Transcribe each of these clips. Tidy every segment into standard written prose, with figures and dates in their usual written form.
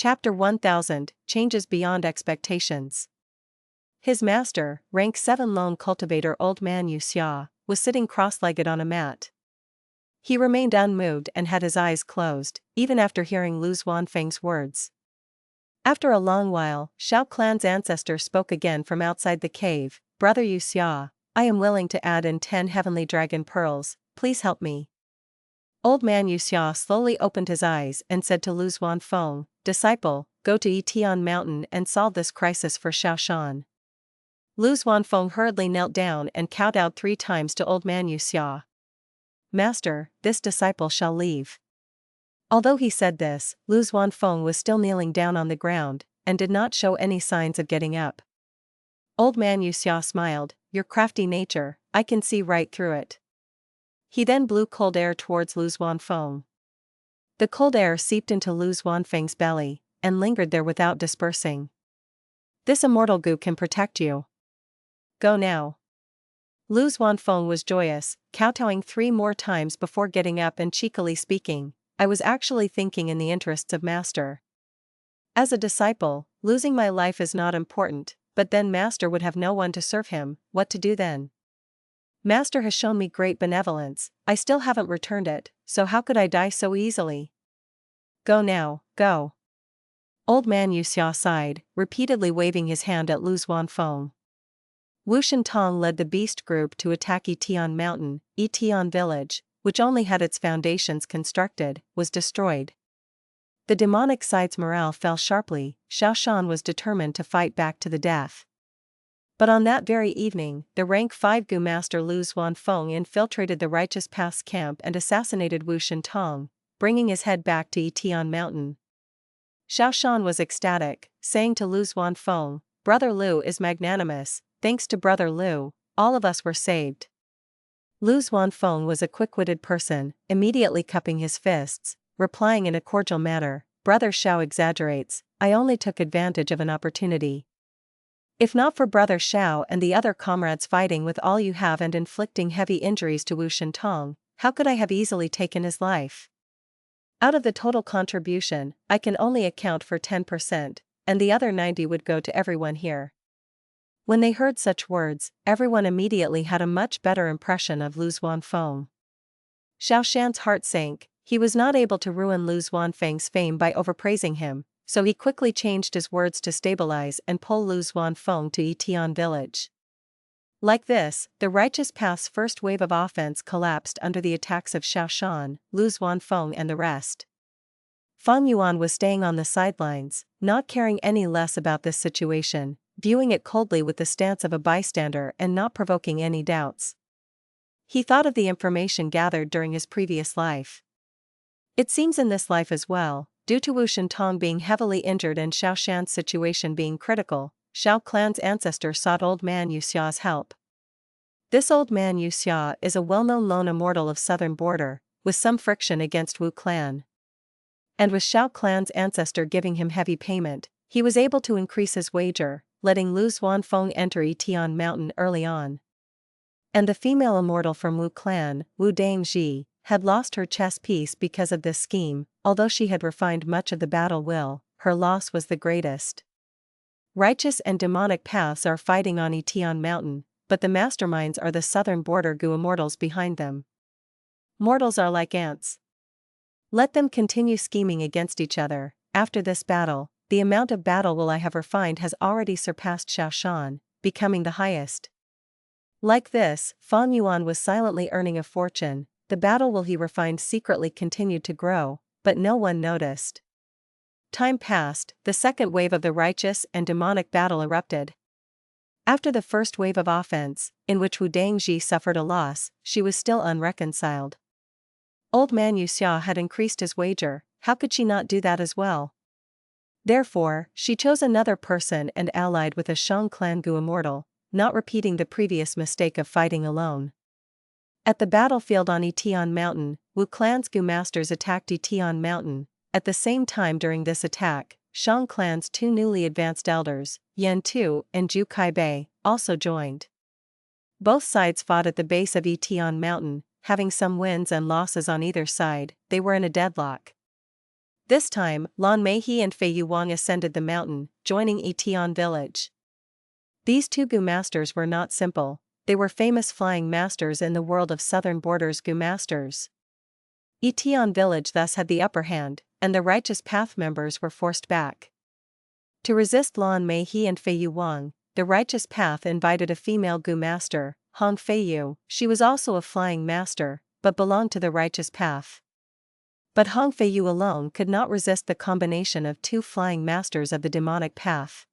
Chapter 1000, Changes Beyond Expectations. His master, rank 7 lone cultivator old man Xiao, was sitting cross-legged on a mat. He remained unmoved and had his eyes closed, even after hearing Lu Xuanfeng's words. After a long while, Xiao clan's ancestor spoke again from outside the cave. Brother Xiao, I am willing to add in 10 heavenly dragon pearls, please help me. Old man Xiao slowly opened his eyes and said to Lu Xuanfeng, Disciple, go to Tian Mountain and solve this crisis for Shan. Lu Xuanfeng hurriedly knelt down and kowtowed 3 times to old man Xiao. Master, this disciple shall leave. Although he said this, Lu Xuanfeng was still kneeling down on the ground, and did not show any signs of getting up. Old man Xiao smiled, your crafty nature, I can see right through it. He then blew cold air towards Lu Xuanfeng. The cold air seeped into Lu Xuanfeng's belly, and lingered there without dispersing. This immortal goo can protect you. Go now. Lu Xuanfeng was joyous, kowtowing 3 more times before getting up and cheekily speaking, I was actually thinking in the interests of Master. As a disciple, losing my life is not important, but then Master would have no one to serve him, what to do then? Master has shown me great benevolence, I still haven't returned it, so how could I die so easily? Go now, go. Old man Xiao sighed, repeatedly waving his hand at Lu Xuanfeng. Wu Shentong led the beast group to attack Tian Mountain. Tian village, which only had its foundations constructed, was destroyed. The demonic side's morale fell sharply. Shan was determined to fight back to the death. But on that very evening, the rank 5 Gu Master Lu Xuanfeng infiltrated the Righteous Path's camp and assassinated Wu Shentong, bringing his head back to Tian Mountain. Shan was ecstatic, saying to Lu Xuanfeng, Brother Lu is magnanimous, thanks to Brother Lu, all of us were saved. Lu Xuanfeng was a quick-witted person, immediately cupping his fists, replying in a cordial manner, Brother Xiao exaggerates, I only took advantage of an opportunity. If not for Brother Xiao and the other comrades fighting with all you have and inflicting heavy injuries to Wu Shentong, how could I have easily taken his life? Out of the total contribution, I can only account for 10%, and the other 90 would go to everyone here. When they heard such words, everyone immediately had a much better impression of Lu Xuanfeng. Xiao Shan's heart sank, he was not able to ruin Lu Xuanfeng's fame by overpraising him, so he quickly changed his words to stabilize and pull Lu Xuanfeng to Tian village. Like this, the Righteous Path's first wave of offense collapsed under the attacks of Shan, Lu Xuanfeng and the rest. Feng Yuan was staying on the sidelines, not caring any less about this situation, viewing it coldly with the stance of a bystander and not provoking any doubts. He thought of the information gathered during his previous life. It seems in this life as well, due to Wu Shentong being heavily injured and Xiao Shan's situation being critical, Xiao clan's ancestor sought old man Xiao's help. This old man Xiao is a well-known lone immortal of southern border, with some friction against Wu clan. And with Xiao clan's ancestor giving him heavy payment, he was able to increase his wager, letting Lu Xuanfeng enter Tian Mountain early on. And the female immortal from Wu clan, Wu Dangji, had lost her chess piece because of this scheme, although she had refined much of the battle will, her loss was the greatest. Righteous and demonic paths are fighting on Tian Mountain, but the masterminds are the southern border Gu Immortals behind them. Mortals are like ants. Let them continue scheming against each other. After this battle, the amount of battle will I have refined has already surpassed Shan, becoming the highest. Like this, Feng Yuan was silently earning a fortune, the battle will he refined secretly continued to grow, but no one noticed. Time passed, the second wave of the righteous and demonic battle erupted. After the first wave of offense, in which Wu Dangji suffered a loss, she was still unreconciled. Old man Xiao had increased his wager, how could she not do that as well? Therefore, she chose another person and allied with a Shang clan Gu Immortal, not repeating the previous mistake of fighting alone. At the battlefield on Tian Mountain, Wu clan's Gu masters attacked Tian Mountain. At the same time during this attack, Shang clan's 2 newly advanced elders, Yan Tu and Zhu Kaibei, also joined. Both sides fought at the base of Tian Mountain, having some wins and losses on either side, they were in a deadlock. This time, Lan Meihe and Fei Yuan ascended the mountain, joining Tian village. These two Gu masters were not simple, they were famous flying masters in the world of southern borders Gu masters. Tian village thus had the upper hand, and the Righteous Path members were forced back. To resist Lan Meihe and Fei Yuan, the Righteous Path invited a female Gu master, Hong Feiyu. She was also a flying master, but belonged to the Righteous Path. But Hong Feiyu alone could not resist the combination of two flying masters of the demonic path.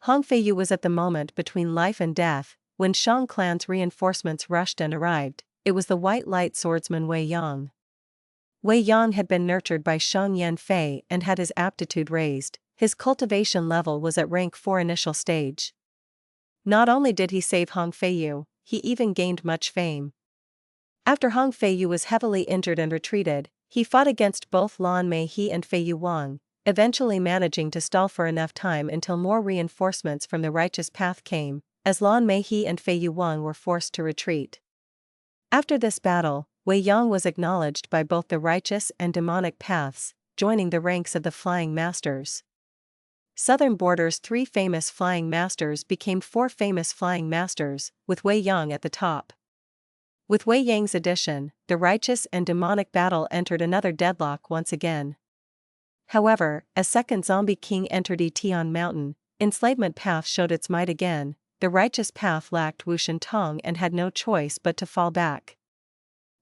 Hong Feiyu was at the moment between life and death, when Shang clan's reinforcements rushed and arrived. It was the white light swordsman Wei Yang. Wei Yang had been nurtured by Shang Yanfei and had his aptitude raised. His cultivation level was at rank 4 initial stage. Not only did he save Hong Feiyu, he even gained much fame. After Hong Feiyu was heavily injured and retreated, he fought against both Lan Meihe and Fei Yuan, eventually managing to stall for enough time until more reinforcements from the Righteous Path came, as Lan Meihe and Fei Yuan were forced to retreat. After this battle, Wei Yang was acknowledged by both the righteous and demonic paths, joining the ranks of the Flying Masters. Southern Border's 3 famous Flying Masters became 4 famous Flying Masters, with Wei Yang at the top. With Wei Yang's addition, the righteous and demonic battle entered another deadlock once again. However, as second zombie king entered Tian Mountain, enslavement path showed its might again. The righteous path lacked Wushan Tong and had no choice but to fall back.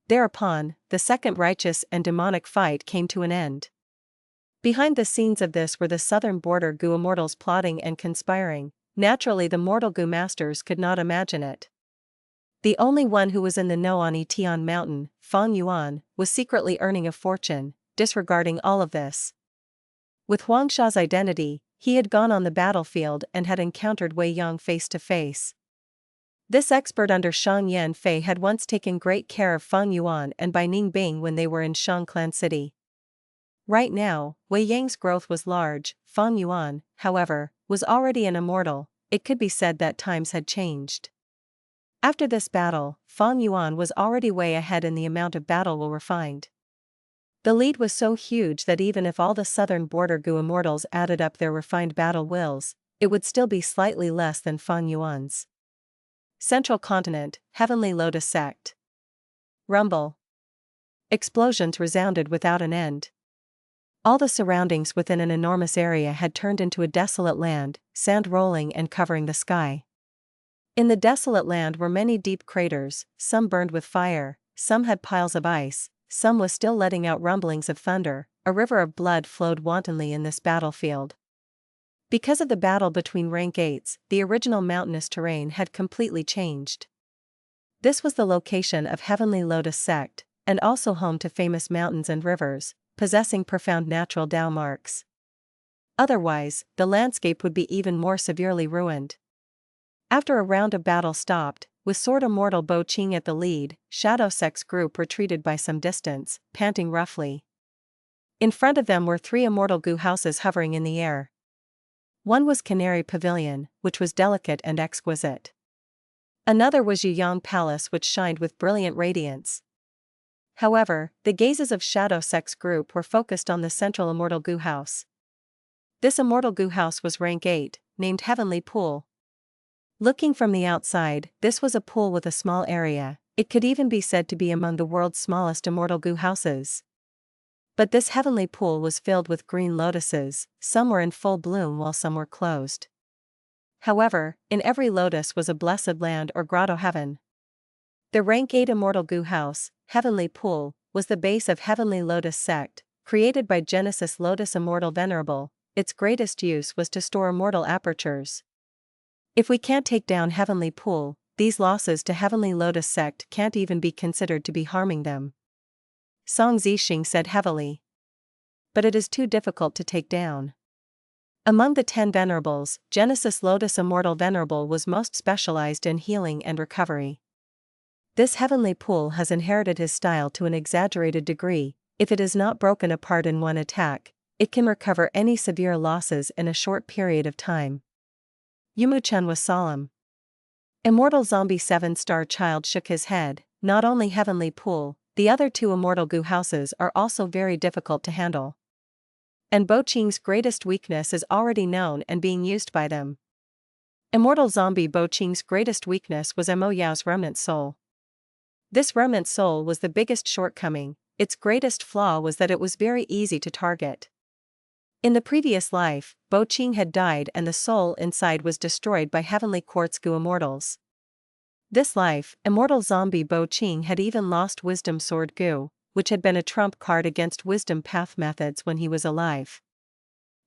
Thereupon, the second righteous and demonic fight came to an end. Behind the scenes of this were the southern border Gu Immortals plotting and conspiring. Naturally, the mortal Gu masters could not imagine it. The only one who was in the know on Tian Mountain, Feng Yuan, was secretly earning a fortune, disregarding all of this. With Huangsha's identity, he had gone on the battlefield and had encountered Wei Yang face to face. This expert under Shang Yanfei had once taken great care of Feng Yuan and by Ning Bing when they were in Shang Clan City. Right now, Wei Yang's growth was large. Feng Yuan, however, was already an immortal. It could be said that times had changed. After this battle, Feng Yuan was already way ahead in the amount of battle will refined. The lead was so huge that even if all the southern border Gu Immortals added up their refined battle wills, it would still be slightly less than Feng Yuan's. Central Continent, Heavenly Lotus Sect. Rumble. Explosions resounded without an end. All the surroundings within an enormous area had turned into a desolate land, sand rolling and covering the sky. In the desolate land were many deep craters, some burned with fire, some had piles of ice, some was still letting out rumblings of thunder. A river of blood flowed wantonly in this battlefield. Because of the battle between rank 8s, the original mountainous terrain had completely changed. This was the location of Heavenly Lotus Sect, and also home to famous mountains and rivers, possessing profound natural Tao marks. Otherwise, the landscape would be even more severely ruined. After a round of battle stopped, with Sword Immortal Bo Qing at the lead, Shadow Sect's group retreated by some distance, panting roughly. In front of them were 3 immortal Gu houses hovering in the air. One was Canary Pavilion, which was delicate and exquisite. Another was Yuyang Palace, which shined with brilliant radiance. However, the gazes of Shadow Sect's group were focused on the central immortal Gu house. This immortal Gu house was rank 8, named Heavenly Pool. Looking from the outside, this was a pool with a small area. It could even be said to be among the world's smallest immortal Gu houses. But this heavenly pool was filled with green lotuses, some were in full bloom while some were closed. However, in every lotus was a blessed land or grotto heaven. The rank 8 immortal Gu house, Heavenly Pool, was the base of Heavenly Lotus Sect, created by Genesis Lotus Immortal Venerable. Its greatest use was to store immortal apertures. If we can't take down Heavenly Pool, these losses to Heavenly Lotus Sect can't even be considered to be harming them. Song Zixing said heavily. But it is too difficult to take down. Among the 10 venerables, Genesis Lotus Immortal Venerable was most specialized in healing and recovery. This heavenly pool has inherited his style to an exaggerated degree. If it is not broken apart in one attack, it can recover any severe losses in a short period of time. Yumuchen was solemn. Immortal Zombie 7-star Child shook his head. Not only Heavenly Pool, the other 2 immortal Gu houses are also very difficult to handle. And Bo Qing's greatest weakness is already known and being used by them. Immortal zombie Bo Qing's greatest weakness was Mo Yao's remnant soul. This remnant soul was the biggest shortcoming. Its greatest flaw was that it was very easy to target. In the previous life, Bo Qing had died and the soul inside was destroyed by heavenly quartz goo immortals. This life, immortal zombie Bo Qing had even lost wisdom sword goo, which had been a trump card against wisdom path methods when he was alive.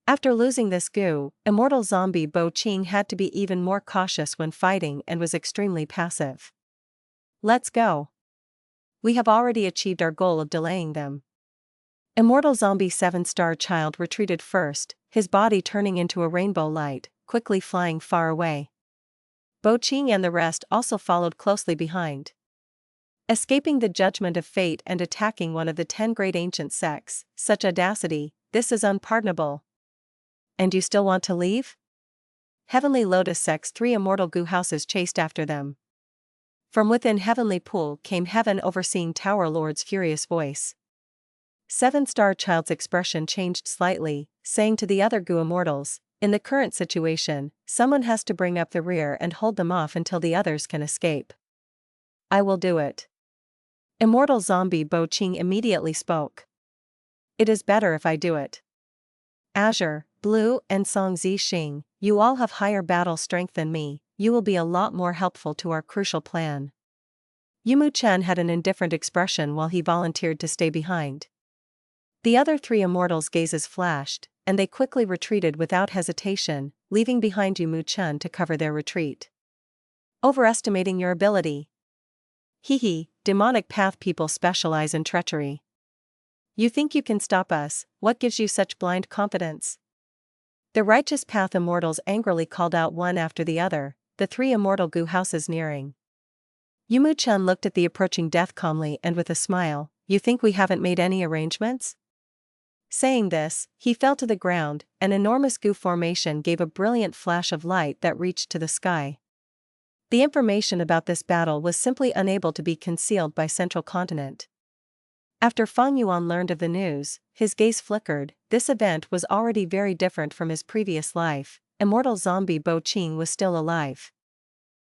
After losing this goo, immortal zombie Bo Qing had to be even more cautious when fighting and was extremely passive. Let's go. We have already achieved our goal of delaying them. Immortal zombie 7-star child retreated first, his body turning into a rainbow light, quickly flying far away. Bo Qing and the rest also followed closely behind. Escaping the judgment of fate and attacking one of the 10 great ancient sects, such audacity, this is unpardonable. And you still want to leave? Heavenly Lotus Sect's 3 immortal goo houses chased after them. From within Heavenly Pool came Heaven Overseeing Tower Lord's furious voice. 7-star child's expression changed slightly, saying to the other goo immortals, in the current situation, someone has to bring up the rear and hold them off until the others can escape. I will do it. Immortal zombie Bo Qing immediately spoke. It is better if I do it. Azure, Blue, and Song Zi Xing, you all have higher battle strength than me, you will be a lot more helpful to our crucial plan. Yumu Chen had an indifferent expression while he volunteered to stay behind. The other 3 immortals' gazes flashed, and they quickly retreated without hesitation, leaving behind Yumu Chen to cover their retreat. Overestimating your ability. Hehe, demonic path people specialize in treachery. You think you can stop us, what gives you such blind confidence? The righteous path immortals angrily called out one after the other, the 3 immortal goo houses nearing. Yumu Chen looked at the approaching death calmly and with a smile, you think we haven't made any arrangements? Saying this, he fell to the ground, an enormous goo formation gave a brilliant flash of light that reached to the sky. The information about this battle was simply unable to be concealed by Central Continent. After Feng Yuan learned of the news, his gaze flickered. This event was already very different from his previous life. Immortal zombie Bo Qing was still alive.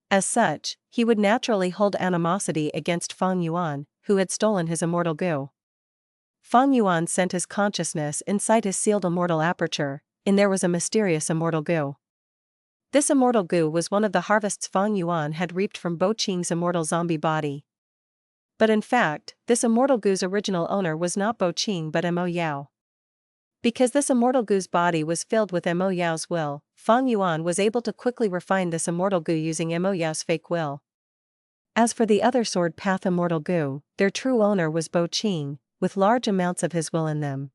As such, he would naturally hold animosity against Feng Yuan, who had stolen his immortal goo. Feng Yuan sent his consciousness inside his sealed immortal aperture, and there was a mysterious immortal goo. This immortal goo was one of the harvests Feng Yuan had reaped from Bo Qing's immortal zombie body. But in fact, this immortal goo's original owner was not Bo Qing but Mo Yao. Because this immortal goo's body was filled with Mo Yao's will, Feng Yuan was able to quickly refine this immortal goo using Mo Yao's fake will. As for the other sword path immortal goo, their true owner was Bo Qing, with large amounts of his will in them.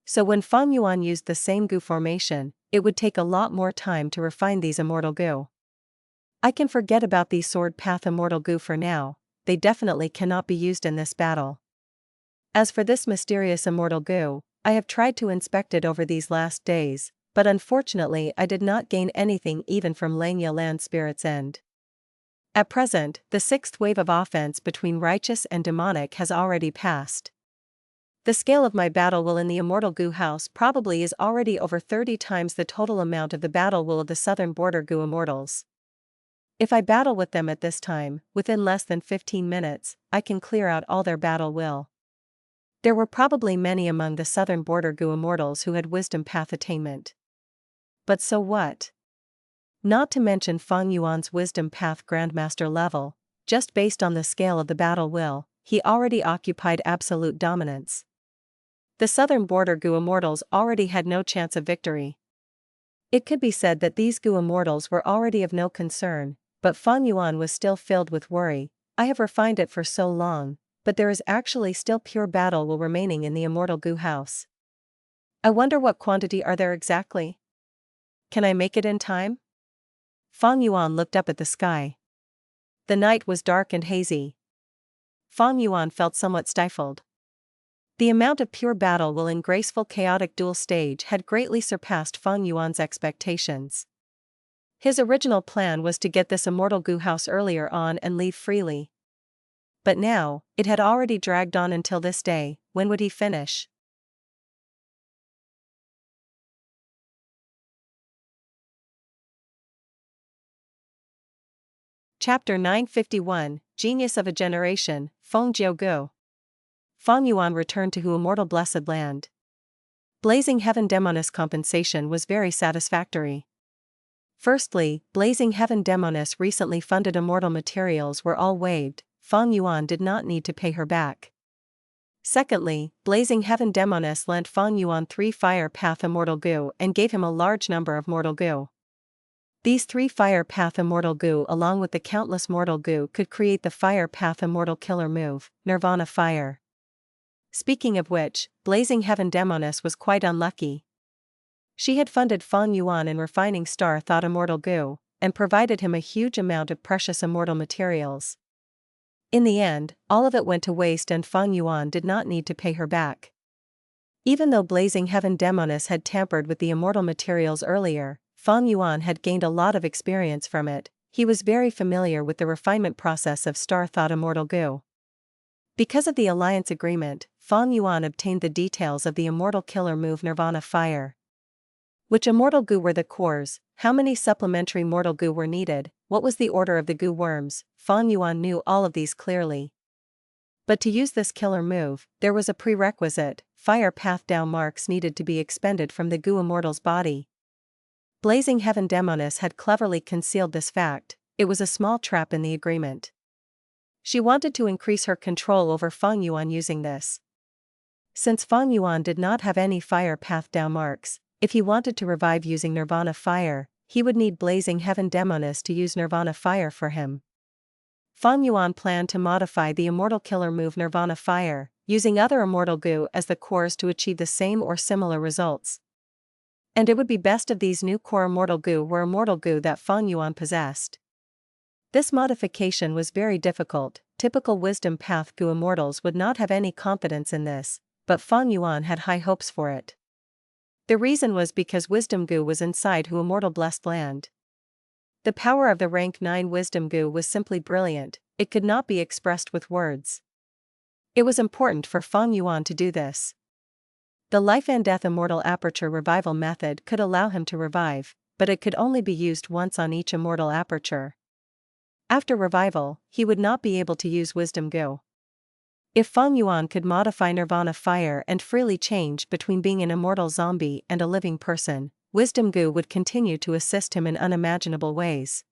So when Feng Yuan used the same goo formation, it would take a lot more time to refine these immortal goo. I can forget about these sword path immortal goo for now. They definitely cannot be used in this battle. As for this mysterious immortal goo, I have tried to inspect it over these last days, but unfortunately I did not gain anything even from Hei Lou Lan Spirit's End. At present, the 6th wave of offense between righteous and demonic has already passed. The scale of my battle will in the immortal goo house probably is already over 30 times the total amount of the battle will of the southern border goo immortals. If I battle with them at this time, within less than 15 minutes, I can clear out all their battle will. There were probably many among the southern border goo immortals who had wisdom path attainment. But so what? Not to mention Feng Yuan's wisdom path Grandmaster level, just based on the scale of the battle will, he already occupied absolute dominance. The southern border goo immortals already had no chance of victory. It could be said that these goo immortals were already of no concern, but Feng Yuan was still filled with worry. I have refined it for so long, but there is actually still pure battle will remaining in the immortal goo house. I wonder what quantity are there exactly? Can I make it in time? Feng Yuan looked up at the sky. The night was dark and hazy. Feng Yuan felt somewhat stifled. The amount of pure battle will in Graceful Chaotic Duel stage had greatly surpassed Feng Yuan's expectations. His original plan was to get this immortal goo house earlier on and leave freely. But now, it had already dragged on until this day. When would he finish? Chapter 951, Genius of a Generation, Feng Jiu. Feng Yuan returned to Hu Immortal Blessed Land. Blazing Heaven Demoness compensation was very satisfactory. Firstly, Blazing Heaven Demoness recently funded immortal materials were all waived, Feng Yuan did not need to pay her back. Secondly, Blazing Heaven Demoness lent Feng Yuan 3 Fire Path Immortal Goo and gave him a large number of Mortal Goo. These 3 Fire Path Immortal Goo along with the countless Mortal Goo could create the Fire Path Immortal Killer move, Nirvana Fire. Speaking of which, Blazing Heaven Demoness was quite unlucky. She had funded Feng Yuan in refining Star Thought Immortal Goo, and provided him a huge amount of precious immortal materials. In the end, all of it went to waste and Feng Yuan did not need to pay her back. Even though Blazing Heaven Demoness had tampered with the immortal materials earlier, Feng Yuan had gained a lot of experience from it. He was very familiar with the refinement process of Star Thought Immortal Goo. Because of the alliance agreement, Feng Yuan obtained the details of the immortal killer move Nirvana Fire. Which immortal goo were the cores, how many supplementary mortal goo were needed, what was the order of the goo worms, Feng Yuan knew all of these clearly. But to use this killer move, there was a prerequisite: Fire Path Dao marks needed to be expended from the goo immortal's body. Blazing Heaven Demoness had cleverly concealed this fact. It was a small trap in the agreement. She wanted to increase her control over Feng Yuan using this. Since Feng Yuan did not have any Fire Path Dao marks, if he wanted to revive using Nirvana Fire, he would need Blazing Heaven Demoness to use Nirvana Fire for him. Feng Yuan planned to modify the immortal killer move Nirvana Fire, using other immortal goo as the cores to achieve the same or similar results. And it would be best of these new core immortal goo were immortal goo that Feng Yuan possessed. This modification was very difficult. Typical wisdom path goo immortals would not have any confidence in this, but Feng Yuan had high hopes for it. The reason was because wisdom goo was inside Hu Immortal Blessed Land. The power of the rank 9 wisdom goo was simply brilliant, it could not be expressed with words. It was important for Feng Yuan to do this. The Life and Death Immortal Aperture Revival method could allow him to revive, but it could only be used once on each immortal aperture. After revival, he would not be able to use Wisdom Goo. If Feng Yuan could modify Nirvana Fire and freely change between being an immortal zombie and a living person, Wisdom Goo would continue to assist him in unimaginable ways.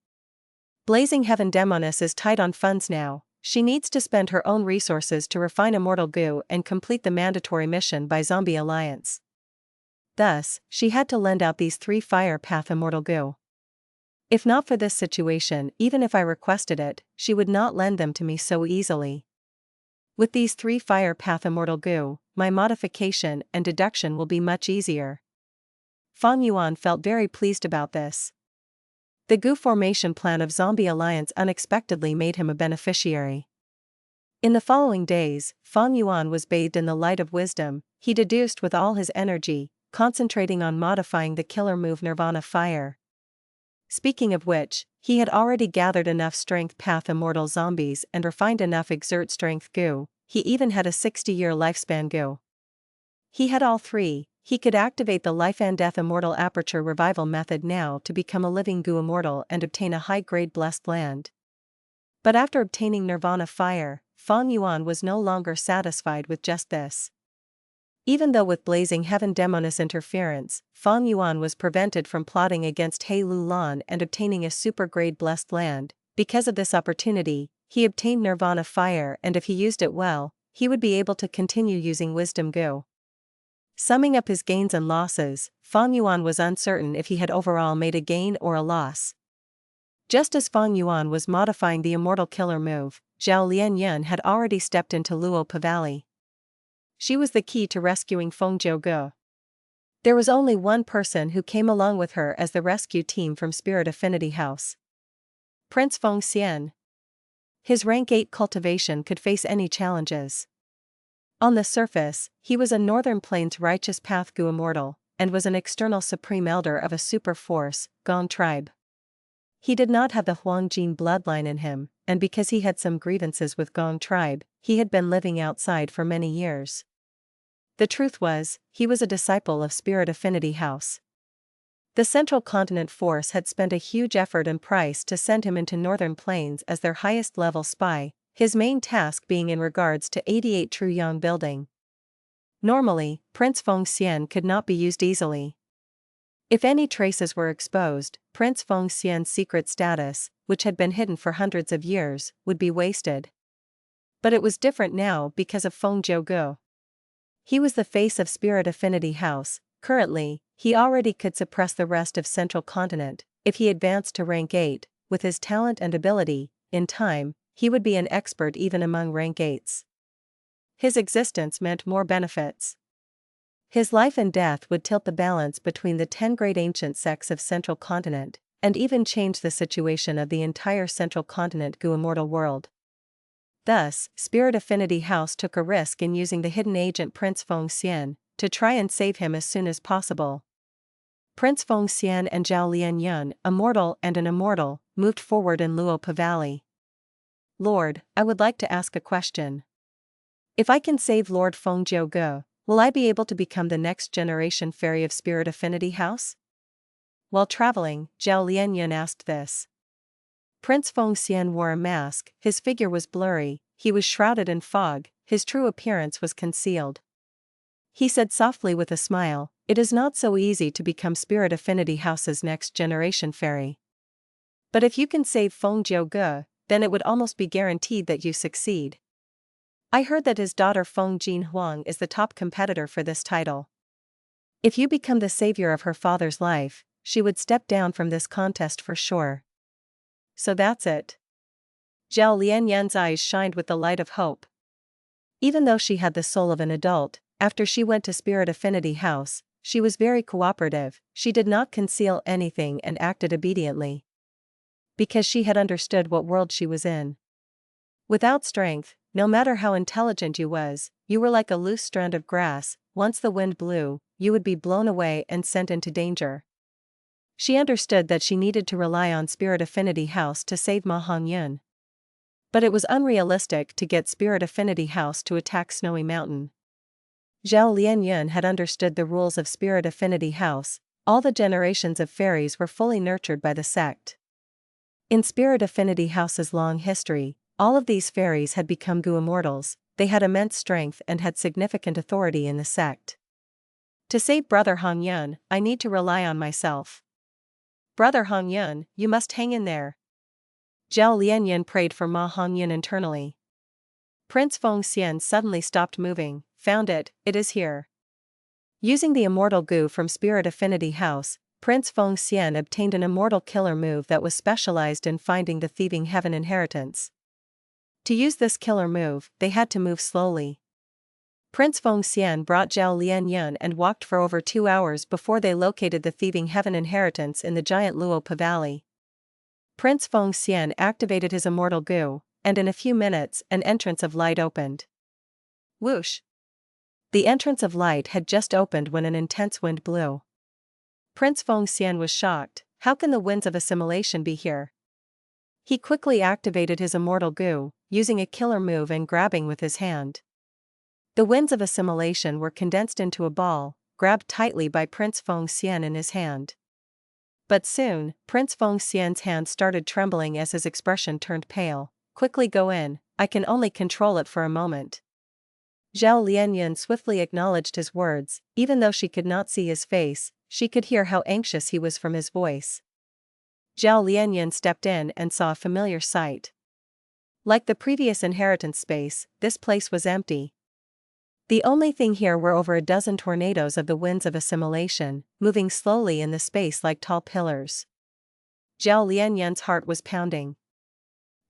Blazing Heaven Demoness is tight on funds now. She needs to spend her own resources to refine Immortal Goo and complete the mandatory mission by Zombie Alliance. Thus, she had to lend out these 3 Fire Path Immortal Goo. If not for this situation, even if I requested it, she would not lend them to me so easily. With these 3 Fire Path Immortal Goo, my modification and deduction will be much easier. Feng Yuan felt very pleased about this. The Goo formation plan of Zombie Alliance unexpectedly made him a beneficiary. In the following days, Feng Yuan was bathed in the light of wisdom. He deduced with all his energy, concentrating on modifying the killer move Nirvana Fire. Speaking of which, he had already gathered enough Strength Path Immortal Zombies and refined enough Exert Strength Goo. He even had a 60-year lifespan Goo. He had all 3. He could activate the Life and Death Immortal Aperture Revival method now to become a living Goo Immortal and obtain a high-grade Blessed Land. But after obtaining Nirvana Fire, Feng Yuan was no longer satisfied with just this. Even though with Blazing Heaven Demoness interference, Feng Yuan was prevented from plotting against Hei Lou Lan and obtaining a super-grade Blessed Land, because of this opportunity, he obtained Nirvana Fire, and if he used it well, he would be able to continue using Wisdom Goo. Summing up his gains and losses, Feng Yuan was uncertain if he had overall made a gain or a loss. Just as Feng Yuan was modifying the Immortal Killer move, Zhao Lianyun had already stepped into Luo Valley. She was the key to rescuing Feng Jiu. There was only one person who came along with her as the rescue team from Spirit Affinity House. Prince Feng Xian. His rank 8 cultivation could face any challenges. On the surface, he was a Northern Plains Righteous Path Goo Immortal, and was an external Supreme Elder of a super force, Gong tribe. He did not have the Huangjin bloodline in him, and because he had some grievances with Gong tribe, he had been living outside for many years. The truth was, he was a disciple of Spirit Affinity House. The Central Continent Force had spent a huge effort and price to send him into Northern Plains as their highest-level spy, his main task being in regards to 88 Truyang building. Normally, Prince Feng Xian could not be used easily. If any traces were exposed, Prince Feng Xian's secret status, which had been hidden for hundreds of years, would be wasted. But it was different now because of Feng Jiugu. He was the face of Spirit Affinity House. Currently, he already could suppress the rest of Central Continent. If he advanced to rank 8, with his talent and ability, in time, he would be an expert even among rank 8s. His existence meant more benefits. His life and death would tilt the balance between the 10 great ancient sects of Central Continent, and even change the situation of the entire Central Continent Immortal world. Thus, Spirit Affinity House took a risk in using the hidden agent Prince Feng Xian to try and save him as soon as possible. Prince Feng Xian and Zhao Lianyun, a mortal and an immortal, moved forward in Luopa Valley. Lord, I would like to ask a question. If I can save Lord Feng Jiugu, will I be able to become the next generation fairy of Spirit Affinity House? While traveling, Zhao Lianyun asked this. Prince Feng Xian wore a mask, his figure was blurry, he was shrouded in fog, his true appearance was concealed. He said softly with a smile, "It is not so easy to become Spirit Affinity House's next generation fairy. But if you can save Feng Jiugu, then it would almost be guaranteed that you succeed. I heard that his daughter Feng Jinhuang is the top competitor for this title. If you become the savior of her father's life, she would step down from this contest for sure." So that's it. Zhao Lianyun's eyes shined with the light of hope. Even though she had the soul of an adult, after she went to Spirit Affinity House, she was very cooperative, she did not conceal anything and acted obediently. Because she had understood what world she was in. Without strength, no matter how intelligent you were like a loose strand of grass, once the wind blew, you would be blown away and sent into danger. She understood that she needed to rely on Spirit Affinity House to save Ma Hongyun. But it was unrealistic to get Spirit Affinity House to attack Snowy Mountain. Zhao Lianyun had understood the rules of Spirit Affinity House, all the generations of fairies were fully nurtured by the sect. In Spirit Affinity House's long history, all of these fairies had become Immortals, they had immense strength and had significant authority in the sect. To save Brother Hongyun, I need to rely on myself. Brother Hongyun, you must hang in there. Zhao Lianyun prayed for Ma Hongyun internally. Prince Feng Xian suddenly stopped moving, found it is here. Using the immortal goo from Spirit Affinity House, Prince Feng Xian obtained an immortal killer move that was specialized in finding the Thieving Heaven inheritance. To use this killer move, they had to move slowly. Prince Feng Xian brought Zhao Lianyun and walked for over 2 hours before they located the Thieving Heaven inheritance in the giant Luopa Valley. Prince Feng Xian activated his immortal goo, and in a few minutes an entrance of light opened. Whoosh! The entrance of light had just opened when an intense wind blew. Prince Feng Xian was shocked, how can the winds of assimilation be here? He quickly activated his immortal goo, using a killer move and grabbing with his hand. The winds of assimilation were condensed into a ball, grabbed tightly by Prince Feng Xian in his hand. But soon, Prince Feng Xian's hand started trembling as his expression turned pale. Quickly go in, I can only control it for a moment. Zhao Lianyun swiftly acknowledged his words, even though she could not see his face, she could hear how anxious he was from his voice. Zhao Lianyun stepped in and saw a familiar sight. Like the previous inheritance space, this place was empty. The only thing here were over a dozen tornadoes of the winds of assimilation, moving slowly in the space like tall pillars. Zhao Lianyun's heart was pounding.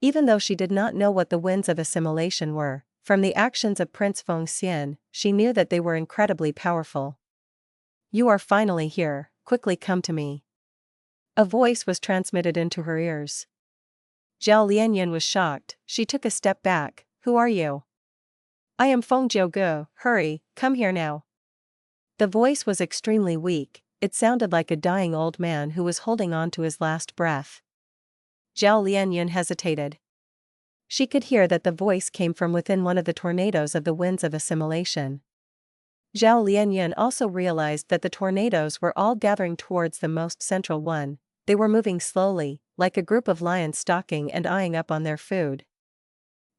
Even though she did not know what the winds of assimilation were, from the actions of Prince Feng Xian, she knew that they were incredibly powerful. You are finally here, quickly come to me. A voice was transmitted into her ears. Zhao Lianyun was shocked, she took a step back, who are you? I am Feng Jiugu, hurry, come here now. The voice was extremely weak, it sounded like a dying old man who was holding on to his last breath. Zhao Lianyun hesitated. She could hear that the voice came from within one of the tornadoes of the winds of assimilation. Zhao Lianyun also realized that the tornadoes were all gathering towards the most central one. They were moving slowly, like a group of lions stalking and eyeing up on their food.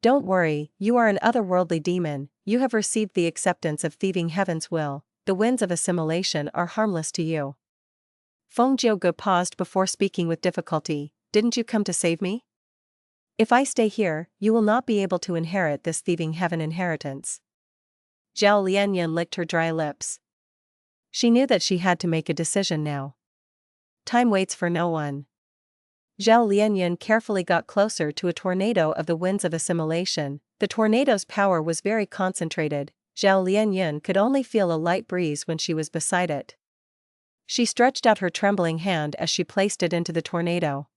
Don't worry, you are an otherworldly demon, you have received the acceptance of thieving heaven's will, the winds of assimilation are harmless to you. Feng Jiuge paused before speaking with difficulty, didn't you come to save me? If I stay here, you will not be able to inherit this thieving heaven inheritance. Zhao Lianyun licked her dry lips. She knew that she had to make a decision now. Time waits for no one. Zhao Lianyun carefully got closer to a tornado of the winds of assimilation. The tornado's power was very concentrated. Zhao Lianyun could only feel a light breeze when she was beside it. She stretched out her trembling hand as she placed it into the tornado.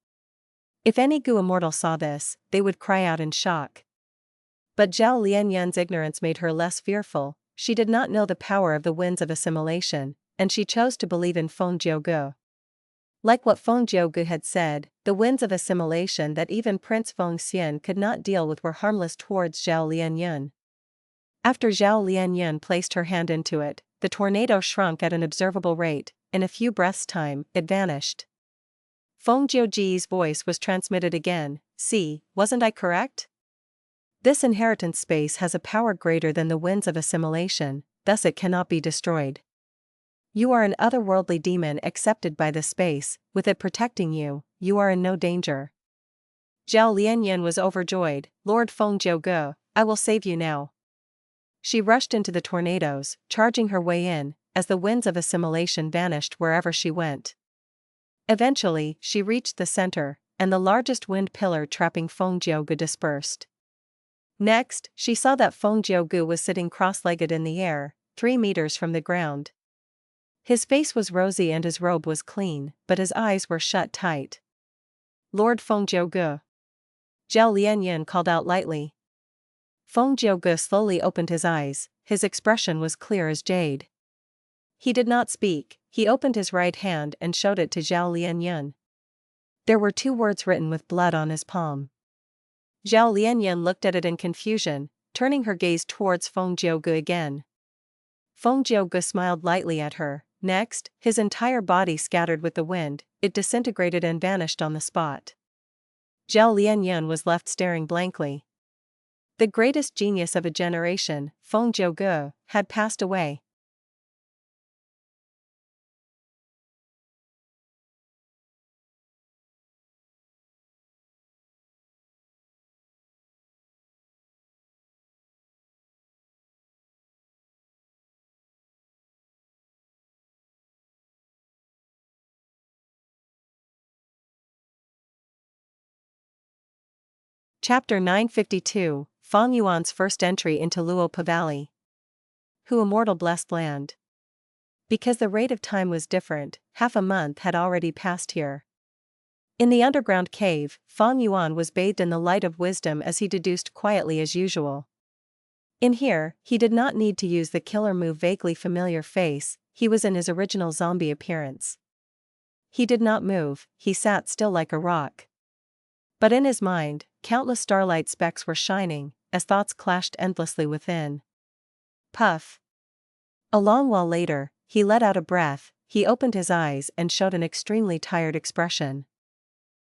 If any Gu immortal saw this, they would cry out in shock. But Zhao Lianyun's ignorance made her less fearful. She did not know the power of the winds of assimilation, and she chose to believe in Feng Jiuge. Like what Feng Jiuge had said, the winds of assimilation that even Prince Feng Xian could not deal with were harmless towards Zhao Lianyun. After Zhao Lianyun placed her hand into it, the tornado shrunk at an observable rate. In a few breaths' time, it vanished. Feng Jiuge's voice was transmitted again. See, wasn't I correct? This inheritance space has a power greater than the winds of assimilation, thus it cannot be destroyed. You are an otherworldly demon accepted by the space, with it protecting you, you are in no danger. Zhao Lianyun was overjoyed, Lord Feng Jiuge, I will save you now. She rushed into the tornadoes, charging her way in, as the winds of assimilation vanished wherever she went. Eventually, she reached the center, and the largest wind pillar trapping Feng Jiuge dispersed. Next, she saw that Feng Jiuge was sitting cross-legged in the air, 3 meters from the ground. His face was rosy and his robe was clean, but his eyes were shut tight. Lord Feng Jiuge. Zhao Lianyun called out lightly. Feng Jiuge slowly opened his eyes, his expression was clear as jade. He did not speak, he opened his right hand and showed it to Zhao Lianyun. There were 2 words written with blood on his palm. Zhao Lianyun looked at it in confusion, turning her gaze towards Feng Jiuge again. Feng Jiuge smiled lightly at her. Next, his entire body scattered with the wind, it disintegrated and vanished on the spot. Zhao Lianyun was left staring blankly. The greatest genius of a generation, Feng Jiuge, had passed away. Chapter 952, Fang Yuan's first entry into Luopa Valley. Who Immortal blessed land. Because the rate of time was different, half a month had already passed here. In the underground cave, Fang Yuan was bathed in the light of wisdom as he deduced quietly as usual. In here, he did not need to use the killer move vaguely familiar face, he was in his original zombie appearance. He did not move, he sat still like a rock. But in his mind, countless starlight specks were shining, as thoughts clashed endlessly within. Puff. A long while later, he let out a breath, he opened his eyes and showed an extremely tired expression.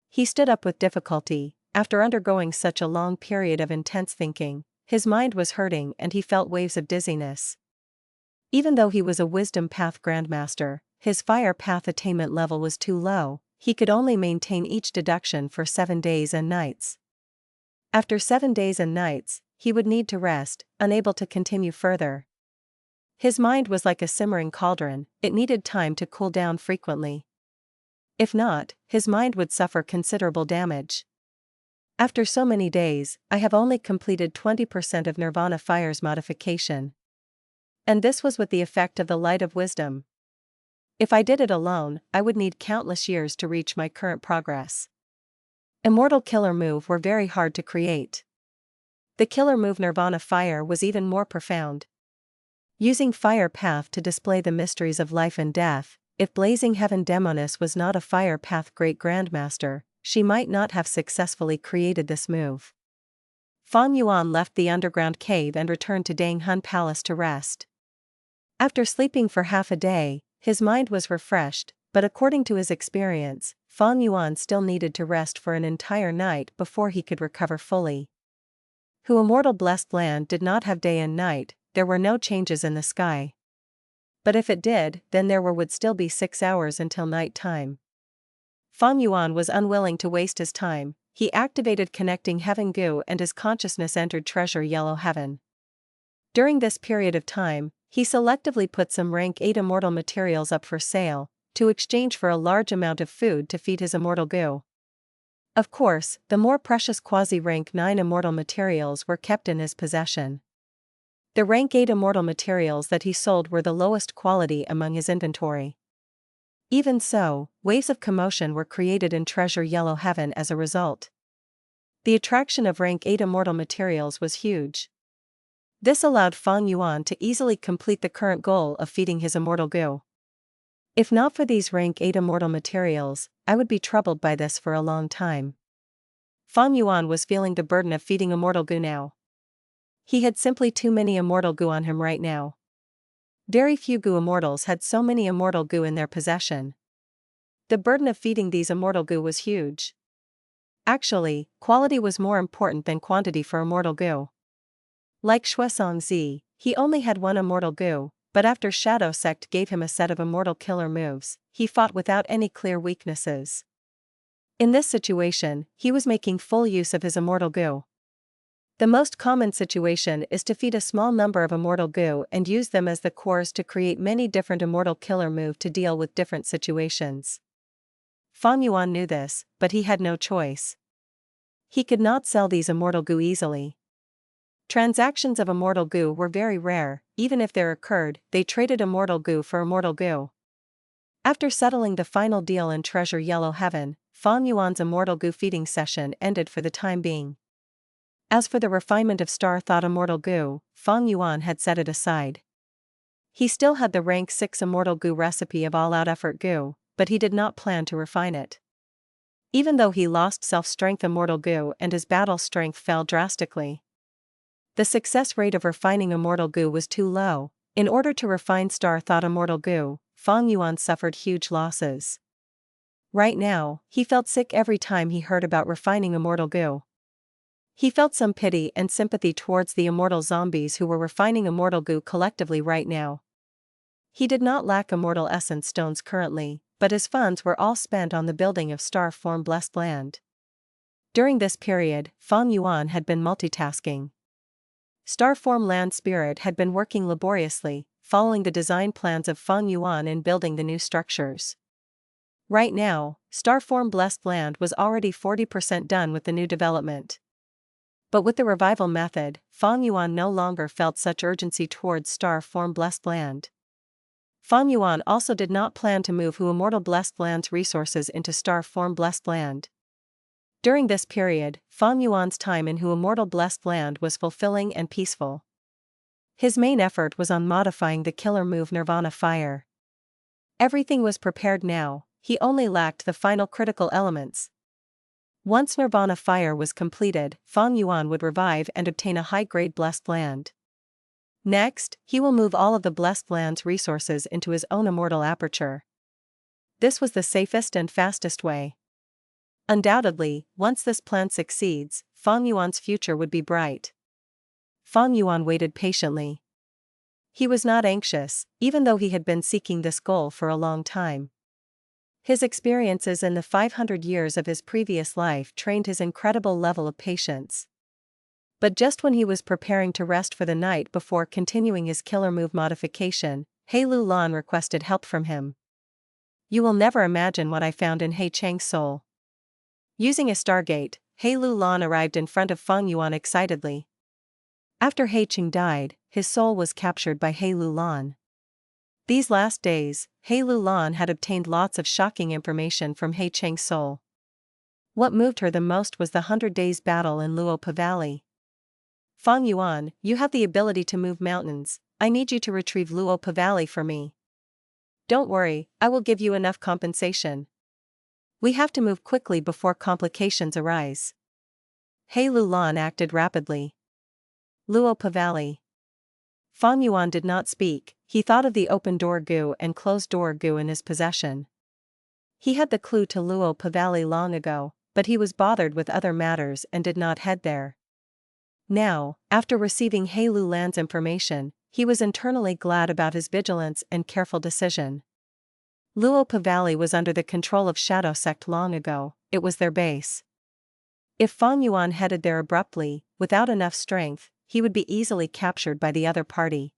He stood up with difficulty, after undergoing such a long period of intense thinking, his mind was hurting and he felt waves of dizziness. Even though he was a Wisdom Path Grandmaster, his Fire Path attainment level was too low, he could only maintain each deduction for 7 days and nights. After 7 days and nights, he would need to rest, unable to continue further. His mind was like a simmering cauldron, it needed time to cool down frequently. If not, his mind would suffer considerable damage. After so many days, I have only completed 20% of Nirvana Fire's modification. And this was with the effect of the light of wisdom. If I did it alone, I would need countless years to reach my current progress. Immortal killer move were very hard to create. The killer move Nirvana Fire was even more profound. Using Fire Path to display the mysteries of life and death, if Blazing Heaven Demoness was not a Fire Path Great Grandmaster, she might not have successfully created this move. Fang Yuan left the underground cave and returned to Dang Hun Palace to rest. After sleeping for half a day, his mind was refreshed, but according to his experience, Feng Yuan still needed to rest for an entire night before he could recover fully. Who Immortal Blessed Land did not have day and night, there were no changes in the sky. But if it did, then there would still be 6 hours until night time. Feng Yuan was unwilling to waste his time. He activated Connecting Heaven Gu and his consciousness entered Treasure Yellow Heaven. During this period of time, he selectively put some rank 8 immortal materials up for sale, to exchange for a large amount of food to feed his immortal Gu. Of course, the more precious quasi-rank 9 immortal materials were kept in his possession. The rank 8 immortal materials that he sold were the lowest quality among his inventory. Even so, waves of commotion were created in Treasure Yellow Heaven as a result. The attraction of rank 8 immortal materials was huge. This allowed Feng Yuan to easily complete the current goal of feeding his immortal Gu. If not for these rank 8 immortal materials, I would be troubled by this for a long time. Feng Yuan was feeling the burden of feeding immortal Gu now. He had simply too many immortal Gu on him right now. Very few Gu Immortals had so many immortal Gu in their possession. The burden of feeding these immortal Gu was huge. Actually, quality was more important than quantity for immortal Gu. Like Shuesongzi, he only had 1 immortal Gu, but after Shadow Sect gave him a set of immortal killer moves, he fought without any clear weaknesses. In this situation, he was making full use of his immortal Gu. The most common situation is to feed a small number of immortal Gu and use them as the cores to create many different immortal killer moves to deal with different situations. Feng Yuan knew this, but he had no choice. He could not sell these immortal Gu easily. Transactions of immortal Gu were very rare. Even if there occurred, they traded immortal Gu for immortal Gu. After settling the final deal in Treasure Yellow Heaven, Feng Yuan's immortal Gu feeding session ended for the time being. As for the refinement of Star Thought immortal Gu, Feng Yuan had set it aside. He still had the rank 6 immortal Gu recipe of all-out effort Gu, but he did not plan to refine it. Even though he lost self-strength immortal Gu and his battle strength fell drastically, the success rate of refining immortal Gu was too low. In order to refine Star Thought immortal Gu, Feng Yuan suffered huge losses. Right now, he felt sick every time he heard about refining immortal Gu. He felt some pity and sympathy towards the immortal zombies who were refining immortal Gu collectively right now. He did not lack immortal essence stones currently, but his funds were all spent on the building of Star Form Blessed Land. During this period, Feng Yuan had been multitasking. Starform Land Spirit had been working laboriously, following the design plans of Feng Yuan in building the new structures. Right now, Starform Blessed Land was already 40% done with the new development. But with the revival method, Feng Yuan no longer felt such urgency towards Starform Blessed Land. Feng Yuan also did not plan to move Hu Immortal Blessed Land's resources into Starform Blessed Land. During this period, Feng Yuan's time in Hu Immortal Blessed Land was fulfilling and peaceful. His main effort was on modifying the killer move Nirvana Fire. Everything was prepared now, he only lacked the final critical elements. Once Nirvana Fire was completed, Feng Yuan would revive and obtain a high-grade Blessed Land. Next, he will move all of the Blessed Land's resources into his own immortal aperture. This was the safest and fastest way. Undoubtedly, once this plan succeeds, Feng Yuan's future would be bright. Feng Yuan waited patiently. He was not anxious, even though he had been seeking this goal for a long time. His experiences in the 500 years of his previous life trained his incredible level of patience. But just when he was preparing to rest for the night before continuing his killer move modification, Hei Lou Lan requested help from him. You will never imagine what I found in Hei Chang's soul. Using a Stargate, Hei Lou Lan arrived in front of Feng Yuan excitedly. After Hei Chang died, his soul was captured by Hei Lou Lan. These last days, Hei Lou Lan had obtained lots of shocking information from Hei Chang's soul. What moved her the most was the 100 Days battle in Luopa Valley. Feng Yuan, you have the ability to move mountains, I need you to retrieve Luopa Valley for me. Don't worry, I will give you enough compensation. We have to move quickly before complications arise. Hei Lou Lan acted rapidly. Luopa Valley. Fang Yuan did not speak. He thought of the open-door goo and closed-door goo in his possession. He had the clue to Luo Pavali long ago, but he was bothered with other matters and did not head there. Now, after receiving Hei Lou Lan's information, he was internally glad about his vigilance and careful decision. Luo Pavali was under the control of Shadow Sect long ago. It was their base. If Fang Yuan headed there abruptly, without enough strength, he would be easily captured by the other party.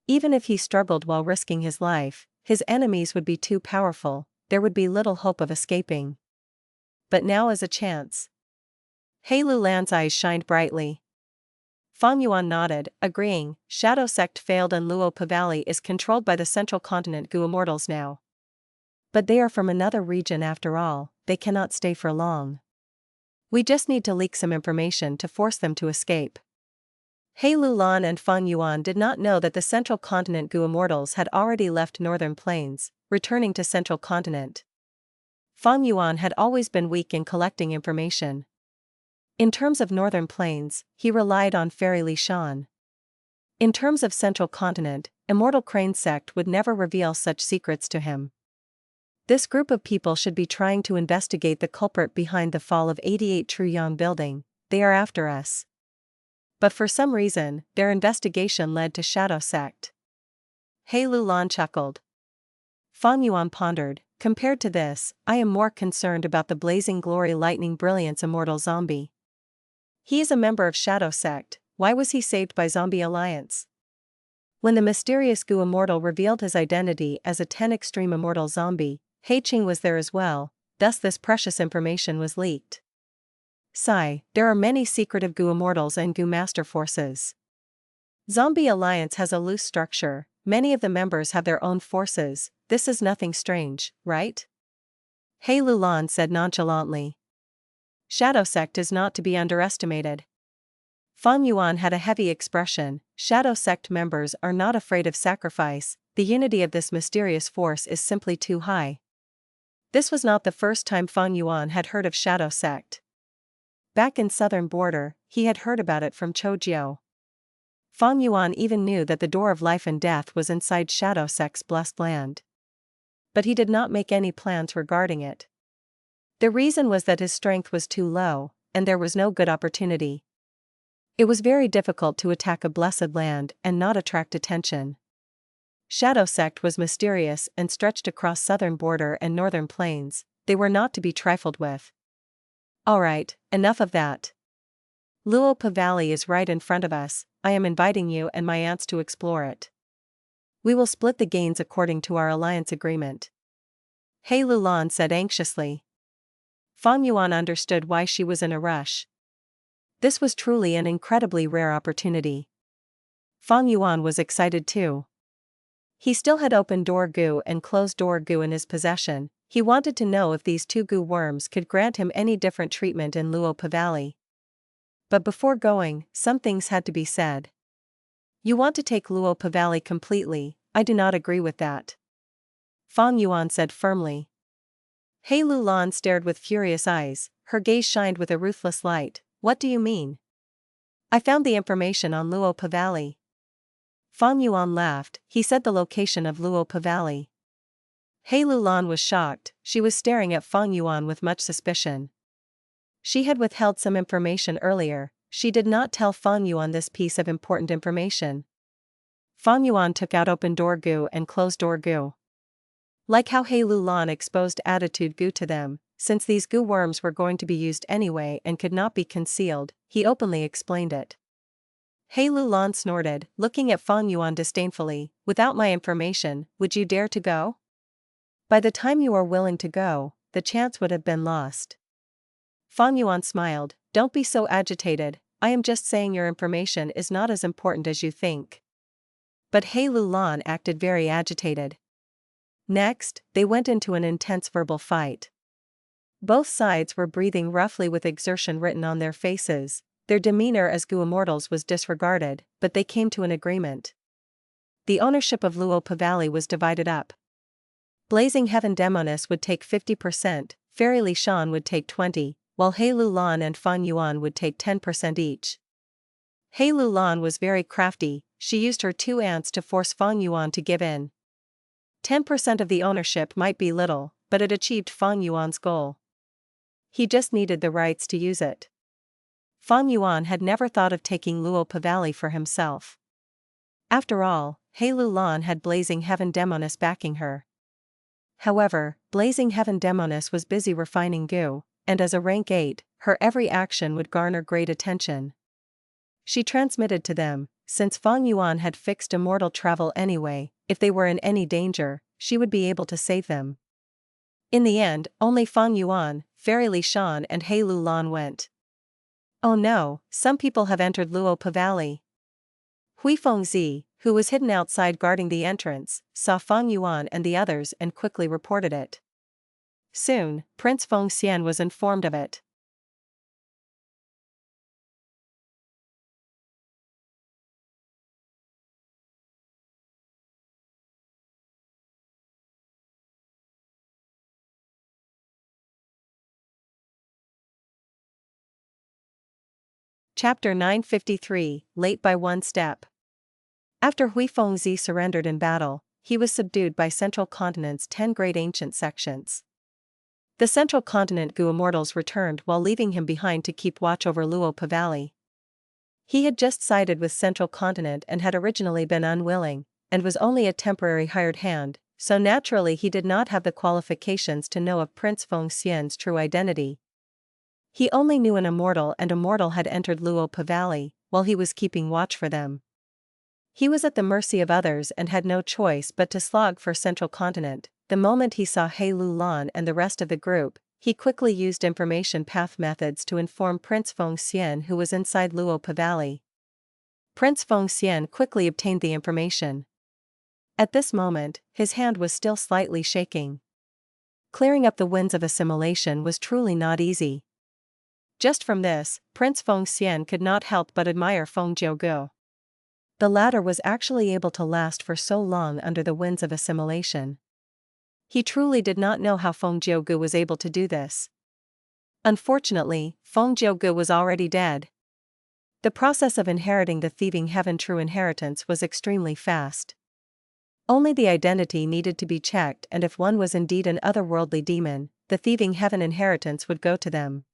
Even if he struggled while risking his life, his enemies would be too powerful. There would be little hope of escaping. But now is a chance. Hei Lou Lan's eyes shined brightly. Fang Yuan nodded, agreeing. Shadow Sect failed and Luo Pavali is controlled by the Central Continent Gu Immortals now. But they are from another region after all, they cannot stay for long. We just need to leak some information to force them to escape. Hei Lou Lan and Fang Yuan did not know that the Central Continent Gu Immortals had already left Northern Plains, returning to Central Continent. Fang Yuan had always been weak in collecting information. In terms of Northern Plains, he relied on Fairy Shan. In terms of Central Continent, Immortal Crane Sect would never reveal such secrets to him. This group of people should be trying to investigate the culprit behind the fall of 88 Truyang building. They are after us. But for some reason, their investigation led to Shadow Sect. Hei Lou Lan chuckled. Fang Yuan pondered, compared to this, I am more concerned about the Blazing Glory Lightning Brilliance Immortal Zombie. He is a member of Shadow Sect. Why was he saved by Zombie Alliance? When the mysterious Gu Immortal revealed his identity as a 10 Extreme Immortal Zombie, Qing was there as well, thus this precious information was leaked. Sigh, there are many secretive Gu Immortals and Gu Master forces. Zombie Alliance has a loose structure, many of the members have their own forces, this is nothing strange, right? Hei Lou Lan said nonchalantly. Shadow Sect is not to be underestimated. Fang Yuan had a heavy expression. Shadow Sect members are not afraid of sacrifice, the unity of this mysterious force is simply too high. This was not the first time Fang Yuan had heard of Shadow Sect. Back in southern border, he had heard about it from Choujiu. Fang Yuan even knew that the door of life and death was inside Shadow Sect's blessed land. But he did not make any plans regarding it. The reason was that his strength was too low, and there was no good opportunity. It was very difficult to attack a blessed land and not attract attention. Shadow Sect was mysterious and stretched across southern border and northern plains, they were not to be trifled with. Alright, enough of that. Luo Pavali is right in front of us, I am inviting you and my aunts to explore it. We will split the gains according to our alliance agreement. Hei Lou Lan said anxiously. Fang Yuan understood why she was in a rush. This was truly an incredibly rare opportunity. Fang Yuan was excited too. He still had open-door goo and closed-door goo in his possession. He wanted to know if these two goo worms could grant him any different treatment in Luo Pavali. But before going, some things had to be said. You want to take Luo Pavali completely, I do not agree with that. Fang Yuan said firmly. Hei Lou Lan stared with furious eyes, her gaze shined with a ruthless light. What do you mean? I found the information on Luo Pavali. Fang Yuan laughed, he said the location of Luo Pavali. Hei Lou Lan was shocked, she was staring at Fang Yuan with much suspicion. She had withheld some information earlier, she did not tell Fang Yuan this piece of important information. Fang Yuan took out open-door goo and closed-door goo. Like how Hei Lou Lan exposed attitude goo to them, since these goo worms were going to be used anyway and could not be concealed, he openly explained it. Hei Lou Lan snorted, looking at Fang Yuan disdainfully, without my information, would you dare to go? By the time you are willing to go, the chance would have been lost. Fang Yuan smiled, don't be so agitated, I am just saying your information is not as important as you think. But Hei Lou Lan acted very agitated. Next, they went into an intense verbal fight. Both sides were breathing roughly with exertion written on their faces, their demeanor as Gu Immortals was disregarded, but they came to an agreement. The ownership of Luo Pavali was divided up. Blazing Heaven Demonis would take 50%, Fairy Shan would take 20%, while Hei Lou Lan and Fang Yuan would take 10% each. Hei Lou Lan was very crafty, she used her 2 ants to force Feng Yuan to give in. 10% of the ownership might be little, but it achieved Feng Yuan's goal. He just needed the rights to use it. Feng Yuan had never thought of taking Luo Pavali for himself. After all, Hei Lou Lan had Blazing Heaven Demoness backing her. However, Blazing Heaven Demoness was busy refining Gu, and as a rank 8, her every action would garner great attention. She transmitted to them, since Feng Yuan had fixed immortal travel anyway, if they were in any danger, she would be able to save them. In the end, only Feng Yuan, Fairy Shan and Hei Lou Lan went. Oh no, some people have entered Luo Pavali. Hui Fengzi, who was hidden outside guarding the entrance, saw Feng Yuan and the others and quickly reported it. Soon, Prince Fengxian was informed of it. Chapter 953, Late by One Step. After Hui Fengzi surrendered in battle, he was subdued by Central Continent's 10 great ancient sections. The Central Continent Gu Immortals returned while leaving him behind to keep watch over Luo Pavali. He had just sided with Central Continent and had originally been unwilling, and was only a temporary hired hand, so naturally he did not have the qualifications to know of Prince Fengxian's true identity. He only knew an immortal, and Immortal had entered Luo Pavali, while he was keeping watch for them. He was at the mercy of others and had no choice but to slog for Central Continent. The moment he saw Hei Lou Lan and the rest of the group, he quickly used information path methods to inform Prince Fengxian who was inside Luo Pavali. Prince Fengxian quickly obtained the information. At this moment, his hand was still slightly shaking. Clearing up the winds of assimilation was truly not easy. Just from this, Prince Fengxian could not help but admire Feng Jiugu. The latter was actually able to last for so long under the winds of assimilation. He truly did not know how Feng Jiugu was able to do this. Unfortunately, Feng Jiugu was already dead. The process of inheriting the Thieving Heaven true inheritance was extremely fast. Only the identity needed to be checked, and if one was indeed an otherworldly demon, the Thieving Heaven inheritance would go to them.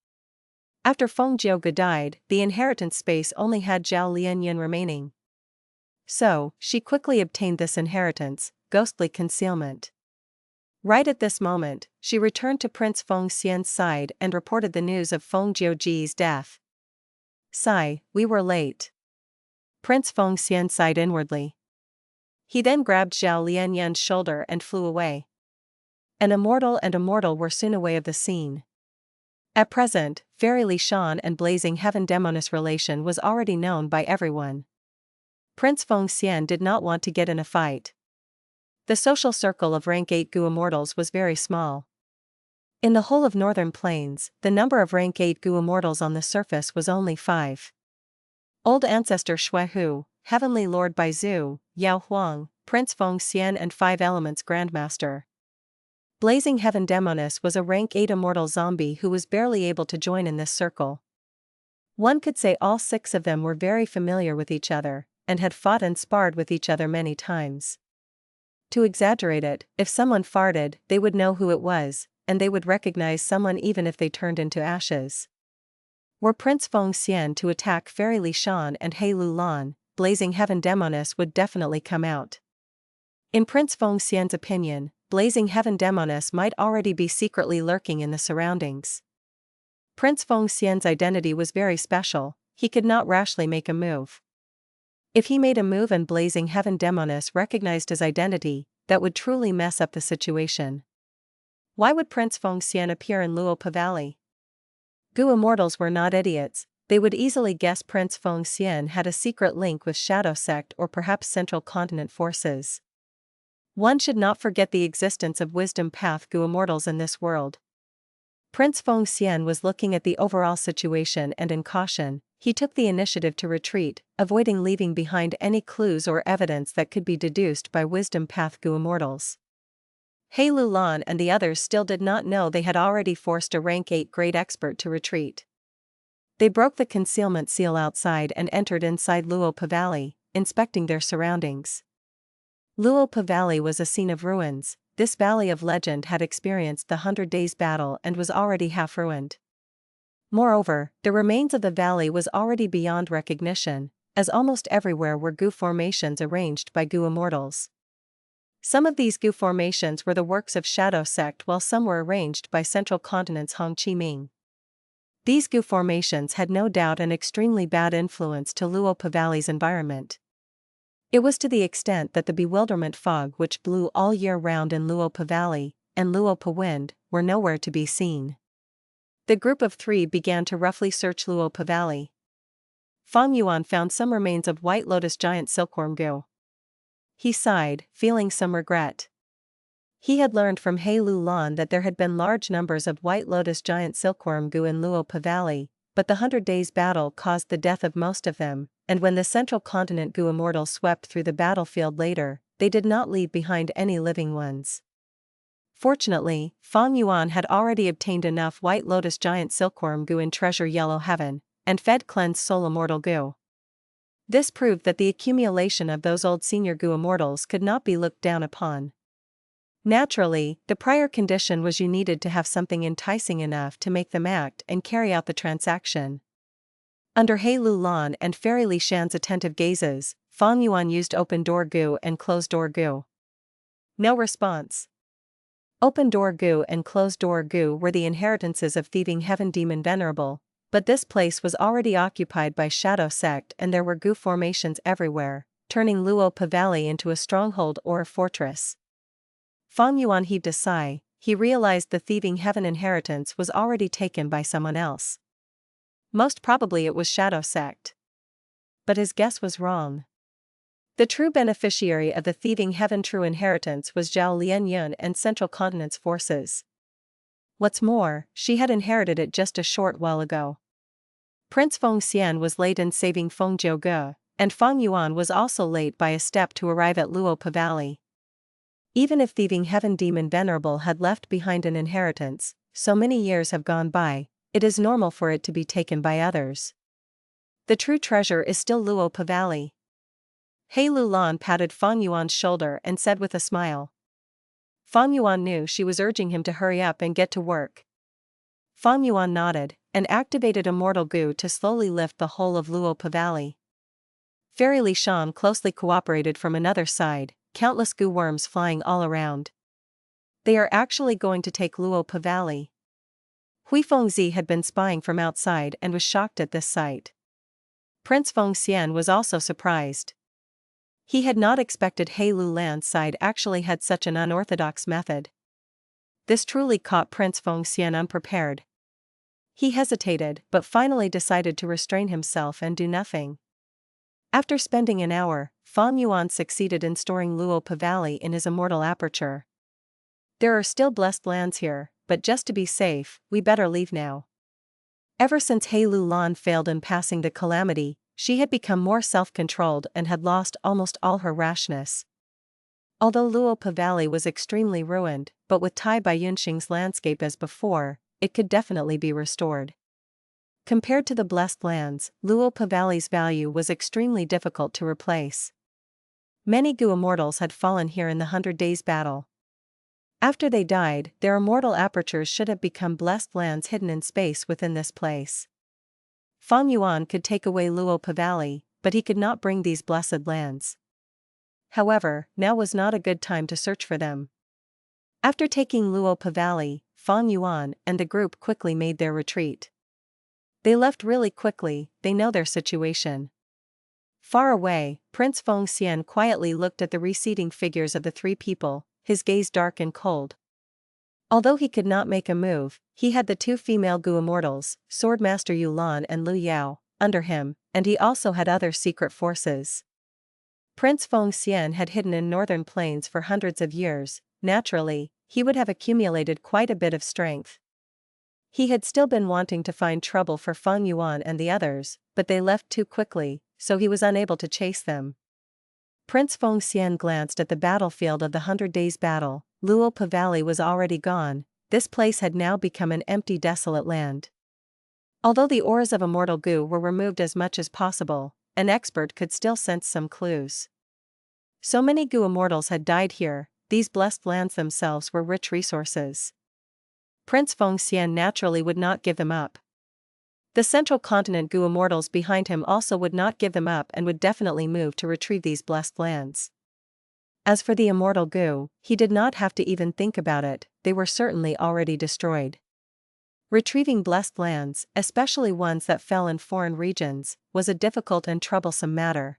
After Feng Jiugu died, the inheritance space only had Zhao Lianyan remaining. So, she quickly obtained this inheritance, ghostly concealment. Right at this moment, she returned to Prince Fengxian's side and reported the news of Feng Jiuji's death. Sigh, we were late. Prince Fengxian sighed inwardly. He then grabbed Zhao Lianyan's shoulder and flew away. An immortal and Immortal were soon away of the scene. At present, Fairy Shan and Blazing Heaven Demoness relation was already known by everyone. Prince Fengxian did not want to get in a fight. The social circle of rank 8 Gu Immortals was very small. In the whole of Northern Plains, the number of rank 8 Gu Immortals on the surface was only 5. Old Ancestor Shui Hu, Heavenly Lord Baizu, Yao Huang, Prince Fengxian and 5 Elements Grandmaster. Blazing Heaven Demoness was a rank 8 immortal zombie who was barely able to join in this circle. One could say all 6 of them were very familiar with each other, and had fought and sparred with each other many times. To exaggerate it, if someone farted, they would know who it was, and they would recognize someone even if they turned into ashes. Were Prince Fengxian to attack Fairy Shan and Hei Lou Lan, Blazing Heaven Demoness would definitely come out. In Prince Fengxian's opinion, Blazing Heaven Demoness might already be secretly lurking in the surroundings. Prince Fengxian's identity was very special, he could not rashly make a move. If he made a move and Blazing Heaven Demoness recognized his identity, that would truly mess up the situation. Why would Prince Fengxian appear in Luo Pavali? Gu Immortals were not idiots, they would easily guess Prince Fengxian had a secret link with Shadow Sect or perhaps Central Continent forces. One should not forget the existence of Wisdom Path Gu Immortals in this world. Prince Fengxian was looking at the overall situation and in caution, he took the initiative to retreat, avoiding leaving behind any clues or evidence that could be deduced by Wisdom Path Gu Immortals. Hei Lou Lan and the others still did not know they had already forced a rank 8 great expert to retreat. They broke the concealment seal outside and entered inside Luo Pavali, inspecting their surroundings. Luopa Valley was a scene of ruins. This valley of legend had experienced the 100 Days battle and was already half ruined. Moreover, the remains of the valley was already beyond recognition, as almost everywhere were goo formations arranged by goo immortals. Some of these goo formations were the works of Shadow Sect while some were arranged by Central Continent's Hong Chi Ming. These goo formations had no doubt an extremely bad influence to Luopa Valley's environment. It was to the extent that the bewilderment fog which blew all year round in Luopa Valley, and Luopa Wind, were nowhere to be seen. The group of three began to roughly search Luopa Valley. Feng Yuan found some remains of White Lotus giant silkworm goo. He sighed, feeling some regret. He had learned from Hei Lou Lan that there had been large numbers of White Lotus giant silkworm goo in Luopa Valley, but the 100 Days battle caused the death of most of them, and when the Central Continent goo immortals swept through the battlefield later, they did not leave behind any living ones. Fortunately, Feng Yuan had already obtained enough White Lotus giant silkworm goo in Treasure Yellow Heaven, and fed cleansed soul immortal goo. This proved that the accumulation of those old senior goo immortals could not be looked down upon. Naturally, the prior condition was you needed to have something enticing enough to make them act and carry out the transaction. Under Hei Lou Lan and Fairy Li Shan's attentive gazes, Feng Yuan used open door goo and closed door goo. No response. Open door goo and closed door goo were the inheritances of Thieving Heaven Demon Venerable, but this place was already occupied by Shadow Sect and there were goo formations everywhere, turning Luopa Valley into a stronghold or a fortress. Feng Yuan heaved a sigh. He realized the Thieving Heaven inheritance was already taken by someone else. Most probably it was Shadow Sect. But his guess was wrong. The true beneficiary of the Thieving Heaven true inheritance was Zhao Lian Yun and Central Continent's forces. What's more, she had inherited it just a short while ago. Prince Feng Xian was late in saving Feng Jiuge, and Feng Yuan was also late by a step to arrive at Luopa Valley. Even if Thieving Heaven Demon Venerable had left behind an inheritance, so many years have gone by, it is normal for it to be taken by others. The true treasure is still Luopa Valley. Hei Lou Lan patted Feng Yuan's shoulder and said with a smile. Feng Yuan knew she was urging him to hurry up and get to work. Feng Yuan nodded, and activated Immortal Goo to slowly lift the whole of Luopa Valley. Fairy Li Shan closely cooperated from another side, countless goo worms flying all around. They are actually going to take Luopa Valley. Hui Fengzi had been spying from outside and was shocked at this sight. Prince Feng Xian was also surprised. He had not expected Hei Lou Lan's side actually had such an unorthodox method. This truly caught Prince Feng Xian unprepared. He hesitated but finally decided to restrain himself and do nothing. After spending an hour, Feng Yuan succeeded in storing Luopa Valley in his immortal aperture. There are still blessed lands here, but just to be safe, we better leave now. Ever since Hei Lou Lan failed in passing the calamity, she had become more self-controlled and had lost almost all her rashness. Although Luopa Valley was extremely ruined, but with Tai Bai Yunxing's landscape as before, it could definitely be restored. Compared to the blessed lands, Luopa Valley's value was extremely difficult to replace. Many goo immortals had fallen here in the 100 Days battle. After they died, their immortal apertures should have become blessed lands hidden in space within this place. Feng Yuan could take away Luopa Valley, but he could not bring these blessed lands. However, now was not a good time to search for them. After taking Luopa Valley, Feng Yuan and the group quickly made their retreat. They left really quickly, they know their situation. Far away, Prince Feng Xian quietly looked at the receding figures of the three people, his gaze dark and cold. Although he could not make a move, he had the two female goo immortals, Swordmaster Yuan and Lu Yao, under him, and he also had other secret forces. Prince Feng Xian had hidden in northern plains for hundreds of years. Naturally, he would have accumulated quite a bit of strength. He had still been wanting to find trouble for Feng Yuan and the others, but they left too quickly, so he was unable to chase them. Prince Feng Xian glanced at the battlefield of the 100 Days battle. Luopa Valley was already gone. This place had now become an empty, desolate land. Although the auras of Immortal Goo were removed as much as possible, an expert could still sense some clues. So many Gu Immortals had died here, these blessed lands themselves were rich resources. Prince Feng Xian naturally would not give them up. The central continent Gu Immortals behind him also would not give them up and would definitely move to retrieve these blessed lands. As for the immortal Gu, he did not have to even think about it, they were certainly already destroyed. Retrieving blessed lands, especially ones that fell in foreign regions, was a difficult and troublesome matter.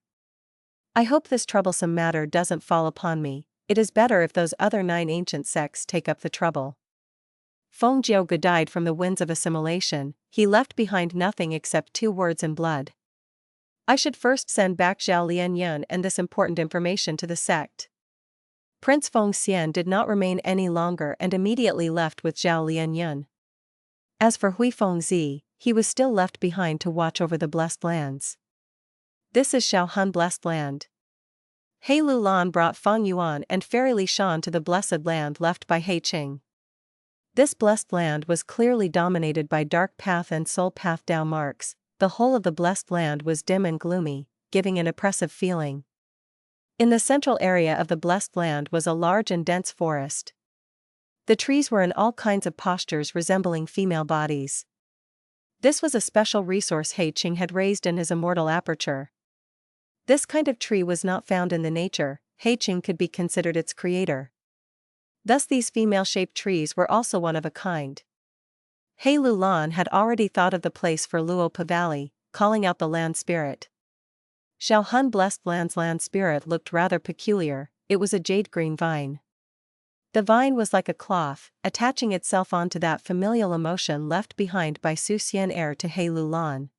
I hope this troublesome matter doesn't fall upon me, it is better if those other 9 ancient sects take up the trouble. Feng Jiaoge died from the winds of assimilation, he left behind nothing except 2 words in blood. I should first send back Xiao Lianyun and this important information to the sect. Prince Feng Xian did not remain any longer and immediately left with Xiao Lianyun. As for Hui Fengzi, he was still left behind to watch over the blessed lands. This is Shaohan blessed land. Hei Lou Lan brought Feng Yuan and Fairy Shan to the blessed land left by Hei Qing. This blessed land was clearly dominated by dark path and soul path Dao marks, the whole of the blessed land was dim and gloomy, giving an oppressive feeling. In the central area of the blessed land was a large and dense forest. The trees were in all kinds of postures resembling female bodies. This was a special resource Hei Qing had raised in his immortal aperture. This kind of tree was not found in the nature, Hei Qing could be considered its creator. Thus these female-shaped trees were also one of a kind. Hei Lou Lan had already thought of the place for Luopa Valley, calling out the land spirit. Shaohan blessed land's land spirit looked rather peculiar, it was a jade-green vine. The vine was like a cloth, attaching itself onto that familial emotion left behind by Su Xian heir to Hei Lou Lan.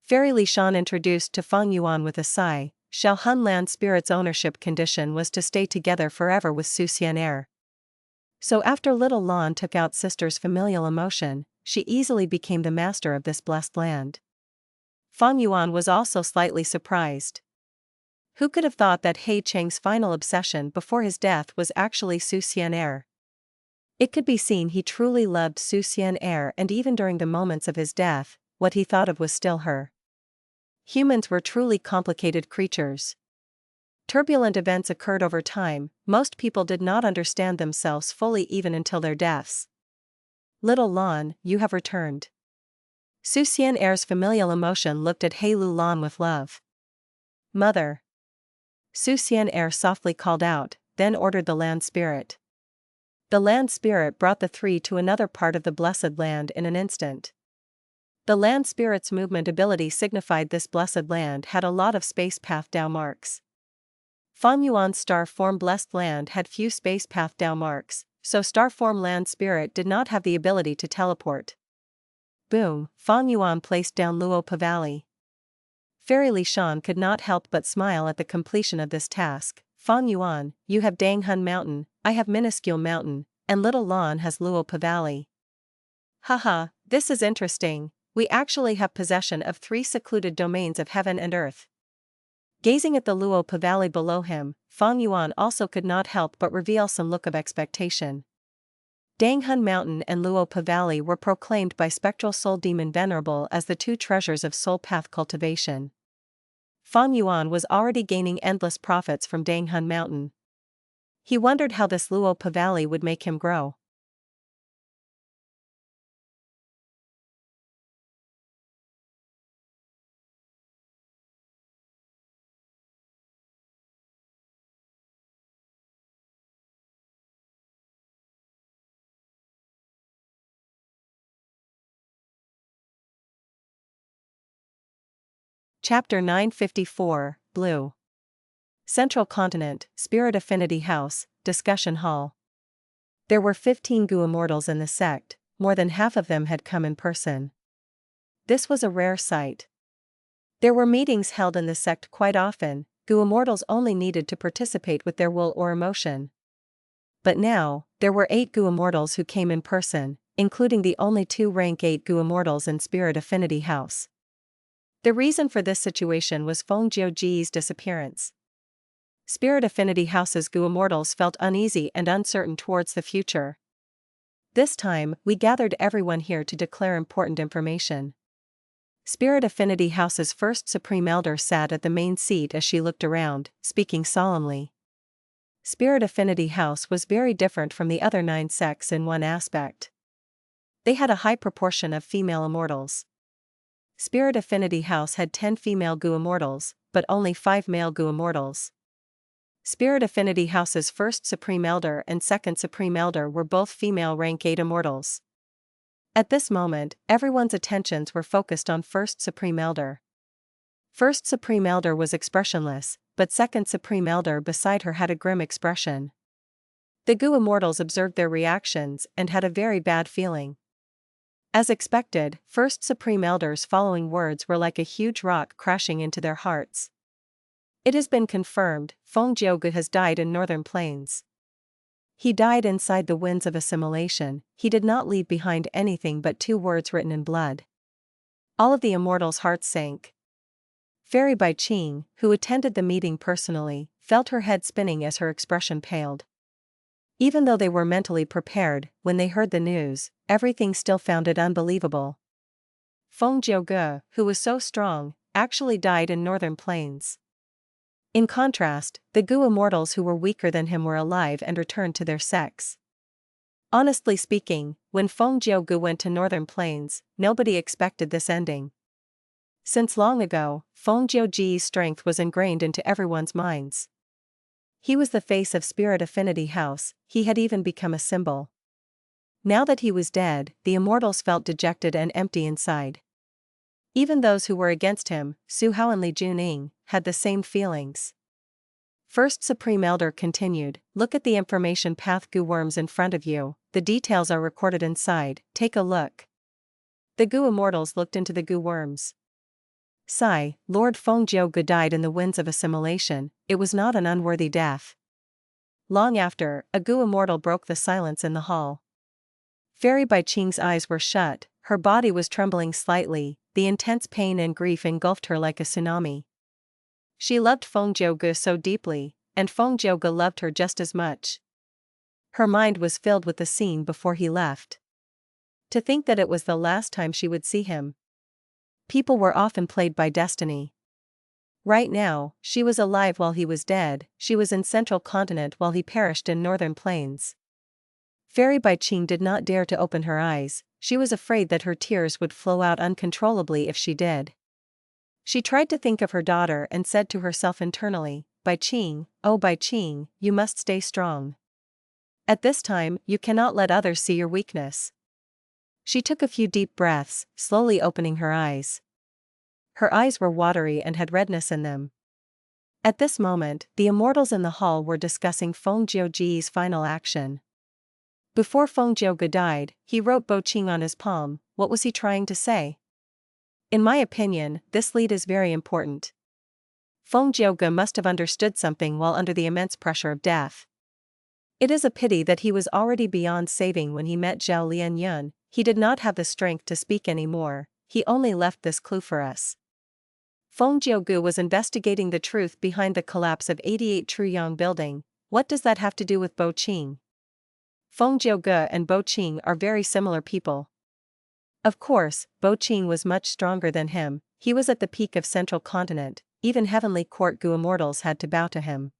Fairy Shan introduced to Feng Yuan with a sigh, Shaohan land spirit's ownership condition was to stay together forever with Su Xian heir. So after little Lan took out sister's familial emotion, she easily became the master of this blessed land. Feng Yuan was also slightly surprised. Who could have thought that Hei Cheng's final obsession before his death was actually Su Xian heir? It could be seen he truly loved Su Xian heir, and even during the moments of his death, what he thought of was still her. Humans were truly complicated creatures. Turbulent events occurred over time, most people did not understand themselves fully even until their deaths. Little Lan, you have returned. Su Xian heir's familial emotion looked at Hei Lou Lan with love. Mother. Su Xian heir softly called out, then ordered the land spirit. The land spirit brought the 3 to another part of the blessed land in an instant. The land spirit's movement ability signified this blessed land had a lot of space path Dao marks. Feng Yuan's star form blessed land had few space path Dao marks, so star form land spirit did not have the ability to teleport. Boom, Feng Yuan placed down Luopa Valley. Fairy Shan could not help but smile at the completion of this task. Feng Yuan, you have Danghun Mountain, I have Minuscule Mountain, and Little Lan has Luopa Valley. Haha, this is interesting, we actually have possession of 3 secluded domains of heaven and earth. Gazing at the Luopa Valley below him, Feng Yuan also could not help but reveal some look of expectation. Danghun Mountain and Luopa Valley were proclaimed by spectral soul demon Venerable as the 2 treasures of soul path cultivation. Feng Yuan was already gaining endless profits from Danghun Mountain. He wondered how this Luopa Valley would make him grow. Chapter 954, Blue. Central Continent, Spirit Affinity House, Discussion Hall. There were 15 Gu Immortals in the sect, more than half of them had come in person. This was a rare sight. There were meetings held in the sect quite often, Gu Immortals only needed to participate with their will or emotion. But now, there were 8 Gu Immortals who came in person, including the only 2 rank 8 Gu Immortals in Spirit Affinity House. The reason for this situation was Feng Jiuji's disappearance. Spirit Affinity House's Gu Immortals felt uneasy and uncertain towards the future. This time, we gathered everyone here to declare important information. Spirit Affinity House's first Supreme Elder sat at the main seat as she looked around, speaking solemnly. Spirit Affinity House was very different from the other 9 sects in one aspect. They had a high proportion of female immortals. Spirit Affinity House had 10 female Gu Immortals, but only 5 male Gu Immortals. Spirit Affinity House's first Supreme Elder and second Supreme Elder were both female rank 8 Immortals. At this moment, everyone's attentions were focused on first Supreme Elder. First Supreme Elder was expressionless, but second Supreme Elder beside her had a grim expression. The Gu Immortals observed their reactions and had a very bad feeling. As expected, first Supreme Elder's following words were like a huge rock crashing into their hearts. It has been confirmed, Feng Jiugu has died in Northern Plains. He died inside the winds of assimilation. He did not leave behind anything but 2 words written in blood. All of the Immortals' hearts sank. Fairy by Qing, who attended the meeting personally, felt her head spinning as her expression paled. Even though they were mentally prepared, when they heard the news, everything still found it unbelievable. Feng Jiugu, who was so strong, actually died in Northern Plains. In contrast, the Gu Immortals who were weaker than him were alive and returned to their sects. Honestly speaking, when Feng Jiugu went to Northern Plains, nobody expected this ending. Since long ago, Feng Jiugu's strength was ingrained into everyone's minds. He was the face of Spirit Affinity House, he had even become a symbol. Now that he was dead, the Immortals felt dejected and empty inside. Even those who were against him, Su Hao and Li Juning, had the same feelings. First Supreme Elder continued, "Look at the information path Gu worms in front of you, the details are recorded inside, take a look." The Gu Immortals looked into the Gu worms. Sigh, Lord Feng Jiugu died in the winds of assimilation, it was not an unworthy death. Long after, a Gu Immortal broke the silence in the hall. Fairy by Qing's eyes were shut, her body was trembling slightly, the intense pain and grief engulfed her like a tsunami. She loved Feng Jiugu so deeply, and Feng Jiugu loved her just as much. Her mind was filled with the scene before he left. To think that it was the last time she would see him. People were often played by destiny. Right now, she was alive while he was dead, she was in Central Continent while he perished in Northern Plains. Fairy by Qing did not dare to open her eyes, she was afraid that her tears would flow out uncontrollably if she did. She tried to think of her daughter and said to herself internally, "Bai Qing, oh Bai Qing, you must stay strong. At this time, you cannot let others see your weakness." She took a few deep breaths, slowly opening her eyes. Her eyes were watery and had redness in them. At this moment, the Immortals in the hall were discussing Feng Jiugu's final action. Before Feng Jiugu died, he wrote Bo Qing on his palm. What was he trying to say? In my opinion, this lead is very important. Feng Jiugu must have understood something while under the immense pressure of death. It is a pity that he was already beyond saving when he met Zhao Lianyun, he did not have the strength to speak anymore, he only left this clue for us. Feng Jiugu was investigating the truth behind the collapse of 88 Truyang building. What does that have to do with Bo Qing? Feng Jiugu and Bo Qing are very similar people. Of course, Bo Qing was much stronger than him, he was at the peak of Central Continent, even Heavenly Court Gu Immortals had to bow to him.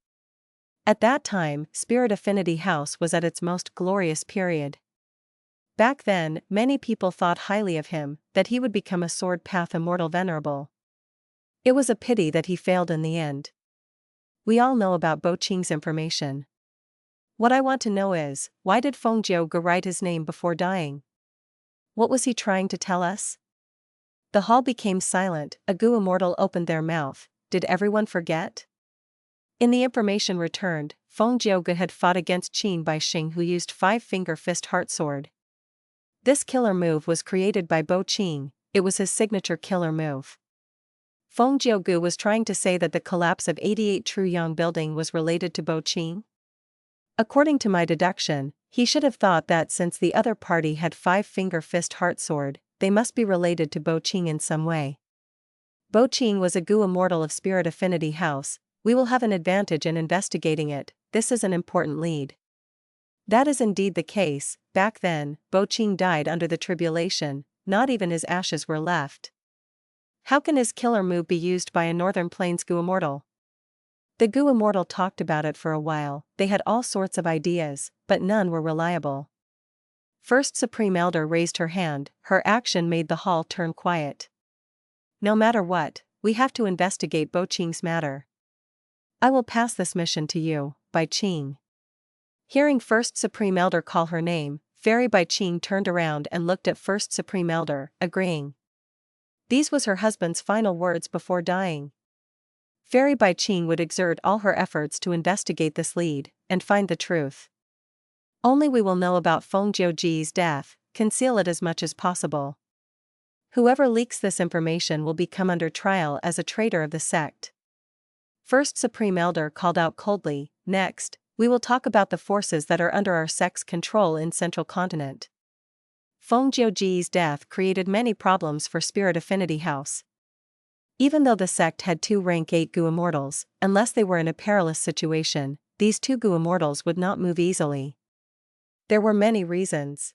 At that time, Spirit Affinity House was at its most glorious period. Back then, many people thought highly of him, that he would become a sword path immortal venerable. It was a pity that he failed in the end. We all know about Bo Qing's information. What I want to know is, why did Feng Jiugu write his name before dying? What was he trying to tell us? The hall became silent, a Gu Immortal opened their mouth. Did everyone forget? In the information returned, Feng Jiugu had fought against Qin by Xing who used 5-finger fist heart sword. This killer move was created by Bo Qing, it was his signature killer move. Feng Jiugu was trying to say that the collapse of 88 Truyang building was related to Bo Qing? According to my deduction, he should have thought that since the other party had 5-finger fist heart sword, they must be related to Bo Qing in some way. Bo Qing was a Gu Immortal of Spirit Affinity House, we will have an advantage in investigating it, this is an important lead. That is indeed the case, back then, Bo Qing died under the Tribulation, not even his ashes were left. How can his killer move be used by a Northern Plains Gu Immortal? The Gu Immortal talked about it for a while. They had all sorts of ideas, but none were reliable. First Supreme Elder raised her hand. Her action made the hall turn quiet. No matter what, we have to investigate Bo Qing's matter. I will pass this mission to you, Bai Qing. Hearing First Supreme Elder call her name, Fairy Bai Qing turned around and looked at First Supreme Elder, agreeing. These was her husband's final words before dying. Fairy Bai Qing would exert all her efforts to investigate this lead, and find the truth. Only we will know about Feng Jiuji's death, conceal it as much as possible. Whoever leaks this information will become under trial as a traitor of the sect. First Supreme Elder called out coldly, next, we will talk about the forces that are under our sect's control in Central Continent. Feng Jiuji's death created many problems for Spirit Affinity House. Even though the sect had 2 rank 8 Gu Immortals, unless they were in a perilous situation, these 2 Gu Immortals would not move easily. There were many reasons.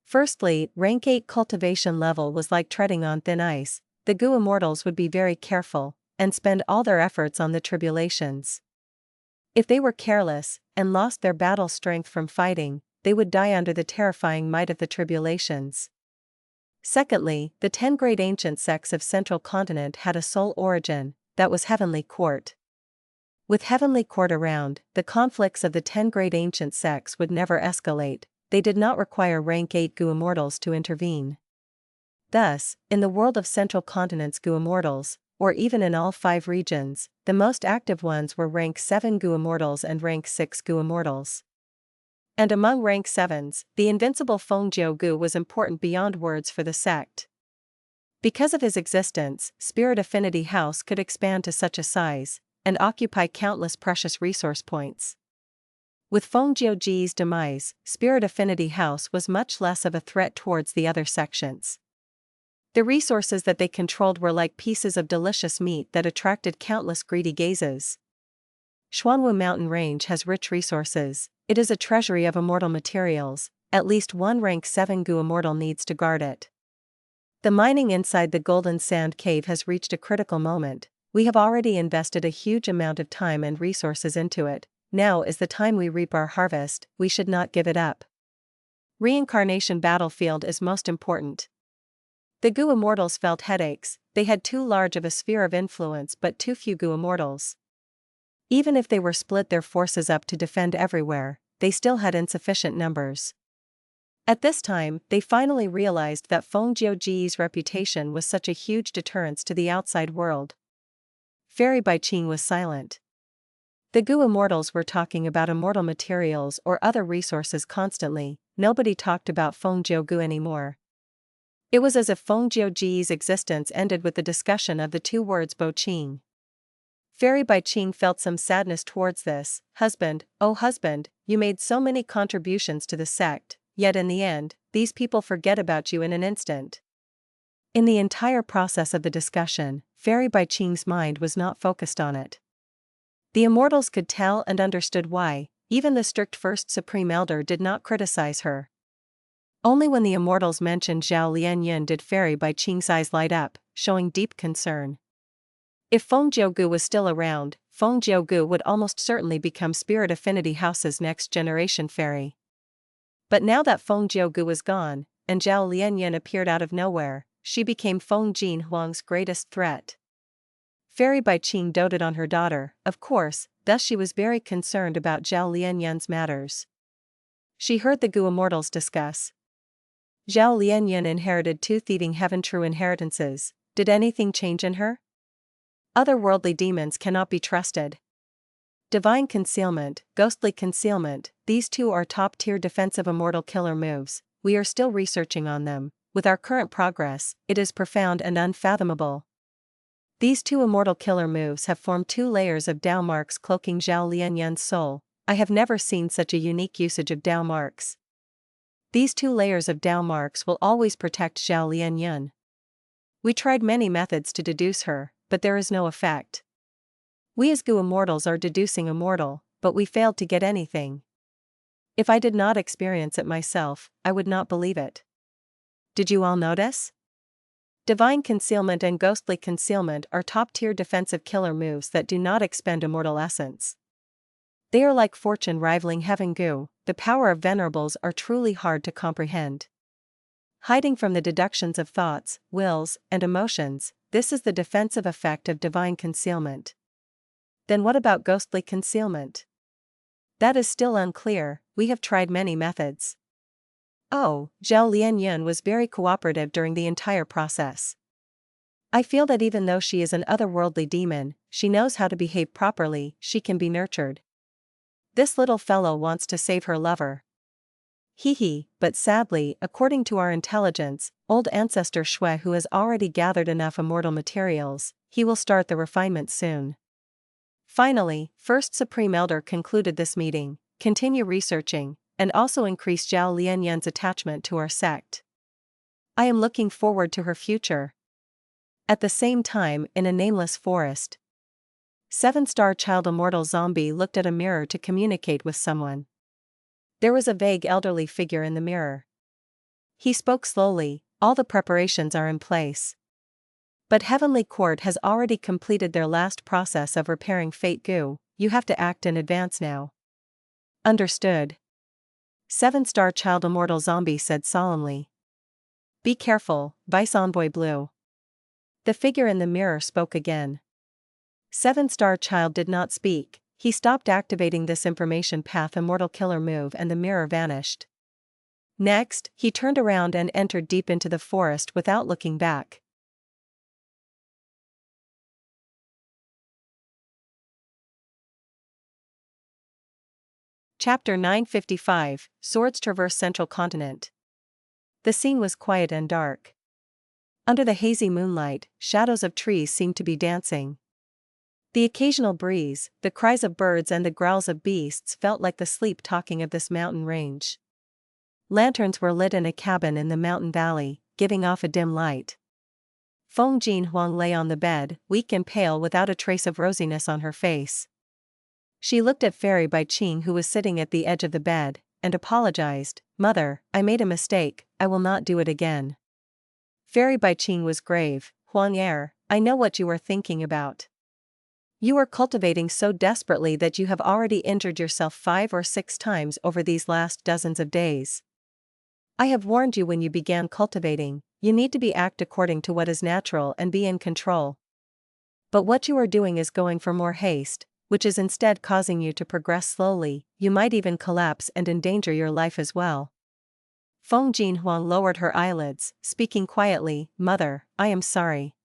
Firstly, rank 8 cultivation level was like treading on thin ice. The Gu Immortals would be very careful, and spend all their efforts on the Tribulations. If they were careless, and lost their battle strength from fighting, they would die under the terrifying might of the Tribulations. Secondly, the 10 great ancient sects of Central Continent had a sole origin, that was Heavenly Court. With Heavenly Court around, the conflicts of the 10 great ancient sects would never escalate. They did not require rank 8 Gu Immortals to intervene. Thus, in the world of Central Continent's Gu Immortals, or even in all 5 regions, the most active ones were rank 7 Gu Immortals and rank 6 Gu Immortals. And among rank 7s, the invincible Feng Jiu Gu was important beyond words for the sect. Because of his existence, Spirit Affinity House could expand to such a size, and occupy countless precious resource points. With Feng Jiuji's demise, Spirit Affinity House was much less of a threat towards the other sections. The resources that they controlled were like pieces of delicious meat that attracted countless greedy gazes. Xuanwu Mountain Range has rich resources. It is a treasury of immortal materials. At least 1 rank 7 Gu Immortal needs to guard it. The mining inside the Golden Sand Cave has reached a critical moment. We have already invested a huge amount of time and resources into it. Now is the time we reap our harvest. We should not give it up. Reincarnation battlefield is most important. The Gu Immortals felt headaches. They had too large of a sphere of influence but too few Gu Immortals. Even if they were split their forces up to defend everywhere, they still had insufficient numbers. At this time, they finally realized that Feng Jiuji's reputation was such a huge deterrence to the outside world. Fairy Bai Qing was silent. The Gu Immortals were talking about immortal materials or other resources constantly. Nobody talked about Feng Jiu anymore. It was as if Feng Jiuji's existence ended with the discussion of the 2 words Bo Qing. Fairy Bai Qing felt some sadness towards this. Husband, oh husband, you made so many contributions to the sect, yet in the end, these people forget about you in an instant. In the entire process of the discussion, Fairy Bai Qing's mind was not focused on it. The Immortals could tell and understood why. Even the strict First Supreme Elder did not criticize her. Only when the Immortals mentioned Xiao Lianyan did Fairy Bai Qing's eyes light up, showing deep concern. If Feng Jiu was still around, Feng Jiu would almost certainly become Spirit Affinity House's next generation fairy. But now that Feng Jiu was gone, and Xiao Lianyan appeared out of nowhere, she became Feng Jin Huang's greatest threat. Fairy Bai Qing doted on her daughter, of course, thus she was very concerned about Xiao Lianyan's matters. She heard the Gu Immortals discuss. Xiao Lianyan inherited 2 thieving heaven true inheritances. Did anything change in her? Otherworldly demons cannot be trusted. Divine Concealment, Ghostly Concealment, these 2 are top-tier defensive immortal killer moves. We are still researching on them. With our current progress, it is profound and unfathomable. These 2 immortal killer moves have formed 2 layers of Dao marks cloaking Xiao Lianyan's soul. I have never seen such a unique usage of Dao marks. These 2 layers of Dao marks will always protect Xiao Lianyan. We tried many methods to deduce her, but there is no effect. We as Gu Immortals are deducing immortal, but we failed to get anything. If I did not experience it myself, I would not believe it. Did you all notice? Divine Concealment and Ghostly Concealment are top-tier defensive killer moves that do not expend immortal essence. They are like fortune rivaling heaven goo. The power of Venerables are truly hard to comprehend. Hiding from the deductions of thoughts, wills, and emotions, this is the defensive effect of Divine Concealment. Then what about Ghostly Concealment? That is still unclear. We have tried many methods. Oh, Zhao Lianyun was very cooperative during the entire process. I feel that even though she is an otherworldly demon, she knows how to behave properly, she can be nurtured. This little fellow wants to save her lover. Hee, but sadly, according to our intelligence, old ancestor Shui who has already gathered enough immortal materials, he will start the refinement soon. Finally, First Supreme Elder concluded this meeting, continue researching, and also increase Zhao Lianyun's attachment to our sect. I am looking forward to her future. At the same time, in a nameless forest, 7-star child immortal zombie looked at a mirror to communicate with someone. There was a vague elderly figure in the mirror. He spoke slowly, all the preparations are in place. But Heavenly Court has already completed their last process of repairing Fate Goo, you have to act in advance now. Understood. 7-star child immortal zombie said solemnly. Be careful, Vice Envoy Blue. The figure in the mirror spoke again. 7-star child did not speak, he stopped activating this information path immortal killer move and the mirror vanished. Next, he turned around and entered deep into the forest without looking back. Chapter 955, Swords Traverse Central Continent. The scene was quiet and dark. Under the hazy moonlight, shadows of trees seemed to be dancing. The occasional breeze, the cries of birds and the growls of beasts felt like the sleep-talking of this mountain range. Lanterns were lit in a cabin in the mountain valley, giving off a dim light. Feng Jinhuang lay on the bed, weak and pale without a trace of rosiness on her face. She looked at Fairy by Qing who was sitting at the edge of the bed, and apologized, Mother, I made a mistake, I will not do it again. Fairy by Qing was grave, Huang Er, I know what you are thinking about. You are cultivating so desperately that you have already injured yourself 5 or 6 times over these last dozens of days. I have warned you when you began cultivating, you need to act according to what is natural and be in control. But what you are doing is going for more haste, which is instead causing you to progress slowly, you might even collapse and endanger your life as well. Feng Jinhuang lowered her eyelids, speaking quietly, Mother, I am sorry.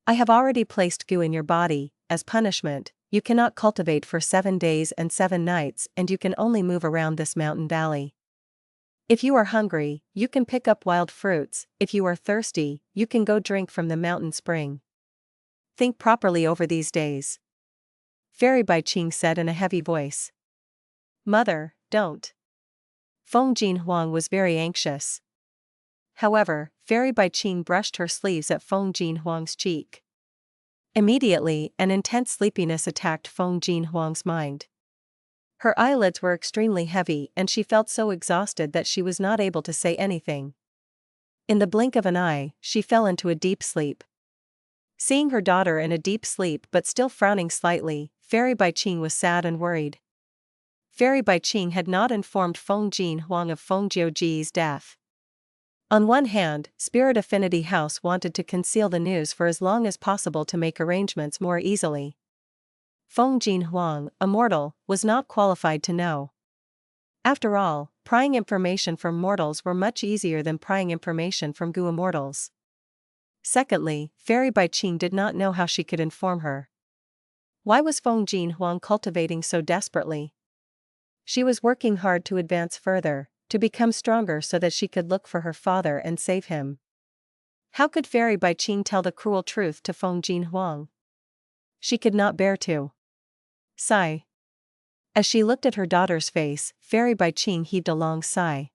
I have already placed goo in your body. As punishment, you cannot cultivate for 7 days and 7 nights and you can only move around this mountain valley. If you are hungry, you can pick up wild fruits, if you are thirsty, you can go drink from the mountain spring. Think properly over these days. Fairy by Qing said in a heavy voice. Mother, don't. Feng Jinhuang was very anxious. However, Fairy by Qing brushed her sleeves at Feng Jinhuang's cheek. Immediately, an intense sleepiness attacked Feng Jinhuang's mind. Her eyelids were extremely heavy and she felt so exhausted that she was not able to say anything. In the blink of an eye, she fell into a deep sleep. Seeing her daughter in a deep sleep but still frowning slightly, Fairy by Qing was sad and worried. Fairy by Qing had not informed Feng Jinhuang of Feng Jiuji's death. On one hand, Spirit Affinity House wanted to conceal the news for as long as possible to make arrangements more easily. Feng Jinhuang, Immortal, was not qualified to know. After all, prying information from mortals were much easier than prying information from Goo Immortals. Secondly, Fairy by Qing did not know how she could inform her. Why was Feng Jinhuang cultivating so desperately? She was working hard to advance further, to become stronger so that she could look for her father and save him. How could Fairy by Qing tell the cruel truth to Feng Jinhuang? She could not bear to. Sigh. As she looked at her daughter's face, Fairy by Qing heaved a long sigh.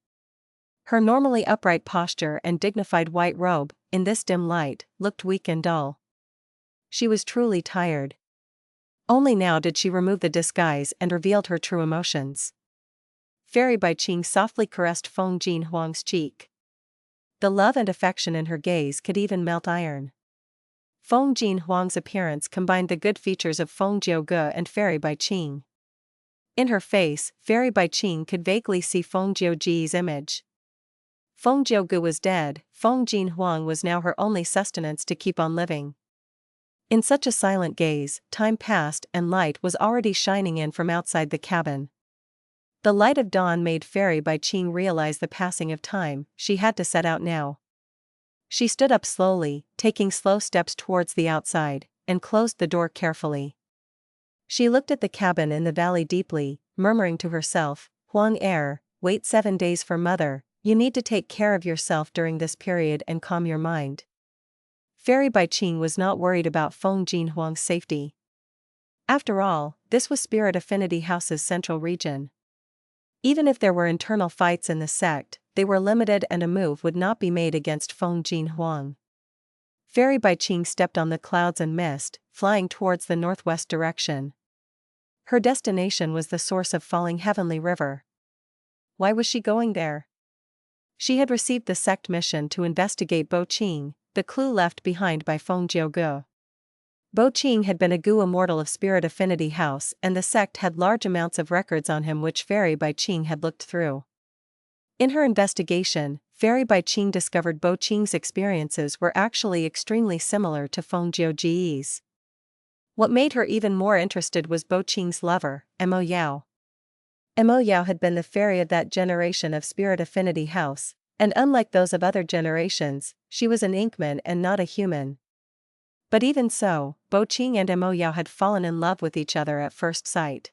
Her normally upright posture and dignified white robe, in this dim light, looked weak and dull. She was truly tired. Only now did she remove the disguise and revealed her true emotions. Fairy by Qing softly caressed Feng Jinhuang's cheek. the love and affection in her gaze could even melt iron. Feng Jin Huang's appearance combined the good features of Feng Jiuge and Fairy Bai Qing. In her face, Fairy Bai Qing could vaguely see Feng Jiuge's image. Feng Jiuge was dead, Feng Jin Huang was now her only sustenance to keep on living. In such a silent gaze, time passed and light was already shining in from outside the cabin. The light of dawn made Fairy Bai Qing realize the passing of time. She had to set out now. She stood up slowly, taking slow steps towards the outside, and closed the door carefully. She looked at the cabin in the valley deeply, murmuring to herself, Huang wait 7 days for mother, you need to take care of yourself during this period and calm your mind. Fairy Bai Qing was not worried about Feng Jin Huang's safety. After all, this was Spirit Affinity House's central region. Even if there were internal fights in the sect, they were limited and a move would not be made against Feng Jin Huang. Fairy Bai Qing stepped on the clouds and mist, flying towards the northwest direction. Her destination was the source of falling Heavenly River. Why was she going there? She had received the sect mission to investigate Bo Qing, the clue left behind by Feng Jiuge. Bo Qing had been a Gu Immortal of Spirit Affinity House and the sect had large amounts of records on him which Fairy Bai Qing had looked through. In her investigation, Fairy Bai Qing discovered Bo Qing's experiences were actually extremely similar to Feng Jiuge's. What made her even more interested was Bo Qing's lover, Mo Yao. Mo Yao had been the fairy of that generation of Spirit Affinity House, and unlike those of other generations, she was an Inkman and not a human. But even so, Bo Qing and Mo Yao had fallen in love with each other at first sight.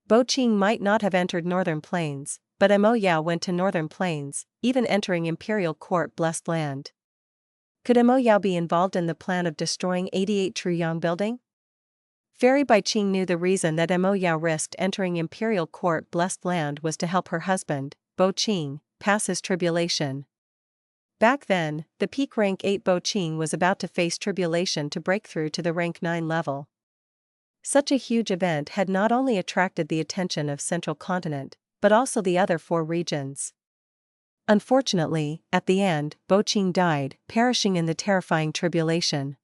Bo Qing might not have entered Northern Plains, but Mo Yao went to Northern Plains, even entering Imperial Court Blessed Land. Could Mo Yao be involved in the plan of destroying 88 Truyang Building? Fairy Bai Qing knew the reason that Mo Yao risked entering Imperial Court Blessed Land was to help her husband, Bo Qing, pass his tribulation. Back then, the peak rank 8 Bo Qing was about to face tribulation to break through to the rank 9 level. Such a huge event had not only attracted the attention of Central Continent, but also the other 4 regions. Unfortunately, at the end, Bo Qing died, perishing in the terrifying tribulation.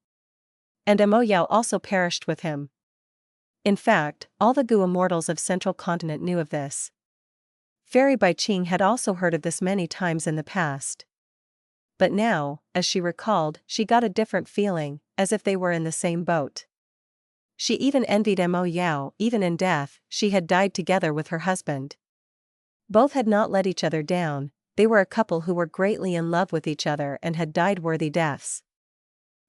And Mo Yao also perished with him. In fact, all the Gu Immortals of Central Continent knew of this. Fairy Bai Qing had also heard of this many times in the past. But now, as she recalled, she got a different feeling, as if they were in the same boat. She even envied Mo Yao. Even in death, she had died together with her husband. Both had not let each other down, they were a couple who were greatly in love with each other and had died worthy deaths.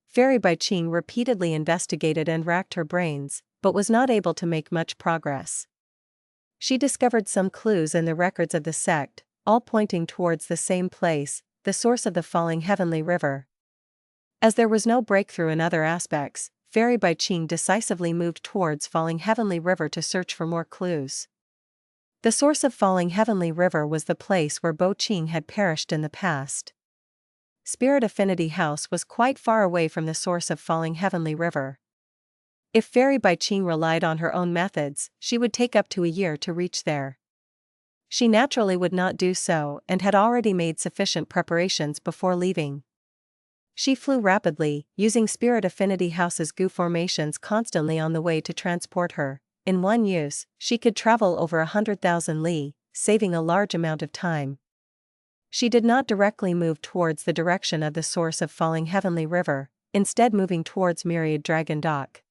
Fairy Bai Qing repeatedly investigated and racked her brains, but was not able to make much progress. She discovered some clues in the records of the sect, all pointing towards the same place, the source of the falling Heavenly River. As there was no breakthrough in other aspects, Fairy Bai Qing decisively moved towards falling Heavenly River to search for more clues. The source of falling Heavenly River was the place where Bo Qing had perished in the past. Spirit Affinity House was quite far away from the source of falling Heavenly River. If Fairy Bai Qing relied on her own methods, she would take up to a year to reach there. She naturally would not do so and had already made sufficient preparations before leaving. She flew rapidly, using Spirit Affinity House's Gu formations constantly on the way to transport her. In one use, she could travel over 100,000 li, saving a large amount of time. She did not directly move towards the direction of the source of falling Heavenly River, instead moving towards Myriad Dragon Dock.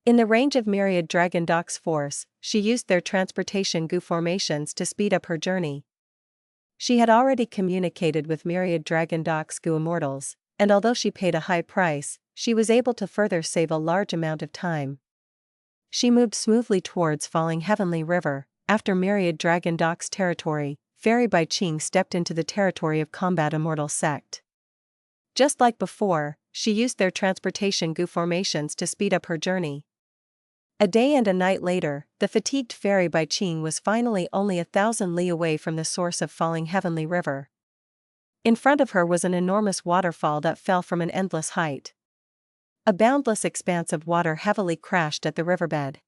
In the range of Myriad Dragon Dock's force, she used their transportation Gu formations to speed up her journey. She had already communicated with Myriad Dragon Dock's Gu Immortals, and although she paid a high price, she was able to further save a large amount of time. She moved smoothly towards falling Heavenly River. After Myriad Dragon Dock's territory, Fairy Bai Qing stepped into the territory of Combat Immortal Sect. Just like before, she used their transportation Gu formations to speed up her journey. A day and a night later, the fatigued Fairy Bai Qing was finally only 1,000 li away from the source of falling Heavenly River. In front of her was an enormous waterfall that fell from an endless height. A boundless expanse of water heavily crashed at the riverbed.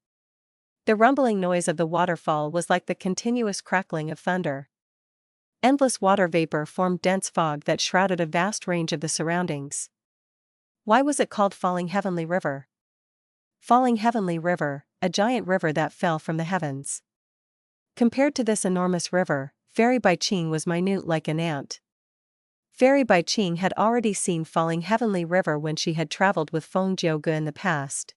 The rumbling noise of the waterfall was like the continuous crackling of thunder. Endless water vapor formed dense fog that shrouded a vast range of the surroundings. Why was it called Falling Heavenly River? Falling Heavenly River, a giant river that fell from the heavens. Compared to this enormous river, Fairy Bai Qing was minute like an ant. Fairy Bai Qing had already seen Falling Heavenly River when she had traveled with Feng Jiuge in the past.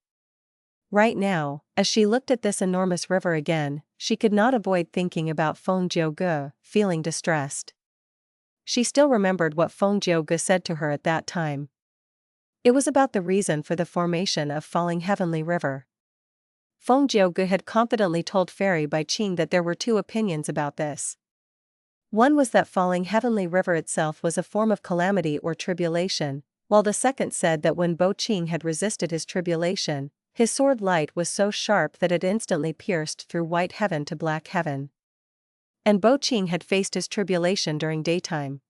Right now, as she looked at this enormous river again, she could not avoid thinking about Feng Jiuge, feeling distressed. She still remembered what Feng Jiuge said to her at that time. It was about the reason for the formation of Falling Heavenly River. Feng Jiuge had confidently told Fairy Bai Qing that there were two opinions about this. One was that Falling Heavenly River itself was a form of calamity or tribulation, while the second said that when Bo Qing had resisted his tribulation, his sword light was so sharp that it instantly pierced through white heaven to black heaven. And Bo Qing had faced his tribulation during daytime.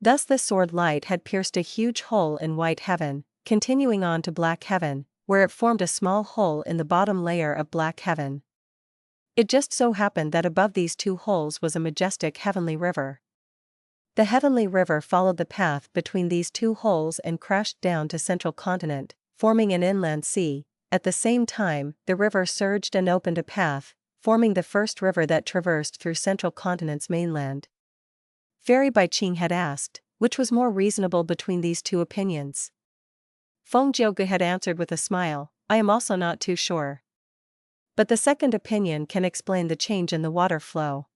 Thus the sword light had pierced a huge hole in white heaven, continuing on to black heaven, where it formed a small hole in the bottom layer of black heaven. It just so happened that above these two holes was a majestic heavenly river. The heavenly river followed the path between these two holes and crashed down to central continent, forming an inland sea. At the same time, the river surged and opened a path, forming the first river that traversed through central continent's mainland. Fairy Bai Qing had asked, which was more reasonable between these two opinions? Feng Jiuge had answered with a smile, I am also not too sure. But the second opinion can explain the change in the water flow.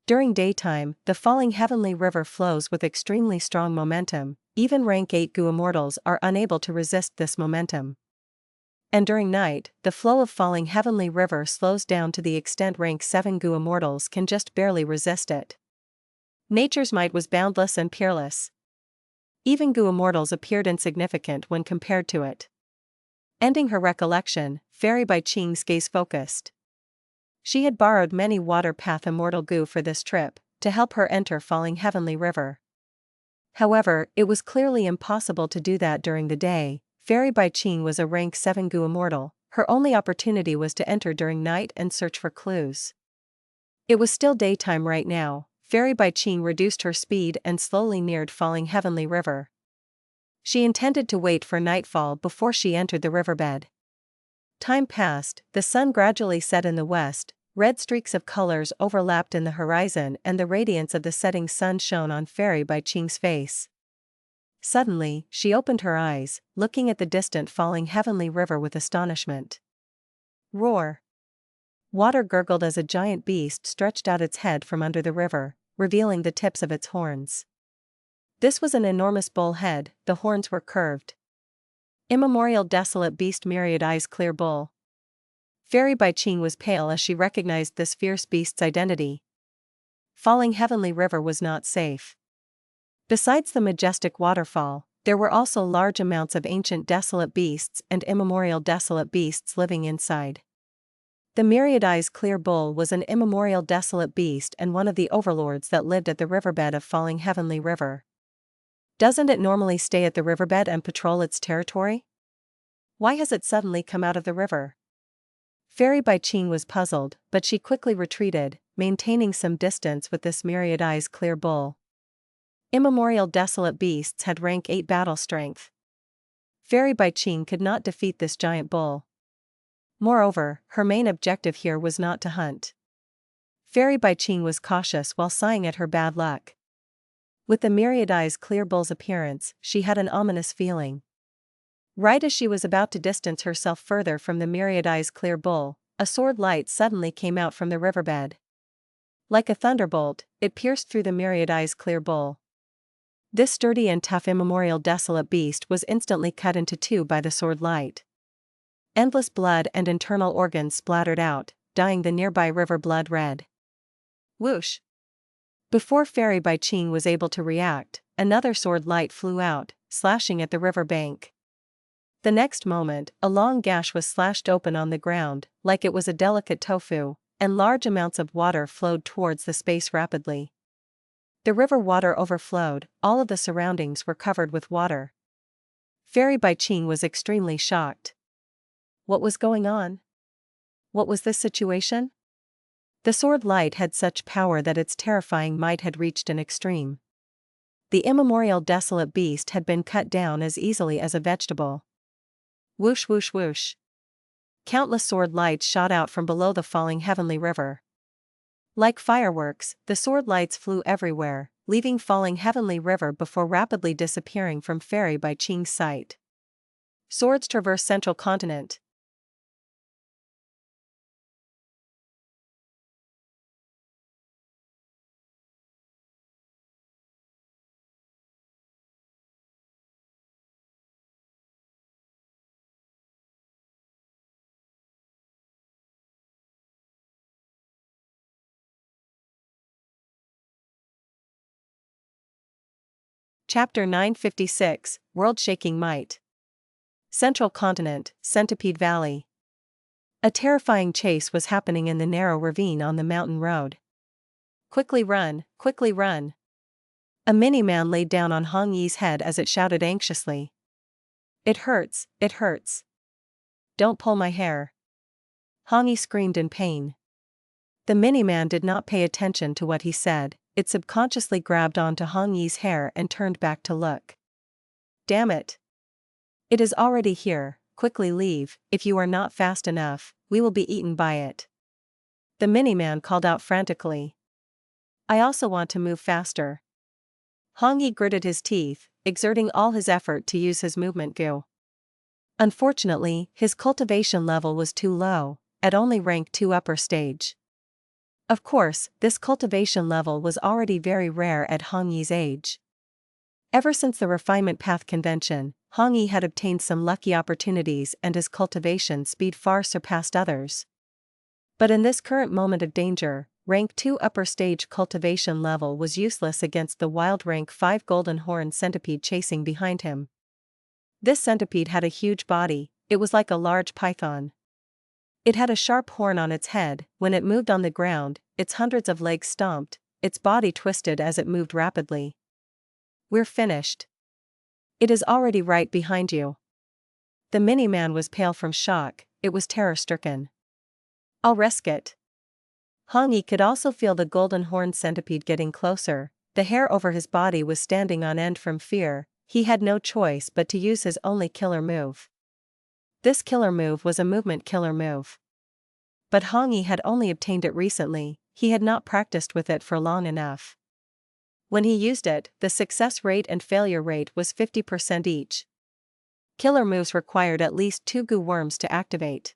During daytime, the Falling Heavenly River flows with extremely strong momentum. Even rank 8 Gu Immortals are unable to resist this momentum. And during night, the flow of Falling Heavenly River slows down to the extent rank 7 Gu Immortals can just barely resist it. Nature's might was boundless and peerless. Even Gu Immortals appeared insignificant when compared to it. Ending her recollection, Fairy Bai Qing's gaze focused. She had borrowed many water path immortal Gu for this trip, to help her enter Falling Heavenly River. However, it was clearly impossible to do that during the day. Fairy Bai Qing was a rank 7 Gu Immortal, her only opportunity was to enter during night and search for clues. It was still daytime right now. Fairy Bai Qing reduced her speed and slowly neared Falling Heavenly River. She intended to wait for nightfall before she entered the riverbed. Time passed, the sun gradually set in the west, red streaks of colors overlapped in the horizon and the radiance of the setting sun shone on Fairy Bai Qing's face. Suddenly, she opened her eyes, looking at the distant Falling Heavenly River with astonishment. Roar! Water gurgled as a giant beast stretched out its head from under the river, revealing the tips of its horns. This was an enormous bull head, the horns were curved. Immemorial desolate beast myriad eyes clear bull. Fairy Bai Qing was pale as she recognized this fierce beast's identity. Falling Heavenly River was not safe. Besides the majestic waterfall, there were also large amounts of ancient desolate beasts and immemorial desolate beasts living inside. The myriad eyes clear bull was an immemorial desolate beast and one of the overlords that lived at the riverbed of Falling Heavenly River. Doesn't it normally stay at the riverbed and patrol its territory? Why has it suddenly come out of the river? Fairy Bai Qing was puzzled, but she quickly retreated, maintaining some distance with this myriad eyes clear bull. Immemorial desolate beasts had rank 8 battle strength. Fairy Bai Qing could not defeat this giant bull. Moreover, her main objective here was not to hunt. Fairy Bai Qing was cautious while sighing at her bad luck. With the myriad eyes clear bull's appearance, she had an ominous feeling. Right as she was about to distance herself further from the myriad eyes clear bull, a sword light suddenly came out from the riverbed. Like a thunderbolt, it pierced through the myriad eyes clear bull. This sturdy and tough immemorial desolate beast was instantly cut into two by the sword light. Endless blood and internal organs splattered out, dyeing the nearby river blood red. Whoosh! Before Fairy Bai Qing was able to react, another sword light flew out, slashing at the river bank. The next moment, a long gash was slashed open on the ground, like it was a delicate tofu, and large amounts of water flowed towards the space rapidly. The river water overflowed, all of the surroundings were covered with water. Fairy Bai Qing was extremely shocked. What was going on? What was this situation? The sword light had such power that its terrifying might had reached an extreme. The immemorial desolate beast had been cut down as easily as a vegetable. Whoosh whoosh whoosh. Countless sword lights shot out from below the falling heavenly river. Like fireworks, the sword lights flew everywhere, leaving falling heavenly river before rapidly disappearing from fairy by Qing's sight. Swords traverse central continent. Chapter 956, World-Shaking Might. Central Continent, Centipede Valley. A terrifying chase was happening in the narrow ravine on the mountain road. Quickly run, quickly run. A mini-man laid down on Hong Yi's head as it shouted anxiously. It hurts, it hurts. Don't pull my hair. Hong Yi screamed in pain. The mini-man did not pay attention to what he said. It subconsciously grabbed onto Hong Yi's hair and turned back to look. Damn it. It is already here, quickly leave, if you are not fast enough, we will be eaten by it. The mini-man called out frantically. I also want to move faster. Hong Yi gritted his teeth, exerting all his effort to use his movement goo. Unfortunately, his cultivation level was too low, at only rank 2 upper stage. Of course, this cultivation level was already very rare at Hong Yi's age. Ever since the refinement path convention, Hong Yi had obtained some lucky opportunities and his cultivation speed far surpassed others. But in this current moment of danger, rank 2 upper stage cultivation level was useless against the wild rank 5 golden horn centipede chasing behind him. This centipede had a huge body, it was like a large python. It had a sharp horn on its head. When it moved on the ground, its hundreds of legs stomped, its body twisted as it moved rapidly. We're finished. It is already right behind you. The mini-man was pale from shock, it was terror-stricken. I'll risk it. Hong Yi could also feel the golden horn centipede getting closer. The hair over his body was standing on end from fear. He had no choice but to use his only killer move. This killer move was a movement killer move. But Hong Yi had only obtained it recently, he had not practiced with it for long enough. When he used it, the success rate and failure rate was 50% each. Killer moves required at least 2 goo worms to activate.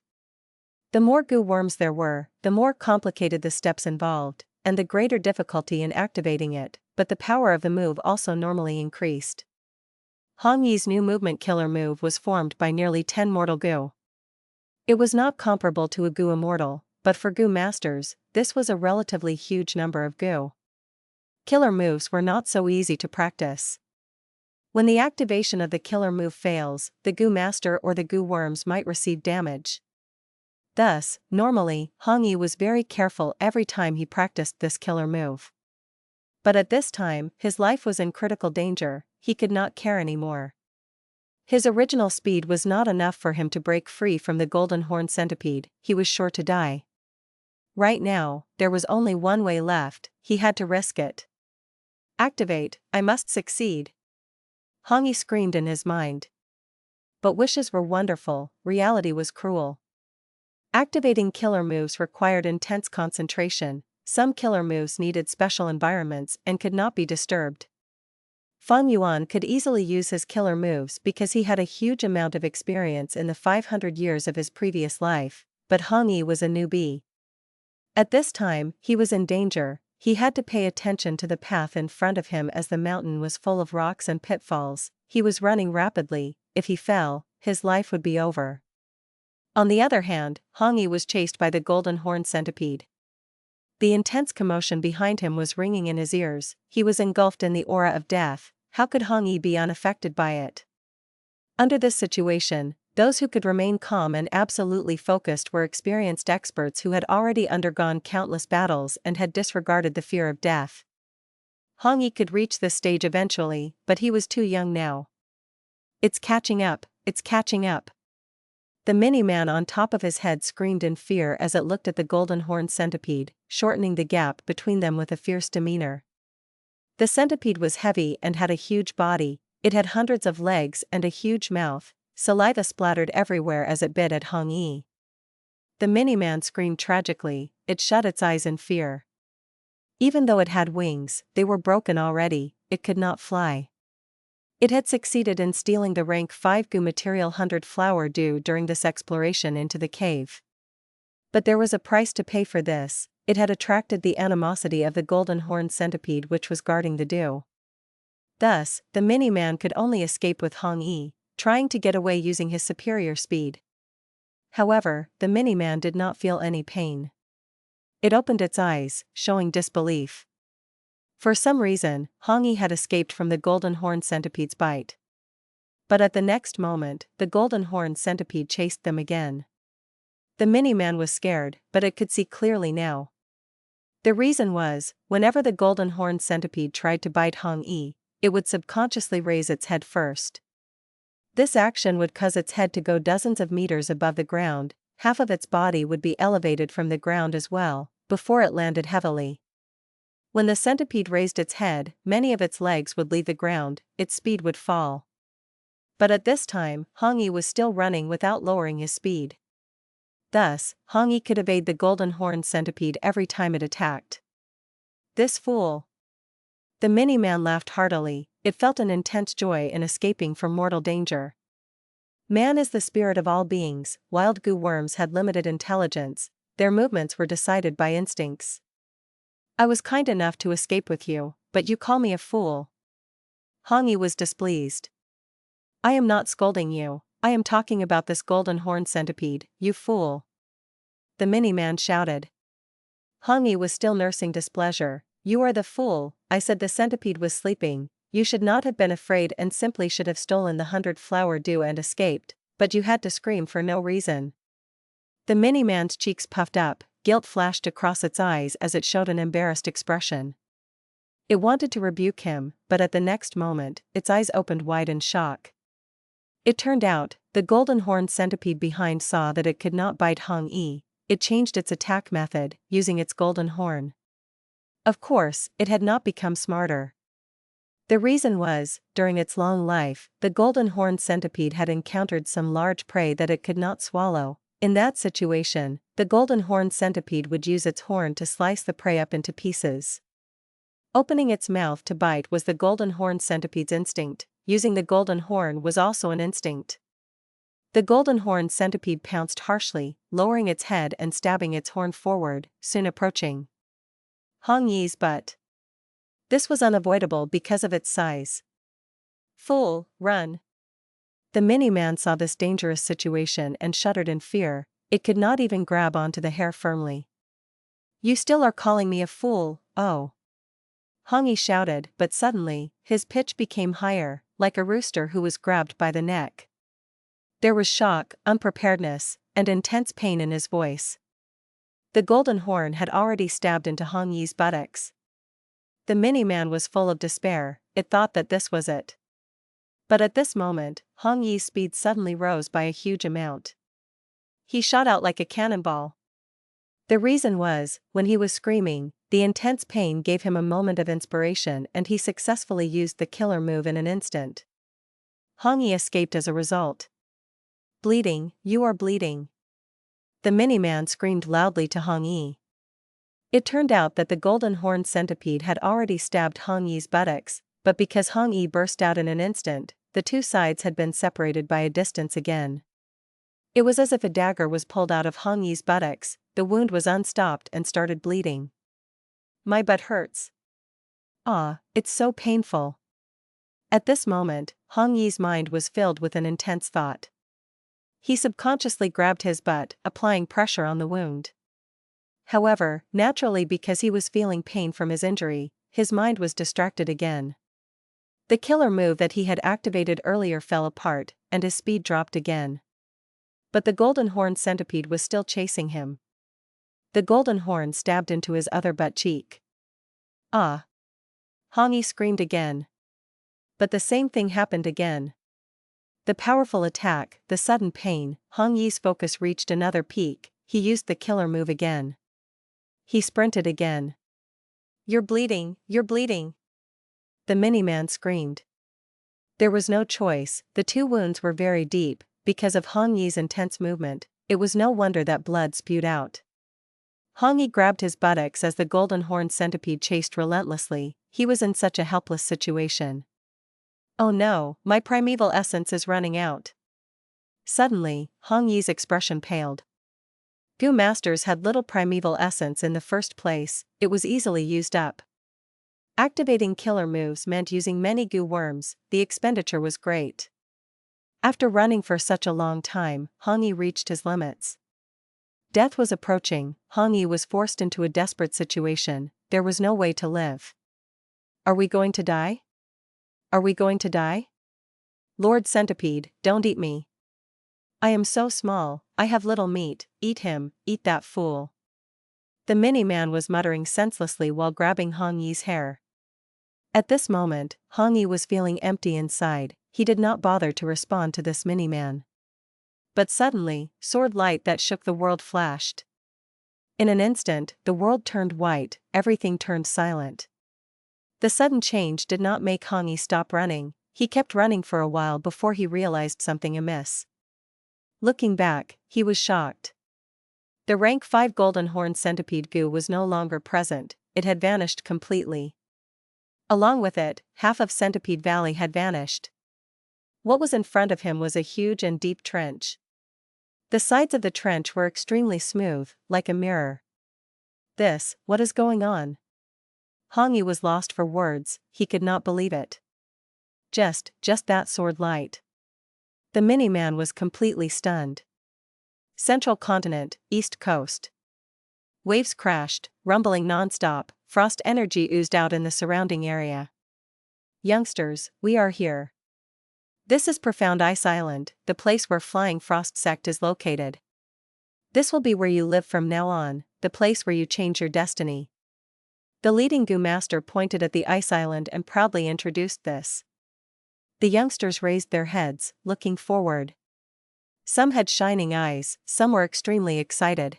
The more goo worms there were, the more complicated the steps involved, and the greater difficulty in activating it, but the power of the move also normally increased. Hong Yi's new movement killer move was formed by nearly 10 mortal goo. It was not comparable to a goo immortal, but for goo masters, this was a relatively huge number of goo. Killer moves were not so easy to practice. When the activation of the killer move fails, the goo master or the goo worms might receive damage. Thus, normally, Hong Yi was very careful every time he practiced this killer move. But at this time, his life was in critical danger, he could not care anymore. His original speed was not enough for him to break free from the golden horn centipede, he was sure to die. Right now, there was only one way left, he had to risk it. Activate, I must succeed. Hong Yi screamed in his mind. But wishes were wonderful, reality was cruel. Activating killer moves required intense concentration, some killer moves needed special environments and could not be disturbed. Feng Yuan could easily use his killer moves because he had a huge amount of experience in the 500 years of his previous life, but Hong Yi was a newbie. At this time, he was in danger, he had to pay attention to the path in front of him as the mountain was full of rocks and pitfalls, he was running rapidly, if he fell, his life would be over. On the other hand, Hong Yi was chased by the golden horn centipede. The intense commotion behind him was ringing in his ears, he was engulfed in the aura of death, how could Hong Yi be unaffected by it? Under this situation, those who could remain calm and absolutely focused were experienced experts who had already undergone countless battles and had disregarded the fear of death. Hong Yi could reach this stage eventually, but he was too young now. It's catching up, it's catching up. The mini-man on top of his head screamed in fear as it looked at the golden horned centipede, shortening the gap between them with a fierce demeanor. The centipede was heavy and had a huge body. It had hundreds of legs and a huge mouth. Saliva splattered everywhere as it bit at Hong Yi. The mini-man screamed tragically. It shut its eyes in fear. Even though it had wings, they were broken already. It could not fly. It had succeeded in stealing the rank 5 goo material 100 flower dew during this exploration into the cave. But there was a price to pay for this. It had attracted the animosity of the golden horned centipede which was guarding the dew. Thus, the mini-man could only escape with Hong Yi, trying to get away using his superior speed. However, the mini-man did not feel any pain. It opened its eyes, showing disbelief. For some reason, Hong Yi had escaped from the golden horned centipede's bite. But at the next moment, the golden horned centipede chased them again. The mini-man was scared, but it could see clearly now. The reason was, whenever the golden horned centipede tried to bite Hong Yi, it would subconsciously raise its head first. This action would cause its head to go dozens of meters above the ground. Half of its body would be elevated from the ground as well, before it landed heavily. When the centipede raised its head, many of its legs would leave the ground, its speed would fall. But at this time, Hong Yi was still running without lowering his speed. Thus, Hong Yi could evade the golden horned centipede every time it attacked. This fool! The mini-man laughed heartily. It felt an intense joy in escaping from mortal danger. Man is the spirit of all beings. Wild goo worms had limited intelligence. Their movements were decided by instincts. I was kind enough to escape with you, but you call me a fool. Hong Yi was displeased. I am not scolding you, I am talking about this golden horned centipede, you fool. The mini-man shouted. Hong Yi was still nursing displeasure. You are the fool, I said the centipede was sleeping. You should not have been afraid and simply should have stolen the 100 flower dew and escaped, but you had to scream for no reason. The mini-man's cheeks puffed up. Guilt flashed across its eyes as it showed an embarrassed expression. It wanted to rebuke him, but at the next moment, its eyes opened wide in shock. It turned out, the golden horned centipede behind saw that it could not bite Hong Yi. It changed its attack method, using its golden horn. Of course, it had not become smarter. The reason was, during its long life, the golden horned centipede had encountered some large prey that it could not swallow. In that situation, the golden horned centipede would use its horn to slice the prey up into pieces. Opening its mouth to bite was the golden horned centipede's instinct. Using the golden horn was also an instinct. The golden horned centipede pounced harshly, lowering its head and stabbing its horn forward, soon approaching Hong Yi's butt. This was unavoidable because of its size. Fool, run! The mini-man saw this dangerous situation and shuddered in fear. It could not even grab onto the hair firmly. You still are calling me a fool, oh! Hong Yi shouted, but suddenly, his pitch became higher, like a rooster who was grabbed by the neck. There was shock, unpreparedness, and intense pain in his voice. The golden horn had already stabbed into Hong Yi's buttocks. The mini-man was full of despair. It thought that this was it. But at this moment, Hong Yi's speed suddenly rose by a huge amount. He shot out like a cannonball. The reason was, when he was screaming, the intense pain gave him a moment of inspiration and he successfully used the killer move in an instant. Hong Yi escaped as a result. Bleeding, you are bleeding. The mini-man screamed loudly to Hong Yi. It turned out that the golden horned centipede had already stabbed Hong Yi's buttocks, but because Hong Yi burst out in an instant, the two sides had been separated by a distance again. It was as if a dagger was pulled out of Hong Yi's buttocks. The wound was unstopped and started bleeding. My butt hurts. Ah, it's so painful. At this moment, Hong Yi's mind was filled with an intense thought. He subconsciously grabbed his butt, applying pressure on the wound. However, naturally because he was feeling pain from his injury, his mind was distracted again. The killer move that he had activated earlier fell apart, and his speed dropped again. But the golden horned centipede was still chasing him. The golden horn stabbed into his other butt cheek. Ah! Hong Yi screamed again. But the same thing happened again. The powerful attack, the sudden pain, Hong Yi's focus reached another peak. He used the killer move again. He sprinted again. "You're bleeding, you're bleeding!" the mini-man screamed. There was no choice, the two wounds were very deep. Because of Hong Yi's intense movement, it was no wonder that blood spewed out. Hong Yi grabbed his buttocks as the golden horned centipede chased relentlessly. He was in such a helpless situation. "Oh no, my primeval essence is running out." Suddenly, Hong Yi's expression paled. Gu masters had little primeval essence in the first place, it was easily used up. Activating killer moves meant using many Gu worms, the expenditure was great. After running for such a long time, Hong Yi reached his limits. Death was approaching. Hong Yi was forced into a desperate situation, there was no way to live. "Are we going to die? Are we going to die? Lord Centipede, don't eat me. I am so small, I have little meat, eat him, eat that fool." The mini-man was muttering senselessly while grabbing Hong Yi's hair. At this moment, Hong Yi was feeling empty inside, he did not bother to respond to this mini-man. But suddenly, sword light that shook the world flashed. In an instant, the world turned white, everything turned silent. The sudden change did not make Hong Yi stop running, he kept running for a while before he realized something amiss. Looking back, he was shocked. The rank 5 golden horned centipede Gu was no longer present, it had vanished completely. Along with it, half of Centipede Valley had vanished. What was in front of him was a huge and deep trench. The sides of the trench were extremely smooth, like a mirror. What is going on? Hong Yi was lost for words, he could not believe it. Just that sword light. The mini-man was completely stunned. Central continent, East Coast. Waves crashed, rumbling non-stop, frost energy oozed out in the surrounding area. "Youngsters, we are here. This is Profound Ice Island, the place where Flying Frost Sect is located. This will be where you live from now on, the place where you change your destiny." The leading Gu master pointed at the ice island and proudly introduced this. The youngsters raised their heads, looking forward. Some had shining eyes, some were extremely excited.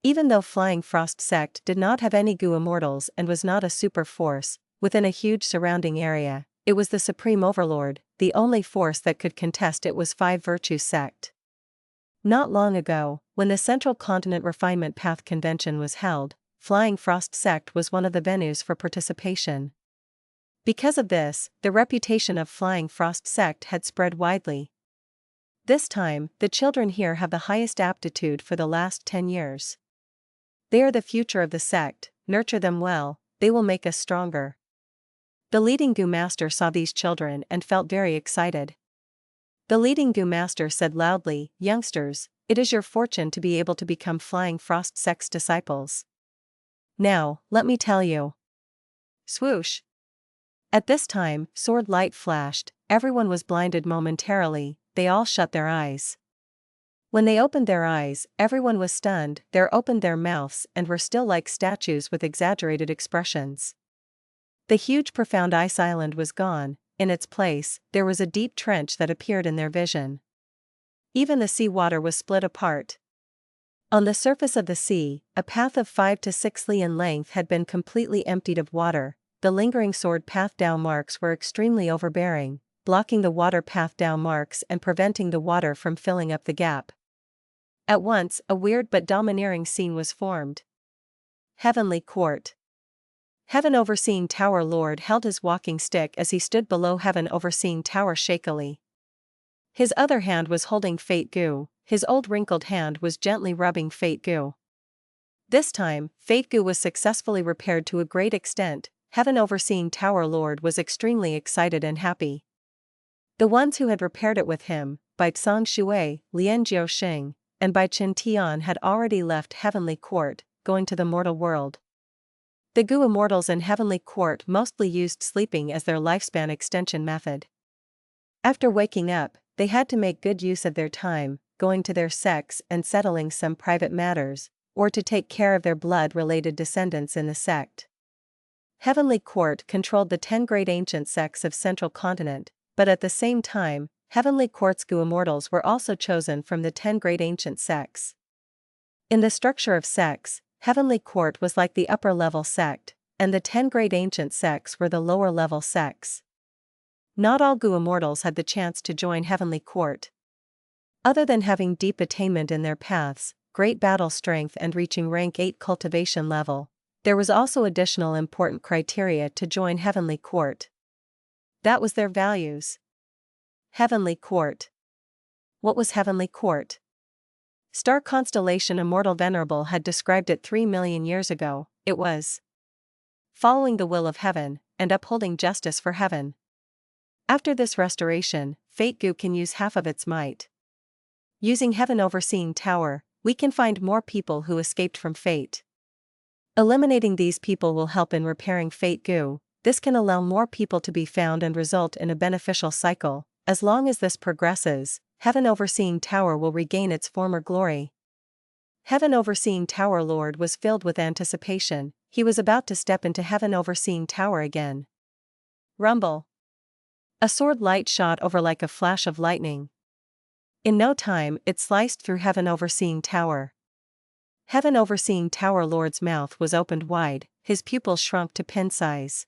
Even though Flying Frost Sect did not have any Gu Immortals and was not a super force, within a huge surrounding area, it was the supreme overlord, the only force that could contest it was 5 Virtue Sect. Not long ago, when the Central Continent Refinement Path Convention was held, Flying Frost Sect was one of the venues for participation. Because of this, the reputation of Flying Frost Sect had spread widely. This time, the children here have the highest aptitude for the last 10 years. They are the future of the sect, nurture them well, they will make us stronger. The leading Gu master saw these children and felt very excited. The leading Gu master said loudly, "Youngsters, it is your fortune to be able to become Flying Frost Sect's disciples. Now, let me tell you." Swoosh! At this time, sword light flashed, everyone was blinded momentarily, they all shut their eyes. When they opened their eyes, everyone was stunned, they opened their mouths and were still like statues with exaggerated expressions. The huge Profound Ice Island was gone, in its place, there was a deep trench that appeared in their vision. Even the sea water was split apart. On the surface of the sea, a path of 5 to 6 li in length had been completely emptied of water, the lingering sword path down marks were extremely overbearing, blocking the water path down marks and preventing the water from filling up the gap. At once, a weird but domineering scene was formed. Heavenly Court. Heaven Overseeing Tower Lord held his walking stick as he stood below Heaven Overseeing Tower shakily. His other hand was holding Fate Gu, his old wrinkled hand was gently rubbing Fate Gu. This time, Fate Gu was successfully repaired to a great extent. Heaven Overseeing Tower Lord was extremely excited and happy. The ones who had repaired it with him, Bai Tsang Shui, Lian Jiao Xing, and Bai Qin Tian had already left Heavenly Court, going to the mortal world. The Gu Immortals in Heavenly Court mostly used sleeping as their lifespan extension method. After waking up, they had to make good use of their time, going to their sects and settling some private matters, or to take care of their blood-related descendants in the sect. Heavenly Court controlled the 10 great ancient sects of Central Continent, but at the same time, Heavenly Court's Gu Immortals were also chosen from the 10 great ancient sects. In the structure of sects, Heavenly Court was like the upper-level sect, and the 10 great ancient sects were the lower-level sects. Not all Gu Immortals had the chance to join Heavenly Court. Other than having deep attainment in their paths, great battle strength and reaching rank 8 cultivation level, there was also additional important criteria to join Heavenly Court. That was their values. Heavenly Court. What was Heavenly Court? Star Constellation Immortal Venerable had described it 3 million years ago. It was following the will of heaven, and upholding justice for heaven. After this restoration, Fate Gu can use half of its might. Using Heaven Overseeing Tower, we can find more people who escaped from fate. Eliminating these people will help in repairing Fate Gu. This can allow more people to be found and result in a beneficial cycle. As long as this progresses, Heaven Overseeing Tower will regain its former glory. Heaven Overseeing Tower Lord was filled with anticipation. He was about to step into Heaven Overseeing Tower again. Rumble. A sword light shot over like a flash of lightning. In no time, it sliced through Heaven Overseeing Tower. Heaven Overseeing Tower Lord's mouth was opened wide, his pupils shrunk to pin size.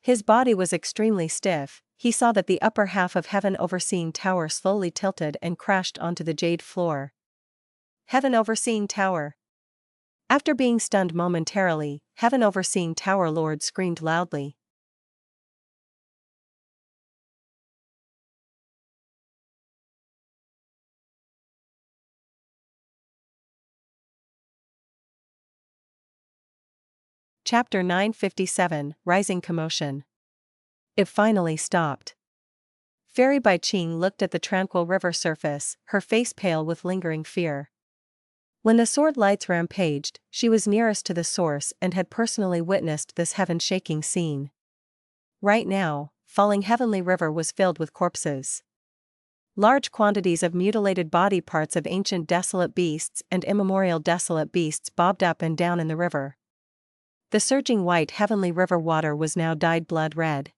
His body was extremely stiff. He saw that the upper half of Heaven Overseeing Tower slowly tilted and crashed onto the jade floor. Heaven Overseeing Tower. After being stunned momentarily, Heaven Overseeing Tower Lord screamed loudly. Chapter 957, Rising Commotion. It finally stopped. Fairy Bai Qing looked at the tranquil river surface, her face pale with lingering fear. When the sword lights rampaged, she was nearest to the source and had personally witnessed this heaven-shaking scene. Right now, falling Heavenly River was filled with corpses. Large quantities of mutilated body parts of ancient desolate beasts and immemorial desolate beasts bobbed up and down in the river. The surging white Heavenly River water was now dyed blood red.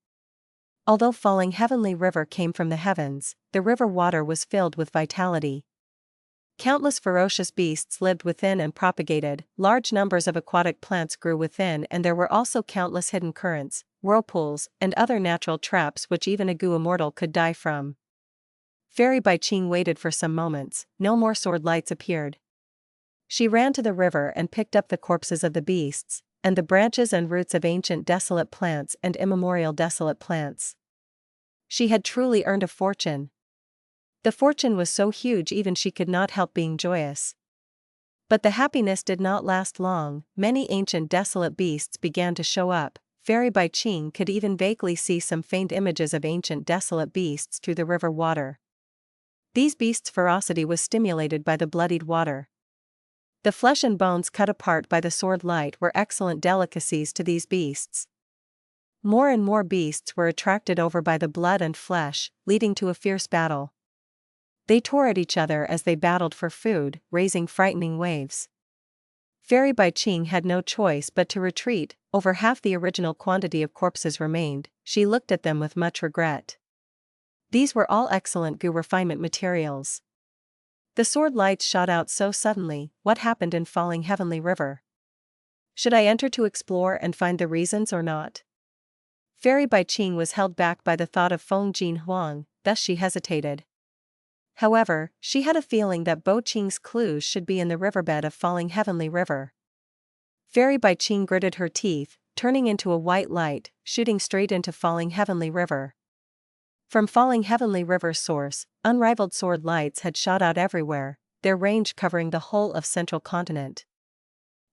Although falling Heavenly River came from the heavens, the river water was filled with vitality. Countless ferocious beasts lived within and propagated, large numbers of aquatic plants grew within, and there were also countless hidden currents, whirlpools, and other natural traps which even a Gu Immortal could die from. Fairy Bai Qing waited for some moments. No more sword lights appeared. She ran to the river and picked up the corpses of the beasts, and the branches and roots of ancient desolate plants and immemorial desolate plants. She had truly earned a fortune. The fortune was so huge even she could not help being joyous. But the happiness did not last long. Many ancient desolate beasts began to show up. Fairy Bai Qing could even vaguely see some faint images of ancient desolate beasts through the river water. These beasts' ferocity was stimulated by the bloodied water. The flesh and bones cut apart by the sword light were excellent delicacies to these beasts. More and more beasts were attracted over by the blood and flesh, leading to a fierce battle. They tore at each other as they battled for food, raising frightening waves. Fairy Bai Qing had no choice but to retreat. Over half the original quantity of corpses remained. She looked at them with much regret. These were all excellent Gu refinement materials. The sword lights shot out so suddenly. What happened in falling Heavenly River? Should I enter to explore and find the reasons or not? Fairy Bai Qing was held back by the thought of Feng Jin Huang, thus she hesitated. However, she had a feeling that Bo Qing's clues should be in the riverbed of falling Heavenly River. Fairy Bai Qing gritted her teeth, turning into a white light, shooting straight into falling Heavenly River. From falling Heavenly River's source, unrivaled sword lights had shot out everywhere, their range covering the whole of Central Continent.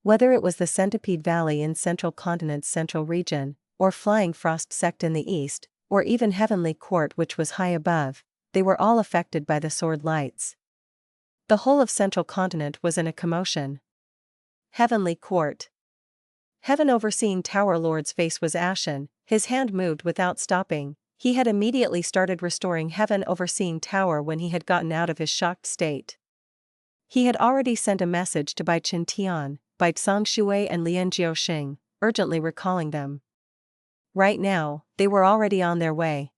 Whether it was the Centipede Valley in Central Continent's central region, or Flying Frost Sect in the east, or even Heavenly Court which was high above, they were all affected by the sword lights. The whole of Central Continent was in a commotion. Heavenly Court. Heaven Overseeing Tower Lord's face was ashen, his hand moved without stopping. He had immediately started restoring Heaven Overseeing Tower when he had gotten out of his shocked state. He had already sent a message to Bai Chen Tian, Bai Tsang Shui and Lian Jiuxing, urgently recalling them. Right now, they were already on their way.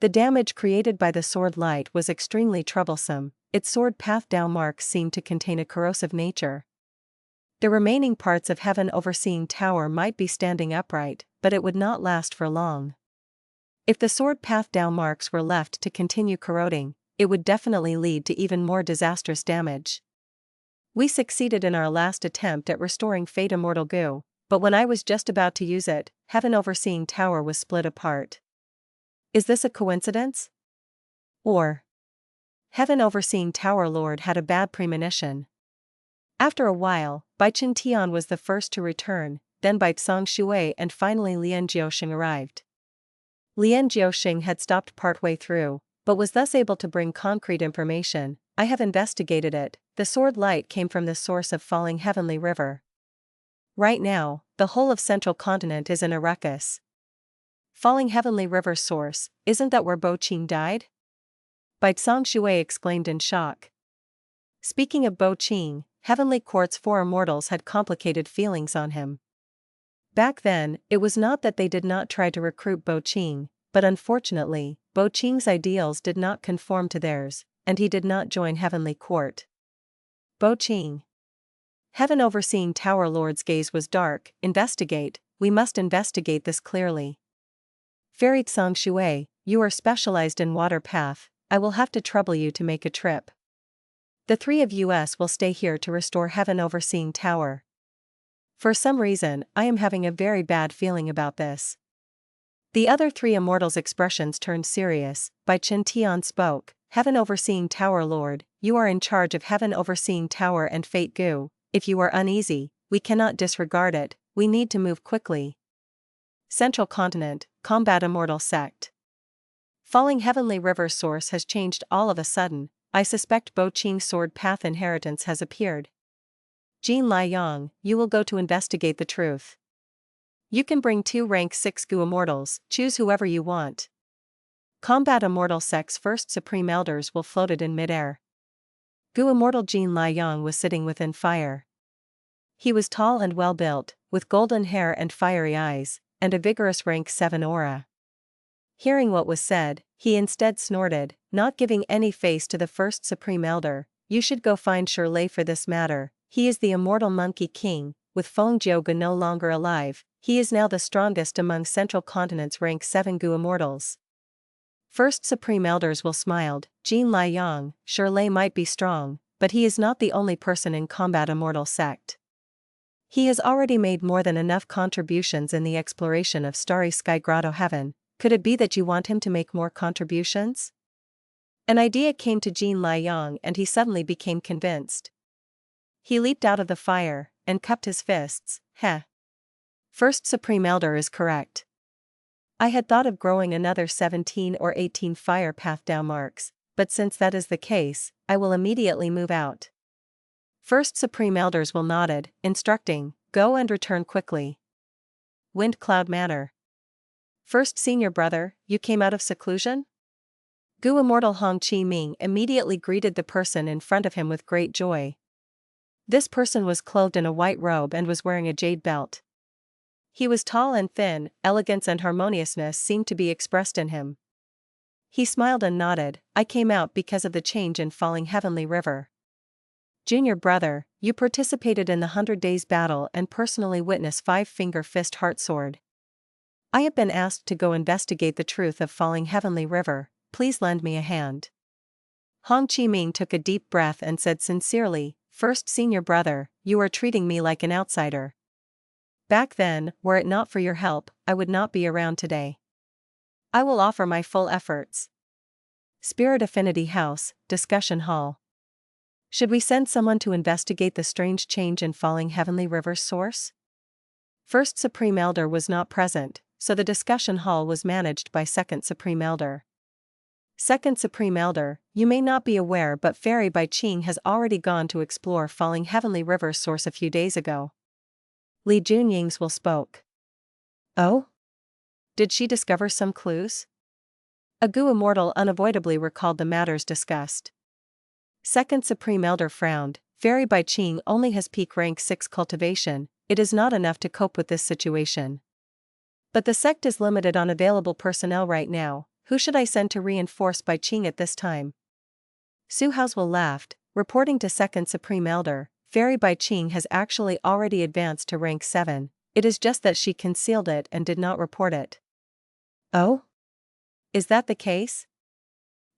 The damage created by the sword light was extremely troublesome. Its sword path down marks seemed to contain a corrosive nature. The remaining parts of Heaven Overseeing Tower might be standing upright, but it would not last for long. If the sword path down marks were left to continue corroding, it would definitely lead to even more disastrous damage. We succeeded in our last attempt at restoring Fate Immortal Goo, but when I was just about to use it, Heaven Overseeing Tower was split apart. Is this a coincidence? Or Heaven Overseeing Tower Lord had a bad premonition? After a while, Bai Chen Tian was the first to return, then Bai Tsang Shui and finally Lian Jiuxing arrived. Lian Jiuxing had stopped partway through, but was thus able to bring concrete information. I have investigated it. The sword light came from the source of falling Heavenly River. Right now, the whole of Central Continent is in a ruckus. Falling Heavenly River's source, isn't that where Bo Qing died? Bai Tsang Shui exclaimed in shock. Speaking of Bo Qing, Heavenly Court's 4 immortals had complicated feelings on him. Back then, it was not that they did not try to recruit Bo Qing, but unfortunately, Bo Qing's ideals did not conform to theirs, and he did not join Heavenly Court. Bo Qing. Heaven Overseeing Tower Lord's gaze was dark. Investigate, we must investigate this clearly. Fairy Tsang Shui, you are specialized in water path, I will have to trouble you to make a trip. The 3 of us will stay here to restore Heaven Overseeing Tower. For some reason, I am having a very bad feeling about this. The other 3 immortals' expressions turned serious. Bai Chen Tian spoke. Heaven Overseeing Tower Lord, you are in charge of Heaven Overseeing Tower and Fate Goo. If you are uneasy, we cannot disregard it, we need to move quickly. Central Continent, Combat Immortal Sect. Falling Heavenly River source has changed all of a sudden. I suspect Bo Qing's sword path inheritance has appeared. Jin Liang, you will go to investigate the truth. You can bring 2 rank 6 Goo Immortals, choose whoever you want. Combat Immortal Sect's first Supreme Elders will floated in midair. Goo Immortal Jin Liang was sitting within fire. He was tall and well-built, with golden hair and fiery eyes, and a vigorous rank 7 aura. Hearing what was said, he instead snorted, not giving any face to the first Supreme Elder. You should go find Shirley for this matter. He is the immortal Monkey King, with Feng Jiuge no longer alive. He is now the strongest among Central Continent's rank 7 Goo Immortals. First Supreme Elders will smiled. Jin Liang, Shirley might be strong, but he is not the only person in Combat Immortal Sect. He has already made more than enough contributions in the exploration of Starry Sky Grotto Heaven. Could it be that you want him to make more contributions? An idea came to Jin Liang and he suddenly became convinced. He leaped out of the fire, and cupped his fists. Heh. First Supreme Elder is correct. I had thought of growing another 17 or 18 fire path down marks, but since that is the case, I will immediately move out. First Supreme Elders will nodded, instructing, go and return quickly. Wind Cloud Manor. First Senior Brother, you came out of seclusion? Goo Immortal Hong Chi Ming immediately greeted the person in front of him with great joy. This person was clothed in a white robe and was wearing a jade belt. He was tall and thin, elegance and harmoniousness seemed to be expressed in him. He smiled and nodded, I came out because of the change in Falling Heavenly River. Junior Brother, you participated in the 100 Days battle and personally witnessed 5-finger fist heart sword. I have been asked to go investigate the truth of Falling Heavenly River, please lend me a hand. Hong Chi Ming took a deep breath and said sincerely, First Senior Brother, you are treating me like an outsider. Back then, were it not for your help, I would not be around today. I will offer my full efforts. Spirit Affinity House, Discussion Hall. Should we send someone to investigate the strange change in Falling Heavenly River's source? First Supreme Elder was not present, so the discussion hall was managed by Second Supreme Elder. Second Supreme Elder, you may not be aware but Fairy Bai Qing has already gone to explore Falling Heavenly River's source a few days ago. Li Junying's will spoke. Oh? Did she discover some clues? A Goo Immortal unavoidably recalled the matters discussed. Second Supreme Elder frowned, Fairy Bai Qing only has peak rank 6 cultivation, it is not enough to cope with this situation. But the sect is limited on available personnel right now, who should I send to reinforce Bai Qing at this time? Su Haoswell laughed, reporting to Second Supreme Elder, Fairy Bai Qing has actually already advanced to rank 7, it is just that she concealed it and did not report it. Oh? Is that the case?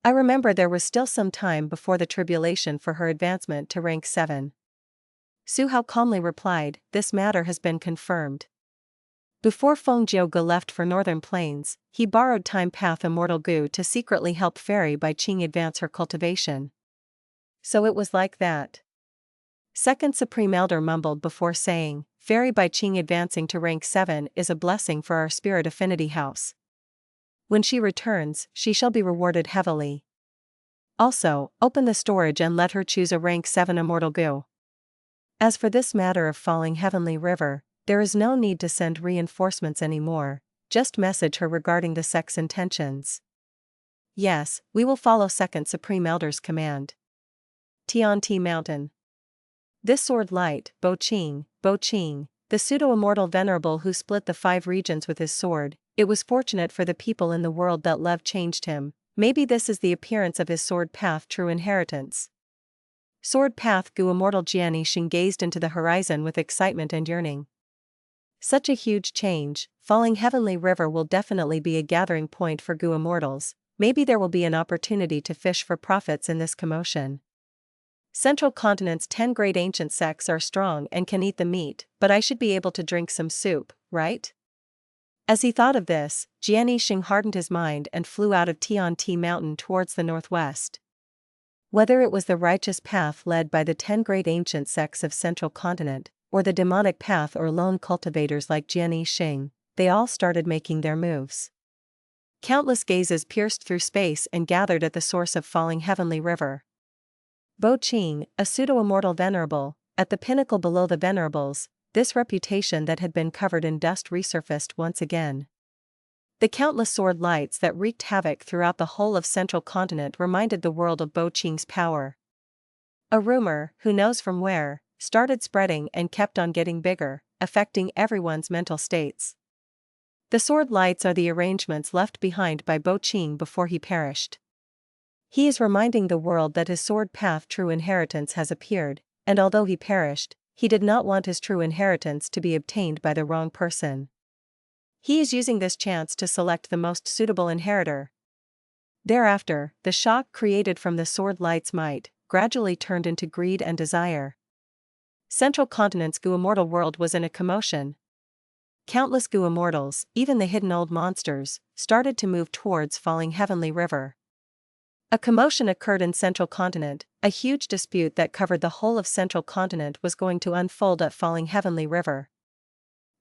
I remember there was still some time before the tribulation for her advancement to rank 7. Su Hao calmly replied, this matter has been confirmed. Before Feng Jiuge left for Northern Plains, he borrowed Time Path Immortal Gu to secretly help Fairy Bai Qing advance her cultivation. So it was like that. Second Supreme Elder mumbled before saying, Fairy Bai Qing advancing to rank 7 is a blessing for our Spirit Affinity House. When she returns, she shall be rewarded heavily. Also, open the storage and let her choose a rank 7 Immortal Gu. As for this matter of falling Heavenly River, there is no need to send reinforcements anymore, just message her regarding the Sect's intentions. Yes, we will follow Second Supreme Elder's command. Tian Mountain. This sword light, Bo Qing, the pseudo-immortal Venerable who split the 5 regions with his sword, it was fortunate for the people in the world that love changed him, maybe this is the appearance of his sword path true inheritance. Sword path Gu Immortal Jian Yixing gazed into the horizon with excitement and yearning. Such a huge change, falling Heavenly River will definitely be a gathering point for Gu Immortals, maybe there will be an opportunity to fish for profits in this commotion. Central Continent's 10 great ancient sects are strong and can eat the meat, but I should be able to drink some soup, right? As he thought of this, Jian Yixing hardened his mind and flew out of Tian Mountain towards the northwest. Whether it was the righteous path led by the 10 great ancient sects of Central Continent, or the demonic path or lone cultivators like Jian Yixing, they all started making their moves. Countless gazes pierced through space and gathered at the source of falling Heavenly River. Bo Qing, a pseudo-immortal Venerable, at the pinnacle below the Venerables, this reputation that had been covered in dust resurfaced once again. The countless sword lights that wreaked havoc throughout the whole of Central Continent reminded the world of Bo Qing's power. A rumor, who knows from where, started spreading and kept on getting bigger, affecting everyone's mental states. The sword lights are the arrangements left behind by Bo Qing before he perished. He is reminding the world that his sword path true inheritance has appeared, and although he perished, he did not want his true inheritance to be obtained by the wrong person. He is using this chance to select the most suitable inheritor. Thereafter, the shock created from the sword light's might gradually turned into greed and desire. Central Continent's Gu Immortal world was in a commotion. Countless Gu Immortals, even the hidden old monsters, started to move towards falling Heavenly River. A commotion occurred in Central Continent, a huge dispute that covered the whole of Central Continent was going to unfold at falling Heavenly River.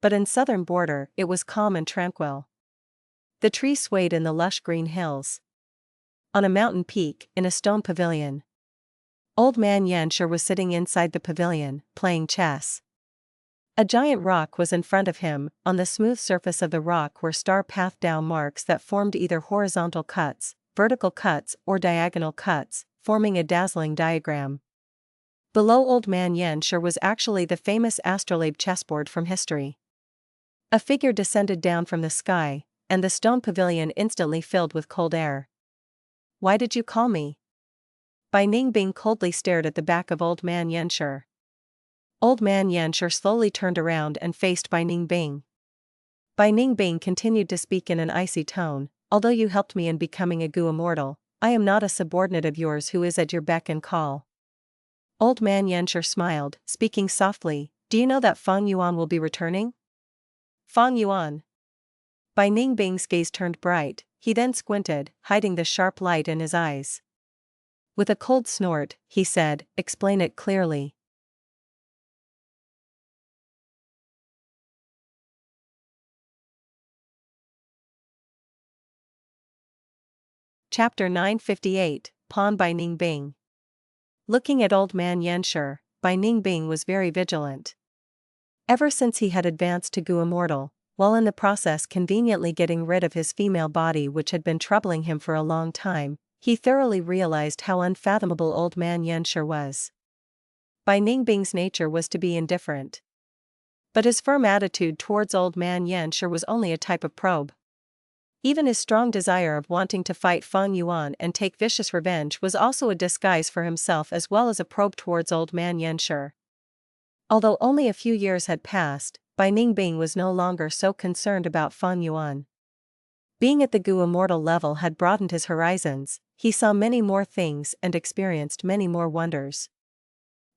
But in southern border, it was calm and tranquil. The trees swayed in the lush green hills. On a mountain peak, in a stone pavilion, Old Man Yanshi was sitting inside the pavilion, playing chess. A giant rock was in front of him, on the smooth surface of the rock were star path Dao marks that formed either horizontal cuts, vertical cuts or diagonal cuts, forming a dazzling diagram. Below Old Man Yanshi was actually the famous astrolabe chessboard from history. A figure descended down from the sky, and the stone pavilion instantly filled with cold air. Why did you call me? Bai Ning coldly stared at the back of Old Man Yanshi. Old Man Yanshi slowly turned around and faced Bai Ning. Bai Ning continued to speak in an icy tone, although you helped me in becoming a Gu Immortal, I am not a subordinate of yours who is at your beck and call. Old Man Yanshi smiled, speaking softly, do you know that Feng Yuan will be returning? Feng Yuan. Bai Ning's gaze turned bright, he then squinted, hiding the sharp light in his eyes. With a cold snort, he said, explain it clearly. Chapter 958, Pawn by Ning. Looking at Old Man Yanshi, Bai Ning was very vigilant. Ever since he had advanced to Gu Immortal, while in the process conveniently getting rid of his female body which had been troubling him for a long time, he thoroughly realized how unfathomable Old Man Yanshi was. Bai Ning's nature was to be indifferent. But his firm attitude towards Old Man Yanshi was only a type of probe. Even his strong desire of wanting to fight Feng Yuan and take vicious revenge was also a disguise for himself as well as a probe towards old man Yanshi. Although only a few years had passed, Bai Ningbing was no longer so concerned about Feng Yuan. Being at the Gu Immortal level had broadened his horizons, he saw many more things and experienced many more wonders.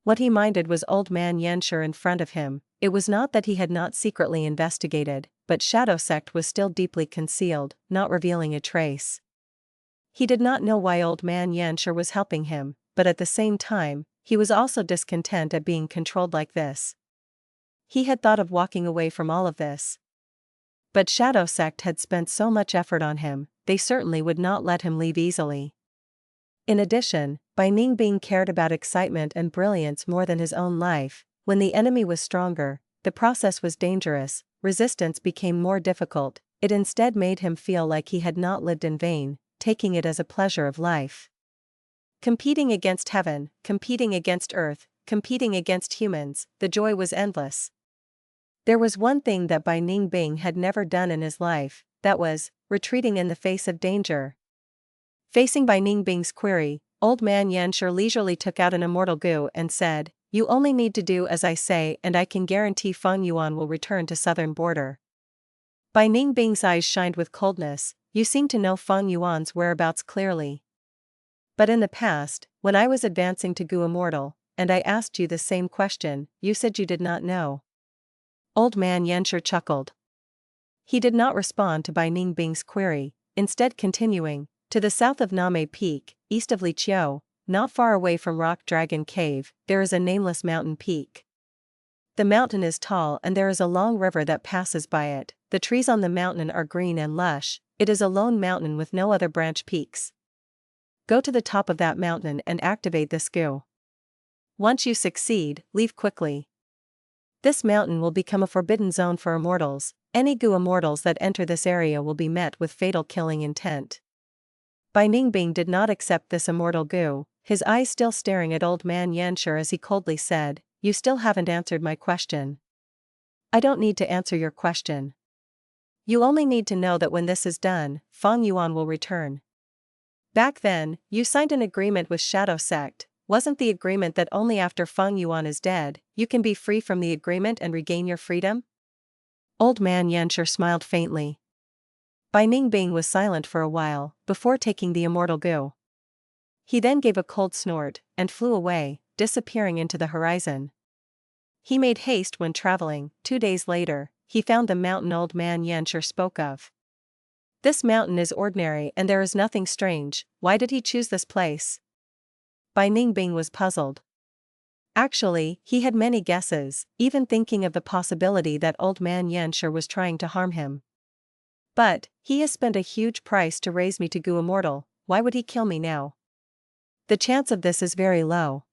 What he minded was old man Yanshi in front of him. It was not that he had not secretly investigated, but Shadow Sect was still deeply concealed, not revealing a trace. He did not know why old man Yanshi was helping him, but at the same time, he was also discontent at being controlled like this. He had thought of walking away from all of this. But Shadow Sect had spent so much effort on him, they certainly would not let him leave easily. In addition, Bai Ningbing cared about excitement and brilliance more than his own life. When the enemy was stronger, the process was dangerous, resistance became more difficult, it instead made him feel like he had not lived in vain, taking it as a pleasure of life. Competing against heaven, competing against earth, competing against humans, the joy was endless. There was one thing that Bai Ningbing had never done in his life, that was, retreating in the face of danger. Facing Bai Ningbing's query, old man Yanshi leisurely took out an immortal gu and said, "You only need to do as I say and I can guarantee Feng Yuan will return to southern border." Bai Ningbing's eyes shined with coldness. "You seem to know Feng Yuan's whereabouts clearly. But in the past, when I was advancing to Gu Immortal, and I asked you the same question, you said you did not know." Old man Yanshi chuckled. He did not respond to Bai Ningbing's query, instead continuing, "To the south of Name Peak, east of Liqiao, not far away from Rock Dragon Cave, there is a nameless mountain peak. The mountain is tall and there is a long river that passes by it. The trees on the mountain are green and lush. It is a lone mountain with no other branch peaks. Go to the top of that mountain and activate this gu. Once you succeed, leave quickly. This mountain will become a forbidden zone for immortals. Any Gu immortals that enter this area will be met with fatal killing intent." Bai Ningbing did not accept this immortal gu, his eyes still staring at old man Yanshi as he coldly said, "You still haven't answered my question." "I don't need to answer your question. You only need to know that when this is done, Feng Yuan will return. Back then, you signed an agreement with Shadow Sect. Wasn't the agreement that only after Feng Yuan is dead, you can be free from the agreement and regain your freedom?" Old man Yanshi smiled faintly. Bai Ningbing was silent for a while, before taking the immortal gu. He then gave a cold snort, and flew away, disappearing into the horizon. He made haste when traveling. 2 days later, he found the mountain old man Yanshi spoke of. "This mountain is ordinary and there is nothing strange. Why did he choose this place?" Bai Ningbing was puzzled. Actually, he had many guesses, even thinking of the possibility that old man Yanshi was trying to harm him. "But, he has spent a huge price to raise me to Gu Immortal, why would he kill me now? The chance of this is very low."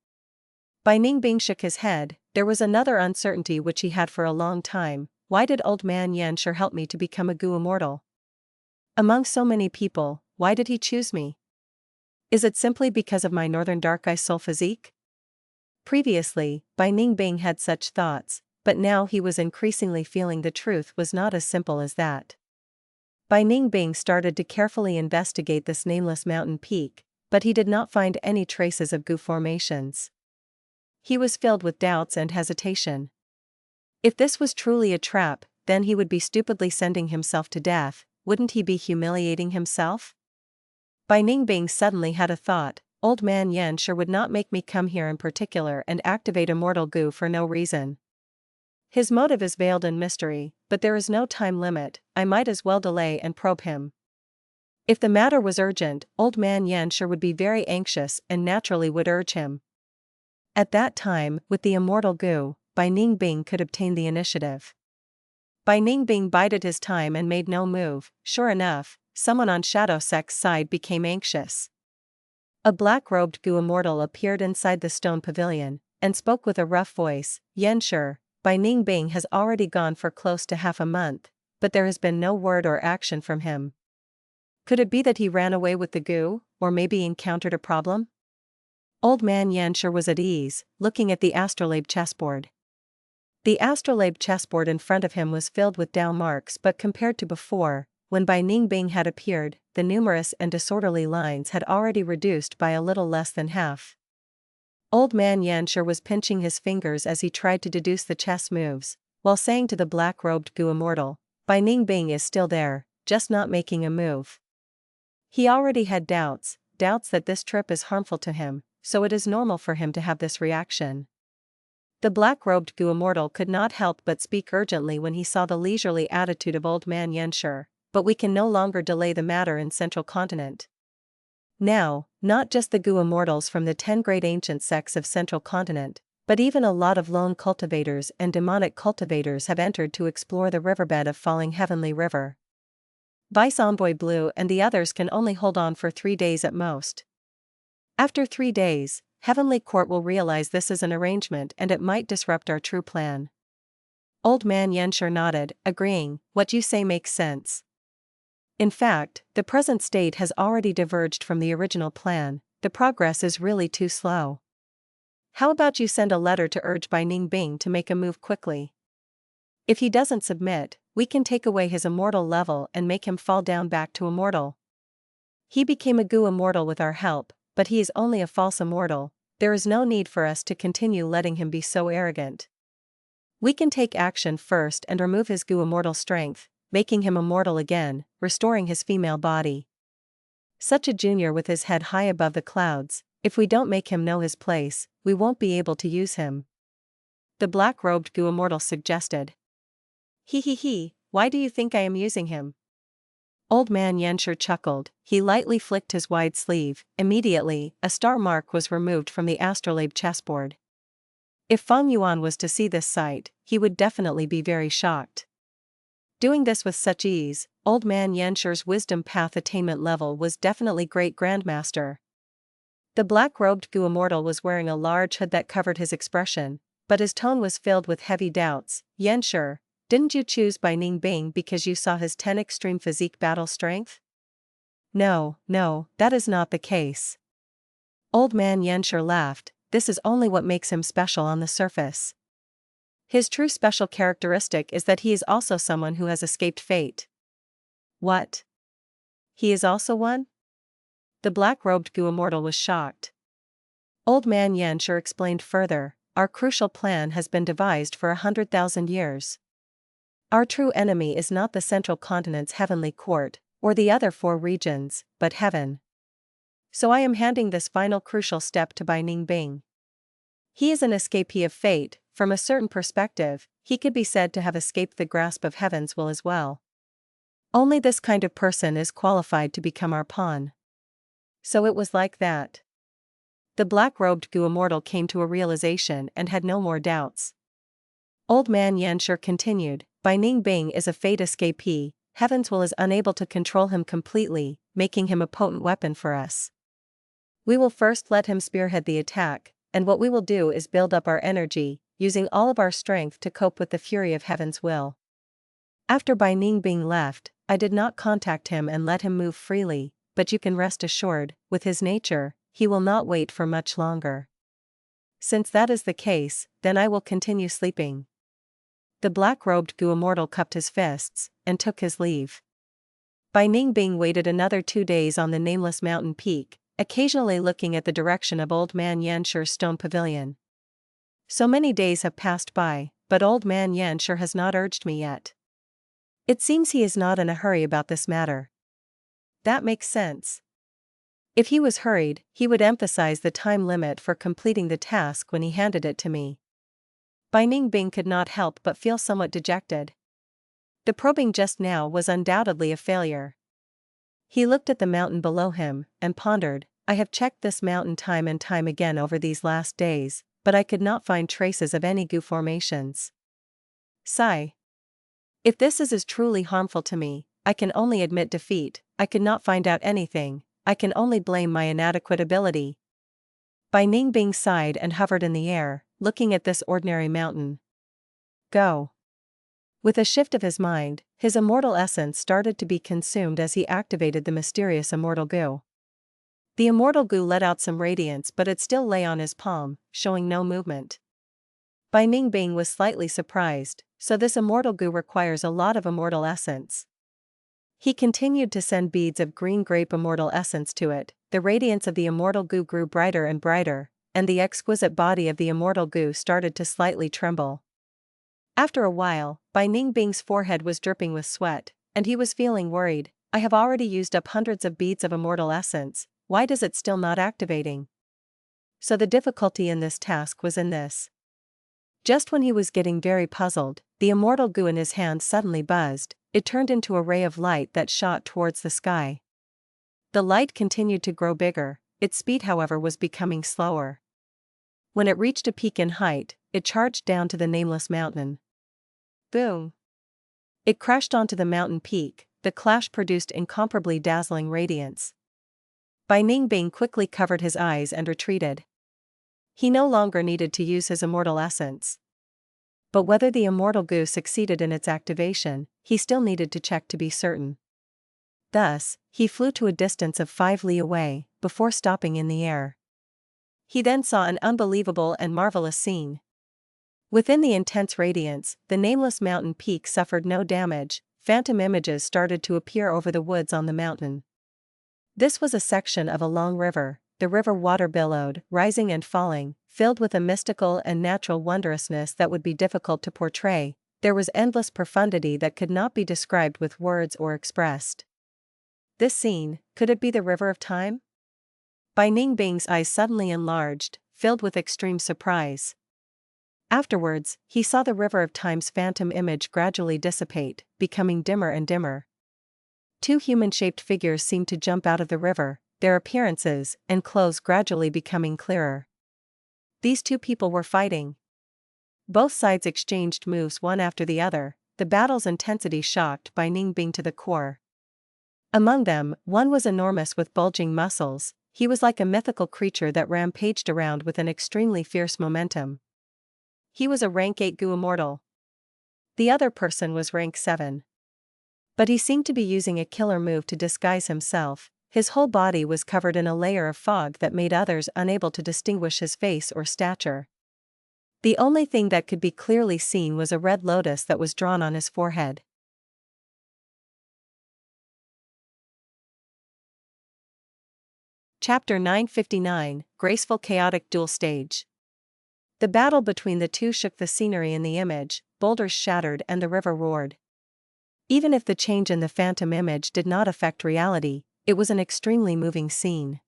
Bai Ningbing shook his head. There was another uncertainty which he had for a long time. Why did old man Yanshi help me to become a Gu Immortal? Among so many people, why did he choose me? Is it simply because of my northern dark eye soul physique? Previously, Bai Ningbing had such thoughts, but now he was increasingly feeling the truth was not as simple as that. Bai Ningbing started to carefully investigate this nameless mountain peak, but he did not find any traces of gu formations. He was filled with doubts and hesitation. If this was truly a trap, then he would be stupidly sending himself to death. Wouldn't he be humiliating himself? Bai Ningbing suddenly had a thought. Old man Yanshi would not make me come here in particular and activate immortal gu for no reason. His motive is veiled in mystery, but there is no time limit. I might as well delay and probe him. If the matter was urgent, old man Yanshi would be very anxious and naturally would urge him. At that time, with the immortal gu, Bai Ningbing could obtain the initiative. Bai Ningbing bided his time and made no move. Sure enough, someone on Shadow Sect's side became anxious. A black-robed gu immortal appeared inside the stone pavilion, and spoke with a rough voice. "Yanshi, Bai Ningbing has already gone for close to half a month, but there has been no word or action from him. Could it be that he ran away with the gu, or maybe encountered a problem?" Old man Yanshi was at ease, looking at the astrolabe chessboard. The astrolabe chessboard in front of him was filled with down marks, but compared to before, when Bai Ningbing had appeared, the numerous and disorderly lines had already reduced by a little less than half. Old man Yanshi was pinching his fingers as he tried to deduce the chess moves, while saying to the black-robed Gu Immortal, Bai Ningbing is still there, just not making a move. He already had doubts that this trip is harmful to him, so it is normal for him to have this reaction. The black-robed Gu Immortal could not help but speak urgently when he saw the leisurely attitude of old man Yanshi, but we can no longer delay the matter in Central Continent. Now, not just the Gu Immortals from the 10 great ancient sects of Central Continent, but even a lot of lone cultivators and demonic cultivators have entered to explore the riverbed of Falling Heavenly River. Vice Envoy Blue and the others can only hold on for 3 days at most. After 3 days, Heavenly Court will realize this is an arrangement and it might disrupt our true plan. Old man Yanshi nodded, agreeing, what you say makes sense. In fact, the present state has already diverged from the original plan, the progress is really too slow. How about you send a letter to urge Bai Ningbing to make a move quickly? If he doesn't submit, we can take away his immortal level and make him fall down back to immortal. He became a Gu Immortal with our help, but he is only a false immortal, there is no need for us to continue letting him be so arrogant. We can take action first and remove his Gu Immortal strength, making him immortal again, restoring his female body. Such a junior with his head high above the clouds, if we don't make him know his place, we won't be able to use him. The black-robed Gu Immortal suggested. Why do you think I am using him? Old man Yanshi chuckled, he lightly flicked his wide sleeve, immediately, a star mark was removed from the astrolabe chessboard. If Feng Yuan was to see this sight, he would definitely be very shocked. Doing this with such ease, old man Yanshi's wisdom path attainment level was definitely great Grandmaster. The black-robed Gu Immortal was wearing a large hood that covered his expression, but his tone was filled with heavy doubts. Yanshi, didn't you choose Bai Ningbing because you saw his 10 extreme physique battle strength? No, that is not the case. Old man Yanshi laughed, this is only what makes him special on the surface. His true special characteristic is that he is also someone who has escaped fate. What? He is also one? The black-robed Gu Immortal was shocked. Old man Yanshi explained further, our crucial plan has been devised for 100,000 years. Our true enemy is not the Central Continent's Heavenly Court, or the other 4 regions, but heaven. So I am handing this final crucial step to Bai Ningbing. He is an escapee of fate. From a certain perspective, he could be said to have escaped the grasp of heaven's will as well. Only this kind of person is qualified to become our pawn. So it was like that. The black-robed Gu Immortal came to a realization and had no more doubts. Old man Yanshi continued, Bai Ningbing is a fate escapee, heaven's will is unable to control him completely, making him a potent weapon for us. We will first let him spearhead the attack, and what we will do is build up our energy, using all of our strength to cope with the fury of heaven's will. After Bai Ningbing left, I did not contact him and let him move freely, but you can rest assured, with his nature, he will not wait for much longer. Since that is the case, then I will continue sleeping. The black-robed Gu Immortal cupped his fists, and took his leave. Bai Ningbing waited another 2 days on the nameless mountain peak, occasionally looking at the direction of old man Yanshi's stone pavilion. So many days have passed by, but old man Yanshi has not urged me yet. It seems he is not in a hurry about this matter. That makes sense. If he was hurried, he would emphasize the time limit for completing the task when he handed it to me. Bai Ningbing could not help but feel somewhat dejected. The probing just now was undoubtedly a failure. He looked at the mountain below him, and pondered, I have checked this mountain time and time again over these last days, but I could not find traces of any Gu formations. Sigh. If this is as truly harmful to me, I can only admit defeat, I could not find out anything, I can only blame my inadequate ability. Bai Ningbing sighed and hovered in the air, looking at this ordinary mountain. Go. With a shift of his mind, his immortal essence started to be consumed as he activated the mysterious immortal Gu. The immortal Gu let out some radiance, but it still lay on his palm, showing no movement. Bai Ningbing was slightly surprised, so this immortal Gu requires a lot of immortal essence. He continued to send beads of green grape immortal essence to it. The radiance of the immortal goo grew brighter and brighter, and the exquisite body of the immortal goo started to slightly tremble. After a while, Ning Bing's forehead was dripping with sweat, and he was feeling worried. I have already used up hundreds of beads of immortal essence, why does it still not activating? So the difficulty in this task was in this. Just when he was getting very puzzled, the immortal goo in his hand suddenly buzzed. It turned into a ray of light that shot towards the sky. The light continued to grow bigger, its speed however was becoming slower. When it reached a peak in height, it charged down to the nameless mountain. Boom! It crashed onto the mountain peak. The clash produced incomparably dazzling radiance. Ning Bing quickly covered his eyes and retreated. He no longer needed to use his immortal essence. But whether the immortal goo succeeded in its activation, he still needed to check to be certain. Thus, he flew to a distance of 5 li away, before stopping in the air. He then saw an unbelievable and marvelous scene. Within the intense radiance, the nameless mountain peak suffered no damage. Phantom images started to appear over the woods on the mountain. This was a section of a long river. The river water billowed, rising and falling, filled with a mystical and natural wondrousness that would be difficult to portray. There was endless profundity that could not be described with words or expressed. This scene, could it be the river of time? Ning Bing's eyes suddenly enlarged, filled with extreme surprise. Afterwards, he saw the river of time's phantom image gradually dissipate, becoming dimmer and dimmer. 2 human-shaped figures seemed to jump out of the river, their appearances and clothes gradually becoming clearer. These 2 people were fighting. Both sides exchanged moves one after the other. The battle's intensity shocked Ning Bing to the core. Among them, one was enormous with bulging muscles. He was like a mythical creature that rampaged around with an extremely fierce momentum. He was a rank 8 goo immortal. The other person was rank 7. But he seemed to be using a killer move to disguise himself. His whole body was covered in a layer of fog that made others unable to distinguish his face or stature. The only thing that could be clearly seen was a red lotus that was drawn on his forehead. Chapter 959, Graceful Chaotic Duel Stage. The battle between the 2 shook the scenery in the image, boulders shattered and the river roared. Even if the change in the phantom image did not affect reality, it was an extremely moving scene.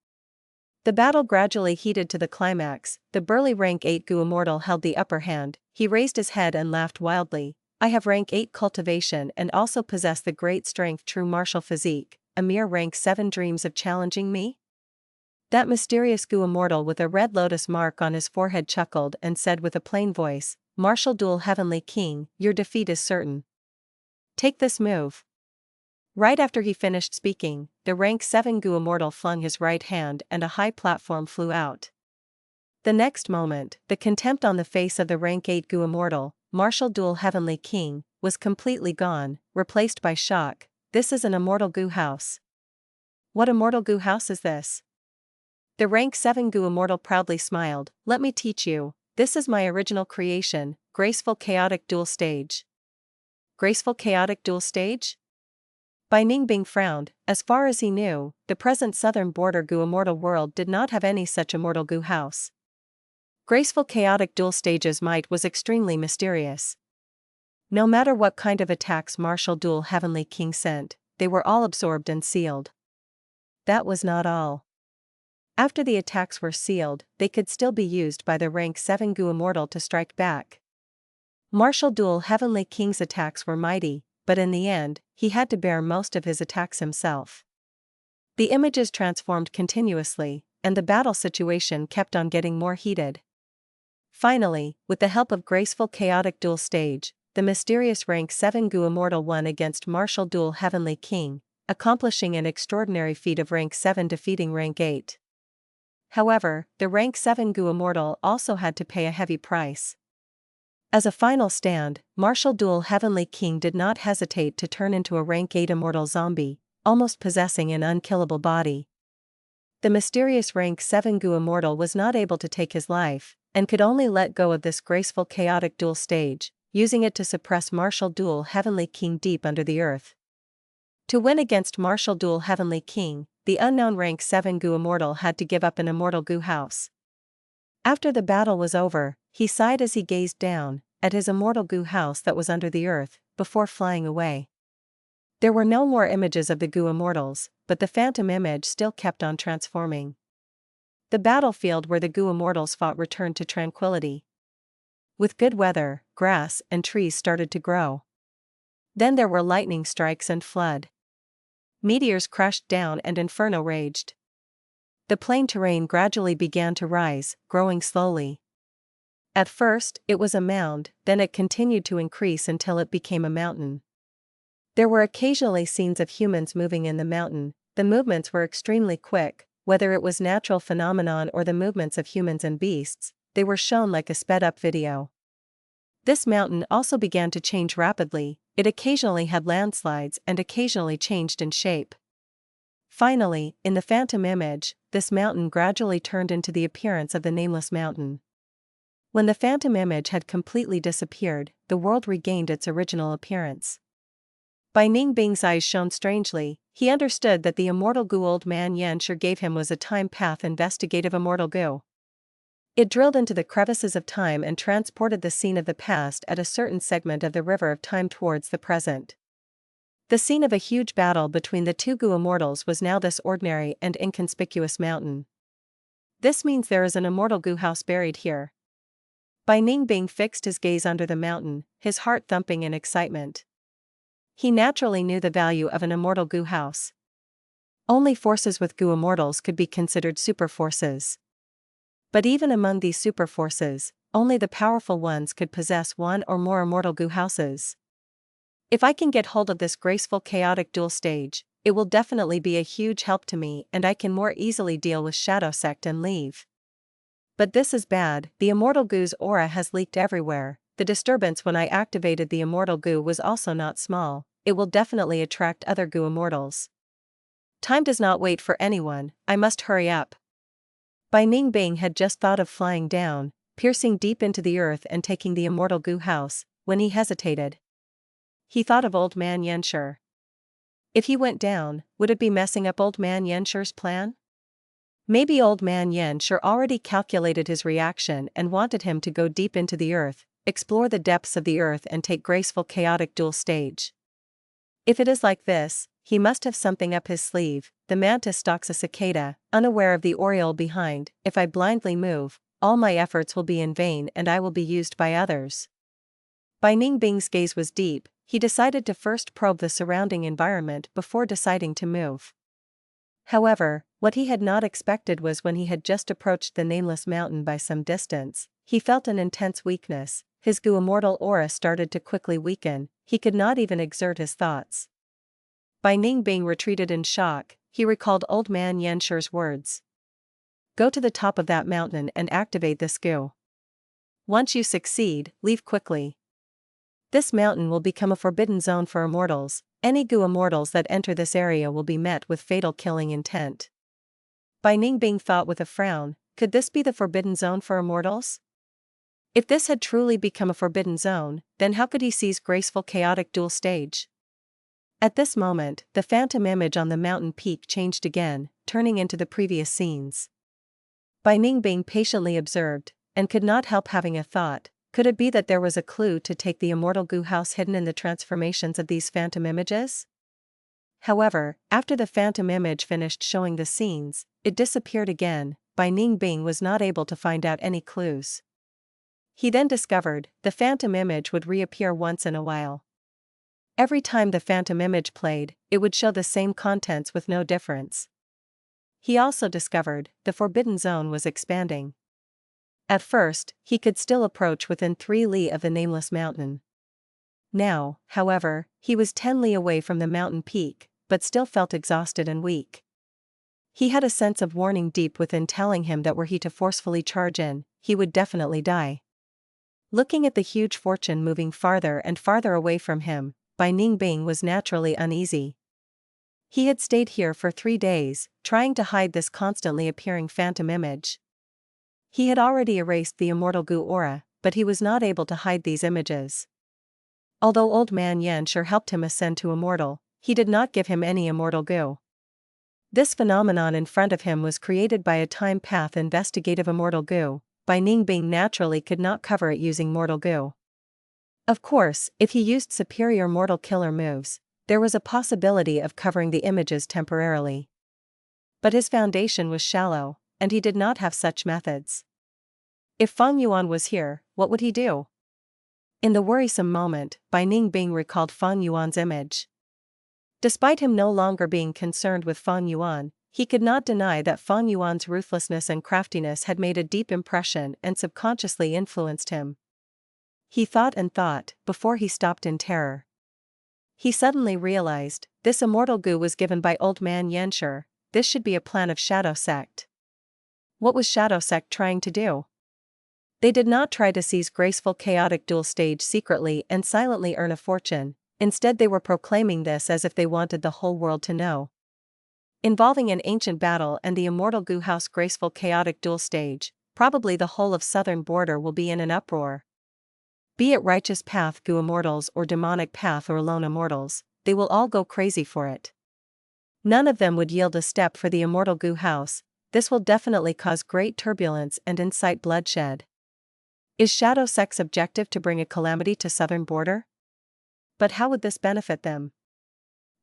The battle gradually heated to the climax. The burly rank 8 goo immortal held the upper hand. He raised his head and laughed wildly. I have rank 8 cultivation and also possess the great strength true martial physique. A mere rank 7 dreams of challenging me? That mysterious goo immortal with a red lotus mark on his forehead chuckled and said with a plain voice, Martial Duel Heavenly King, your defeat is certain. Take this move. Right after he finished speaking, the rank 7 goo immortal flung his right hand and a high platform flew out. The next moment, the contempt on the face of the rank 8 goo immortal, Martial Duel Heavenly King, was completely gone, replaced by shock. This is an immortal goo house. What immortal goo house is this? The rank 7 goo immortal proudly smiled. Let me teach you. This is my original creation, Graceful Chaotic Duel Stage. Graceful Chaotic Duel Stage? Ning Bing frowned. As far as he knew, the present southern border goo immortal world did not have any such immortal goo house. Graceful Chaotic Duel Stage's might was extremely mysterious. No matter what kind of attacks Martial Duel Heavenly King sent, they were all absorbed and sealed. That was not all. After the attacks were sealed, they could still be used by the rank 7 goo immortal to strike back. Martial Duel Heavenly King's attacks were mighty, but in the end, he had to bear most of his attacks himself. The images transformed continuously, and the battle situation kept on getting more heated. Finally, with the help of Graceful Chaotic Duel Stage, the mysterious rank 7 goo immortal won against Martial Duel Heavenly King, accomplishing an extraordinary feat of rank 7 defeating rank 8. However, the rank 7 goo immortal also had to pay a heavy price. As a final stand, Martial Duel Heavenly King did not hesitate to turn into a rank 8 immortal zombie, almost possessing an unkillable body. The mysterious rank 7 goo immortal was not able to take his life, and could only let go of this Graceful Chaotic Duel Stage, using it to suppress Martial Duel Heavenly King deep under the earth. To win against Martial Duel Heavenly King, the unknown rank 7 Gu Immortal had to give up an Immortal Gu house. After the battle was over, he sighed as he gazed down at his Immortal Gu house that was under the earth, before flying away. There were no more images of the Gu Immortals, but the phantom image still kept on transforming. The battlefield where the Gu Immortals fought returned to tranquility. With good weather, grass and trees started to grow. Then there were lightning strikes and flood. Meteors crashed down and inferno raged. The plain terrain gradually began to rise, growing slowly. At first, it was a mound, then it continued to increase until it became a mountain. There were occasionally scenes of humans moving in the mountain. The movements were extremely quick, whether it was natural phenomenon or the movements of humans and beasts, they were shown like a sped-up video. This mountain also began to change rapidly, it occasionally had landslides and occasionally changed in shape. Finally, in the phantom image, this mountain gradually turned into the appearance of the nameless mountain. When the phantom image had completely disappeared, the world regained its original appearance. By Ning Bing's eyes shone strangely, he understood that the Immortal Gu old man Yan sure gave him was a time path investigative Immortal Gu. It drilled into the crevices of time and transported the scene of the past at a certain segment of the river of time towards the present. The scene of a huge battle between the two Gu Immortals was now this ordinary and inconspicuous mountain. This means there is an Immortal Gu house buried here. Bai Ning Bing fixed his gaze under the mountain, his heart thumping in excitement. He naturally knew the value of an Immortal Gu house. Only forces with Gu Immortals could be considered super forces. But even among these super forces, only the powerful ones could possess one or more Immortal Gu houses. If I can get hold of this graceful chaotic duel stage, it will definitely be a huge help to me and I can more easily deal with Shadow Sect and leave. But this is bad, the Immortal Gu's aura has leaked everywhere. The disturbance when I activated the Immortal Gu was also not small, it will definitely attract other Gu Immortals. Time does not wait for anyone, I must hurry up. Bai Ning Bing had just thought of flying down, piercing deep into the earth and taking the Immortal Gu house, when he hesitated. He thought of Old Man Yanshi. If he went down, would it be messing up Old Man Yanshi's plan? Maybe Old Man Yanshi already calculated his reaction and wanted him to go deep into the earth, explore the depths of the earth and take graceful chaotic duel stage. If it is like this, he must have something up his sleeve. The mantis stalks a cicada, unaware of the oriole behind. If I blindly move, all my efforts will be in vain and I will be used by others. Bai Ning Bing's gaze was deep, he decided to first probe the surrounding environment before deciding to move. However, what he had not expected was when he had just approached the nameless mountain by some distance, he felt an intense weakness, his Gu Immortal aura started to quickly weaken, he could not even exert his thoughts. Bai Ning Bing retreated in shock, he recalled Old Man Yanshi's words. Go to the top of that mountain and activate this Gu. Once you succeed, leave quickly. This mountain will become a forbidden zone for Immortals, any Gu Immortals that enter this area will be met with fatal killing intent. Bai Ning Bing thought with a frown, could this be the forbidden zone for Immortals? If this had truly become a forbidden zone, then how could he seize graceful chaotic duel stage? At this moment, the phantom image on the mountain peak changed again, turning into the previous scenes. Bai Ning Bing patiently observed, and could not help having a thought, could it be that there was a clue to take the Immortal Gu house hidden in the transformations of these phantom images? However, after the phantom image finished showing the scenes, it disappeared again. Bai Ning Bing was not able to find out any clues. He then discovered, the phantom image would reappear once in a while. Every time the phantom image played, it would show the same contents with no difference. He also discovered, the forbidden zone was expanding. At first, he could still approach within 3 li of the nameless mountain. Now, however, he was 10 li away from the mountain peak, but still felt exhausted and weak. He had a sense of warning deep within telling him that were he to forcefully charge in, he would definitely die. Looking at the huge fortune moving farther and farther away from him, Bai Ning Bing was naturally uneasy. He had stayed here for 3 days, trying to hide this constantly appearing phantom image. He had already erased the Immortal Gu aura, but he was not able to hide these images. Although Old Man Yanshi helped him ascend to Immortal, he did not give him any immortal goo. This phenomenon in front of him was created by a time path investigative immortal goo, by Ning being naturally could not cover it using mortal goo. Of course, if he used superior mortal killer moves, there was a possibility of covering the images temporarily. But his foundation was shallow, and he did not have such methods. If Feng Yuan was here, what would he do? In the worrisome moment, by Ning being recalled Feng Yuan's image. Despite him no longer being concerned with Feng Yuan, he could not deny that Feng Yuan's ruthlessness and craftiness had made a deep impression and subconsciously influenced him. He thought and thought, before he stopped in terror. He suddenly realized, this immortal goo was given by old man Yanshi, this should be a plan of Shadow Sect. What was Shadow Sect trying to do? They did not try to seize Graceful chaotic duel stage secretly and silently earn a fortune, instead they were proclaiming this as if they wanted the whole world to know. Involving an ancient battle and the immortal goo house Graceful chaotic duel stage, probably the whole of southern border will be in an uproar. Be it righteous path goo immortals or demonic path or lone immortals, they will all go crazy for it. None of them would yield a step for the immortal goo house. This will definitely cause great turbulence and incite bloodshed. Is Shadow Sect's objective to bring a calamity to southern border? But how would this benefit them?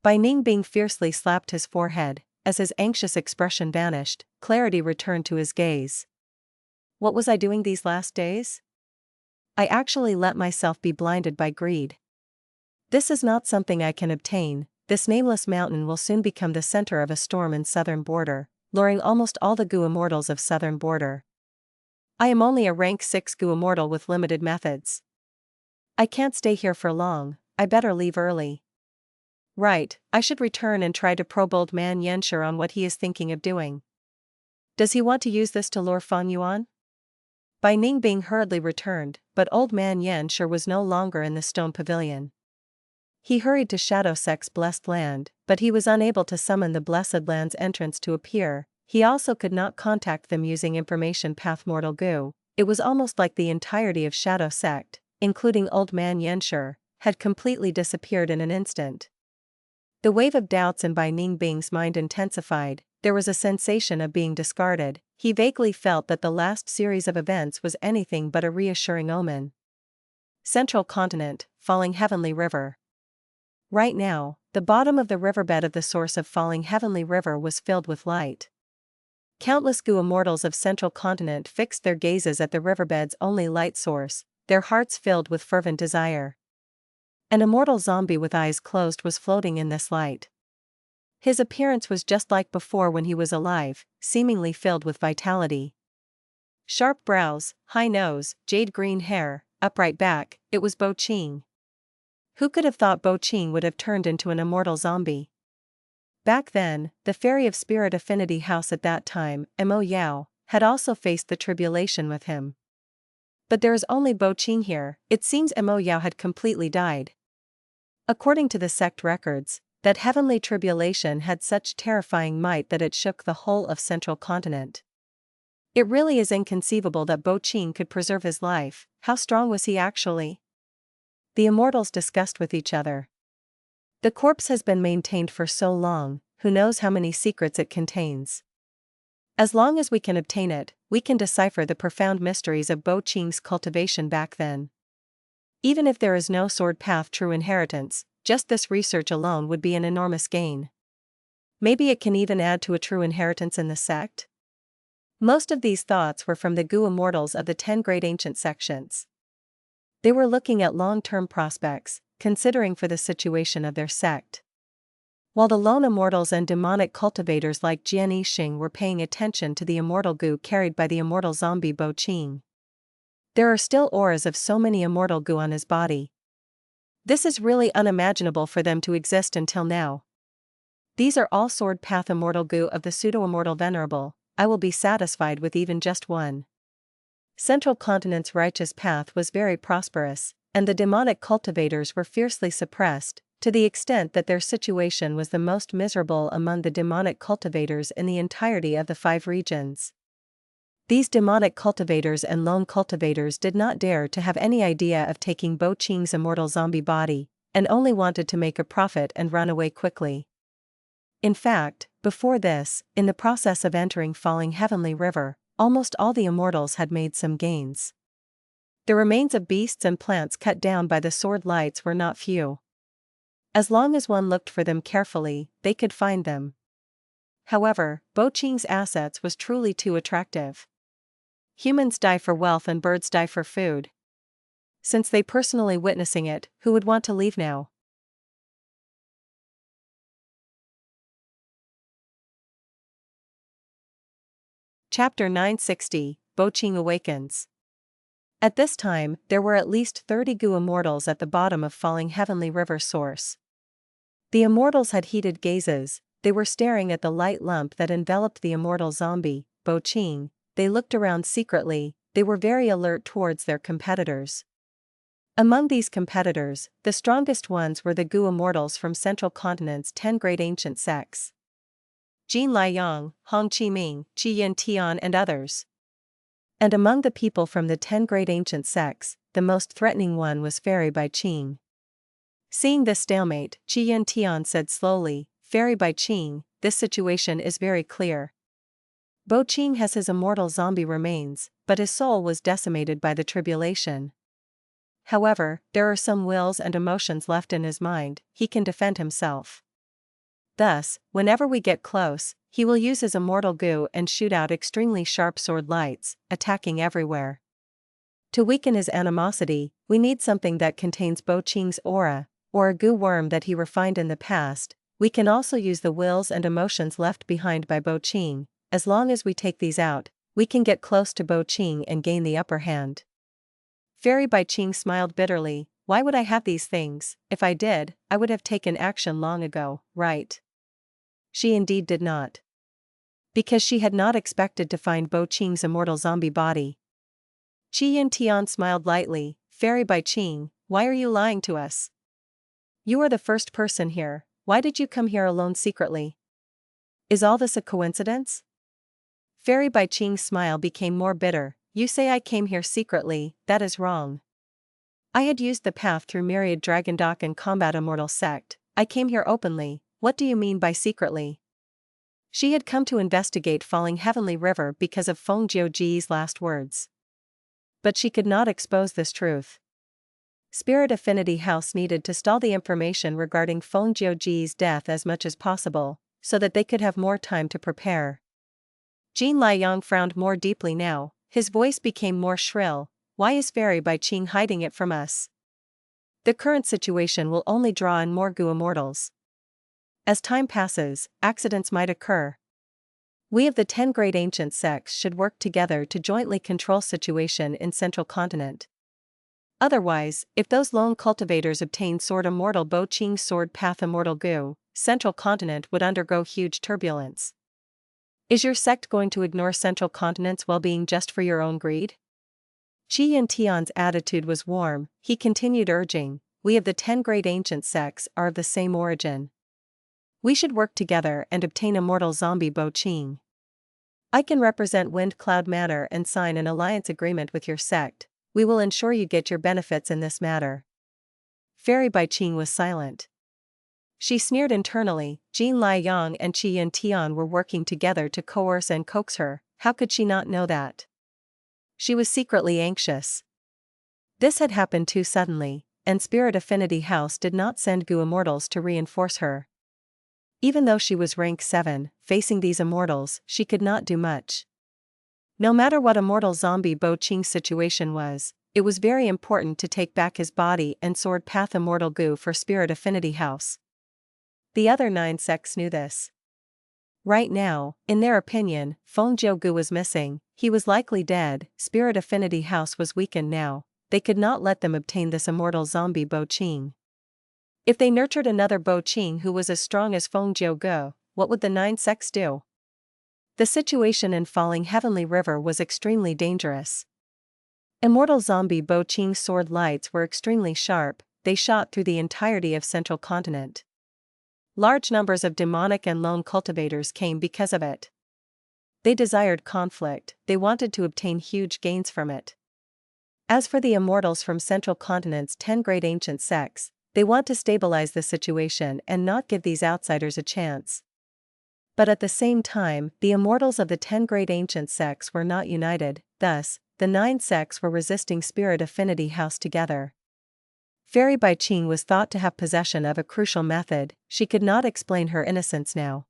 By Ning being fiercely slapped his forehead, as his anxious expression vanished, clarity returned to his gaze. What was I doing these last days? I actually let myself be blinded by greed. This is not something I can obtain. This nameless mountain will soon become the center of a storm in southern border, luring almost all the goo immortals of southern border. I am only a rank 6 goo immortal with limited methods. I can't stay here for long, I better leave early. Right, I should return and try to probe old man Yanshi on what he is thinking of doing. Does he want to use this to lure Feng Yuan? By Ning being hurriedly returned, but old man Yanshi was no longer in the stone pavilion. He hurried to Shadow Sect's blessed land, but he was unable to summon the blessed land's entrance to appear. He also could not contact them using information path mortal goo. It was almost like the entirety of Shadow Sect, including old man Yanshi, had completely disappeared in an instant. The wave of doubts in Bai Ning Bing's mind intensified. There was a sensation of being discarded. He vaguely felt that the last series of events was anything but a reassuring omen. Central continent, falling heavenly river. Right now, the bottom of the riverbed of the source of falling heavenly river was filled with light. Countless goo immortals of central continent fixed their gazes at the riverbed's only light source, their hearts filled with fervent desire. An immortal zombie with eyes closed was floating in this light. His appearance was just like before when he was alive, seemingly filled with vitality. Sharp brows, high nose, jade green hair, upright back, it was Qing. Who could have thought Qing would have turned into an immortal zombie? Back then, the Fairy of Spirit Affinity House at that time, Mo Yao, had also faced the tribulation with him. But there is only Qing here. It seems Mo Yao had completely died. According to the sect records, that heavenly tribulation had such terrifying might that it shook the whole of central continent. It really is inconceivable that Qing could preserve his life. How strong was he actually? The immortals discussed with each other. The corpse has been maintained for so long, who knows how many secrets it contains. As long as we can obtain it, we can decipher the profound mysteries of Qing's cultivation back then. Even if there is no sword path true inheritance, just this research alone would be an enormous gain. Maybe it can even add to a true inheritance in the sect? Most of these thoughts were from the goo immortals of the 10 great ancient sections. They were looking at long-term prospects, considering for the situation of their sect. While the lone immortals and demonic cultivators like Jian Yixing were paying attention to the immortal goo carried by the immortal zombie Qing. There are still auras of so many immortal goo on his body. This is really unimaginable for them to exist until now. These are all sword path immortal goo of the pseudo-immortal Venerable. I will be satisfied with even just one. Central Continent's righteous path was very prosperous, and the demonic cultivators were fiercely suppressed, to the extent that their situation was the most miserable among the demonic cultivators in the entirety of the 5 regions. These demonic cultivators and lone cultivators did not dare to have any idea of taking Qing's immortal zombie body, and only wanted to make a profit and run away quickly. In fact, before this, in the process of entering Falling Heavenly River, almost all the Immortals had made some gains. The remains of beasts and plants cut down by the sword lights were not few. As long as one looked for them carefully, they could find them. However, Bo Qing's assets was truly too attractive. Humans die for wealth and birds die for food. Since they personally witnessing it, who would want to leave now? Chapter 960, Bo Qing Awakens. At this time, there were at least 30 Gu Immortals at the bottom of Falling Heavenly River source. The Immortals had heated gazes, they were staring at the light lump that enveloped the immortal zombie, Bo Qing. They looked around secretly, they were very alert towards their competitors. Among these competitors, the strongest ones were the Gu Immortals from Central Continent's 10 great ancient sects. Jin Liang, Hong Chi Ming, Qi Yin Tian and others. And among the people from the 10 great ancient sects, the most threatening one was Fairy by Qing. Seeing this stalemate, Qi Yin Tian said slowly, "Fairy by Qing, this situation is very clear. Bo Qing has his immortal zombie remains, but his soul was decimated by the tribulation. However, there are some wills and emotions left in his mind, he can defend himself. Thus, whenever we get close, he will use his immortal goo and shoot out extremely sharp sword lights, attacking everywhere. To weaken his animosity, we need something that contains Bo Qing's aura, or a goo worm that he refined in the past. We can also use the wills and emotions left behind by Bo Qing. As long as we take these out, we can get close to Bo Qing and gain the upper hand." Fairy by Qing smiled bitterly. "Why would I have these things? If I did, I would have taken action long ago, right?" She indeed did not. Because she had not expected to find Bo Qing's immortal zombie body. Qi Yin Tian smiled lightly. "Fairy by Qing, why are you lying to us? You are the first person here, why did you come here alone secretly? Is all this a coincidence?" Fairy by Qing's smile became more bitter. "You say I came here secretly, that is wrong. I had used the path through myriad Dragondock and combat Immortal Sect, I came here openly, what do you mean by secretly?" She had come to investigate Falling Heavenly River because of Feng Jiuji's last words. But she could not expose this truth. Spirit Affinity House needed to stall the information regarding Feng Jiuji's death as much as possible, so that they could have more time to prepare. Jin Liang frowned more deeply now, his voice became more shrill. "Why is Fairy by Qing hiding it from us? The current situation will only draw in more Gu Immortals. As time passes, accidents might occur. We of the 10 great ancient sects should work together to jointly control situation in Central Continent. Otherwise, if those lone cultivators obtain Sword Immortal Bo Qing's Sword Path Immortal Gu, Central Continent would undergo huge turbulence. Is your sect going to ignore Central Continent's well-being just for your own greed?" Qi Yin Tian's attitude was warm, he continued urging, "We of the 10 great ancient sects are of the same origin. We should work together and obtain immortal zombie Bo Qing. I can represent Wind Cloud Manor and sign an alliance agreement with your sect. We will ensure you get your benefits in this matter." Fairy by Qing was silent. She sneered internally. Jin Liang and Qi Yin Tian were working together to coerce and coax her, how could she not know that? She was secretly anxious. This had happened too suddenly, and Spirit Affinity House did not send Gu Immortals to reinforce her. Even though she was rank 7, facing these Immortals, she could not do much. No matter what immortal zombie Bo Qing's situation was, it was very important to take back his body and Sword Path Immortal Gu for Spirit Affinity House. The other 9 sects knew this. Right now, in their opinion, Feng Jiu was missing, he was likely dead, Spirit Affinity House was weakened now, they could not let them obtain this immortal zombie Bo Qing. If they nurtured another Bo Qing who was as strong as Feng Jiu, what would the 9 sects do? The situation in Falling Heavenly River was extremely dangerous. Immortal zombie Bo Qing's sword lights were extremely sharp, they shot through the entirety of Central Continent. Large numbers of demonic and lone cultivators came because of it. They desired conflict, they wanted to obtain huge gains from it. As for the Immortals from Central Continent's 10 great ancient sects, They want to stabilize the situation and not give these outsiders a chance. But at the same time, the Immortals of the 10 great ancient sects were not united, thus, the 9 sects were resisting Spirit Affinity House together. Fairy by Qing was thought to have possession of a crucial method. She could not explain her innocence now.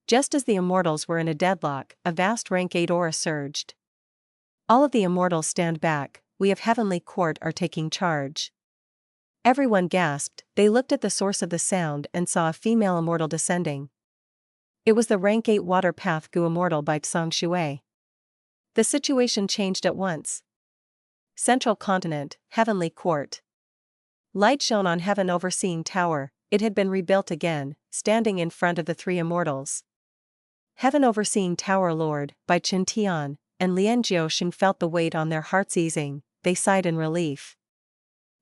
Just as the Immortals were in a deadlock, a vast rank 8 aura surged. All of the Immortals stand back, we of Heavenly Court are taking charge. Everyone gasped, they looked at the source of the sound and saw a female Immortal descending. It was the rank 8 Water Path Gu Immortal by Tsang Shui. The situation changed at once. Central Continent, Heavenly Court. Light shone on Heaven Overseeing Tower, it had been rebuilt again, standing in front of the 3 Immortals. Heaven Overseeing Tower Lord, by Tian, and Lian Jiuxing felt the weight on their hearts easing, they sighed in relief.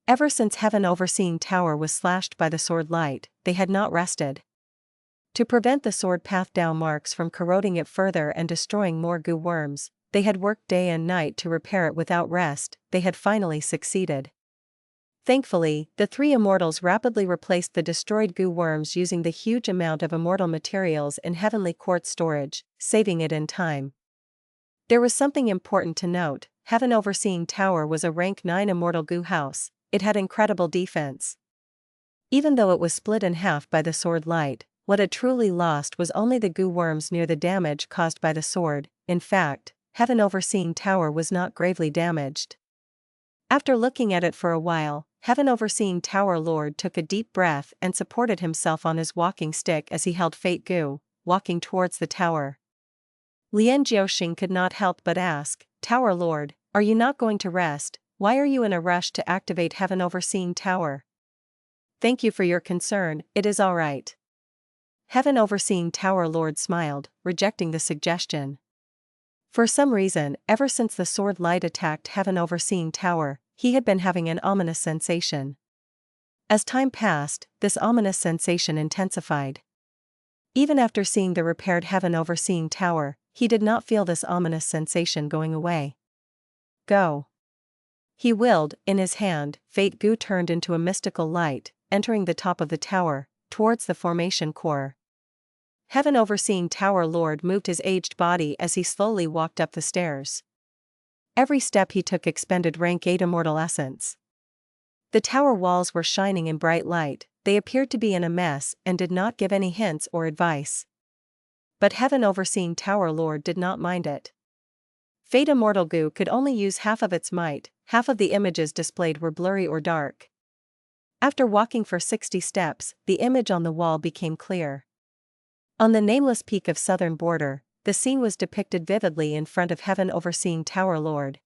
Ever since Heaven Overseeing Tower was slashed by the sword light, they had not rested. To prevent the sword path Dao marks from corroding it further and destroying more goo worms, they had worked day and night to repair it without rest. They had finally succeeded. Thankfully, the 3 Immortals rapidly replaced the destroyed goo worms using the huge amount of immortal materials in Heavenly Court storage, saving it in time. There was something important to note. Heaven Overseeing Tower was a rank 9 immortal goo house. It had incredible defense. Even though it was split in half by the sword light, what it truly lost was only the goo worms near the damage caused by the sword. In fact, Heaven Overseeing Tower was not gravely damaged. After looking at it for a while, Heaven Overseeing Tower Lord took a deep breath and supported himself on his walking stick as he held Fate Gu, walking towards the tower. Lian Jiuxing could not help but ask, Tower Lord, are you not going to rest? Why are you in a rush to activate Heaven Overseeing Tower? Thank you for your concern, it is all right. Heaven Overseeing Tower Lord smiled, rejecting the suggestion. For some reason, ever since the sword light attacked Heaven Overseeing Tower, he had been having an ominous sensation. As time passed, this ominous sensation intensified. Even after seeing the repaired Heaven Overseeing Tower, he did not feel this ominous sensation going away. Go. He willed, in his hand, Fate Gu turned into a mystical light, entering the top of the tower, towards the formation core. Heaven Overseeing Tower Lord moved his aged body as he slowly walked up the stairs. Every step he took expended rank 8 immortal essence. The tower walls were shining in bright light, they appeared to be in a mess and did not give any hints or advice. But Heaven Overseeing Tower Lord did not mind it. Fate Immortal Gu could only use half of its might, half of the images displayed were blurry or dark. After walking for 60 steps, the image on the wall became clear. On the nameless peak of southern border, the scene was depicted vividly in front of Heaven Overseeing Tower Lord.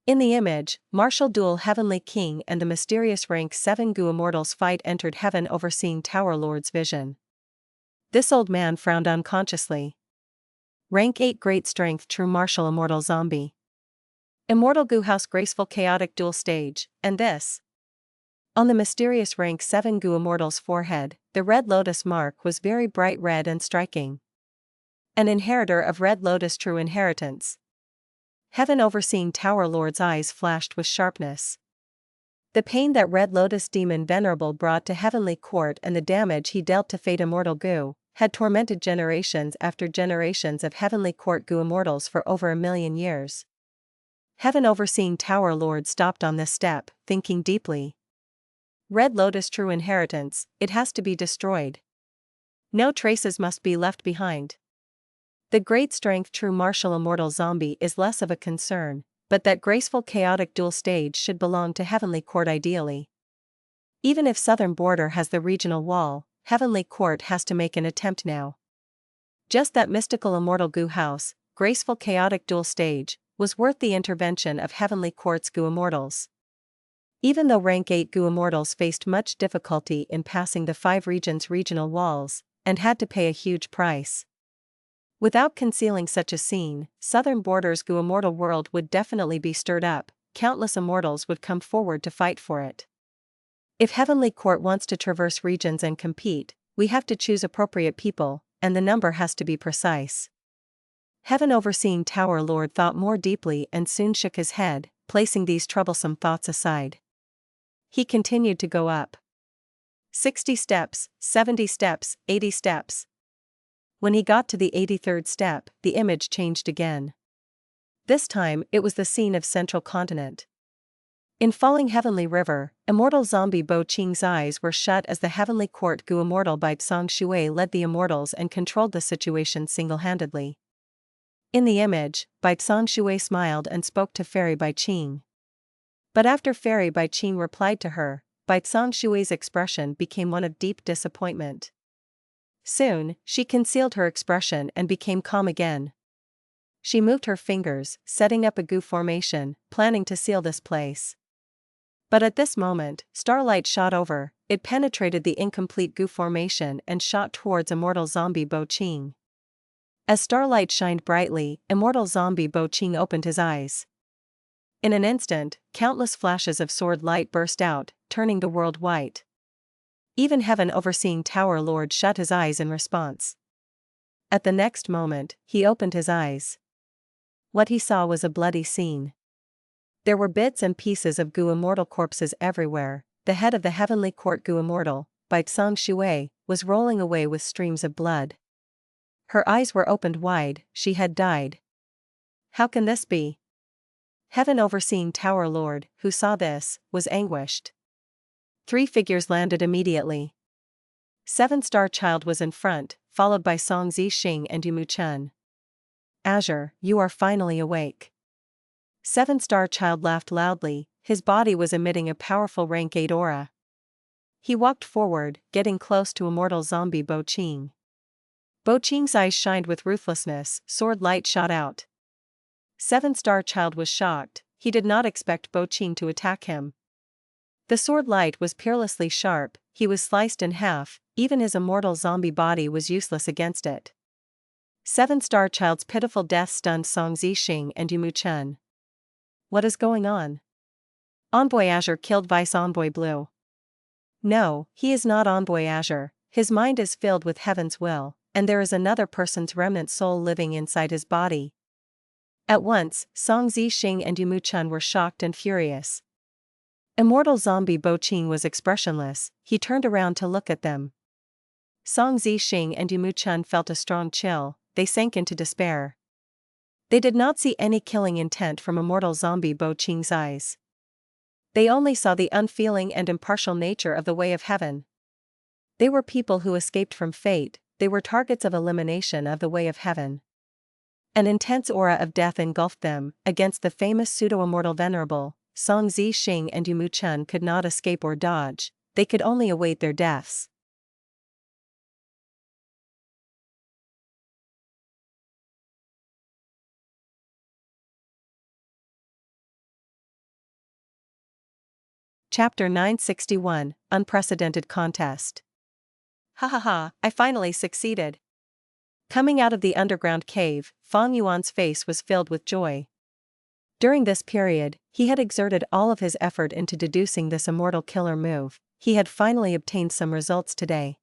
In the image, martial duel Heavenly King and the mysterious rank 7 Gu Immortals fight entered Heaven Overseeing Tower Lord's vision. This old man frowned unconsciously. Rank 8 Great Strength True Martial Immortal Zombie. Immortal Gu House Graceful Chaotic Duel Stage, and this. On the mysterious rank 7 Gu Immortal's forehead, the red lotus mark was very bright red and striking. An inheritor of Red Lotus True Inheritance. Heaven Overseeing Tower Lord's eyes flashed with sharpness. The pain that Red Lotus Demon Venerable brought to Heavenly Court and the damage he dealt to Fate Immortal Gu had tormented generations after generations of Heavenly Court Gu Immortals for over 1,000,000 years. Heaven Overseeing Tower Lord stopped on this step, thinking deeply. Red Lotus True Inheritance, it has to be destroyed. No traces must be left behind. The Great Strength True Martial Immortal Zombie is less of a concern, but that Graceful Chaotic Duel Stage should belong to Heavenly Court ideally. Even if Southern Border has the regional wall, Heavenly Court has to make an attempt now. Just that mystical Immortal Gu House, Graceful Chaotic Duel Stage, was worth the intervention of Heavenly Court's Gu Immortals. Even though rank 8 Gu Immortals faced much difficulty in passing the 5 regions' regional walls, and had to pay a huge price. Without concealing such a scene, Southern Border's Gu Immortal world would definitely be stirred up, countless immortals would come forward to fight for it. If Heavenly Court wants to traverse regions and compete, we have to choose appropriate people, and the number has to be precise. Heaven Overseeing Tower Lord thought more deeply and soon shook his head, placing these troublesome thoughts aside. He continued to go up. 60 steps, 70 steps, 80 steps. When he got to the 83rd step, the image changed again. This time, it was the scene of Central Continent. In falling Heavenly River, Immortal Zombie Bo Qing's eyes were shut as the Heavenly Court Gu Immortal by Tsang Shui led the Immortals and controlled the situation single-handedly. In the image, Bai Tsang Shui smiled and spoke to Fairy Bai Qing. But after Fairy Bai Qing replied to her, Bai Tsang Shui's expression became one of deep disappointment. Soon, she concealed her expression and became calm again. She moved her fingers, setting up a Gu formation, planning to seal this place. But at this moment, starlight shot over, it penetrated the incomplete Gu formation and shot towards Immortal Zombie Bo Qing. As starlight shined brightly, Immortal Zombie Bo Qing opened his eyes. In an instant, countless flashes of sword light burst out, turning the world white. Even Heaven Overseeing Tower Lord shut his eyes in response. At the next moment, he opened his eyes. What he saw was a bloody scene. There were bits and pieces of Gu Immortal corpses everywhere. The head of the Heavenly Court Gu Immortal, Bai Tsang Shui, was rolling away with streams of blood. Her eyes were opened wide, she had died. How can this be? Heaven Overseeing Tower Lord, who saw this, was anguished. 3 figures landed immediately. 7-Star Child was in front, followed by Song Zixing and Yumu Chen. Azure, you are finally awake. 7-Star Child laughed loudly, his body was emitting a powerful rank 8 aura. He walked forward, getting close to Immortal Zombie Bo Qing. Bo Qing's eyes shined with ruthlessness, sword light shot out. 7-Star Child was shocked, he did not expect Bo Qing to attack him. The sword light was peerlessly sharp, he was sliced in half, even his immortal zombie body was useless against it. 7-Star Child's pitiful death stunned Song Zixing and Yumu Chen. What is going on? Envoy Azure killed Vice Envoy Blue. No, he is not Envoy Azure, his mind is filled with Heaven's will, and there is another person's remnant soul living inside his body. At once, Song Zixing and Yumu Chen were shocked and furious. Immortal Zombie Bo Qing was expressionless, he turned around to look at them. Song Zixing and Yumu Chen felt a strong chill, they sank into despair. They did not see any killing intent from Immortal Zombie Bo Qing's eyes. They only saw the unfeeling and impartial nature of the way of heaven. They were people who escaped from fate, they were targets of elimination of the way of heaven. An intense aura of death engulfed them. Against the famous pseudo-immortal Venerable, Song Zixing and Yumu Chen could not escape or dodge, they could only await their deaths. Chapter 961, Unprecedented Contest. Ha ha ha, I finally succeeded. Coming out of the underground cave, Feng Yuan's face was filled with joy. During this period, he had exerted all of his effort into deducing this immortal killer move. He had finally obtained some results today.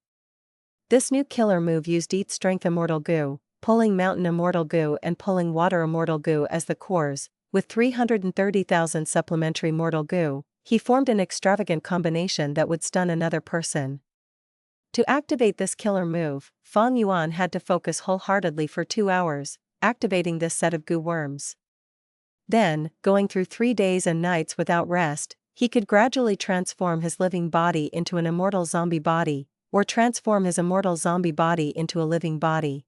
This new killer move used Eat Strength Immortal Gu, Pulling Mountain Immortal Gu and Pulling Water Immortal Gu as the cores, with 330,000 supplementary Mortal Gu. He formed an extravagant combination that would stun another person. To activate this killer move, Feng Yuan had to focus wholeheartedly for 2 hours, activating this set of Gu worms. Then, going through 3 days and nights without rest, he could gradually transform his living body into an immortal zombie body, or transform his immortal zombie body into a living body.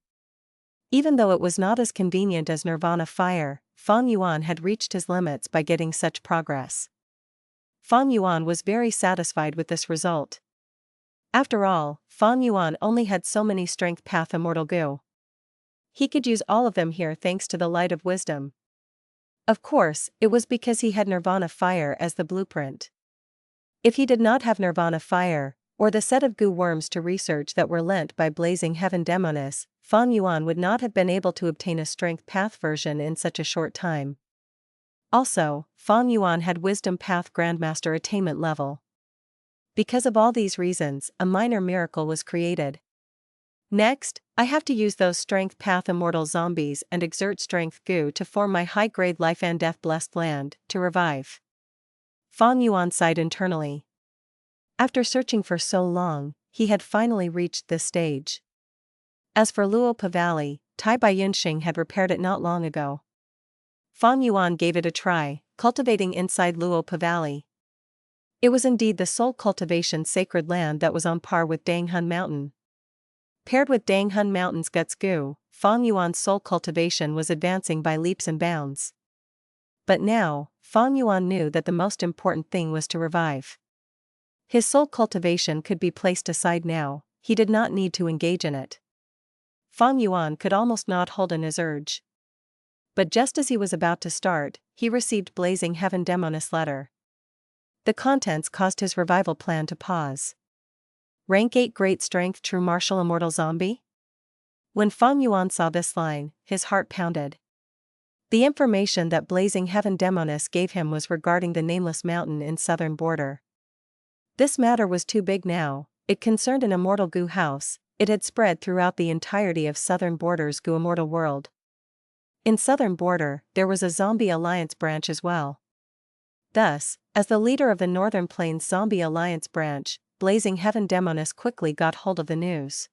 Even though it was not as convenient as Nirvana Fire, Feng Yuan had reached his limits by getting such progress. Feng Yuan was very satisfied with this result. After all, Feng Yuan only had so many Strength Path Immortal Gu. He could use all of them here thanks to the Light of Wisdom. Of course, it was because he had Nirvana Fire as the blueprint. If he did not have Nirvana Fire, or the set of Gu worms to research that were lent by Blazing Heaven Demonis, Feng Yuan would not have been able to obtain a Strength Path version in such a short time. Also, Feng Yuan had Wisdom Path Grandmaster attainment level. Because of all these reasons, a minor miracle was created. Next, I have to use those Strength Path Immortal Zombies and exert Strength Gu to form my high-grade Life and Death Blessed Land, to revive. Feng Yuan sighed internally. After searching for so long, he had finally reached this stage. As for Luopa Valley, Tai Bai Yunxing had repaired it not long ago. Fang Yuan gave it a try, cultivating inside Luopa Valley. It was indeed the sole cultivation sacred land that was on par with Danghun Mountain. Paired with Danghun Mountain's Guts Gu, Fang Yuan's soul cultivation was advancing by leaps and bounds. But now, Fang Yuan knew that the most important thing was to revive. His soul cultivation could be placed aside now, he did not need to engage in it. Fang Yuan could almost not hold in his urge. But just as he was about to start, he received Blazing Heaven Demoness letter. The contents caused his revival plan to pause. Rank 8 Great Strength True Martial Immortal Zombie? When Fang Yuan saw this line, his heart pounded. The information that Blazing Heaven Demoness gave him was regarding the nameless mountain in southern border. This matter was too big now, it concerned an immortal Gu house, it had spread throughout the entirety of southern border's Gu immortal world. In southern border, there was a Zombie Alliance branch as well. Thus, as the leader of the Northern Plains Zombie Alliance branch, Blazing Heaven Demoness quickly got hold of the news.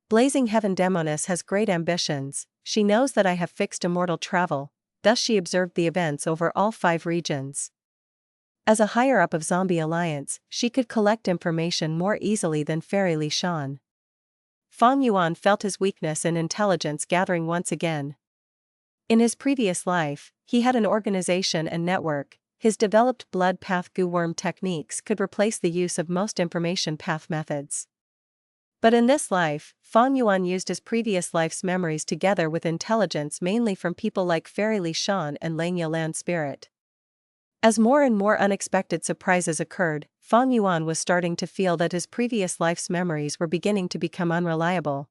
Blazing Heaven Demoness has great ambitions, she knows that I have fixed immortal travel, thus she observed the events over all 5 regions. As a higher-up of Zombie Alliance, she could collect information more easily than Hei Lou Lan. Fang Yuan felt his weakness in intelligence gathering once again. In his previous life, he had an organization and network, his developed blood path Gu worm techniques could replace the use of most information path methods. But in this life, Fang Yuan used his previous life's memories together with intelligence mainly from people like Hei Lou Lan and Lang Lan Spirit. As more and more unexpected surprises occurred, Fang Yuan was starting to feel that his previous life's memories were beginning to become unreliable.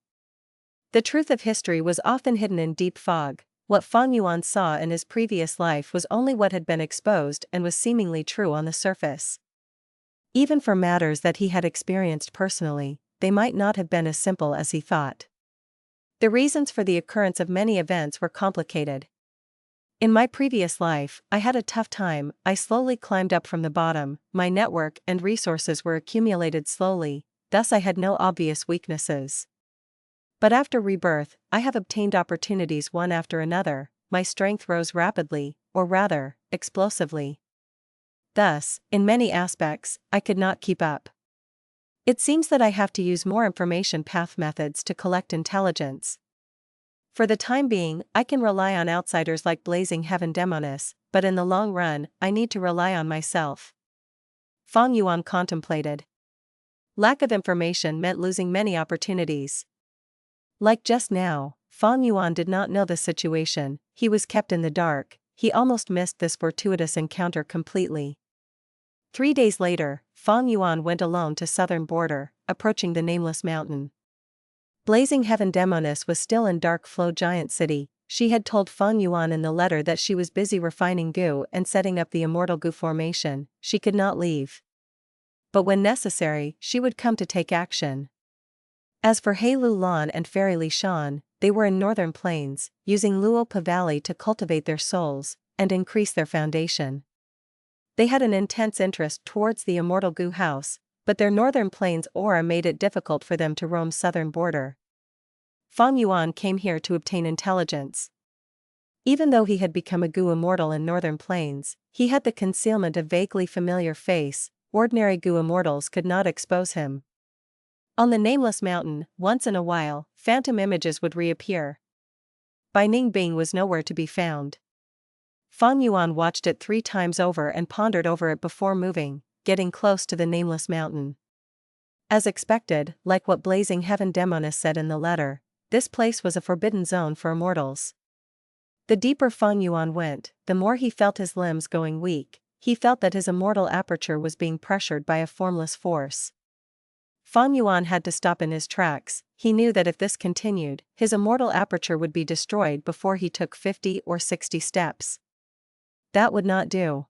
The truth of history was often hidden in deep fog. What Fang Yuan saw in his previous life was only what had been exposed and was seemingly true on the surface. Even for matters that he had experienced personally, they might not have been as simple as he thought. The reasons for the occurrence of many events were complicated. In my previous life, I had a tough time, I slowly climbed up from the bottom, my network and resources were accumulated slowly, thus I had no obvious weaknesses. But after rebirth, I have obtained opportunities one after another, my strength rose rapidly, or rather, explosively. Thus, in many aspects, I could not keep up. It seems that I have to use more information path methods to collect intelligence. For the time being, I can rely on outsiders like Blazing Heaven Demoness, but in the long run, I need to rely on myself. Fang Yuan contemplated. Lack of information meant losing many opportunities. Like just now, Fang Yuan did not know the situation, he was kept in the dark, he almost missed this fortuitous encounter completely. 3 days later, Fang Yuan went alone to southern border, approaching the nameless mountain. Blazing Heaven Demoness was still in Dark Flow Giant City, she had told Fang Yuan in the letter that she was busy refining Gu and setting up the immortal Gu formation, she could not leave. But when necessary, she would come to take action. As for Hei Lou Lan and Hei Lou Lan, they were in Northern Plains, using Luopa Valley to cultivate their souls, and increase their foundation. They had an intense interest towards the immortal Gu house, but their Northern Plains aura made it difficult for them to roam southern border. Fang Yuan came here to obtain intelligence. Even though he had become a Gu immortal in Northern Plains, he had the concealment of vaguely familiar face, ordinary Gu immortals could not expose him. On the nameless mountain, once in a while, phantom images would reappear. Bai Ning Bing was nowhere to be found. Fang Yuan watched it 3 times over and pondered over it before moving, getting close to the nameless mountain. As expected, like what Blazing Heaven Demoness said in the letter, this place was a forbidden zone for immortals. The deeper Fang Yuan went, the more he felt his limbs going weak, he felt that his immortal aperture was being pressured by a formless force. Fang Yuan had to stop in his tracks, he knew that if this continued, his immortal aperture would be destroyed before he took 50 or 60 steps. That would not do.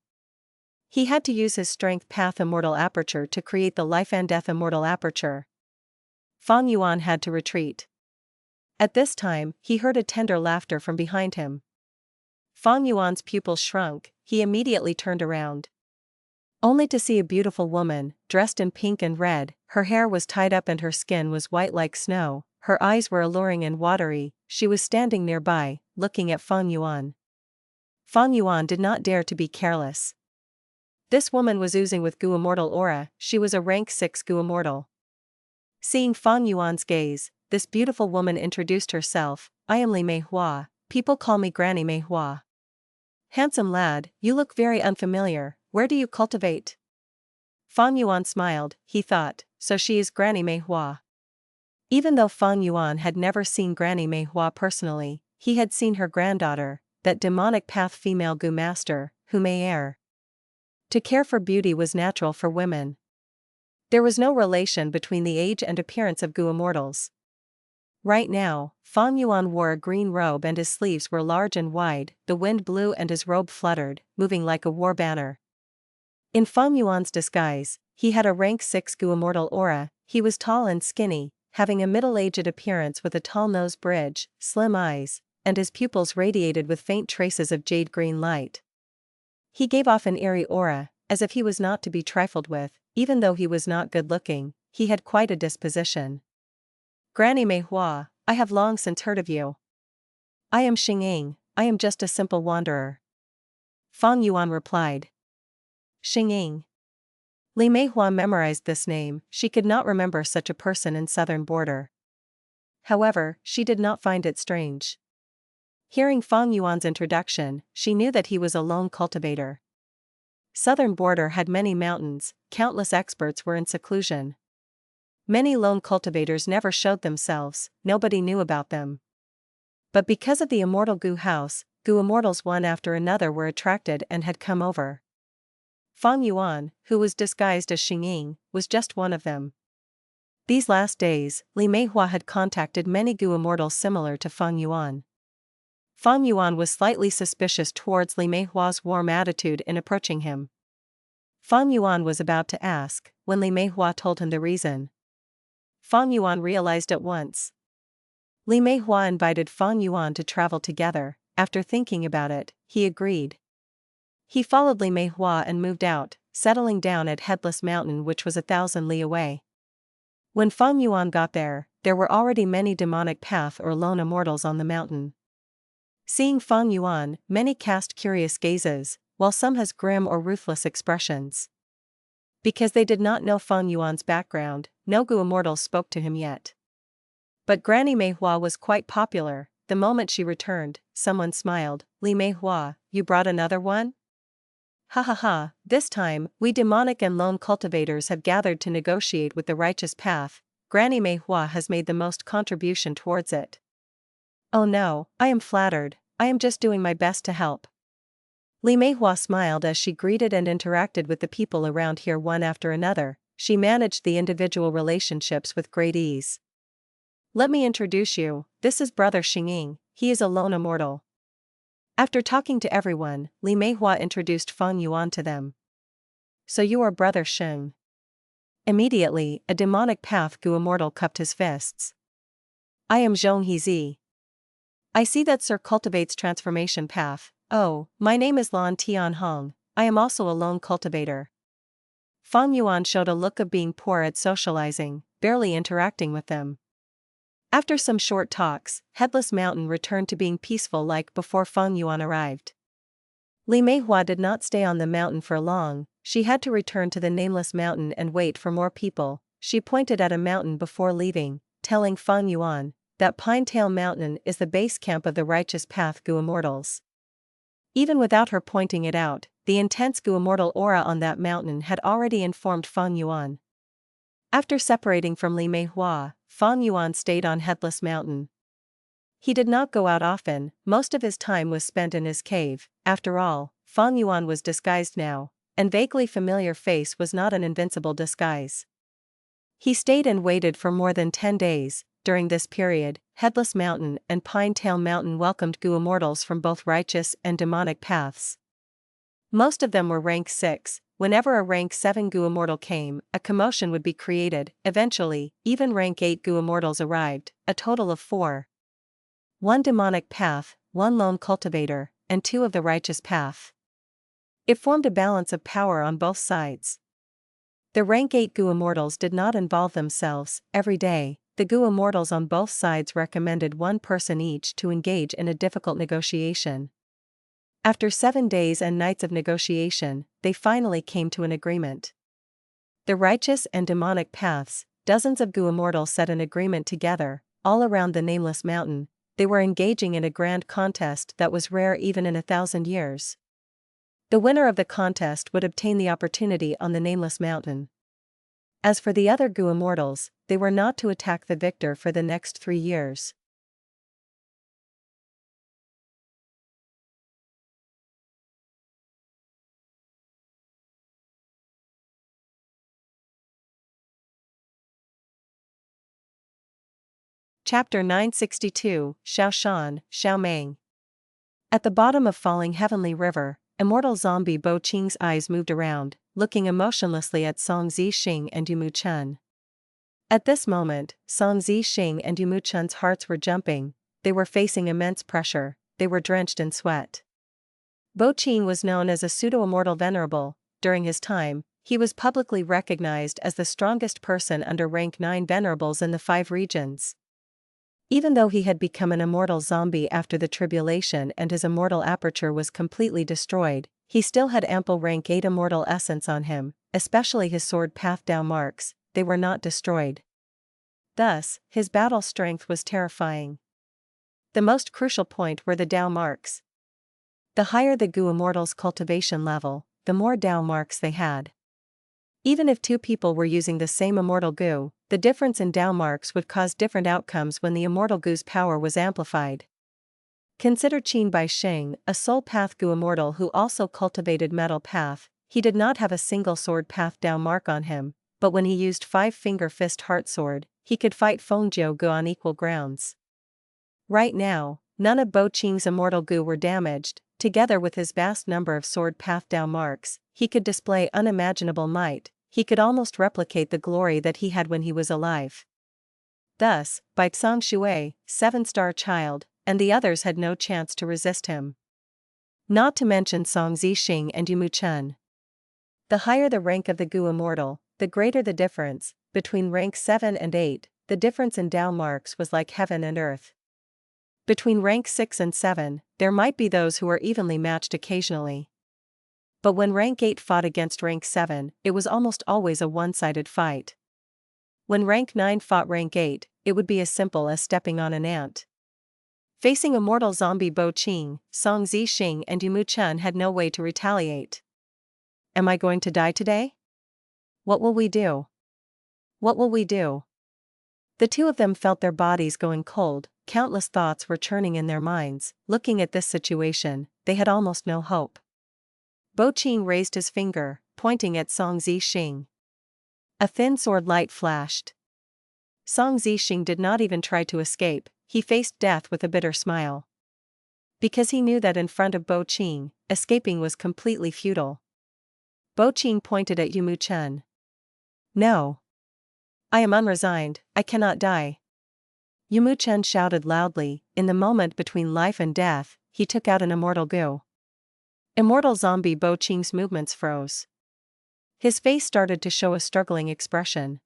He had to use his strength path immortal aperture to create the life and death immortal aperture. Fang Yuan had to retreat. At this time, he heard a tender laughter from behind him. Fang Yuan's pupils shrunk, he immediately turned around. only to see a beautiful woman, dressed in pink and red. Her hair was tied up and her skin was white like snow, her eyes were alluring and watery. She was standing nearby, looking at Feng Yuan. Feng Yuan did not dare to be careless. This woman was oozing with Gu Immortal aura. She was a rank 6 Gu Immortal. Seeing Feng Yuan's gaze, this beautiful woman introduced herself. I am Li Mei Hua, people call me Granny Mei Hua. Handsome lad, you look very unfamiliar, where do you cultivate? Feng Yuan smiled, he thought, so she is Granny Mei Hua. Even though Feng Yuan had never seen Granny Mei Hua personally, he had seen her granddaughter, that demonic path female Gu Master, who may err. To care for beauty was natural for women. There was no relation between the age and appearance of Gu Immortals. Right now, Feng Yuan wore a green robe and his sleeves were large and wide, the wind blew and his robe fluttered, moving like a war banner. In Feng Yuan's disguise, he had a rank 6 Gu Immortal aura. He was tall and skinny, having a middle-aged appearance with a tall nose bridge, slim eyes, and his pupils radiated with faint traces of jade-green light. He gave off an eerie aura, as if he was not to be trifled with. Even though he was not good-looking, he had quite a disposition. Granny Mei Hua, I have long since heard of you. I am Qing, I am just a simple wanderer. Feng Yuan replied. Qing. Li Mei Hua memorized this name. She could not remember such a person in southern border. However, she did not find it strange. Hearing Feng Yuan's introduction, she knew that he was a lone cultivator. Southern border had many mountains, countless experts were in seclusion. Many lone cultivators never showed themselves, nobody knew about them. But because of the immortal Gu house, Gu Immortals one after another were attracted and had come over. Feng Yuan, who was disguised as Qing, was just one of them. These last days, Li Mei Hua had contacted many Gu Immortals similar to Feng Yuan. Feng Yuan was slightly suspicious towards Li Mei Hua's warm attitude in approaching him. Feng Yuan was about to ask, when Li Mei Hua told him the reason. Feng Yuan realized at once. Li Mei Hua invited Feng Yuan to travel together. After thinking about it, he agreed. He followed Li Mei Hua and moved out, settling down at Headless Mountain, which was 1,000 li away. When Feng Yuan got there were already many demonic path or lone immortals on the mountain. Seeing Feng Yuan, many cast curious gazes, while some has grim or ruthless expressions. Because they did not know Feng Yuan's background, no Gu Immortal spoke to him yet. But Granny Mei Hua was quite popular. The moment she returned, someone smiled. Li Mei Hua, you brought another one? Ha ha ha, this time, we demonic and lone cultivators have gathered to negotiate with the righteous path. Granny Mei Hua has made the most contribution towards it. Oh no, I am flattered, I am just doing my best to help. Li Mei Hua smiled as she greeted and interacted with the people around here one after another. She managed the individual relationships with great ease. Let me introduce you, this is Brother Qing, he is a lone immortal. After talking to everyone, Li Mei Hua introduced Feng Yuan to them. So you are Brother Qing. Immediately, a demonic path Gu Immortal cupped his fists. I am Zhong Hezi. I see that Sir cultivates transformation path. Oh, my name is Lan Tian Hong, I am also a lone cultivator. Feng Yuan showed a look of being poor at socializing, barely interacting with them. After some short talks, Headless Mountain returned to being peaceful like before Feng Yuan arrived. Li Mei Hua did not stay on the mountain for long, she had to return to the nameless mountain and wait for more people. She pointed at a mountain before leaving, telling Feng Yuan that Pinetail Mountain is the base camp of the righteous path Gu Immortals. Even without her pointing it out, the intense Gu Immortal aura on that mountain had already informed Feng Yuan. After separating from Li Mei Hua, Feng Yuan stayed on Headless Mountain. He did not go out often, most of his time was spent in his cave. After all, Feng Yuan was disguised now, and vaguely familiar face was not an invincible disguise. He stayed and waited for more than 10 days. During this period, Headless Mountain and Pinetail Mountain welcomed Gu Immortals from both righteous and demonic paths. Most of them were rank 6, whenever a rank 7 Gu Immortal came, a commotion would be created. Eventually, even rank 8 Gu Immortals arrived, a total of 4. 1 demonic path, 1 lone cultivator, and 2 of the righteous path. It formed a balance of power on both sides. The rank 8 Gu Immortals did not involve themselves. Every day, the Gu Immortals on both sides recommended one person each to engage in a difficult negotiation. After 7 days and nights of negotiation, they finally came to an agreement. The righteous and demonic paths, dozens of Gu Immortals set an agreement together, all around the Nameless Mountain. They were engaging in a grand contest that was rare even in 1,000 years. The winner of the contest would obtain the opportunity on the Nameless Mountain. As for the other Gu Immortals, they were not to attack the victor for the next 3 years. Chapter 962, Xiao Mang. At the bottom of falling heavenly river, immortal zombie Bo Qing's eyes moved around, looking emotionlessly at Song Zixing and Yumu Chun. At this moment, Song Zixing and Yumu Chun's hearts were jumping. They were facing immense pressure, they were drenched in sweat. Bo Qing was known as a pseudo-immortal venerable. During his time, he was publicly recognized as the strongest person under rank 9 venerables in the 5 regions. Even though he had become an immortal zombie after the tribulation and his immortal aperture was completely destroyed, he still had ample rank 8 immortal essence on him, especially his sword path Dao marks. They were not destroyed. Thus, his battle strength was terrifying. The most crucial point were the Dao marks. The higher the Gu Immortals' cultivation level, the more Dao marks they had. Even if 2 people were using the same immortal Gu, the difference in Dao marks would cause different outcomes when the immortal Gu's power was amplified. Consider Qing Bai Sheng, a soul path Gu immortal who also cultivated metal path. He did not have a single sword path Dao mark on him, but when he used 5-finger fist heart sword, he could fight Fengjiu Gu on equal grounds. Right now, none of Bo Qing's immortal Gu were damaged. Together with his vast number of sword path Dao marks, he could display unimaginable might. He could almost replicate the glory that he had when he was alive. Thus, Bai Tsang Shui, 7-star child, and the others had no chance to resist him. Not to mention Song Zixing and Yumu Chun. The higher the rank of the Gu Immortal, the greater the difference. Between rank 7 and 8, the difference in Dao marks was like heaven and earth. Between rank 6 and 7, there might be those who were evenly matched occasionally. But when rank 8 fought against rank 7, it was almost always a one-sided fight. When rank 9 fought rank 8, it would be as simple as stepping on an ant. Facing immortal zombie Bo Qing, Song Zixing and Yumu Chun had no way to retaliate. Am I going to die today? What will we do? What will we do? The 2 of them felt their bodies going cold. Countless thoughts were churning in their minds. Looking at this situation, they had almost no hope. Bo Qing raised his finger, pointing at Song Zixing. A thin sword light flashed. Song Zixing did not even try to escape. He faced death with a bitter smile. Because he knew that in front of Bo Qing, escaping was completely futile. Bo Qing pointed at Yumu Chun. No. I am unresigned, I cannot die. Yumu Chun shouted loudly. In the moment between life and death, he took out an immortal Gu. Immortal zombie Bo Qing's movements froze. His face started to show a struggling expression.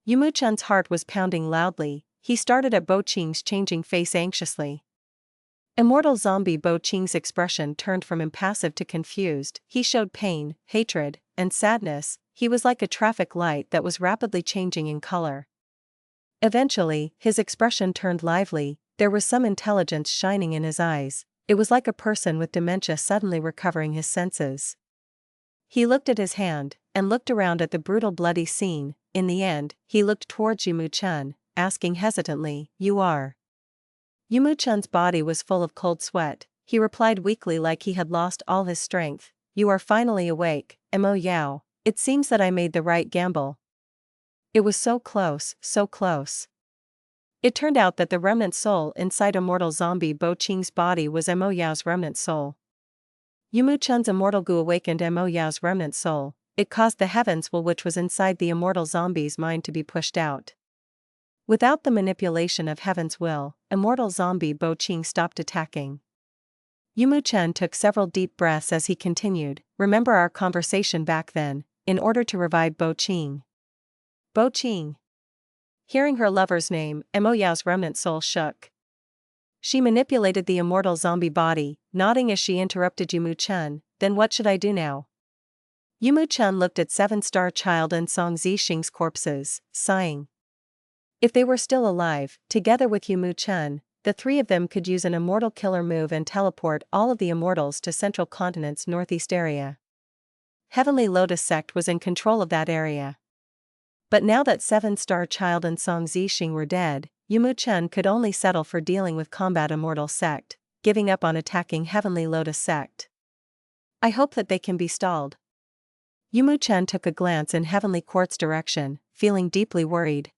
Yumu Chun's heart was pounding loudly. He started at Bo Qing's changing face anxiously. Immortal zombie Bo Qing's expression turned from impassive to confused. He showed pain, hatred, and sadness. He was like a traffic light that was rapidly changing in color. Eventually, his expression turned lively. There was some intelligence shining in his eyes. It was like a person with dementia suddenly recovering his senses. He looked at his hand, and looked around at the brutal bloody scene. In the end, he looked towards Yumu Chun, asking hesitantly, "You are?" Yumu Chun's body was full of cold sweat. He replied weakly like he had lost all his strength, "You are finally awake, Mo Yao. It seems that I made the right gamble." It was so close, so close. It turned out that the remnant soul inside immortal zombie Bo Qing's body was Mo Yao's remnant soul. Yumu Chun's immortal Gu awakened Mo Yao's remnant soul. It caused the heaven's will which was inside the immortal zombie's mind to be pushed out. Without the manipulation of heaven's will, immortal zombie Bo Qing stopped attacking. Yumu Chen took several deep breaths as he continued, remember our conversation back then, in order to revive Bo Qing. Bo Qing. Hearing her lover's name, Mo Yao's remnant soul shook. She manipulated the immortal zombie body, nodding as she interrupted Yumu Chen, then what should I do now? Yumu Chen looked at Seven-Star Child and Song Zixing's corpses, sighing. If they were still alive, together with Yumu Chen, the three of them could use an immortal killer move and teleport all of the immortals to Central Continent's northeast area. Heavenly Lotus Sect was in control of that area. But now that Seven-Star Child and Song Zixing were dead, Yumu Chen could only settle for dealing with Combat Immortal Sect, giving up on attacking Heavenly Lotus Sect. I hope that they can be stalled. Yumu Chen took a glance in Heavenly Court's direction, feeling deeply worried.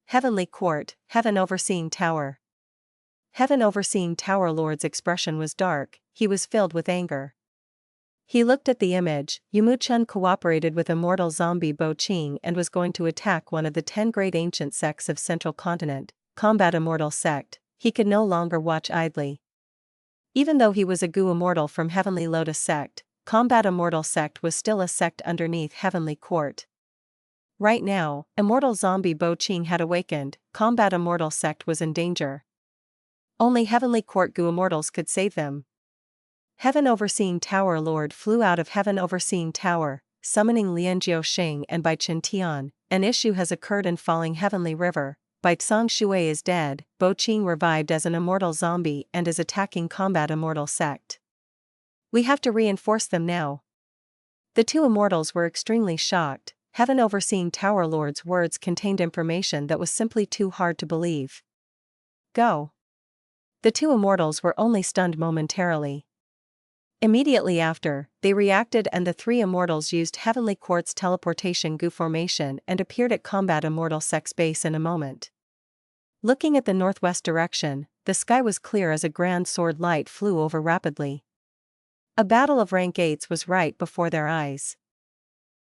Heavenly Court, Heaven Overseeing Tower. Heaven Overseeing Tower Lord's expression was dark, he was filled with anger. He looked at the image. Yumu Chen cooperated with immortal zombie Bo Qing and was going to attack one of the 10 great ancient sects of Central Continent, Combat Immortal Sect. He could no longer watch idly. Even though he was a Gu Immortal from Heavenly Lotus Sect, Combat Immortal Sect was still a sect underneath Heavenly Court. Right now, immortal zombie Bo Qing had awakened, Combat Immortal Sect was in danger. Only Heavenly Court Gu Immortals could save them. Heaven Overseeing Tower Lord flew out of Heaven Overseeing Tower, summoning Lianjiao Xing and Bai Chen Tian. An issue has occurred in Falling Heavenly River. Bai Tsang Shui is dead, Bo Qing revived as an immortal zombie and is attacking Combat Immortal Sect. We have to reinforce them now. The two immortals were extremely shocked. Heaven Overseeing Tower Lord's words contained information that was simply too hard to believe. Go. The two immortals were only stunned momentarily. Immediately after, they reacted and the three immortals used Heavenly Court's teleportation Gu formation and appeared at Combat Immortal Sect's base in a moment. Looking at the northwest direction, the sky was clear as a grand sword light flew over rapidly. A battle of rank 8s was right before their eyes.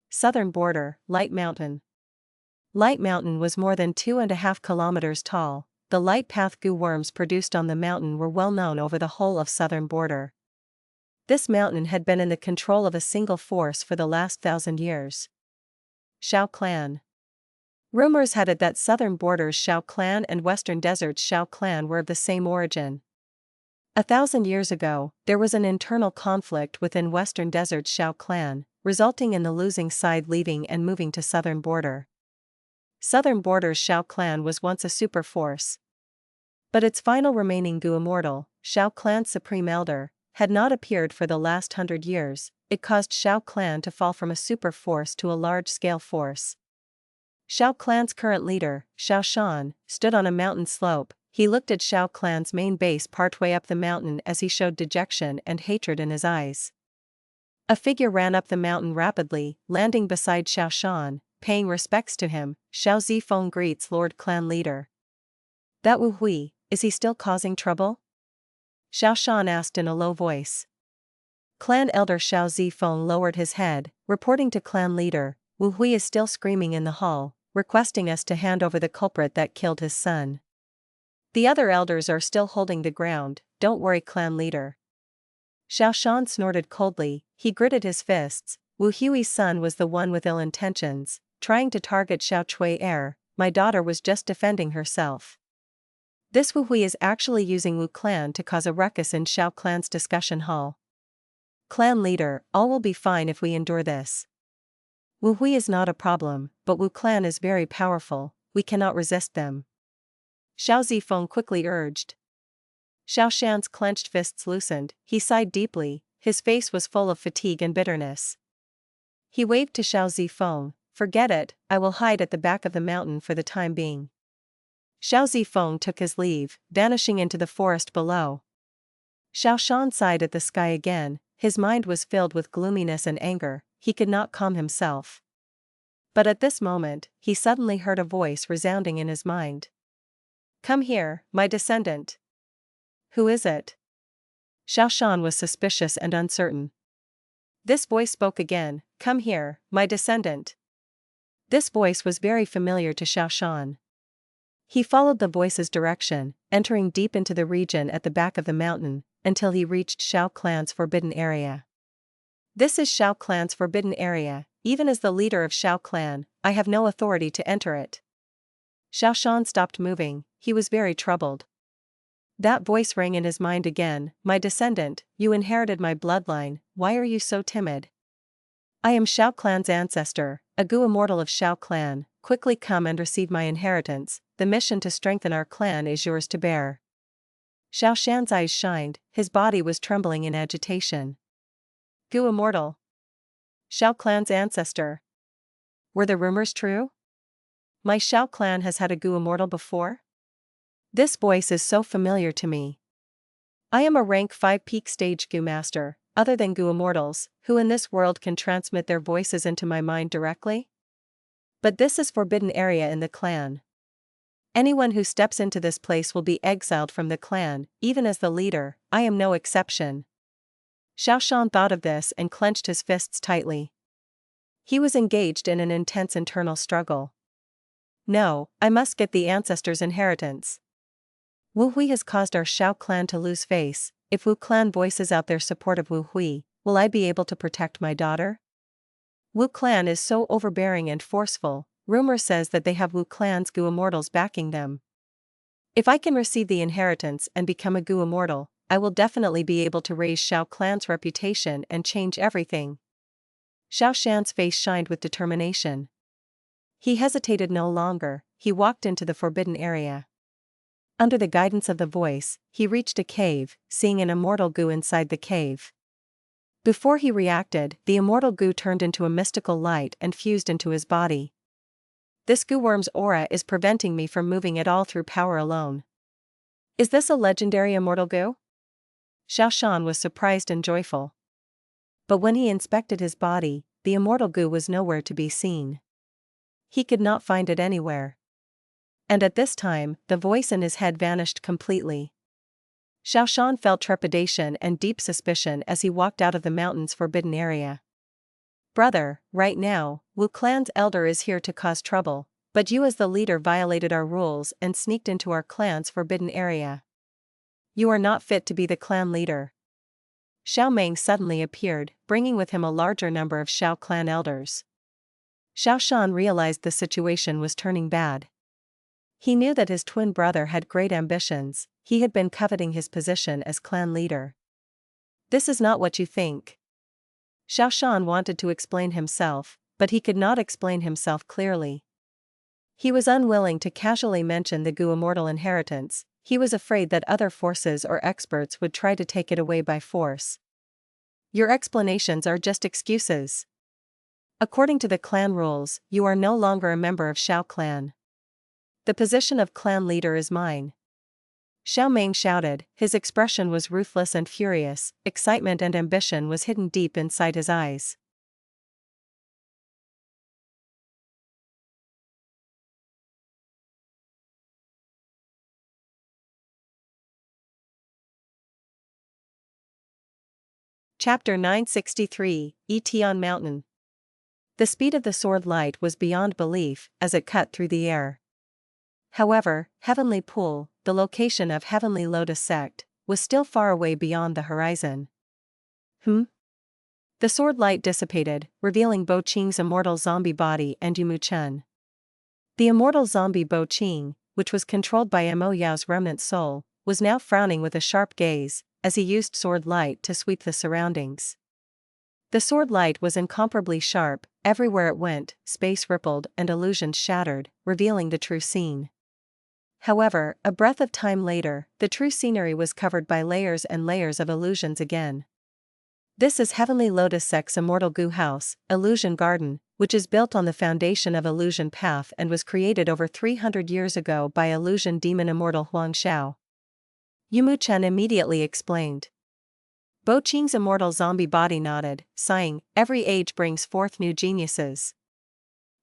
Southern border, Light Mountain. Light Mountain was more than 2.5 kilometers tall. The light path Gu worms produced on the mountain were well known over the whole of southern border. This mountain had been in the control of a single force for the last 1,000 years. Xiao Clan. Rumors had it that southern border's Xiao Clan and western desert's Xiao Clan were of the same origin. 1,000 years ago, there was an internal conflict within western desert's Xiao Clan, resulting in the losing side leaving and moving to southern border. Southern border's Xiao Clan was once a super force. But its final remaining Gu Immortal, Xiao Clan's Supreme Elder, had not appeared for the last 100 years. It caused Xiao Clan to fall from a super force to a large-scale force. Xiao Clan's current leader, Xiao Shan, stood on a mountain slope. He looked at Xiao Clan's main base partway up the mountain as he showed dejection and hatred in his eyes. A figure ran up the mountain rapidly, landing beside Xiao Shan, paying respects to him. Xiao Zifeng greets Lord Clan leader. That Wu Hui, is he still causing trouble? Xiao Shan asked in a low voice. Clan elder Xiao Zifeng lowered his head, reporting to clan leader, Wu Hui is still screaming in the hall, requesting us to hand over the culprit that killed his son. The other elders are still holding the ground, don't worry clan leader. Xiao Shan snorted coldly, he gritted his fists. Wu Hui's son was the one with ill intentions, trying to target Xiao Chui heir. My daughter was just defending herself. This Wu Hui is actually using Wu Clan to cause a ruckus in Xiao Clan's discussion hall. Clan leader, all will be fine if we endure this. Wu Hui is not a problem, but Wu Clan is very powerful, we cannot resist them. Xiao Zifeng quickly urged. Xiao Shan's clenched fists loosened, he sighed deeply, his face was full of fatigue and bitterness. He waved to Xiao Zifeng, forget it, I will hide at the back of the mountain for the time being. Xiao Zifeng took his leave, vanishing into the forest below. Xiao Shan sighed at the sky again, his mind was filled with gloominess and anger, he could not calm himself. But at this moment, he suddenly heard a voice resounding in his mind. Come here, my descendant. Who is it? Xiao Shan was suspicious and uncertain. This voice spoke again, come here, my descendant. This voice was very familiar to Xiao Shan. He followed the voice's direction, entering deep into the region at the back of the mountain. until he reached Xiao clan's forbidden area. This is Xiao clan's forbidden area. Even as the leader of Xiao clan, I have no authority to enter it. Shan stopped moving, he was very troubled. That voice rang in his mind again, my descendant, you inherited my bloodline, why are you so timid? I am Xiao clan's ancestor, a Gu immortal of Xiao clan, quickly come and receive my inheritance, the mission to strengthen our clan is yours to bear. Shan's eyes shined, his body was trembling in agitation. Gu immortal. Xiao clan's ancestor. Were the rumors true? My Xiao clan has had a Gu immortal before? This voice is so familiar to me. I am a rank 5 peak stage Gu master, other than Gu immortals, who in this world can transmit their voices into my mind directly? But this is forbidden area in the clan. Anyone who steps into this place will be exiled from the clan, even as the leader, I am no exception. Shan thought of this and clenched his fists tightly. He was engaged in an intense internal struggle. No, I must get the ancestors' inheritance. Wu Hui has caused our Xiao clan to lose face. If Wu clan voices out their support of Wu Hui, will I be able to protect my daughter? Wu clan is so overbearing and forceful, rumor says that they have Wu clan's Gu immortals backing them. If I can receive the inheritance and become a Gu immortal, I will definitely be able to raise Xiao clan's reputation and change everything. Shan's face shined with determination. He hesitated no longer, he walked into the forbidden area. Under the guidance of the voice, he reached a cave, seeing an immortal Gu inside the cave. Before he reacted, the immortal Gu turned into a mystical light and fused into his body. This Gu worm's aura is preventing me from moving at all through power alone. Is this a legendary immortal Gu? Shan was surprised and joyful. But when he inspected his body, the immortal Gu was nowhere to be seen. He could not find it anywhere. And at this time, the voice in his head vanished completely. Shan felt trepidation and deep suspicion as he walked out of the mountain's forbidden area. Brother, right now, Wu clan's elder is here to cause trouble, but you as the leader violated our rules and sneaked into our clan's forbidden area. You are not fit to be the clan leader. Mang suddenly appeared, bringing with him a larger number of Xiao clan elders. Shan realized the situation was turning bad. He knew that his twin brother had great ambitions, he had been coveting his position as clan leader. This is not what you think. Shan wanted to explain himself, but he could not explain himself clearly. He was unwilling to casually mention the Gu immortal inheritance, he was afraid that other forces or experts would try to take it away by force. Your explanations are just excuses. According to the clan rules, you are no longer a member of Xiao clan. The position of clan leader is mine. Mang shouted, his expression was ruthless and furious, excitement and ambition was hidden deep inside his eyes. Chapter 963, Tian Mountain. The speed of the sword light was beyond belief as it cut through the air. However, Heavenly Pool, the location of Heavenly Lotus Sect, was still far away beyond the horizon. The sword light dissipated, revealing Bo Qing's immortal zombie body and Yumu Chen. The immortal zombie Bo Qing, which was controlled by Mo Yao's remnant soul, was now frowning with a sharp gaze, as he used sword light to sweep the surroundings. The sword light was incomparably sharp, everywhere it went, space rippled and illusions shattered, revealing the true scene. However, a breath of time later, the true scenery was covered by layers and layers of illusions again. This is Heavenly Lotus Sect's immortal Gu house, Illusion Garden, which is built on the foundation of Illusion Path and was created over 300 years ago by Illusion Demon Immortal Huang Xiao. Yumu Chen immediately explained. Bo Qing's immortal zombie body nodded, sighing, every age brings forth new geniuses.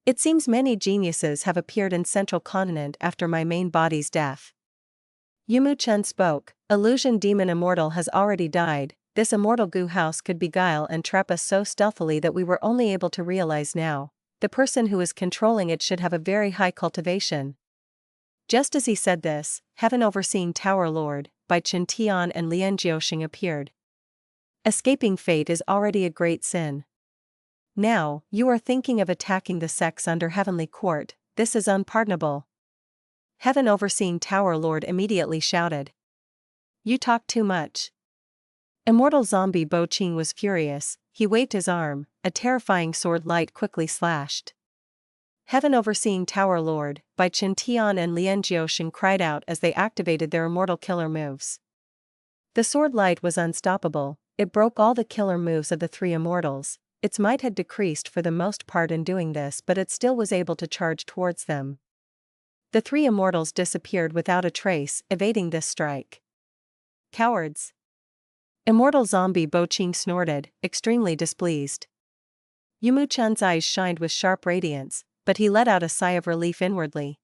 It seems many geniuses have appeared in Central Continent after my main body's death. Yumu Chen spoke, Illusion Demon Immortal has already died, this immortal Gu house could beguile and trap us so stealthily that we were only able to realize now. The person who is controlling it should have a very high cultivation. Just as he said this, Heaven Overseeing Tower Lord, by Tian and Lian Jiuxing appeared. Escaping fate is already a great sin. Now, you are thinking of attacking the sects under Heavenly Court. This is unpardonable. Heaven Overseeing Tower Lord immediately shouted. You talk too much. Immortal zombie Qing was furious. He waved his arm, a terrifying sword light quickly slashed. Heaven Overseeing Tower Lord, by Tian and Lian Jiuxing cried out as they activated their immortal killer moves. The sword light was unstoppable. It broke all the killer moves of the three immortals. Its might had decreased for the most part in doing this, but it still was able to charge towards them. The three immortals disappeared without a trace, evading this strike. Cowards! Immortal zombie Qing snorted, extremely displeased. Yumu Chun's eyes shined with sharp radiance, but he let out a sigh of relief inwardly.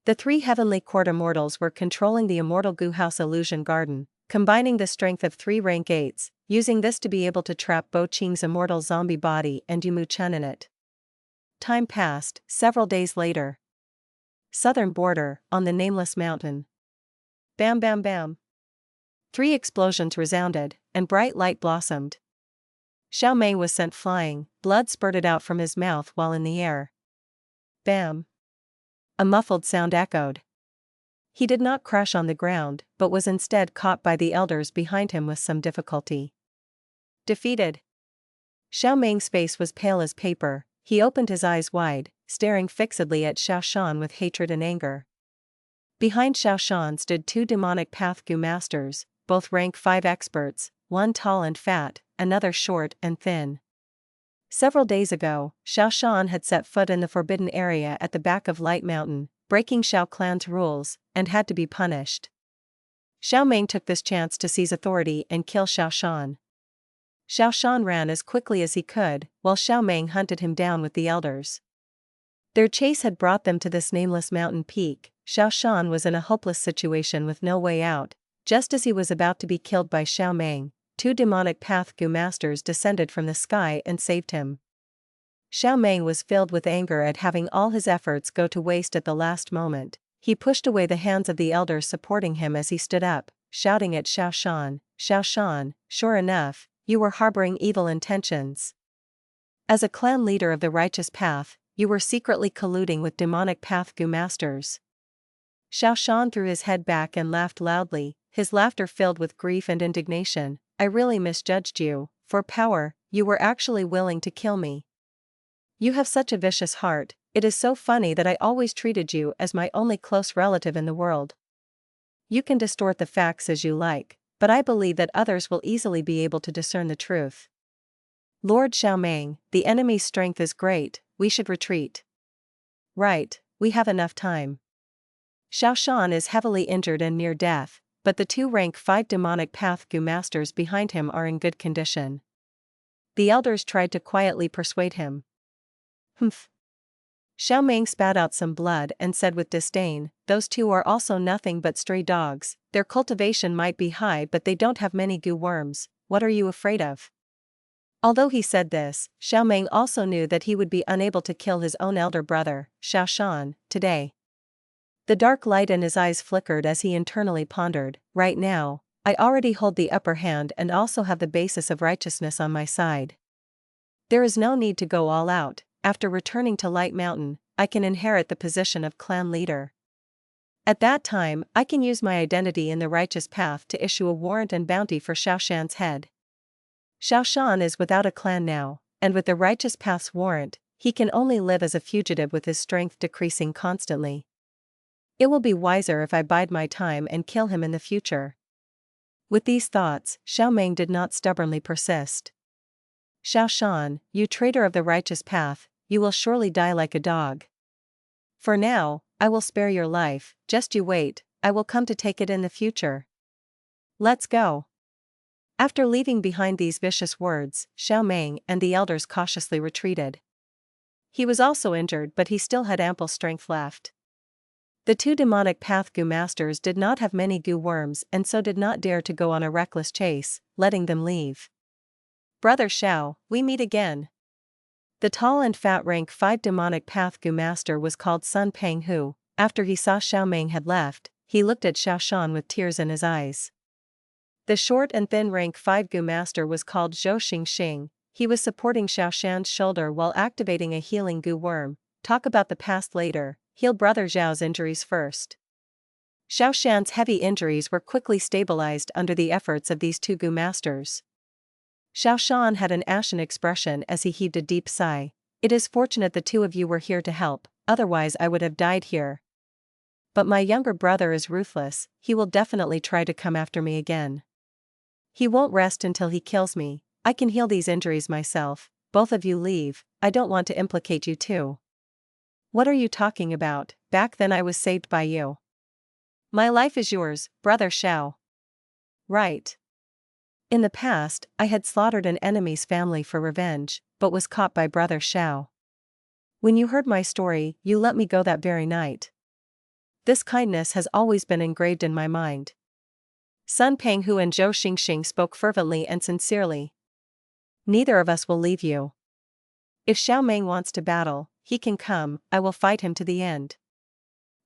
The three Heavenly Court immortals were controlling the Immortal Goo House Illusion Garden, combining the strength of 3 rank 8s, using this to be able to trap Qing's immortal zombie body and Yumu Chun in it. Time passed. Several days later. Southern border, on the nameless mountain. Bam bam bam. 3 explosions resounded, and bright light blossomed. Xiao Mei was sent flying, blood spurted out from his mouth while in the air. Bam. A muffled sound echoed. He did not crash on the ground, but was instead caught by the elders behind him with some difficulty. Defeated. Xiao Meng's face was pale as paper. He opened his eyes wide, staring fixedly at Shan with hatred and anger. Behind Shan stood 2 demonic path Gu masters, both rank 5 experts, one tall and fat, another short and thin. Several days ago, Shan had set foot in the forbidden area at the back of Light Mountain, breaking Xiao clan's rules, and had to be punished. Xiao Meng took this chance to seize authority and kill Shan. Shan ran as quickly as he could, while Xiao Meng hunted him down with the elders. Their chase had brought them to this nameless mountain peak. Shan was in a hopeless situation with no way out. Just as he was about to be killed by Xiao Meng, 2 demonic path Gu masters descended from the sky and saved him. Xiao Meng was filled with anger at having all his efforts go to waste at the last moment. He pushed away the hands of the elders supporting him as he stood up, shouting at Shan, sure enough, you were harboring evil intentions. As a clan leader of the righteous path, you were secretly colluding with demonic path Gu masters. Shan threw his head back and laughed loudly, his laughter filled with grief and indignation. I really misjudged you. For power, you were actually willing to kill me. You have such a vicious heart. It is so funny that I always treated you as my only close relative in the world. You can distort the facts as you like, but I believe that others will easily be able to discern the truth. Lord Xiao Meng, the enemy's strength is great, we should retreat. Right, we have enough time. Shan is heavily injured and near death, but the 2 rank 5 demonic path Gu masters behind him are in good condition. The elders tried to quietly persuade him. Humph. Xiao Meng spat out some blood and said with disdain, those 2 are also nothing but stray dogs. Their cultivation might be high but they don't have many Gu worms. What are you afraid of? Although he said this, Xiao Meng also knew that he would be unable to kill his own elder brother, Shan, today. The dark light in his eyes flickered as he internally pondered, right now, I already hold the upper hand and also have the basis of righteousness on my side. There is no need to go all out. After returning to Light Mountain, I can inherit the position of clan leader. At that time, I can use my identity in the righteous path to issue a warrant and bounty for Shan's head. Shan is without a clan now, and with the righteous path's warrant, he can only live as a fugitive with his strength decreasing constantly. It will be wiser if I bide my time and kill him in the future. With these thoughts, Xiao Meng did not stubbornly persist. Shan, you traitor of the righteous path, you will surely die like a dog. For now, I will spare your life, just you wait, I will come to take it in the future. Let's go. After leaving behind these vicious words, Xiao Meng and the elders cautiously retreated. He was also injured but he still had ample strength left. The 2 demonic path Gu masters did not have many Gu worms and so did not dare to go on a reckless chase, letting them leave. Brother Xiao, we meet again. The tall and fat rank 5 demonic path Gu master was called Sun Peng Hu, After he saw Xiao Mang had left, he looked at Shan with tears in his eyes. The short and thin rank 5 Gu master was called Zhou Xing. He was supporting Shan's shoulder while activating a healing Gu worm. Talk about the past later, heal brother Zhao's injuries first. Shan's heavy injuries were quickly stabilized under the efforts of these 2 Gu masters. Shan had an ashen expression as he heaved a deep sigh. It is fortunate the 2 of you were here to help, otherwise I would have died here. But my younger brother is ruthless, he will definitely try to come after me again. He won't rest until he kills me. I can heal these injuries myself. Both of you leave, I don't want to implicate you too. What are you talking about? Back then I was saved by you. My life is yours, brother Xiao. Right. In the past, I had slaughtered an enemy's family for revenge, but was caught by brother Xiao. When you heard my story, you let me go that very night. This kindness has always been engraved in my mind. Sun Penghu and Zhou Xing spoke fervently and sincerely. Neither of us will leave you. If Xiao Mang wants to battle, he can come, I will fight him to the end.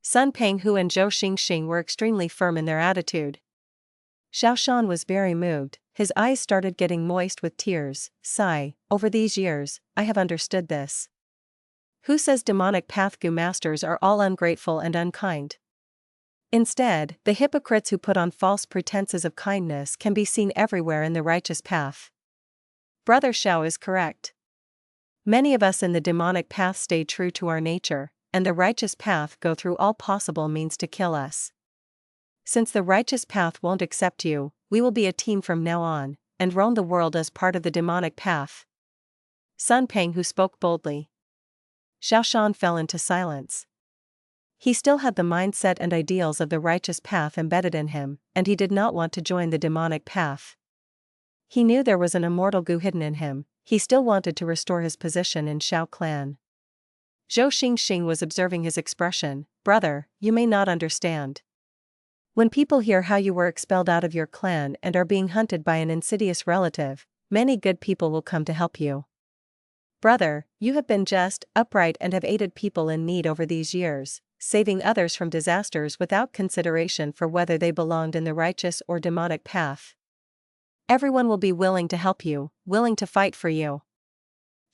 Sun Penghu and Zhou Xing were extremely firm in their attitude. Shan was very moved, his eyes started getting moist with tears. Sigh, over these years, I have understood this. Who says demonic path Gu masters are all ungrateful and unkind? Instead, the hypocrites who put on false pretenses of kindness can be seen everywhere in the righteous path. Brother Xiao is correct. Many of us in the demonic path stay true to our nature, and the righteous path go through all possible means to kill us. Since the righteous path won't accept you, we will be a team from now on, and roam the world as part of the demonic path. Sun Penghu spoke boldly. Shan fell into silence. He still had the mindset and ideals of the righteous path embedded in him, and he did not want to join the demonic path. He knew there was an immortal Gu hidden in him, he still wanted to restore his position in Xiao clan. Zhou Xing was observing his expression. Brother, you may not understand. When people hear how you were expelled out of your clan and are being hunted by an insidious relative, many good people will come to help you. Brother, you have been just, upright and have aided people in need over these years, saving others from disasters without consideration for whether they belonged in the righteous or demonic path. Everyone will be willing to help you, willing to fight for you.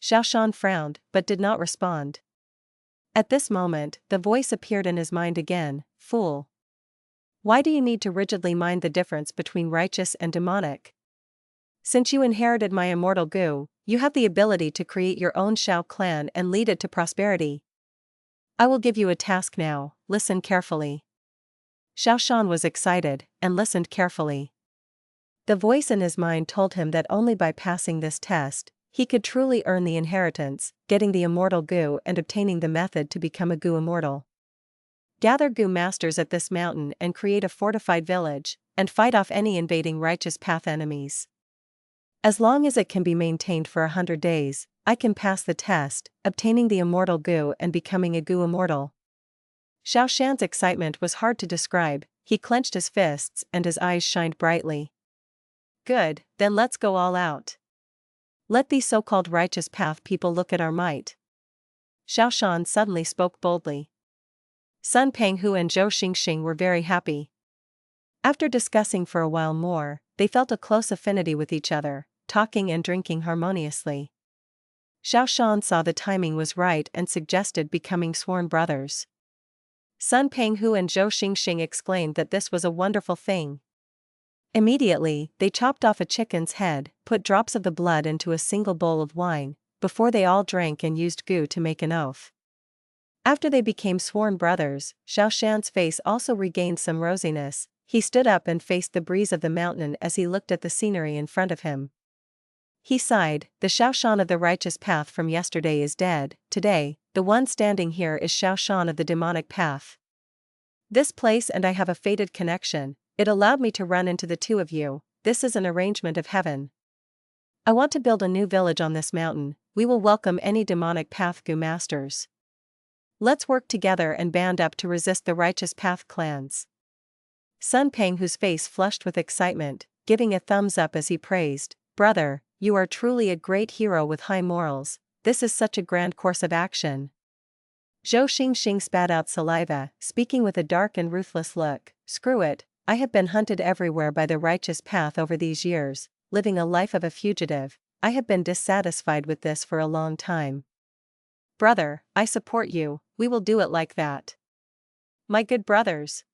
Shan frowned, but did not respond. At this moment, the voice appeared in his mind again. Fool. Why do you need to rigidly mind the difference between righteous and demonic? Since you inherited my immortal Gu, you have the ability to create your own Xiao clan and lead it to prosperity. I will give you a task now, listen carefully. Shan was excited, and listened carefully. The voice in his mind told him that only by passing this test, he could truly earn the inheritance, getting the immortal Gu and obtaining the method to become a Gu immortal. Gather Gu masters at this mountain and create a fortified village, and fight off any invading righteous path enemies. As long as it can be maintained for 100 days, I can pass the test, obtaining the immortal Gu and becoming a Gu immortal. Shan's excitement was hard to describe, he clenched his fists and his eyes shined brightly. Good, then let's go all out. Let these so-called righteous path people look at our might. Shan suddenly spoke boldly. Sun Penghu and Zhou Xing were very happy. After discussing for a while more, they felt a close affinity with each other, talking and drinking harmoniously. Shan saw the timing was right and suggested becoming sworn brothers. Sun Penghu and Zhou Xing exclaimed that this was a wonderful thing. Immediately, they chopped off a chicken's head, put drops of the blood into a single bowl of wine, before they all drank and used Gu to make an oath. After they became sworn brothers, Shan's face also regained some rosiness. He stood up and faced the breeze of the mountain as he looked at the scenery in front of him. He sighed, the Shan of the righteous path from yesterday is dead, today, the one standing here is Shan of the demonic path. This place and I have a fated connection, it allowed me to run into the 2 of you, this is an arrangement of heaven. I want to build a new village on this mountain, we will welcome any demonic path Gu masters. Let's work together and band up to resist the righteous path clans. Sun Penghu's face flushed with excitement, giving a thumbs up as he praised, Brother, you are truly a great hero with high morals, this is such a grand course of action. Zhou Xingxing spat out saliva, speaking with a dark and ruthless look. Screw it, I have been hunted everywhere by the righteous path over these years, living a life of a fugitive. I have been dissatisfied with this for a long time. Brother, I support you, we will do it like that. My good brothers.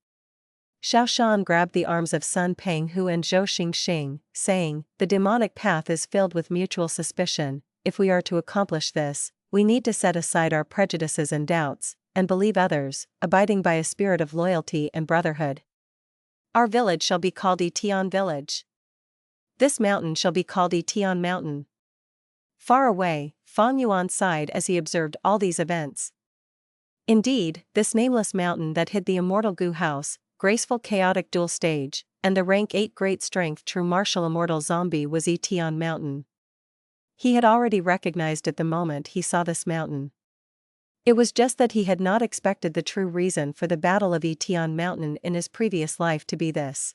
Xiao Shan grabbed the arms of Sun Penghu and Zhou Xingxing, saying, the demonic path is filled with mutual suspicion. If we are to accomplish this, we need to set aside our prejudices and doubts, and believe others, abiding by a spirit of loyalty and brotherhood. Our village shall be called Tian Village. This mountain shall be called Tian Mountain. Far away, Feng Yuan sighed as he observed all these events. Indeed, this nameless mountain that hid the immortal Gu house, graceful chaotic duel stage, and the rank 8 great strength true martial immortal zombie was Tian Mountain. He had already recognized it the moment he saw this mountain. It was just that he had not expected the true reason for the Battle of Tian Mountain in his previous life to be this.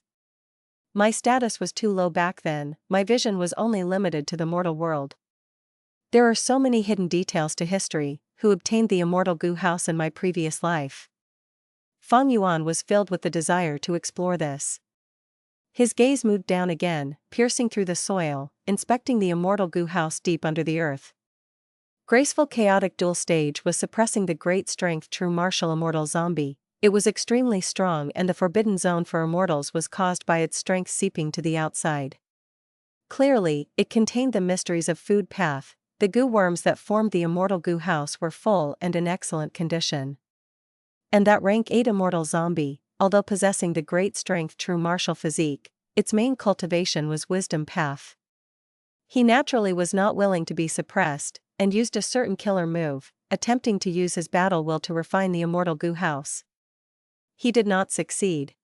My status was too low back then, my vision was only limited to the mortal world. There are so many hidden details to history, who obtained the immortal Gu house in my previous life. Feng Yuan was filled with the desire to explore this. His gaze moved down again, piercing through the soil, inspecting the immortal Gu house deep under the earth. Graceful chaotic duel stage was suppressing the great strength true martial immortal zombie. It was extremely strong and the forbidden zone for immortals was caused by its strength seeping to the outside. Clearly, it contained the mysteries of food path. The Gu worms that formed the immortal Gu house were full and in excellent condition. And that rank 8 immortal zombie, although possessing the great strength true martial physique, its main cultivation was wisdom path. He naturally was not willing to be suppressed, and used a certain killer move, attempting to use his battle will to refine the immortal Gu house. He did not succeed.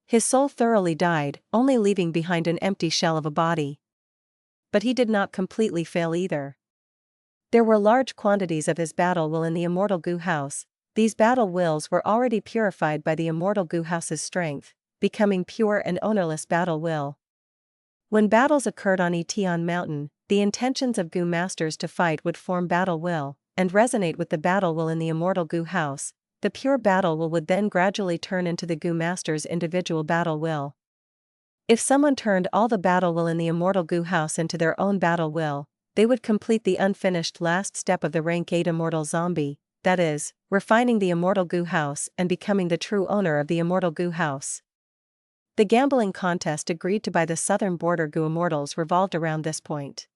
His soul thoroughly died, only leaving behind an empty shell of a body. But he did not completely fail either. There were large quantities of his battle will in the immortal Gu house. These battle wills were already purified by the immortal Gu house's strength, becoming pure and ownerless battle will. When battles occurred on Tian Mountain, the intentions of Gu masters to fight would form battle will, and resonate with the battle will in the immortal Gu house. The pure battle will would then gradually turn into the Gu master's individual battle will. If someone turned all the battle will in the immortal Gu house into their own battle will, they would complete the unfinished last step of the rank 8 immortal zombie, that is, refining the immortal Gu house and becoming the true owner of the immortal Gu house. The gambling contest agreed to by the southern border Gu immortals revolved around this point.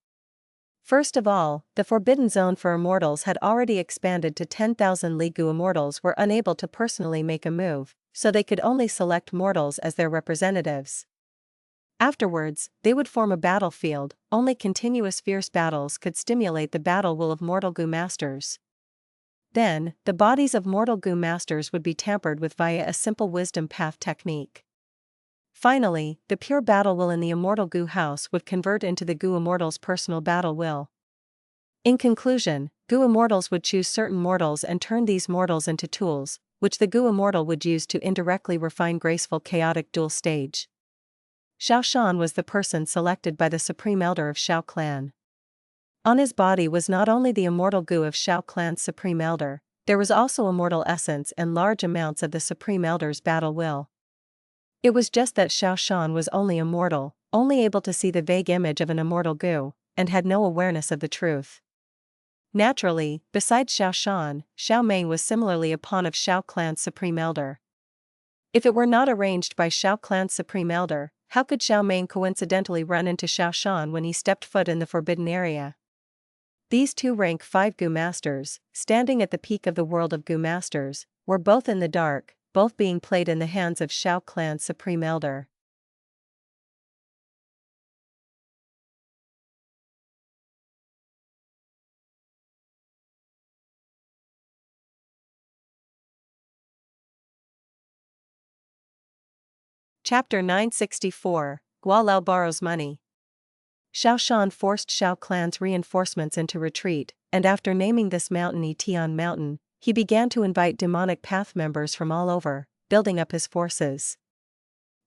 First of all, the forbidden zone for immortals had already expanded to 10,000 Li. Gu immortals were unable to personally make a move, so they could only select mortals as their representatives. Afterwards, they would form a battlefield. Only continuous fierce battles could stimulate the battle will of mortal Gu masters. Then, the bodies of mortal Gu masters would be tampered with via a simple wisdom path technique. Finally, the pure battle will in the immortal Gu house would convert into the Gu immortals' personal battle will. In conclusion, Gu immortals would choose certain mortals and turn these mortals into tools, which the Gu immortal would use to indirectly refine graceful chaotic duel stage. Xiao Shan was the person selected by the Supreme Elder of Xiao clan. On his body was not only the immortal Gu of Xiao clan's Supreme Elder, there was also immortal essence and large amounts of the Supreme Elder's battle will. It was just that Xiao Shan was only immortal, only able to see the vague image of an immortal Gu, and had no awareness of the truth. Naturally, besides Xiao Shan, Xiao Mang was similarly a pawn of Xiao clan's Supreme Elder. If it were not arranged by Xiao clan's Supreme Elder, how could Xiao Mang coincidentally run into Xiao Shan when he stepped foot in the forbidden area? These two rank 5 Gu masters, standing at the peak of the world of Gu masters, were both in the dark, both being played in the hands of Xiao clan's Supreme Elder. Chapter 964, Gualao borrows money. Xiao Shan forced Xiao clan's reinforcements into retreat, and after naming this mountain Tian Mountain, he began to invite demonic path members from all over, building up his forces.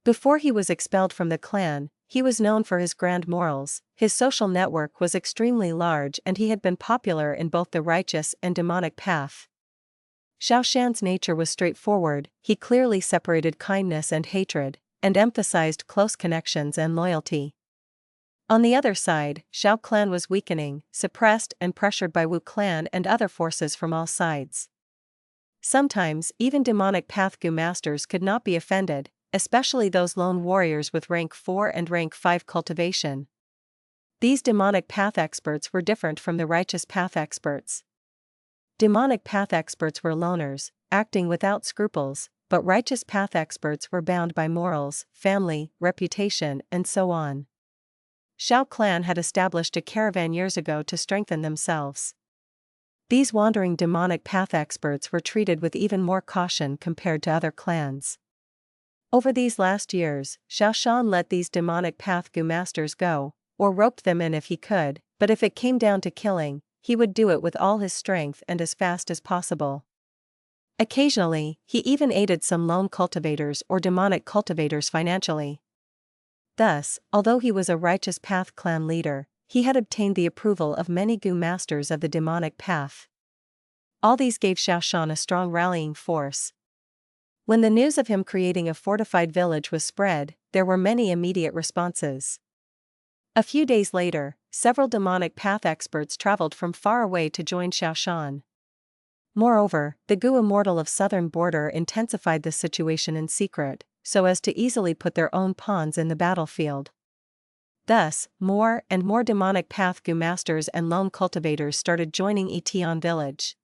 Before he was expelled from the clan, he was known for his grand morals, his social network was extremely large and he had been popular in both the righteous and demonic path. Xiao Shan's nature was straightforward. He clearly separated kindness and hatred, and emphasized close connections and loyalty. On the other side, Xiao clan was weakening, suppressed and pressured by Wu clan and other forces from all sides. Sometimes, even demonic path Gu masters could not be offended, especially those lone warriors with rank 4 and rank 5 cultivation. These demonic path experts were different from the righteous path experts. Demonic path experts were loners, acting without scruples, but righteous path experts were bound by morals, family, reputation, and so on. Xiao clan had established a caravan years ago to strengthen themselves. These wandering demonic path experts were treated with even more caution compared to other clans. Over these last years, Xiao Shan let these demonic path Gu masters go, or roped them in if he could, but if it came down to killing, he would do it with all his strength and as fast as possible. Occasionally, he even aided some lone cultivators or demonic cultivators financially. Thus, although he was a righteous path clan leader, he had obtained the approval of many Gu masters of the demonic path. All these gave Xiao Shan a strong rallying force. When the news of him creating a fortified village was spread, there were many immediate responses. A few days later, several demonic path experts traveled from far away to join Xiao Shan. Moreover, the Gu Immortal of southern border intensified the situation in secret, so as to easily put their own pawns in the battlefield. Thus, more and more demonic path Gu masters and lone cultivators started joining Tian village.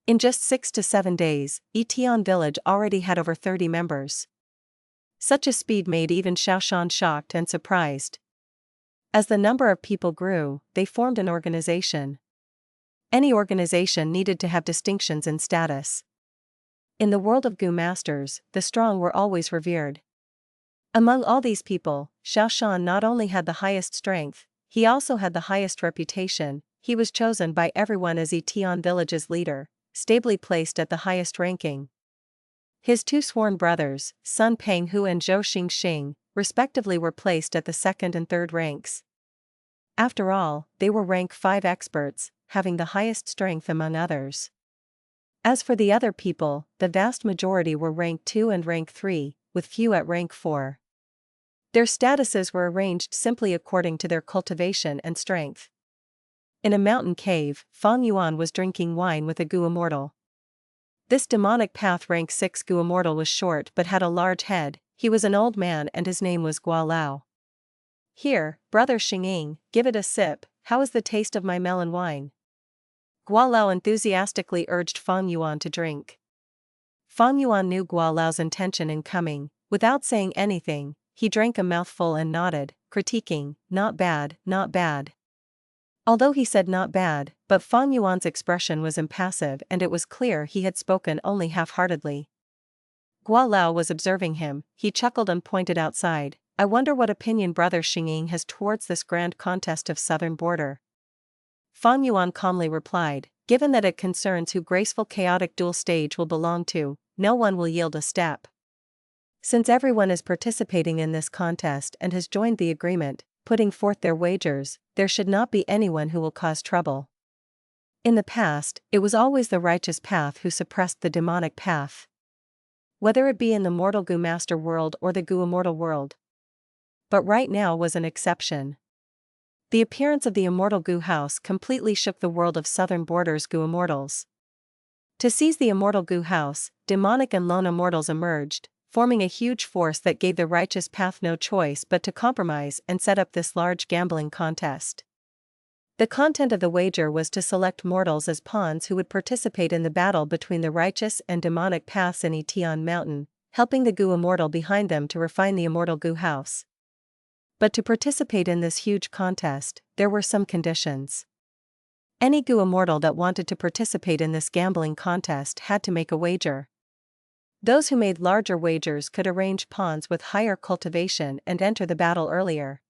In just 6 to 7 days, Tian village already had over 30 members. Such a speed made even Xiao Shan shocked and surprised. As the number of people grew, they formed an organization. Any organization needed to have distinctions in status. In the world of Gu masters, the strong were always revered. Among all these people, Xiao Shan not only had the highest strength, he also had the highest reputation. He was chosen by everyone as Tian village's leader, stably placed at the highest ranking. His two sworn brothers, Sun Peng Hu and Zhou Xing, respectively were placed at the second and third ranks. After all, they were rank 5 experts, having the highest strength among others. As for the other people, the vast majority were rank 2 and rank 3, with few at rank 4. Their statuses were arranged simply according to their cultivation and strength. In a mountain cave, Feng Yuan was drinking wine with a Gu Immortal. This demonic path rank 6 Gu Immortal was short but had a large head. He was an old man and his name was Guo. "Here, brother Xing, give it a sip. How is the taste of my melon wine?" Guo enthusiastically urged Feng Yuan to drink. Feng Yuan knew Guo's intention in coming. Without saying anything, he drank a mouthful and nodded, critiquing, "Not bad, not bad." Although he said not bad, but Feng Yuan's expression was impassive and it was clear he had spoken only half-heartedly. Guo was observing him. He chuckled and pointed outside. "I wonder what opinion brother Xing has towards this grand contest of southern border." Feng Yuan calmly replied, "Given that it concerns who Graceful chaotic duel stage will belong to, no one will yield a step. Since everyone is participating in this contest and has joined the agreement, putting forth their wagers, there should not be anyone who will cause trouble." In the past, it was always the righteous path who suppressed the demonic path. Whether it be in the mortal Gu Master world or the Gu Immortal world. But right now was an exception. The appearance of the Immortal Gu House completely shook the world of southern borders Gu Immortals. To seize the Immortal Gu House, demonic and lone Immortals emerged, forming a huge force that gave the righteous path no choice but to compromise and set up this large gambling contest. The content of the wager was to select mortals as pawns who would participate in the battle between the righteous and demonic paths in Tian Mountain, helping the Gu Immortal behind them to refine the Immortal Gu House. But to participate in this huge contest, there were some conditions. Any Gu Immortal that wanted to participate in this gambling contest had to make a wager. Those who made larger wagers could arrange pawns with higher cultivation and enter the battle earlier.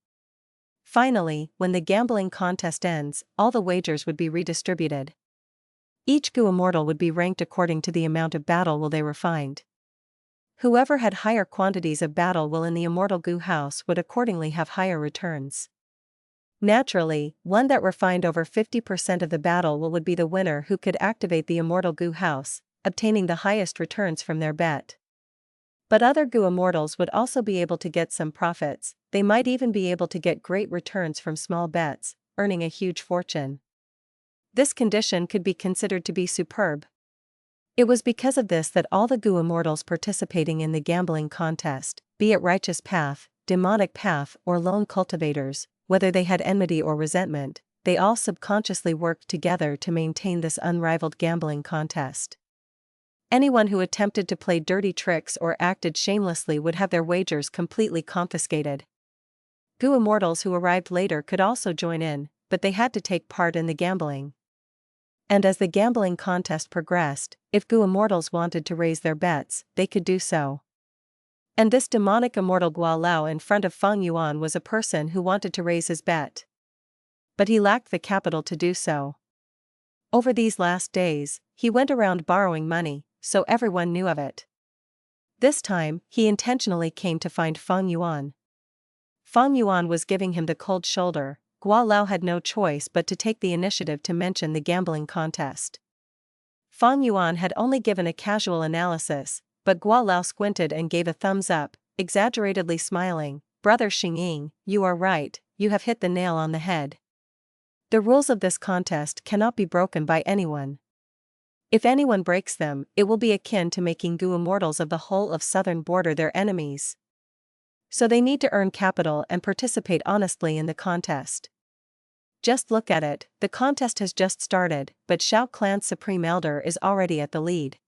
Finally, when the gambling contest ends, all the wagers would be redistributed. Each Gu Immortal would be ranked according to the amount of battle will they refined. Whoever had higher quantities of battle will in the Immortal Gu House would accordingly have higher returns. Naturally, one that refined over 50% of the battle will would be the winner who could activate the Immortal Gu House, obtaining the highest returns from their bet. But other Gu Immortals would also be able to get some profits, they might even be able to get great returns from small bets, earning a huge fortune. This condition could be considered to be superb. It was because of this that all the Gu Immortals participating in the gambling contest, be it Righteous Path, Demonic Path or Lone Cultivators, whether they had enmity or resentment, they all subconsciously worked together to maintain this unrivaled gambling contest. Anyone who attempted to play dirty tricks or acted shamelessly would have their wagers completely confiscated. Gu Immortals who arrived later could also join in, but they had to take part in the gambling. And as the gambling contest progressed, if Gu Immortals wanted to raise their bets, they could do so. And this demonic immortal Guo Lao in front of Feng Yuan was a person who wanted to raise his bet. But he lacked the capital to do so. Over these last days, he went around borrowing money, so everyone knew of it. This time, he intentionally came to find Feng Yuan. Feng Yuan was giving him the cold shoulder. Guo Lao had no choice but to take the initiative to mention the gambling contest. Feng Yuan had only given a casual analysis, but Guo Lao squinted and gave a thumbs up, exaggeratedly smiling. Brother Xing, you are right, you have hit the nail on the head. The rules of this contest cannot be broken by anyone. If anyone breaks them, it will be akin to making Gu Immortals of the whole of southern border their enemies. So they need to earn capital and participate honestly in the contest. Just look at it, the contest has just started, but Xiao Clan's Supreme Elder is already at the lead.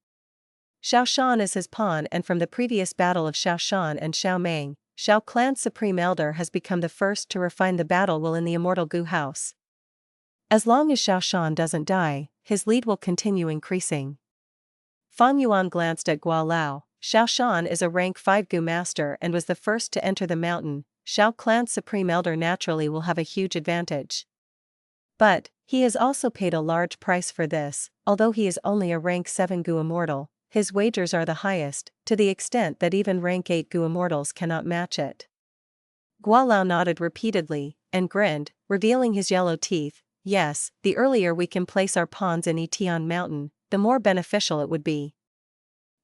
Xiao Shan is his pawn, and from the previous battle of Xiao Shan and Xiao Mang, Xiao Clan's Supreme Elder has become the first to refine the battle will in the Immortal Gu house. As long as Xiao Shan doesn't die, his lead will continue increasing. Feng Yuan glanced at Guo Lao. Xiao Shan is a rank 5 Gu master and was the first to enter the mountain. Xiao Clan's Supreme Elder naturally will have a huge advantage. But, he has also paid a large price for this, although he is only a rank 7 Gu Immortal, his wagers are the highest, to the extent that even rank 8 Gu Immortals cannot match it. Guo Lao nodded repeatedly, and grinned, revealing his yellow teeth. Yes, the earlier we can place our pawns in Tian Mountain, the more beneficial it would be.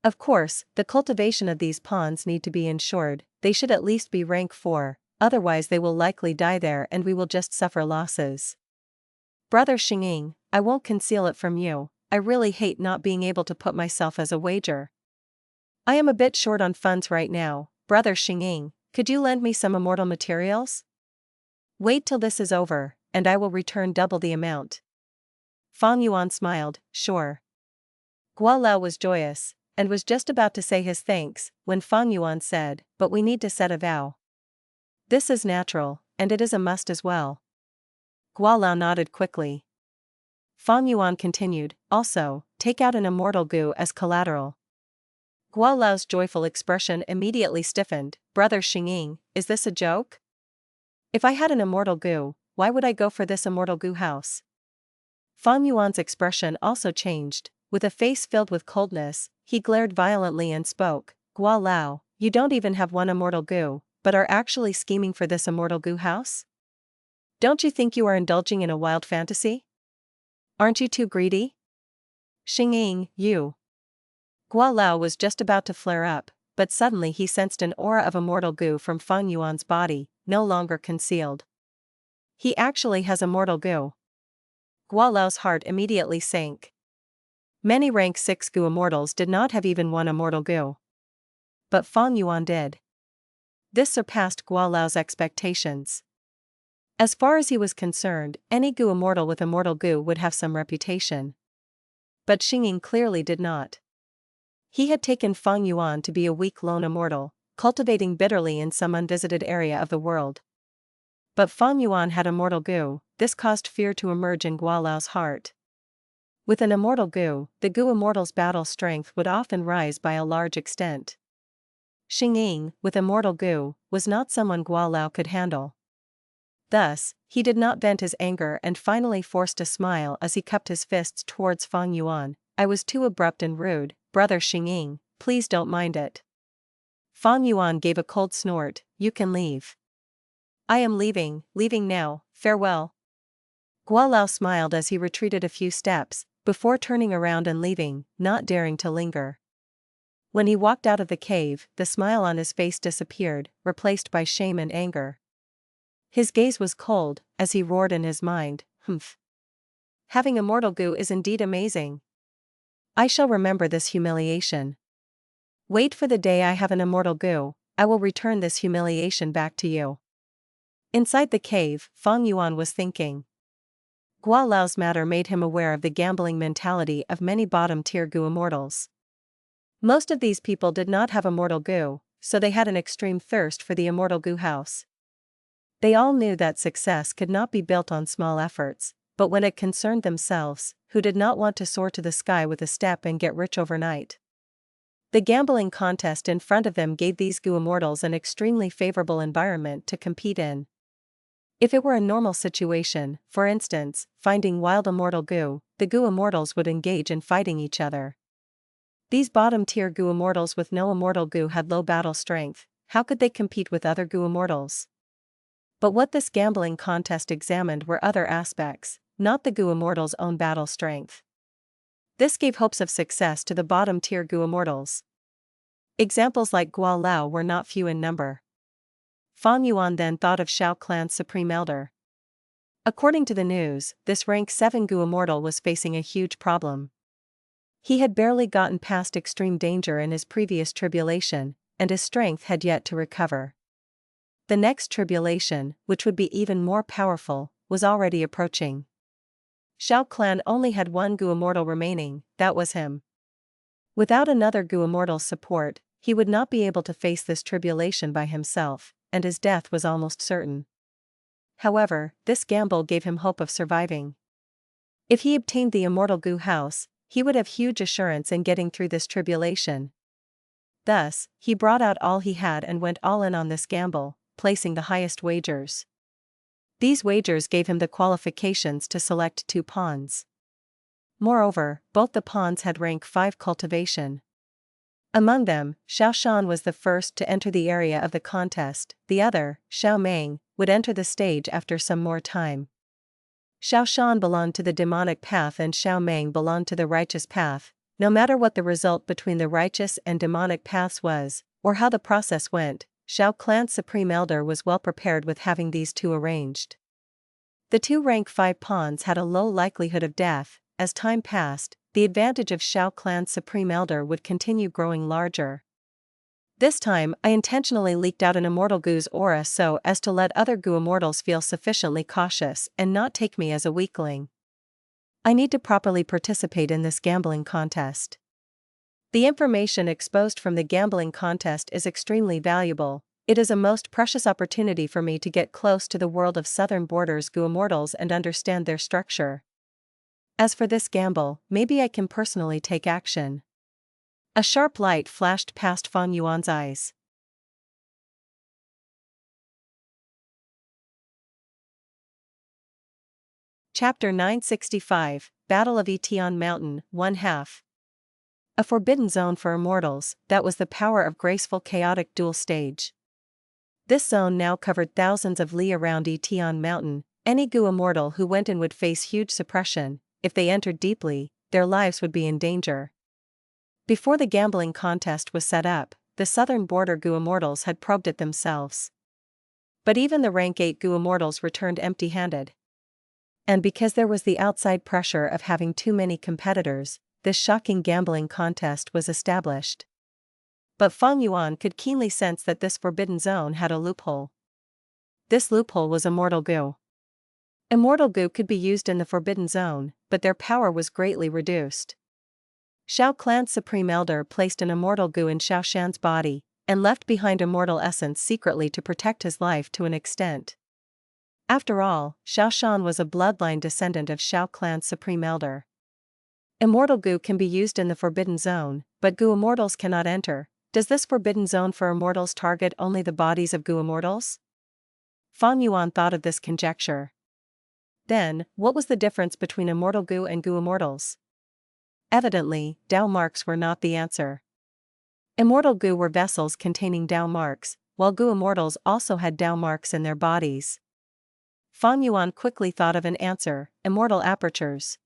Of course, the cultivation of these pawns need to be ensured, they should at least be rank 4, otherwise they will likely die there and we will just suffer losses. Brother Xing, I won't conceal it from you, I really hate not being able to put myself as a wager. I am a bit short on funds right now. Brother Xing, could you lend me some immortal materials? Wait till this is over, and I will return double the amount. Feng Yuan smiled, sure. Guo Lao was joyous, and was just about to say his thanks, when Feng Yuan said, but we need to set a vow. This is natural, and it is a must as well. Guo Lao nodded quickly. Feng Yuan continued, also, take out an immortal Gu as collateral. Guo Lao's joyful expression immediately stiffened. Brother Xing, is this a joke? If I had an immortal Gu, why would I go for this immortal Gu house? Feng Yuan's expression also changed. With a face filled with coldness, he glared violently and spoke, Guo Lao, you don't even have one immortal Gu, but are actually scheming for this immortal Gu house? Don't you think you are indulging in a wild fantasy? Aren't you too greedy? Xing, you. Guo Lao was just about to flare up, but suddenly he sensed an aura of immortal Gu from Feng Yuan's body, no longer concealed. He actually has immortal Gu. Guo Lao's heart immediately sank. Many rank 6 Gu Immortals did not have even one immortal Gu. But Feng Yuan did. This surpassed Guo Lao's expectations. As far as he was concerned, any Gu Immortal with immortal Gu would have some reputation. But Xing clearly did not. He had taken Feng Yuan to be a weak lone immortal, cultivating bitterly in some unvisited area of the world. But Feng Yuan had immortal Gu, this caused fear to emerge in Guo Lao's heart. With an immortal Gu, the Gu Immortal's battle strength would often rise by a large extent. Xing, with immortal Gu, was not someone Guo Lao could handle. Thus, he did not vent his anger and finally forced a smile as he cupped his fists towards Feng Yuan. I was too abrupt and rude, brother Xing, please don't mind it. Feng Yuan gave a cold snort, you can leave. I am leaving now, farewell. Guo Lao smiled as he retreated a few steps, before turning around and leaving, not daring to linger. When he walked out of the cave, the smile on his face disappeared, replaced by shame and anger. His gaze was cold, as he roared in his mind, "Humph. Having immortal goo is indeed amazing. I shall remember this humiliation. Wait for the day I have an immortal goo, I will return this humiliation back to you." Inside the cave, Feng Yuan was thinking. Guo Lao's matter made him aware of the gambling mentality of many bottom-tier goo immortals. Most of these people did not have immortal goo, so they had an extreme thirst for the immortal goo house. They all knew that success could not be built on small efforts, but when it concerned themselves, who did not want to soar to the sky with a step and get rich overnight? The gambling contest in front of them gave these goo immortals an extremely favorable environment to compete in. If it were a normal situation, for instance, finding wild immortal goo, the goo immortals would engage in fighting each other. These bottom-tier goo immortals with no immortal goo had low battle strength. How could they compete with other goo immortals? But what this gambling contest examined were other aspects, not the goo immortals' own battle strength. This gave hopes of success to the bottom-tier goo immortals. Examples like Guo Lao were not few in number. Feng Yuan then thought of Xiao clan's supreme elder. According to the news, this rank 7 goo immortal was facing a huge problem. He had barely gotten past extreme danger in his previous tribulation, and his strength had yet to recover. The next tribulation, which would be even more powerful, was already approaching. Xiao clan only had one goo immortal remaining, that was him. Without another goo immortal's support, he would not be able to face this tribulation by himself, and his death was almost certain. However, this gamble gave him hope of surviving. If he obtained the immortal goo house, he would have huge assurance in getting through this tribulation. Thus, he brought out all he had and went all in on this gamble, placing the highest wagers. These wagers gave him the qualifications to select 2 pawns. Moreover, both the pawns had rank 5 cultivation. Among them, Xiao Shan was the first to enter the area of the contest, the other, Xiao Mang, would enter the stage after some more time. Xiao Shan belonged to the demonic path and Xiao Mang belonged to the righteous path. No matter what the result between the righteous and demonic paths was, or how the process went, Xiao clan's supreme elder was well prepared with having these 2 arranged. The 2 rank 5 pawns had a low likelihood of death. As time passed, the advantage of Xiao clan's supreme elder would continue growing larger. This time, I intentionally leaked out an immortal goo's aura so as to let other goo immortals feel sufficiently cautious and not take me as a weakling. I need to properly participate in this gambling contest. The information exposed from the gambling contest is extremely valuable. It is a most precious opportunity for me to get close to the world of Southern Borders goo immortals and understand their structure. As for this gamble, maybe I can personally take action. A sharp light flashed past Feng Yuan's eyes. Chapter 965, Battle of Tian Mountain, 1/2. A forbidden zone for immortals, that was the power of Graceful chaotic duel stage. This zone now covered thousands of li around Tian Mountain. Any goo immortal who went in would face huge suppression. If they entered deeply, their lives would be in danger. Before the gambling contest was set up, the southern border goo immortals had probed it themselves. But even the rank 8 goo immortals returned empty-handed. And because there was the outside pressure of having too many competitors, this shocking gambling contest was established. But Feng Yuan could keenly sense that this forbidden zone had a loophole. This loophole was immortal goo. Immortal goo could be used in the forbidden zone, but their power was greatly reduced. Xiao clan's supreme elder placed an immortal goo in Xiao Shan's body, and left behind immortal essence secretly to protect his life to an extent. After all, Xiao Shan was a bloodline descendant of Xiao clan's supreme elder. Immortal goo can be used in the forbidden zone, but goo immortals cannot enter. Does this forbidden zone for immortals target only the bodies of goo immortals? Feng Yuan thought of this conjecture. Then, what was the difference between immortal goo and goo immortals? Evidently, Dao marks were not the answer. Immortal goo were vessels containing Dao marks, while goo immortals also had Dao marks in their bodies. Feng Yuan quickly thought of an answer: immortal apertures.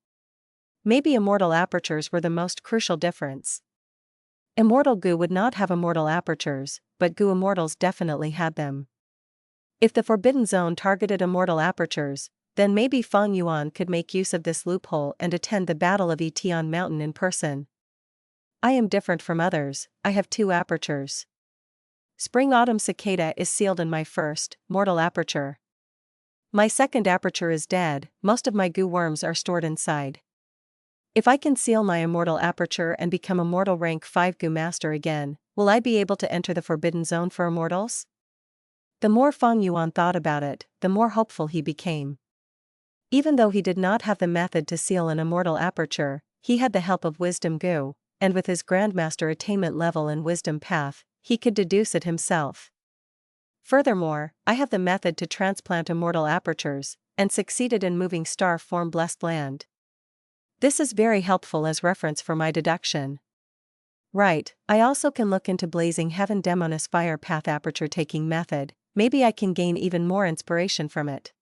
Maybe immortal apertures were the most crucial difference. Immortal Gu would not have immortal apertures, but Gu Immortals definitely had them. If the Forbidden Zone targeted immortal apertures, then maybe Feng Yuan could make use of this loophole and attend the Battle of Tian Mountain in person. I am different from others, I have 2 apertures. Spring-Autumn Cicada is sealed in my first, mortal aperture. My second aperture is dead, most of my Gu worms are stored inside. If I can seal my immortal aperture and become Immortal rank 5 Gu Master again, will I be able to enter the Forbidden Zone for Immortals? The more Feng Yuan thought about it, the more hopeful he became. Even though he did not have the method to seal an immortal aperture, he had the help of Wisdom Gu, and with his Grandmaster attainment level and Wisdom path, he could deduce it himself. Furthermore, I have the method to transplant immortal apertures, and succeeded in moving star form blessed land. This is very helpful as reference for my deduction. Right, I also can look into Blazing Heaven Demoness Fire Path Aperture Taking method, maybe I can gain even more inspiration from it.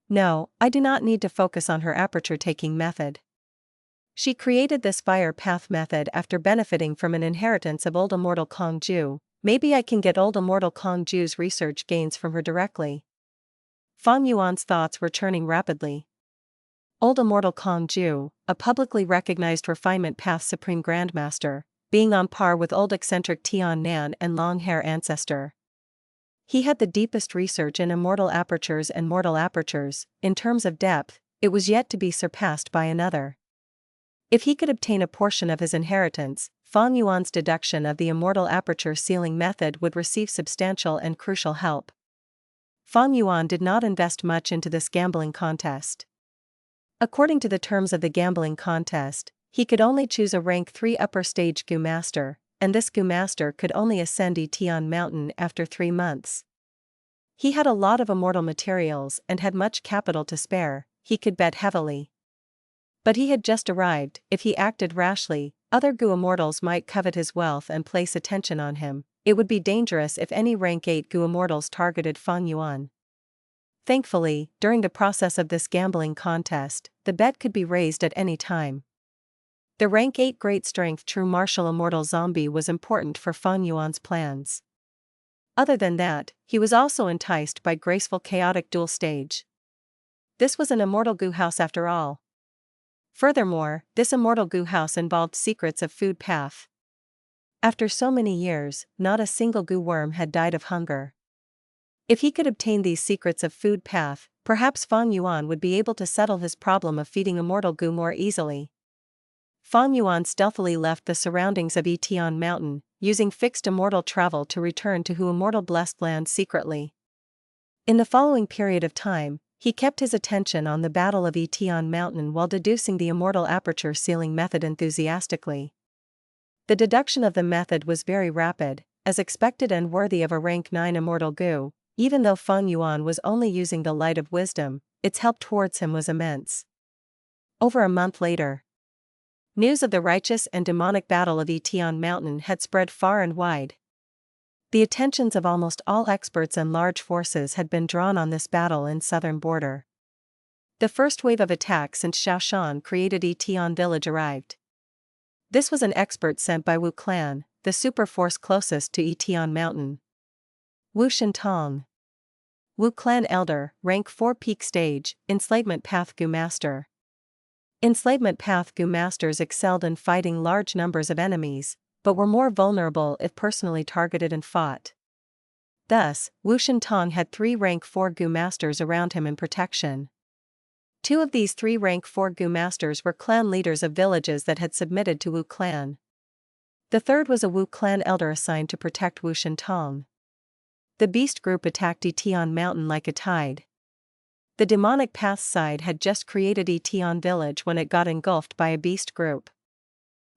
No, I do not need to focus on her aperture taking method. She created this fire path method after benefiting from an inheritance of Old Immortal Kong Ju. Maybe I can get Old Immortal Kong Ju's research gains from her directly. Feng Yuan's thoughts were churning rapidly. Old Immortal Kong Ju, a publicly recognized refinement path supreme grandmaster, being on par with old eccentric Tian Nan and long hair ancestor. He had the deepest research in immortal apertures and mortal apertures. In terms of depth, it was yet to be surpassed by another. If he could obtain a portion of his inheritance, Feng Yuan's deduction of the immortal aperture sealing method would receive substantial and crucial help. Feng Yuan did not invest much into this gambling contest. According to the terms of the gambling contest, he could only choose a rank 3 upper stage Gu Master, and this Gu Master could only ascend Tian Mountain after 3 months. He had a lot of immortal materials and had much capital to spare, he could bet heavily. But he had just arrived. If he acted rashly, other Gu Immortals might covet his wealth and place attention on him. It would be dangerous if any rank 8 Gu Immortals targeted Feng Yuan. Thankfully, during the process of this gambling contest, the bet could be raised at any time. The rank 8 Great Strength True Martial Immortal Zombie was important for Feng Yuan's plans. Other than that, he was also enticed by Graceful Chaotic Duel Stage. This was an immortal Gu house after all. Furthermore, this immortal Gu house involved secrets of food path. After so many years, not a single Gu worm had died of hunger. If he could obtain these secrets of food path, perhaps Feng Yuan would be able to settle his problem of feeding immortal Gu more easily. Feng Yuan stealthily left the surroundings of Tian Mountain, using fixed immortal travel to return to Hu Immortal Blessed Land secretly. In the following period of time, he kept his attention on the Battle of Tian Mountain while deducing the immortal aperture sealing method enthusiastically. The deduction of the method was very rapid, as expected and worthy of a rank 9 immortal Gu. Even though Feng Yuan was only using the light of wisdom, its help towards him was immense. Over a month later, news of the righteous and demonic battle of Tian Mountain had spread far and wide. The attentions of almost all experts and large forces had been drawn on this battle in southern border. The first wave of attacks since Shan created Tian village arrived. This was an expert sent by Wu clan, the super force closest to Tian Mountain. Wu Shintong. Wu Clan Elder, Rank 4 Peak Stage, Enslavement Path Gu Master. Enslavement Path Gu Masters excelled in fighting large numbers of enemies, but were more vulnerable if personally targeted and fought. Thus, Wu Shintong had 3 Rank 4 Gu Masters around him in protection. 2 of these 3 Rank 4 Gu Masters were clan leaders of villages that had submitted to Wu Clan. The third was a Wu Clan Elder assigned to protect Wu Shintong. The beast group attacked Tian Mountain like a tide. The demonic path side had just created Tian village when it got engulfed by a beast group.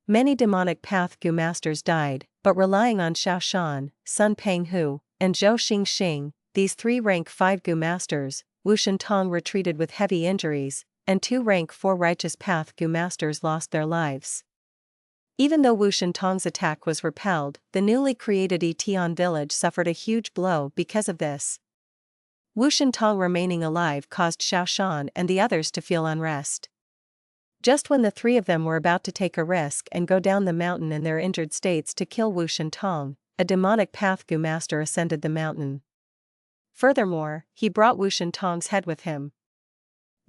Many demonic path Gu Masters died, but relying on Xiao Shan, Sun Peng Hu, and Zhou Xing, these 3 Rank 5 Gu Masters, Wu Shintong retreated with heavy injuries, and 2 Rank 4 Righteous Path Gu Masters lost their lives. Even though Wu Shintong's attack was repelled, the newly created Tian village suffered a huge blow because of this. Wu Shintong remaining alive caused Xiao Shan and the others to feel unrest. Just when the three of them were about to take a risk and go down the mountain in their injured states to kill Wu Shentong, a demonic path Gu master ascended the mountain. Furthermore, he brought Wu Shentong's head with him.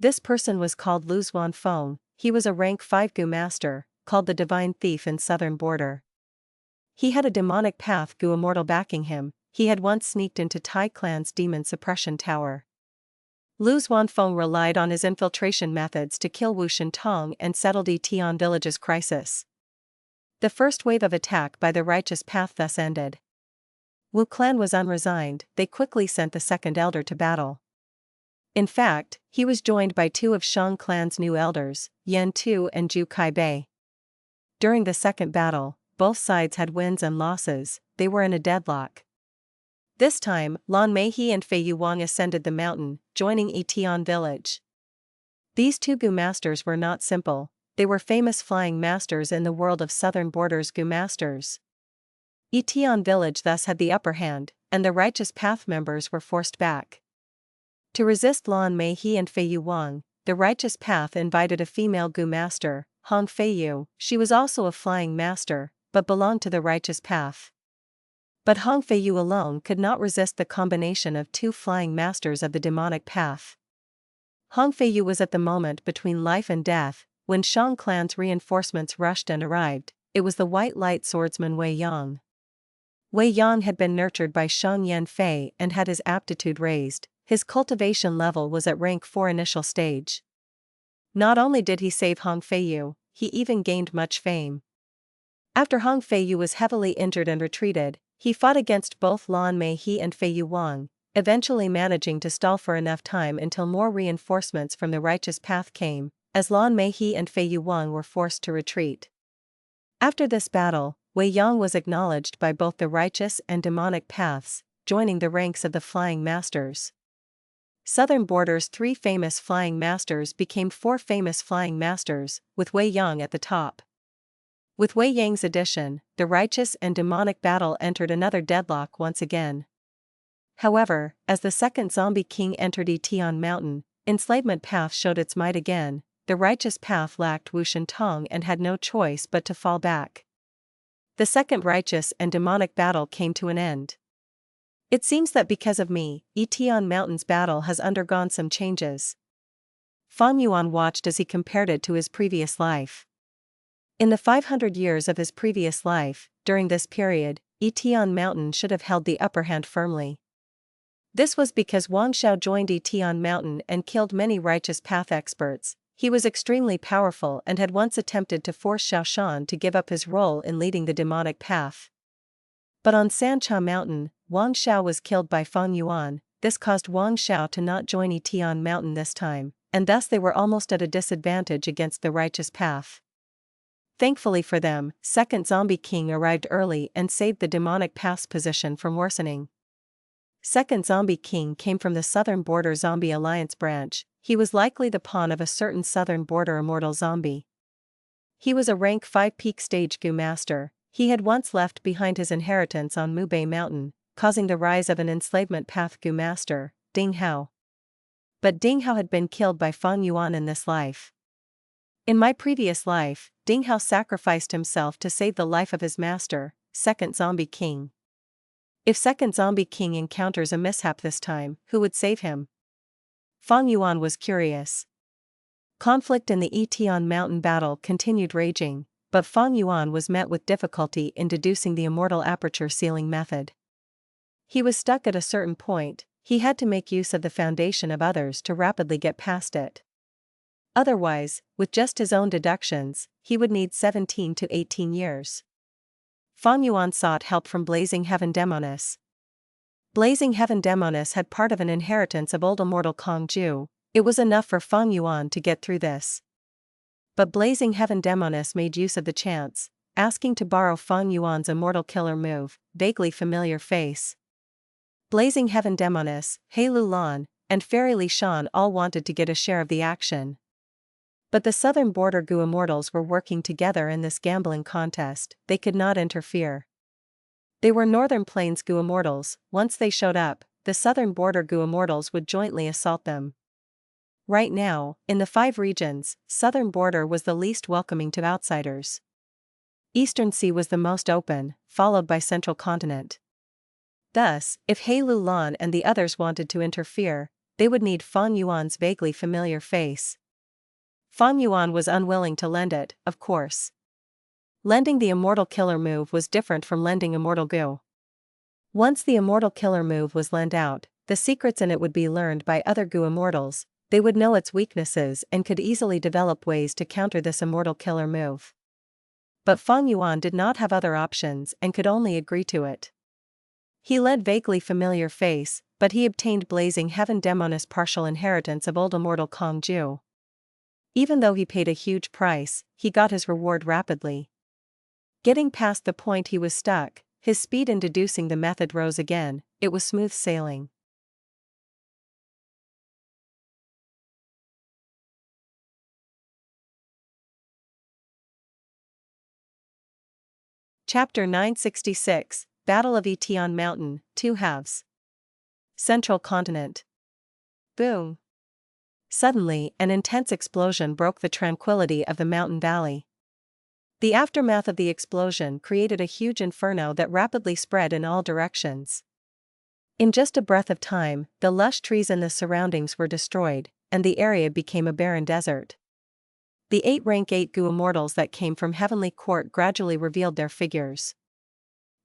This person was called Lu Zuan Feng. He was a rank 5 Gu master, called the Divine Thief in southern border. He had a demonic path Gu immortal backing him. He had once sneaked into Tai clan's demon suppression tower. Lu Zuan Feng relied on his infiltration methods to kill Wu Shentong and settle Tian village's crisis. The first wave of attack by the righteous path thus ended. Wu clan was unresigned. They quickly sent the second elder to battle. In fact, he was joined by 2 of Shang clan's new elders, Yan Tu and Zhu Kaibei. During the second battle, both sides had wins and losses. They were in a deadlock. This time, Lan Meihe and Fei Yuan ascended the mountain, joining Tian village. These 2 Gu masters were not simple. They were famous flying masters in the world of southern borders Gu masters. Tian village thus had the upper hand, and the righteous path members were forced back. To resist Lan Meihe and Fei Yuan, the righteous path invited a female Gu master, Hong Feiyu. She was also a flying master, but belonged to the righteous path. But Hong Feiyu alone could not resist the combination of 2 flying masters of the demonic path. Hong Feiyu was at the moment between life and death. When Shang clan's reinforcements rushed and arrived, it was the white light swordsman Wei Yang. Wei Yang had been nurtured by Shang Yanfei and had his aptitude raised. His cultivation level was at rank 4 initial stage. Not only did he save Hong Feiyu, he even gained much fame. After Hong Feiyu was heavily injured and retreated, he fought against both Lan Meihe and Fei Yuan, eventually managing to stall for enough time until more reinforcements from the righteous path came, as Lan Meihe and Fei Yuan were forced to retreat. After this battle, Wei Yang was acknowledged by both the righteous and demonic paths, joining the ranks of the flying masters. Southern border's 3 famous flying masters became 4 famous flying masters, with Wei Yang at the top. With Wei Yang's addition, the righteous and demonic battle entered another deadlock once again. However, as the second zombie king entered Tian Mountain, enslavement path showed its might again. The righteous path lacked Wu Shentong and had no choice but to fall back. The second righteous and demonic battle came to an end. It seems that because of me, Tian Mountain's battle has undergone some changes. Feng Yuan watched as he compared it to his previous life. In the 500 years of his previous life, during this period, Tian Mountain should have held the upper hand firmly. This was because Wang Xiao joined Tian Mountain and killed many righteous path experts. He was extremely powerful and had once attempted to force Shan to give up his role in leading the demonic path. But on Sancha Mountain, Wang Xiao was killed by Feng Yuan. This caused Wang Xiao to not join Tian Mountain this time, and thus they were almost at a disadvantage against the righteous path. Thankfully for them, second zombie king arrived early and saved the demonic path's position from worsening. Second zombie king came from the southern border zombie alliance branch. He was likely the pawn of a certain southern border immortal zombie. He was a rank 5 peak stage Gu master. He had once left behind his inheritance on Mubei Mountain, causing the rise of an enslavement path Gu master, Ding Hao. But Ding Hao had been killed by Feng Yuan in this life. In my previous life, Ding Hao sacrificed himself to save the life of his master, second zombie king. If second zombie king encounters a mishap this time, who would save him? Feng Yuan was curious. Conflict in the Tian Mountain battle continued raging, but Feng Yuan was met with difficulty in deducing the immortal aperture sealing method. He was stuck at a certain point. He had to make use of the foundation of others to rapidly get past it. Otherwise, with just his own deductions, he would need 17 to 18 years. Feng Yuan sought help from Blazing Heaven Demonis. Blazing Heaven Demonis had part of an inheritance of old immortal Kongju. It was enough for Feng Yuan to get through this. But Blazing Heaven Demonis made use of the chance, asking to borrow Feng Yuan's immortal killer move, vaguely familiar face. Blazing Heaven Demonis, Hei Lou Lan, and Fairy Li Shan all wanted to get a share of the action. But the southern border Gu Immortals were working together in this gambling contest. They could not interfere. They were Northern Plains Gu Immortals. Once they showed up, the southern border Gu Immortals would jointly assault them. right now, in the 5 regions, southern border was the least welcoming to outsiders. Eastern Sea was the most open, followed by Central Continent. Thus, if Hei Lou Lan and the others wanted to interfere, they would need Feng Yuan's vaguely familiar face. Feng Yuan was unwilling to lend it, of course. Lending the Immortal Killer move was different from lending Immortal Goo. Once the Immortal Killer move was lent out, the secrets in it would be learned by other Goo Immortals, they would know its weaknesses and could easily develop ways to counter this Immortal Killer move. But Feng Yuan did not have other options and could only agree to it. He led vaguely familiar face, but he obtained Blazing Heaven Demon's partial inheritance of old Immortal Kong Ju. Even though he paid a huge price, he got his reward rapidly. Getting past the point he was stuck, his speed in deducing the method rose again, it was smooth sailing. Chapter 966, Battle of Tian Mountain, 2 halves. Central Continent. Boom. Suddenly, an intense explosion broke the tranquility of the mountain valley. The aftermath of the explosion created a huge inferno that rapidly spread in all directions. In just a breath of time, the lush trees in the surroundings were destroyed, and the area became a barren desert. The 8 rank 8 Goo Immortals that came from Heavenly Court gradually revealed their figures.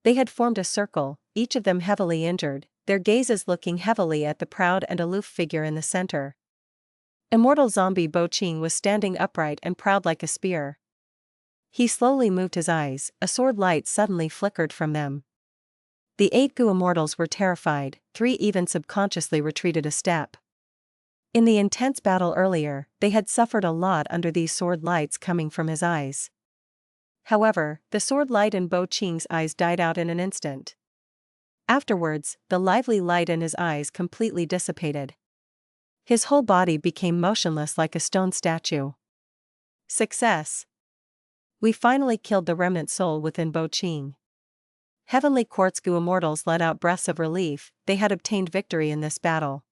They had formed a circle, each of them heavily injured, their gazes looking heavily at the proud and aloof figure in the center. Immortal Zombie Qing was standing upright and proud like a spear. He slowly moved his eyes, a sword light suddenly flickered from them. The 8 Goo Immortals were terrified, 3 even subconsciously retreated a step. In the intense battle earlier, they had suffered a lot under these sword lights coming from his eyes. However, the sword light in Qing's eyes died out in an instant. Afterwards, the lively light in his eyes completely dissipated. His whole body became motionless like a stone statue. Success! We finally killed the remnant soul within Qing. Heavenly Court's Goo Immortals let out breaths of relief, they had obtained victory in this battle.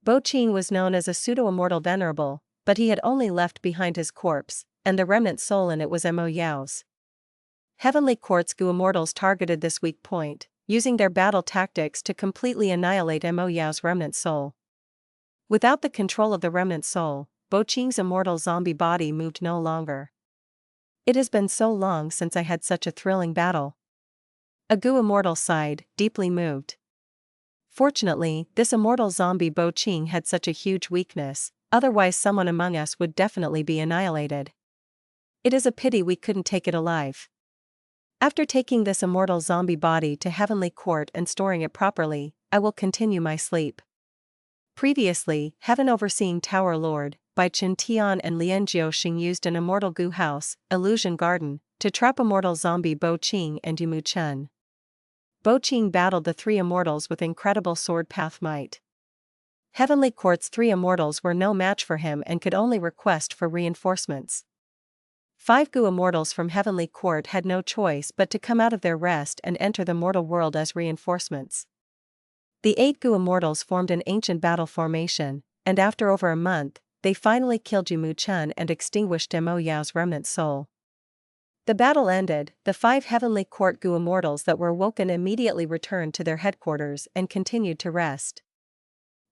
Qing was known as a pseudo-immortal Venerable, but he had only left behind his corpse, and the remnant soul in it was Mo Yao's. Heavenly Court's Goo Immortals targeted this weak point, using their battle tactics to completely annihilate Mo Yao's remnant soul. Without the control of the remnant soul, Qing's immortal zombie body moved no longer. It has been so long since I had such a thrilling battle. A Goo Immortal sighed, deeply moved. Fortunately, this immortal zombie Qing had such a huge weakness, otherwise someone among us would definitely be annihilated. It is a pity we couldn't take it alive. After taking this immortal zombie body to Heavenly Court and storing it properly, I will continue my sleep. Previously, Heaven Overseeing Tower Lord, by Tian and Xing used an immortal Goo house, Illusion Garden, to trap immortal zombie Qing and Yumu Chen. Qing battled the 3 immortals with incredible sword path might. Heavenly Court's 3 immortals were no match for him and could only request for reinforcements. 5 Goo Immortals from Heavenly Court had no choice but to come out of their rest and enter the mortal world as reinforcements. The 8 Goo Immortals formed an ancient battle formation, and after over a month, they finally killed Yumu Chen and extinguished Mo Yao's remnant soul. The battle ended, the 5 Heavenly Court Goo Immortals that were awoken immediately returned to their headquarters and continued to rest.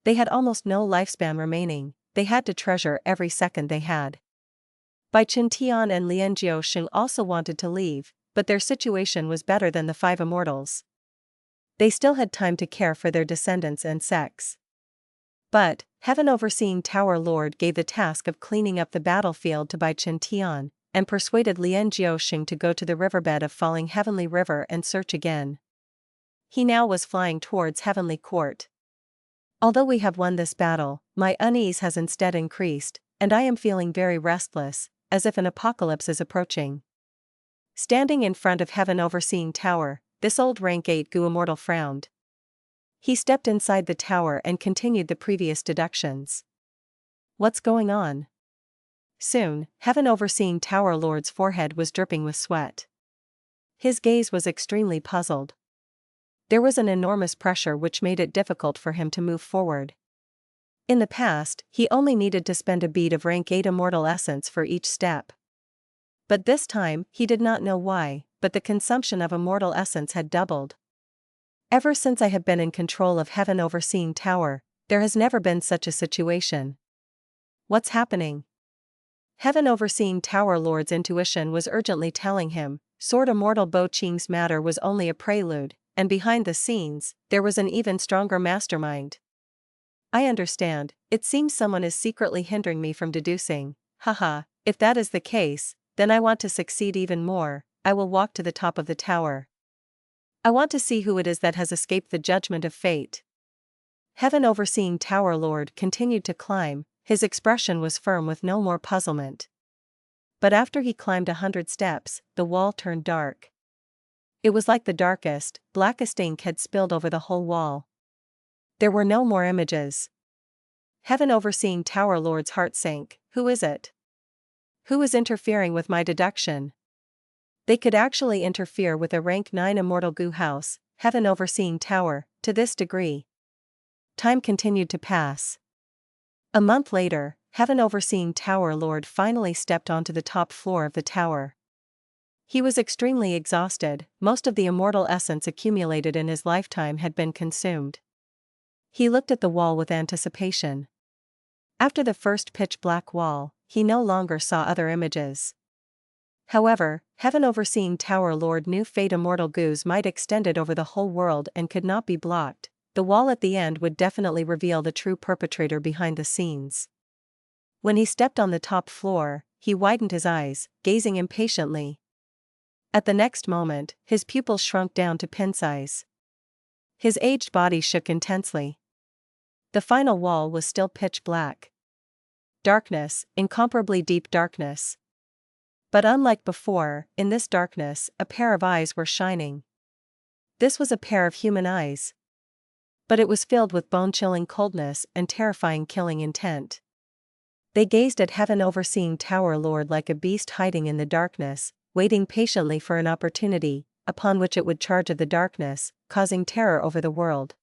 They had almost no lifespan remaining, they had to treasure every second they had. Bai Tian and Xing also wanted to leave, but their situation was better than the 5 Immortals. They still had time to care for their descendants and sects. But, Heaven Overseeing Tower Lord gave the task of cleaning up the battlefield to Bai Tian, and persuaded Xing to go to the riverbed of Falling Heavenly River and search again. He now was flying towards Heavenly Court. Although we have won this battle, my unease has instead increased, and I am feeling very restless, as if an apocalypse is approaching. Standing in front of Heaven Overseeing Tower, this old rank 8 Goo Immortal frowned. He stepped inside the tower and continued the previous deductions. What's going on? Soon, Heaven Overseeing Tower Lord's forehead was dripping with sweat. His gaze was extremely puzzled. There was an enormous pressure which made it difficult for him to move forward. In the past, he only needed to spend a bead of rank 8 immortal essence for each step. But this time, he did not know why, but the consumption of immortal essence had doubled. Ever since I have been in control of Heaven Overseeing Tower, there has never been such a situation. What's happening? Heaven Overseeing Tower Lord's intuition was urgently telling him, Sword Immortal Bo Qing's matter was only a prelude, and behind the scenes, there was an even stronger mastermind. I understand, it seems someone is secretly hindering me from deducing. Haha, if that is the case, then I want to succeed even more. I will walk to the top of the tower. I want to see who it is that has escaped the judgment of fate. Heaven Overseeing Tower Lord continued to climb, his expression was firm with no more puzzlement. But after he climbed 100 steps, the wall turned dark. It was like the darkest, blackest ink had spilled over the whole wall. There were no more images. Heaven Overseeing Tower Lord's heart sank. Who is it? Who is interfering with my deduction? They could actually interfere with a rank 9 immortal goo house, Heaven Overseeing Tower, to this degree. Time continued to pass. A month later, Heaven Overseeing Tower Lord finally stepped onto the top floor of the tower. He was extremely exhausted, most of the immortal essence accumulated in his lifetime had been consumed. He looked at the wall with anticipation. After the first pitch-black wall, he no longer saw other images. However, Heaven Overseeing Tower Lord knew fate immortal goos might extend it over the whole world and could not be blocked. The wall at the end would definitely reveal the true perpetrator behind the scenes. When he stepped on the top floor, he widened his eyes, gazing impatiently. At the next moment, his pupils shrunk down to pin-size. His aged body shook intensely. The final wall was still pitch black. Darkness, incomparably deep darkness. But unlike before, in this darkness, a pair of eyes were shining. This was a pair of human eyes. But it was filled with bone-chilling coldness and terrifying killing intent. They gazed at Heaven Overseeing Tower Lord like a beast hiding in the darkness, waiting patiently for an opportunity, upon which it would charge of the darkness, causing terror over the world.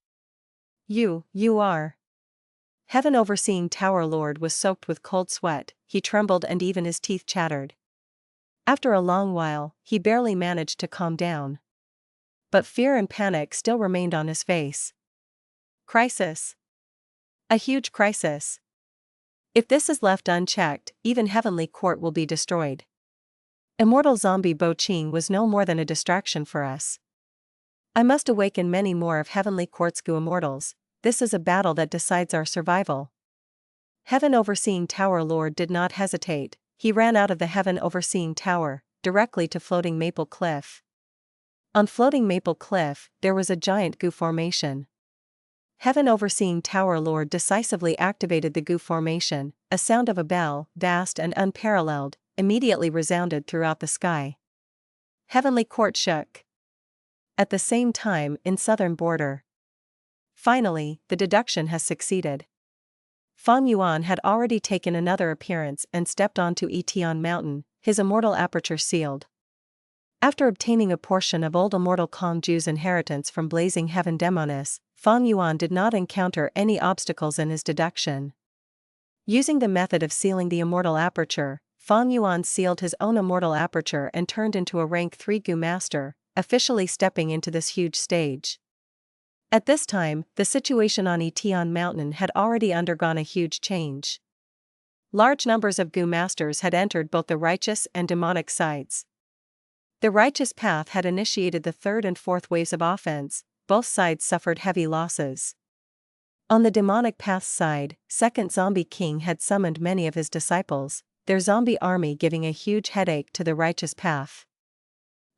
You are. Heaven Overseeing Tower Lord was soaked with cold sweat, he trembled and even his teeth chattered. After a long while, he barely managed to calm down. But fear and panic still remained on his face. Crisis. A huge crisis. If this is left unchecked, even Heavenly Court will be destroyed. Immortal zombie Bo Qing was no more than a distraction for us. I must awaken many more of Heavenly Court's goo immortals. This is a battle that decides our survival. Heaven Overseeing Tower Lord did not hesitate. He ran out of the Heaven Overseeing Tower, directly to Floating Maple Cliff. On Floating Maple Cliff, there was a giant goo formation. Heaven Overseeing Tower Lord decisively activated the goo formation. A sound of a bell, vast and unparalleled, immediately resounded throughout the sky. Heavenly Court shook. At the same time, in southern border. Finally, the deduction has succeeded. Feng Yuan had already taken another appearance and stepped onto Tian Mountain, his immortal aperture sealed. After obtaining a portion of old immortal Kong Ju's inheritance from Blazing Heaven Demonis, Feng Yuan did not encounter any obstacles in his deduction. Using the method of sealing the immortal aperture, Feng Yuan sealed his own immortal aperture and turned into a rank 3 goo master, officially stepping into this huge stage. At this time, the situation on Tian Mountain had already undergone a huge change. Large numbers of goo masters had entered both the righteous and demonic sides. The righteous path had initiated the third and fourth waves of offense, both sides suffered heavy losses. On the demonic path's side, Second Zombie King had summoned many of his disciples, their zombie army giving a huge headache to the righteous path.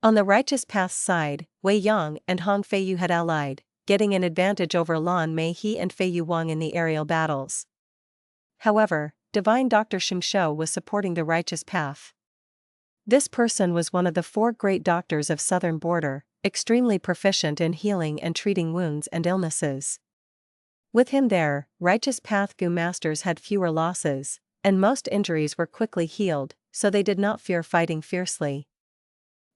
On the righteous path's side, Wei Yang and Hong Feiyu had allied, getting an advantage over Lan Mei He and Feiyu Wang in the aerial battles. However, Divine Dr. Shengshou was supporting the righteous path. This person was one of the 4 great doctors of southern border, extremely proficient in healing and treating wounds and illnesses. With him there, righteous path goo masters had fewer losses, and most injuries were quickly healed, so they did not fear fighting fiercely.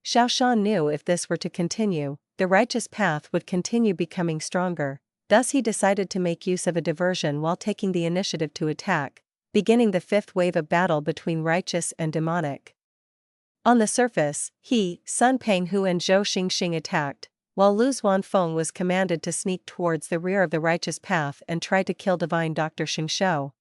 Shan knew if this were to continue, the righteous path would continue becoming stronger, Thus he decided to make use of a diversion while taking the initiative to attack, beginning the fifth wave of battle between righteous and demonic. On the surface, he, Sun Penghu and Zhou Xingxing attacked, while Lu Zuanfeng was commanded to sneak towards the rear of the righteous path and try to kill Divine Dr. Xingshou.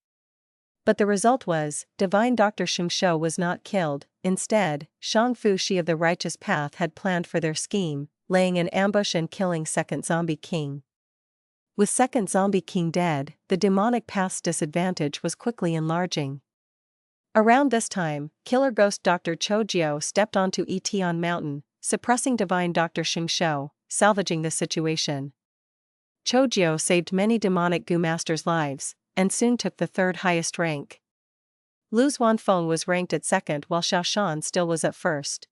But the result was, Divine Dr. Xingshou was not killed. Instead, Shang Fushi of the righteous path had planned for their scheme, laying an ambush and killing Second Zombie King. With Second Zombie King dead, the demonic path's disadvantage was quickly enlarging. Around this time, Killer Ghost Dr. Choujiao stepped onto Tian Mountain, suppressing Divine Dr. Xingshou, salvaging the situation. Choujiao saved many demonic Gu Masters' lives, and soon took the third highest rank. Lu Zuanfeng was ranked at second while Shan still was at first.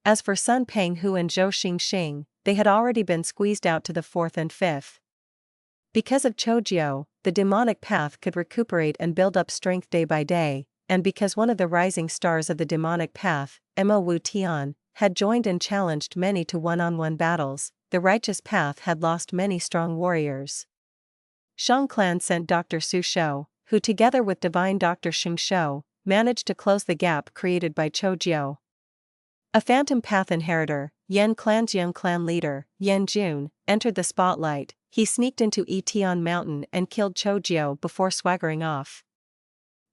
As for Sun Penghu and Zhou Xingxing, they had already been squeezed out to the fourth and fifth. Because of Choujiao, the demonic path could recuperate and build up strength day by day, and because one of the rising stars of the demonic path, Mo Wu Tian, had joined and challenged many to one-on-one battles, the righteous path had lost many strong warriors. Shang Clan sent Dr. Su Shou, who together with Divine Dr. Xingshou, managed to close the gap created by Choujiao. A phantom path inheritor, Yan Clan's young clan leader, Yan Jun, entered the spotlight. He sneaked into Tian Mountain and killed Choujiao before swaggering off.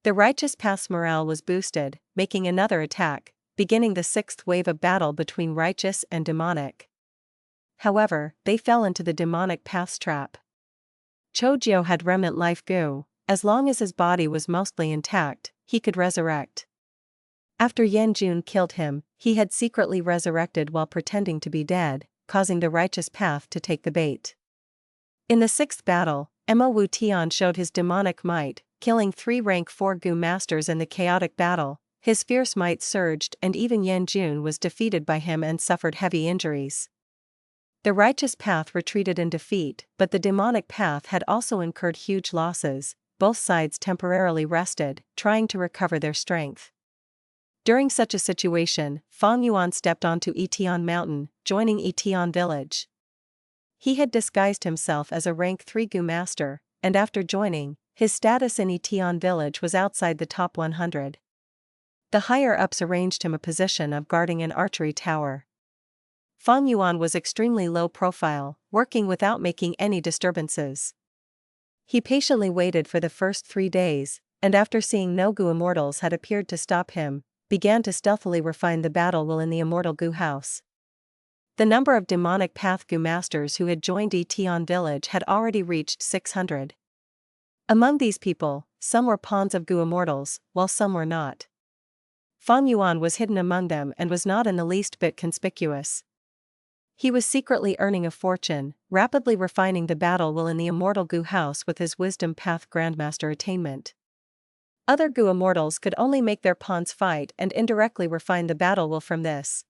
The righteous path's morale was boosted, making another attack, beginning the sixth wave of battle between righteous and demonic. However, they fell into the demonic path's trap. Choujiao had remnant life Gu. As long as his body was mostly intact, he could resurrect. After Yan Jun killed him, he had secretly resurrected while pretending to be dead, causing the righteous path to take the bait. In the sixth battle, Mo Wu Tian showed his demonic might, killing 3 rank 4 Gu Masters in the chaotic battle. His fierce might surged and even Yan Jun was defeated by him and suffered heavy injuries. The righteous path retreated in defeat, but the demonic path had also incurred huge losses. Both sides temporarily rested, trying to recover their strength. During such a situation, Feng Yuan stepped onto Tian Mountain, joining Tian village. He had disguised himself as a rank 3 Gu Master, and after joining, his status in Tian village was outside the top 100. The higher-ups arranged him a position of guarding an archery tower. Feng Yuan was extremely low profile, working without making any disturbances. He patiently waited for the first 3 days, and after seeing no Gu Immortals had appeared to stop him, began to stealthily refine the battle will in the Immortal Gu house. The number of demonic path Gu Masters who had joined Tian village had already reached 600. Among these people, some were pawns of Gu Immortals, while some were not. Feng Yuan was hidden among them and was not in the least bit conspicuous. He was secretly earning a fortune, rapidly refining the battle will in the Immortal Gu house with his Wisdom Path Grandmaster attainment. Other Gu Immortals could only make their pawns fight and indirectly refine the battle will from this.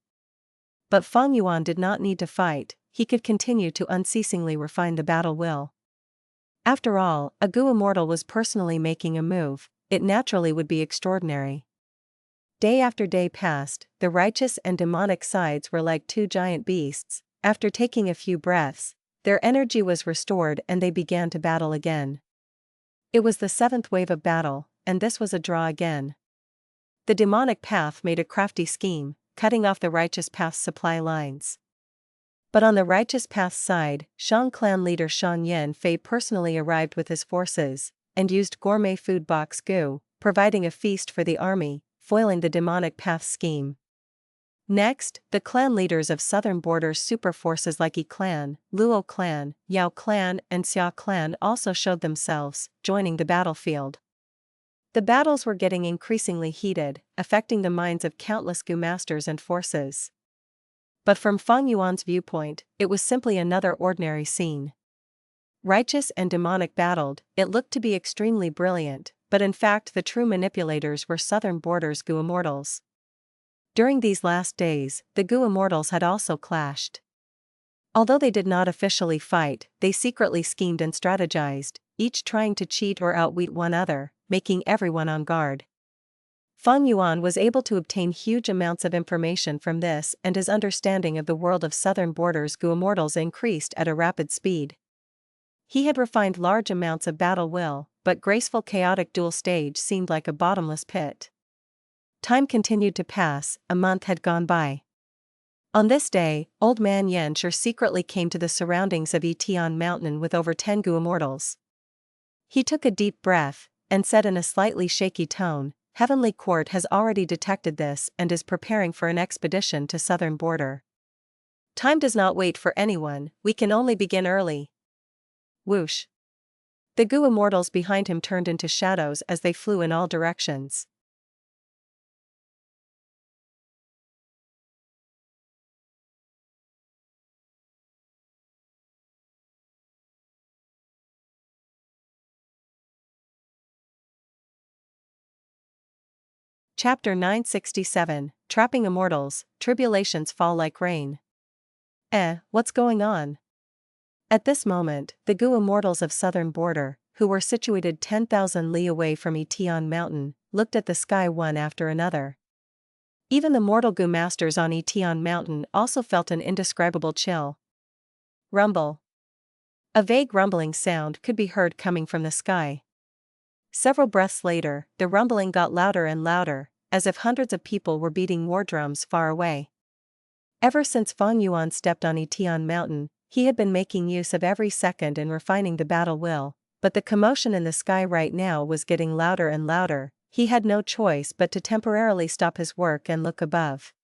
But Feng Yuan did not need to fight, he could continue to unceasingly refine the battle will. After all, a Gu Immortal was personally making a move, it naturally would be extraordinary. Day after day passed, the righteous and demonic sides were like 2 giant beasts. After taking a few breaths, their energy was restored and they began to battle again. It was the 7th wave of battle, and this was a draw again. The demonic path made a crafty scheme, cutting off the righteous path's supply lines. But on the righteous path's side, Shang clan leader Shan Yen Fei personally arrived with his forces, and used gourmet food box Gu, providing a feast for the army, foiling the demonic path's scheme. Next, the clan leaders of southern borders super forces like Yi clan, Luo clan, Yao clan and Xia clan also showed themselves, joining the battlefield. The battles were getting increasingly heated, affecting the minds of countless Gu Masters and forces. But from Feng Yuan's viewpoint, it was simply another ordinary scene. Righteous and demonic battled, it looked to be extremely brilliant, but in fact the true manipulators were southern borders Gu Immortals. During these last days, the Gu Immortals had also clashed. Although they did not officially fight, they secretly schemed and strategized, each trying to cheat or outwit one other, making everyone on guard. Feng Yuan was able to obtain huge amounts of information from this, and his understanding of the world of southern borders Gu Immortals increased at a rapid speed. He had refined large amounts of battle will, but Graceful chaotic duel stage seemed like a bottomless pit. Time continued to pass, a month had gone by. On this day, Old Man Yen sure secretly came to the surroundings of Tian Mountain with over 10 Immortals. He took a deep breath, and said in a slightly shaky tone, Heavenly Court has already detected this and is preparing for an expedition to southern border. Time does not wait for anyone, we can only begin early. Whoosh. The Immortals behind him turned into shadows as they flew in all directions. Chapter 967, Trapping Immortals, Tribulations Fall Like Rain. What's going on? At this moment, the Immortals of southern border, who were situated 10,000 li away from Tian Mountain, looked at the sky one after another. Even the mortal masters on Tian Mountain also felt an indescribable chill. Rumble. A vague rumbling sound could be heard coming from the sky. Several breaths later, the rumbling got louder and louder, as if hundreds of people were beating war drums far away. Ever since Feng Yuan stepped on Tian Mountain, he had been making use of every second and refining the battle will, but the commotion in the sky right now was getting louder and louder. He had no choice but to temporarily stop his work and look above.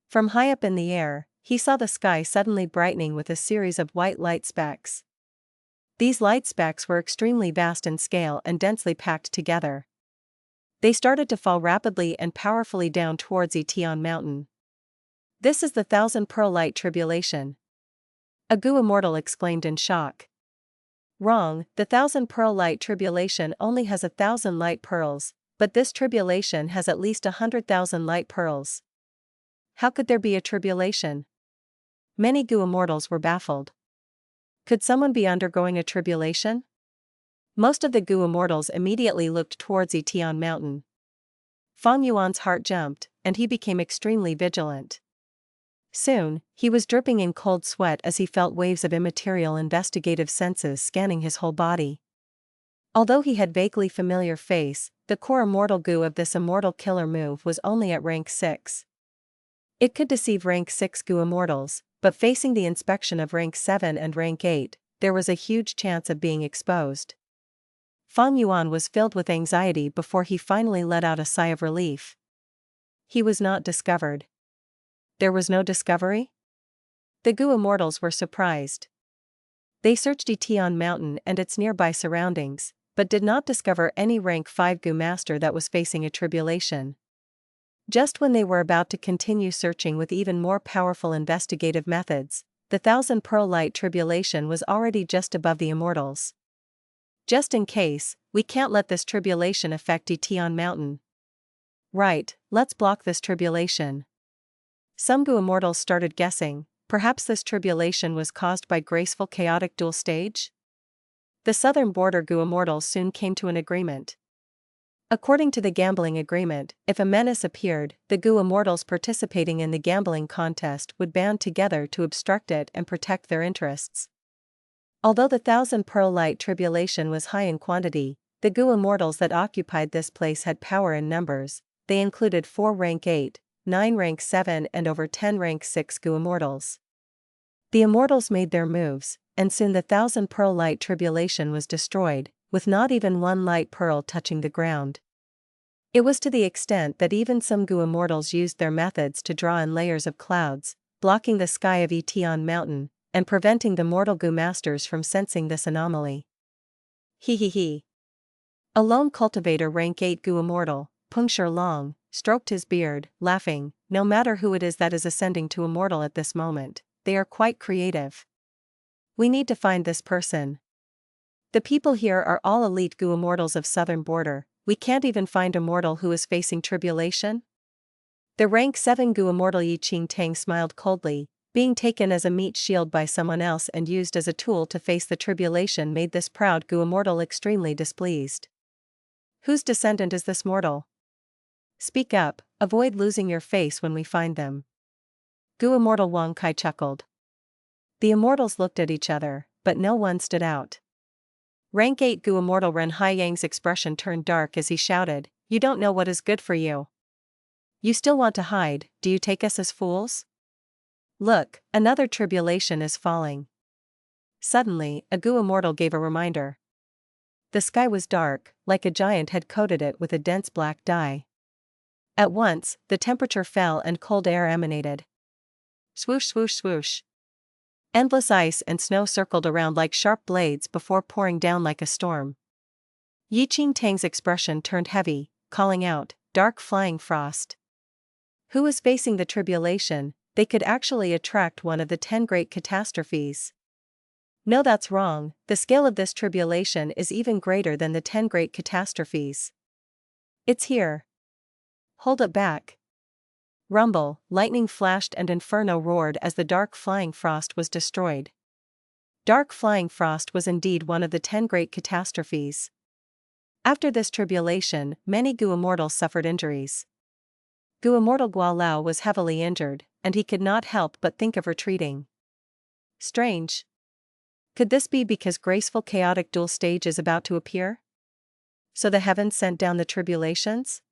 From high up in the air, he saw the sky suddenly brightening with a series of white light specks. These light specks were extremely vast in scale and densely packed together. They started to fall rapidly and powerfully down towards Tian Mountain. This is the 1,000-pearl light tribulation. A Immortal exclaimed in shock. Wrong, the 1,000-pearl light tribulation only has 1,000 light pearls, but this tribulation has at least 100,000 light pearls. How could there be a tribulation? Many Immortals were baffled. Could someone be undergoing a tribulation? Most of the Immortals immediately looked towards Tian Mountain. Feng Yuan's heart jumped, and he became extremely vigilant. Soon, he was dripping in cold sweat as he felt waves of immaterial investigative senses scanning his whole body. Although he had vaguely familiar face, the core immortal goo of this immortal killer move was only at rank 6. It could deceive rank 6 Immortals, but facing the inspection of rank 7 and rank 8, there was a huge chance of being exposed. Feng Yuan was filled with anxiety before he finally let out a sigh of relief. He was not discovered. There was no discovery? The Immortals were surprised. They searched Tian Mountain and its nearby surroundings, but did not discover any rank 5 master that was facing a tribulation. Just when they were about to continue searching with even more powerful investigative methods, the 1,000-pearl light tribulation was already just above the Immortals. Just in case, we can't let this tribulation affect Tian Mountain. Right, let's block this tribulation. Some Immortals started guessing, perhaps this tribulation was caused by Graceful chaotic duel stage? The southern border Immortals soon came to an agreement. According to the gambling agreement, if a menace appeared, the Immortals participating in the gambling contest would band together to obstruct it and protect their interests. Although the 1,000-pearl light tribulation was high in quantity, the Immortals that occupied this place had power in numbers. They included 4 rank 8, 9 rank 7 and over 10 rank 6 Immortals. The Immortals made their moves, and soon the 1,000-pearl light tribulation was destroyed, with not even one light pearl touching the ground. It was to the extent that even some Immortals used their methods to draw in layers of clouds, blocking the sky of Tian Mountain, and preventing the mortal masters from sensing this anomaly. He. A lone cultivator rank 8 Immortal, Puncture Long, stroked his beard, laughing. No matter who it is that is ascending to Immortal at this moment, they are quite creative. We need to find this person. The people here are all elite Immortals of southern border. We can't even find a mortal who is facing tribulation? The rank 7 Immortal Qing Tang smiled coldly. Being taken as a meat shield by someone else and used as a tool to face the tribulation made this proud Immortal extremely displeased. Whose descendant is this mortal? Speak up, avoid losing your face when we find them. Immortal Wang Kai chuckled. The Immortals looked at each other, but no one stood out. Rank 8 Gu Immortal Ren Haiyang's expression turned dark as he shouted, "You don't know what is good for you. You still want to hide, do you take us as fools? Look, another tribulation is falling." Suddenly, a Gu Immortal gave a reminder. The sky was dark, like a giant had coated it with a dense black dye. At once, the temperature fell and cold air emanated. Swoosh swoosh swoosh. Endless ice and snow circled around like sharp blades before pouring down like a storm. Yi Qingtang's expression turned heavy, calling out, "Dark flying frost." Who is facing the tribulation? They could actually attract one of the 10 great catastrophes. No, that's wrong, the scale of this tribulation is even greater than the 10 great catastrophes. It's here. Hold it back. Rumble, lightning flashed and inferno roared as the dark flying frost was destroyed. Dark flying frost was indeed one of the 10 great catastrophes. After this tribulation, many Gu Immortals suffered injuries. Gu Immortal Gualao was heavily injured, and he could not help but think of retreating. Strange. Could this be because Graceful chaotic duel stage is about to appear? So the heavens sent down the tribulations?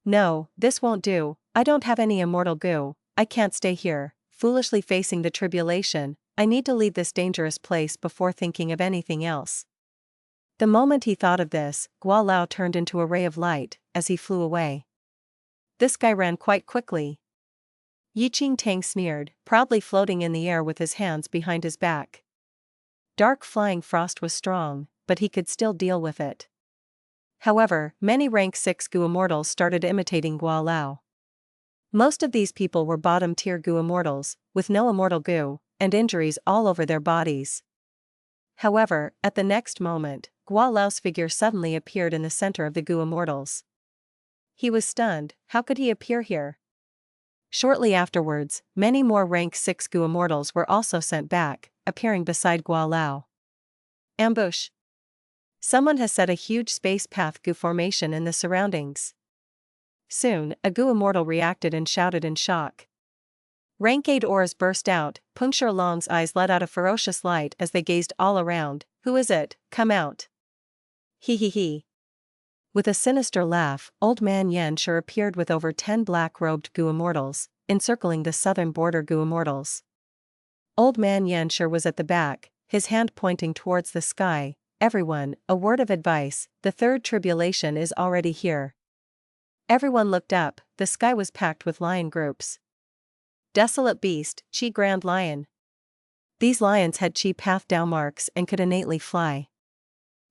No, this won't do, I don't have any immortal Gu, I can't stay here, foolishly facing the tribulation, I need to leave this dangerous place before thinking of anything else. The moment he thought of this, Gualao turned into a ray of light, as he flew away. This guy ran quite quickly. Yi Qingtang sneered, proudly floating in the air with his hands behind his back. Dark flying frost was strong, but he could still deal with it. However, many rank 6 Gu Immortals started imitating Gualao. Most of these people were bottom-tier Gu Immortals, with no immortal Gu, and injuries all over their bodies. However, at the next moment, Gualao's figure suddenly appeared in the center of the Gu Immortals. He was stunned, how could he appear here? Shortly afterwards, many more rank 6 Gu Immortals were also sent back, appearing beside Gualao. Ambush! Someone has set a huge space path Gu formation in the surroundings. Soon, a Gu Immortal reacted and shouted in shock. Rank 8 auras burst out, Puncture Long's eyes let out a ferocious light as they gazed all around. Who is it? Come out. He he he. With a sinister laugh, Old Man Yan sure appeared with over 10 black-robed Gu Immortals, encircling the southern border Gu Immortals. Old Man Yan sure was at the back, his hand pointing towards the sky. Everyone, a word of advice, the third tribulation is already here. Everyone looked up, the sky was packed with lion groups. Desolate beast, Qi Grand Lion. These lions had Qi path Dao marks and could innately fly.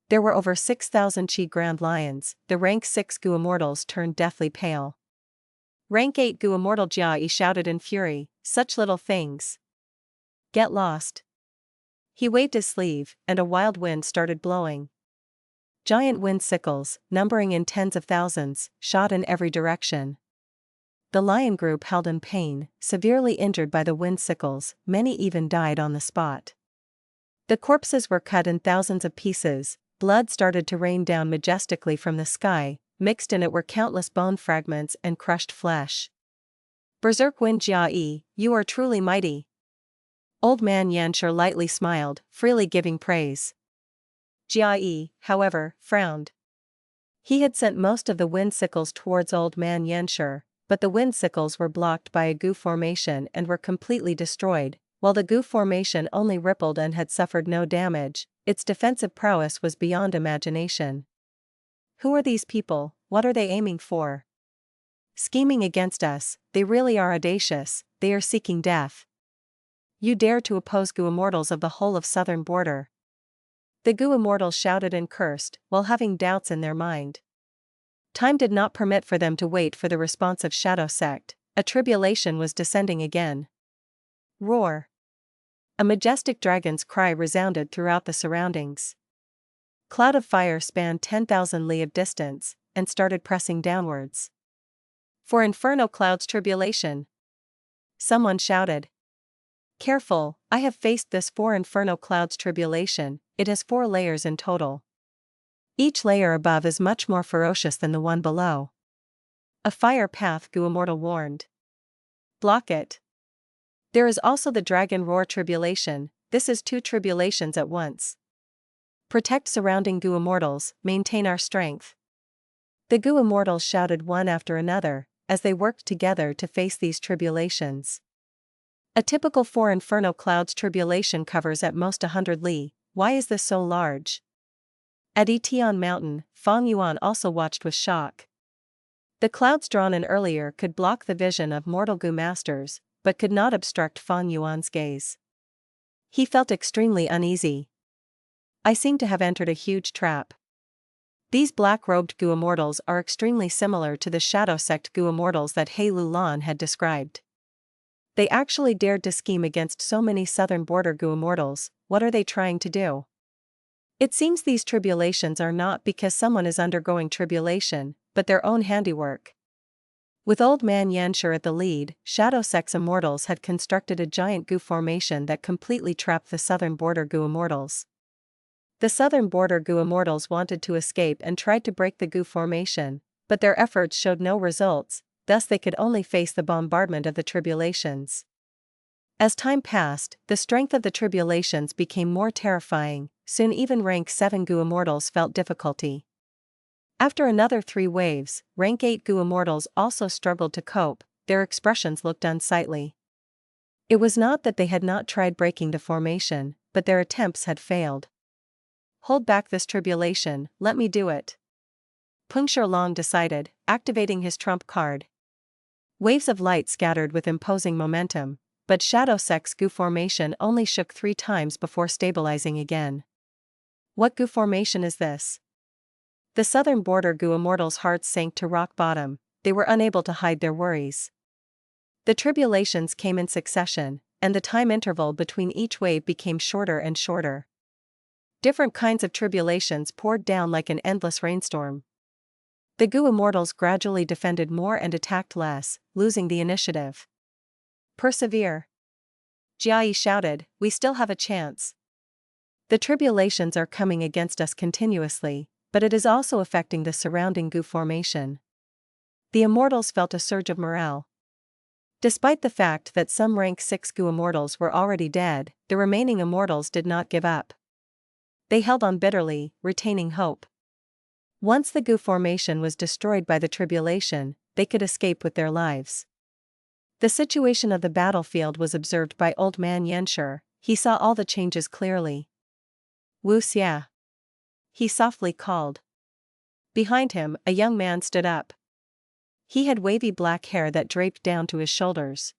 There were over 6,000 Qi Grand Lions, the rank 6 Gu Immortals turned deathly pale. Rank 8 Gu Immortal Jia Yi shouted in fury, such little things. Get lost. He waved his sleeve, and a wild wind started blowing. Giant wind sickles, numbering in tens of thousands, shot in every direction. The lion group held in pain, severely injured by the wind sickles, many even died on the spot. The corpses were cut in thousands of pieces, blood started to rain down majestically from the sky, mixed in it were countless bone fragments and crushed flesh. Berserk Wind Jia Yi, you are truly mighty. Old Man Yanshur lightly smiled, freely giving praise. Jia Yi, however, frowned. He had sent most of the wind sickles towards Old Man Yanshur, but the wind sickles were blocked by a Gu formation and were completely destroyed, while the Gu formation only rippled and had suffered no damage. Its defensive prowess was beyond imagination. Who are these people, what are they aiming for? Scheming against us, they really are audacious, they are seeking death. You dare to oppose Gu Immortals of the whole of southern border. The Gu Immortals shouted and cursed, while having doubts in their mind. Time did not permit for them to wait for the response of Shadow Sect, a tribulation was descending again. Roar! A majestic dragon's cry resounded throughout the surroundings. Cloud of fire spanned 10,000 li of distance, and started pressing downwards. For Inferno Cloud's tribulation! Someone shouted. Careful, I have faced this 4 Inferno Cloud's tribulation, it has 4 layers in total. Each layer above is much more ferocious than the one below. A fire path Gu Immortal warned. Block it. There is also the Dragon Roar tribulation, this is 2 tribulations at once. Protect surrounding Gu Immortals, maintain our strength. The Gu Immortals shouted one after another, as they worked together to face these tribulations. A typical 4 Inferno Clouds tribulation covers at most 100 li. Why is this so large? At Tian Mountain, Feng Yuan also watched with shock. The clouds drawn in earlier could block the vision of mortal Gu masters, but could not obstruct Feng Yuan's gaze. He felt extremely uneasy. I seem to have entered a huge trap. These black-robed Gu Immortals are extremely similar to the Shadow Sect Gu Immortals that Hei Lou Lan had described. They actually dared to scheme against so many southern border Gu Immortals. What are they trying to do? It seems these tribulations are not because someone is undergoing tribulation, but their own handiwork. With Old Man Yanshi at the lead, Shadow Sect's Immortals had constructed a giant Gu formation that completely trapped the southern border Gu Immortals. The southern border Gu Immortals wanted to escape and tried to break the Gu formation, but their efforts showed no results, thus they could only face the bombardment of the tribulations. As time passed, the strength of the tribulations became more terrifying. Soon even rank 7 Gu Immortals felt difficulty. After another 3 waves, rank 8 Gu Immortals also struggled to cope. Their expressions looked unsightly. It was not that they had not tried breaking the formation, but their attempts had failed. Hold back this tribulation, let me do it. Peng Long decided, activating his trump card. Waves of light scattered with imposing momentum, but Shadow Sect's Gu formation only shook 3 times before stabilizing again. What Gu formation is this? The southern border Gu Immortals' hearts sank to rock bottom. They were unable to hide their worries. The tribulations came in succession, and the time interval between each wave became shorter and shorter. Different kinds of tribulations poured down like an endless rainstorm. The Gu Immortals gradually defended more and attacked less, losing the initiative. Persevere. Jia shouted, we still have a chance. The tribulations are coming against us continuously, but it is also affecting the surrounding Gu formation. The Immortals felt a surge of morale. Despite the fact that some rank 6 Gu Immortals were already dead, the remaining Immortals did not give up. They held on bitterly, retaining hope. Once the Gu formation was destroyed by the tribulation, they could escape with their lives. The situation of the battlefield was observed by Old Man Yanshi. He saw all the changes clearly. Wu Xia. He softly called. Behind him, a young man stood up. He had wavy black hair that draped down to his shoulders.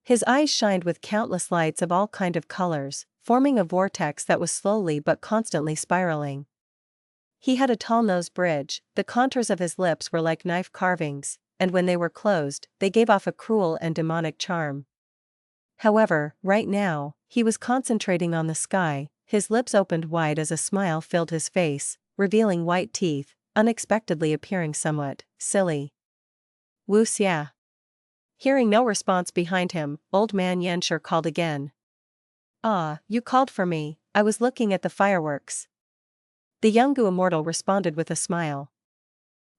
His eyes shined with countless lights of all kinds of colors, forming a vortex that was slowly but constantly spiraling. He had a tall nose bridge, the contours of his lips were like knife carvings, and when they were closed, they gave off a cruel and demonic charm. However, right now, he was concentrating on the sky, his lips opened wide as a smile filled his face, revealing white teeth, unexpectedly appearing somewhat silly. Wu Xia. Hearing no response behind him, Old Man Yanshi called again. Ah, you called for me, I was looking at the fireworks. The young Gu Immortal responded with a smile.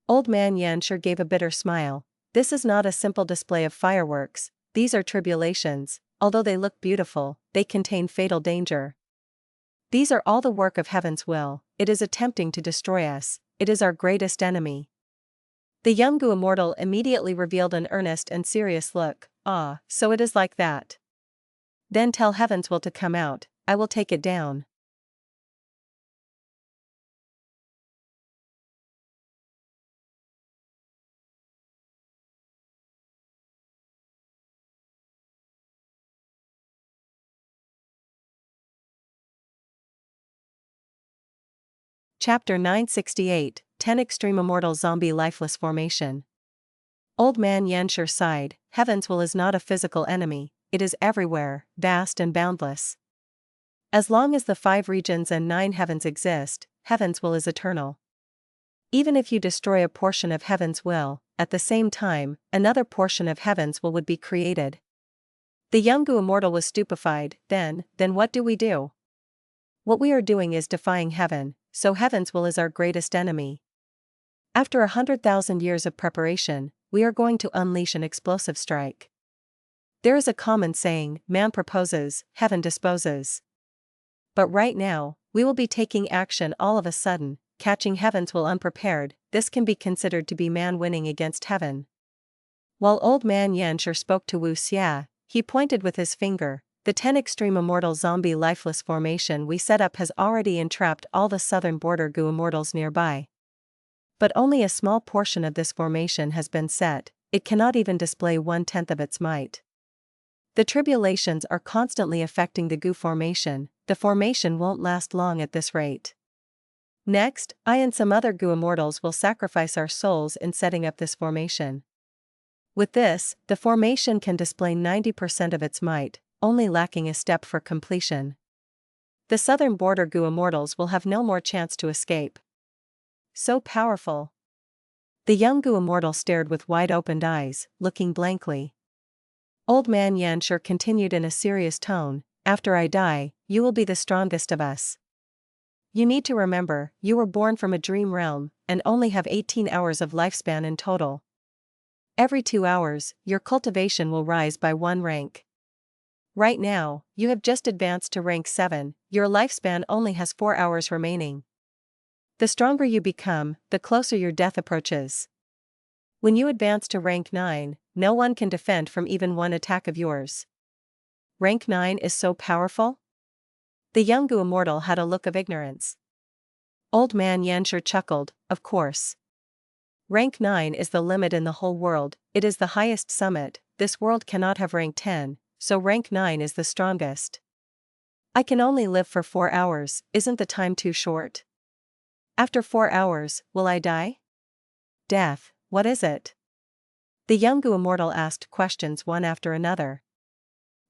Old Man Yanshi gave a bitter smile. This is not a simple display of fireworks, these are tribulations, although they look beautiful, they contain fatal danger. These are all the work of heaven's will, it is attempting to destroy us, it is our greatest enemy. The young Gu Immortal immediately revealed an earnest and serious look. Ah, so it is like that. Then tell heaven's will to come out, I will take it down. Chapter 968, 10 Extreme Immortal Zombie Lifeless Formation. Old Man Yanshi sighed, heaven's will is not a physical enemy, it is everywhere, vast and boundless. As long as the 5 regions and 9 heavens exist, heaven's will is eternal. Even if you destroy a portion of heaven's will, at the same time, another portion of heaven's will would be created. The young Gu Immortal was stupefied. Then what do we do? What we are doing is defying heaven, so heaven's will is our greatest enemy. After 100,000 years of preparation, we are going to unleash an explosive strike. There is a common saying, man proposes, heaven disposes. But right now, we will be taking action all of a sudden, catching heavens while unprepared. This can be considered to be man winning against heaven. While Old Man Yanshi spoke to Wu Xia, he pointed with his finger. The 10 extreme immortal zombie lifeless formation we set up has already entrapped all the southern border Gu immortals nearby. But only a small portion of this formation has been set, it cannot even display 1/10 of its might. The tribulations are constantly affecting the Gu formation, the formation won't last long at this rate. Next, I and some other Gu immortals will sacrifice our souls in setting up this formation. With this, the formation can display 90% of its might, only lacking a step for completion. The southern border Gu immortals will have no more chance to escape. So powerful. The young Gu immortal stared with wide-opened eyes, looking blankly. Old Man Yanshi continued in a serious tone, after I die, you will be the strongest of us. You need to remember, you were born from a dream realm, and only have 18 hours of lifespan in total. Every 2 hours, your cultivation will rise by 1 rank. Right now, you have just advanced to rank 7, your lifespan only has 4 hours remaining. The stronger you become, the closer your death approaches. When you advance to rank 9, no one can defend from even 1 attack of yours. Rank 9 is so powerful? The young Gu immortal had a look of ignorance. Old Man Yanshi chuckled, of course. Rank 9 is the limit in the whole world, it is the highest summit, this world cannot have rank 10, so rank 9 is the strongest. I can only live for 4 hours, isn't the time too short? After 4 hours, will I die? Death, what is it? The young Gu immortal asked questions one after another.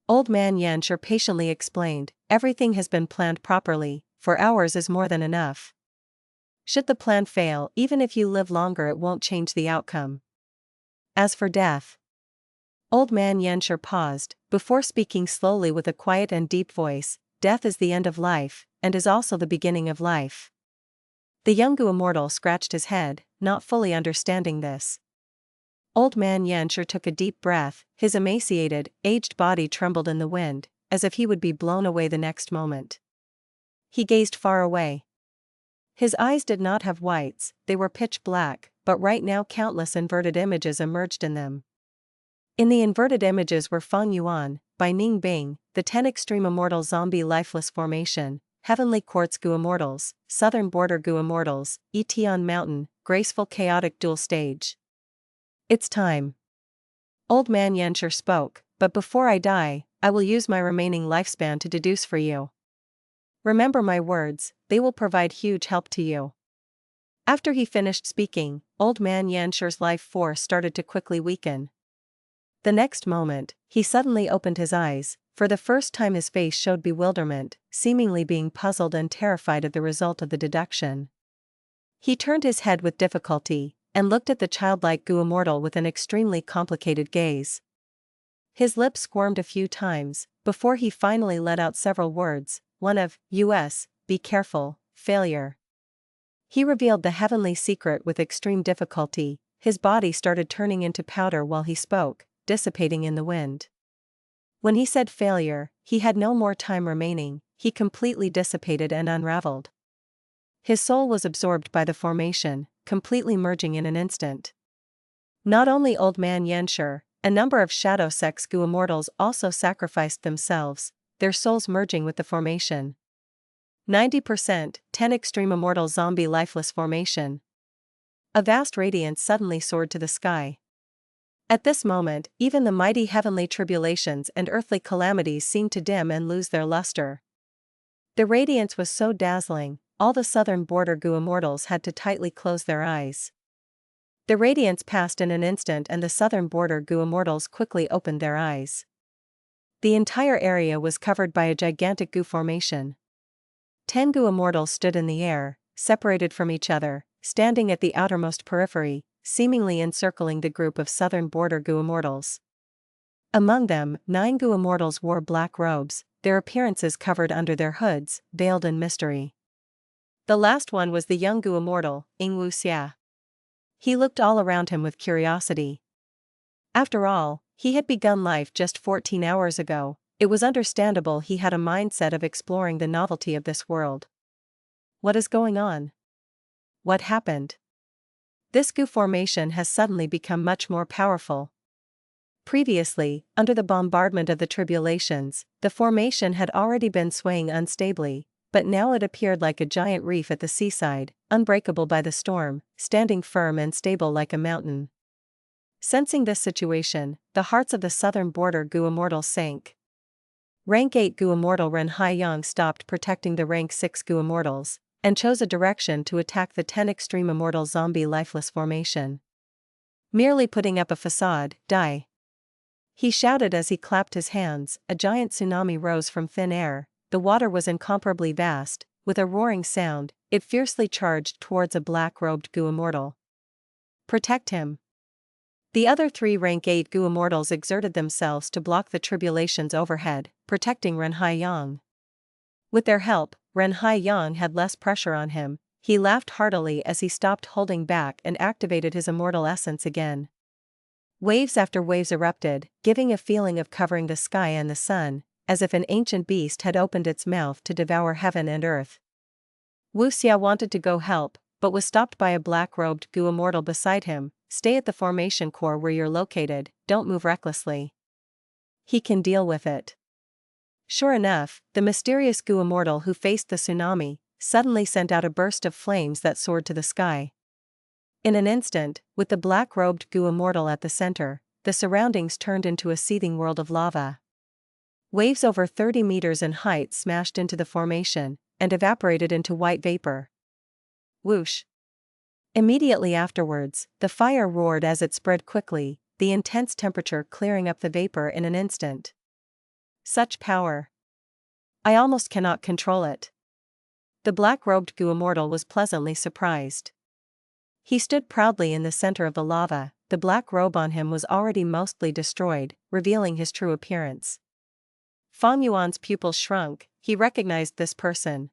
Old Man Yanshi patiently explained, everything has been planned properly, 4 hours is more than enough. Should the plan fail, even if you live longer it won't change the outcome. As for death. Old Man Yanshi paused, before speaking slowly with a quiet and deep voice, death is the end of life, and is also the beginning of life. The young Gu immortal scratched his head, not fully understanding this. Old Man Yanshi took a deep breath, his emaciated, aged body trembled in the wind, as if he would be blown away the next moment. He gazed far away. His eyes did not have whites, they were pitch black, but right now countless inverted images emerged in them. In the inverted images were Feng Yuan, by Ning, the 10 extreme immortal zombie lifeless formation, Heavenly Quartz Gu immortals, Southern Border Gu immortals, Tian Mountain, Graceful Chaotic Duel Stage. It's time. Old Man Yanshi spoke, but before I die, I will use my remaining lifespan to deduce for you. Remember my words, they will provide huge help to you. After he finished speaking, Old Man Yanshi's life force started to quickly weaken. The next moment, he suddenly opened his eyes, for the first time his face showed bewilderment, seemingly being puzzled and terrified at the result of the deduction. He turned his head with difficulty, and looked at the childlike Gu immortal with an extremely complicated gaze. His lips squirmed a few times, before he finally let out several words, one of, be careful, failure. He revealed the heavenly secret with extreme difficulty, his body started turning into powder while he spoke, dissipating in the wind. When he said failure, he had no more time remaining, he completely dissipated and unraveled. His soul was absorbed by the formation, completely merging in an instant. Not only Old Man Yanshi, a number of Shadow Sect's Gu immortals also sacrificed themselves, their souls merging with the formation. 90%, 10 extreme immortal zombie lifeless formation. A vast radiance suddenly soared to the sky. At this moment, even the mighty heavenly tribulations and earthly calamities seemed to dim and lose their luster. The radiance was so dazzling, all the southern border Gu immortals had to tightly close their eyes. The radiance passed in an instant and the southern border Gu immortals quickly opened their eyes. The entire area was covered by a gigantic Gu formation. 10 Gu immortals stood in the air, separated from each other, standing at the outermost periphery, seemingly encircling the group of southern border Gu immortals. Among them, 9 Gu immortals wore black robes, their appearances covered under their hoods, veiled in mystery. The last one was the young Gu immortal, Wu Xia. He looked all around him with curiosity. After all, he had begun life just 14 hours ago, It was understandable he had a mindset of exploring the novelty of this world. What is going on? What happened? This goo formation has suddenly become much more powerful. Previously, under the bombardment of the Tribulations, the formation had already been swaying unstably, but now it appeared like a giant reef at the seaside, unbreakable by the storm, standing firm and stable like a mountain. Sensing this situation, the hearts of the southern border goo Immortals sank. Rank 8 goo Immortal Ren Hai Yang stopped protecting the Rank 6 goo Immortals, and chose a direction to attack the 10 extreme Immortal zombie Lifeless formation. Merely putting up a facade, die. He shouted as he clapped his hands. A giant tsunami rose from thin air. The water was incomparably vast. With a roaring sound, it fiercely charged towards a black-robed goo Immortal. Protect him. The other 3 Rank 8 goo Immortals exerted themselves to block the Tribulations overhead, protecting Ren Hai Yang. With their help, Ren Hai Yang had less pressure on him. He laughed heartily as he stopped holding back and activated his immortal essence again. Waves after waves erupted, giving a feeling of covering the sky and the sun, as if an ancient beast had opened its mouth to devour heaven and earth. Wu Xia wanted to go help, but was stopped by a black-robed goo Immortal beside him. Stay at the formation core where you're located, don't move recklessly. He can deal with it. Sure enough, the mysterious goo Immortal who faced the tsunami suddenly sent out a burst of flames that soared to the sky. In an instant, with the black-robed goo Immortal at the center, the surroundings turned into a seething world of lava. Waves over 30 meters in height smashed into the formation, and evaporated into white vapor. Whoosh! Immediately afterwards, the fire roared as it spread quickly, the intense temperature clearing up the vapor in an instant. Such power! I almost cannot control it. The black-robed goo Immortal was pleasantly surprised. He stood proudly in the center of the lava. The black robe on him was already mostly destroyed, revealing his true appearance. Feng Yuan's pupils shrunk. He recognized this person.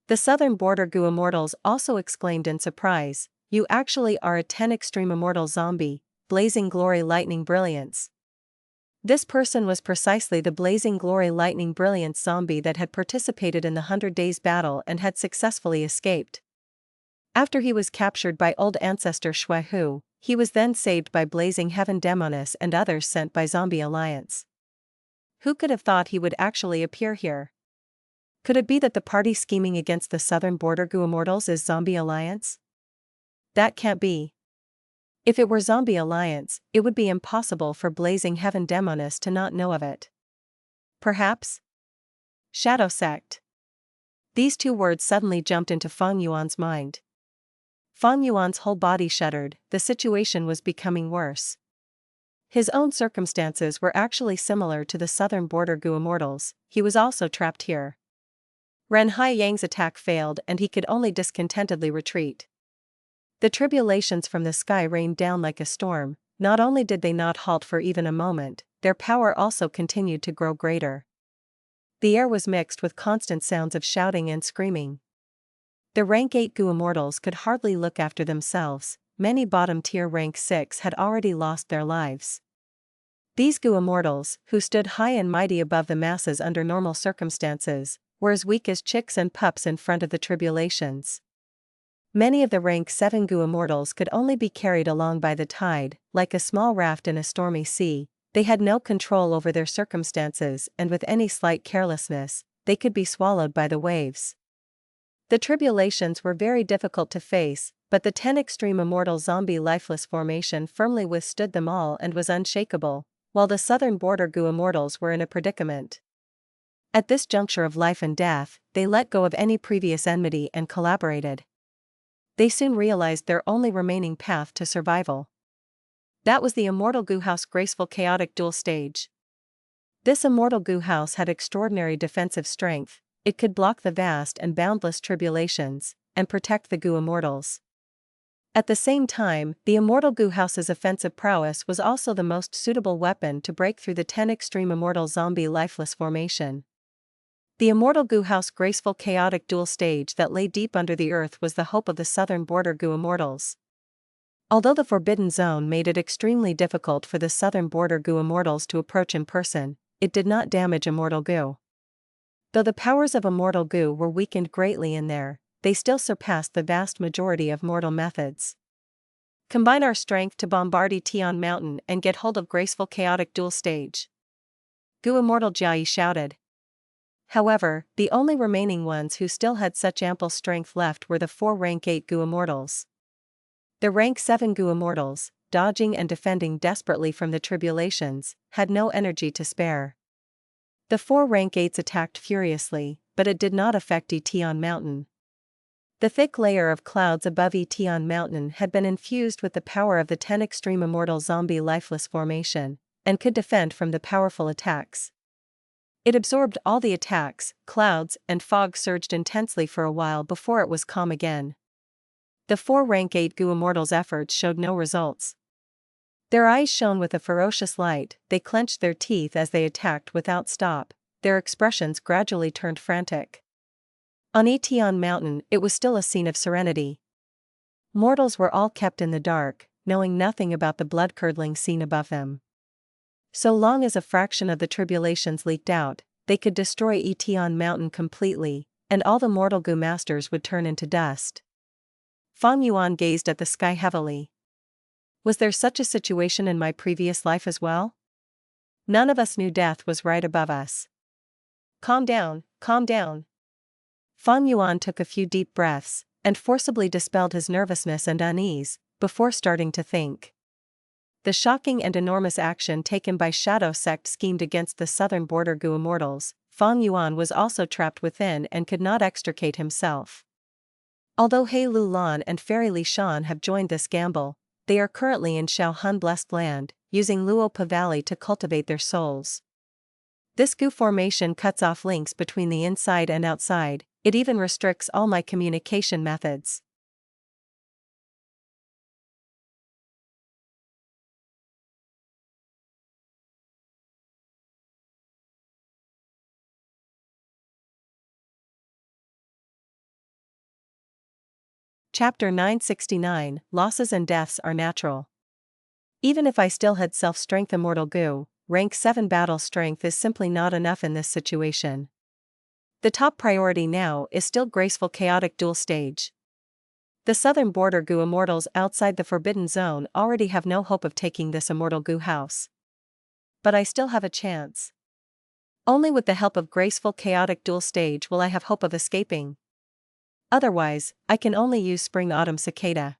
The southern border goo Immortals also exclaimed in surprise, "You actually are a 10 extreme Immortal zombie, Blazing Glory Lightning Brilliance." This person was precisely the Blazing Glory Lightning Brilliance zombie that had participated in the 100 Days battle and had successfully escaped. After he was captured by old ancestor Shui Hu, he was then saved by Blazing Heaven Demoness and others sent by Zombie Alliance. Who could have thought he would actually appear here? Could it be that the party scheming against the southern border goo Immortals is Zombie Alliance? That can't be. If it were Zombie Alliance, it would be impossible for Blazing Heaven Demoness to not know of it. Perhaps? Shadow Sect. These 2 words suddenly jumped into Feng Yuan's mind. Feng Yuan's whole body shuddered. The situation was becoming worse. His own circumstances were actually similar to the southern border goo Immortals. He was also trapped here. Ren Hai Yang's attack failed and he could only discontentedly retreat. The Tribulations from the sky rained down like a storm. Not only did they not halt for even a moment, their power also continued to grow greater. The air was mixed with constant sounds of shouting and screaming. The Rank 8 goo Immortals could hardly look after themselves. Many bottom-tier Rank 6 had already lost their lives. These goo Immortals, who stood high and mighty above the masses under normal circumstances, were as weak as chicks and pups in front of the Tribulations. Many of the Rank 7 goo Immortals could only be carried along by the tide, like a small raft in a stormy sea. They had no control over their circumstances, and with any slight carelessness, they could be swallowed by the waves. The Tribulations were very difficult to face, but the 10 extreme Immortal zombie Lifeless formation firmly withstood them all and was unshakable, while the southern border goo Immortals were in a predicament. At this juncture of life and death, they let go of any previous enmity and collaborated. They soon realized their only remaining path to survival. That was the Immortal Goo House Graceful Chaotic Duel stage. This Immortal Goo House had extraordinary defensive strength. It could block the vast and boundless Tribulations, and protect the goo Immortals. At the same time, the Immortal Goo House's offensive prowess was also the most suitable weapon to break through the 10 extreme Immortal zombie Lifeless formation. The Immortal Goo House Graceful Chaotic Duel stage that lay deep under the earth was the hope of the southern border goo Immortals. Although the Forbidden Zone made it extremely difficult for the southern border goo Immortals to approach in person, it did not damage immortal goo. Though the powers of immortal goo were weakened greatly in there, they still surpassed the vast majority of mortal methods. Combine our strength to bombard Tian Mountain and get hold of Graceful Chaotic Duel stage. Goo Immortal Jiayi shouted. However, the only remaining ones who still had such ample strength left were the 4 rank 8 Goo Immortals. The rank 7 Goo Immortals, dodging and defending desperately from the Tribulations, had no energy to spare. The 4 rank 8s attacked furiously, but it did not affect Tian Mountain. The thick layer of clouds above Tian Mountain had been infused with the power of the 10 extreme immortal zombie lifeless formation, and could defend from the powerful attacks. It absorbed all the attacks, clouds and fog surged intensely for a while before it was calm again. The 4 rank 8 Goo Immortals' efforts showed no results. Their eyes shone with a ferocious light, they clenched their teeth as they attacked without stop, their expressions gradually turned frantic. On Tian Mountain it was still a scene of serenity. Mortals were all kept in the dark, knowing nothing about the blood-curdling scene above them. So long as a fraction of the Tribulations leaked out, they could destroy Tian Mountain completely, and all the mortal goo masters would turn into dust. Feng Yuan gazed at the sky heavily. Was there such a situation in my previous life as well? None of us knew death was right above us. Calm down, calm down. Feng Yuan took a few deep breaths, and forcibly dispelled his nervousness and unease, before starting to think. The shocking and enormous action taken by Shadow Sect schemed against the southern border Goo Immortals, Feng Yuan was also trapped within and could not extricate himself. Although Hei Lou Lan and Fairy Li Shan have joined this gamble, they are currently in Xiao Hun Blessed Land, using Luopa Valley to cultivate their souls. This goo formation cuts off links between the inside and outside, it even restricts all my communication methods. Chapter 969, Losses and Deaths are Natural. Even if I still had self-strength immortal goo, rank 7 battle strength is simply not enough in this situation. The top priority now is still Graceful Chaotic Duel stage. The southern border goo immortals outside the Forbidden Zone already have no hope of taking this immortal goo house. But I still have a chance. Only with the help of Graceful Chaotic Duel stage will I have hope of escaping. Otherwise, I can only use Spring-Autumn Cicada.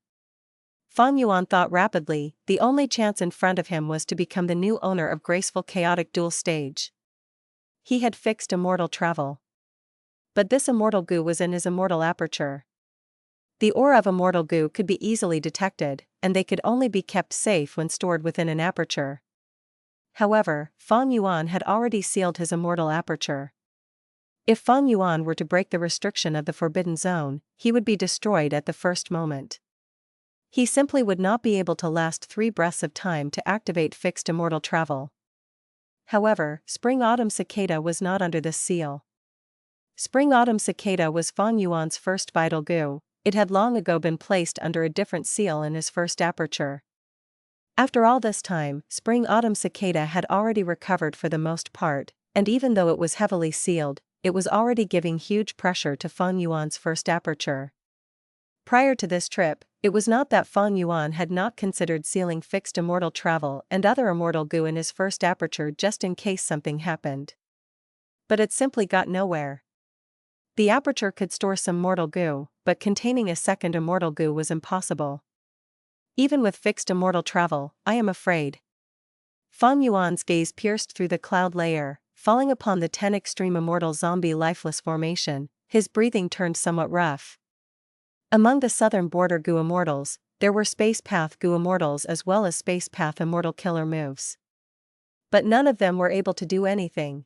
Feng Yuan thought rapidly, the only chance in front of him was to become the new owner of Graceful Chaotic Duel stage. He had fixed immortal travel. But this immortal goo was in his immortal aperture. The aura of immortal goo could be easily detected, and they could only be kept safe when stored within an aperture. However, Feng Yuan had already sealed his immortal aperture. If Feng Yuan were to break the restriction of the Forbidden Zone, he would be destroyed at the first moment. He simply would not be able to last 3 breaths of time to activate fixed immortal travel. However, Spring-Autumn Cicada was not under this seal. Spring-Autumn Cicada was Feng Yuan's first vital goo, it had long ago been placed under a different seal in his first aperture. After all this time, Spring-Autumn Cicada had already recovered for the most part, and even though it was heavily sealed, it was already giving huge pressure to Feng Yuan's first aperture. Prior to this trip, it was not that Feng Yuan had not considered sealing fixed immortal travel and other immortal goo in his first aperture just in case something happened. But it simply got nowhere. The aperture could store some mortal goo, but containing a second immortal goo was impossible. Even with fixed immortal travel, I am afraid. Feng Yuan's gaze pierced through the cloud layer, falling upon the 10 extreme immortal zombie lifeless formation, his breathing turned somewhat rough. Among the southern border goo immortals, there were Space Path goo immortals as well as Space Path immortal killer moves. But none of them were able to do anything.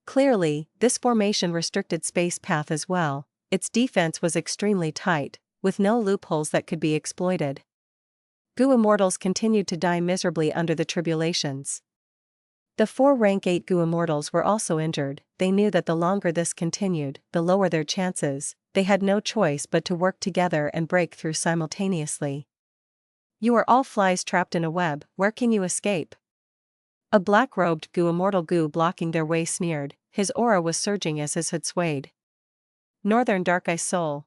Clearly, this formation restricted Space Path as well, its defense was extremely tight, with no loopholes that could be exploited. Goo immortals continued to die miserably under the Tribulations. The 4 rank 8 goo immortals were also injured, they knew that the longer this continued, the lower their chances, they had no choice but to work together and break through simultaneously. You are all flies trapped in a web, where can you escape? A black-robed Gu Immortal Gu blocking their way sneered, his aura was surging as his hood swayed. Northern Dark Eye Soul.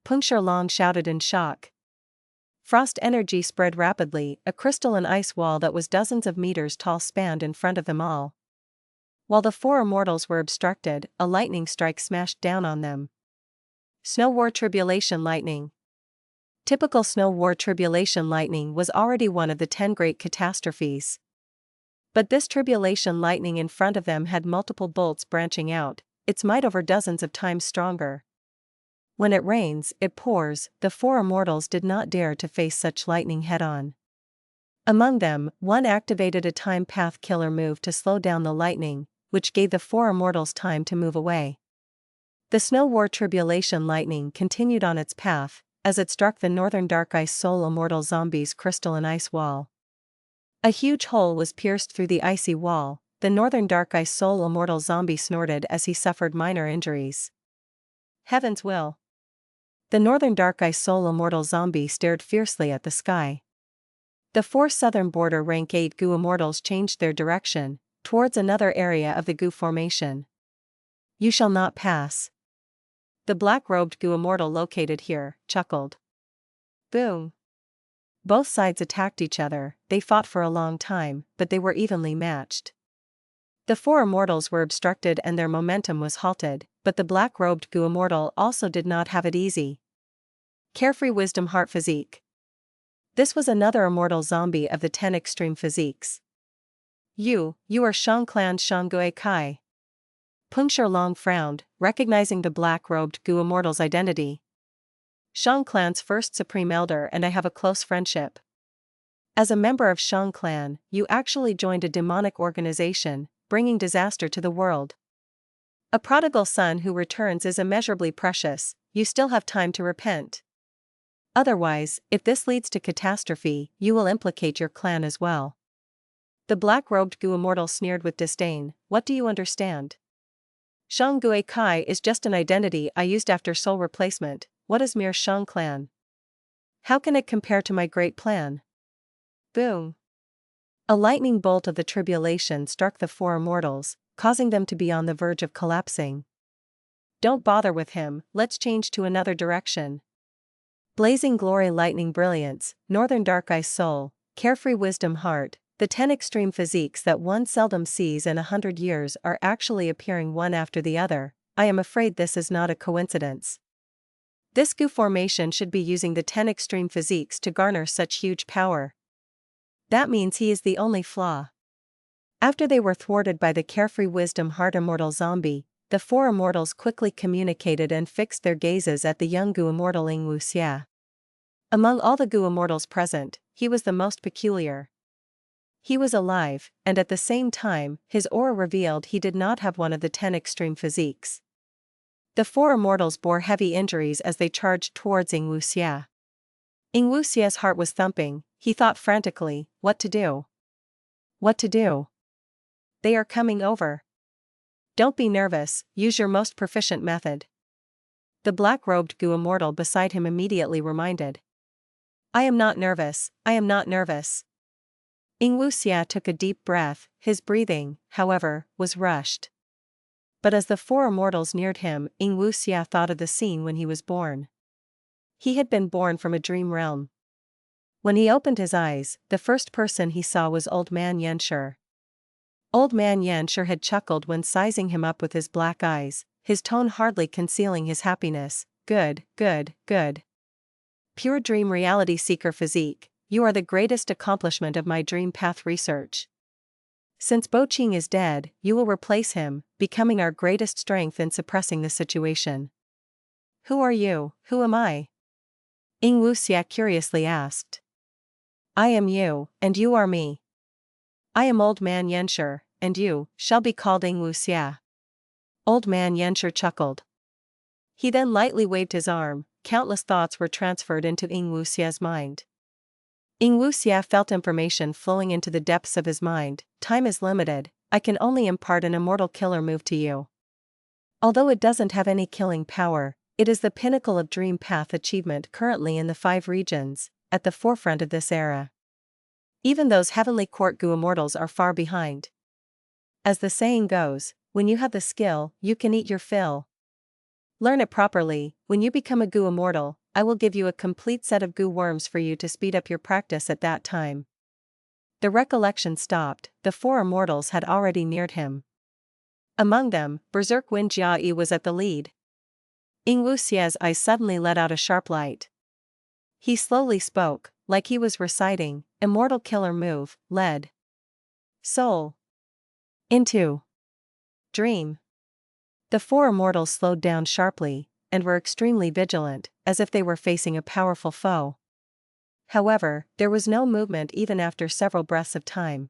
Puncture Long shouted in shock. Frost energy spread rapidly, a crystal and ice wall that was dozens of meters tall spanned in front of them all. While the four immortals were obstructed, a lightning strike smashed down on them. Snow War Tribulation Lightning. Typical Snow War Tribulation lightning was already one of the 10 great catastrophes. But this tribulation lightning in front of them had multiple bolts branching out, its might over dozens of times stronger. When it rains, it pours. The four immortals did not dare to face such lightning head-on. Among them, one activated a time path killer move to slow down the lightning, which gave the four immortals time to move away. The Snow War Tribulation lightning continued on its path, as it struck the Northern Dark Ice Soul Immortal Zombies' crystal and ice wall. A huge hole was pierced through the icy wall. The Northern Dark Ice Soul Immortal Zombie snorted as he suffered minor injuries. Heaven's will. The Northern Dark Ice Soul Immortal Zombie stared fiercely at the sky. The four Southern Border Rank 8 Gu Immortals changed their direction, towards another area of the Gu formation. You shall not pass. The black-robed Gu Immortal located here chuckled. Boom. Both sides attacked each other. They fought for a long time, but they were evenly matched. The four immortals were obstructed and their momentum was halted, but the black-robed Gu Immortal also did not have it easy. Carefree Wisdom Heart Physique. This was another immortal zombie of the 10 extreme physiques. You are Shang Clan's Shang Gui Kai. Puncture Long frowned, recognizing the black-robed Gu Immortal's identity. Shang Clan's first Supreme Elder, and I have a close friendship. As a member of Shang Clan, you actually joined a demonic organization, bringing disaster to the world. A prodigal son who returns is immeasurably precious. You still have time to repent. Otherwise, if this leads to catastrophe, you will implicate your clan as well. The black-robed Gu Immortal sneered with disdain. What do you understand? Shang Gui Kai is just an identity I used after soul replacement. What is mere Shang Clan? How can it compare to my great plan? Boom. A lightning bolt of the tribulation struck the four immortals, causing them to be on the verge of collapsing. Don't bother with him, let's change to another direction. Blazing Glory Lightning Brilliance, Northern Dark Ice Soul, Carefree Wisdom Heart, the 10 extreme physiques that one seldom sees in 100 years are actually appearing one after the other. I am afraid this is not a coincidence. This Gu formation should be using the 10 extreme physiques to garner such huge power. That means he is the only flaw. After they were thwarted by the Carefree Wisdom Heart Immortal Zombie, the four immortals quickly communicated and fixed their gazes at the young Gu Immortal Ing Wu Xia. Among all the Gu Immortals present, he was the most peculiar. He was alive, and at the same time, his aura revealed he did not have one of the 10 extreme physiques. The four immortals bore heavy injuries as they charged towards Ing Wu Xia. Ing Wu Xia's heart was thumping. He thought frantically, what to do? What to do? They are coming over. Don't be nervous, use your most proficient method. The black-robed Gu Immortal beside him immediately reminded. I am not nervous, I am not nervous. Ing Wu Xia took a deep breath. His breathing, however, was rushed. But as the four immortals neared him, Ing Wu Xia thought of the scene when he was born. He had been born from a dream realm. When he opened his eyes, the first person he saw was Old Man Yanshi. Old Man Yanshi had chuckled when sizing him up with his black eyes, his tone hardly concealing his happiness. Good, good, good. Pure dream reality seeker physique, you are the greatest accomplishment of my dream path research. Since Qing is dead, you will replace him, becoming our greatest strength in suppressing the situation. Who are you, who am I? Ing Wu Xia curiously asked. I am you, and you are me. I am Old Man Yanshi, and you shall be called Ing Wu Xia. Old Man Yanshi chuckled. He then lightly waved his arm. Countless thoughts were transferred into Ing Wu Xia's mind. Ing Wu Xia felt information flowing into the depths of his mind. Time is limited, I can only impart an immortal killer move to you. Although it doesn't have any killing power, it is the pinnacle of dream path achievement currently in the 5 regions, at the forefront of this era. Even those heavenly court Gu Immortals are far behind. As the saying goes, when you have the skill, you can eat your fill. Learn it properly. When you become a Gu Immortal, I will give you a complete set of Gu worms for you to speed up your practice at that time. The recollection stopped, the 4 Immortals had already neared him. Among them, Berserk Wind Jiayi was at the lead. Ing Wuxia's eyes suddenly let out a sharp light. He slowly spoke, like he was reciting, Immortal Killer Move, led. Soul. Into. Dream. The 4 Immortals slowed down sharply, and were extremely vigilant, as if they were facing a powerful foe. However, there was no movement even after several breaths of time.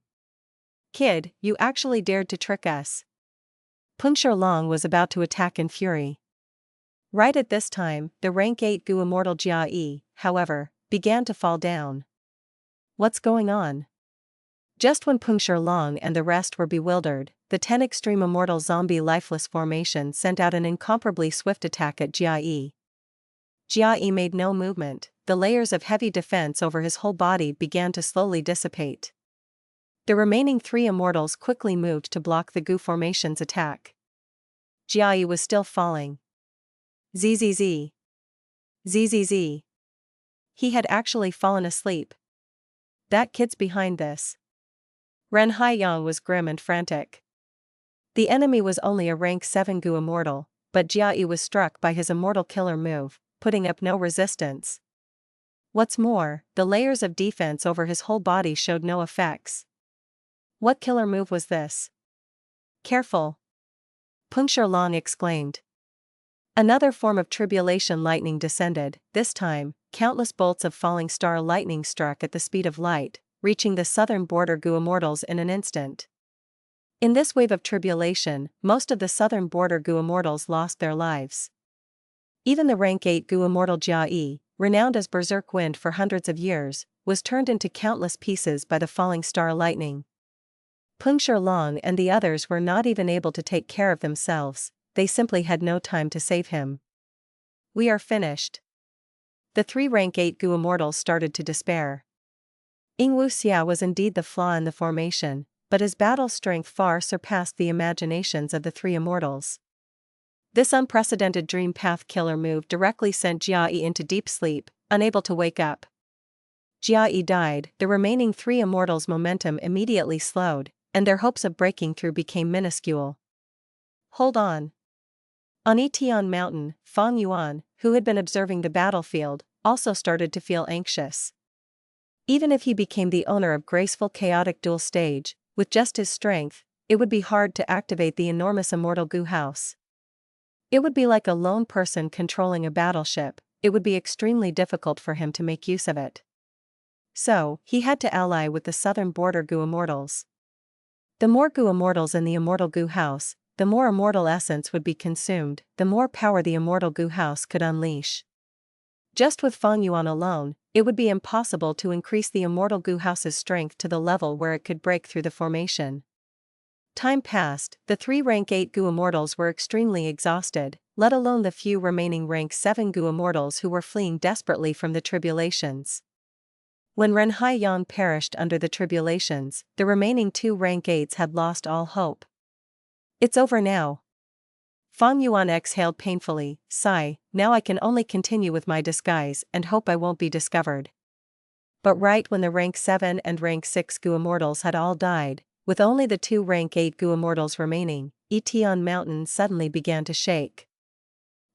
Kid, you actually dared to trick us. Peng Long was about to attack in fury. Right at this time, the rank 8 Gu Immortal Jia, however, began to fall down. What's going on? Just when Peng Long and the rest were bewildered, the 10 Extreme Immortal Zombie Lifeless formation sent out an incomparably swift attack at Jia. Jia made no movement, the layers of heavy defense over his whole body began to slowly dissipate. The remaining 3 Immortals quickly moved to block the Gu formation's attack. Jia was still falling. Zzz. Zzz. He had actually fallen asleep. That kid's behind this. Ren Haiyang was grim and frantic. The enemy was only a rank 7 Gu Immortal, but Jia was struck by his Immortal Killer move, putting up no resistance. What's more, the layers of defense over his whole body showed no effects. What killer move was this? Careful! Peng Long exclaimed. Another form of tribulation lightning descended. This time, countless bolts of falling star lightning struck at the speed of light, reaching the southern border Gu Immortals in an instant. In this wave of tribulation, most of the southern border Gu Immortals lost their lives. Even the rank 8 Gu Immortal Jia, renowned as Berserk Wind for hundreds of years, was turned into countless pieces by the falling star lightning. Peng Long and the others were not even able to take care of themselves, they simply had no time to save him. We are finished. The 3 rank 8 Gu Immortals started to despair. Ing Wuxia was indeed the flaw in the formation, but his battle strength far surpassed the imaginations of the 3 Immortals. This unprecedented dream path killer move directly sent Jia into deep sleep, unable to wake up. Jia died, the remaining 3 Immortals' momentum immediately slowed, and their hopes of breaking through became minuscule. Hold on. On Tian Mountain, Feng Yuan, who had been observing the battlefield, also started to feel anxious. Even if he became the owner of Graceful Chaotic Duel stage, with just his strength, it would be hard to activate the enormous Immortal Gu House. It would be like a lone person controlling a battleship, it would be extremely difficult for him to make use of it. So, he had to ally with the southern border Gu Immortals. The more Gu Immortals in the Immortal Gu House, the more immortal essence would be consumed, the more power the Immortal Gu House could unleash. Just with Feng Yuan alone, it would be impossible to increase the Immortal Gu House's strength to the level where it could break through the formation. Time passed, the 3 rank 8 Gu Immortals were extremely exhausted, let alone the few remaining rank 7 Gu Immortals who were fleeing desperately from the Tribulations. When Ren Haiyang perished under the Tribulations, the remaining 2 rank 8s had lost all hope. It's over now. Feng Yuan exhaled painfully, sigh, now I can only continue with my disguise and hope I won't be discovered. But right when the rank 7 and rank 6 Gu Immortals had all died, with only the 2 rank 8 Gu Immortals remaining, Tian Mountain suddenly began to shake.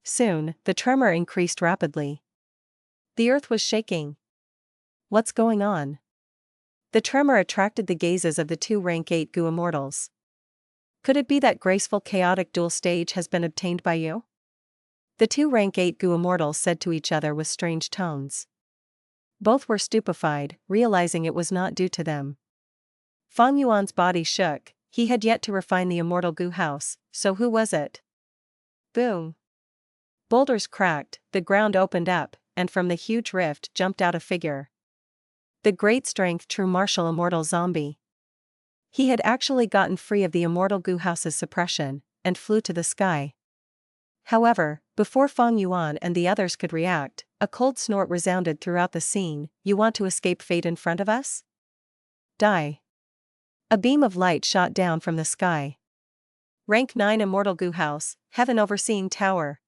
Soon, the tremor increased rapidly. The earth was shaking. What's going on? The tremor attracted the gazes of the 2 rank 8 Gu Immortals. Could it be that Graceful Chaotic Duel stage has been obtained by you? The 2 rank 8 Gu Immortals said to each other with strange tones. Both were stupefied, realizing it was not due to them. Feng Yuan's body shook, he had yet to refine the Immortal Gu House, so who was it? Boom! Boulders cracked, the ground opened up, and from the huge rift jumped out a figure. The great strength true martial immortal zombie. He had actually gotten free of the Immortal Gu House's suppression, and flew to the sky. However, before Feng Yuan and the others could react, a cold snort resounded throughout the scene. You want to escape fate in front of us? Die. A beam of light shot down from the sky. Rank 9 Immortal Goo House, Heaven Overseeing Tower.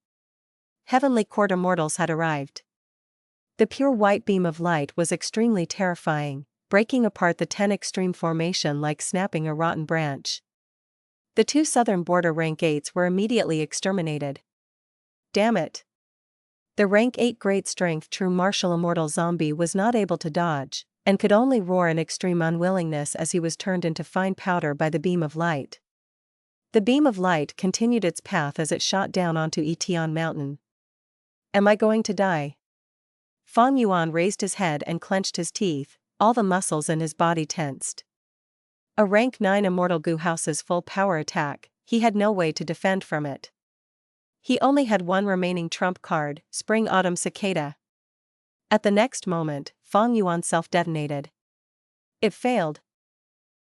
Heavenly Court Immortals had arrived. The pure white beam of light was extremely terrifying, breaking apart the 10 extreme formation like snapping a rotten branch. The 2 southern border rank 8s were immediately exterminated. Damn it. The rank 8 great strength true martial immortal zombie was not able to dodge, and could only roar in extreme unwillingness as he was turned into fine powder by the beam of light. The beam of light continued its path as it shot down onto Tian Mountain. Am I going to die? Feng Yuan raised his head and clenched his teeth, all the muscles in his body tensed. A rank 9 Immortal Goo House's full power attack, he had no way to defend from it. He only had one remaining trump card, Spring Autumn Cicada. At the next moment, Feng Yuan self-detonated. It failed.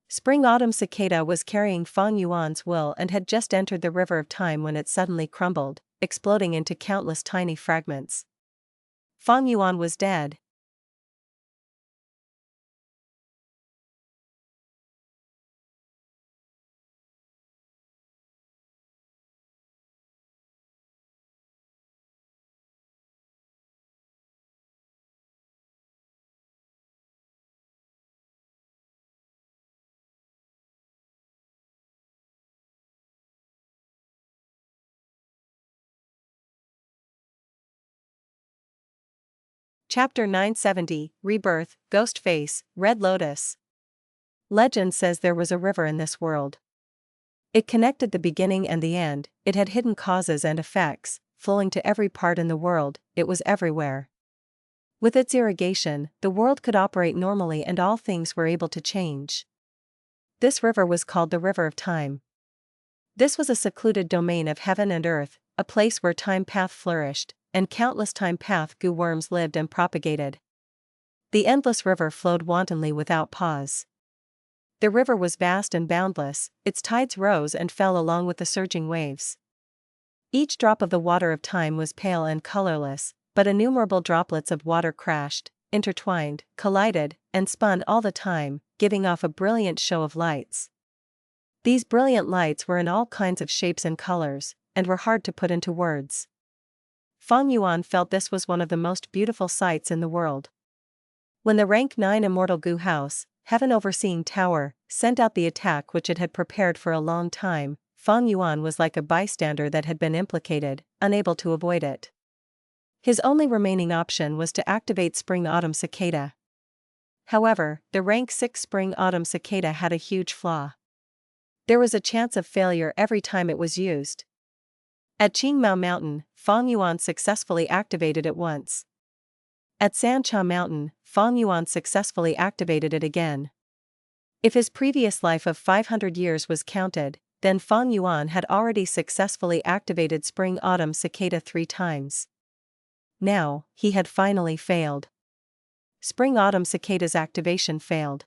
Spring Autumn Cicada was carrying Feng Yuan's will and had just entered the river of time when it suddenly crumbled, exploding into countless tiny fragments. Feng Yuan was dead. Chapter 970, Rebirth, Ghost Face, Red Lotus. Legend says there was a river in this world. It connected the beginning and the end, it had hidden causes and effects, flowing to every part in the world, it was everywhere. With its irrigation, the world could operate normally and all things were able to change. This river was called the River of Time. This was a secluded domain of heaven and earth, a place where time path flourished, and countless time path goo worms lived and propagated. The endless river flowed wantonly without pause. The river was vast and boundless, its tides rose and fell along with the surging waves. Each drop of the water of time was pale and colorless, but innumerable droplets of water crashed, intertwined, collided, and spun all the time, giving off a brilliant show of lights. These brilliant lights were in all kinds of shapes and colors, and were hard to put into words. Feng Yuan felt this was one of the most beautiful sights in the world. When the rank 9 Immortal Goo House, Heaven Overseeing Tower, sent out the attack which it had prepared for a long time, Feng Yuan was like a bystander that had been implicated, unable to avoid it. His only remaining option was to activate Spring Autumn Cicada. However, the rank 6 Spring Autumn Cicada had a huge flaw. There was a chance of failure every time it was used. At Qing Mountain, Feng Yuan successfully activated it once. At Sancha Mountain, Feng Yuan successfully activated it again. If his previous life of 500 years was counted, then Feng Yuan had already successfully activated Spring Autumn Cicada 3 times. Now, he had finally failed. Spring Autumn Cicada's activation failed.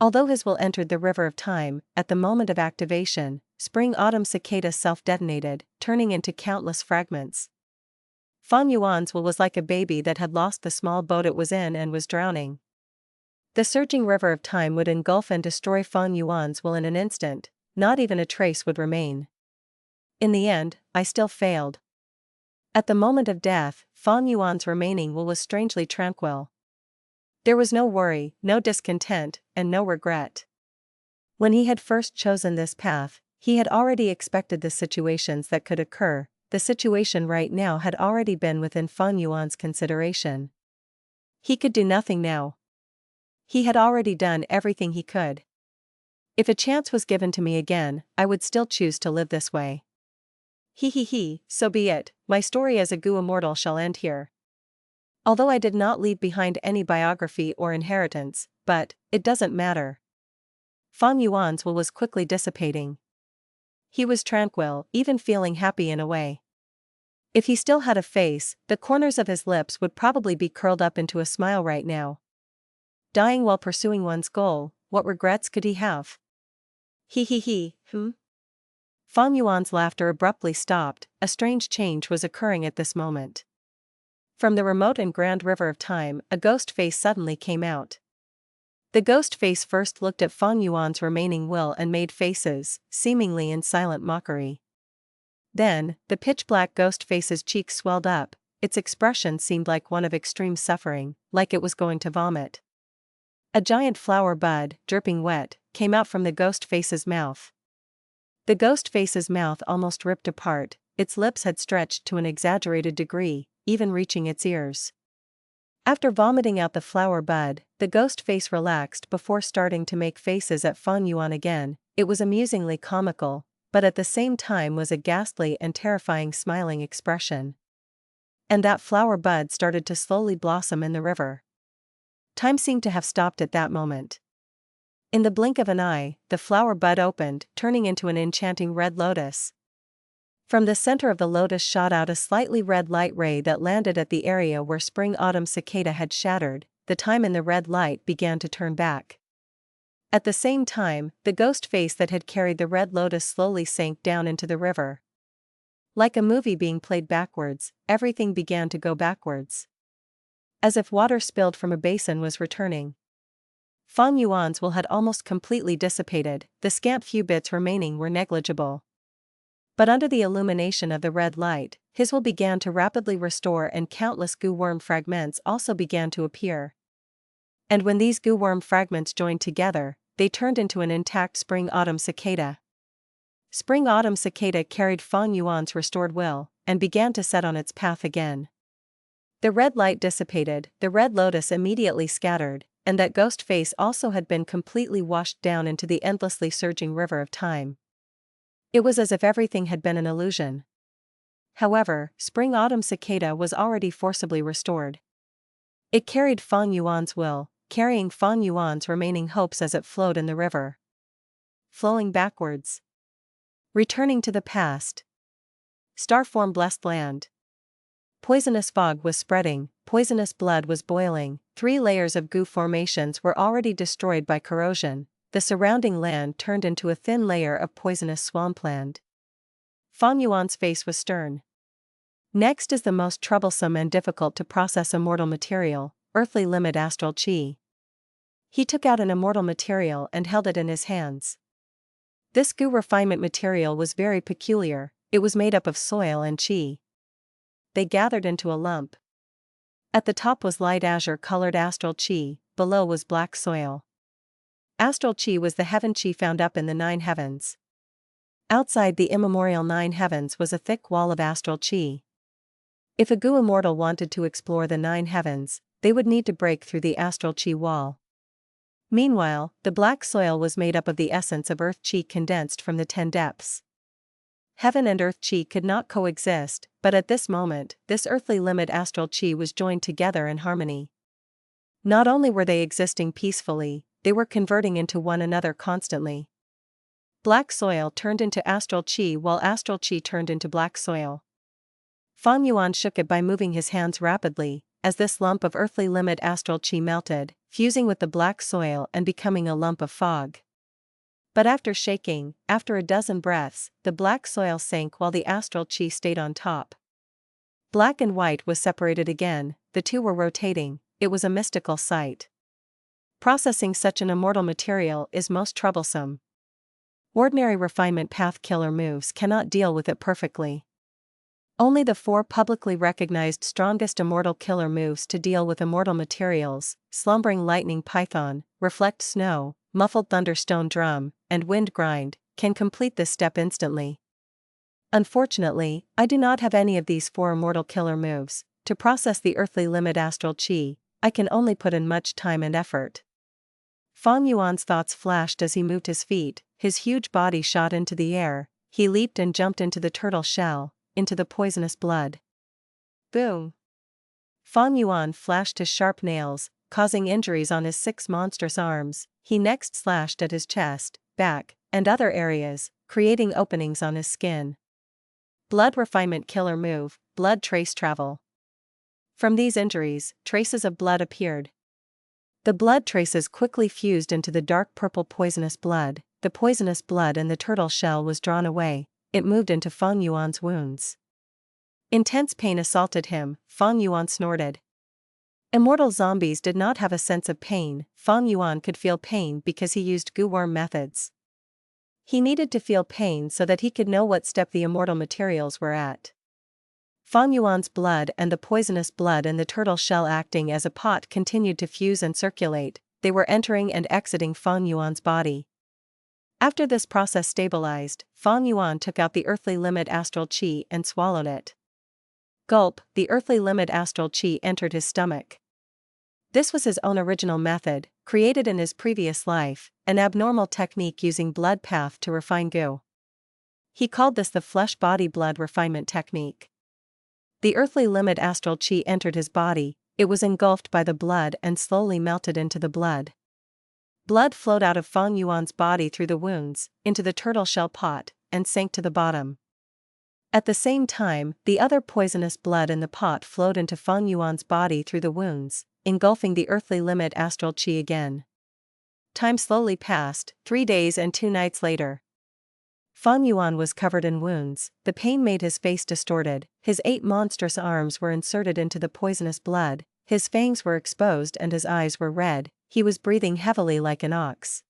Although his will entered the River of Time, at the moment of activation, Spring Autumn Cicada self-detonated, turning into countless fragments. Feng Yuan's will was like a baby that had lost the small boat it was in and was drowning. The surging river of time would engulf and destroy Feng Yuan's will in an instant, not even a trace would remain. In the end, I still failed. At the moment of death, Feng Yuan's remaining will was strangely tranquil. There was no worry, no discontent, and no regret. When he had first chosen this path, he had already expected the situations that could occur. The situation right now had already been within Feng Yuan's consideration. He could do nothing now. He had already done everything he could. If a chance was given to me again, I would still choose to live this way. So be it, my story as a Goo Immortal shall end here. Although I did not leave behind any biography or inheritance, but, it doesn't matter. Feng Yuan's will was quickly dissipating. He was tranquil, even feeling happy in a way. If he still had a face, the corners of his lips would probably be curled up into a smile right now. Dying while pursuing one's goal, what regrets could he have? Feng Yuan's laughter abruptly stopped, a strange change was occurring at this moment. From the remote and grand river of time, a ghost face suddenly came out. The ghost face first looked at Feng Yuan's remaining will and made faces, seemingly in silent mockery. Then, the pitch-black ghost face's cheeks swelled up, its expression seemed like one of extreme suffering, like it was going to vomit. A giant flower bud, dripping wet, came out from the ghost face's mouth. The ghost face's mouth almost ripped apart, its lips had stretched to an exaggerated degree, even reaching its ears. After vomiting out the flower bud, the ghost face relaxed before starting to make faces at Feng Yuan again. It was amusingly comical, but at the same time was a ghastly and terrifying smiling expression. And that flower bud started to slowly blossom in the river. Time seemed to have stopped at that moment. In the blink of an eye, the flower bud opened, turning into an enchanting red lotus. From the center of the lotus shot out a slightly red light ray that landed at the area where spring-autumn cicada had shattered. The time in the red light began to turn back. At the same time, the ghost face that had carried the red lotus slowly sank down into the river. Like a movie being played backwards, everything began to go backwards. As if water spilled from a basin was returning. Feng Yuan's will had almost completely dissipated, the scant few bits remaining were negligible. But under the illumination of the red light, his will began to rapidly restore and countless goo worm fragments also began to appear. And when these goo worm fragments joined together, they turned into an intact spring-autumn cicada. Spring-autumn cicada carried Feng Yuan's restored will, and began to set on its path again. The red light dissipated, the red lotus immediately scattered, and that ghost face also had been completely washed down into the endlessly surging river of time. It was as if everything had been an illusion. However, spring-autumn cicada was already forcibly restored. It carried Feng Yuan's will, carrying Feng Yuan's remaining hopes as it flowed in the river. Flowing backwards. Returning to the past. Starform blessed land. Poisonous fog was spreading, poisonous blood was boiling, 3 layers of goo formations were already destroyed by corrosion, the surrounding land turned into a thin layer of poisonous swampland. Feng Yuan's face was stern. Next is the most troublesome and difficult to process immortal material, earthly limit astral qi. He took out an immortal material and held it in his hands. This goo refinement material was very peculiar, it was made up of soil and qi. They gathered into a lump. At the top was light azure-colored astral qi, below was black soil. Astral qi was the heaven qi found up in the 9 heavens. Outside the immemorial 9 heavens was a thick wall of astral qi. If a goo immortal wanted to explore the 9 heavens, they would need to break through the astral qi wall. Meanwhile, the black soil was made up of the essence of earth qi condensed from the 10 depths. Heaven and earth qi could not coexist, but at this moment, this earthly limit astral qi was joined together in harmony. Not only were they existing peacefully, they were converting into one another constantly. Black soil turned into astral qi while astral qi turned into black soil. Feng Yuan shook it by moving his hands rapidly, as this lump of earthly limit astral qi melted, fusing with the black soil and becoming a lump of fog. But after shaking, after a dozen breaths, the black soil sank while the astral qi stayed on top. Black and white was separated again, the two were rotating, it was a mystical sight. Processing such an immortal material is most troublesome. Ordinary refinement path killer moves cannot deal with it perfectly. Only the 4 publicly recognized strongest immortal killer moves to deal with immortal materials, Slumbering Lightning Python, Reflect Snow, Muffled Thunderstone Drum, and Wind Grind, can complete this step instantly. Unfortunately, I do not have any of these 4 immortal killer moves. To process the earthly limit astral qi, I can only put in much time and effort. Feng Yuan's thoughts flashed as he moved his feet, his huge body shot into the air, he leaped and jumped into the turtle shell, into the poisonous blood. Boom! Feng Yuan flashed his sharp nails, causing injuries on his 6 monstrous arms. He next slashed at his chest, back, and other areas, creating openings on his skin. Blood refinement killer move, blood trace travel. From these injuries, traces of blood appeared. The blood traces quickly fused into the dark purple poisonous blood. The poisonous blood in the turtle shell was drawn away, it moved into Feng Yuan's wounds. Intense pain assaulted him, Feng Yuan snorted. Immortal zombies did not have a sense of pain. Feng Yuan could feel pain because he used goo worm methods. He needed to feel pain so that he could know what step the immortal materials were at. Feng Yuan's blood and the poisonous blood in the turtle shell acting as a pot continued to fuse and circulate. They were entering and exiting Feng Yuan's body. After this process stabilized, Feng Yuan took out the earthly limit astral qi and swallowed it. Gulp, the earthly limit astral qi entered his stomach. This was his own original method, created in his previous life, an abnormal technique using blood path to refine goo. He called this the flesh-body blood refinement technique. The earthly limit astral qi entered his body, it was engulfed by the blood and slowly melted into the blood. Blood flowed out of Feng Yuan's body through the wounds, into the turtle shell pot, and sank to the bottom. At the same time, the other poisonous blood in the pot flowed into Feng Yuan's body through the wounds, engulfing the earthly limit astral qi again. Time slowly passed, 3 days and 2 nights later. Feng Yuan was covered in wounds, the pain made his face distorted, his 8 monstrous arms were inserted into the poisonous blood, his fangs were exposed and his eyes were red, he was breathing heavily like an ox.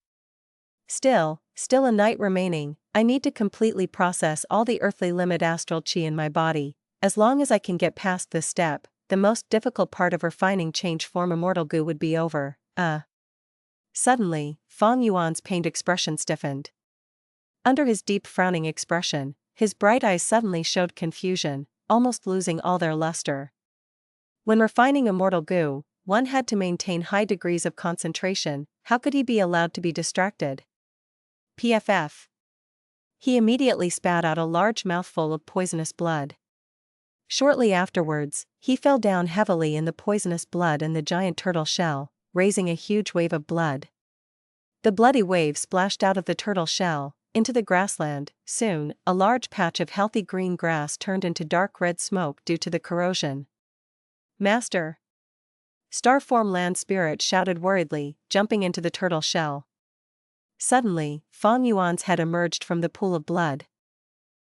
Still a night remaining, I need to completely process all the earthly limit astral qi in my body. As long as I can get past this step, the most difficult part of refining change form immortal goo would be over. Suddenly, Feng Yuan's pained expression stiffened. Under his deep frowning expression, his bright eyes suddenly showed confusion, almost losing all their luster. When refining immortal goo, one had to maintain high degrees of concentration. How could he be allowed to be distracted? PFF. He immediately spat out a large mouthful of poisonous blood. Shortly afterwards, he fell down heavily in the poisonous blood in the giant turtle shell, raising a huge wave of blood. The bloody wave splashed out of the turtle shell, into the grassland. Soon, a large patch of healthy green grass turned into dark red smoke due to the corrosion. Master! Starform Land Spirit shouted worriedly, jumping into the turtle shell. Suddenly, Feng Yuan's head emerged from the pool of blood.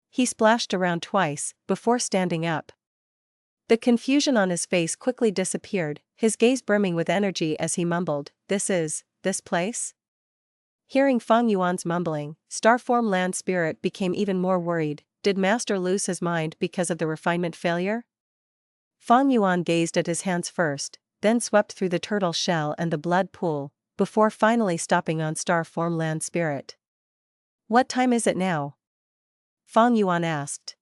He splashed around twice, before standing up. The confusion on his face quickly disappeared, his gaze brimming with energy as he mumbled, this place? Hearing Feng Yuan's mumbling, Starform Land Spirit became even more worried. Did Master lose his mind because of the refinement failure? Feng Yuan gazed at his hands first, then swept through the turtle shell and the blood pool, before finally stopping on Starform Land Spirit. What time is it now? Feng Yuan asked.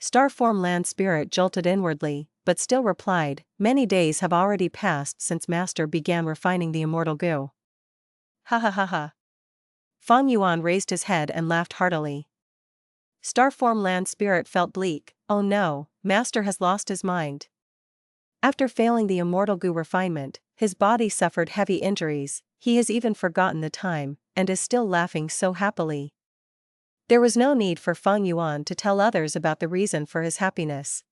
Starform Land Spirit jolted inwardly, but still replied, many days have already passed since Master began refining the immortal goo. Ha ha ha ha. Feng Yuan raised his head and laughed heartily. Starform Land Spirit felt bleak. Oh no, Master has lost his mind. After failing the immortal goo refinement, his body suffered heavy injuries, he has even forgotten the time, and is still laughing so happily. There was no need for Feng Yuan to tell others about the reason for his happiness.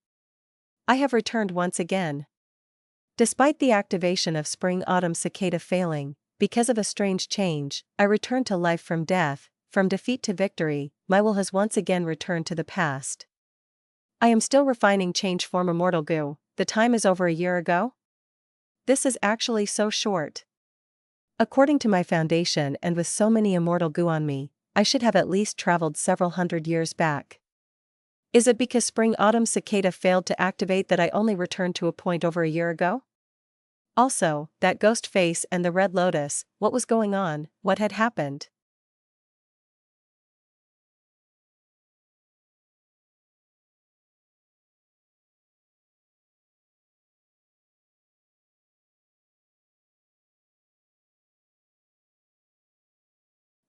I have returned once again. Despite the activation of Spring-Autumn Cicada failing, because of a strange change, I returned to life from death, from defeat to victory, my will has once again returned to the past. I am still refining change form immortal goo, the time is over a year ago? This is actually so short. According to my foundation and with so many immortal goo on me, I should have at least traveled several hundred years back. Is it because Spring-Autumn Cicada failed to activate that I only returned to a point over a year ago? Also, that ghost face and the red lotus, what was going on, what had happened?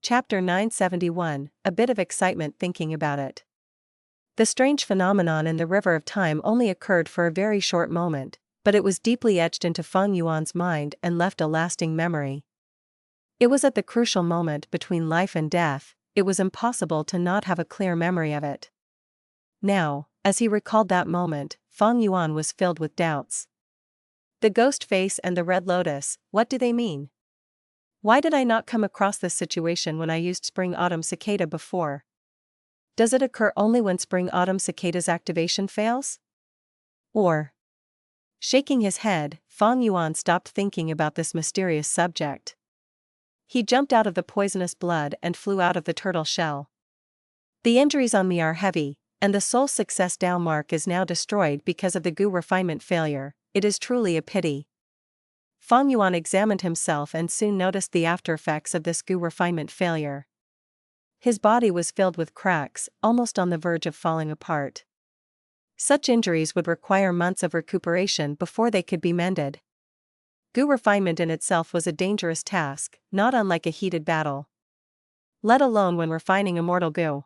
Chapter 971, a bit of excitement thinking about it. The strange phenomenon in the river of time only occurred for a very short moment, but it was deeply etched into Feng Yuan's mind and left a lasting memory. It was at the crucial moment between life and death, it was impossible to not have a clear memory of it. Now, as he recalled that moment, Feng Yuan was filled with doubts. The ghost face and the red lotus, what do they mean? Why did I not come across this situation when I used Spring-Autumn Cicada before? Does it occur only when Spring-Autumn Cicada's activation fails? Or Shaking his head, Feng Yuan stopped thinking about this mysterious subject. He jumped out of the poisonous blood and flew out of the turtle shell. The injuries on me are heavy, and the soul success Dao mark is now destroyed because of the Gu refinement failure. It is truly a pity. Feng Yuan examined himself and soon noticed the after effects of this Gu refinement failure. His body was filled with cracks, almost on the verge of falling apart. Such injuries would require months of recuperation before they could be mended. Gu refinement in itself was a dangerous task, not unlike a heated battle. Let alone when refining immortal Gu.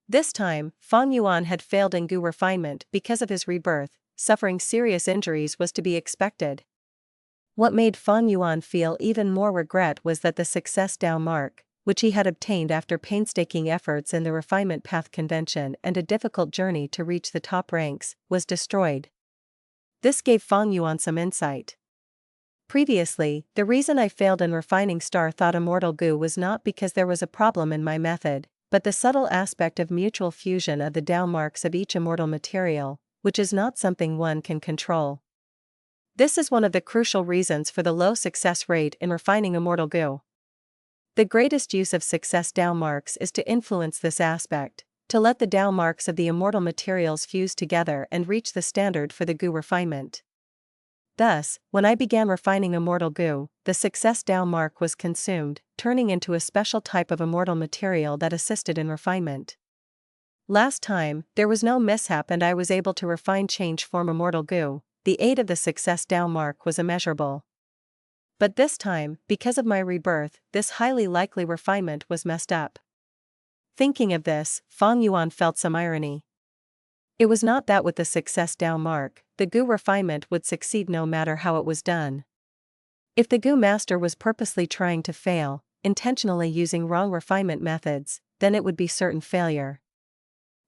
This time, Feng Yuan had failed in Gu refinement because of his rebirth. Suffering serious injuries was to be expected. What made Feng Yuan feel even more regret was that the success Dao mark, which he had obtained after painstaking efforts in the refinement path convention and a difficult journey to reach the top ranks, was destroyed. This gave Feng Yuan some insight. Previously, the reason I failed in refining Star Thought Immortal Gu was not because there was a problem in my method, but the subtle aspect of mutual fusion of the Dao marks of each immortal material, which is not something one can control. This is one of the crucial reasons for the low success rate in refining immortal Gu. The greatest use of success Dao marks is to influence this aspect, to let the Dao marks of the immortal materials fuse together and reach the standard for the Gu refinement. Thus, when I began refining immortal Gu, the success Dao mark was consumed, turning into a special type of immortal material that assisted in refinement. Last time, there was no mishap and I was able to refine change form immortal Gu. The aid of the success Dao mark was immeasurable. But this time, because of my rebirth, this highly likely refinement was messed up. Thinking of this, Feng Yuan felt some irony. It was not that with the success Dao mark, the Gu refinement would succeed no matter how it was done. If the Gu master was purposely trying to fail, intentionally using wrong refinement methods, then it would be certain failure.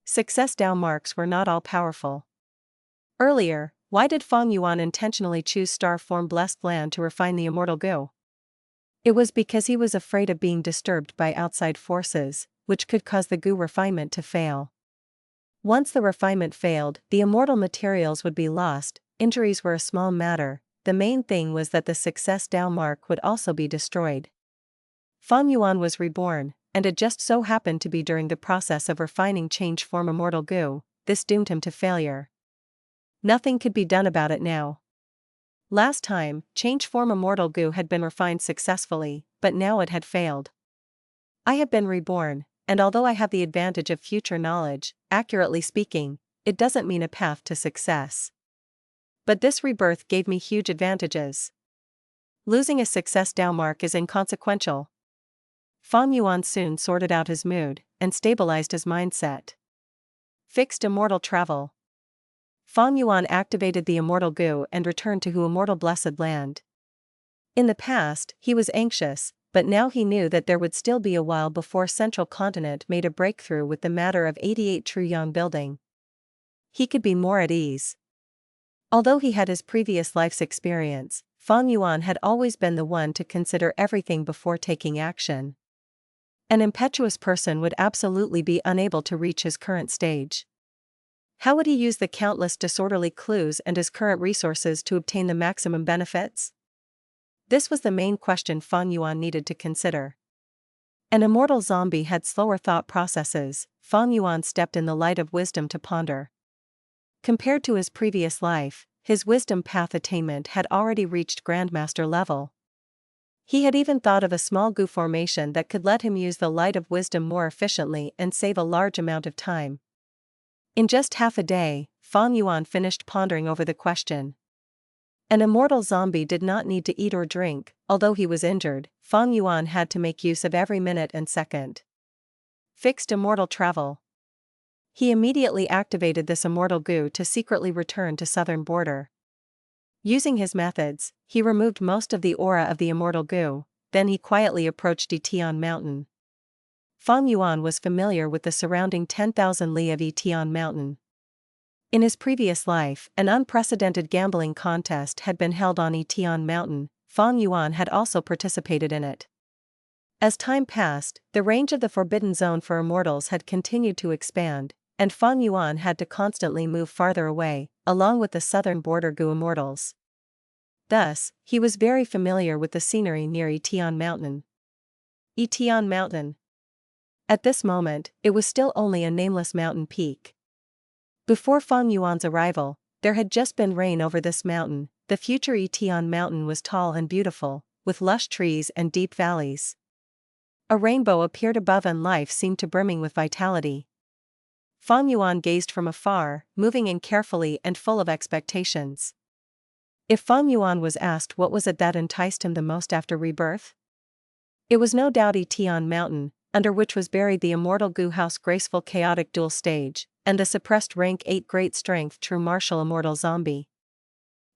Success Dao marks were not all powerful. Earlier, why did Feng Yuan intentionally choose star form blessed land to refine the immortal Gu? It was because he was afraid of being disturbed by outside forces, which could cause the Gu refinement to fail. Once the refinement failed, the immortal materials would be lost. Injuries were a small matter, the main thing was that the success Dao mark would also be destroyed. Feng Yuan was reborn, and it just so happened to be during the process of refining change form immortal Gu. This doomed him to failure. Nothing could be done about it now. Last time, change form immortal Gu had been refined successfully, but now it had failed. I have been reborn, and although I have the advantage of future knowledge, accurately speaking, it doesn't mean a path to success. But this rebirth gave me huge advantages. Losing a success Dao mark is inconsequential. Feng Yuan soon sorted out his mood, and stabilized his mindset. Fixed immortal travel. Feng Yuan activated the immortal Gu and returned to Hu immortal blessed land. In the past, he was anxious, but now he knew that there would still be a while before Central Continent made a breakthrough with the matter of 88 True Yang building. He could be more at ease. Although he had his previous life's experience, Feng Yuan had always been the one to consider everything before taking action. An impetuous person would absolutely be unable to reach his current stage. How would he use the countless disorderly clues and his current resources to obtain the maximum benefits? This was the main question Feng Yuan needed to consider. An immortal zombie had slower thought processes. Feng Yuan stepped in the light of wisdom to ponder. Compared to his previous life, his wisdom path attainment had already reached Grandmaster level. He had even thought of a small Gu formation that could let him use the light of wisdom more efficiently and save a large amount of time. In just half a day, Feng Yuan finished pondering over the question. An immortal zombie did not need to eat or drink. Although he was injured, Feng Yuan had to make use of every minute and second. Fixed immortal travel. He immediately activated this immortal Gu to secretly return to southern border. Using his methods, he removed most of the aura of the immortal Gu, then he quietly approached Tian Mountain. Feng Yuan was familiar with the surrounding 10,000 li of Tian Mountain. In his previous life, an unprecedented gambling contest had been held on Tian Mountain. Feng Yuan had also participated in it. As time passed, the range of the forbidden zone for immortals had continued to expand. and Feng Yuan had to constantly move farther away, along with the southern border Gu Immortals. Thus, he was very familiar with the scenery near Tian Mountain. Tian Mountain. At this moment, it was still only a nameless mountain peak. Before Feng Yuan's arrival, there had just been rain over this mountain. The future Tian Mountain was tall and beautiful, with lush trees and deep valleys. A rainbow appeared above and life seemed to brimming with vitality. Feng Yuan gazed from afar, moving in carefully and full of expectations. If Feng Yuan was asked what was it that enticed him the most after Rebirth, it was no doubt Tian Mountain, under which was buried the immortal Gu House Graceful Chaotic Duel stage, and the suppressed rank 8 Great Strength True Martial Immortal Zombie.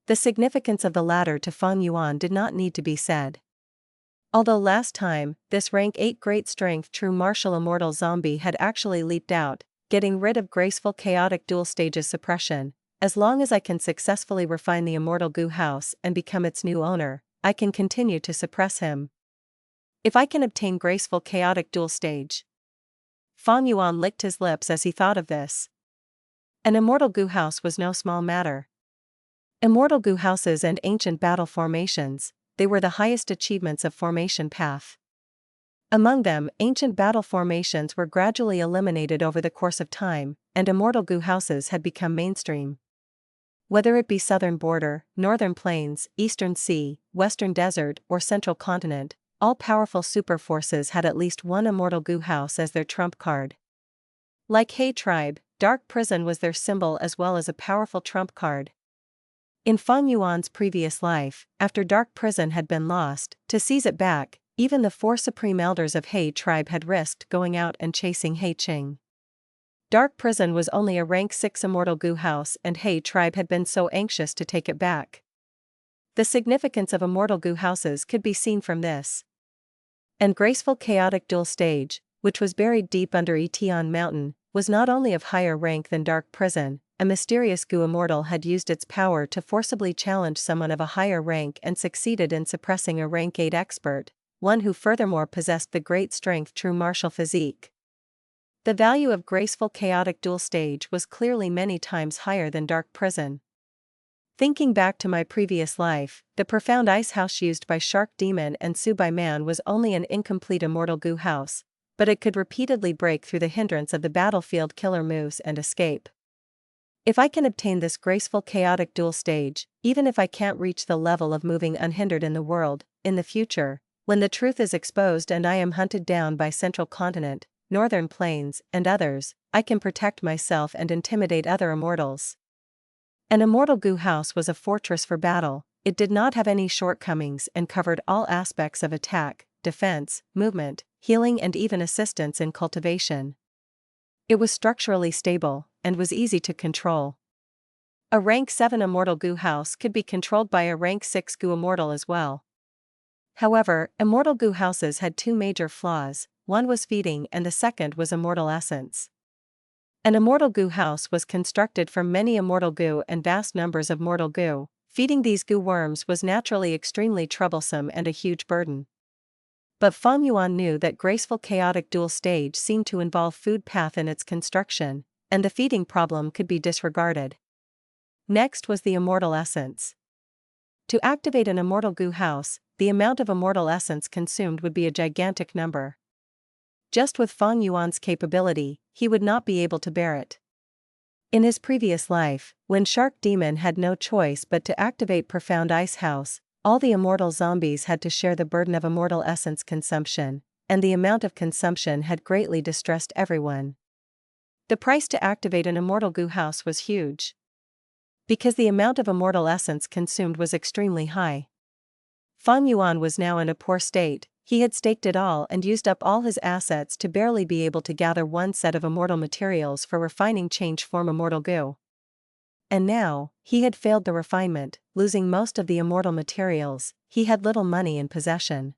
The significance of the latter to Feng Yuan did not need to be said. Although last time, this rank 8 Great Strength True Martial Immortal Zombie had actually leaped out, getting rid of Graceful Chaotic Duel stage's suppression. As long as I can successfully refine the immortal Gu House and become its new owner, I can continue to suppress him. If I can obtain Graceful Chaotic Duel stage. Feng Yuan licked his lips as he thought of this. An immortal Gu House was no small matter. Immortal Gu Houses and ancient battle formations, they were the highest achievements of formation path. Among them, ancient battle formations were gradually eliminated over the course of time, and immortal Gu Houses had become mainstream. Whether it be southern border, northern plains, eastern sea, western desert, or central continent, all powerful superforces had at least one immortal Gu House as their trump card. Like Hei tribe, Dark Prison was their symbol as well as a powerful trump card. In Feng Yuan's previous life, after Dark Prison had been lost, to seize it back, even the 4 supreme elders of Hei tribe had risked going out and chasing Hei Qing. Dark Prison was only a rank 6 immortal Gu House and Hei tribe had been so anxious to take it back. The significance of immortal Gu Houses could be seen from this. And Graceful Chaotic Duel stage, which was buried deep under Tian Mountain, was not only of higher rank than Dark Prison. A mysterious Gu Immortal had used its power to forcibly challenge someone of a higher rank and succeeded in suppressing a rank 8 expert, one who furthermore possessed the great strength true martial physique. The value of Graceful Chaotic Duel stage was clearly many times higher than Dark Prison. Thinking back to my previous life, the profound ice house used by Shark Demon and Subai Man was only an incomplete immortal Gu House, but it could repeatedly break through the hindrance of the battlefield killer moves and escape. If I can obtain this Graceful Chaotic Duel stage, even if I can't reach the level of moving unhindered in the world, in the future, when the truth is exposed and I am hunted down by Central Continent, Northern Plains, and others, I can protect myself and intimidate other immortals. An immortal Gu House was a fortress for battle. It did not have any shortcomings and covered all aspects of attack, defense, movement, healing and even assistance in cultivation. It was structurally stable, and was easy to control. A rank 7 immortal Gu House could be controlled by a rank 6 Gu Immortal as well. However, immortal Gu Houses had 2 major flaws, one was feeding and the second was immortal essence. An immortal Gu House was constructed from many immortal Gu and vast numbers of mortal Gu. Feeding these Gu worms was naturally extremely troublesome and a huge burden. But Feng Yuan knew that Graceful Chaotic Duel stage seemed to involve food path in its construction, and the feeding problem could be disregarded. Next was the immortal essence. To activate an immortal Gu House, the amount of immortal essence consumed would be a gigantic number. Just with Feng Yuan's capability, he would not be able to bear it. In his previous life, when Shark Demon had no choice but to activate Profound Ice House, all the immortal zombies had to share the burden of immortal essence consumption, and the amount of consumption had greatly distressed everyone. The price to activate an immortal Gu House was huge. Because the amount of immortal essence consumed was extremely high. Feng Yuan was now in a poor state. He had staked it all and used up all his assets to barely be able to gather one set of immortal materials for refining change form immortal Gu. And now, he had failed the refinement, losing most of the immortal materials. He had little money in possession.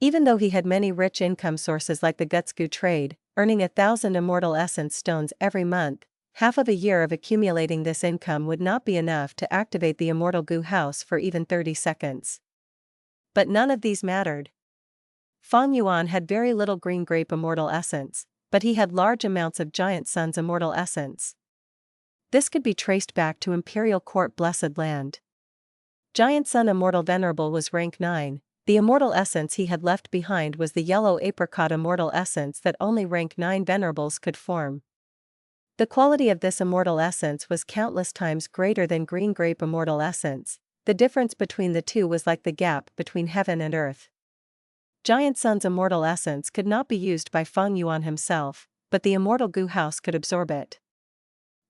Even though he had many rich income sources like the Guts Gu trade, earning 1,000 immortal essence stones every month, half of a year of accumulating this income would not be enough to activate the immortal Gu House for even 30 seconds. But none of these mattered. Feng Yuan had very little green grape immortal essence, but he had large amounts of Giant Sun's immortal essence. This could be traced back to Imperial Court Blessed Land. Giant Sun Immortal Venerable was rank 9, the immortal essence he had left behind was the yellow apricot immortal essence that only rank 9 Venerables could form. The quality of this immortal essence was countless times greater than green grape immortal essence. The difference between the two was like the gap between heaven and earth. Giant Sun's immortal essence could not be used by Feng Yuan himself, but the immortal goo house could absorb it.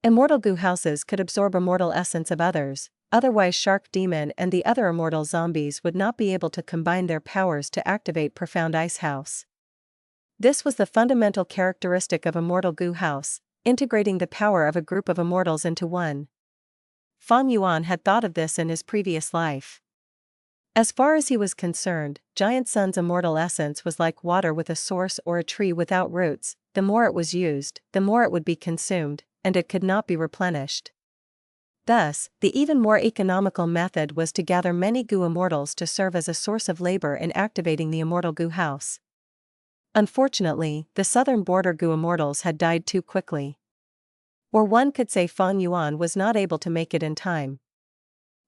Immortal goo houses could absorb immortal essence of others, otherwise Shark Demon and the other immortal zombies would not be able to combine their powers to activate Profound Ice House. This was the fundamental characteristic of immortal goo house, integrating the power of a group of immortals into one. Feng Yuan had thought of this in his previous life. As far as he was concerned, Giant Sun's immortal essence was like water with a source or a tree without roots. The more it was used, the more it would be consumed, and it could not be replenished. Thus, the even more economical method was to gather many goo immortals to serve as a source of labor in activating the immortal goo house. Unfortunately, the southern border goo immortals had died too quickly. Or one could say Feng Yuan was not able to make it in time.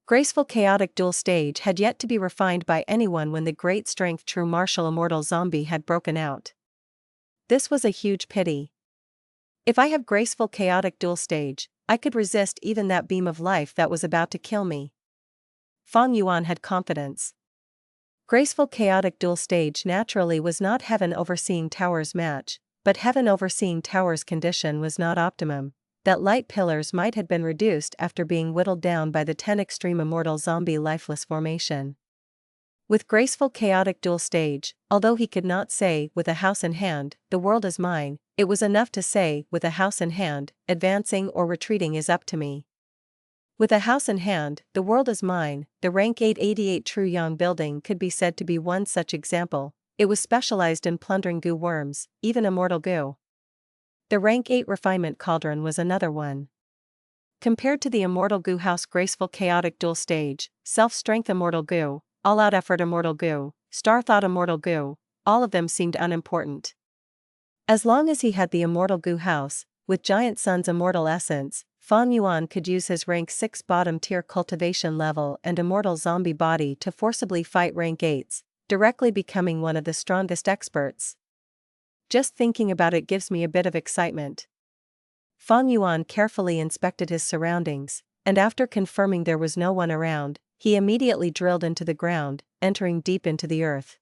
Graceful Chaotic Duel stage had yet to be refined by anyone when the great strength true martial immortal zombie had broken out. This was a huge pity. If I have Graceful Chaotic Duel stage, I could resist even that beam of life that was about to kill me. Feng Yuan had confidence. Graceful Chaotic Duel stage naturally was not Heaven Overseeing Tower's match, but Heaven Overseeing Tower's condition was not optimum. That light pillars might have been reduced after being whittled down by the 10 extreme immortal zombie lifeless formation. With Graceful Chaotic Duel stage, although he could not say, with a house in hand, the world is mine, it was enough to say, with a house in hand, advancing or retreating is up to me. With a house in hand, the world is mine, the rank 888 True Yang building could be said to be one such example. It was specialized in plundering goo worms, even immortal goo. The rank 8 Refinement Cauldron was another one. Compared to the immortal goo house Graceful Chaotic Duel stage, self-strength immortal goo, all-out effort immortal goo, star thought immortal goo, all of them seemed unimportant. As long as he had the immortal goo house, with Giant Sun's immortal essence, Feng Yuan could use his rank 6 bottom tier cultivation level and immortal zombie body to forcibly fight rank 8s, directly becoming one of the strongest experts. Just thinking about it gives me a bit of excitement. Feng Yuan carefully inspected his surroundings, and after confirming there was no one around, he immediately drilled into the ground, entering deep into the earth.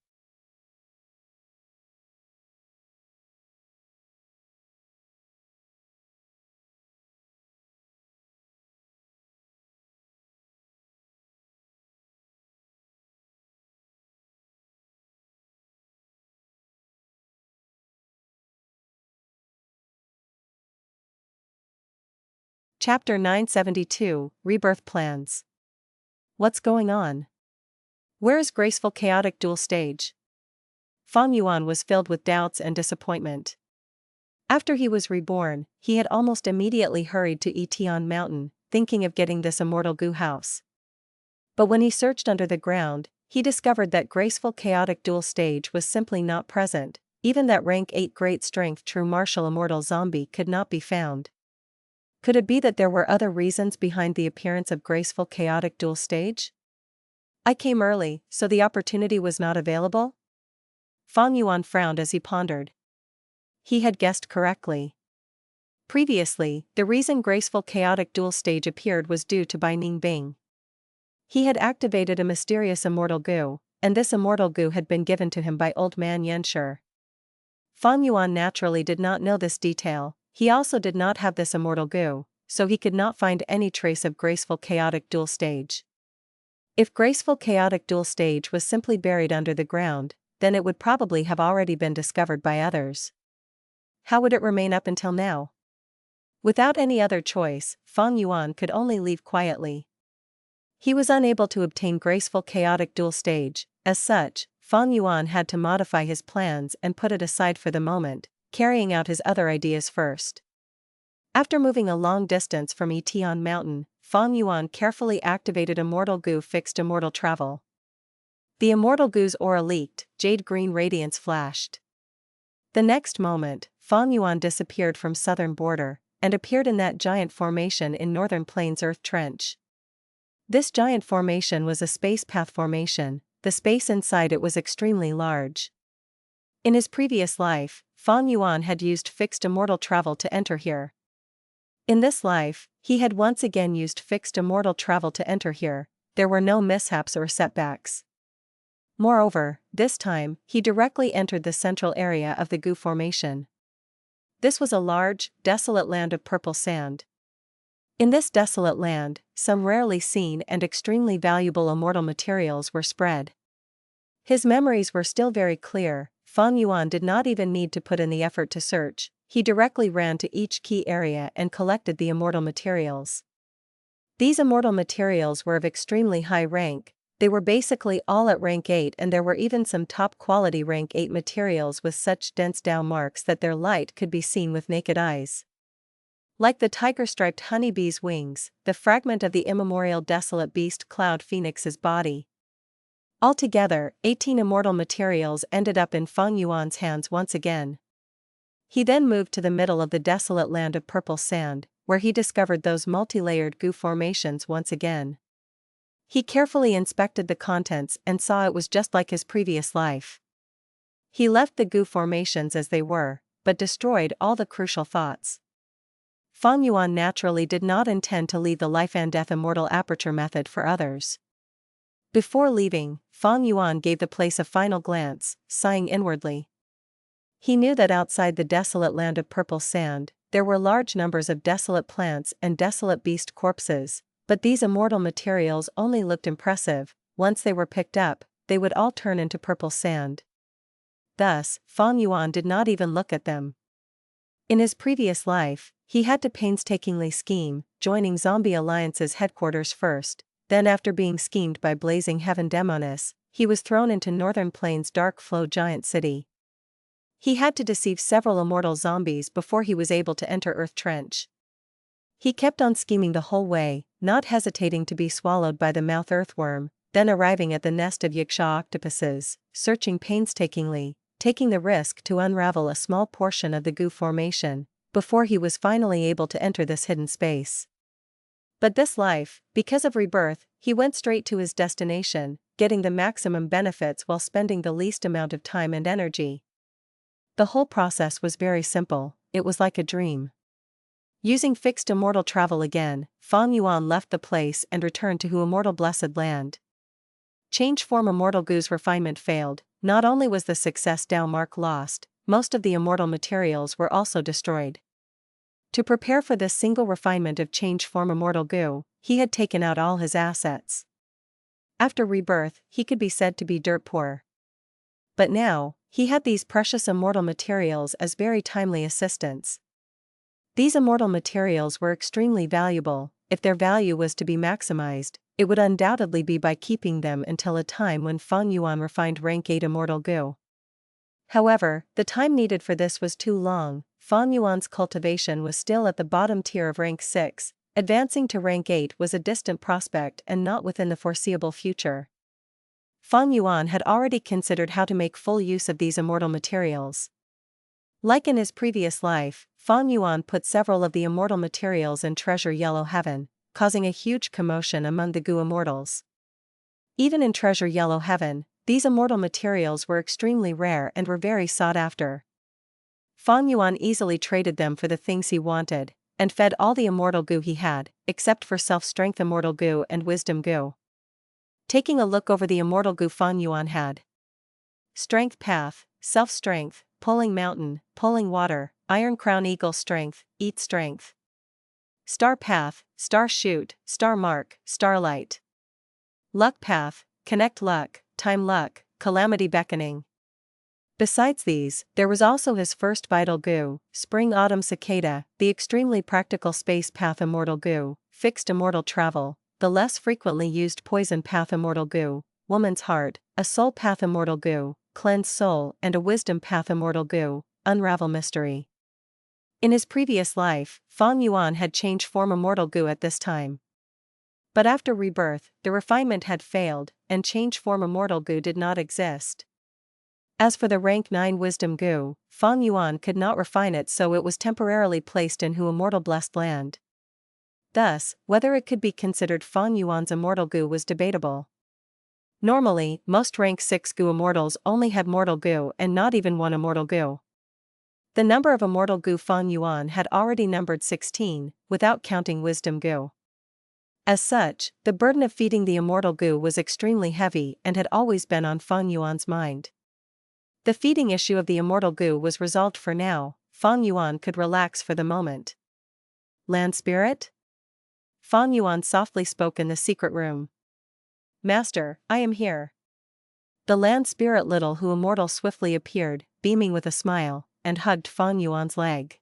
Chapter 972, Rebirth Plans. What's going on? Where is Graceful Chaotic Duel stage? Feng Yuan was filled with doubts and disappointment. After he was reborn, he had almost immediately hurried to Tian Mountain, thinking of getting this immortal goo house. But when he searched under the ground, he discovered that Graceful Chaotic Duel stage was simply not present. Even that rank 8 great strength true martial immortal zombie could not be found. Could it be that there were other reasons behind the appearance of Graceful Chaotic Duel stage? I came early, so the opportunity was not available? Feng Yuan frowned as he pondered. He had guessed correctly. Previously, the reason Graceful Chaotic Duel stage appeared was due to Bai Ning Bing. He had activated a mysterious immortal goo, and this immortal goo had been given to him by Old Man Yanshi. Feng Yuan naturally did not know this detail. He also did not have this immortal goo, so he could not find any trace of Graceful Chaotic Duel stage. If Graceful Chaotic Duel stage was simply buried under the ground, then it would probably have already been discovered by others. How would it remain up until now? Without any other choice, Feng Yuan could only leave quietly. He was unable to obtain Graceful Chaotic Duel stage. As such, Feng Yuan had to modify his plans and put it aside for the moment, carrying out his other ideas first. After moving a long distance from Tian Mountain, Feng Yuan carefully activated Immortal Goo Fixed Immortal Travel. The Immortal Goo's aura leaked, jade green radiance flashed. The next moment, Feng Yuan disappeared from southern border, and appeared in that giant formation in northern plains Earth Trench. This giant formation was a space path formation, the space inside it was extremely large. In his previous life, Feng Yuan had used fixed immortal travel to enter here. In this life, he had once again used fixed immortal travel to enter here. There were no mishaps or setbacks. Moreover, this time, he directly entered the central area of the Gu formation. This was a large, desolate land of purple sand. In this desolate land, some rarely seen and extremely valuable immortal materials were spread. His memories were still very clear. Feng Yuan did not even need to put in the effort to search, he directly ran to each key area and collected the immortal materials. These immortal materials were of extremely high rank, they were basically all at rank 8, and there were even some top-quality rank 8 materials with such dense Dao marks that their light could be seen with naked eyes. Like the tiger-striped honeybee's wings, the fragment of the immemorial desolate beast Cloud Phoenix's body. Altogether, 18 immortal materials ended up in Feng Yuan's hands once again. He then moved to the middle of the desolate land of purple sand, where he discovered those multi-layered Gu formations once again. He carefully inspected the contents and saw it was just like his previous life. He left the Gu formations as they were, but destroyed all the crucial thoughts. Feng Yuan naturally did not intend to leave the life and death immortal aperture method for others. Before leaving, Feng Yuan gave the place a final glance, sighing inwardly. He knew that outside the desolate land of purple sand, there were large numbers of desolate plants and desolate beast corpses, but these immortal materials only looked impressive. Once they were picked up, they would all turn into purple sand. Thus, Feng Yuan did not even look at them. In his previous life, he had to painstakingly scheme, joining Zombie Alliance's headquarters first, then after being schemed by Blazing Heaven Demonis, he was thrown into Northern Plains Dark Flow Giant City. He had to deceive several immortal zombies before he was able to enter Earth Trench. He kept on scheming the whole way, not hesitating to be swallowed by the mouth earthworm, then arriving at the nest of Yiksha octopuses, searching painstakingly, taking the risk to unravel a small portion of the Gu formation, before he was finally able to enter this hidden space. But this life, because of Rebirth, he went straight to his destination, getting the maximum benefits while spending the least amount of time and energy. The whole process was very simple, it was like a dream. Using fixed immortal travel again, Feng Yuan left the place and returned to Hu Immortal Blessed Land. Change form immortal Gu's refinement failed. Not only was the success Dao mark lost, most of the immortal materials were also destroyed. To prepare for this single refinement of change form immortal Gu, he had taken out all his assets. After Rebirth, he could be said to be dirt poor. But now, he had these precious immortal materials as very timely assistants. These immortal materials were extremely valuable. If their value was to be maximized, it would undoubtedly be by keeping them until a time when Feng Yuan refined rank 8 immortal Gu. However, the time needed for this was too long. Feng Yuan's cultivation was still at the bottom tier of rank 6, advancing to rank 8 was a distant prospect and not within the foreseeable future. Feng Yuan had already considered how to make full use of these immortal materials. Like in his previous life, Feng Yuan put several of the immortal materials in Treasure Yellow Heaven, causing a huge commotion among the Gu Immortals. Even in Treasure Yellow Heaven, these immortal materials were extremely rare and were very sought after. Feng Yuan easily traded them for the things he wanted, and fed all the immortal Gu he had, except for Self-Strength Immortal Gu and Wisdom Gu. Taking a look over the immortal Gu Feng Yuan had: Strength Path, Self-Strength, Pulling Mountain, Pulling Water, Iron Crown Eagle Strength, Eat Strength. Star Path, Star Shoot, Star Mark, Starlight. Luck Path, Connect Luck, Time Luck, Calamity Beckoning. Besides these, there was also his first vital Gu, Spring Autumn Cicada, the extremely practical Space Path Immortal Gu, Fixed Immortal Travel, the less frequently used Poison Path Immortal Gu, Woman's Heart, a Soul Path Immortal Gu, Cleanse Soul, and a Wisdom Path Immortal Gu, Unravel Mystery. In his previous life, Feng Yuan had changed form Immortal Gu at this time. But after Rebirth, the refinement had failed, and change form Immortal Gu did not exist. As for the rank 9 wisdom goo, Feng Yuan could not refine it, so it was temporarily placed in Hu Immortal Blessed Land. Thus, whether it could be considered Feng Yuan's immortal goo was debatable. Normally, most rank 6 goo immortals only had mortal goo and not even one immortal goo. The number of immortal goo Feng Yuan had already numbered 16, without counting wisdom goo. As such, the burden of feeding the immortal goo was extremely heavy and had always been on Feng Yuan's mind. The feeding issue of the immortal goo was resolved for now. Feng Yuan could relax for the moment. Land spirit? Feng Yuan softly spoke in the secret room. Master, I am here. The land spirit little Hu Immortal swiftly appeared, beaming with a smile, and hugged Feng Yuan's leg.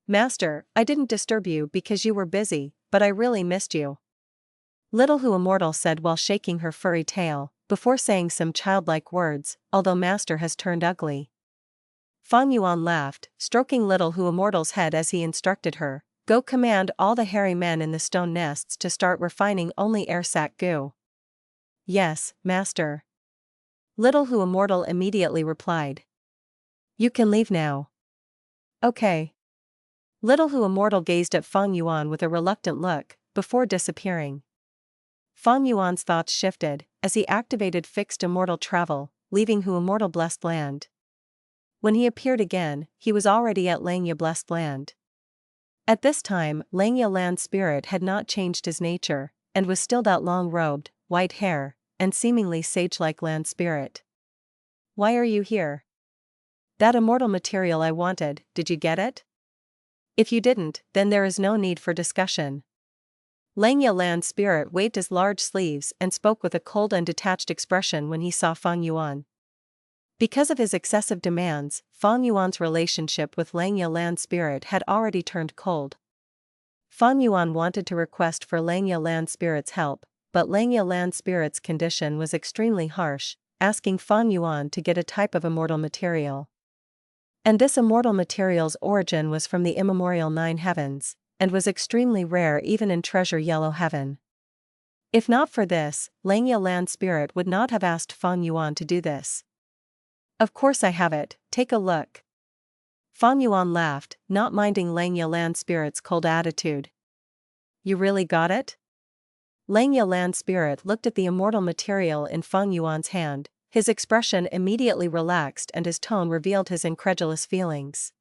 Master, I didn't disturb you because you were busy, but I really missed you. Little Hu Immortal said while shaking her furry tail, before saying some childlike words, although Master has turned ugly. Feng Yuan laughed, stroking Little Hu Immortal's head as he instructed her, go command all the hairy men in the stone nests to start refining only air sac goo. Yes, Master. Little Hu Immortal immediately replied. You can leave now. Okay. Little Hu Immortal gazed at Feng Yuan with a reluctant look, before disappearing. Feng Yuan's thoughts shifted, as he activated fixed immortal travel, leaving Hu Immortal Blessed Land. When he appeared again, he was already at Langya Blessed Land. At this time, Langya Land Spirit had not changed his nature, and was still that long-robed, white hair, and seemingly sage-like land spirit. Why are you here? That immortal material I wanted, did you get it? If you didn't, then there is no need for discussion. Langya Land Spirit waved his large sleeves and spoke with a cold and detached expression when he saw Feng Yuan. Because of his excessive demands, Feng Yuan's relationship with Langya Land Spirit had already turned cold. Feng Yuan wanted to request for Langya Land Spirit's help, but Langya Land Spirit's condition was extremely harsh, asking Feng Yuan to get a type of immortal material. And this immortal material's origin was from the immemorial 9 heavens, and was extremely rare even in Treasure Yellow Heaven. If not for this, Langya Land Spirit would not have asked Feng Yuan to do this. Of course I have it, take a look. Feng Yuan laughed, not minding Langya Land Spirit's cold attitude. You really got it? Langya Land Spirit looked at the immortal material in Feng Yuan's hand, his expression immediately relaxed and his tone revealed his incredulous feelings.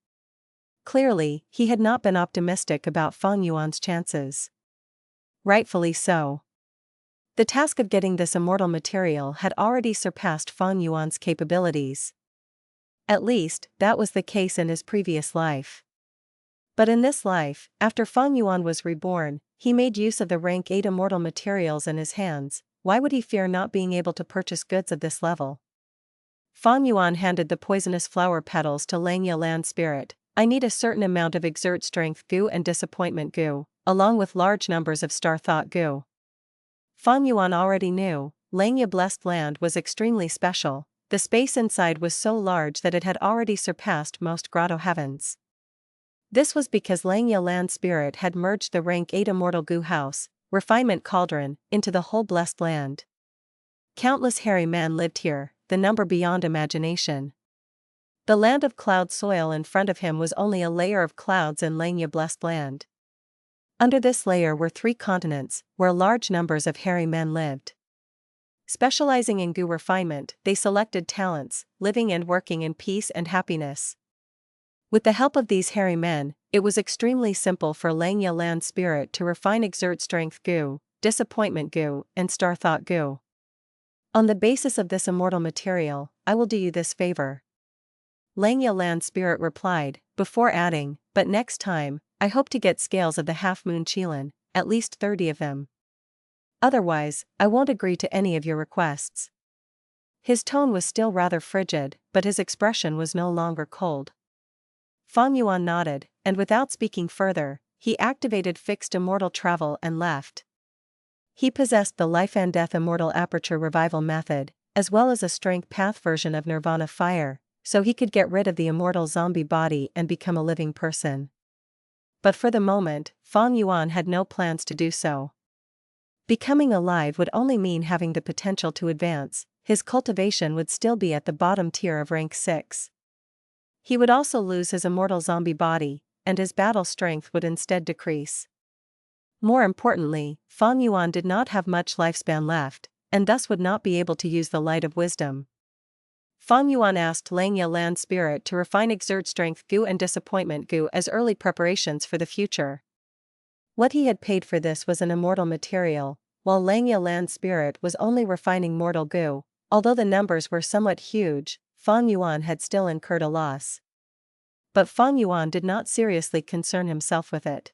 Clearly, he had not been optimistic about Feng Yuan's chances. Rightfully so. The task of getting this immortal material had already surpassed Feng Yuan's capabilities. At least, that was the case in his previous life. But in this life, after Feng Yuan was reborn, he made use of the rank 8 immortal materials in his hands. Why would he fear not being able to purchase goods of this level? Feng Yuan handed the poisonous flower petals to Langya Land Spirit. I need a certain amount of exert strength goo and disappointment goo, along with large numbers of star thought goo. Feng Yuan already knew, Langya Blessed Land was extremely special. The space inside was so large that it had already surpassed most grotto heavens. This was because Langya Land Spirit had merged the rank 8 immortal goo house, refinement cauldron, into the whole blessed land. Countless hairy men lived here, the number beyond imagination. The land of cloud soil in front of him was only a layer of clouds in Langya Blessed Land. Under this layer were 3 continents, where large numbers of hairy men lived. Specializing in goo refinement, they selected talents, living and working in peace and happiness. With the help of these hairy men, it was extremely simple for Langya Land Spirit to refine exert strength goo, disappointment goo, and star thought goo. On the basis of this immortal material, I will do you this favor. Langya Land Spirit replied, before adding, but next time, I hope to get scales of the half-moon Qilin, at least 30 of them. Otherwise, I won't agree to any of your requests. His tone was still rather frigid, but his expression was no longer cold. Feng Yuan nodded, and without speaking further, he activated fixed immortal travel and left. He possessed the life and death immortal aperture revival method, as well as a strength path version of Nirvana Fire, so he could get rid of the immortal zombie body and become a living person. But for the moment, Feng Yuan had no plans to do so. Becoming alive would only mean having the potential to advance, his cultivation would still be at the bottom tier of rank 6. He would also lose his immortal zombie body, and his battle strength would instead decrease. More importantly, Feng Yuan did not have much lifespan left, and thus would not be able to use the light of wisdom. Feng Yuan asked Hei Lou Lan spirit to refine exert strength goo and disappointment goo as early preparations for the future. What he had paid for this was an immortal material, while Hei Lou Lan spirit was only refining mortal goo. Although the numbers were somewhat huge, Feng Yuan had still incurred a loss. But Feng Yuan did not seriously concern himself with it.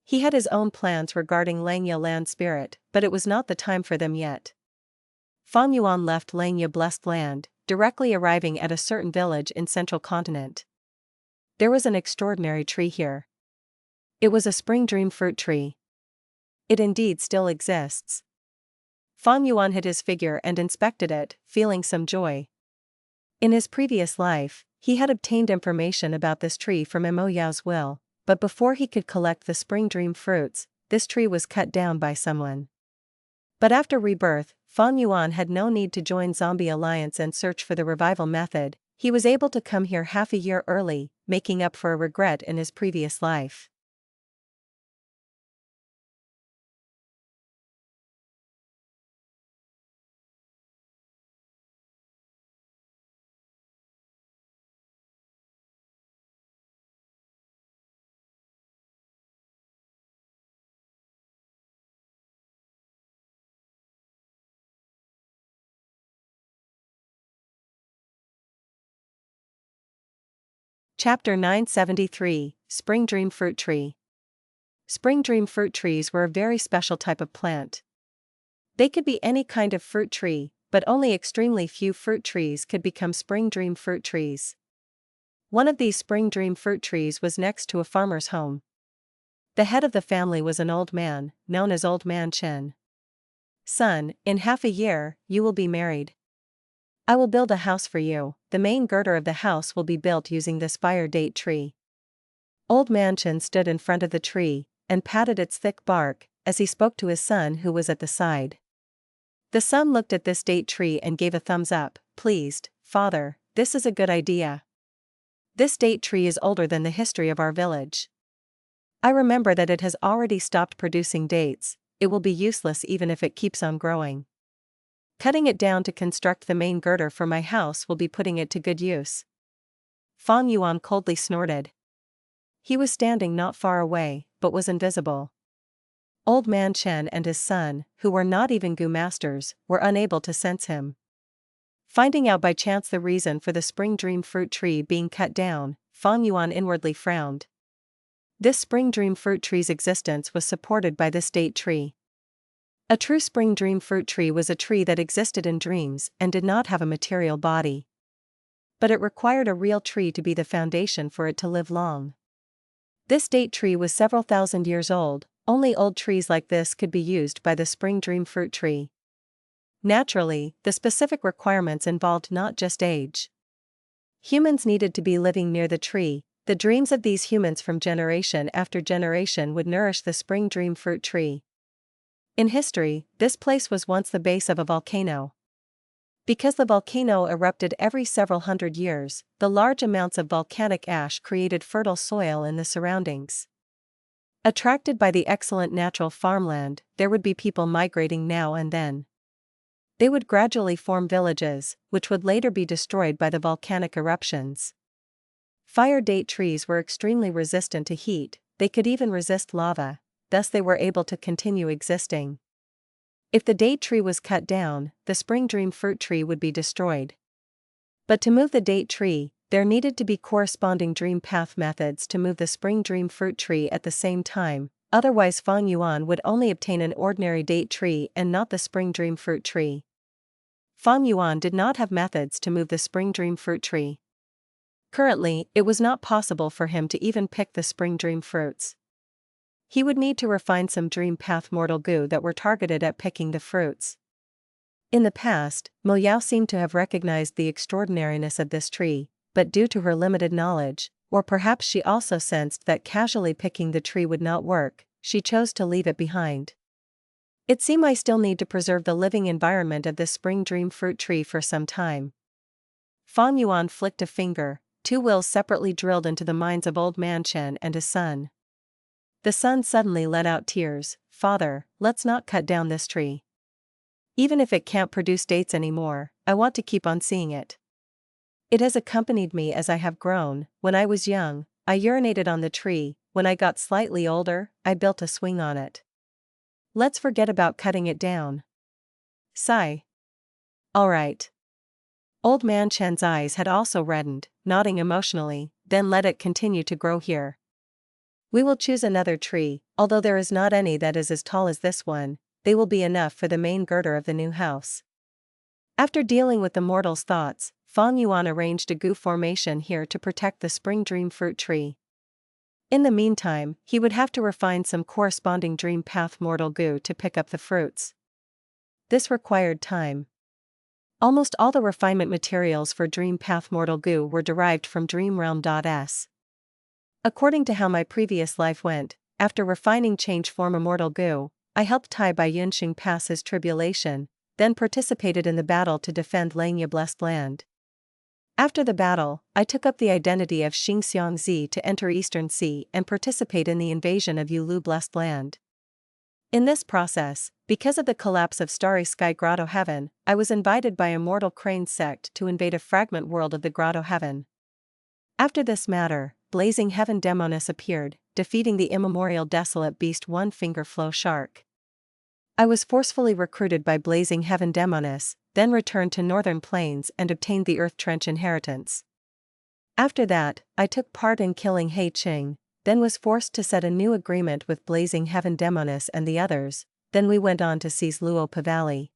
He had his own plans regarding Hei Lou Lan spirit, but it was not the time for them yet. Feng Yuan left Hei Lou blessed land, directly arriving at a certain village in central continent. There was an extraordinary tree here. It was a spring dream fruit tree. It indeed still exists. Feng Yuan hid his figure and inspected it, feeling some joy. In his previous life, he had obtained information about this tree from Mo Yao's will, but before he could collect the spring dream fruits, this tree was cut down by someone. But after rebirth, Feng Yuan had no need to join Zombie Alliance and search for the revival method. He was able to come here half a year early, making up for a regret in his previous life. Chapter 973, Spring Dream Fruit Tree. Spring dream fruit trees were a very special type of plant. They could be any kind of fruit tree, but only extremely few fruit trees could become spring dream fruit trees. One of these spring dream fruit trees was next to a farmer's home. The head of the family was an old man, known as Old Man Chen. "Son, in half a year, you will be married. I will build a house for you. The main girder of the house will be built using this fire date tree." Old Man Chen stood in front of the tree, and patted its thick bark, as he spoke to his son who was at the side. The son looked at this date tree and gave a thumbs up, pleased. "Father, this is a good idea. This date tree is older than the history of our village. I remember that it has already stopped producing dates. It will be useless even if it keeps on growing. Cutting it down to construct the main girder for my house will be putting it to good use." Feng Yuan coldly snorted. He was standing not far away, but was invisible. Old Man Chen and his son, who were not even Gu masters, were unable to sense him. Finding out by chance the reason for the spring dream fruit tree being cut down, Feng Yuan inwardly frowned. This spring dream fruit tree's existence was supported by this date tree. A true spring dream fruit tree was a tree that existed in dreams and did not have a material body. But it required a real tree to be the foundation for it to live long. This date tree was several thousand years old. Only old trees like this could be used by the spring dream fruit tree. Naturally, the specific requirements involved not just age. Humans needed to be living near the tree. The dreams of these humans from generation after generation would nourish the spring dream fruit tree. In history, this place was once the base of a volcano. Because the volcano erupted every several hundred years, the large amounts of volcanic ash created fertile soil in the surroundings. Attracted by the excellent natural farmland, there would be people migrating now and then. They would gradually form villages, which would later be destroyed by the volcanic eruptions. Fire date trees were extremely resistant to heat, they could even resist lava, thus they were able to continue existing. If the date tree was cut down, the spring dream fruit tree would be destroyed. But to move the date tree, there needed to be corresponding dream path methods to move the spring dream fruit tree at the same time, otherwise Feng Yuan would only obtain an ordinary date tree and not the spring dream fruit tree. Feng Yuan did not have methods to move the spring dream fruit tree. Currently, it was not possible for him to even pick the spring dream fruits. He would need to refine some dream path mortal goo that were targeted at picking the fruits. In the past, Mo Yao seemed to have recognized the extraordinariness of this tree, but due to her limited knowledge, or perhaps she also sensed that casually picking the tree would not work, she chose to leave it behind. It seemed I still need to preserve the living environment of this spring dream fruit tree for some time. Feng Yuan flicked a finger, 2 wills separately drilled into the minds of old man Shan and his son. The son suddenly let out tears. Father, let's not cut down this tree. Even if it can't produce dates anymore, I want to keep on seeing it. It has accompanied me as I have grown. When I was young, I urinated on the tree. When I got slightly older, I built a swing on it. Let's forget about cutting it down. Sigh. All right. Old man Shan's eyes had also reddened, nodding emotionally. Then let it continue to grow here. We will choose another tree, although there is not any that is as tall as this one. They will be enough for the main girder of the new house. After dealing with the mortal's thoughts, Feng Yuan arranged a gu formation here to protect the spring dream fruit tree. In the meantime, he would have to refine some corresponding dream path mortal gu to pick up the fruits. This required time. Almost all the refinement materials for dream path mortal gu were derived from dream realm.s. According to how my previous life went, after refining change form immortal gu, I helped Tai Bai Yunxing pass his tribulation, then participated in the battle to defend Langya Blessed Land. After the battle, I took up the identity of Xingxiangzi to enter Eastern Sea and participate in the invasion of Yulu Blessed Land. In this process, because of the collapse of Starry Sky Grotto Heaven, I was invited by Immortal Crane Sect to invade a fragment world of the Grotto Heaven. After this matter, Blazing Heaven Demonis appeared, defeating the immemorial desolate beast One Finger Flow Shark. I was forcefully recruited by Blazing Heaven Demonis, then returned to Northern Plains and obtained the Earth Trench inheritance. After that, I took part in killing Hei Qing, then was forced to set a new agreement with Blazing Heaven Demonis and the others, then we went on to seize Luopa Valley.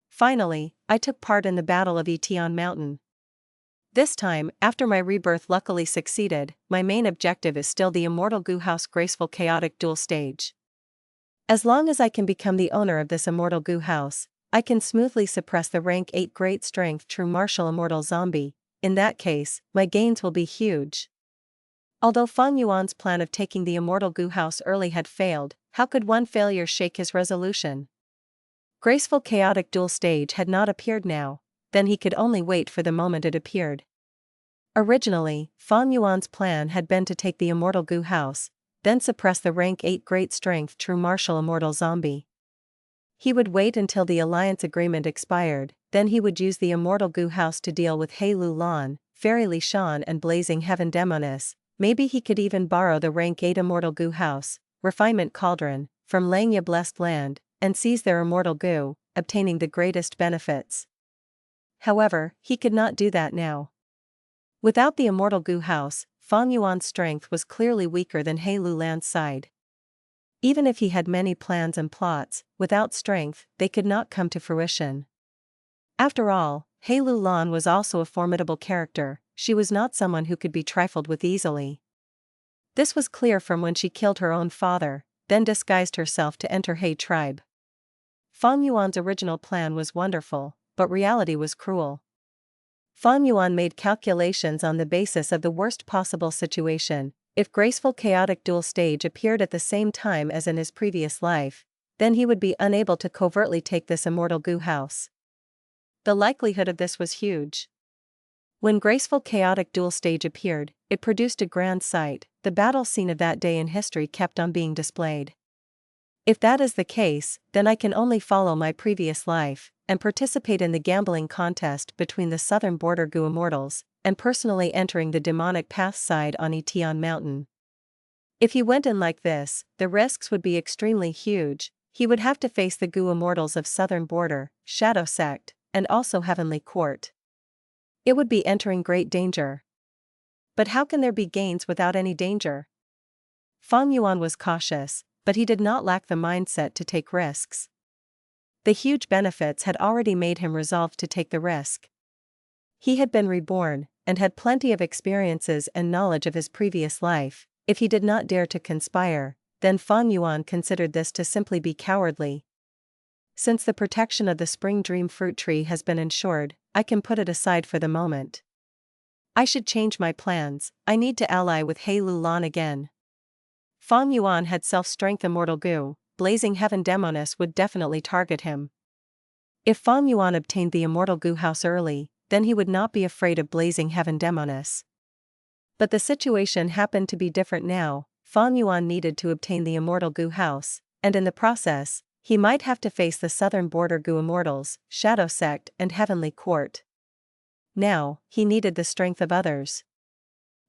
Finally, I took part in the Battle of Tian Mountain. This time, after my rebirth luckily succeeded, my main objective is still the Immortal Gu House Graceful Chaotic Duel stage. As long as I can become the owner of this Immortal Gu House, I can smoothly suppress the rank 8 Great Strength True Martial Immortal Zombie. In that case, my gains will be huge. Although Feng Yuan's plan of taking the Immortal Gu House early had failed, how could one failure shake his resolution? Graceful Chaotic Duel stage had not appeared now, then he could only wait for the moment it appeared. Originally, Feng Yuan's plan had been to take the Immortal Gu House, then suppress the rank 8 Great Strength True Martial Immortal Zombie. He would wait until the alliance agreement expired, then he would use the Immortal Gu House to deal with Hei Lou Lan, Fairy Li Shan and Blazing Heaven Demonis. Maybe he could even borrow the rank 8 Immortal Gu House, Refinement Cauldron, from Langya Blessed Land, and seize their Immortal Gu, obtaining the greatest benefits. However, he could not do that now. Without the Immortal Gu House, Feng Yuan's strength was clearly weaker than Hei Lou Lan's side. Even if he had many plans and plots, without strength, they could not come to fruition. After all, Hei Lou Lan was also a formidable character. She was not someone who could be trifled with easily. This was clear from when she killed her own father, then disguised herself to enter Hei tribe. Feng Yuan's original plan was wonderful, but reality was cruel. Feng Yuan made calculations on the basis of the worst possible situation. If Graceful Chaotic Duel stage appeared at the same time as in his previous life, then he would be unable to covertly take this Immortal Gu House. The likelihood of this was huge. When Graceful Chaotic Duel stage appeared, it produced a grand sight. The battle scene of that day in history kept on being displayed. If that is the case, then I can only follow my previous life, and participate in the gambling contest between the southern border Gu Immortals, and personally entering the demonic path side on Tian Mountain. If he went in like this, the risks would be extremely huge. He would have to face the Gu Immortals of southern border, Shadow Sect, and also Heavenly Court. It would be entering great danger. But how can there be gains without any danger? Feng Yuan was cautious, but he did not lack the mindset to take risks. The huge benefits had already made him resolve to take the risk. He had been reborn, and had plenty of experiences and knowledge of his previous life. If he did not dare to conspire, then Feng Yuan considered this to simply be cowardly. Since the protection of the Spring Dream Fruit Tree has been ensured, I can put it aside for the moment. I should change my plans. I need to ally with Hei Lou Lan again. Feng Yuan had self-strength Immortal Gu, Blazing Heaven Demoness would definitely target him. If Feng Yuan obtained the Immortal Goo House early, then he would not be afraid of Blazing Heaven Demoness. But the situation happened to be different now. Feng Yuan needed to obtain the Immortal Goo House, and in the process, he might have to face the southern border Goo Immortals, Shadow Sect and Heavenly Court. Now, he needed the strength of others.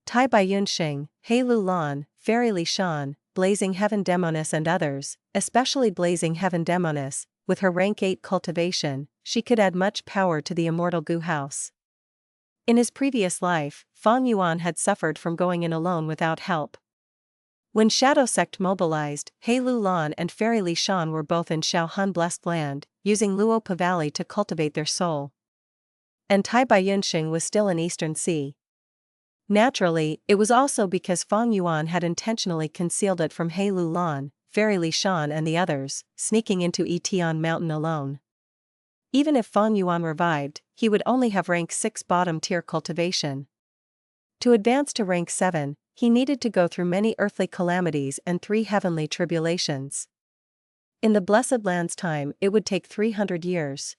Tai Baiyunxing, Hei Lou Lan, Fairy Li Shan, Blazing Heaven Demoness and others, especially Blazing Heaven Demoness, with her rank 8 cultivation, she could add much power to the Immortal Goo House. In his previous life, Feng Yuan had suffered from going in alone without help. When Shadow Sect mobilized, Hei Lou Lan and Fairy Li Shan were both in Xiao Han Blessed Land, using Luopa Valley to cultivate their soul. And Tai Baiyunxing was still in Eastern Sea. Naturally, it was also because Feng Yuan had intentionally concealed it from Hei Lou Lan, Fairy Li Shan and the others, sneaking into Tian Mountain alone. Even if Feng Yuan revived, he would only have rank 6 bottom-tier cultivation. To advance to rank 7, he needed to go through many earthly calamities and 3 heavenly tribulations. In the Blessed Land's time, it would take 300 years.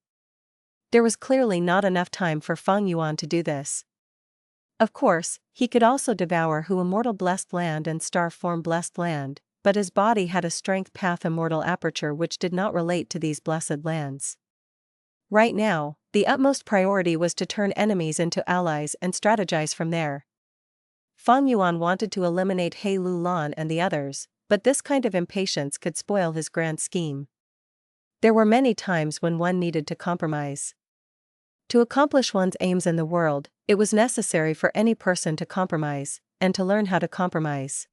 There was clearly not enough time for Feng Yuan to do this. Of course, he could also devour Hu Immortal Blessed Land and Star Form Blessed Land, but his body had a Strength Path Immortal aperture which did not relate to these blessed lands. Right now, the utmost priority was to turn enemies into allies and strategize from there. Feng Yuan wanted to eliminate Hei Lou Lan and the others, but this kind of impatience could spoil his grand scheme. There were many times when one needed to compromise. To accomplish one's aims in the world, it was necessary for any person to compromise, and to learn how to compromise.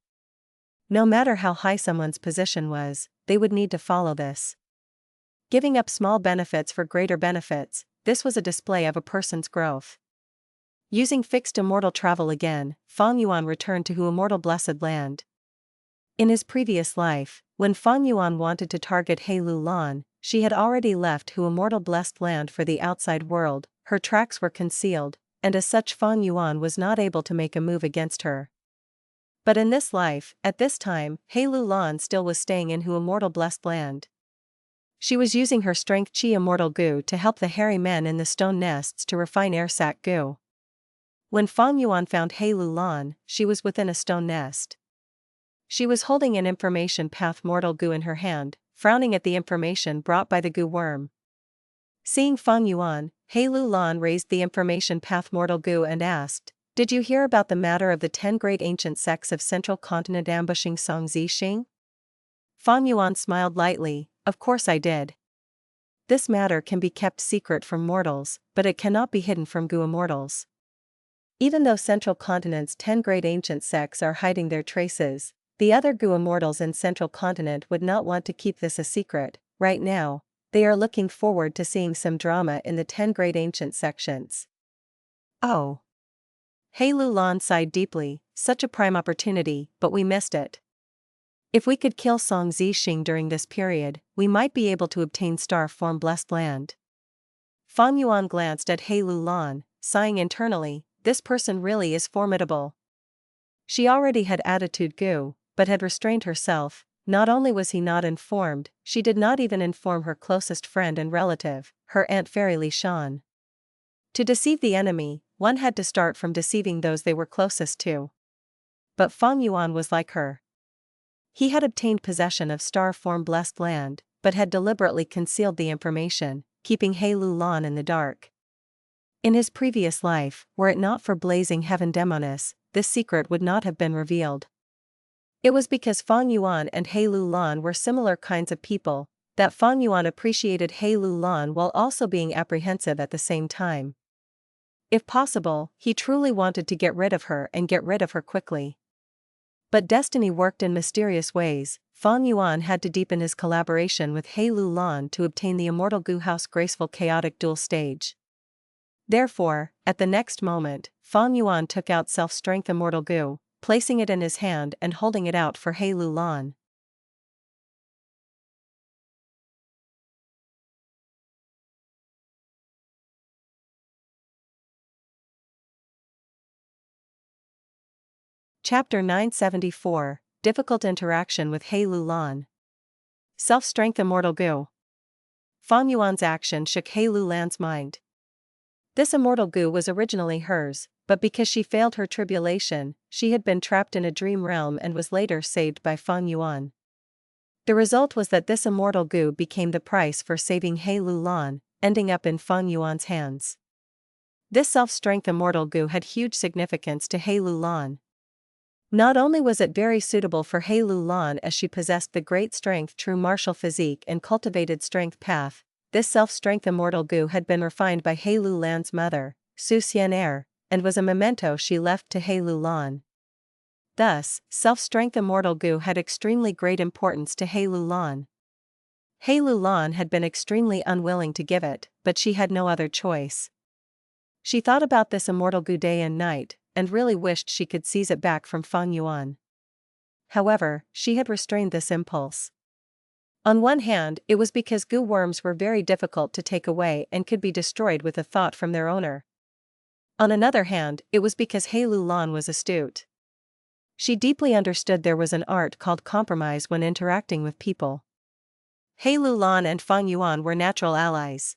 No matter how high someone's position was, they would need to follow this. Giving up small benefits for greater benefits, this was a display of a person's growth. Using fixed immortal travel again, Feng Yuan returned to Hu Immortal Blessed Land. In his previous life, when Feng Yuan wanted to target Hei Lou Lan, she had already left Hu Immortal Blessed Land for the outside world, her tracks were concealed, and as such Feng Yuan was not able to make a move against her. But in this life, at this time, Hei Lou Lan still was staying in Hu Immortal Blessed Land. She was using her Strength Qi Immortal Goo to help the hairy men in the stone nests to refine air sac goo. When Feng Yuan found Hei Lou Lan, she was within a stone nest. She was holding an information path mortal goo in her hand, frowning at the information brought by the goo worm. Seeing Feng Yuan, Hei Lou Lan raised the information path mortal goo and asked, "Did you hear about the matter of the 10 great ancient sects of Central Continent ambushing Songzi Qing?" Feng Yuan smiled lightly, "Of course I did. This matter can be kept secret from mortals, but it cannot be hidden from Goo Immortals. Even though Central Continent's 10 great ancient sects are hiding their traces, the other Goo Immortals in Central Continent would not want to keep this a secret. Right now, they are looking forward to seeing some drama in the 10 great ancient sections." Oh. Hei Lou Lan sighed deeply, "Such a prime opportunity, but we missed it. If we could kill Song Zixing during this period, we might be able to obtain Star Form Blessed Land." Feng Yuan glanced at Hei Lou Lan, sighing internally, this person really is formidable. She already had attitude goo, but had restrained herself. Not only was he not informed, she did not even inform her closest friend and relative, her Aunt Fairy Li Shan. To deceive the enemy, one had to start from deceiving those they were closest to. But Feng Yuan was like her. He had obtained possession of Star Form Blessed Land, but had deliberately concealed the information, keeping Hei Lou Lan in the dark. In his previous life, were it not for Blazing Heaven Demoness, this secret would not have been revealed. It was because Feng Yuan and Hei Lou Lan were similar kinds of people, that Feng Yuan appreciated Hei Lou Lan while also being apprehensive at the same time. If possible, he truly wanted to get rid of her and get rid of her quickly. But destiny worked in mysterious ways. Feng Yuan had to deepen his collaboration with Hei Lou Lan to obtain the Immortal Goo House Graceful Chaotic Duel stage. Therefore, at the next moment, Feng Yuan took out Self-Strength Immortal Goo, placing it in his hand and holding it out for Hei Lou Lan. Chapter 974, Difficult Interaction with Hei Lou Lan. self-strength immortal goo. Feng Yuan's action shook Hei Lou Lan's mind. This immortal goo was originally hers, but because she failed her tribulation, she had been trapped in a dream realm and was later saved by Feng Yuan. The result was that this immortal goo became the price for saving Hei Lou Lan, ending up in Feng Yuan's hands. This self-strength immortal goo had huge significance to Hei Lou Lan. Not only was it very suitable for Hei Lou Lan as she possessed the great strength true martial physique and cultivated strength path, this self-strength immortal goo had been refined by Hei Lou Lan's mother, Su Xian, and was a memento she left to Hei Lou Lan. Thus, self-strength immortal goo had extremely great importance to Hei Lou Lan. Hei Lou Lan had been extremely unwilling to give it, but she had no other choice. She thought about this immortal goo day and night, and really wished she could seize it back from Feng Yuan. However, she had restrained this impulse. On one hand, it was because goo worms were very difficult to take away and could be destroyed with a thought from their owner. On another hand, it was because Hei Lou Lan was astute. She deeply understood there was an art called compromise when interacting with people. Hei Lou Lan and Feng Yuan were natural allies.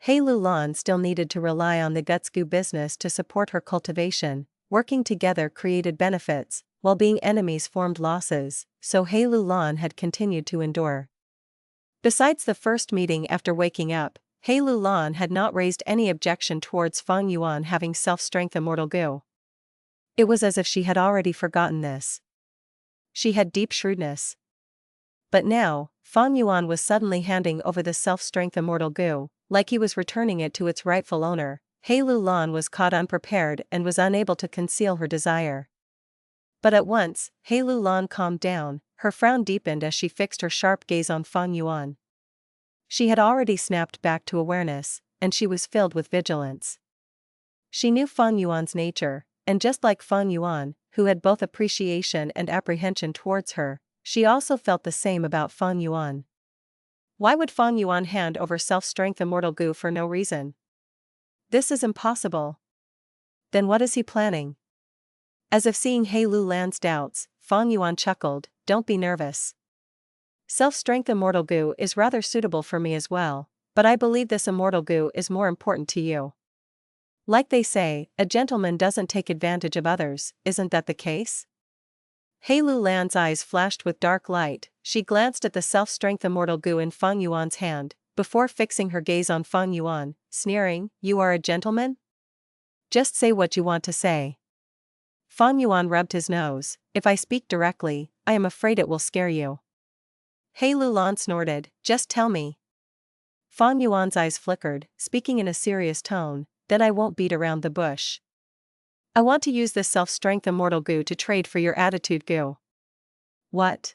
Hei Lou Lan still needed to rely on the guts goo business to support her cultivation. Working together created benefits, while being enemies formed losses, so Hei Lou Lan had continued to endure. Besides the first meeting after waking up, Hei Lou Lan had not raised any objection towards Feng Yuan having self-strength immortal goo. It was as if she had already forgotten this. She had deep shrewdness. But now, Feng Yuan was suddenly handing over the self-strength immortal goo, like he was returning it to its rightful owner. Hei Lou Lan was caught unprepared and was unable to conceal her desire. But at once, Hei Lou Lan calmed down, her frown deepened as she fixed her sharp gaze on Feng Yuan. She had already snapped back to awareness, and she was filled with vigilance. She knew Feng Yuan's nature, and just like Feng Yuan, who had both appreciation and apprehension towards her, she also felt the same about Feng Yuan. Why would Feng Yuan hand over self-strength immortal goo for no reason? This is impossible. Then what is he planning? As if seeing Hei Lou Lan's doubts, Feng Yuan chuckled, "Don't be nervous. Self-strength immortal goo is rather suitable for me as well, but I believe this immortal goo is more important to you. Like they say, a gentleman doesn't take advantage of others, isn't that the case?" Hei Lou Lan's eyes flashed with dark light. She glanced at the self-strength immortal goo in Feng Yuan's hand, before fixing her gaze on Feng Yuan, sneering, "You are a gentleman? Just say what you want to say." Feng Yuan rubbed his nose. "If I speak directly, I am afraid it will scare you." Hei Lou Lan snorted, "Just tell me." Feng Yuan's eyes flickered, speaking in a serious tone, "Then I won't beat around the bush. I want to use this self-strength immortal goo to trade for your attitude goo." "What?"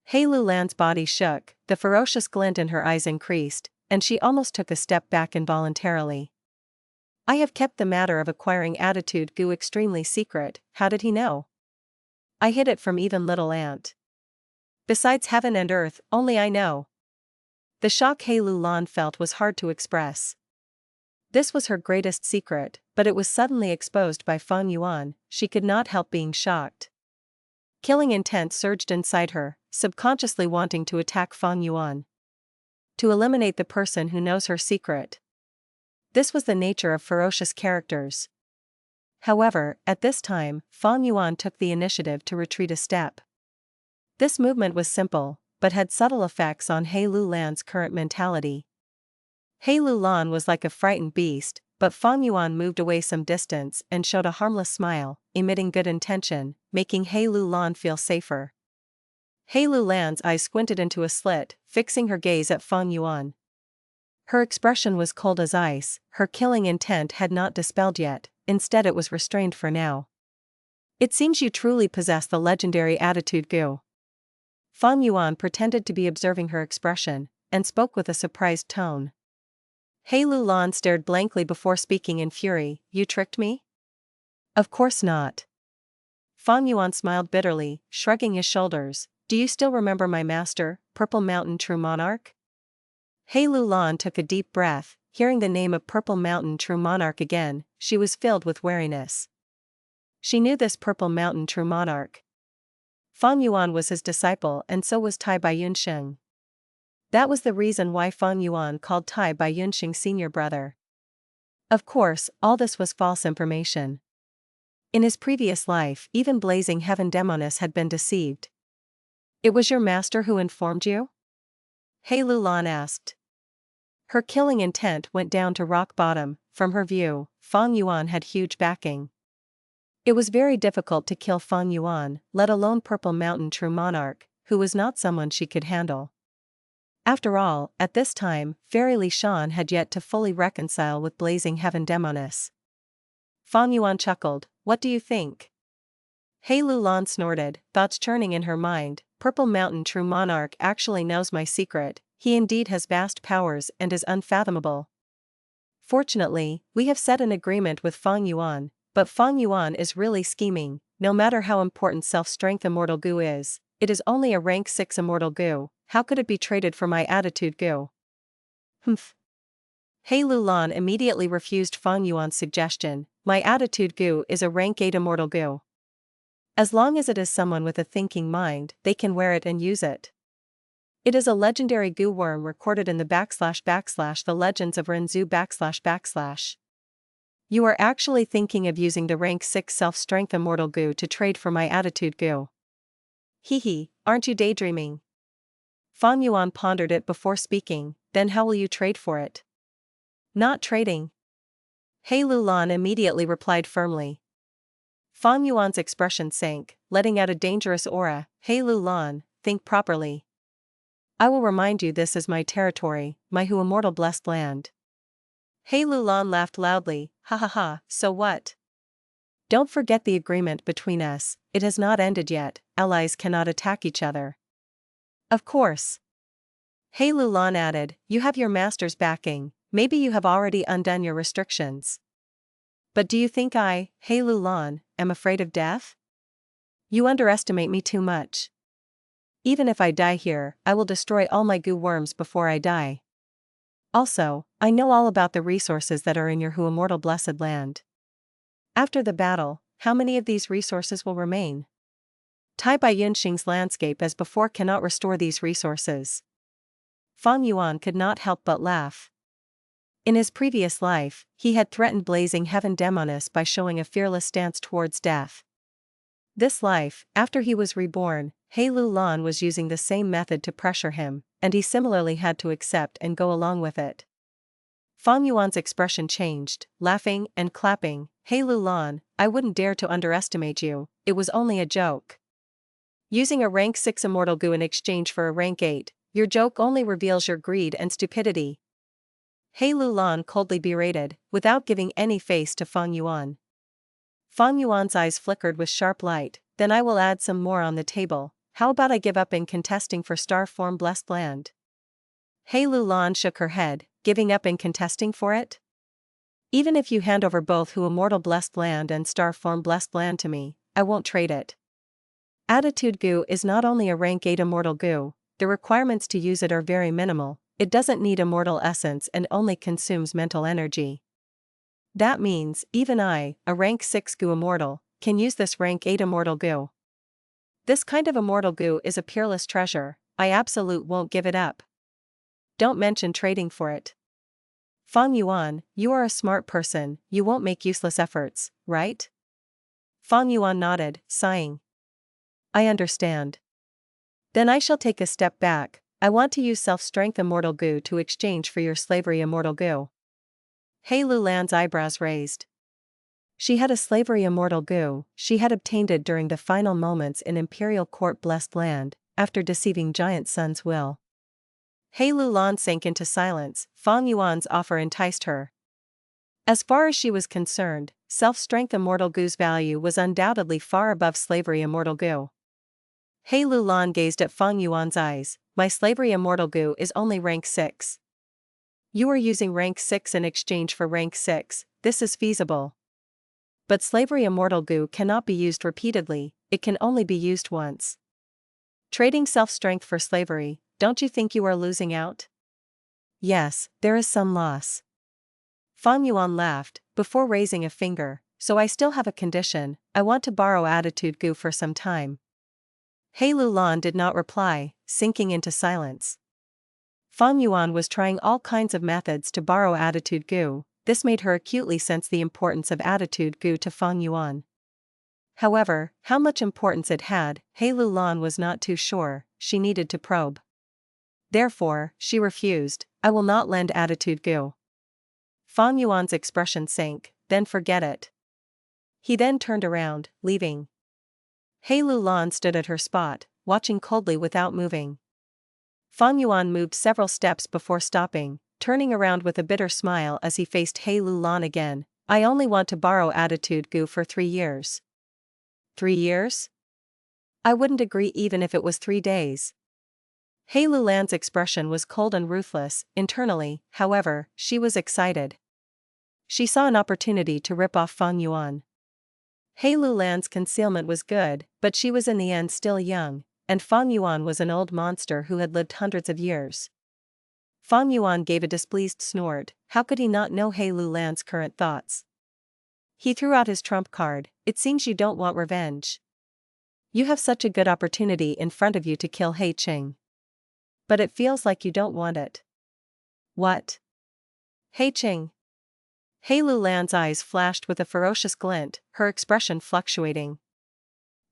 Hei Lou Lan's body shook, the ferocious glint in her eyes increased, and she almost took a step back involuntarily. "I have kept the matter of acquiring attitude goo extremely secret. How did he know? I hid it from even little aunt. Besides heaven and earth, only I know." The shock Hei Lou Lan felt was hard to express. This was her greatest secret, but it was suddenly exposed by Feng Yuan. She could not help being shocked. Killing intent surged inside her, subconsciously wanting to attack Feng Yuan. To eliminate the person who knows her secret. This was the nature of ferocious characters. However, at this time, Feng Yuan took the initiative to retreat a step. This movement was simple, but had subtle effects on Hei Lou Lan's current mentality. Hei Lou Lan was like a frightened beast, but Feng Yuan moved away some distance and showed a harmless smile, emitting good intention, making Hei Lou Lan feel safer. Hei Lou Lan's eyes squinted into a slit, fixing her gaze at Feng Yuan. Her expression was cold as ice, her killing intent had not dispelled yet, instead it was restrained for now. "It seems you truly possess the legendary attitude goo." Feng Yuan pretended to be observing her expression, and spoke with a surprised tone. Hei Lou Lan stared blankly before speaking in fury, "You tricked me?" "Of course not." Feng Yuan smiled bitterly, shrugging his shoulders, "Do you still remember my master, Purple Mountain True Monarch?" Hei Lou Lan took a deep breath. Hearing the name of Purple Mountain True Monarch again, she was filled with wariness. She knew this Purple Mountain True Monarch. Fang Yuan was his disciple and so was Tai Baiyunsheng. That was the reason why Fang Yuan called Tai Baiyunsheng senior brother. Of course, all this was false information. In his previous life, even Blazing Heaven Demoness had been deceived. It was your master who informed you? Hei Lou Lan asked. Her killing intent went down to rock bottom. From her view, Fang Yuan had huge backing. It was very difficult to kill Fang Yuan, let alone Purple Mountain True Monarch, who was not someone she could handle. After all, at this time, Fairy Li Shan had yet to fully reconcile with Blazing Heaven Demoness. Fang Yuan chuckled, what do you think? Hei Lou Lan snorted, thoughts churning in her mind, Purple Mountain True Monarch actually knows my secret, he indeed has vast powers and is unfathomable. Fortunately, we have set an agreement with Fang Yuan, but Fang Yuan is really scheming, no matter how important self-strength Immortal Goo is, it is only a rank 6 Immortal Goo, how could it be traded for my attitude Goo? Humph. Hei Lou Lan immediately refused Fang Yuan's suggestion, my attitude Goo is a rank 8 Immortal Goo. As long as it is someone with a thinking mind, they can wear it and use it. It is a legendary goo worm recorded in the / the legends of Renzu /. You are actually thinking of using the rank 6 self-strength Immortal Goo to trade for my attitude Goo. Hehe, aren't you daydreaming? Fang Yuan pondered it before speaking, then how will you trade for it? Not trading. Hei Lou Lan immediately replied firmly. Fang Yuan's expression sank, letting out a dangerous aura. Hei Lou Lan, think properly. I will remind you this is my territory, my Hu Immortal blessed land. Hei Lou Lan laughed loudly, ha ha ha, so what? Don't forget the agreement between us, it has not ended yet, allies cannot attack each other. Of course. Hei Lou Lan added, you have your master's backing, maybe you have already undone your restrictions. But do you think I, Hei Lou Lan, am afraid of death? You underestimate me too much. Even if I die here, I will destroy all my goo worms before I die. Also, I know all about the resources that are in your Hu Immortal blessed land. After the battle, how many of these resources will remain? Tai Baiyunsheng's landscape as before cannot restore these resources. Fang Yuan could not help but laugh. In his previous life, he had threatened Blazing Heaven Demoness by showing a fearless stance towards death. This life, after he was reborn, Hei Lou Lan was using the same method to pressure him, and he similarly had to accept and go along with it. Fang Yuan's expression changed, laughing and clapping, Hei Lou Lan, I wouldn't dare to underestimate you, it was only a joke. Using a rank 6 Immortal Goo in exchange for a rank 8, your joke only reveals your greed and stupidity. Hei Lou Lan coldly berated, without giving any face to Fang Yuan. Fang Yuan's eyes flickered with sharp light, then I will add some more on the table, how about I give up in contesting for Star Form Blessed Land? Hei Lou Lan shook her head, giving up in contesting for it? Even if you hand over both Hu Immortal Blessed Land and Star Form Blessed Land to me, I won't trade it. Attitude Goo is not only a rank 8 Immortal Goo, the requirements to use it are very minimal, it doesn't need immortal essence and only consumes mental energy. That means, even I, a rank 6 Goo Immortal, can use this rank 8 Immortal Goo. This kind of Immortal Goo is a peerless treasure, I absolute won't give it up. Don't mention trading for it. Fang Yuan, you are a smart person, you won't make useless efforts, right? Fang Yuan nodded, sighing. I understand. Then I shall take a step back, I want to use self-strength Immortal Goo to exchange for your slavery Immortal Goo. Hei Lou Lan's eyebrows raised. She had a slavery Immortal Goo, she had obtained it during the final moments in Imperial Court Blessed Land, after deceiving Giant Sun's will. Hei Lou Lan sank into silence, Fang Yuan's offer enticed her. As far as she was concerned, self-strength Immortal Goo's value was undoubtedly far above slavery Immortal Goo. Hei Lou Lan gazed at Fang Yuan's eyes, my slavery Immortal Goo is only rank 6. You are using rank 6 in exchange for rank 6, this is feasible. But slavery Immortal Goo cannot be used repeatedly, it can only be used once. Trading self-strength for slavery, don't you think you are losing out? Yes, there is some loss. Fang Yuan laughed, before raising a finger, so I still have a condition, I want to borrow attitude Goo for some time. Hei Lou Lan did not reply, sinking into silence. Feng Yuan was trying all kinds of methods to borrow attitude goo. This made her acutely sense the importance of attitude goo to Feng Yuan. However, how much importance it had, Hei Lou Lan was not too sure. She needed to probe. Therefore, she refused. I will not lend attitude goo. Feng Yuan's expression sank. Then forget it. He then turned around, leaving. Hei Lou Lan stood at her spot, watching coldly without moving. Feng Yuan moved several steps before stopping, turning around with a bitter smile as he faced Hei Lou Lan again. I only want to borrow attitude goo for 3 years. 3 years? I wouldn't agree even if it was 3 days. Hei Lou Lan's expression was cold and ruthless. Internally, however, she was excited. She saw an opportunity to rip off Feng Yuan. Hei Lou Lan's concealment was good, but she was in the end still young, and Feng Yuan was an old monster who had lived hundreds of years. Feng Yuan gave a displeased snort. How could he not know Hei Lou Lan's current thoughts? He threw out his trump card. It seems you don't want revenge. You have such a good opportunity in front of you to kill Hei Qing. But it feels like you don't want it. What? Hei Qing? Hei Lou Lan's eyes flashed with a ferocious glint, her expression fluctuating.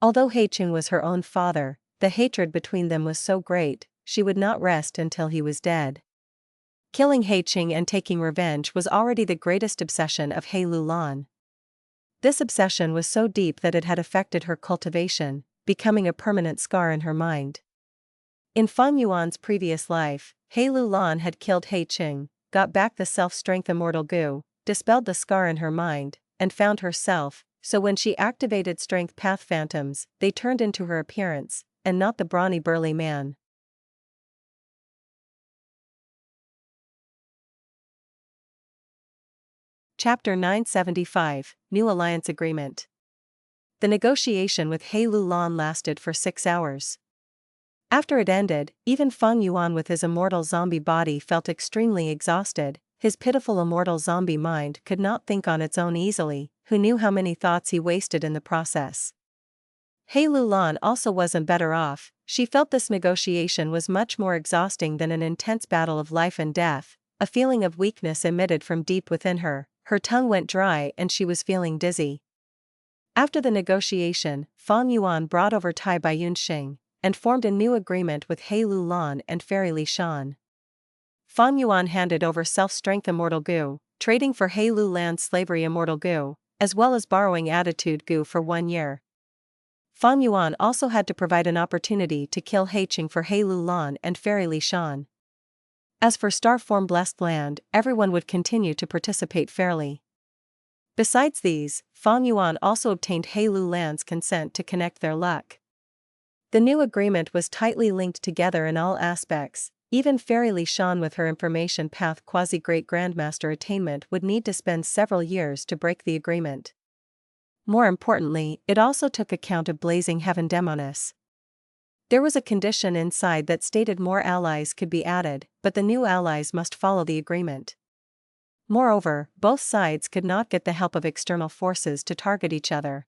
Although Hei Qing was her own father, the hatred between them was so great, she would not rest until he was dead. Killing Hei Qing and taking revenge was already the greatest obsession of Hei Lou Lan. This obsession was so deep that it had affected her cultivation, becoming a permanent scar in her mind. In Feng Yuan's previous life, Hei Lou Lan had killed Hei Qing, got back the self-strength immortal goo, dispelled the scar in her mind, and found herself, so when she activated strength path phantoms, they turned into her appearance, and not the brawny burly man. Chapter 975, New Alliance Agreement. The negotiation with Hei Lou Lan lasted for 6 hours. After it ended, even Feng Yuan with his immortal zombie body felt extremely exhausted. His pitiful immortal zombie mind could not think on its own easily. Who knew how many thoughts he wasted in the process? Hei Lou Lan also wasn't better off. She felt this negotiation was much more exhausting than an intense battle of life and death. A feeling of weakness emitted from deep within her. Her tongue went dry and she was feeling dizzy. After the negotiation, Feng Yuan brought over Tai Baiyun Xing, and formed a new agreement with Hei Lou Lan and Fairy Shan. Feng Yuan handed over self-strength immortal goo, trading for Hei Lou Lan's slavery immortal goo, as well as borrowing attitude goo for 1 year. Feng Yuan also had to provide an opportunity to kill Hei Qing for Hei Lou Lan and Fairy Shan. As for Starform Blessed Land, everyone would continue to participate fairly. Besides these, Feng Yuan also obtained Hei Lou Lan's consent to connect their luck. The new agreement was tightly linked together in all aspects. Even Fairy Shan with her information path quasi-great Grandmaster attainment would need to spend several years to break the agreement. More importantly, it also took account of Blazing Heaven Demonis. There was a condition inside that stated more allies could be added, but the new allies must follow the agreement. Moreover, both sides could not get the help of external forces to target each other.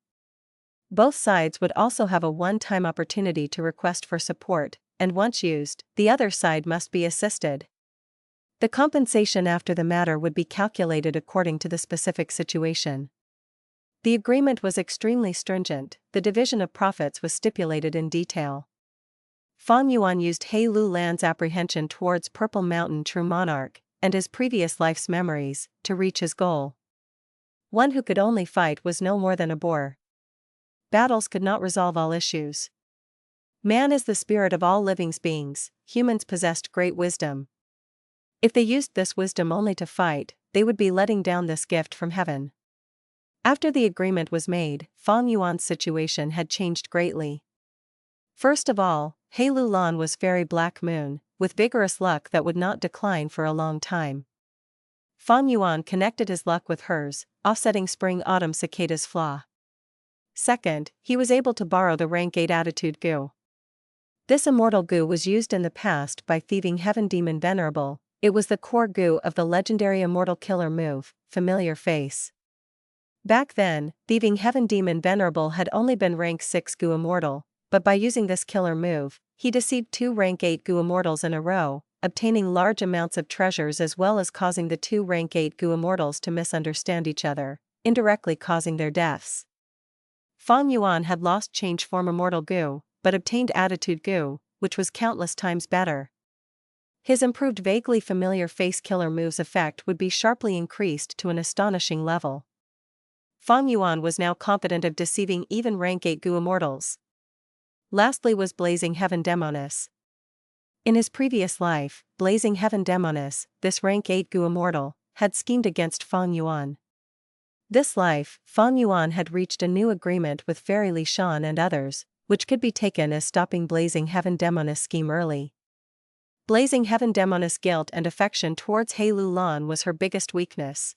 Both sides would also have a one-time opportunity to request for support, and once used, the other side must be assisted. The compensation after the matter would be calculated according to the specific situation. The agreement was extremely stringent. The division of profits was stipulated in detail. Feng Yuan used Hei Lou Lan's apprehension towards Purple Mountain True Monarch, and his previous life's memories, to reach his goal. One who could only fight was no more than a bore. Battles could not resolve all issues. Man is the spirit of all living beings. Humans possessed great wisdom. If they used this wisdom only to fight, they would be letting down this gift from heaven. After the agreement was made, Feng Yuan's situation had changed greatly. First of all, Hei Lou Lan was Fairy Black Moon, with vigorous luck that would not decline for a long time. Feng Yuan connected his luck with hers, offsetting Spring-Autumn Cicada's flaw. Second, he was able to borrow the rank 8 attitude goo. This immortal goo was used in the past by Thieving Heaven Demon Venerable. It was the core goo of the legendary immortal killer move, Familiar Face. Back then, Thieving Heaven Demon Venerable had only been rank 6 goo immortal, but by using this killer move, he deceived 2 rank 8 Gu Immortals in a row, obtaining large amounts of treasures as well as causing the 2 rank 8 Gu Immortals to misunderstand each other, indirectly causing their deaths. Feng Yuan had lost change form Immortal Gu, but obtained Attitude Gu, which was countless times better. His improved vaguely familiar face killer move's effect would be sharply increased to an astonishing level. Feng Yuan was now confident of deceiving even rank 8 Gu Immortals. Lastly was Blazing Heaven Demoness. In his previous life, Blazing Heaven Demoness, this rank 8 Gu Immortal, had schemed against Feng Yuan. This life, Feng Yuan had reached a new agreement with Fairy Shan and others, which could be taken as stopping Blazing Heaven Demoness' scheme early. Blazing Heaven Demoness' guilt and affection towards Hei Lou Lan was her biggest weakness.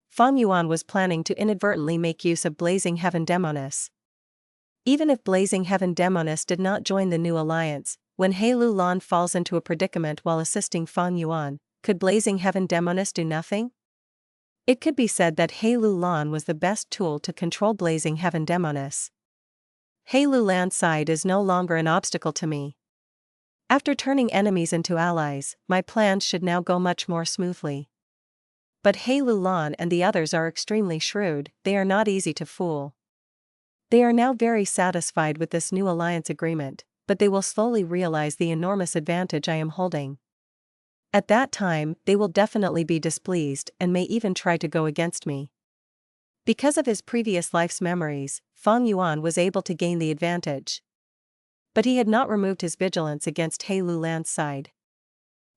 Feng Yuan was planning to inadvertently make use of Blazing Heaven Demoness. Even if Blazing Heaven Demoness did not join the new alliance, when Hei Lou Lan falls into a predicament while assisting Feng Yuan, could Blazing Heaven Demoness do nothing? It could be said that Hei Lou Lan was the best tool to control Blazing Heaven Demoness. Hei Lou Lan's side is no longer an obstacle to me. After turning enemies into allies, my plans should now go much more smoothly. But Hei Lou Lan and the others are extremely shrewd, they are not easy to fool. They are now very satisfied with this new alliance agreement, but they will slowly realize the enormous advantage I am holding. At that time, they will definitely be displeased and may even try to go against me. Because of his previous life's memories, Feng Yuan was able to gain the advantage. But he had not removed his vigilance against Hei Lou Lan's side.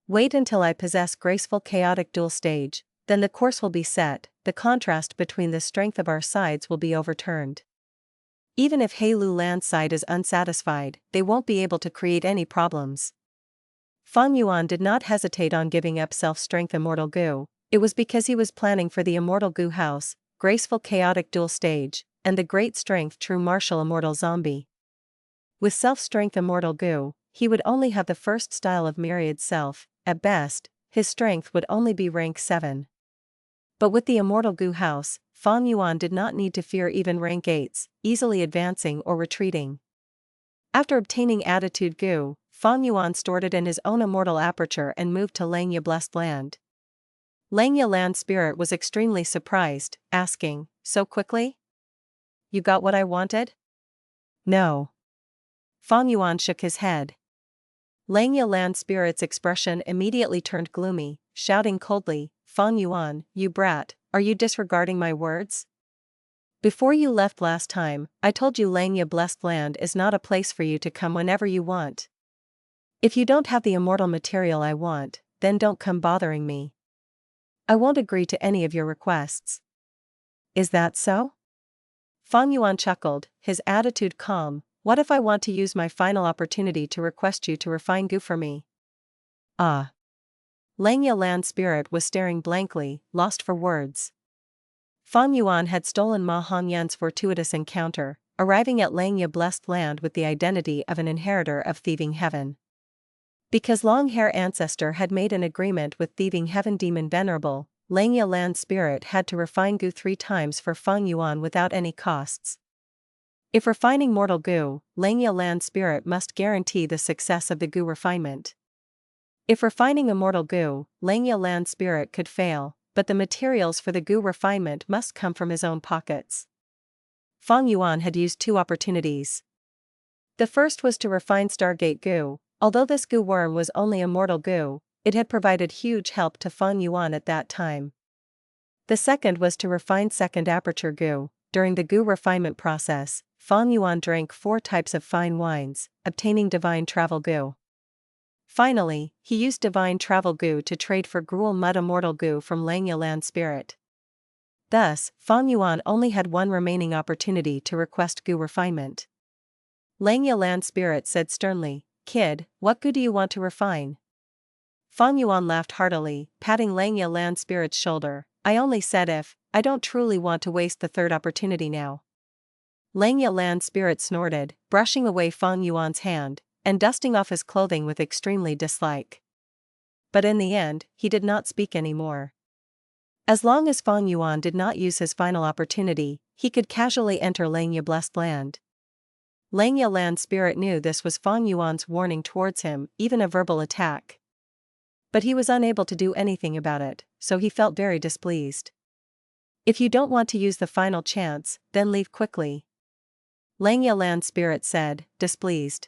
Wait until I possess Graceful Chaotic Duel stage, then the course will be set, the contrast between the strength of our sides will be overturned. Even if Hei Lou Lan's side is unsatisfied, they won't be able to create any problems. Feng Yuan did not hesitate on giving up self-strength Immortal Gu, it was because he was planning for the Immortal Gu House, Graceful Chaotic Duel stage, and the Great Strength True Martial Immortal Zombie. With self-strength Immortal Gu, he would only have the first style of Myriad Self, at best, his strength would only be rank 7. But with the Immortal Gu House, Feng Yuan did not need to fear even rank 8s, easily advancing or retreating. After obtaining Attitude Gu, Feng Yuan stored it in his own immortal aperture and moved to Langya Blessed Land. Langya Land's spirit was extremely surprised, asking, "So quickly? You got what I wanted?" "No." Feng Yuan shook his head. Langya Land's spirit's expression immediately turned gloomy, shouting coldly, "Feng Yuan, you brat, are you disregarding my words? Before you left last time, I told you Langya Blessed Land is not a place for you to come whenever you want. If you don't have the immortal material I want, then don't come bothering me. I won't agree to any of your requests." "Is that so?" Feng Yuan chuckled, his attitude calm. "What if I want to use my final opportunity to request you to refine Gu for me?" "Ah." Langya Land's spirit was staring blankly, lost for words. Feng Yuan had stolen Ma Hongyan's fortuitous encounter, arriving at Langya Blessed Land with the identity of an inheritor of Thieving Heaven. Because Long-Hair Ancestor had made an agreement with Thieving Heaven Demon Venerable, Langya Land's spirit had to refine Gu 3 times for Feng Yuan without any costs. If refining Mortal Gu, Langya Land's spirit must guarantee the success of the Gu refinement. If refining Immortal Gu, Langya Land's spirit could fail, but the materials for the Gu refinement must come from his own pockets. Feng Yuan had used 2 opportunities. The first was to refine Stargate Gu. Although this Gu worm was only Immortal Gu, it had provided huge help to Feng Yuan at that time. The second was to refine Second Aperture Gu. During the Gu refinement process, Feng Yuan drank 4 types of fine wines, obtaining Divine Travel Gu. Finally, he used Divine Travel Gu to trade for Gruel Mud Immortal Gu from Langya Land Spirit. Thus, Feng Yuan only had one remaining opportunity to request Gu refinement. Langya Land Spirit said sternly, "Kid, what Gu do you want to refine?" Feng Yuan laughed heartily, patting Langya Land Spirit's shoulder. "I only said if, I don't truly want to waste the third opportunity now." Langya Land Spirit snorted, brushing away Feng Yuan's hand, and dusting off his clothing with extremely dislike. But in the end, he did not speak anymore. As long as Feng Yuan did not use his final opportunity, he could casually enter Langya Blessed Land. Lang Yalan's spirit knew this was Feng Yuan's warning towards him, even a verbal attack. But he was unable to do anything about it, so he felt very displeased. If you don't want to use the final chance, then leave quickly. Lang Yalan's spirit said, displeased.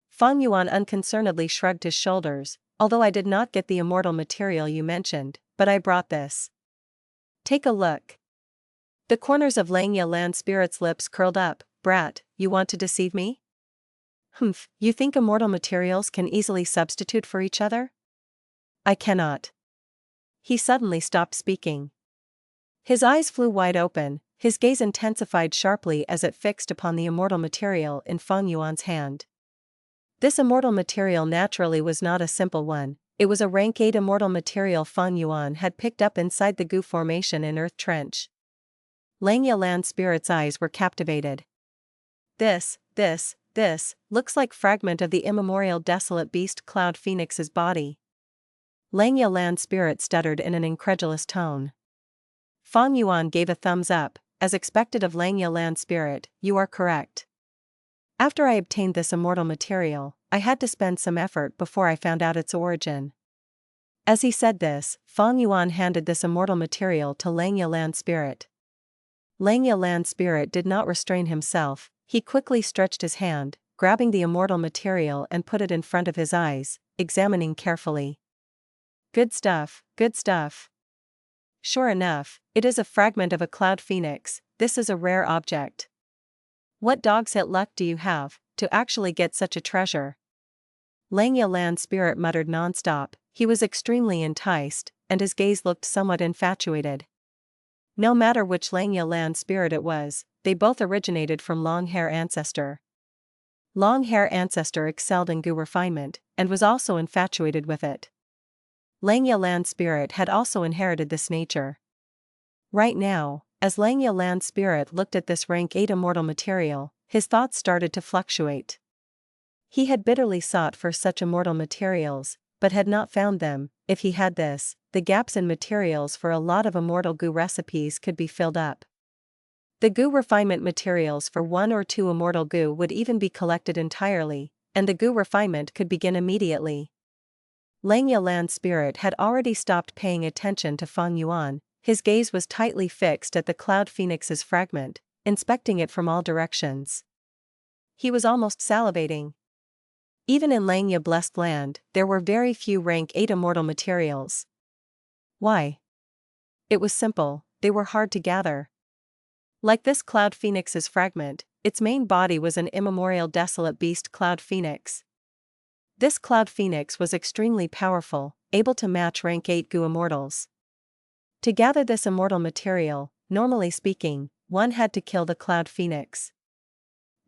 Feng Yuan unconcernedly shrugged his shoulders, although I did not get the immortal material you mentioned, but I brought this. Take a look. The corners of Lang Yalan's spirit's lips curled up. Brat, you want to deceive me? Humph, you think immortal materials can easily substitute for each other? I cannot. He suddenly stopped speaking. His eyes flew wide open, his gaze intensified sharply as it fixed upon the immortal material in Feng Yuan's hand. This immortal material naturally was not a simple one, it was a rank 8 immortal material Feng Yuan had picked up inside the Gu formation in Earth Trench. Lang Yalan's spirit's eyes were captivated. This looks like fragment of the immemorial desolate beast Cloud Phoenix's body. Lang Yalan's spirit stuttered in an incredulous tone. Feng Yuan gave a thumbs up, as expected of Lang Yalan's spirit, you are correct. After I obtained this immortal material, I had to spend some effort before I found out its origin. As he said this, Feng Yuan handed this immortal material to Lang Yalan's spirit. Lang Yalan's spirit did not restrain himself, he quickly stretched his hand, grabbing the immortal material and put it in front of his eyes, examining carefully. Good stuff, good stuff. Sure enough, it is a fragment of a cloud phoenix, this is a rare object. What dog's hit luck do you have, to actually get such a treasure? Lang Yalan's spirit muttered nonstop, he was extremely enticed, and his gaze looked somewhat infatuated. No matter which Lang Yalan's spirit it was, they both originated from Long-Hair Ancestor. Long-Hair Ancestor excelled in Gu refinement, and was also infatuated with it. Lang Yalan's spirit had also inherited this nature. Right now, as Lang Yalan's spirit looked at this rank 8 immortal material, his thoughts started to fluctuate. He had bitterly sought for such immortal materials, but had not found them. If he had this, the gaps in materials for a lot of immortal Gu recipes could be filled up. The Gu refinement materials for 1 or 2 immortal Gu would even be collected entirely, and the Gu refinement could begin immediately. Lang Yalan's spirit had already stopped paying attention to Feng Yuan, his gaze was tightly fixed at the Cloud Phoenix's fragment, inspecting it from all directions. He was almost salivating. Even in Lang Ya blessed land, there were very few rank 8 immortal materials. Why? It was simple, they were hard to gather. Like this Cloud Phoenix's fragment, its main body was an immemorial desolate beast Cloud Phoenix. This Cloud Phoenix was extremely powerful, able to match rank 8 Gu immortals. To gather this immortal material, normally speaking, one had to kill the Cloud Phoenix.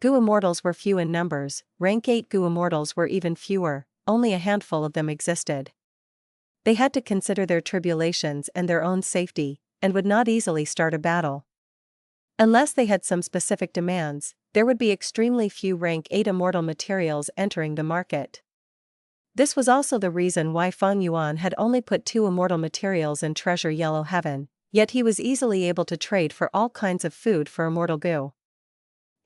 Gu immortals were few in numbers, rank 8 Gu immortals were even fewer, only a handful of them existed. They had to consider their tribulations and their own safety, and would not easily start a battle. Unless they had some specific demands, there would be extremely few rank 8 immortal materials entering the market. This was also the reason why Feng Yuan had only put 2 immortal materials in Treasure Yellow Heaven, yet he was easily able to trade for all kinds of food for immortal Gu.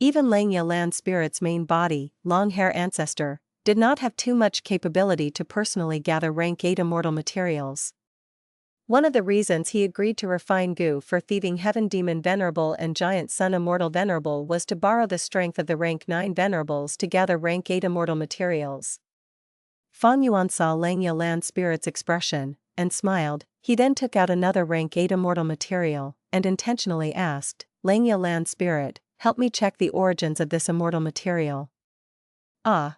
Even Lang Yalan's spirit's main body, Long-Hair Ancestor, did not have too much capability to personally gather rank 8 immortal materials. One of the reasons he agreed to refine Gu for Thieving Heaven Demon Venerable and Giant Sun Immortal Venerable was to borrow the strength of the rank 9 Venerables to gather rank 8 immortal materials. Feng Yuan saw Lang Yalan's spirit's expression, and smiled. He then took out another rank 8 immortal material, and intentionally asked, Lang Yalan's spirit, help me check the origins of this immortal material. Ah!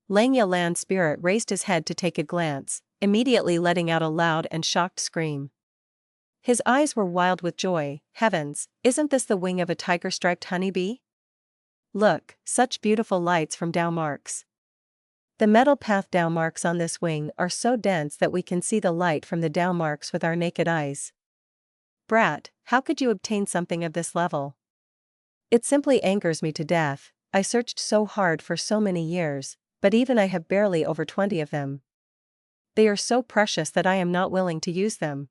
Lang Yalan's spirit raised his head to take a glance, immediately letting out a loud and shocked scream. His eyes were wild with joy. Heavens, isn't this the wing of a tiger-striped honeybee? Look, such beautiful lights from Dao marks. The metal path Dao marks on this wing are so dense that we can see the light from the Dao marks with our naked eyes. Brat, how could you obtain something of this level? It simply angers me to death. I searched so hard for so many years, but even I have barely over 20 of them. They are so precious that I am not willing to use them.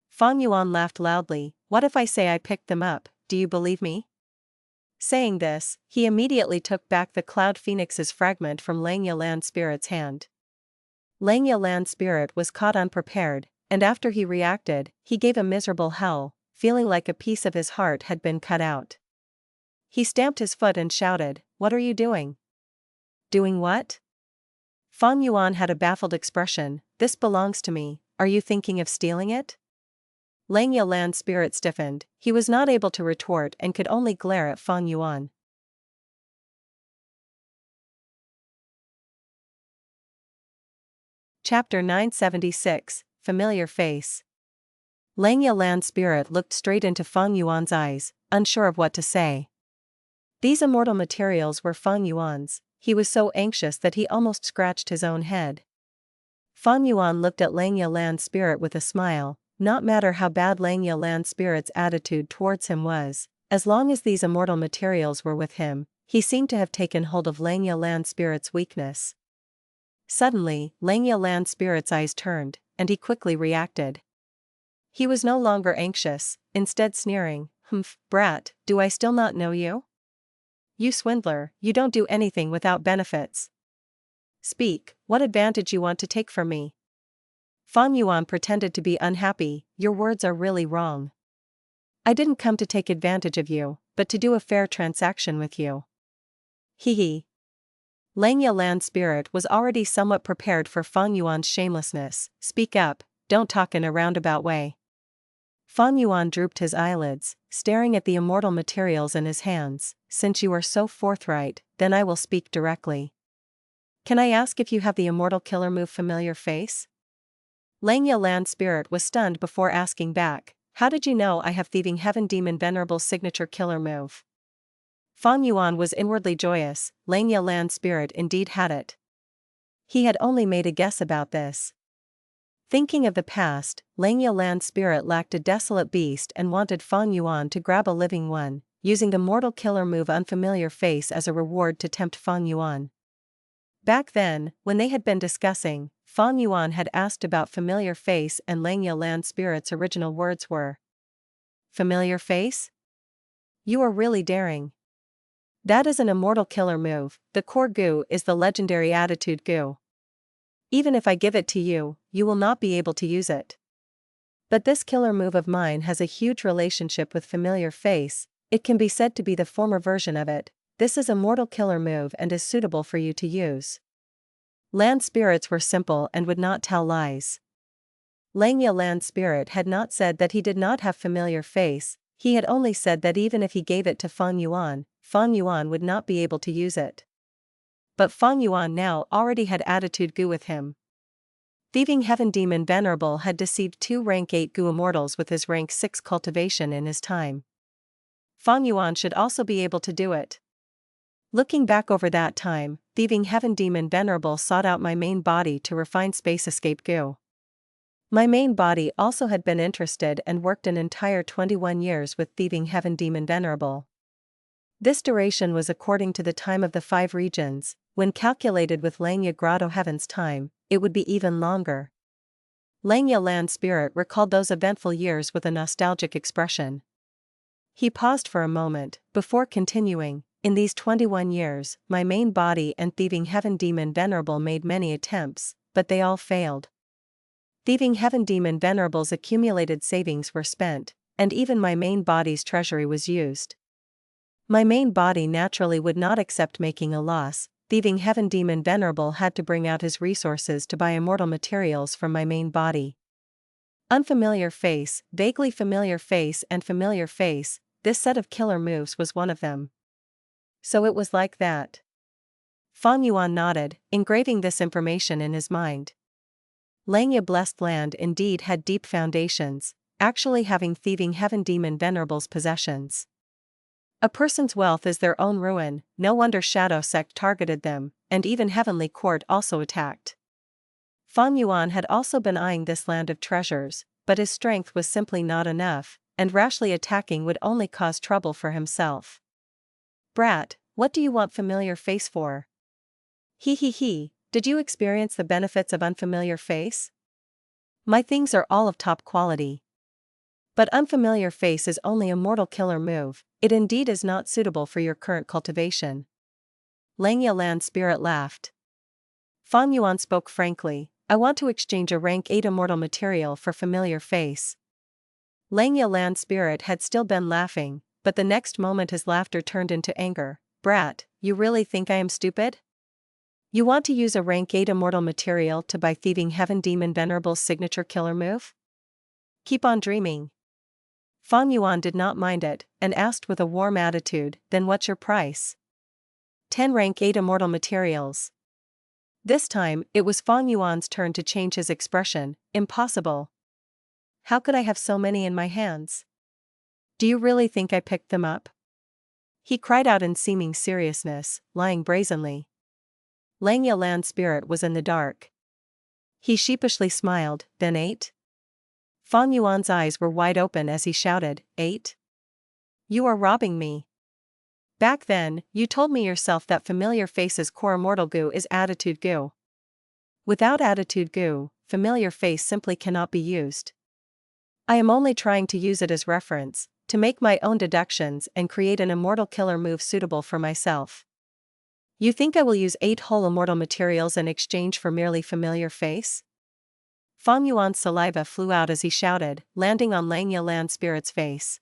Feng Yuan laughed loudly. What if I say I picked them up, do you believe me? Saying this, he immediately took back the Cloud Phoenix's fragment from Yue Lan Spirit's hand. Yue Lan Spirit was caught unprepared, and after he reacted, he gave a miserable howl, feeling like a piece of his heart had been cut out. He stamped his foot and shouted, "What are you doing?" "Doing what?" Feng Yuan had a baffled expression. "This belongs to me, are you thinking of stealing it?" Yue Lan's spirit stiffened, he was not able to retort and could only glare at Feng Yuan. Chapter 976, Familiar Face. Yue Lan's spirit looked straight into Feng Yuan's eyes, unsure of what to say. These immortal materials were Feng Yuan's. He was so anxious that he almost scratched his own head. Feng Yuan looked at Yue Lan's spirit with a smile. Not matter how bad Yue Lan's spirit's attitude towards him was, as long as these immortal materials were with him, he seemed to have taken hold of Yue Lan's spirit's weakness. Suddenly, Yue Lan's spirit's eyes turned, and he quickly reacted. He was no longer anxious, instead sneering, "Humph, brat, do I still not know you? You swindler, you don't do anything without benefits. Speak, what advantage you want to take from me?" Feng Yuan pretended to be unhappy. "Your words are really wrong. I didn't come to take advantage of you, but to do a fair transaction with you." Hee. Yue Lan's spirit was already somewhat prepared for Feng Yuan's shamelessness. "Speak up, don't talk in a roundabout way." Feng Yuan drooped his eyelids, staring at the immortal materials in his hands. "Since you are so forthright, then I will speak directly. Can I ask if you have the immortal killer move Familiar Face?" Yue Lan's spirit was stunned before asking back, "How did you know I have Thieving Heaven Demon Venerable's signature killer move?" Feng Yuan was inwardly joyous. Yue Lan's spirit indeed had it. He had only made a guess about this. Thinking of the past, Yue Lan's spirit lacked a desolate beast and wanted Feng Yuan to grab a living one, using the mortal killer move Unfamiliar Face as a reward to tempt Feng Yuan. Back then, when they had been discussing, Feng Yuan had asked about Familiar Face and Yue Lan's spirit's original words were, "Familiar Face? You are really daring. That is an immortal killer move. The core goo is the legendary attitude goo. Even if I give it to you, you will not be able to use it. But this killer move of mine has a huge relationship with Familiar Face. It can be said to be the former version of it. This is a mortal killer move and is suitable for you to use." Land spirits were simple and would not tell lies. Yue Lan's spirit had not said that he did not have Familiar Face, he had only said that even if he gave it to Feng Yuan would not be able to use it. But Feng Yuan now already had attitude goo with him. Thieving Heaven Demon Venerable had deceived 2 rank 8 goo immortals with his rank 6 cultivation in his time. Feng Yuan should also be able to do it. Looking back over that time, Thieving Heaven Demon Venerable sought out my main body to refine space escape goo. My main body also had been interested and worked an entire 21 years with Thieving Heaven Demon Venerable. This duration was according to the time of the 5 regions. When calculated with Yue Grotto Heaven's time, it would be even longer. Yue Lan's spirit recalled those eventful years with a nostalgic expression. He paused for a moment, before continuing, "In these 21 years, my main body and Thieving Heaven Demon Venerable made many attempts, but they all failed. Thieving Heaven Demon Venerable's accumulated savings were spent, and even my main body's treasury was used. My main body naturally would not accept making a loss. Thieving Heaven Demon Venerable had to bring out his resources to buy immortal materials from my main body. Unfamiliar Face, Vaguely Familiar Face and Familiar Face, this set of killer moves was one of them." "So it was like that." Feng Yuan nodded, engraving this information in his mind. Yue Blessed Land indeed had deep foundations, actually having Thieving Heaven Demon Venerable's possessions. A person's wealth is their own ruin. No wonder Shadow Sect targeted them, and even Heavenly Court also attacked. Feng Yuan had also been eyeing this land of treasures, but his strength was simply not enough, and rashly attacking would only cause trouble for himself. "Brat, what do you want Familiar Face for?" He. Did you experience the benefits of Unfamiliar Face? My things are all of top quality. But Unfamiliar Face is only a mortal killer move, it indeed is not suitable for your current cultivation. Hei Lou Lan spirit laughed. Feng Yuan spoke frankly, I want to exchange a rank 8 immortal material for Familiar Face. Hei Lou Lan spirit had still been laughing, but the next moment his laughter turned into anger. Brat, you really think I am stupid? You want to use a rank 8 immortal material to buy Thieving Heaven Demon Venerable's signature killer move? Keep on dreaming. Feng Yuan did not mind it, and asked with a warm attitude, then what's your price? 10 rank 8 immortal materials. This time, it was Feng Yuan's turn to change his expression. Impossible. How could I have so many in my hands? Do you really think I picked them up? He cried out in seeming seriousness, lying brazenly. Hei Lou Lan's spirit was in the dark. He sheepishly smiled, then 8? Feng Yuan's eyes were wide open as he shouted, 8? You are robbing me. Back then, you told me yourself that Familiar Face's core immortal goo is Attitude Goo. Without Attitude Goo, Familiar Face simply cannot be used. I am only trying to use it as reference, to make my own deductions and create an immortal killer move suitable for myself. You think I will use 8 whole immortal materials in exchange for merely Familiar Face? Feng Yuan's saliva flew out as he shouted, landing on Hei Lou Lan's spirit's face.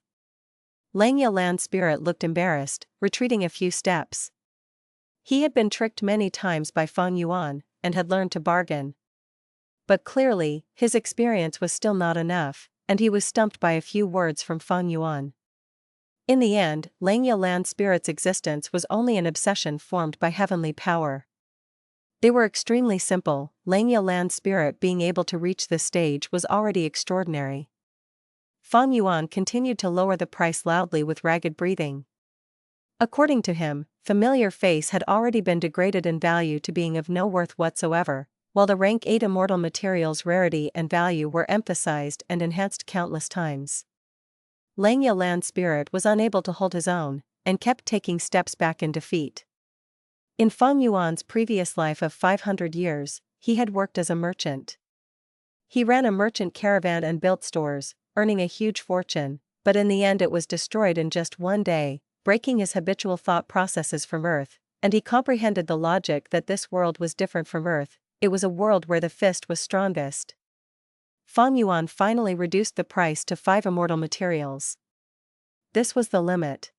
Hei Lou Lan's spirit looked embarrassed, retreating a few steps. He had been tricked many times by Feng Yuan, and had learned to bargain. But clearly, his experience was still not enough, and he was stumped by a few words from Feng Yuan. In the end, Hei Lou Lan's spirit's existence was only an obsession formed by heavenly power. They were extremely simple. Hei Lou Lan's spirit being able to reach this stage was already extraordinary. Feng Yuan continued to lower the price loudly with ragged breathing. According to him, Familiar Face had already been degraded in value to being of no worth whatsoever, while the rank 8 immortal material's rarity and value were emphasized and enhanced countless times. Hei Lou Lan's spirit was unable to hold his own, and kept taking steps back in defeat. In Feng Yuan's previous life of 500 years, he had worked as a merchant. He ran a merchant caravan and built stores, earning a huge fortune, but in the end it was destroyed in just one day, breaking his habitual thought processes from Earth, and he comprehended the logic that this world was different from Earth, it was a world where the fist was strongest. Feng Yuan finally reduced the price to 5 immortal materials. This was the limit.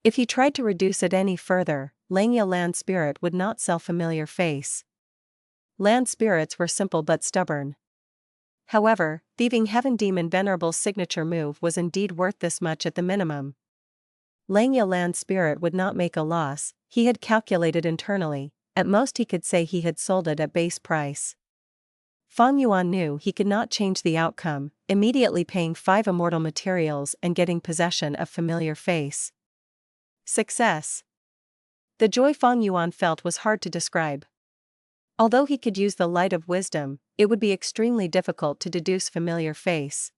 If he tried to reduce it any further, Hei Lou Lan's spirit would not sell Familiar Face. Land spirits were simple but stubborn. However, Thieving Heaven Demon Venerable's signature move was indeed worth this much at the minimum. Hei Lou Lan's spirit would not make a loss, he had calculated internally, at most he could say he had sold it at base price. Feng Yuan knew he could not change the outcome, immediately paying 5 immortal materials and getting possession of Familiar Face. Success. The joy Feng Yuan felt was hard to describe. Although he could use the light of wisdom, it would be extremely difficult to deduce Familiar Face.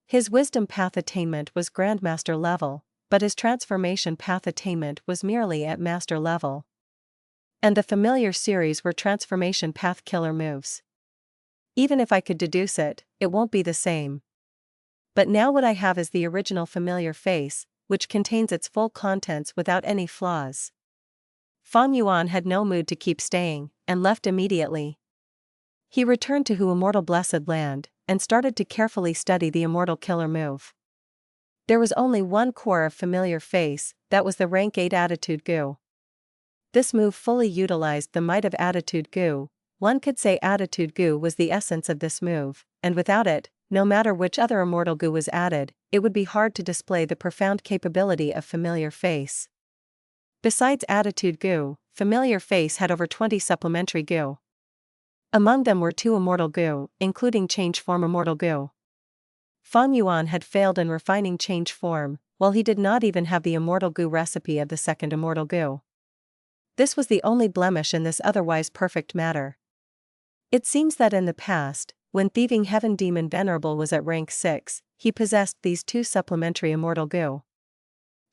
His wisdom path attainment was Grandmaster level, but his transformation path attainment was merely at Master level. And the Familiar series were transformation path killer moves. Even if I could deduce it, it won't be the same. But now what I have is the original Familiar Face, which contains its full contents without any flaws. Feng Yuan had no mood to keep staying, and left immediately. He returned to Hu Immortal Blessed Land, and started to carefully study the immortal killer move. There was only one core of Familiar Face, that was the rank 8 Attitude Goo. This move fully utilized the might of Attitude Goo. One could say Attitude Goo was the essence of this move, and without it, no matter which other immortal goo was added, it would be hard to display the profound capability of Familiar Face. Besides Attitude Goo, Familiar Face had over 20 supplementary goo. Among them were 2 immortal goo, including Change Form Immortal Goo. Feng Yuan had failed in refining Change Form, while he did not even have the immortal goo recipe of the second immortal goo. This was the only blemish in this otherwise perfect matter. It seems that in the past, when Thieving Heaven Demon Venerable was at rank 6, he possessed these 2 supplementary immortal goo.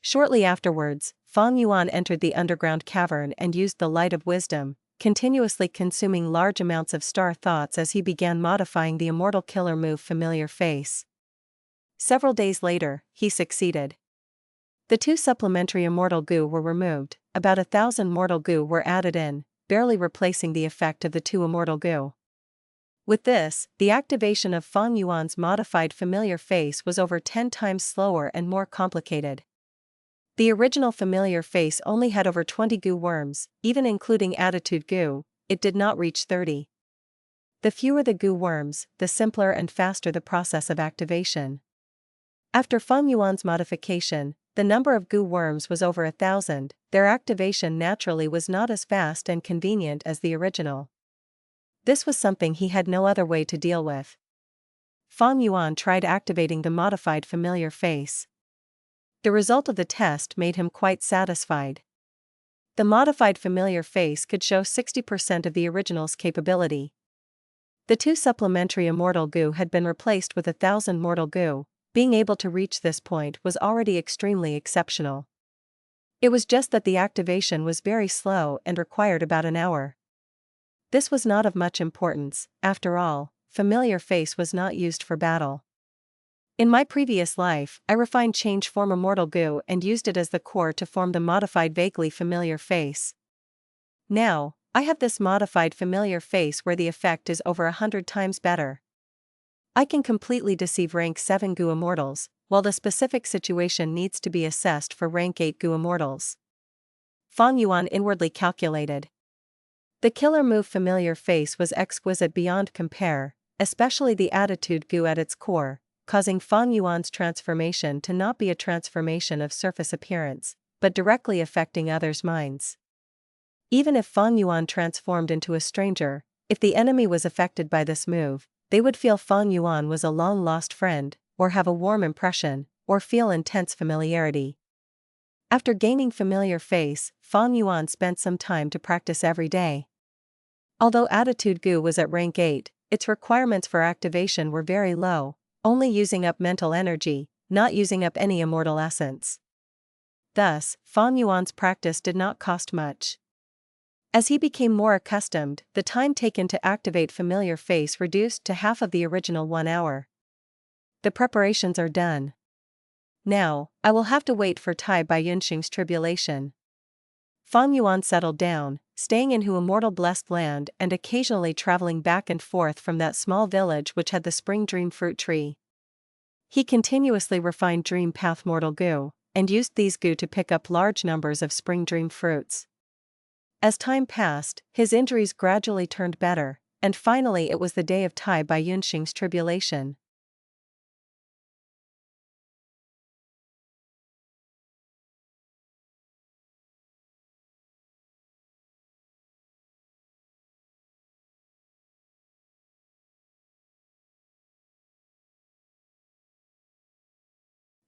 Shortly afterwards, Feng Yuan entered the underground cavern and used the light of wisdom, continuously consuming large amounts of star thoughts as he began modifying the immortal killer move Familiar Face. Several days later, he succeeded. The 2 supplementary immortal goo were removed, about 1,000 mortal goo were added in, barely replacing the effect of the 2 immortal goo. With this, the activation of Feng Yuan's modified familiar face was over 10 times slower and more complicated. The original familiar face only had over 20 goo worms, even including attitude goo, it did not reach 30. The fewer the goo worms, the simpler and faster the process of activation. After Feng Yuan's modification, the number of goo worms was over 1,000, their activation naturally was not as fast and convenient as the original. This was something he had no other way to deal with. Feng Yuan tried activating the modified familiar face. The result of the test made him quite satisfied. The modified familiar face could show 60% of the original's capability. The 2 supplementary immortal goo had been replaced with 1,000 mortal goo. Being able to reach this point was already extremely exceptional. It was just that the activation was very slow and required about an hour. This was not of much importance, after all, familiar face was not used for battle. In my previous life, I refined change form immortal goo and used it as the core to form the modified vaguely familiar face. Now, I have this modified familiar face where the effect is over 100 times better. I can completely deceive rank 7 goo immortals, while the specific situation needs to be assessed for rank 8 goo immortals. Feng Yuan inwardly calculated. The killer move familiar face was exquisite beyond compare, especially the attitude goo at its core, causing Feng Yuan's transformation to not be a transformation of surface appearance, but directly affecting others' minds. Even if Feng Yuan transformed into a stranger, if the enemy was affected by this move, they would feel Feng Yuan was a long-lost friend, or have a warm impression, or feel intense familiarity. After gaining familiar face, Feng Yuan spent some time to practice every day. Although attitude goo was at rank 8, its requirements for activation were very low, only using up mental energy, not using up any immortal essence. Thus, Feng Yuan's practice did not cost much. As he became more accustomed, the time taken to activate familiar face reduced to half of the original 1 hour. The preparations are done. Now, I will have to wait for Tai Baiyunxing's tribulation. Feng Yuan settled down, staying in Hu Immortal Blessed Land and occasionally traveling back and forth from that small village which had the spring dream fruit tree. He continuously refined dream path mortal goo, and used these goo to pick up large numbers of spring dream fruits. As time passed, his injuries gradually turned better, and finally it was the day of Tai Baiyunxing's tribulation.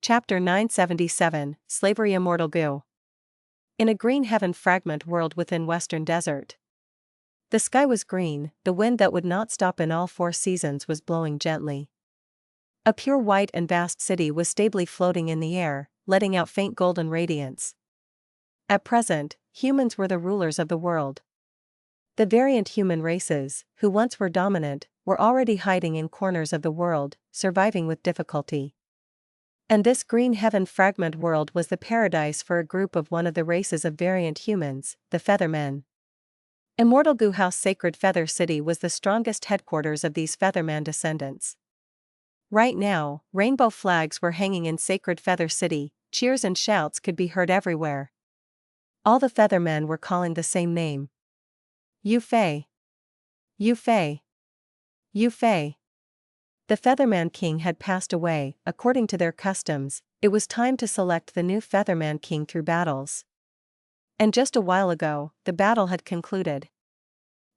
Chapter 977, Slavery Immortal Goo. In a green heaven fragment world within Western Desert. The sky was green, the wind that would not stop in all 4 seasons was blowing gently. A pure white and vast city was stably floating in the air, letting out faint golden radiance. At present, humans were the rulers of the world. The variant human races, who once were dominant, were already hiding in corners of the world, surviving with difficulty. And this green heaven fragment world was the paradise for a group of one of the races of variant humans, the Feathermen. Immortal Goo House Sacred Feather City was the strongest headquarters of these Featherman descendants. Right now, rainbow flags were hanging in Sacred Feather City, cheers and shouts could be heard everywhere. All the Feathermen were calling the same name. Yu Fei. Yu Fei. Yu Fei. The Featherman King had passed away. According to their customs, it was time to select the new Featherman King through battles. And just a while ago, the battle had concluded.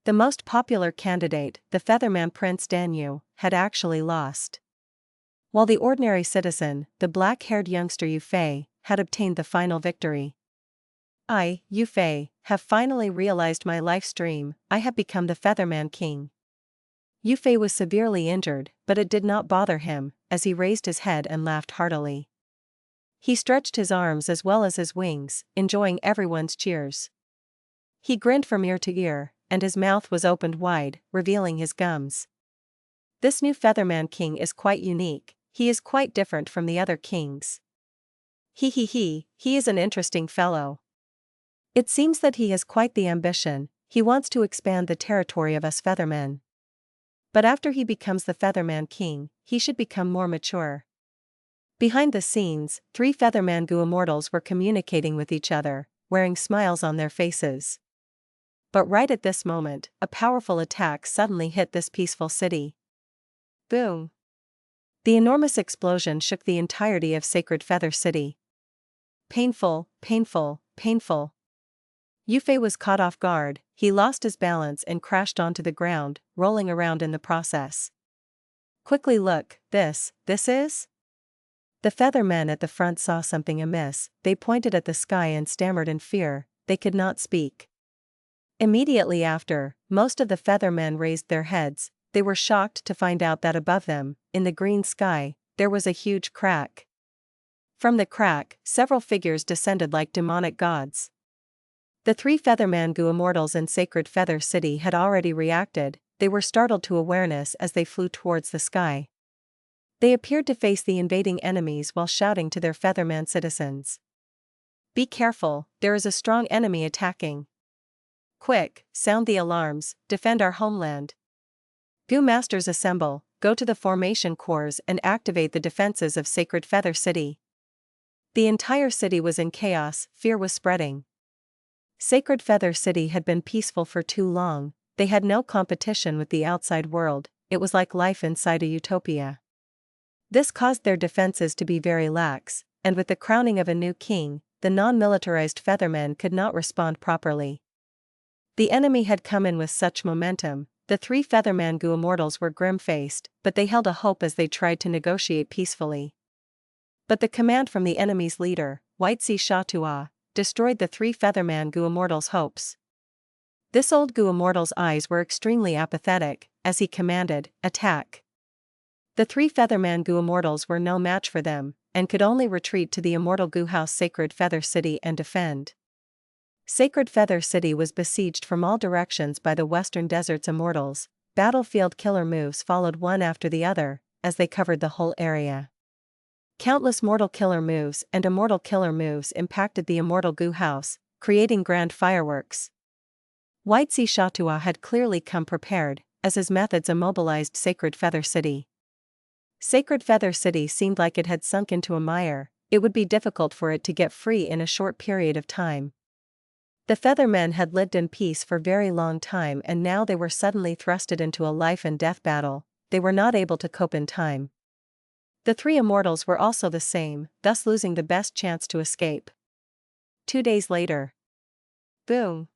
The most popular candidate, the Featherman Prince Danyu, had actually lost. While the ordinary citizen, the black-haired youngster Yu Fei, had obtained the final victory. I, Yu Fei, have finally realized my life's dream. I have become the Featherman King. Yu Fei was severely injured, but it did not bother him, as he raised his head and laughed heartily. He stretched his arms as well as his wings, enjoying everyone's cheers. He grinned from ear to ear, and his mouth was opened wide, revealing his gums. This new Featherman King is quite unique. he is quite different from the other kings. He is an interesting fellow. It seems that he has quite the ambition, he wants to expand the territory of us Feathermen. But after he becomes the Featherman king, he should become more mature. Behind the scenes, 3 Featherman Immortals were communicating with each other, wearing smiles on their faces. But right at this moment, a powerful attack suddenly hit this peaceful city. Boom! The enormous explosion shook the entirety of Sacred Feather City. Painful, painful, painful. Yufei was caught off guard, he lost his balance and crashed onto the ground, rolling around in the process. Quickly look, this is? The Feathermen at the front saw something amiss, they pointed at the sky and stammered in fear, they could not speak. Immediately after, most of the Feathermen raised their heads, they were shocked to find out that above them, in the green sky, there was a huge crack. From the crack, several figures descended like demonic gods. The 3 Featherman Immortals in Sacred Feather City had already reacted, they were startled to awareness as they flew towards the sky. They appeared to face the invading enemies while shouting to their Featherman citizens. Be careful, there is a strong enemy attacking. Quick, sound the alarms, defend our homeland. Gu Masters assemble, go to the formation cores and activate the defenses of Sacred Feather City. The entire city was in chaos, fear was spreading. Sacred Feather City had been peaceful for too long, they had no competition with the outside world, it was like life inside a utopia. This caused their defenses to be very lax, and with the crowning of a new king, the non-militarized Feathermen could not respond properly. The enemy had come in with such momentum, the 3 Featherman Immortals were grim-faced, but they held a hope as they tried to negotiate peacefully. But the command from the enemy's leader, White Sea Shatua, destroyed the 3 Featherman Immortals' hopes. This old Immortal's eyes were extremely apathetic, as he commanded, attack. The 3 Featherman Immortals were no match for them, and could only retreat to the Immortal Gu House Sacred Feather City and defend. Sacred Feather City was besieged from all directions by the Western Desert's Immortals, battlefield killer moves followed one after the other, as they covered the whole area. Countless mortal killer moves and immortal killer moves impacted the Immortal Gu House, creating grand fireworks. White Sea Shatua had clearly come prepared, as his methods immobilized Sacred Feather City. Sacred Feather City seemed like it had sunk into a mire, it would be difficult for it to get free in a short period of time. The Feathermen had lived in peace for a very long time and now they were suddenly thrusted into a life and death battle, they were not able to cope in time. The 3 Immortals were also the same, thus losing the best chance to escape. 2 days later. Boom!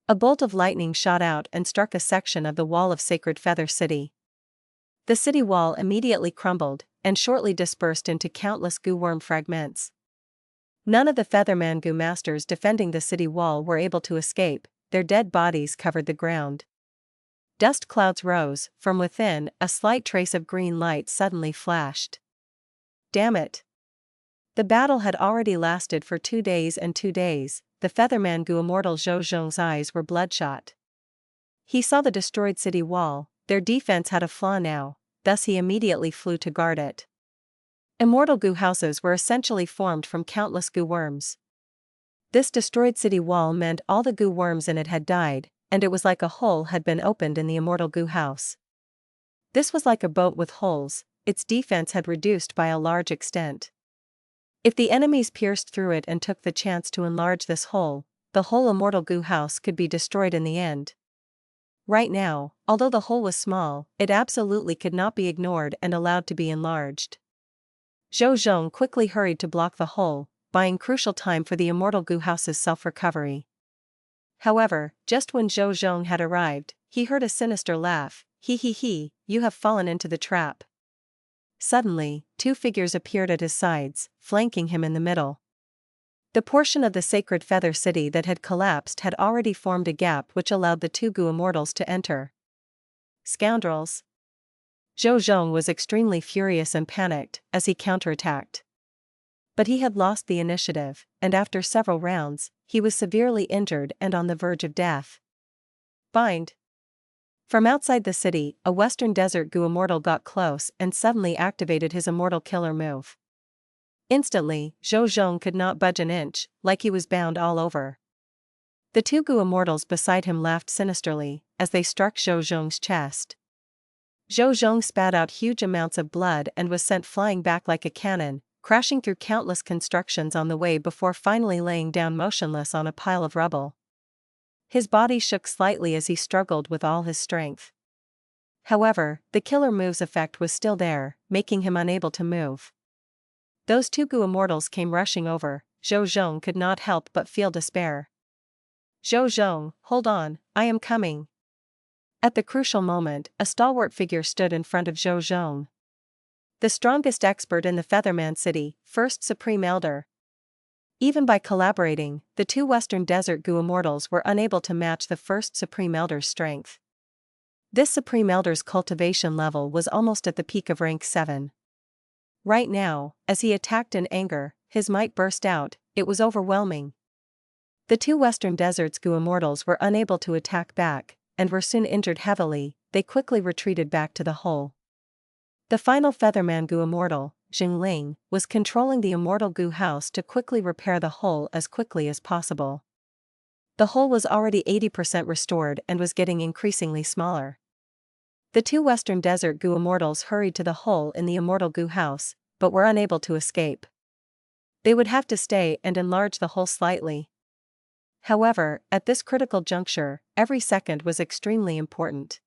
A bolt of lightning shot out and struck a section of the wall of Sacred Feather City. The city wall immediately crumbled, and shortly dispersed into countless goo worm fragments. None of the Featherman Gu Masters defending the city wall were able to escape, their dead bodies covered the ground. Dust clouds rose, from within, a slight trace of green light suddenly flashed. Damn it! The battle had already lasted for 2 days and 2 days, the Featherman Gu Immortal Zhou Zhong's eyes were bloodshot. He saw the destroyed city wall, their defense had a flaw now, thus he immediately flew to guard it. Immortal Gu houses were essentially formed from countless Gu worms. This destroyed city wall meant all the Gu worms in it had died, and it was like a hole had been opened in the Immortal Gu house. This was like a boat with holes, its defense had reduced by a large extent. If the enemies pierced through it and took the chance to enlarge this hole, the whole Immortal Gu house could be destroyed in the end. Right now, although the hole was small, it absolutely could not be ignored and allowed to be enlarged. Zhou Zhong quickly hurried to block the hole, buying crucial time for the Immortal Gu house's self-recovery. However, just when Zhou Zhong had arrived, he heard a sinister laugh, he, you have fallen into the trap. Suddenly, 2 figures appeared at his sides, flanking him in the middle. The portion of the Sacred Feather City that had collapsed had already formed a gap which allowed the 2 Gu Immortals to enter. Scoundrels! Zhou Zhong was extremely furious and panicked as he counterattacked. But he had lost the initiative, and after several rounds, he was severely injured and on the verge of death. Bind! From outside the city, a Western Desert Gu Immortal got close and suddenly activated his Immortal Killer move. Instantly, Zhou Zhong could not budge an inch, like he was bound all over. The two Gu Immortals beside him laughed sinisterly as they struck Zhou Zhong's chest. Zhou Zhong spat out huge amounts of blood and was sent flying back like a cannon, crashing through countless constructions on the way before finally laying down motionless on a pile of rubble. His body shook slightly as he struggled with all his strength. However, the killer move's effect was still there, making him unable to move. Those two Gu Immortals came rushing over. Zhou Zhong could not help but feel despair. "Zhou Zhong, hold on, I am coming." At the crucial moment, a stalwart figure stood in front of Zhou Zhong. The strongest expert in the Featherman city, First Supreme Elder. Even by collaborating, the two Western Desert Gu Immortals were unable to match the First Supreme Elder's strength. This Supreme Elder's cultivation level was almost at the peak of rank 7. Right now, as he attacked in anger, his might burst out. It was overwhelming. The two Western Desert's Gu Immortals were unable to attack back, and were soon injured heavily. They quickly retreated back to the hole. The final Featherman Gu Immortal, Ling, was controlling the Immortal Gu house to quickly repair the hole as quickly as possible. The hole was already 80% restored and was getting increasingly smaller. The two Western Desert Gu Immortals hurried to the hole in the Immortal Gu house, but were unable to escape. They would have to stay and enlarge the hole slightly. However, at this critical juncture, every second was extremely important.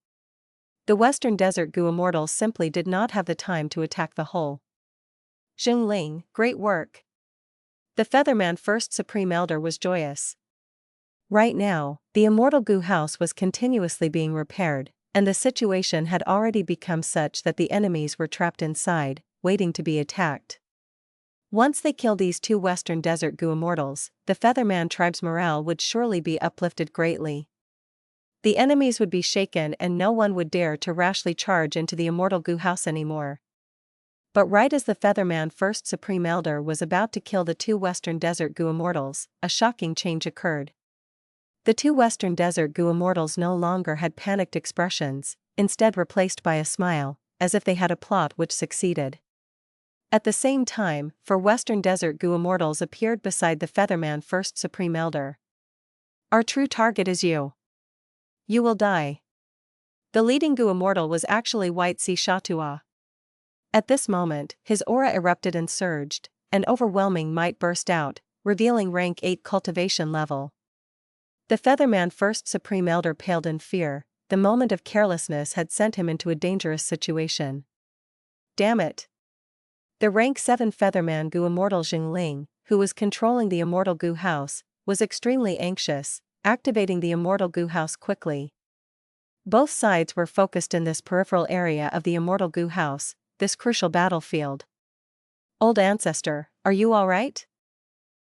The Western Desert Gu Immortals simply did not have the time to attack the hole. Ling, great work. The Featherman First Supreme Elder was joyous. Right now, the Immortal Gu house was continuously being repaired, and the situation had already become such that the enemies were trapped inside, waiting to be attacked. Once they killed these two Western Desert Gu Immortals, the Featherman tribe's morale would surely be uplifted greatly. The enemies would be shaken and no one would dare to rashly charge into the Immortal Gu house anymore. But right as the Featherman First Supreme Elder was about to kill the two Western Desert Gu Immortals, a shocking change occurred. The two Western Desert Gu Immortals no longer had panicked expressions, instead replaced by a smile, as if they had a plot which succeeded. At the same time, four Western Desert Gu Immortals appeared beside the Featherman First Supreme Elder. "Our true target is you. You will die." The leading Gu Immortal was actually White Sea Shatua. At this moment, his aura erupted and surged, and overwhelming might burst out, revealing rank 8 cultivation level. The Featherman First Supreme Elder paled in fear. The moment of carelessness had sent him into a dangerous situation. Damn it! The rank 7 Featherman Gu Immortal Ling, who was controlling the Immortal Gu house, was extremely anxious, activating the Immortal Gu house quickly. Both sides were focused in this peripheral area of the Immortal Gu house, this crucial battlefield. "Old Ancestor, are you alright?"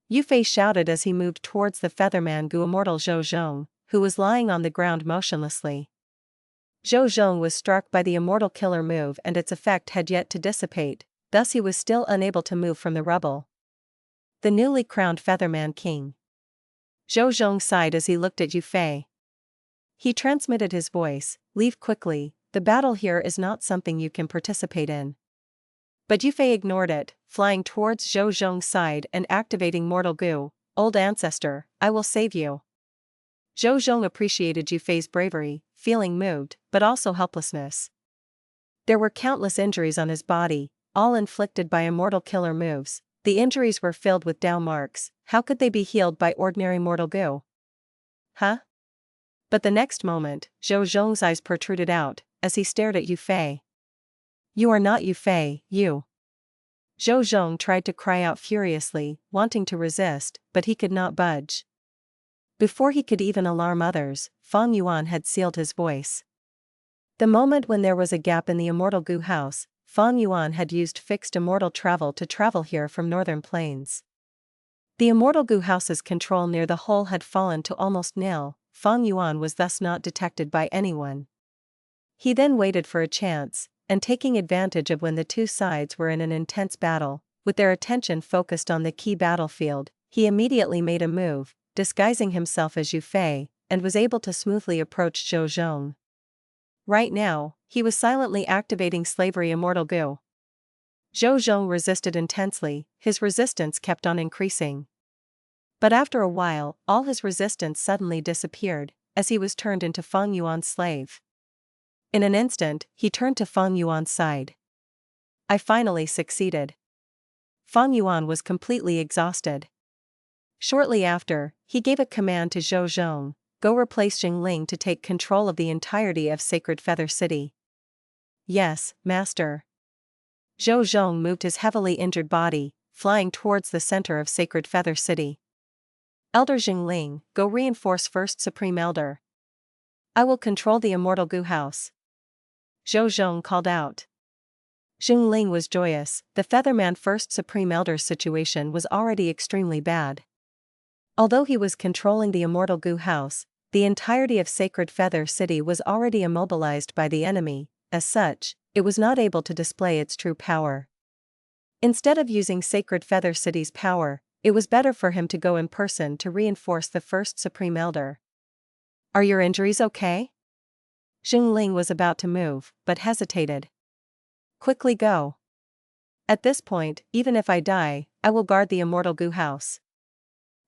Yu Fei shouted as he moved towards the Featherman Gu Immortal Zhou Zhong, who was lying on the ground motionlessly. Zhou Zhong was struck by the Immortal Killer move and its effect had yet to dissipate, thus he was still unable to move from the rubble. The newly crowned Featherman King. Zhou Zhong sighed as he looked at Yu Fei. He transmitted his voice, "Leave quickly, the battle here is not something you can participate in." But Yu Fei ignored it, flying towards Zhou Zhong's side and activating Mortal Gu. "Old Ancestor, I will save you." Zhou Zhong appreciated Yu Fei's bravery, feeling moved, but also helplessness. There were countless injuries on his body, all inflicted by Immortal Killer moves. The injuries were filled with Dao marks. How could they be healed by ordinary Mortal Gu? Huh? But the next moment, Zhou Zhong's eyes protruded out, as he stared at Yu Fei. "You are not Yu Fei, you." Zhou Zhong tried to cry out furiously, wanting to resist, but he could not budge. Before he could even alarm others, Feng Yuan had sealed his voice. The moment when there was a gap in the Immortal Gu house, Feng Yuan had used fixed immortal travel to travel here from northern plains. The Immortal Gu house's control near the hole had fallen to almost nil. Feng Yuan was thus not detected by anyone. He then waited for a chance, and taking advantage of when the two sides were in an intense battle, with their attention focused on the key battlefield, he immediately made a move, disguising himself as Yu Fei, and was able to smoothly approach Zhou Zhong. Right now, he was silently activating slavery immortal goo. Zhou Zhong resisted intensely, his resistance kept on increasing. But after a while, all his resistance suddenly disappeared, as he was turned into Feng Yuan's slave. In an instant, he turned to Feng Yuan's side. I finally succeeded. Feng Yuan was completely exhausted. Shortly after, he gave a command to Zhou Zhong, go replace Jingling to take control of the entirety of Sacred Feather City. Yes, Master. Zhou Zhong moved his heavily injured body, flying towards the center of Sacred Feather City. Elder Jingling, go reinforce First Supreme Elder. I will control the Immortal Goo House. Zhou Zhong called out. Jingling was joyous, the Featherman First Supreme Elder's situation was already extremely bad. Although he was controlling the Immortal Goo House, the entirety of Sacred Feather City was already immobilized by the enemy, as such, it was not able to display its true power. Instead of using Sacred Feather City's power, it was better for him to go in person to reinforce the First Supreme Elder. Are your injuries okay? Jingling was about to move, but hesitated. Quickly go. At this point, even if I die, I will guard the Immortal Goo House.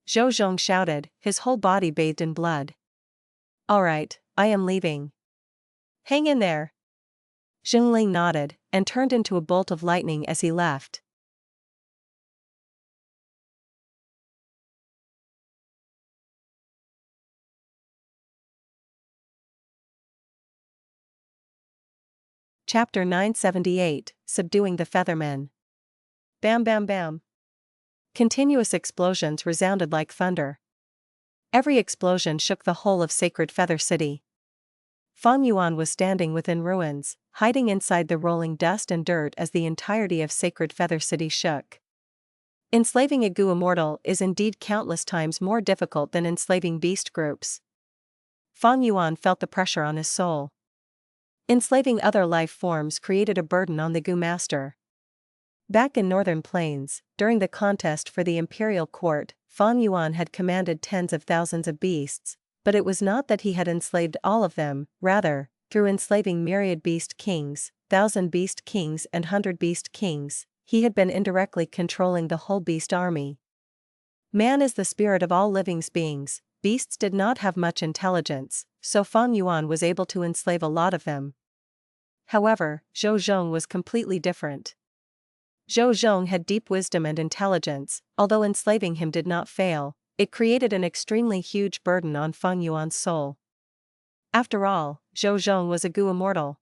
Zhou Zhong shouted, his whole body bathed in blood. All right, I am leaving. Hang in there. Jingling nodded, and turned into a bolt of lightning as he left. Chapter 978, Subduing the Feathermen. Bam bam bam. Continuous explosions resounded like thunder. Every explosion shook the whole of Sacred Feather City. Feng Yuan was standing within ruins, hiding inside the rolling dust and dirt as the entirety of Sacred Feather City shook. Enslaving a Goo Immortal is indeed countless times more difficult than enslaving beast groups. Feng Yuan felt the pressure on his soul. Enslaving other life forms created a burden on the Goo Master. Back in Northern Plains, during the contest for the Imperial Court, Feng Yuan had commanded tens of thousands of beasts, but it was not that he had enslaved all of them, rather, through enslaving myriad beast kings, 1,000 beast kings and 100 beast kings, he had been indirectly controlling the whole beast army. Man is the spirit of all living beings, beasts did not have much intelligence, so Feng Yuan was able to enslave a lot of them. However, Zhou Zhong was completely different. Zhou Zhong had deep wisdom and intelligence, although enslaving him did not fail, it created an extremely huge burden on Feng Yuan's soul. After all, Zhou Zhong was a Goo Immortal.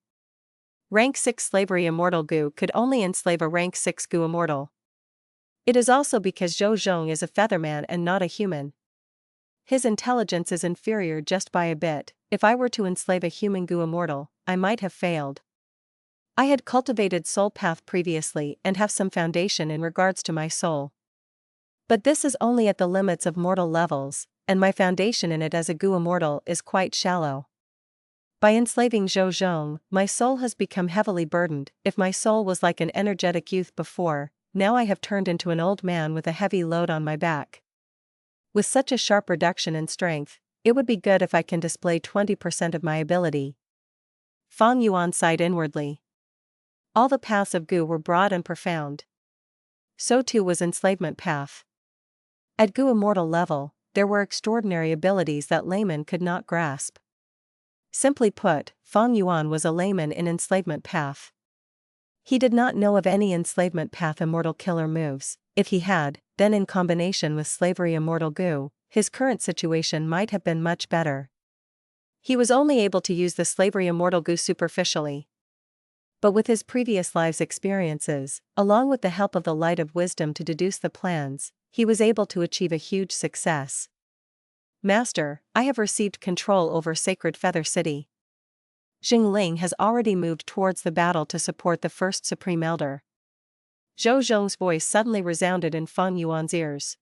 Rank 6 slavery Immortal Goo could only enslave a Rank 6 Goo Immortal. It is also because Zhou Zhong is a Featherman and not a human. His intelligence is inferior just by a bit. If I were to enslave a human Goo Immortal, I might have failed. I had cultivated soul path previously and have some foundation in regards to my soul. But this is only at the limits of mortal levels, and my foundation in it as a Goo Immortal is quite shallow. By enslaving Zhou Zhong, my soul has become heavily burdened. If my soul was like an energetic youth before, now I have turned into an old man with a heavy load on my back. With such a sharp reduction in strength, it would be good if I can display 20% of my ability. Feng Yuan sighed inwardly. All the paths of Goo were broad and profound. So too was enslavement path. At Goo Immortal level, there were extraordinary abilities that laymen could not grasp. Simply put, Feng Yuan was a layman in enslavement path. He did not know of any enslavement path immortal killer moves. If he had, then in combination with slavery immortal Goo, his current situation might have been much better. He was only able to use the slavery immortal Goo superficially. But with his previous lives' experiences, along with the help of the light of wisdom to deduce the plans, he was able to achieve a huge success. Master, I have received control over Sacred Feather City. Jingling has already moved towards the battle to support the First Supreme Elder. Zhou Zhong's voice suddenly resounded in Feng Yuan's ears.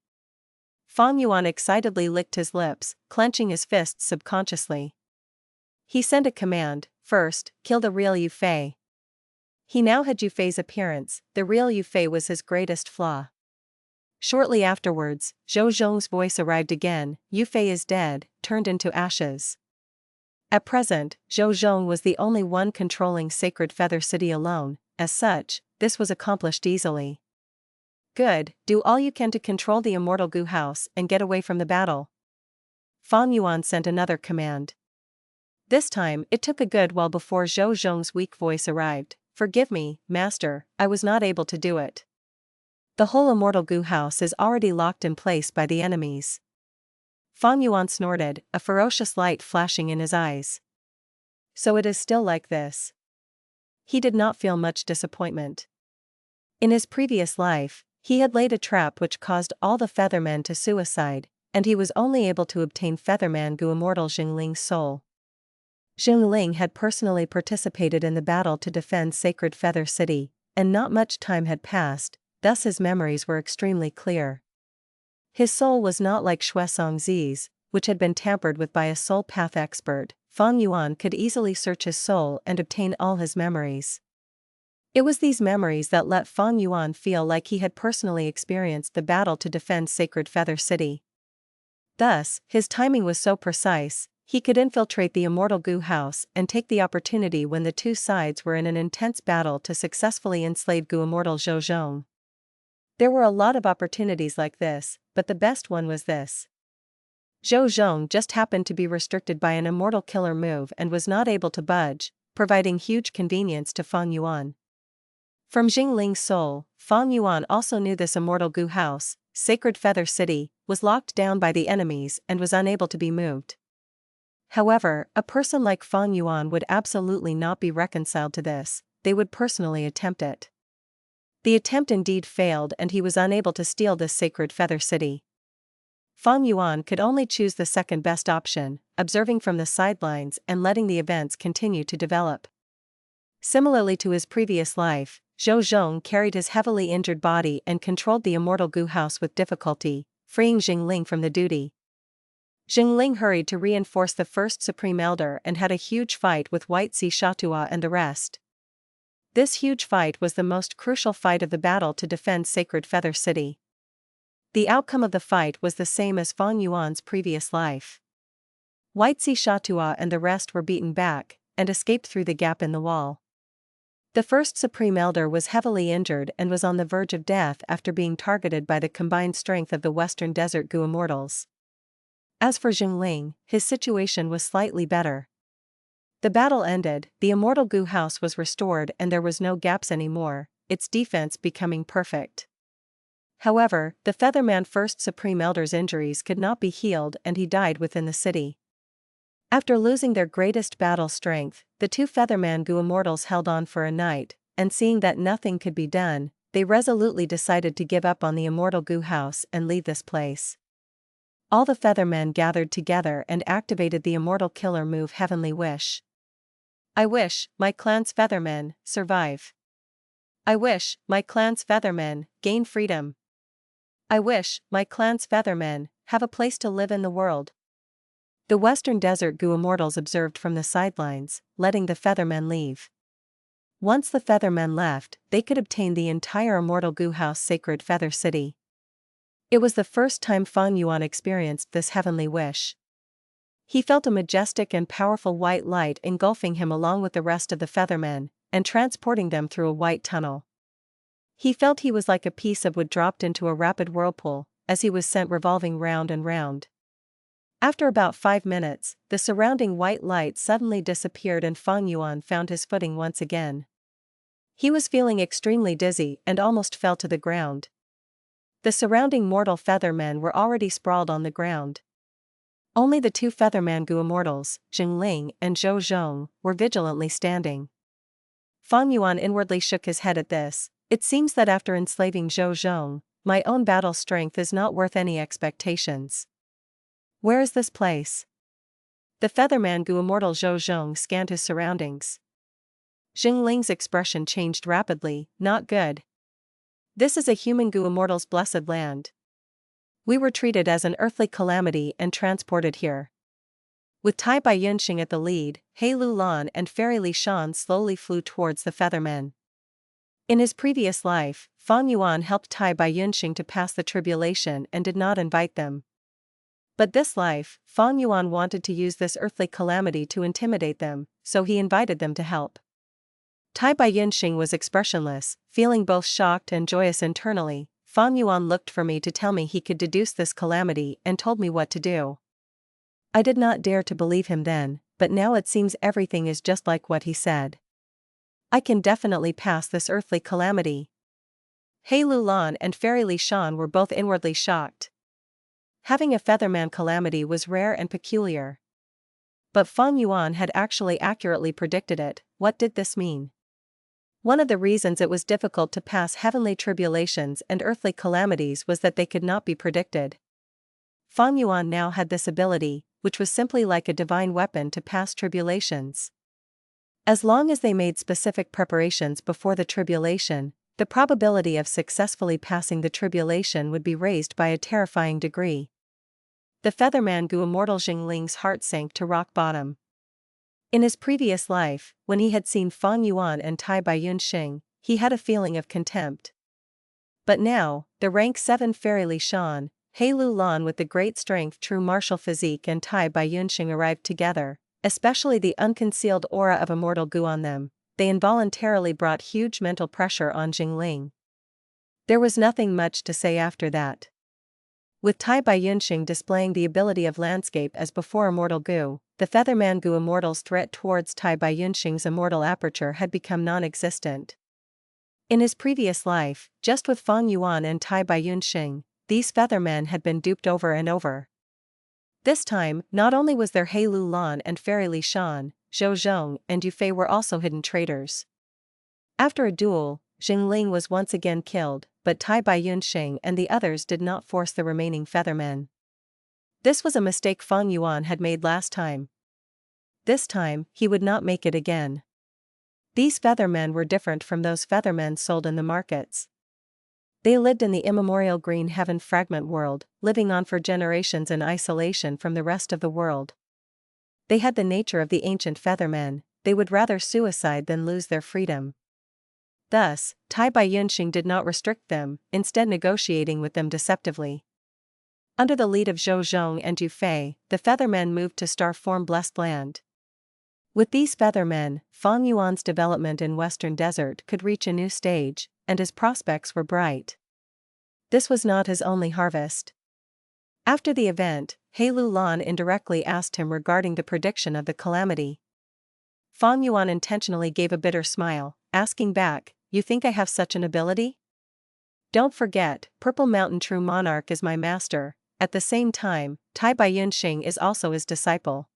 Feng Yuan excitedly licked his lips, clenching his fists subconsciously. He sent a command: first, kill the real Yu Fei. He now had Yu Fei's appearance, the real Yu Fei was his greatest flaw. Shortly afterwards, Zhou Zhong's voice arrived again: Yu Fei is dead, turned into ashes. At present, Zhou Zhong was the only one controlling Sacred Feather City alone. As such, this was accomplished easily. Good, do all you can to control the Immortal Goo House and get away from the battle. Feng Yuan sent another command. This time, it took a good while before Zhou Zhong's weak voice arrived. Forgive me, Master, I was not able to do it. The whole Immortal Goo House is already locked in place by the enemies. Feng Yuan snorted, a ferocious light flashing in his eyes. So it is still like this. He did not feel much disappointment. In his previous life, he had laid a trap which caused all the Feathermen to suicide, and he was only able to obtain Featherman Gu Immortal Xingling's soul. Xingling had personally participated in the battle to defend Sacred Feather City, and not much time had passed, thus his memories were extremely clear. His soul was not like Xuesongzi's, which had been tampered with by a soul path expert. Feng Yuan could easily search his soul and obtain all his memories. It was these memories that let Feng Yuan feel like he had personally experienced the battle to defend Sacred Feather City. Thus, his timing was so precise, he could infiltrate the Immortal Goo House and take the opportunity when the two sides were in an intense battle to successfully enslave Gu Immortal Zhou Zhong. There were a lot of opportunities like this, but the best one was this. Zhou Zhong just happened to be restricted by an immortal killer move and was not able to budge, providing huge convenience to Feng Yuan. From Xingling's soul, Feng Yuan also knew this Immortal Goo House, Sacred Feather City, was locked down by the enemies and was unable to be moved. However, a person like Feng Yuan would absolutely not be reconciled to this, they would personally attempt it. The attempt indeed failed and he was unable to steal this Sacred Feather City. Feng Yuan could only choose the second best option, observing from the sidelines and letting the events continue to develop. Similarly to his previous life, Zhou Zhong carried his heavily injured body and controlled the Immortal Goo House with difficulty, freeing Xingling from the duty. Xingling hurried to reinforce the first Supreme Elder and had a huge fight with White Sea Shatua and the rest. This huge fight was the most crucial fight of the battle to defend Sacred Feather City. The outcome of the fight was the same as Feng Yuan's previous life. White Sea Shatua and the rest were beaten back, and escaped through the gap in the wall. The first Supreme Elder was heavily injured and was on the verge of death after being targeted by the combined strength of the Western Desert Gu Immortals. As for Xingling, his situation was slightly better. The battle ended, the Immortal Goo House was restored and there was no gaps anymore, its defense becoming perfect. However, the Featherman First Supreme Elder's injuries could not be healed and he died within the city. After losing their greatest battle strength, the two Featherman Gu Immortals held on for a night, and seeing that nothing could be done, they resolutely decided to give up on the Immortal Goo House and leave this place. All the Feathermen gathered together and activated the Immortal Killer move Heavenly Wish. I wish my clan's Feathermen survive. I wish my clan's Feathermen gain freedom. I wish my clan's Feathermen have a place to live in the world. The Western Desert Gu Immortals observed from the sidelines, letting the Feathermen leave. Once the Feathermen left, they could obtain the entire Immortal Goo House Sacred Feather City. It was the first time Feng Yuan experienced this heavenly wish. He felt a majestic and powerful white light engulfing him along with the rest of the Feathermen, and transporting them through a white tunnel. He felt he was like a piece of wood dropped into a rapid whirlpool, as he was sent revolving round and round. After about 5 minutes, the surrounding white light suddenly disappeared and Feng Yuan found his footing once again. He was feeling extremely dizzy and almost fell to the ground. The surrounding mortal Feathermen were already sprawled on the ground. Only the two Featherman Gu Immortals, Xingling and Zhou Zhong, were vigilantly standing. Feng Yuan inwardly shook his head at this. It seems that after enslaving Zhou Zhong, my own battle strength is not worth any expectations. Where is this place? The Featherman Gu Immortal Zhou Zhong scanned his surroundings. Xingling's expression changed rapidly. Not good. This is a human Gu Immortal's blessed land. We were treated as an earthly calamity and transported here. With Tai Bai Yunxing at the lead, Hei Lou Lan and Fairy Li Shan slowly flew towards the Feathermen. In his previous life, Feng Yuan helped Tai Bai Yunxing to pass the tribulation and did not invite them. But this life, Feng Yuan wanted to use this earthly calamity to intimidate them, so he invited them to help. Tai Baiyunxing was expressionless, feeling both shocked and joyous internally. Feng Yuan looked for me to tell me he could deduce this calamity and told me what to do. I did not dare to believe him then, but now it seems everything is just like what he said. I can definitely pass this earthly calamity. Hei Lou Lan and Fairy Shan were both inwardly shocked. Having a Featherman calamity was rare and peculiar. But Feng Yuan had actually accurately predicted it. What did this mean? One of the reasons it was difficult to pass heavenly tribulations and earthly calamities was that they could not be predicted. Feng Yuan now had this ability, which was simply like a divine weapon to pass tribulations. As long as they made specific preparations before the tribulation, the probability of successfully passing the tribulation would be raised by a terrifying degree. The Featherman Gu Immortal Jingling's heart sank to rock bottom. In his previous life, when he had seen Feng Yuan and Tai Baiyunxing, he had a feeling of contempt. But now, the rank 7 Fairy Shan, Hei Lou Lan with the great strength true martial physique and Tai Baiyunxing arrived together, especially the unconcealed aura of Immortal Gu on them, they involuntarily brought huge mental pressure on Jingling. There was nothing much to say after that. With Tai Baiyunxing displaying the ability of landscape as before Immortal Gu, the Featherman Gu Immortal's threat towards Tai Baiyunxing's immortal aperture had become non-existent. In his previous life, just with Feng Yuan and Tai Baiyunxing, these Feathermen had been duped over and over. This time, not only was there Hei Lou Lan and Fairy Shan, Zhou Zhong and Yufei were also hidden traitors. After a duel, Jingling was once again killed, but Tai Baiyunxing and the others did not force the remaining Feathermen. This was a mistake Feng Yuan had made last time. This time, he would not make it again. These Feathermen were different from those Feathermen sold in the markets. They lived in the immemorial green heaven fragment world, living on for generations in isolation from the rest of the world. They had the nature of the ancient Feathermen, they would rather suicide than lose their freedom. Thus, Tai Baiyunxing did not restrict them, instead negotiating with them deceptively. Under the lead of Zhou Zhong and Yufei, the Feathermen moved to star-form Blessed Land. With these Feathermen, Feng Yuan's development in Western Desert could reach a new stage, and his prospects were bright. This was not his only harvest. After the event, Hei Lou Lan indirectly asked him regarding the prediction of the calamity. Feng Yuan intentionally gave a bitter smile, asking back, "You think I have such an ability? Don't forget, Purple Mountain True Monarch is my master." At the same time, Tai Baiyunxing is also his disciple.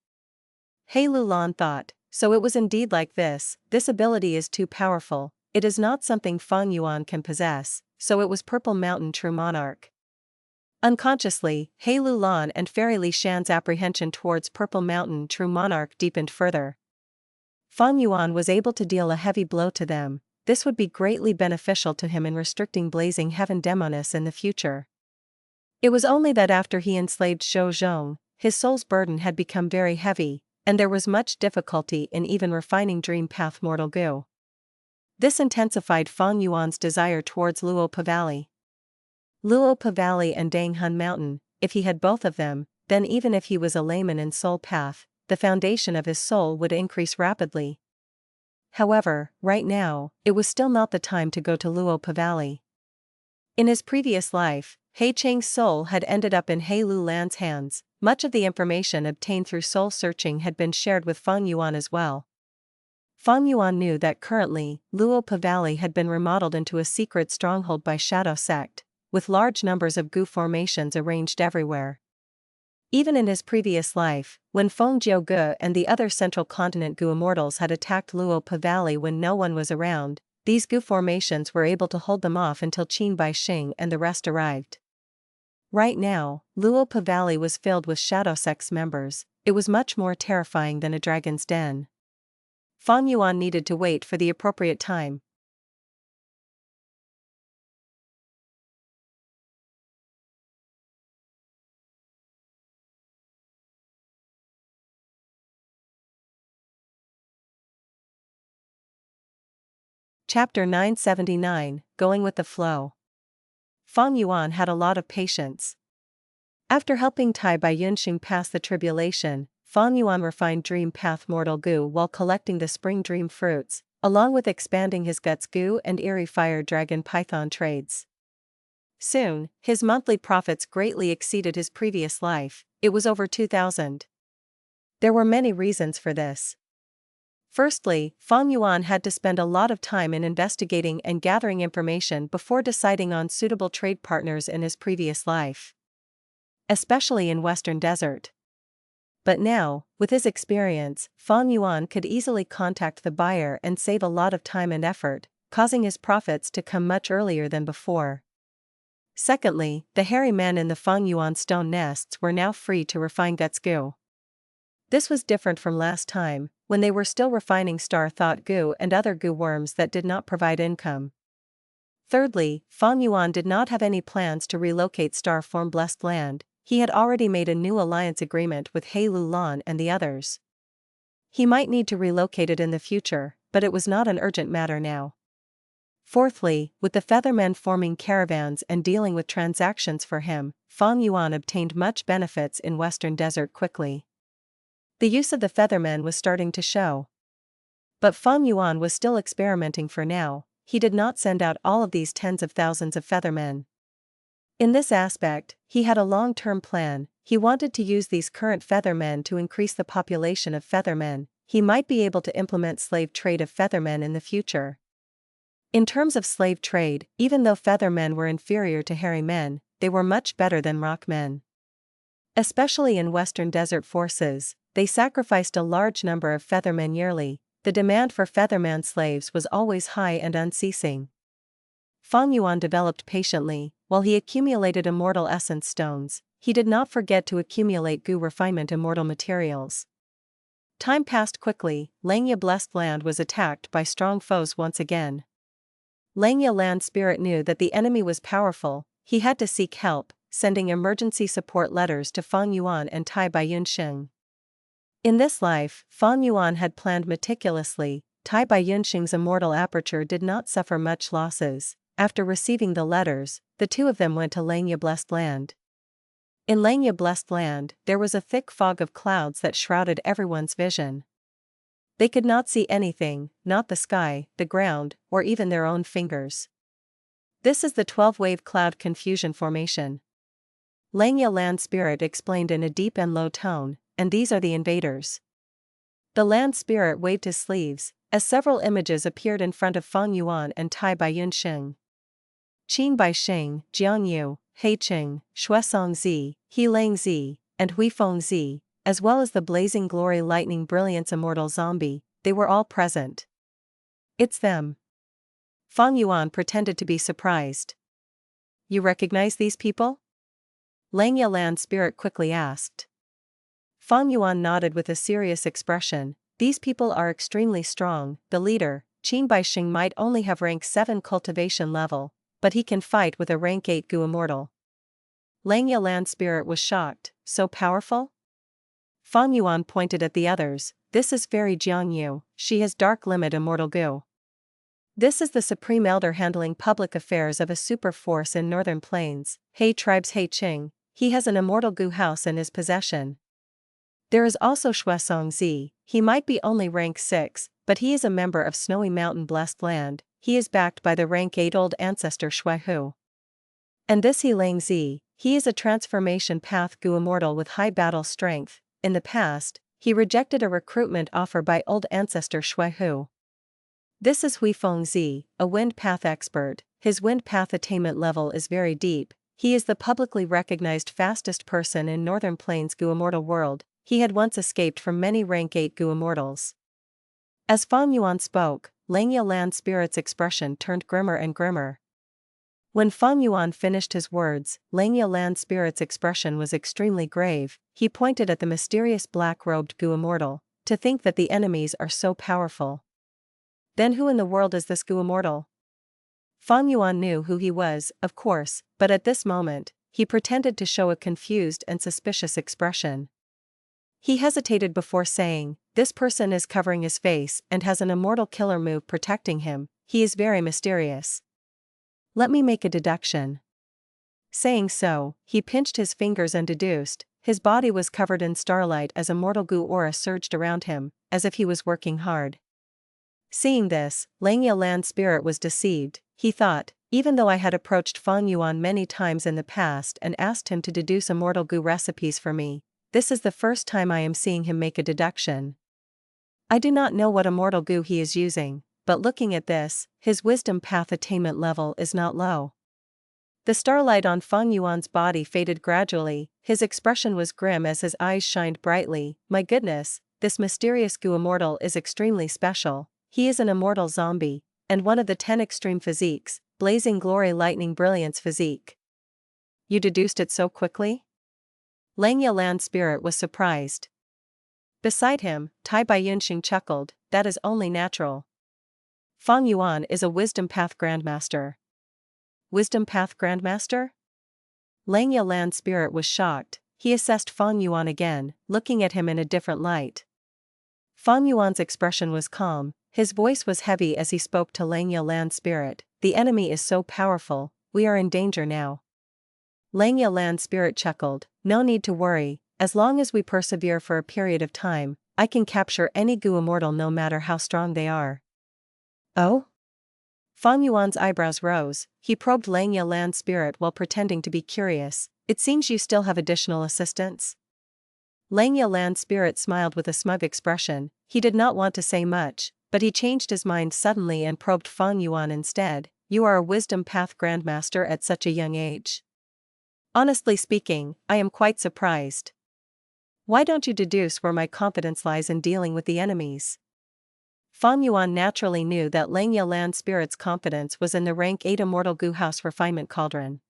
Hei Lou Lan thought, so it was indeed like this ability is too powerful, it is not something Feng Yuan can possess, so it was Purple Mountain True Monarch. Unconsciously, Hei Lou Lan and Fairy Shan's apprehension towards Purple Mountain True Monarch deepened further. Feng Yuan was able to deal a heavy blow to them. This would be greatly beneficial to him in restricting Blazing Heaven Demonis in the future. It was only that after he enslaved Zhou Zhong, his soul's burden had become very heavy, and there was much difficulty in even refining Dream Path Mortal Gu. This intensified Feng Yuan's desire towards Luo Pavali. Luo Pavali and Dang Hun Mountain, if he had both of them, then even if he was a layman in soul path, the foundation of his soul would increase rapidly. However, right now, it was still not the time to go to Luo Pavali. In his previous life, Hei Chang's soul had ended up in Hei Lou Lan's hands. Much of the information obtained through soul searching had been shared with Feng Yuan as well. Feng Yuan knew that currently, Luo Pavali had been remodeled into a secret stronghold by Shadow Sect, with large numbers of Gu formations arranged everywhere. Even in his previous life, when Feng Jiu Gu and the other Central Continent Gu Immortals had attacked Luo Pavali when no one was around, these Gu formations were able to hold them off until Qing Bai Xing and the rest arrived. Right now, Luo Pavali was filled with Shadow Sect's members. It was much more terrifying than a dragon's den. Feng Yuan needed to wait for the appropriate time. Chapter 979, Going with the Flow. Feng Yuan had a lot of patience. After helping Tai Baiyunxing pass the tribulation, Feng Yuan refined Dream Path Mortal Goo while collecting the Spring Dream fruits, along with expanding his Guts Goo and Eerie Fire Dragon Python trades. Soon, his monthly profits greatly exceeded his previous life. It was over 2,000. There were many reasons for this. Firstly, Feng Yuan had to spend a lot of time in investigating and gathering information before deciding on suitable trade partners in his previous life, especially in Western Desert. But now, with his experience, Feng Yuan could easily contact the buyer and save a lot of time and effort, causing his profits to come much earlier than before. Secondly, the hairy men in the Feng Yuan stone nests were now free to refine Guts Goo. This was different from last time, when they were still refining Star Thought Goo and other goo worms that did not provide income. Thirdly, Feng Yuan did not have any plans to relocate Star Form Blessed Land. He had already made a new alliance agreement with Hei Lou Lan and the others. He might need to relocate it in the future, but it was not an urgent matter now. Fourthly, with the Feathermen forming caravans and dealing with transactions for him, Feng Yuan obtained much benefits in Western Desert quickly. The use of the Feathermen was starting to show. But Feng Yuan was still experimenting for now. He did not send out all of these tens of thousands of Feathermen. In this aspect, he had a long-term plan. He wanted to use these current Feathermen to increase the population of Feathermen. He might be able to implement slave trade of Feathermen in the future. In terms of slave trade, even though Feathermen were inferior to hairy men, they were much better than rock men. Especially in Western Desert forces, they sacrificed a large number of Feathermen yearly. The demand for Featherman slaves was always high and unceasing. Feng Yuan developed patiently. While he accumulated Immortal Essence Stones, he did not forget to accumulate Goo Refinement Immortal materials. Time passed quickly. Langya Blessed Land was attacked by strong foes once again. Langya Land Spirit knew that the enemy was powerful. He had to seek help, sending emergency support letters to Feng Yuan and Tai Baiyunxing. In this life, Feng Yuan had planned meticulously. Tai Baiyunxing's immortal aperture did not suffer much losses. After receiving the letters, the two of them went to Langya Blessed Land. In Langya Blessed Land, there was a thick fog of clouds that shrouded everyone's vision. They could not see anything, not the sky, the ground, or even their own fingers. This is the 12-wave cloud confusion formation. Langya Land Spirit explained in a deep and low tone, and these are the invaders. The Land Spirit waved his sleeves, as several images appeared in front of Feng Yuan and Tai Baiyunxing. Qing Baixing, Jiang Yu, Hei Qing, Shuesong Zi, He Lang Zi, and Huifeng Zi, as well as the Blazing Glory Lightning Brilliance Immortal Zombie, they were all present. It's them. Feng Yuan pretended to be surprised. You recognize these people? Langya Land Spirit quickly asked. Feng Yuan nodded with a serious expression. These people are extremely strong. The leader, Qing Baixing, might only have rank 7 cultivation level, but he can fight with a rank 8 Goo Immortal. Langya Land Spirit was shocked. So powerful? Feng Yuan pointed at the others. This is Fairy Jiang Yu. She has Dark Limit Immortal Goo. This is the Supreme Elder handling public affairs of a super force in Northern Plains. Hei Tribes Hei Qing. He has an Immortal Goo house in his possession. There is also Shuesong Zi. He might be only rank 6, but he is a member of Snowy Mountain Blessed Land. He is backed by the rank 8 Old Ancestor Shui Hu. And this He Lang Zi. He is a transformation path Goo Immortal with high battle strength. In the past, he rejected a recruitment offer by Old Ancestor Shui Hu. This is Huifeng Zi, a wind path expert. His wind path attainment level is very deep. He is the publicly recognized fastest person in Northern Plains Goo Immortal world. He had once escaped from many rank 8 Goo Immortals. As Feng Yuan spoke, Langya Land Spirit's expression turned grimmer and grimmer. When Feng Yuan finished his words, Langya Land Spirit's expression was extremely grave. He pointed at the mysterious black-robed Goo Immortal. To think that the enemies are so powerful. Then who in the world is this Goo Immortal? Feng Yuan knew who he was, of course, but at this moment, he pretended to show a confused and suspicious expression. He hesitated before saying, this person is covering his face and has an immortal killer move protecting him. He is very mysterious. Let me make a deduction. Saying so, he pinched his fingers and deduced. His body was covered in starlight as immortal goo aura surged around him, as if he was working hard. Seeing this, Lei Lan's spirit was deceived. He thought, even though I had approached Feng Yuan many times in the past and asked him to deduce immortal goo recipes for me, this is the first time I am seeing him make a deduction. I do not know what immortal goo he is using, but looking at this, his wisdom path attainment level is not low. The starlight on Feng Yuan's body faded gradually, his expression was grim as his eyes shined brightly. My goodness, this mysterious goo immortal is extremely special. He is an immortal zombie, and one of the 10 extreme physiques, blazing glory lightning brilliance physique. You deduced it so quickly? Lei Lan's spirit was surprised. Beside him, Tai Baiyunxing chuckled, that is only natural. Feng Yuan is a wisdom path grandmaster. Wisdom path grandmaster? Lei Lan's spirit was shocked. He assessed Feng Yuan again, looking at him in a different light. Feng Yuan's expression was calm, his voice was heavy as he spoke to Lei Lan's spirit. The enemy is so powerful, we are in danger now. Lei Lan's spirit chuckled, no need to worry, as long as we persevere for a period of time, I can capture any goo immortal no matter how strong they are. Oh? Feng Yuan's eyebrows rose, he probed Lei Lan's spirit while pretending to be curious. It seems you still have additional assistants? Lei Lan's spirit smiled with a smug expression. He did not want to say much, but he changed his mind suddenly and probed Feng Yuan instead. You are a wisdom path grandmaster at such a young age. Honestly speaking, I am quite surprised. Why don't you deduce where my competence lies in dealing with the enemies? Feng Yuan naturally knew that Lei Lan's spirit's competence was in the rank 8 immortal goo house refinement cauldron.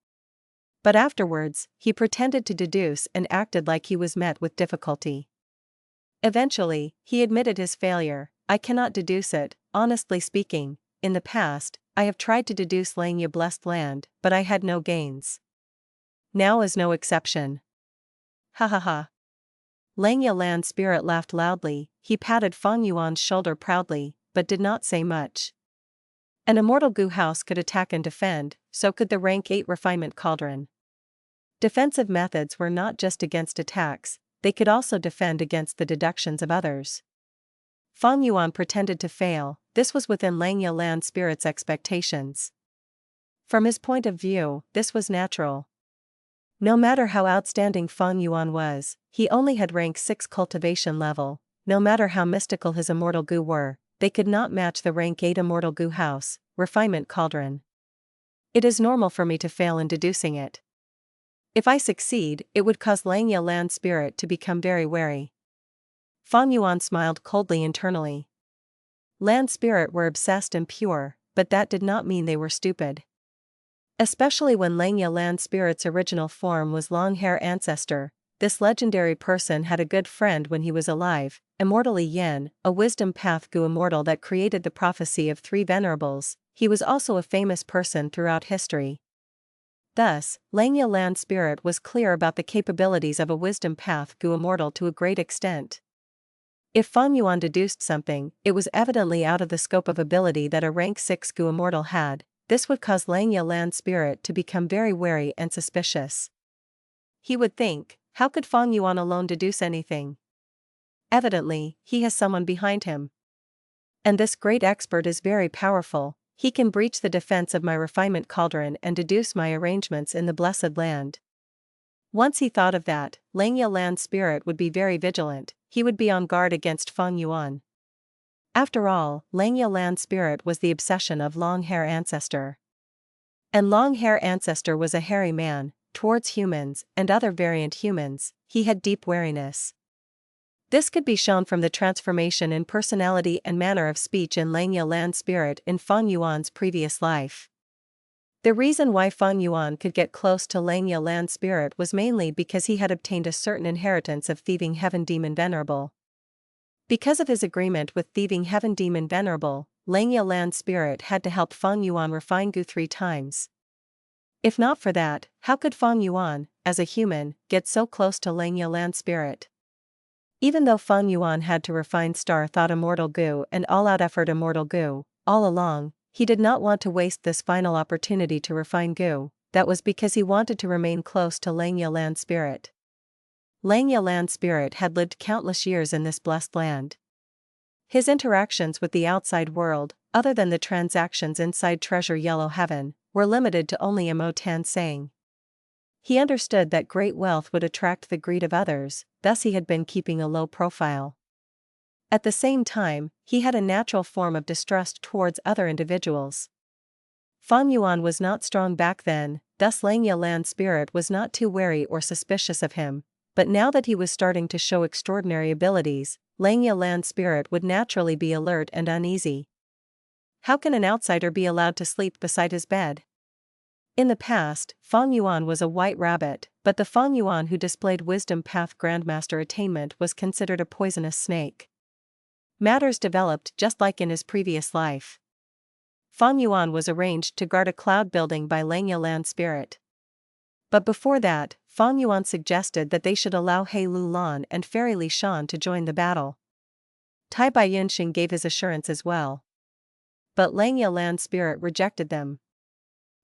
But afterwards, he pretended to deduce and acted like he was met with difficulty. Eventually, he admitted his failure. I cannot deduce it, honestly speaking. In the past, I have tried to deduce Lei blessed land, but I had no gains. Now is no exception. Ha ha ha. Lei Lan's spirit laughed loudly. He patted Feng Yuan's shoulder proudly, but did not say much. An immortal goo house could attack and defend, so could the rank 8 refinement cauldron. Defensive methods were not just against attacks, they could also defend against the deductions of others. Feng Yuan pretended to fail. This was within Lei Lan's spirit's expectations. From his point of view, this was natural. No matter how outstanding Feng Yuan was, he only had rank 6 cultivation level. No matter how mystical his immortal goo were, they could not match the rank 8 immortal goo house, refinement cauldron. It is normal for me to fail in deducing it. If I succeed, it would cause Lei Lan's spirit to become very wary. Feng Yuan smiled coldly internally. Lan's spirit were obsessed and pure, but that did not mean they were stupid. Especially when Lei Lan's spirit's original form was long-hair ancestor. This legendary person had a good friend when he was alive, Immortal Yuan, a wisdom path goo immortal that created the prophecy of 3 venerables. He was also a famous person throughout history. Thus, Lei Lan's spirit was clear about the capabilities of a wisdom path goo immortal to a great extent. If Feng Yuan deduced something, it was evidently out of the scope of ability that a rank 6 goo immortal had. This would cause Lei Lan's spirit to become very wary and suspicious. He would think, how could Feng Yuan alone deduce anything? Evidently, he has someone behind him. And this great expert is very powerful. He can breach the defense of my refinement cauldron and deduce my arrangements in the blessed land. Once he thought of that, Lei Lan's spirit would be very vigilant. He would be on guard against Feng Yuan. After all, Lei Lan's spirit was the obsession of long-hair ancestor. And long-hair ancestor was a hairy man. Towards humans and other variant humans, he had deep wariness. This could be shown from the transformation in personality and manner of speech in Lei Lan's spirit in Feng Yuan's previous life. The reason why Feng Yuan could get close to Lei Lan's spirit was mainly because he had obtained a certain inheritance of Thieving Heaven Demon Venerable. Because of his agreement with Thieving Heaven Demon Venerable, Lei Lan's spirit had to help Feng Yuan refine goo 3 times. If not for that, how could Feng Yuan, as a human, get so close to Lei Lan's spirit? Even though Feng Yuan had to refine Star Thought Immortal Goo and All-Out Effort Immortal Goo, all along, he did not want to waste this final opportunity to refine goo. that was because he wanted to remain close to Hei Lou Lan spirit. Hei Lou Lan spirit had lived countless years in this blessed land. His interactions with the outside world, other than the transactions inside Treasure Yellow Heaven, were limited to only Imotan saying. He understood that great wealth would attract the greed of others, thus he had been keeping a low profile. At the same time, he had a natural form of distrust towards other individuals. Feng Yuan was not strong back then, thus Hei Lou Lan's spirit was not too wary or suspicious of him, but now that he was starting to show extraordinary abilities, Hei Lou Lan's spirit would naturally be alert and uneasy. How can an outsider be allowed to sleep beside his bed? In the past, Feng Yuan was a white rabbit, but the Feng Yuan who displayed wisdom path Grandmaster attainment was considered a poisonous snake. Matters developed just like in his previous life. Feng Yuan was arranged to guard a cloud building by Hei Lou Lan's spirit. But before that, Feng Yuan suggested that they should allow Hei Lou Lan and Fairy Li Shan to join the battle. Tai Bai Yunxing gave his assurance as well. But Hei Lou Lan's spirit rejected them.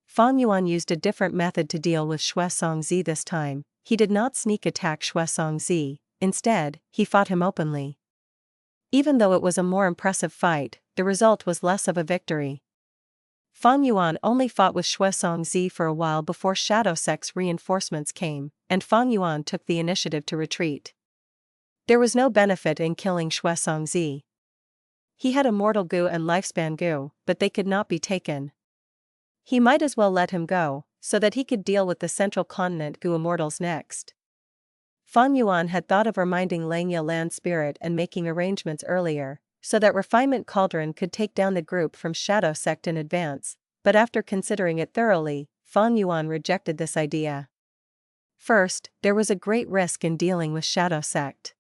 Feng Yuan used a different method to deal with Xue Songzi this time. He did not sneak attack Xue Songzi, instead, he fought him openly. Even though it was a more impressive fight, the result was less of a victory. Feng Yuan only fought with Xue Songzi for a while before Shadow Sect's reinforcements came, and Feng Yuan took the initiative to retreat. There was no benefit in killing Xue Songzi. He had Immortal Gu and Lifespan Gu, but they could not be taken. He might as well let him go, so that he could deal with the Central Continent Gu Immortals next. Feng Yuan had thought of reminding Hei Lou Lan's spirit and making arrangements earlier, so that Refinement Cauldron could take down the group from Shadow Sect in advance, but after considering it thoroughly, Feng Yuan rejected this idea. First, there was a great risk in dealing with Shadow Sect.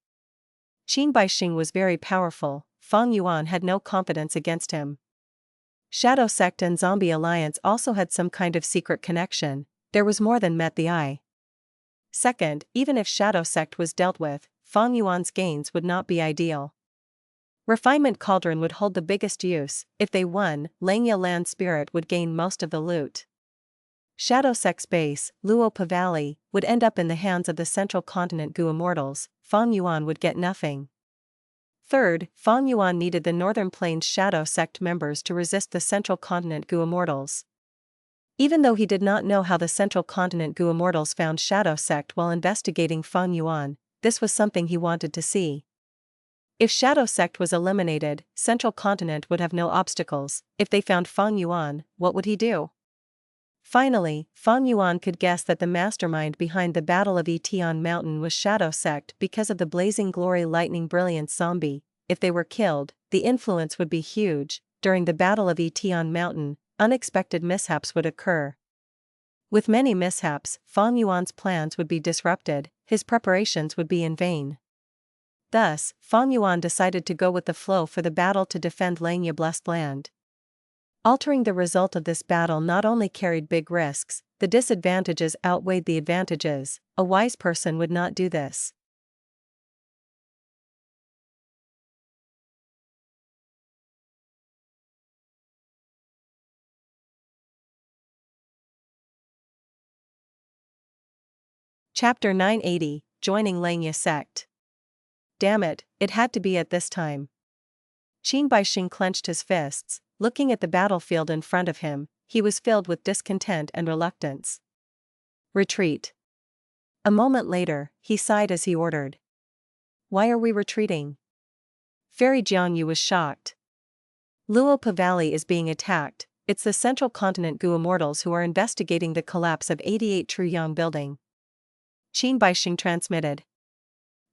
Qing Baixing was very powerful, Feng Yuan had no confidence against him. Shadow Sect and Zombie Alliance also had some kind of secret connection, there was more than met the eye. Second, even if Shadow Sect was dealt with, Feng Yuan's gains would not be ideal. Refinement Cauldron would hold the biggest use. If they won, Hei Lou Lan's spirit would gain most of the loot. Shadow Sect's base, Luopa Valley, would end up in the hands of the Central Continent Gu Immortals, Feng Yuan would get nothing. Third, Feng Yuan needed the Northern Plains Shadow Sect members to resist the Central Continent Gu Immortals. Even though he did not know how the Central Continent Gu Immortals found Shadow Sect while investigating Feng Yuan, this was something he wanted to see. If Shadow Sect was eliminated, Central Continent would have no obstacles. If they found Feng Yuan, what would he do? Finally, Feng Yuan could guess that the mastermind behind the Battle of Tian Mountain was Shadow Sect because of the Blazing Glory Lightning Brilliance zombie. If they were killed, the influence would be huge. During the Battle of Tian Mountain, unexpected mishaps would occur. With many mishaps, Feng Yuan's plans would be disrupted, his preparations would be in vain. Thus, Feng Yuan decided to go with the flow for the battle to defend Hei Lou Blessed Land. Altering the result of this battle not only carried big risks, the disadvantages outweighed the advantages. A wise person would not do this. Chapter 980, Joining Hei Lou Sect. Damn it, it had to be at this time. Qing Baixing clenched his fists. Looking at the battlefield in front of him, he was filled with discontent and reluctance. Retreat. A moment later, he sighed as he ordered. Why are we retreating? Fairy Jiangyu was shocked. Luopa Valley is being attacked. It's the Central Continent Gu Immortals who are investigating the collapse of 88 Truyang Building. Qing Baixing transmitted.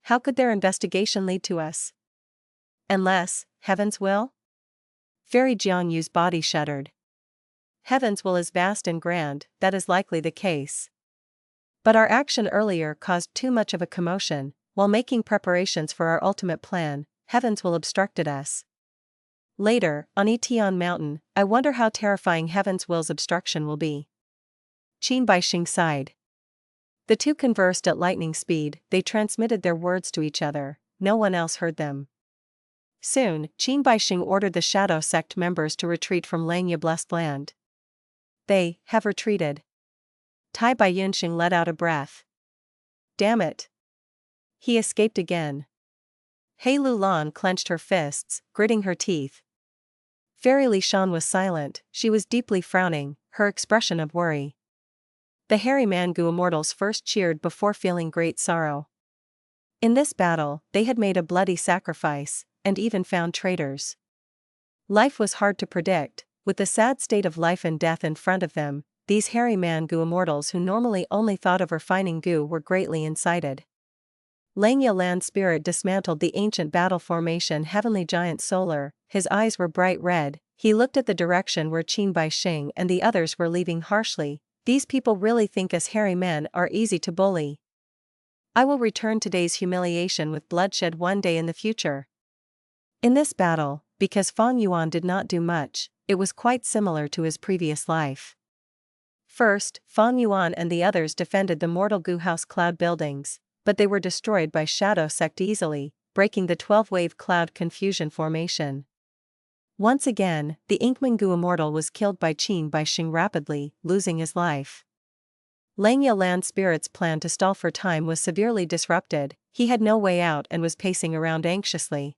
How could their investigation lead to us? Unless, Heaven's will? Fairy Jiangyu's body shuddered. Heaven's will is vast and grand, that is likely the case. But our action earlier caused too much of a commotion. While making preparations for our ultimate plan, Heaven's will obstructed us. Later, on Tian Mountain, I wonder how terrifying Heaven's will's obstruction will be. Qin Baixing sighed. The two conversed at lightning speed, they transmitted their words to each other, no one else heard them. Soon, Qin Baixing ordered the Shadow Sect members to retreat from Hei Lou Blessed Land. They have retreated. Tai Baiyunxing let out a breath. Damn it. He escaped again. Hei Lou Lan clenched her fists, gritting her teeth. Fairy Shan was silent, she was deeply frowning, her expression of worry. The hairy Mangu Immortals first cheered before feeling great sorrow. In this battle, they had made a bloody sacrifice, and even found traitors. Life was hard to predict, with the sad state of life and death in front of them. These hairy Mangu Immortals who normally only thought of refining goo were greatly incited. Liu Lan's spirit dismantled the ancient battle formation Heavenly Giant Solar, his eyes were bright red, he looked at the direction where Qing Baixing and the others were leaving harshly. These people really think us hairy men are easy to bully. I will return today's humiliation with bloodshed one day in the future. In this battle, because Feng Yuan did not do much, it was quite similar to his previous life. First, Feng Yuan and the others defended the mortal goo house cloud buildings, but they were destroyed by Shadow Sect easily, breaking the 12-wave cloud confusion formation. Once again, the Inkmangu Immortal was killed by Qing Baixing rapidly, losing his life. Liu Lan's spirit's plan to stall for time was severely disrupted, he had no way out and was pacing around anxiously.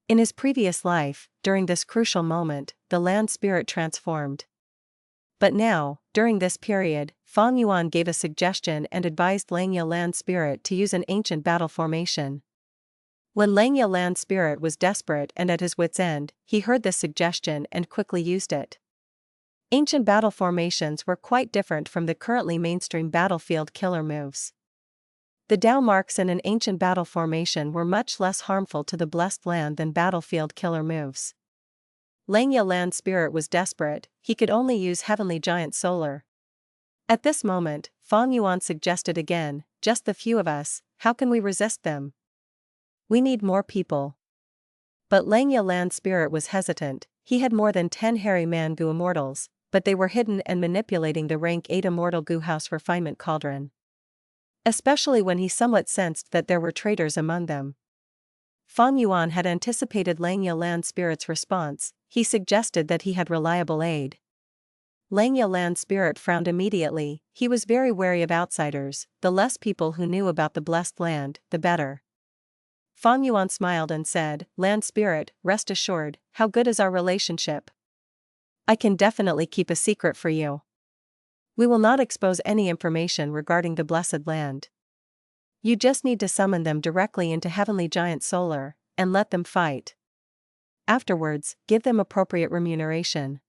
In his previous life, during this crucial moment, the land spirit transformed. But now, during this period, Feng Yuan gave a suggestion and advised Liu Lan's spirit to use an ancient battle formation. When Liu Lan's spirit was desperate and at his wit's end, he heard this suggestion and quickly used it. Ancient battle formations were quite different from the currently mainstream battlefield killer moves. The Dao marks in an ancient battle formation were much less harmful to the blessed land than battlefield killer moves. Liu Lan's spirit was desperate, he could only use Heavenly Giant Solar. At this moment, Feng Yuan suggested again, just the few of us, how can we resist them? We need more people. But Liu Lan's spirit was hesitant, he had more than 10 hairy Mangu Immortals, but they were hidden and manipulating the rank 8 Immortal Goo House refinement cauldron. Especially when he somewhat sensed that there were traitors among them. Feng Yuan had anticipated Liu Lan's spirit's response, he suggested that he had reliable aid. Liu Lan's spirit frowned immediately, he was very wary of outsiders, the less people who knew about the blessed land, the better. Feng Yuan smiled and said, Land Spirit, rest assured, how good is our relationship? I can definitely keep a secret for you. We will not expose any information regarding the blessed land. You just need to summon them directly into Heavenly Giant Solar, and let them fight. Afterwards, give them appropriate remuneration.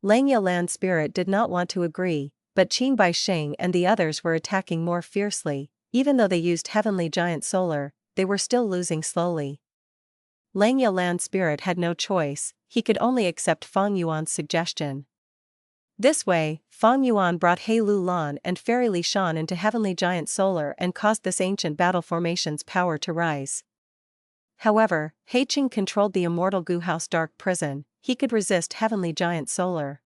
Liu Lan's spirit did not want to agree, but Qing Baixing and the others were attacking more fiercely, even though they used Heavenly Giant Solar, they were still losing slowly. Liu Lan's spirit had no choice, he could only accept Feng Yuan's suggestion. This way, Feng Yuan brought Hei Lou Lan and Fairy Shan into Heavenly Giant Solar and caused this ancient battle formation's power to rise. However, Hei Qing controlled the Immortal Goo House Dark Prison, he could resist Heavenly Giant Solar.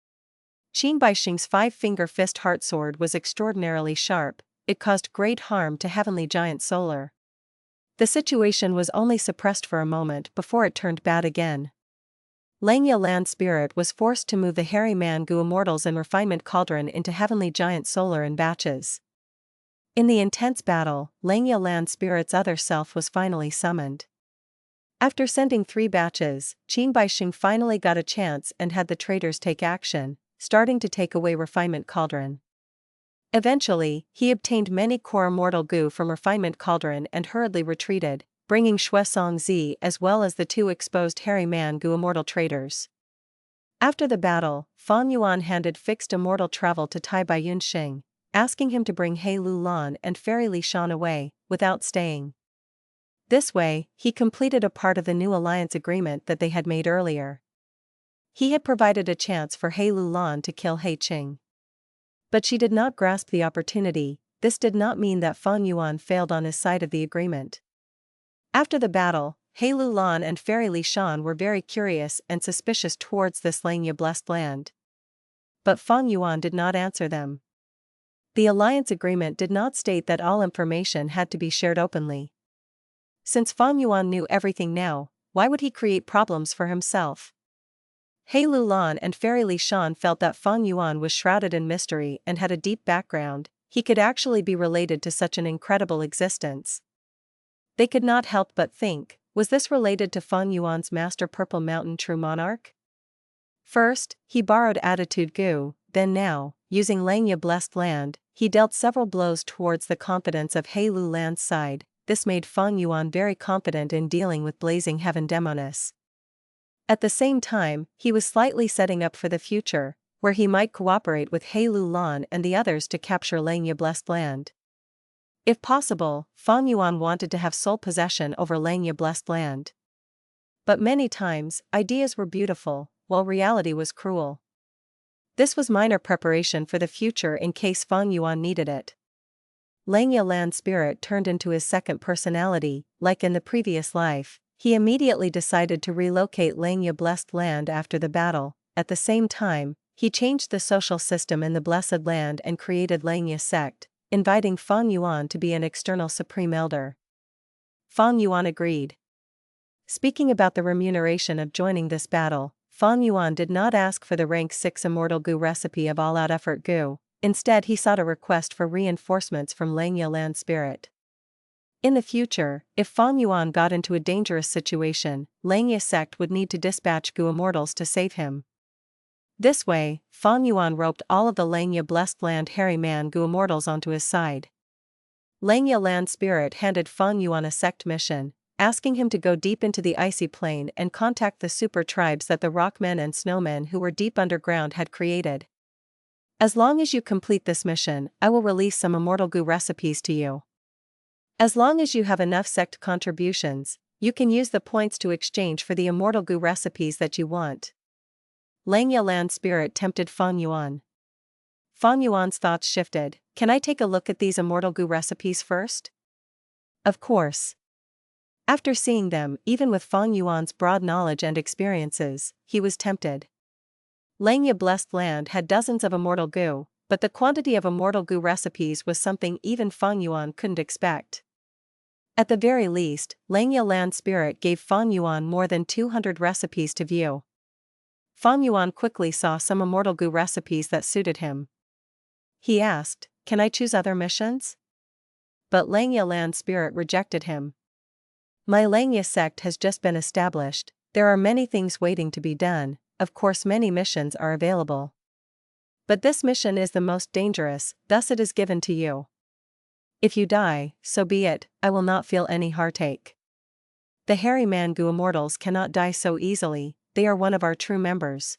Qing Baixing's 5-finger fist heart sword was extraordinarily sharp, it caused great harm to Heavenly Giant Solar. The situation was only suppressed for a moment before it turned bad again. Liu Lan's spirit was forced to move the hairy Mangu Immortals and refinement cauldron into Heavenly Giant Solar in batches. In the intense battle, Liu Lan's spirit's other self was finally summoned. After sending 3 batches, Qing Baixing finally got a chance and had the traitors take action, starting to take away refinement cauldron. Eventually, he obtained many core immortal goo from refinement cauldron and hurriedly retreated, bringing Shuesong Zi as well as the 2 exposed hairy Mangu immortal traitors. After the battle, Feng Yuan handed fixed immortal travel to Tai Baiyunxing, asking him to bring Hei Lou Lan and Fairy Shan away, without staying. This way, he completed a part of the new alliance agreement that they had made earlier. He had provided a chance for Hei Lou Lan to kill Hei Qing. But she did not grasp the opportunity, this did not mean that Feng Yuan failed on his side of the agreement. After the battle, Hei Lou Lan and Fairy Shan were very curious and suspicious towards this Liu blessed land. But Feng Yuan did not answer them. The alliance agreement did not state that all information had to be shared openly. Since Feng Yuan knew everything now, why would he create problems for himself? Hei Lou Lan and Fairy Li Shan felt that Feng Yuan was shrouded in mystery and had a deep background. He could actually be related to such an incredible existence. They could not help but think, was this related to Feng Yuan's master Purple Mountain true monarch? First, he borrowed attitude Gu, then now, using Langya blessed land, he dealt several blows towards the confidence of Hei Lou Lan's side. This made Feng Yuan very confident in dealing with Blazing Heaven Demoness. At the same time, he was slightly setting up for the future, where he might cooperate with Hei Lou Lan and the others to capture Langya blessed land. If possible, Feng Yuan wanted to have sole possession over Langya blessed land. But many times, ideas were beautiful, while reality was cruel. This was minor preparation for the future in case Feng Yuan needed it. Langya land spirit turned into his second personality, like in the previous life. He immediately decided to relocate Langya blessed land after the battle. At the same time, he changed the social system in the blessed land and created Langya Sect, inviting Feng Yuan to be an external supreme elder. Feng Yuan agreed. Speaking about the remuneration of joining this battle, Feng Yuan did not ask for the rank 6 Immortal Gu recipe of all-out effort Gu, instead he sought a request for reinforcements from Langya land spirit. In the future, if Feng Yuan got into a dangerous situation, Langya Sect would need to dispatch Gu Immortals to save him. This way, Feng Yuan roped all of the Langya blessed land hairy man Gu Immortals onto his side. Langya land spirit handed Feng Yuan a sect mission, asking him to go deep into the icy plain and contact the super tribes that the rockmen and snowmen who were deep underground had created. As long as you complete this mission, I will release some Immortal Gu recipes to you. As long as you have enough sect contributions, you can use the points to exchange for the Immortal Gu recipes that you want. Langya land spirit tempted Feng Yuan. Feng Yuan's thoughts shifted. Can I take a look at these Immortal Gu recipes first? Of course. After seeing them, even with Feng Yuan's broad knowledge and experiences, he was tempted. Langya blessed land had dozens of Immortal Gu, but the quantity of Immortal Gu recipes was something even Feng Yuan couldn't expect. At the very least, Langya land spirit gave Feng Yuan more than 200 recipes to view. Feng Yuan quickly saw some Immortal Gu recipes that suited him. He asked, "Can I choose other missions?" But Langya land spirit rejected him. "My Langya sect has just been established, there are many things waiting to be done, of course many missions are available. But this mission is the most dangerous, thus it is given to you. If you die, so be it, I will not feel any heartache. The hairy man Gu Immortals cannot die so easily, they are one of our true members."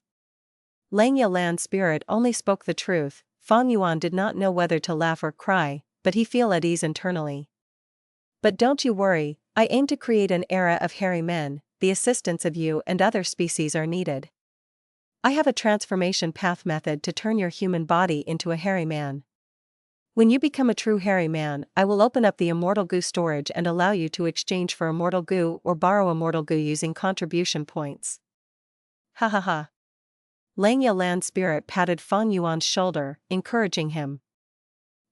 Langya land spirit only spoke the truth. Feng Yuan did not know whether to laugh or cry, but he felt at ease internally. "But don't you worry, I aim to create an era of hairy men, the assistance of you and other species are needed. I have a transformation path method to turn your human body into a hairy man. When you become a true hairy man, I will open up the Immortal Gu storage and allow you to exchange for Immortal Gu or borrow Immortal Gu using contribution points." Ha ha ha. Langya land spirit patted Feng Yuan's shoulder, encouraging him.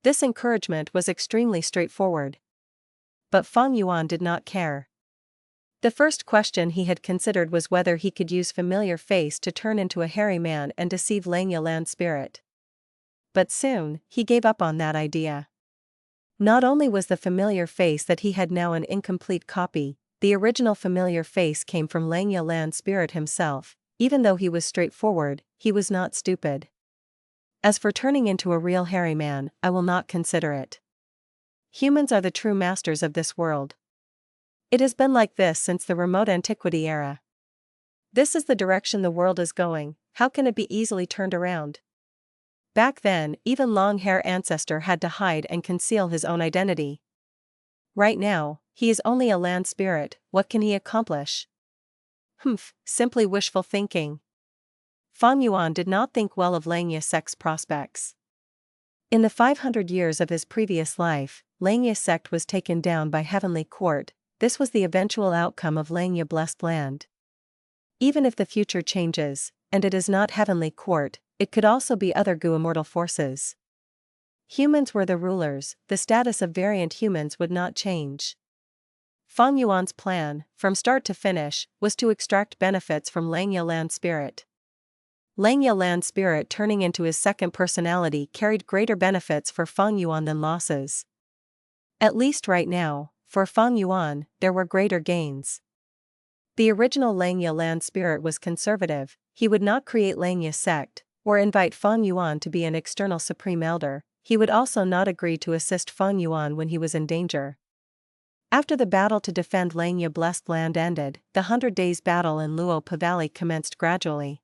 This encouragement was extremely straightforward. But Feng Yuan did not care. The first question he had considered was whether he could use familiar face to turn into a hairy man and deceive Langya land spirit. But soon, he gave up on that idea. Not only was the familiar face that he had now an incomplete copy, the original familiar face came from Langya land spirit himself. Even though he was straightforward, he was not stupid. As for turning into a real hairy man, I will not consider it. Humans are the true masters of this world. It has been like this since the remote antiquity era. This is the direction the world is going, how can it be easily turned around? Back then, even long-hair ancestor had to hide and conceal his own identity. Right now, he is only a land spirit, what can he accomplish? Simply wishful thinking. Feng Yuan did not think well of Langya Sect's prospects. In the 500 years of his previous life, Langya Sect was taken down by Heavenly Court. This was the eventual outcome of Langya blessed land. Even if the future changes, and it is not Heavenly Court, it could also be other Gu Immortal forces. Humans were the rulers, the status of variant humans would not change. Feng Yuan's plan, from start to finish, was to extract benefits from Langya land spirit. Lang Yalan's spirit turning into his second personality carried greater benefits for Feng Yuan than losses. At least right now, for Feng Yuan, there were greater gains. The original Lang Yalan spirit was conservative, he would not create Langya sect, or invite Feng Yuan to be an external supreme elder, he would also not agree to assist Feng Yuan when he was in danger. After the battle to defend Langya Blessed Land ended, the 100 Days battle in Luo Pa Valley commenced gradually.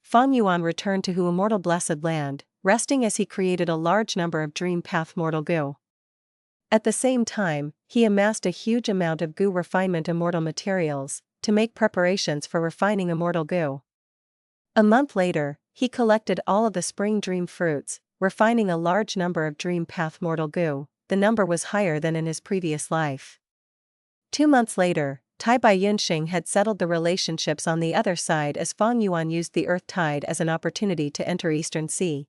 Feng Yuan returned to Hu Immortal Blessed Land, resting as he created a large number of Dream Path Mortal Goo. At the same time, he amassed a huge amount of Goo refinement immortal materials, to make preparations for refining immortal Goo. A month later, he collected all of the spring dream fruits, refining a large number of Dream Path Mortal Goo. The number was higher than in his previous life. 2 months later, Tai Bai Yunxing had settled the relationships on the other side as Feng Yuan used the Earth Tide as an opportunity to enter Eastern Sea.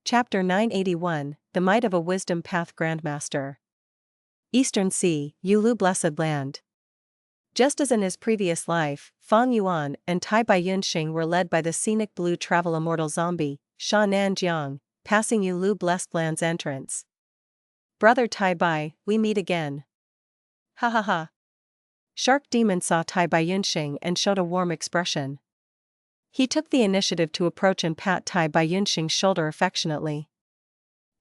Chapter 981, The Might of a Wisdom Path Grandmaster. Eastern Sea, Yulu Blessed Land. Just as in his previous life, Feng Yuan and Tai Bai Yunxing were led by the scenic blue travel immortal zombie, Shan Jiang, passing Yulu Blessed Land's entrance. Brother Tai Bai, we meet again. Ha ha ha. Shark Demon saw Tai Bai Yunxing and showed a warm expression. He took the initiative to approach and pat Tai Bai Yunxing's shoulder affectionately.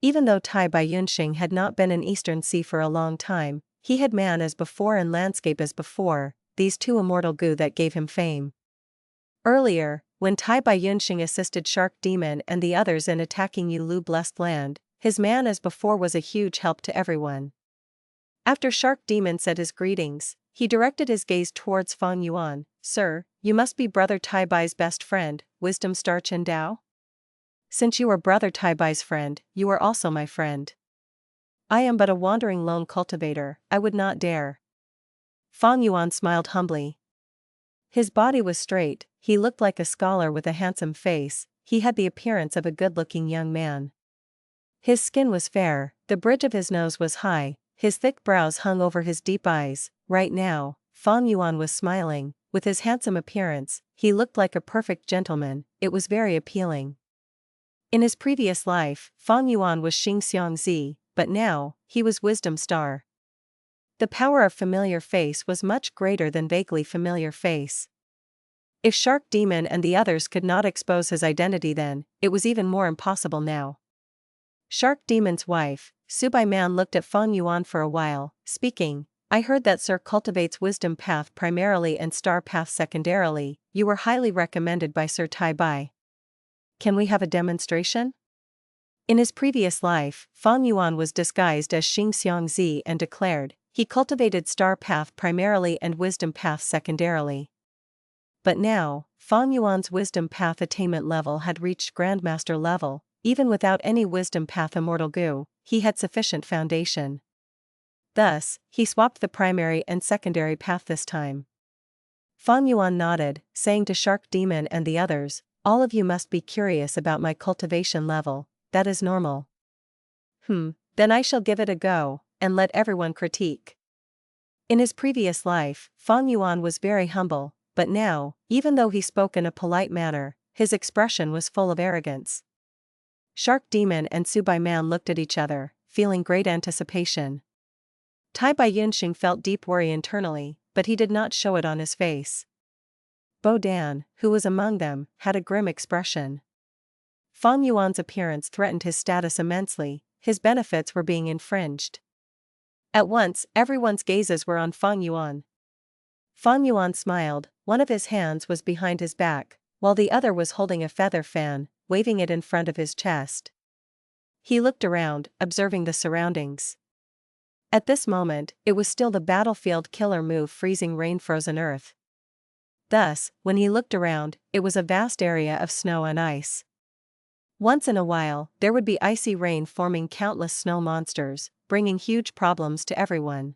Even though Tai Bai Yunxing had not been in Eastern Sea for a long time, he had man as before and landscape as before, these two immortal Goo that gave him fame. Earlier, when Tai Bai Yunxing assisted Shark Demon and the others in attacking Yulu Blessed Land, his man as before was a huge help to everyone. After Shark Demon said his greetings, he directed his gaze towards Feng Yuan. Sir, you must be Brother Tai Bai's best friend, Wisdom Star Chen Dao? Since you are Brother Tai Bai's friend, you are also my friend. I am but a wandering lone cultivator, I would not dare. Feng Yuan smiled humbly. His body was straight, he looked like a scholar with a handsome face, he had the appearance of a good-looking young man. His skin was fair, the bridge of his nose was high, his thick brows hung over his deep eyes. Right now, Feng Yuan was smiling. With his handsome appearance, he looked like a perfect gentleman, it was very appealing. In his previous life, Feng Yuan was Xing Xiang Zi, but now, he was Wisdom Star. The power of familiar face was much greater than vaguely familiar face. If Shark Demon and the others could not expose his identity then, it was even more impossible now. Shark Demon's wife, Subai Man looked at Feng Yuan for a while, speaking, I heard that Sir cultivates Wisdom Path primarily and Star Path secondarily, you were highly recommended by Sir Tai Bai. Can we have a demonstration? In his previous life, Feng Yuan was disguised as Xing Xiang Zi and declared, he cultivated Star Path primarily and Wisdom Path secondarily. But now, Feng Yuan's Wisdom Path attainment level had reached Grandmaster level, even without any Wisdom Path immortal Goo, he had sufficient foundation. Thus, he swapped the primary and secondary path this time. Feng Yuan nodded, saying to Shark Demon and the others, all of you must be curious about my cultivation level, that is normal. Then I shall give it a go, and let everyone critique. In his previous life, Feng Yuan was very humble, but now, even though he spoke in a polite manner, his expression was full of arrogance. Shark Demon and Subai Man looked at each other, feeling great anticipation. Tai Bai Yunxing felt deep worry internally, but he did not show it on his face. Bo Dan, who was among them, had a grim expression. Feng Yuan's appearance threatened his status immensely, his benefits were being infringed. At once, everyone's gazes were on Feng Yuan. Feng Yuan smiled, one of his hands was behind his back, while the other was holding a feather fan, waving it in front of his chest. He looked around, observing the surroundings. At this moment, it was still the battlefield killer move freezing rain frozen earth. Thus, when he looked around, it was a vast area of snow and ice. Once in a while, there would be icy rain forming countless snow monsters, bringing huge problems to everyone.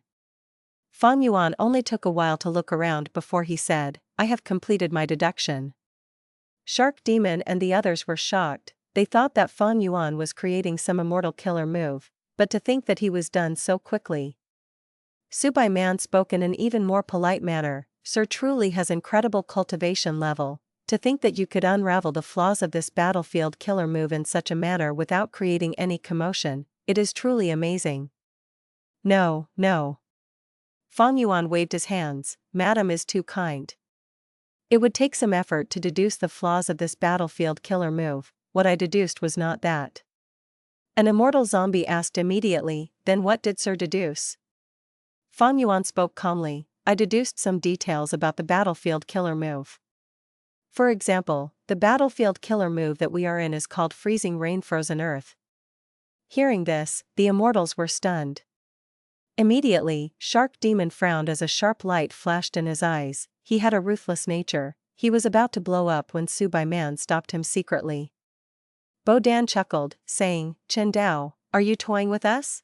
Feng Yuan only took a while to look around before he said, I have completed my deduction. Shark Demon and the others were shocked. They thought that Feng Yuan was creating some immortal killer move, but to think that he was done so quickly. Subai Man spoke in an even more polite manner, Sir truly has incredible cultivation level. To think that you could unravel the flaws of this battlefield killer move in such a manner without creating any commotion, it is truly amazing. No, no. Feng Yuan waved his hands, Madam is too kind. It would take some effort to deduce the flaws of this battlefield killer move, what I deduced was not that. An immortal zombie asked immediately, then what did Sir deduce? Feng Yuan spoke calmly, I deduced some details about the battlefield killer move. For example, the battlefield killer move that we are in is called Freezing Rain Frozen Earth. Hearing this, the Immortals were stunned. Immediately, Shark Demon frowned as a sharp light flashed in his eyes. He had a ruthless nature. He was about to blow up when Subai Man stopped him secretly. Bo Dan chuckled, saying, Chen Dao, are you toying with us?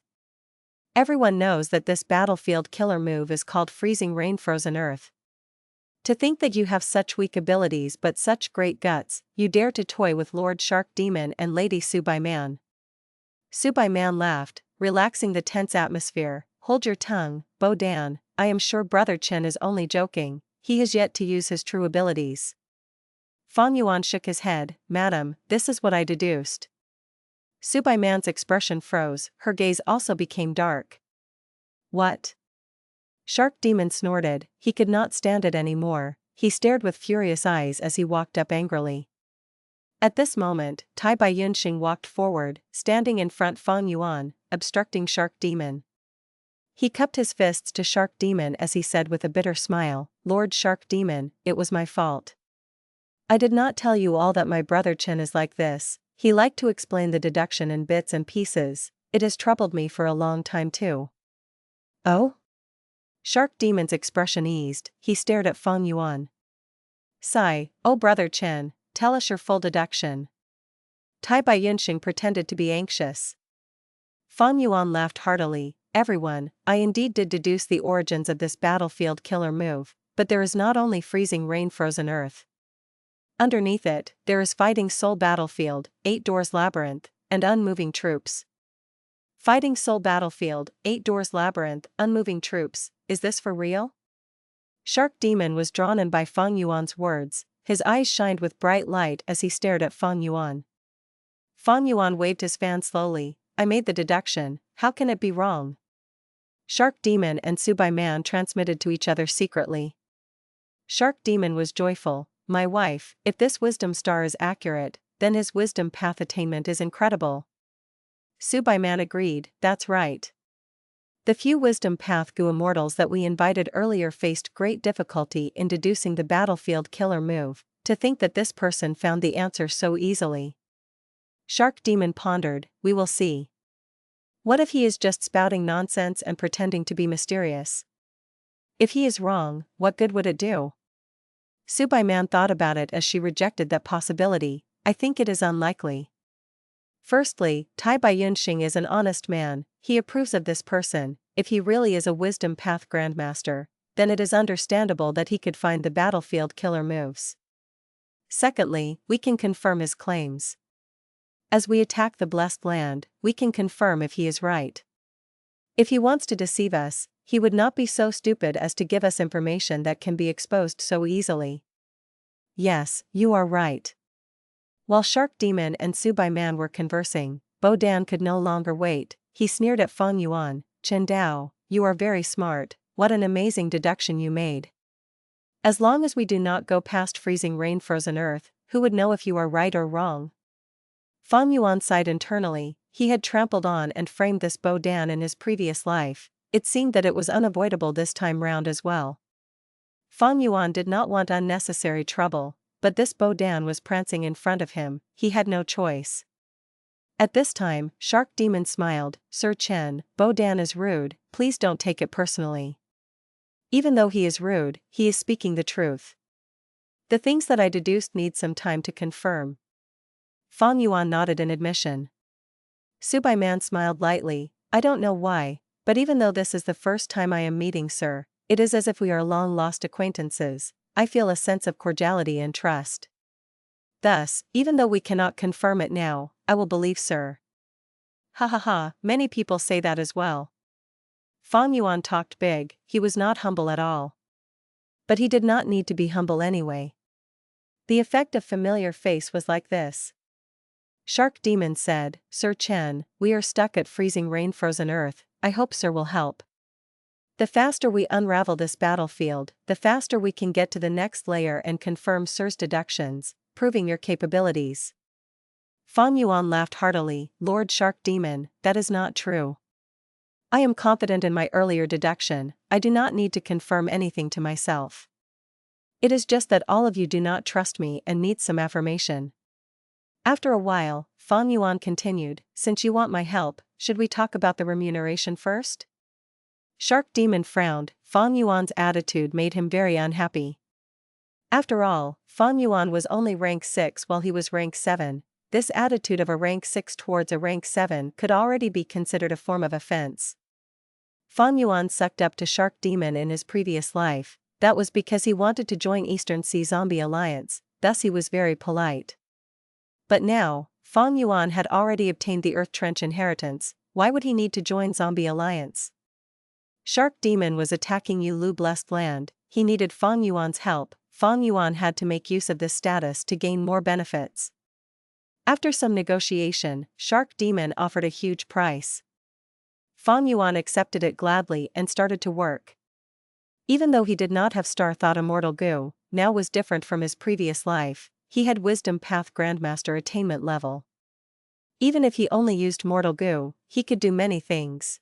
Everyone knows that this battlefield killer move is called Freezing Rain Frozen Earth. To think that you have such weak abilities but such great guts, you dare to toy with Lord Shark Demon and Lady Subai Man. Subai Man laughed, relaxing the tense atmosphere. Hold your tongue, Bo Dan, I am sure Brother Chen is only joking, he has yet to use his true abilities. Feng Yuan shook his head, Madam, this is what I deduced. Subai Man's expression froze, her gaze also became dark. What? Shark Demon snorted, he could not stand it anymore, he stared with furious eyes as he walked up angrily. At this moment, Tai Bai Yunxing walked forward, standing in front Feng Yuan, obstructing Shark Demon. He cupped his fists to Shark Demon as he said with a bitter smile, Lord Shark Demon, it was my fault. I did not tell you all that my brother Chen is like this, he liked to explain the deduction in bits and pieces, it has troubled me for a long time too. Oh? Shark Demon's expression eased, he stared at Feng Yuan. Sigh, oh Brother Chen, tell us your full deduction. Tai Bai Yunxing pretended to be anxious. Feng Yuan laughed heartily, everyone, I indeed did deduce the origins of this battlefield killer move, but there is not only Freezing Rain Frozen Earth. Underneath it, there is Fighting Soul Battlefield, 8 Doors Labyrinth, and Unmoving Troops. Fighting Soul Battlefield, 8 Doors Labyrinth, Unmoving Troops, is this for real? Shark Demon was drawn in by Feng Yuan's words, his eyes shined with bright light as he stared at Feng Yuan. Feng Yuan waved his fan slowly, I made the deduction, how can it be wrong? Shark Demon and Subai Man transmitted to each other secretly. Shark Demon was joyful, my wife, if this wisdom star is accurate, then his wisdom path attainment is incredible. Subai Man agreed, that's right. The few wisdom path Gu Immortals that we invited earlier faced great difficulty in deducing the battlefield killer move, to think that this person found the answer so easily. Shark Demon pondered, we will see. What if he is just spouting nonsense and pretending to be mysterious? If he is wrong, what good would it do? Subai Man thought about it as she rejected that possibility, I think it is unlikely. Firstly, Tai Bai Yunxing is an honest man, he approves of this person, if he really is a wisdom path grandmaster, then it is understandable that he could find the battlefield killer moves. Secondly, we can confirm his claims. As we attack the blessed land, we can confirm if he is right. If he wants to deceive us, he would not be so stupid as to give us information that can be exposed so easily. Yes, you are right. While Shark Demon and Subai Man were conversing, Bo Dan could no longer wait, he sneered at Feng Yuan, Chen Dao, you are very smart, what an amazing deduction you made. As long as we do not go past Freezing Rain Frozen Earth, who would know if you are right or wrong? Feng Yuan sighed internally, he had trampled on and framed this Bo Dan in his previous life, it seemed that it was unavoidable this time round as well. Feng Yuan did not want unnecessary trouble, but this Bo Dan was prancing in front of him, he had no choice. At this time, Shark Demon smiled, Sir Chen, Bo Dan is rude, please don't take it personally. Even though he is rude, he is speaking the truth. The things that I deduced need some time to confirm. Feng Yuan nodded in admission. Subai Man smiled lightly, I don't know why, but even though this is the first time I am meeting Sir, it is as if we are long-lost acquaintances. I feel a sense of cordiality and trust. Thus, even though we cannot confirm it now, I will believe Sir. Ha ha ha, many people say that as well. Feng Yuan talked big, he was not humble at all. But he did not need to be humble anyway. The effect of familiar face was like this. Shark Demon said, Sir Chen, we are stuck at freezing rain-frozen earth, I hope Sir will help. The faster we unravel this battlefield, the faster we can get to the next layer and confirm Sir's deductions, proving your capabilities. Feng Yuan laughed heartily, Lord Shark Demon, that is not true. I am confident in my earlier deduction, I do not need to confirm anything to myself. It is just that all of you do not trust me and need some affirmation. After a while, Feng Yuan continued, since you want my help, should we talk about the remuneration first? Shark Demon frowned, Feng Yuan's attitude made him very unhappy. After all, Feng Yuan was only rank 6 while he was rank 7, this attitude of a rank 6 towards a rank 7 could already be considered a form of offense. Feng Yuan sucked up to Shark Demon in his previous life, that was because he wanted to join Eastern Sea Zombie Alliance, thus he was very polite. But now, Feng Yuan had already obtained the Earth Trench inheritance, why would he need to join Zombie Alliance? Shark Demon was attacking Hei Lou Blessed Land, he needed Feng Yuan's help, Feng Yuan had to make use of this status to gain more benefits. After some negotiation, Shark Demon offered a huge price. Feng Yuan accepted it gladly and started to work. Even though he did not have Star Thought Immortal Goo, now was different from his previous life, he had Wisdom Path Grandmaster attainment level. Even if he only used Mortal Goo, he could do many things.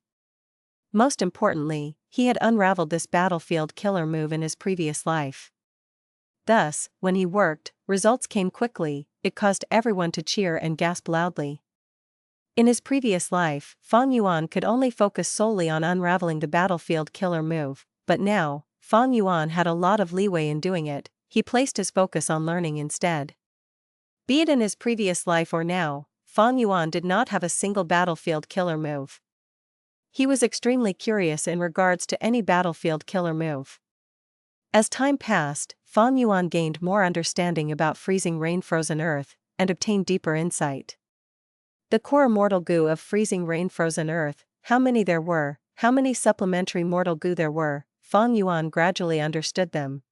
Most importantly, he had unraveled this battlefield killer move in his previous life. Thus, when he worked, results came quickly, it caused everyone to cheer and gasp loudly. In his previous life, Feng Yuan could only focus solely on unraveling the battlefield killer move, but now, Feng Yuan had a lot of leeway in doing it, he placed his focus on learning instead. Be it in his previous life or now, Feng Yuan did not have a single battlefield killer move. He was extremely curious in regards to any battlefield killer move. As time passed, Feng Yuan gained more understanding about freezing rain-frozen earth, and obtained deeper insight. The core immortal goo of freezing rain-frozen earth, how many there were, how many supplementary mortal goo there were, Feng Yuan gradually understood them.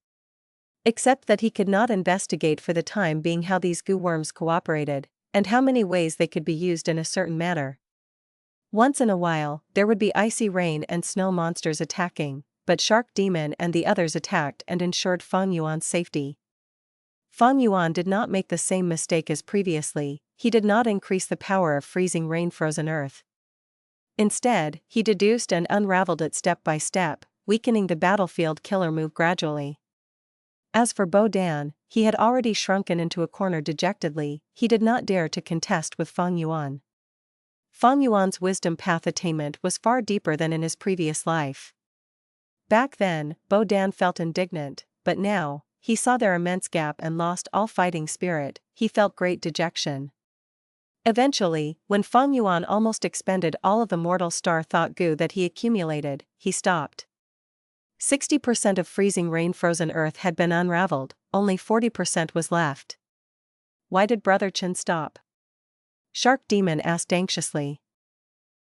Except that he could not investigate for the time being how these goo worms cooperated, and how many ways they could be used in a certain manner. Once in a while, there would be icy rain and snow monsters attacking, but Shark Demon and the others attacked and ensured Feng Yuan's safety. Feng Yuan did not make the same mistake as previously, he did not increase the power of freezing rain-frozen earth. Instead, he deduced and unraveled it step by step, weakening the battlefield killer move gradually. As for Bo Dan, he had already shrunken into a corner dejectedly, he did not dare to contest with Feng Yuan. Feng Yuan's wisdom path attainment was far deeper than in his previous life. Back then, Bo Dan felt indignant, but now, he saw their immense gap and lost all fighting spirit, he felt great dejection. Eventually, when Feng Yuan almost expended all of the mortal star thought goo that he accumulated, he stopped. 60% of freezing rain-frozen earth had been unraveled, only 40% was left. Why did Brother Chen stop? Shark Demon asked anxiously.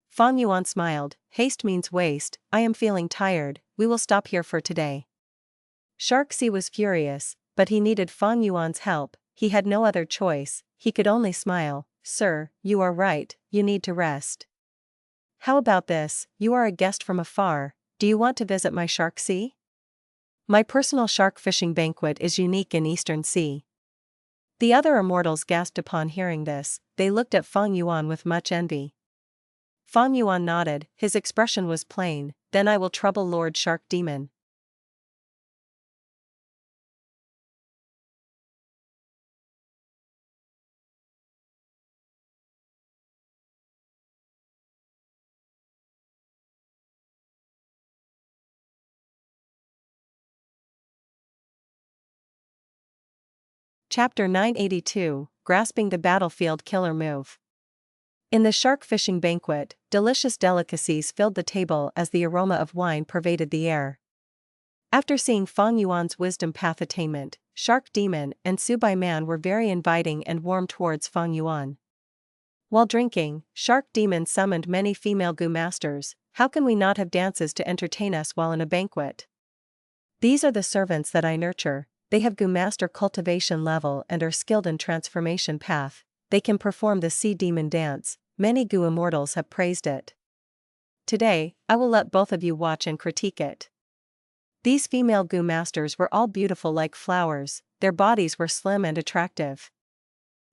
Feng Yuan smiled, haste means waste, I am feeling tired, we will stop here for today. Shark Sea was furious, but he needed Feng Yuan's help, he had no other choice, he could only smile, Sir, you are right, you need to rest. How about this, you are a guest from afar, do you want to visit my Shark Sea? My personal shark fishing banquet is unique in Eastern Sea. The other immortals gasped upon hearing this, they looked at Feng Yuan with much envy. Feng Yuan nodded, his expression was plain, then I will trouble Lord Shark Demon. Chapter 982, Grasping the Battlefield Killer Move. In the shark fishing banquet, delicious delicacies filled the table as the aroma of wine pervaded the air. After seeing Feng Yuan's wisdom path attainment, Shark Demon and Subai Man were very inviting and warm towards Feng Yuan. While drinking, Shark Demon summoned many female gu masters. How can we not have dances to entertain us while in a banquet? These are the servants that I nurture. They have gu master cultivation level and are skilled in transformation path. They can perform the sea demon dance. Many gu immortals have praised it. Today, I will let both of you watch and critique it. These female gu masters were all beautiful like flowers, their bodies were slim and attractive.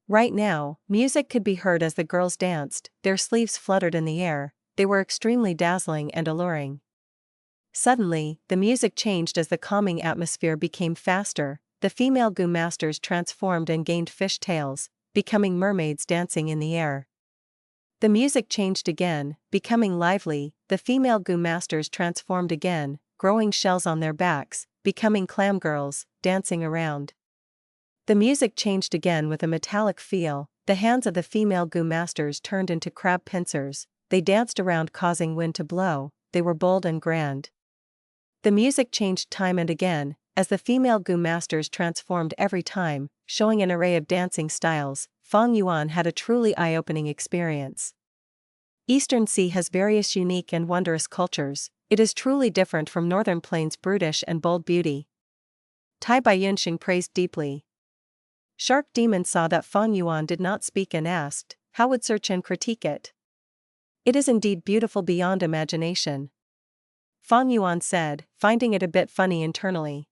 Right now, music could be heard as the girls danced, their sleeves fluttered in the air, they were extremely dazzling and alluring. Suddenly, the music changed as the calming atmosphere became faster, the female gu masters transformed and gained fish tails, becoming mermaids dancing in the air. The music changed again, becoming lively, the female gu masters transformed again, growing shells on their backs, becoming clam girls, dancing around. The music changed again with a metallic feel, the hands of the female gu masters turned into crab pincers, they danced around causing wind to blow, they were bold and grand. The music changed time and again, as the female gu masters transformed every time, showing an array of dancing styles. Feng Yuan had a truly eye-opening experience. Eastern Sea has various unique and wondrous cultures, it is truly different from Northern Plains' brutish and bold beauty. Tai Baiyunxing praised deeply. Shark Demon saw that Feng Yuan did not speak and asked, how would Sir Chen critique it? It is indeed beautiful beyond imagination. Feng Yuan said, finding it a bit funny internally.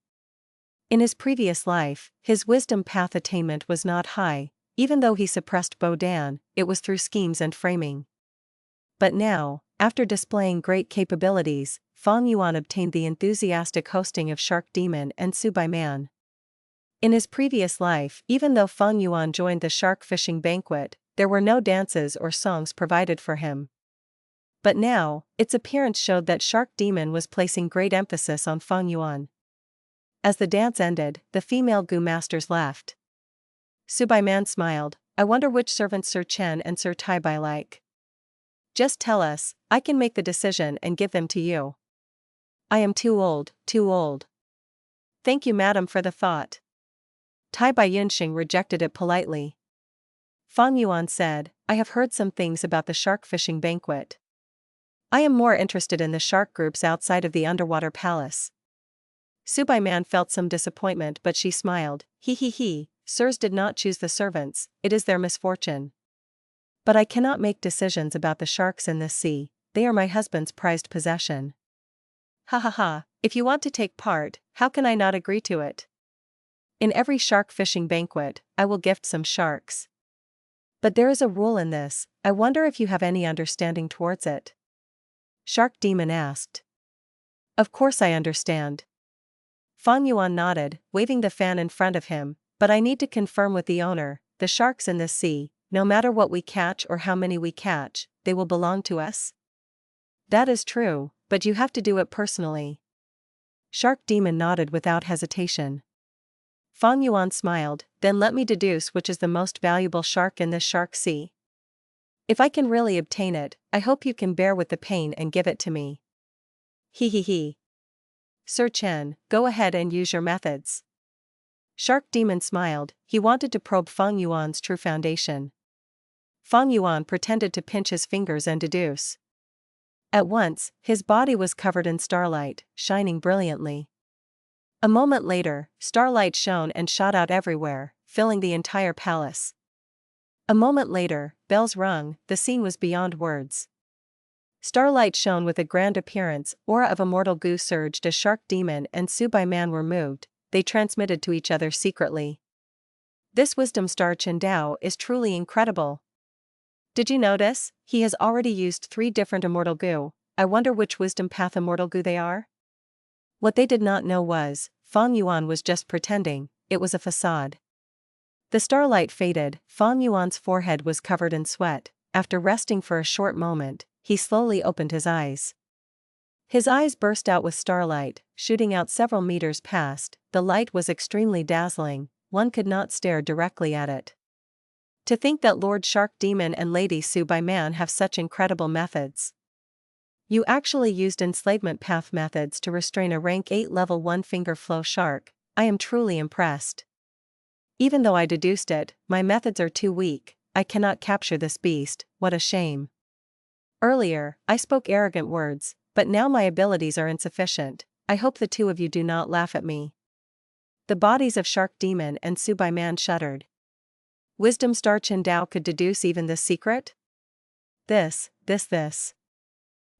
In his previous life, his wisdom path attainment was not high, even though he suppressed Bo Dan, it was through schemes and framing. But now, after displaying great capabilities, Feng Yuan obtained the enthusiastic hosting of Shark Demon and Subai Man. In his previous life, even though Feng Yuan joined the shark fishing banquet, there were no dances or songs provided for him. But now, its appearance showed that Shark Demon was placing great emphasis on Feng Yuan. As the dance ended, the female gu masters laughed. Subai Man smiled, I wonder which servants Sir Chen and Sir Tai Bai like. Just tell us, I can make the decision and give them to you. I am too old, too old. Thank you madam for the thought. Tai Baiyunxing rejected it politely. Feng Yuan said, I have heard some things about the shark fishing banquet. I am more interested in the shark groups outside of the underwater palace. Subai Man felt some disappointment but she smiled, he, sirs did not choose the servants, it is their misfortune. But I cannot make decisions about the sharks in this sea, they are my husband's prized possession. Ha, if you want to take part, how can I not agree to it? In every shark fishing banquet, I will gift some sharks. But there is a rule in this, I wonder if you have any understanding towards it. Shark Demon asked. Of course I understand. Feng Yuan nodded, waving the fan in front of him, but I need to confirm with the owner, the sharks in this sea, no matter what we catch or how many we catch, they will belong to us? That is true, but you have to do it personally. Shark Demon nodded without hesitation. Feng Yuan smiled, then let me deduce which is the most valuable shark in this shark sea. If I can really obtain it, I hope you can bear with the pain and give it to me. He. Sir Chen, go ahead and use your methods. Shark Demon smiled, he wanted to probe Feng Yuan's true foundation. Feng Yuan pretended to pinch his fingers and deduce. At once, his body was covered in starlight, shining brilliantly. A moment later, starlight shone and shot out everywhere, filling the entire palace. A moment later, bells rung, the scene was beyond words. Starlight shone with a grand appearance, aura of immortal gu surged as Shark Demon and Subai Man were moved, they transmitted to each other secretly. This wisdom star Chen Dao is truly incredible. Did you notice, he has already used 3 different immortal gu, I wonder which wisdom path immortal gu they are? What they did not know was, Feng Yuan was just pretending, it was a facade. The starlight faded, Feng Yuan's forehead was covered in sweat, after resting for a short moment, he slowly opened his eyes. His eyes burst out with starlight, shooting out several meters past, the light was extremely dazzling, one could not stare directly at it. To think that Lord Shark Demon and Lady Subduing have such incredible methods. You actually used enslavement path methods to restrain a rank 8 level 1 finger flow shark. I am truly impressed. Even though I deduced it, my methods are too weak. I cannot capture this beast. What a shame. Earlier, I spoke arrogant words, but now my abilities are insufficient. I hope the two of you do not laugh at me. The bodies of Shark Demon and Subduing shuddered. Wisdom Star Chen Dao could deduce even this secret? This.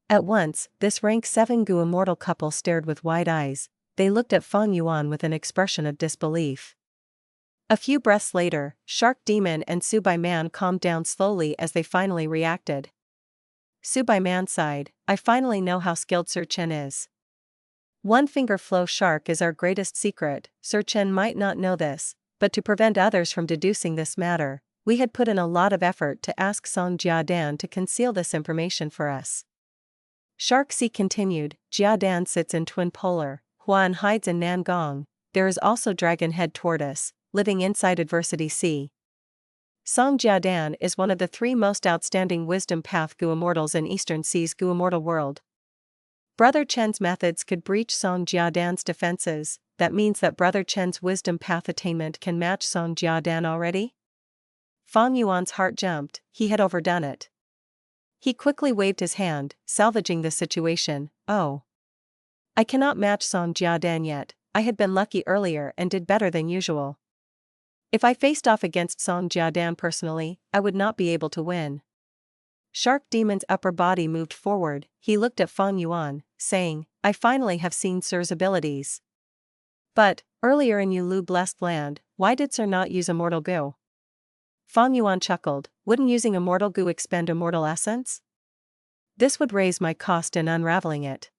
At once, this rank 7 Gu Immortal couple stared with wide eyes. They looked at Feng Yuan with an expression of disbelief. A few breaths later, Shark Demon and Subduing calmed down slowly as they finally reacted. Subduing sighed, I finally know how skilled Sir Chen is. One finger flow shark is our greatest secret. Sir Chen might not know this, but to prevent others from deducing this matter, we had put in a lot of effort to ask Song Jiadan to conceal this information for us. Shark Sea continued, Jiadan sits in Twin Polar, Huan hides in Nangong, there is also Dragon Head Tortoise, living inside Adversity Sea. Song Jiadan is one of the 3 most outstanding Wisdom Path Gu Immortals in Eastern Sea's Gu Immortal world. Brother Chen's methods could breach Song Jiadan's defenses. That means that Brother Chen's Wisdom Path attainment can match Song Jiadan already? Feng Yuan's heart jumped, he had overdone it. He quickly waved his hand, salvaging the situation. Oh. I cannot match Song Jiadan yet. I had been lucky earlier and did better than usual. If I faced off against Song Jiadan personally, I would not be able to win. Shark Demon's upper body moved forward, he looked at Feng Yuan, saying, I finally have seen Sir's abilities. But, earlier in Hei Lou Blessed Land, why did Sir not use Immortal Goo? Feng Yuan chuckled, wouldn't using Immortal Goo expend Immortal Essence? This would raise my cost in unraveling it.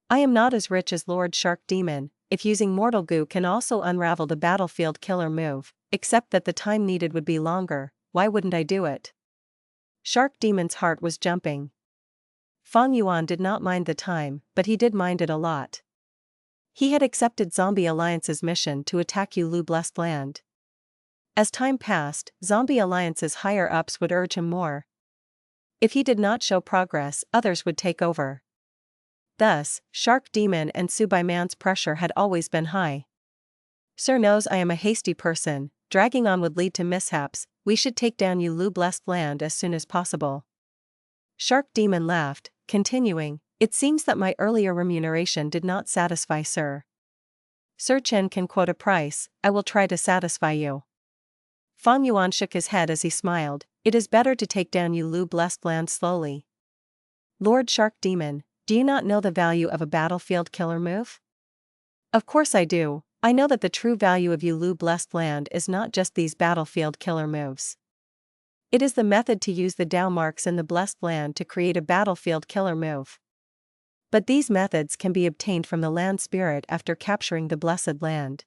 I am not as rich as Lord Shark Demon, if using Mortal Goo can also unravel the battlefield killer move, except that the time needed would be longer, why wouldn't I do it? Shark Demon's heart was jumping. Feng Yuan did not mind the time, but he did mind it a lot. He had accepted Zombie Alliance's mission to attack Hei Lou Blessed Land. As time passed, Zombie Alliance's higher-ups would urge him more. If he did not show progress, others would take over. Thus, Shark Demon and Subduing's pressure had always been high. Sir knows I am a hasty person, dragging on would lead to mishaps, we should take down Hei Lou Blessed Land as soon as possible. Shark Demon laughed, continuing, it seems that my earlier remuneration did not satisfy Sir. Sir Chen can quote a price, I will try to satisfy you. Feng Yuan shook his head as he smiled, it is better to take down Hei Lou Blessed Land slowly. Lord Shark Demon, do you not know the value of a battlefield killer move? Of course I do. I know that the true value of Hei Lou Blessed Land is not just these battlefield killer moves. It is the method to use the Dao marks in the Blessed Land to create a battlefield killer move. But these methods can be obtained from the land spirit after capturing the Blessed Land.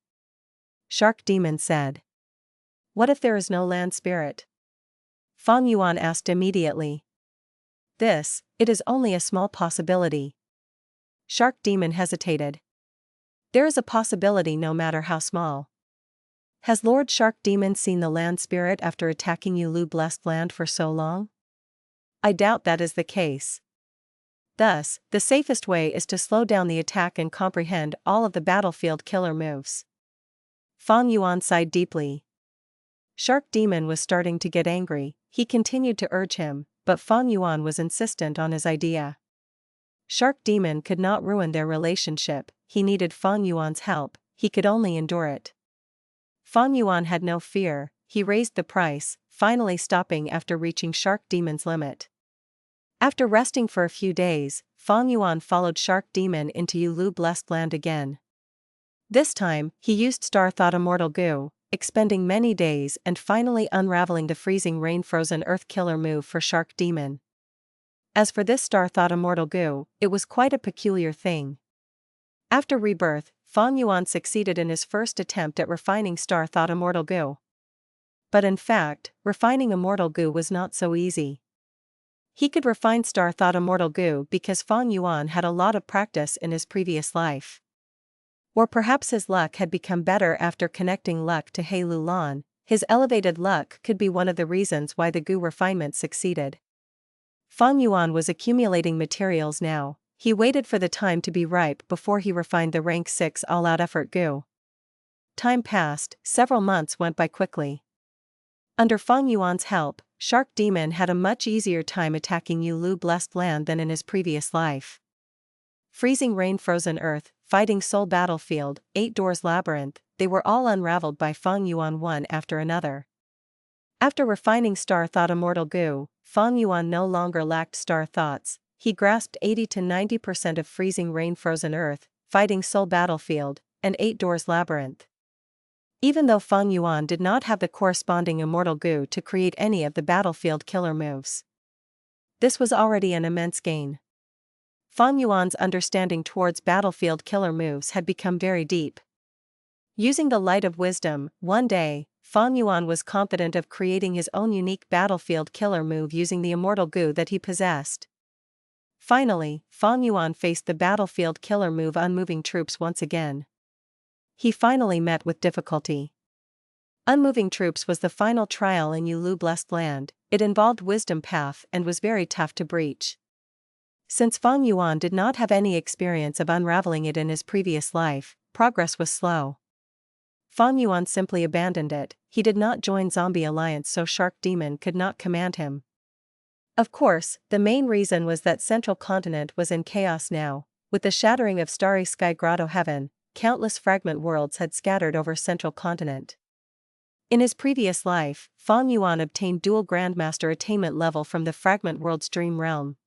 Shark Demon said. What if there is no land spirit? Feng Yuan asked immediately. It is only a small possibility. Shark Demon hesitated. There is a possibility no matter how small. Has Lord Shark Demon seen the land spirit after attacking Hei Lou Blessed Land for so long? I doubt that is the case. Thus, the safest way is to slow down the attack and comprehend all of the battlefield killer moves. Feng Yuan sighed deeply. Shark Demon was starting to get angry, he continued to urge him, but Feng Yuan was insistent on his idea. Shark Demon could not ruin their relationship, he needed Feng Yuan's help, he could only endure it. Feng Yuan had no fear, he raised the price, finally stopping after reaching Shark Demon's limit. After resting for a few days, Feng Yuan followed Shark Demon into Hei Lou Blessed Land again. This time, he used Star Thought Immortal Goo, expending many days and finally unraveling the freezing rain frozen earth killer move for Shark Demon. As for this Star Thought Immortal Goo, it was quite a peculiar thing. After Rebirth, Feng Yuan succeeded in his first attempt at refining Star Thought Immortal Goo. But in fact, refining Immortal Goo was not so easy. He could refine Star Thought Immortal Goo because Feng Yuan had a lot of practice in his previous life. Or perhaps his luck had become better after connecting luck to Hei Lou Lan. His elevated luck could be one of the reasons why the goo refinement succeeded. Feng Yuan was accumulating materials now. He waited for the time to be ripe before he refined the rank 6 all-out effort goo. Time passed, several months went by quickly. Under Feng Yuan's help, Shark Demon had a much easier time attacking Hei Lou Blessed Land than in his previous life. Freezing Rain Frozen Earth, Fighting Soul Battlefield, 8 Doors Labyrinth, they were all unraveled by Feng Yuan one after another. After refining Star Thought Immortal Goo, Feng Yuan no longer lacked star thoughts. He grasped 80 to 90% of Freezing Rain Frozen Earth, Fighting Soul Battlefield, and 8 Doors Labyrinth. Even though Feng Yuan did not have the corresponding Immortal Goo to create any of the battlefield killer moves, this was already an immense gain. Feng Yuan's understanding towards battlefield killer moves had become very deep. Using the light of wisdom, one day, Feng Yuan was confident of creating his own unique battlefield killer move using the Immortal Goo that he possessed. Finally, Feng Yuan faced the battlefield killer move Unmoving Troops once again. He finally met with difficulty. Unmoving Troops was the final trial in Hei Lou Blessed Land. It involved Wisdom Path and was very tough to breach. Since Feng Yuan did not have any experience of unraveling it in his previous life, progress was slow. Feng Yuan simply abandoned it. He did not join Zombie Alliance so Shark Demon could not command him. Of course, the main reason was that Central Continent was in chaos now. With the shattering of Starry Sky Grotto Heaven, countless fragment worlds had scattered over Central Continent. In his previous life, Feng Yuan obtained dual Grandmaster attainment level from the fragment world's Dream Realm.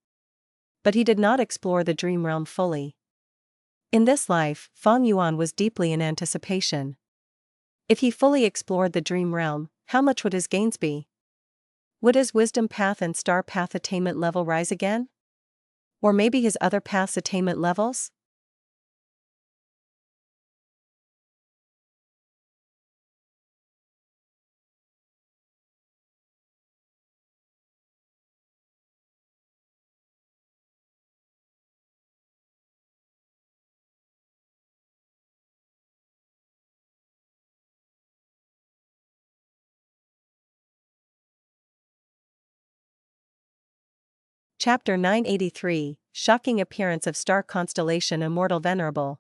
But he did not explore the Dream Realm fully. In this life, Feng Yuan was deeply in anticipation. If he fully explored the Dream Realm, how much would his gains be? Would his Wisdom Path and Star Path attainment level rise again? Or maybe his other path's attainment levels? Chapter 983, Shocking Appearance of Star Constellation Immortal Venerable.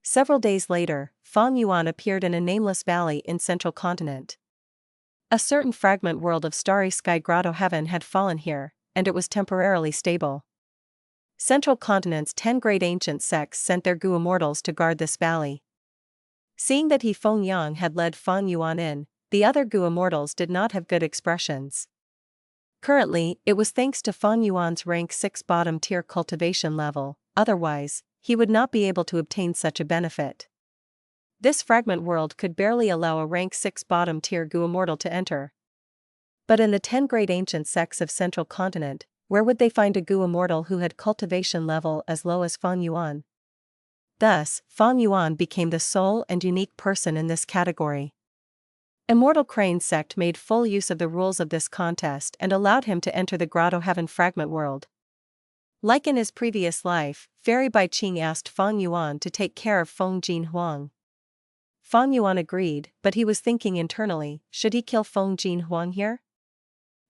Several days later, Feng Yuan appeared in a nameless valley in Central Continent. A certain fragment world of Starry Sky Grotto Heaven had fallen here, and it was temporarily stable. Central Continent's 10 great ancient sects sent their Goo Immortals to guard this valley. Seeing that He Feng Yang had led Feng Yuan in, the other Goo Immortals did not have good expressions. Currently, it was thanks to Feng Yuan's rank 6 bottom-tier cultivation level, otherwise, he would not be able to obtain such a benefit. This fragment world could barely allow a rank 6 bottom-tier Goo Immortal to enter. But in the 10 great ancient sects of Central Continent, where would they find a Goo Immortal who had cultivation level as low as Feng Yuan? Thus, Feng Yuan became the sole and unique person in this category. Immortal Crane Sect made full use of the rules of this contest and allowed him to enter the Grotto Heaven fragment world. Like in his previous life, Fairy by Qing asked Feng Yuan to take care of Feng Jin Huang. Feng Yuan agreed, but he was thinking internally, should he kill Feng Jin Huang here?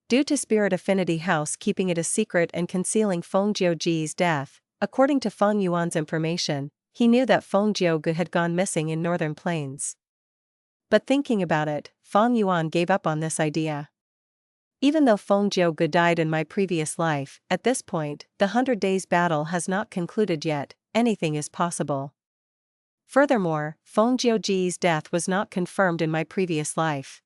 Due to Spirit Affinity House keeping it a secret and concealing Feng Jiuji's death, according to Feng Yuan's information, he knew that Feng Jiuge had gone missing in Northern Plains. But thinking about it, Feng Yuan gave up on this idea. Even though Feng Jiuge died in my previous life, at this point, the 100 Days battle has not concluded yet, anything is possible. Furthermore, Feng Jiuji's death was not confirmed in my previous life.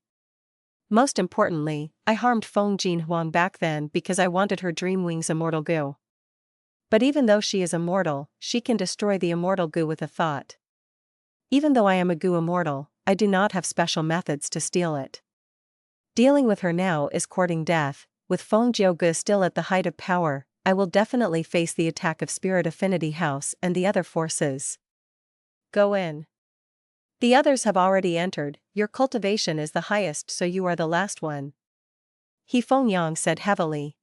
Most importantly, I harmed Feng Jin Huang back then because I wanted her Dream Wings Immortal Goo. But even though she is immortal, she can destroy the Immortal Goo with a thought. Even though I am a Goo Immortal, I do not have special methods to steal it. Dealing with her now is courting death. With Feng Jiuge still at the height of power, I will definitely face the attack of Spirit Affinity House and the other forces. Go in. The others have already entered, your cultivation is the highest so you are the last one. He Feng Yang said heavily.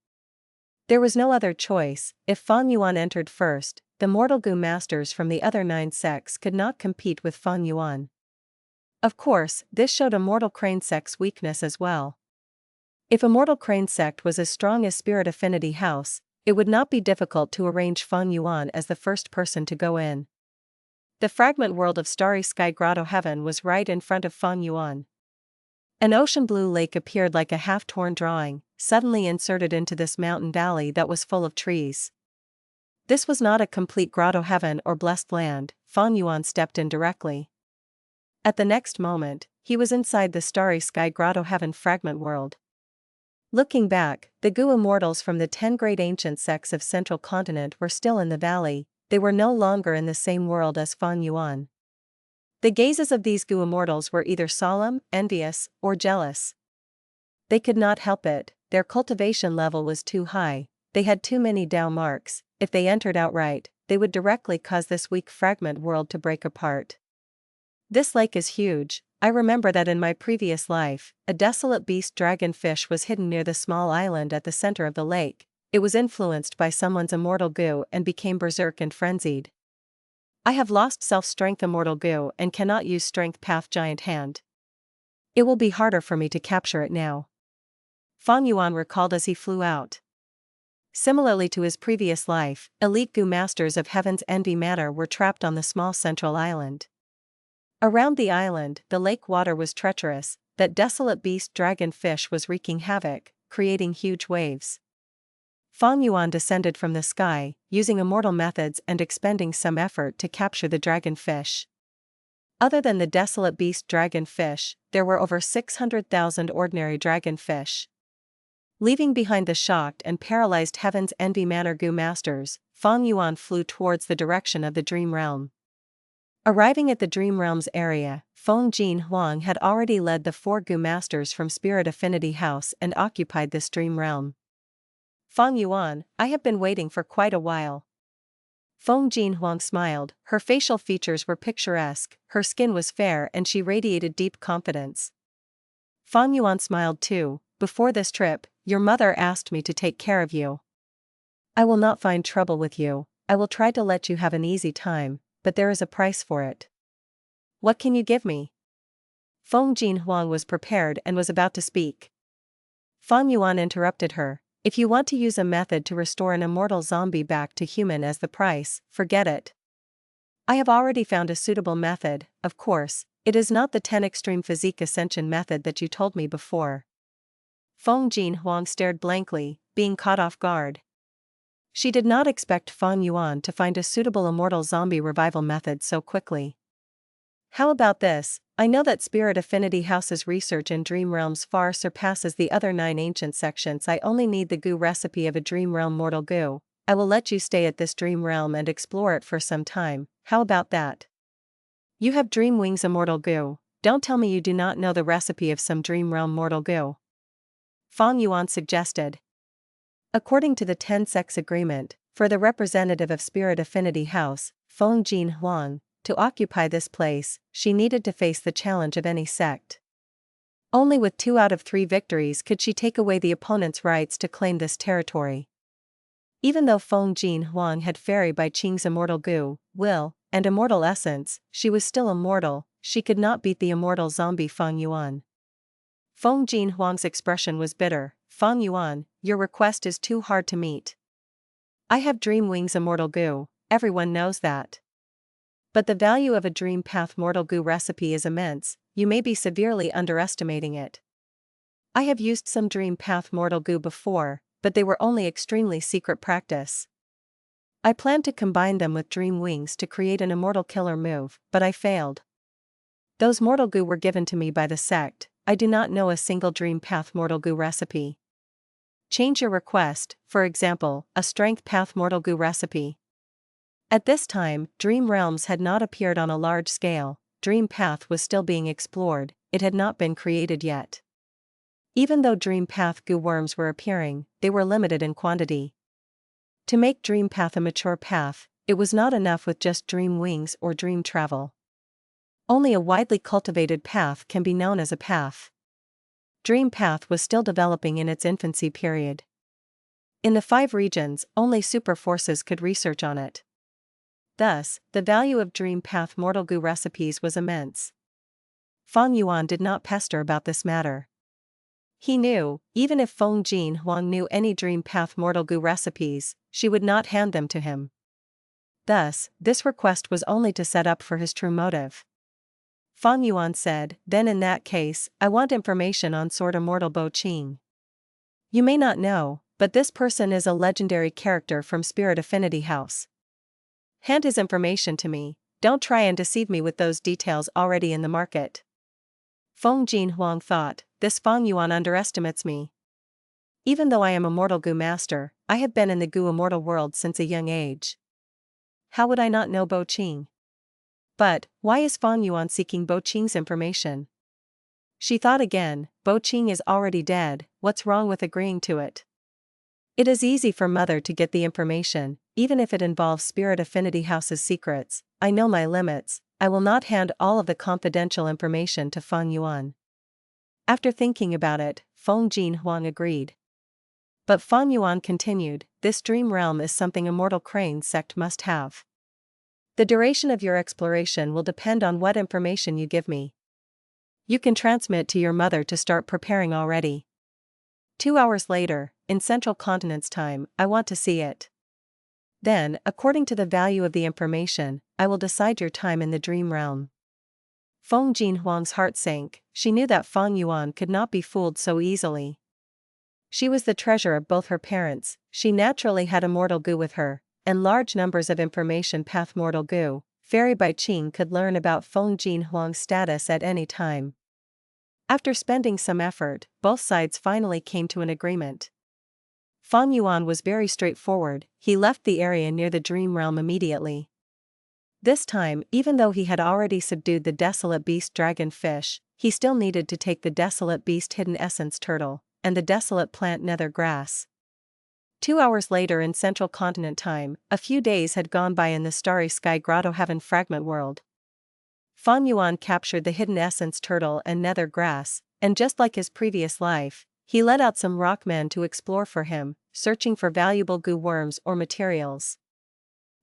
There was no other choice. If Feng Yuan entered first, the Mortal Goo masters from the other 9 sects could not compete with Feng Yuan. Of course, this showed Immortal Crane Sect's weakness as well. If Immortal Crane Sect was as strong as Spirit Affinity House, it would not be difficult to arrange Feng Yuan as the first person to go in. The fragment world of Starry Sky Grotto Heaven was right in front of Feng Yuan. An ocean blue lake appeared like a half-torn drawing, suddenly inserted into this mountain valley that was full of trees. This was not a complete Grotto Heaven or blessed land. Feng Yuan stepped in directly. At the next moment, he was inside the Starry Sky Grotto Heaven fragment world. Looking back, the Gu Immortals from the 10 great ancient sects of Central Continent were still in the valley. They were no longer in the same world as Feng Yuan. The gazes of these Gu Immortals were either solemn, envious, or jealous. They could not help it, their cultivation level was too high, they had too many Dao marks. If they entered outright, they would directly cause this weak fragment world to break apart. This lake is huge. I remember that in my previous life, a desolate beast dragonfish was hidden near the small island at the center of the lake. It was influenced by someone's immortal Gu and became berserk and frenzied. I have lost self-strength immortal Gu and cannot use strength path giant hand. It will be harder for me to capture it now. Feng Yuan recalled as he flew out. Similarly to his previous life, elite Gu masters of Heaven's Envy Manor were trapped on the small central island. Around the island, the lake water was treacherous, that desolate beast dragonfish was wreaking havoc, creating huge waves. Feng Yuan descended from the sky, using immortal methods and expending some effort to capture the dragonfish. Other than the desolate beast dragonfish, there were over 600,000 ordinary dragonfish. Leaving behind the shocked and paralyzed Heaven's Envy Manor Gu masters, Feng Yuan flew towards the direction of the Dream Realm. Arriving at the Dream Realm's area, Feng Jin Huang had already led the 4 Gu masters from Spirit Affinity House and occupied this Dream Realm. Feng Yuan, I have been waiting for quite a while. Feng Jin Huang smiled, her facial features were picturesque, her skin was fair and she radiated deep confidence. Feng Yuan smiled too. Before this trip, your mother asked me to take care of you. I will not find trouble with you, I will try to let you have an easy time, but there is a price for it. What can you give me? Feng Jin Huang was prepared and was about to speak. Feng Yuan interrupted her. If you want to use a method to restore an immortal zombie back to human as the price, forget it. I have already found a suitable method. Of course, it is not the 10 extreme physique ascension method that you told me before. Feng Jin Huang stared blankly, being caught off guard. She did not expect Feng Yuan to find a suitable immortal zombie revival method so quickly. How about this? I know that Spirit Affinity House's research in Dream Realms far surpasses the other 9 ancient sections. I only need the Gu recipe of a Dream Realm mortal Gu. I will let you stay at this Dream Realm and explore it for some time. How about that? You have Dream Wings immortal Gu. Don't tell me you do not know the recipe of some Dream Realm mortal Gu. Feng Yuan suggested. According to the 10 sects agreement, for the representative of Spirit Affinity House, Feng Jin Huang, to occupy this place, she needed to face the challenge of any sect. Only with 2 out of 3 victories could she take away the opponent's rights to claim this territory. Even though Feng Jin Huang had Fairy by Qing's immortal Gu, will, and immortal essence, she was still immortal. She could not beat the immortal zombie Feng Yuan. Feng Jin Huang's expression was bitter. Feng Yuan, your request is too hard to meet. I have Dream Wings immortal Gu, everyone knows that. But the value of a Dream Path mortal Gu recipe is immense, you may be severely underestimating it. I have used some Dream Path mortal Gu before, but they were only extremely secret practice. I planned to combine them with Dream Wings to create an immortal killer move, but I failed. Those mortal Gu were given to me by the sect. I do not know a single Dream Path mortal Gu recipe. Change your request, for example, a Strength Path mortal Gu recipe. At this time, Dream Realms had not appeared on a large scale, Dream Path was still being explored, it had not been created yet. Even though Dream Path Gu worms were appearing, they were limited in quantity. To make Dream Path a mature path, it was not enough with just Dream Wings or Dream Travel. Only a widely cultivated path can be known as a path. Dream Path was still developing in its infancy period. In the 5 regions, only super forces could research on it. Thus, the value of Dream Path mortal Gu recipes was immense. Feng Yuan did not pester about this matter. He knew, even if Feng Jin Huang knew any dream path mortal goo recipes, she would not hand them to him. Thus, this request was only to set up for his true motive. Feng Yuan said, "Then in that case, I want information on Sword Immortal Bo Qing. You may not know, but this person is a legendary character from Spirit Affinity House. Hand his information to me, don't try and deceive me with those details already in the market." Feng Jin Huang thought, this Feng Yuan underestimates me. Even though I am a mortal goo master, I have been in the goo immortal world since a young age. How would I not know Bo Qing? But, why is Feng Yuan seeking Bo Qing's information? She thought again, Bo Qing is already dead, what's wrong with agreeing to it? It is easy for mother to get the information, even if it involves Spirit Affinity House's secrets. I know my limits, I will not hand all of the confidential information to Feng Yuan. After thinking about it, Feng Jin Huang agreed. But Feng Yuan continued, this dream realm is something Immortal Crane Sect must have. The duration of your exploration will depend on what information you give me. You can transmit to your mother to start preparing already. 2 hours later, in Central Continent's time, I want to see it. Then, according to the value of the information, I will decide your time in the dream realm. Feng Jin Huang's heart sank, she knew that Feng Yuan could not be fooled so easily. She was the treasure of both her parents, she naturally had immortal goo with her, and large numbers of information path mortal goo. Fairy by Qing could learn about Feng Jin Huang's status at any time. After spending some effort, both sides finally came to an agreement. Feng Yuan was very straightforward, he left the area near the dream realm immediately. This time, even though he had already subdued the desolate beast dragon fish, he still needed to take the desolate beast hidden essence turtle, and the desolate plant nether grass. 2 hours later in Central Continent time, a few days had gone by in the starry sky grotto heaven fragment world. Feng Yuan captured the hidden essence turtle and nether grass, and just like his previous life, he let out some rock men to explore for him, searching for valuable goo worms or materials.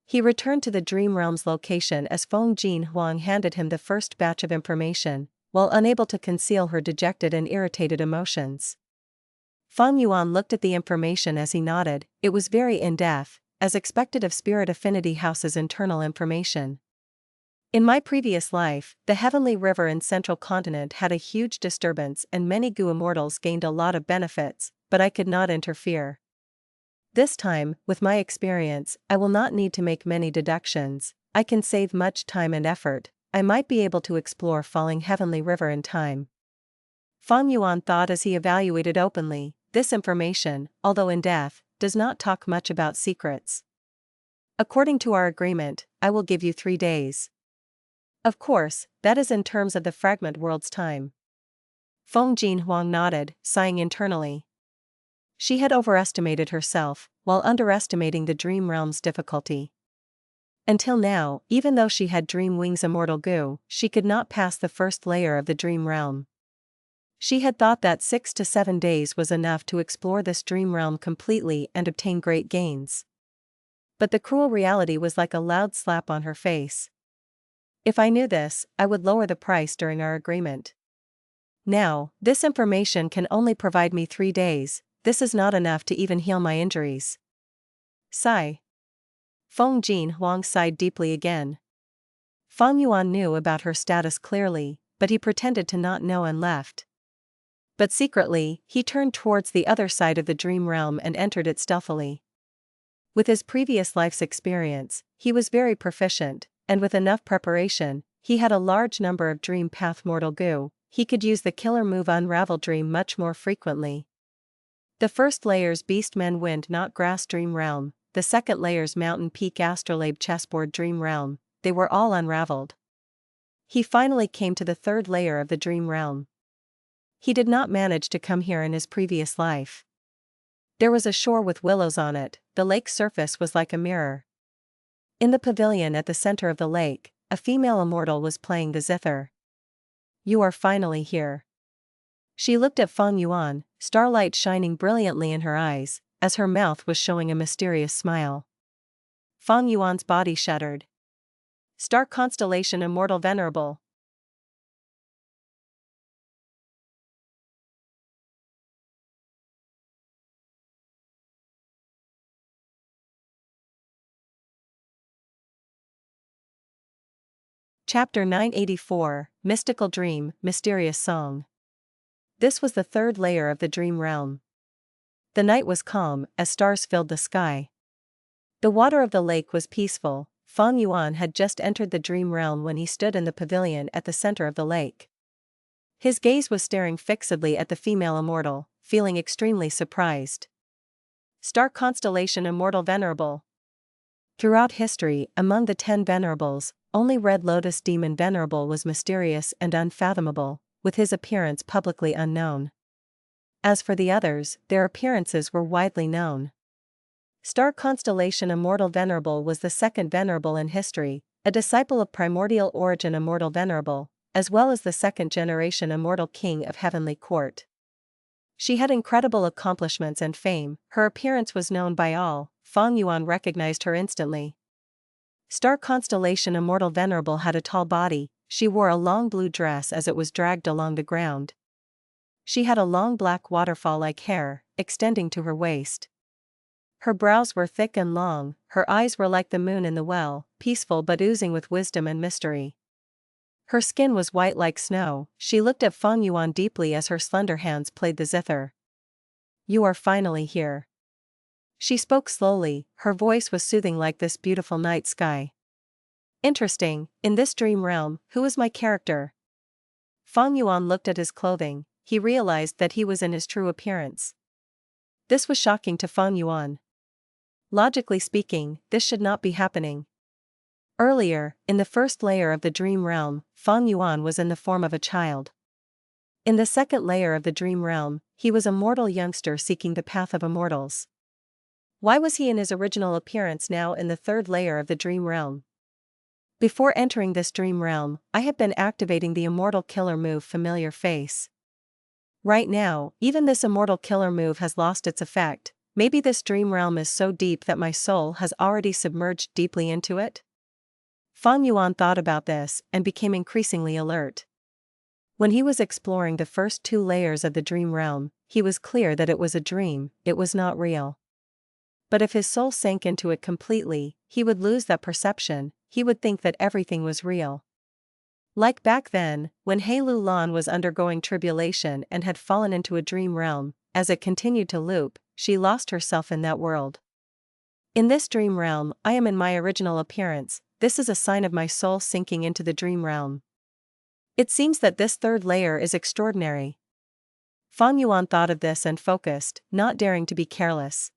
He returned to the Dream Realm's location as Feng Jin Huang handed him the first batch of information, while unable to conceal her dejected and irritated emotions. Feng Yuan looked at the information as he nodded, it was very in-depth, as expected of Spirit Affinity House's internal information. In my previous life, the Heavenly River in Central Continent had a huge disturbance and many goo immortals gained a lot of benefits, but I could not interfere. This time, with my experience, I will not need to make many deductions, I can save much time and effort, I might be able to explore Falling Heavenly River in time. Feng Yuan thought as he evaluated openly, this information, although in depth, does not talk much about secrets. According to our agreement, I will give you 3 days. Of course, that is in terms of the fragment world's time. Feng Jin Huang nodded, sighing internally. She had overestimated herself, while underestimating the dream realm's difficulty. Until now, even though she had Dream Wings Immortal Goo, she could not pass the first layer of the dream realm. She had thought that 6 to 7 days was enough to explore this dream realm completely and obtain great gains. But the cruel reality was like a loud slap on her face. If I knew this, I would lower the price during our agreement. Now, this information can only provide me 3 days, this is not enough to even heal my injuries. Sigh. Feng Jin Huang sighed deeply again. Feng Yuan knew about her status clearly, but he pretended to not know and left. But secretly, he turned towards the other side of the dream realm and entered it stealthily. With his previous life's experience, he was very proficient, and with enough preparation, he had a large number of dream path mortal goo, he could use the killer move Unravel Dream much more frequently. The first layer's Beastmen Wind Not Grass Dream Realm, the second layer's Mountain Peak Astrolabe Chessboard Dream Realm, they were all unraveled. He finally came to the third layer of the dream realm. He did not manage to come here in his previous life. There was a shore with willows on it, the lake's surface was like a mirror. In the pavilion at the center of the lake, a female immortal was playing the zither. You are finally here. She looked at Feng Yuan, starlight shining brilliantly in her eyes, as her mouth was showing a mysterious smile. Feng Yuan's body shuddered. Star Constellation Immortal Venerable. Chapter 984, Mystical Dream, Mysterious Song. This was the third layer of the dream realm. The night was calm, as stars filled the sky. The water of the lake was peaceful. Feng Yuan had just entered the dream realm when he stood in the pavilion at the center of the lake. His gaze was staring fixedly at the female immortal, feeling extremely surprised. Star Constellation Immortal Venerable. Throughout history, among the 10 Venerables, only Red Lotus Demon Venerable was mysterious and unfathomable, with his appearance publicly unknown. As for the others, their appearances were widely known. Star Constellation Immortal Venerable was the second Venerable in history, a disciple of primordial origin Immortal Venerable, as well as the second-generation Immortal King of Heavenly Court. She had incredible accomplishments and fame. Her appearance was known by all. Feng Yuan recognized her instantly. Star Constellation Immortal Venerable had a tall body. She wore a long blue dress as it was dragged along the ground. She had a long black waterfall-like hair, extending to her waist. Her brows were thick and long, her eyes were like the moon in the well, peaceful but oozing with wisdom and mystery. Her skin was white like snow. She looked at Feng Yuan deeply as her slender hands played the zither. "You are finally here." She spoke slowly, her voice was soothing like this beautiful night sky. "Interesting, in this dream realm, who is my character?" Feng Yuan looked at his clothing. He realized that he was in his true appearance. This was shocking to Feng Yuan. Logically speaking, this should not be happening. Earlier, in the first layer of the dream realm, Feng Yuan was in the form of a child. In the second layer of the dream realm, he was a mortal youngster seeking the path of immortals. Why was he in his original appearance now in the third layer of the dream realm? Before entering this dream realm, I had been activating the Immortal Killer move Familiar Face. Right now, even this Immortal Killer move has lost its effect. Maybe this dream realm is so deep that my soul has already submerged deeply into it? Feng Yuan thought about this and became increasingly alert. When he was exploring the first 2 layers of the dream realm, he was clear that it was a dream, it was not real. But if his soul sank into it completely, he would lose that perception, he would think that everything was real. Like back then, when Hei Lou Lan was undergoing tribulation and had fallen into a dream realm, as it continued to loop, she lost herself in that world. In this dream realm, I am in my original appearance. This is a sign of my soul sinking into the dream realm. It seems that this third layer is extraordinary. Feng Yuan thought of this and focused, not daring to be careless.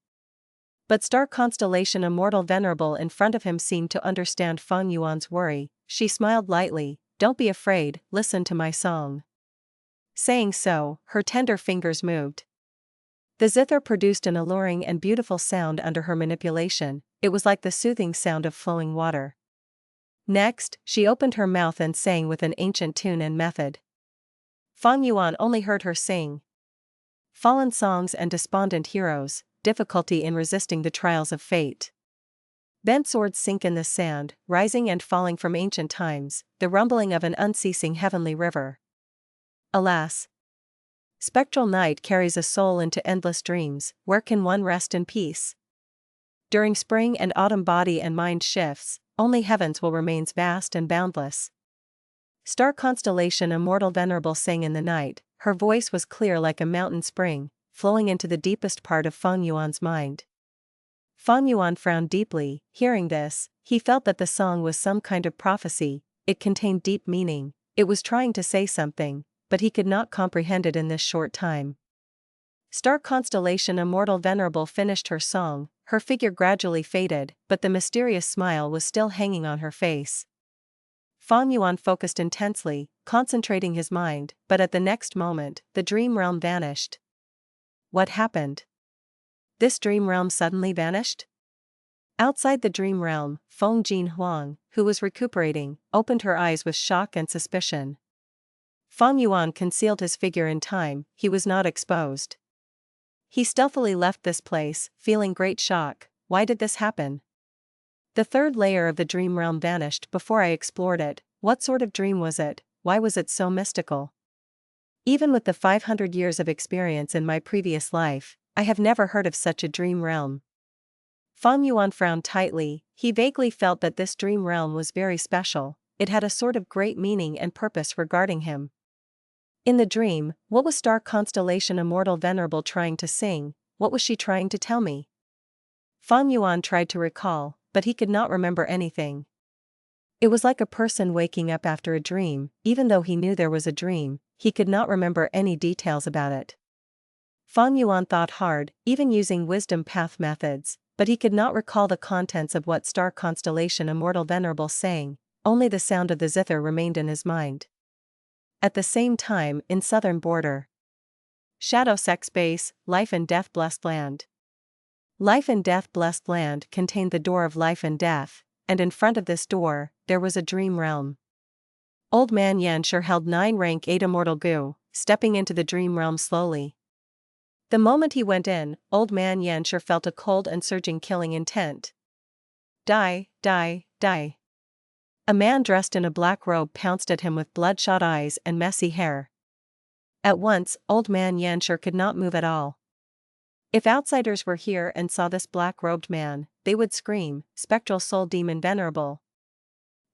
But Star Constellation Immortal Venerable in front of him seemed to understand Feng Yuan's worry. She smiled lightly. "Don't be afraid, listen to my song." Saying so, her tender fingers moved. The zither produced an alluring and beautiful sound under her manipulation. It was like the soothing sound of flowing water. Next, she opened her mouth and sang with an ancient tune and method. Feng Yuan only heard her sing. Fallen songs and despondent heroes, difficulty in resisting the trials of fate. Bent swords sink in the sand, rising and falling from ancient times, the rumbling of an unceasing heavenly river. Alas! Spectral night carries a soul into endless dreams. Where can one rest in peace? During spring and autumn body and mind shifts, only heavens will remain vast and boundless. Star Constellation Immortal Venerable sang in the night. Her voice was clear like a mountain spring, flowing into the deepest part of Feng Yuan's mind. Feng Yuan frowned deeply. Hearing this, he felt that the song was some kind of prophecy. It contained deep meaning. It was trying to say something, but he could not comprehend it in this short time. Star Constellation Immortal Venerable finished her song. Her figure gradually faded, but the mysterious smile was still hanging on her face. Feng Yuan focused intensely, concentrating his mind, but at the next moment, the dream realm vanished. What happened? This dream realm suddenly vanished? Outside the dream realm, Feng Jin Huang, who was recuperating, opened her eyes with shock and suspicion. Feng Yuan concealed his figure in time. He was not exposed. He stealthily left this place, feeling great shock. Why did this happen? The third layer of the dream realm vanished before I explored it. What sort of dream was it? Why was it so mystical? Even with the 500 years of experience in my previous life, I have never heard of such a dream realm. Feng Yuan frowned tightly. He vaguely felt that this dream realm was very special. it had a sort of great meaning and purpose regarding him. In the dream, what was Star Constellation Immortal Venerable trying to sing? What was she trying to tell me? Feng Yuan tried to recall, but he could not remember anything. It was like a person waking up after a dream. Even though he knew there was a dream, he could not remember any details about it. Feng Yuan thought hard, even using wisdom path methods, but he could not recall the contents of what Star Constellation Immortal Venerable sang. Only the sound of the zither remained in his mind. At the same time, in southern border Shadow Sect's base, Life and Death Blessed Land. Life and Death Blessed Land contained the door of life and death, and in front of this door, there was a dream realm. Old Man Yanshi held 9 rank 8 immortal goo, stepping into the dream realm slowly. The moment he went in, Old Man Yanshi felt a cold and surging killing intent. Die, die, die. A man dressed in a black robe pounced at him with bloodshot eyes and messy hair. At once, Old Man Yanshi could not move at all. If outsiders were here and saw this black-robed man, they would scream, "Spectral Soul Demon Venerable."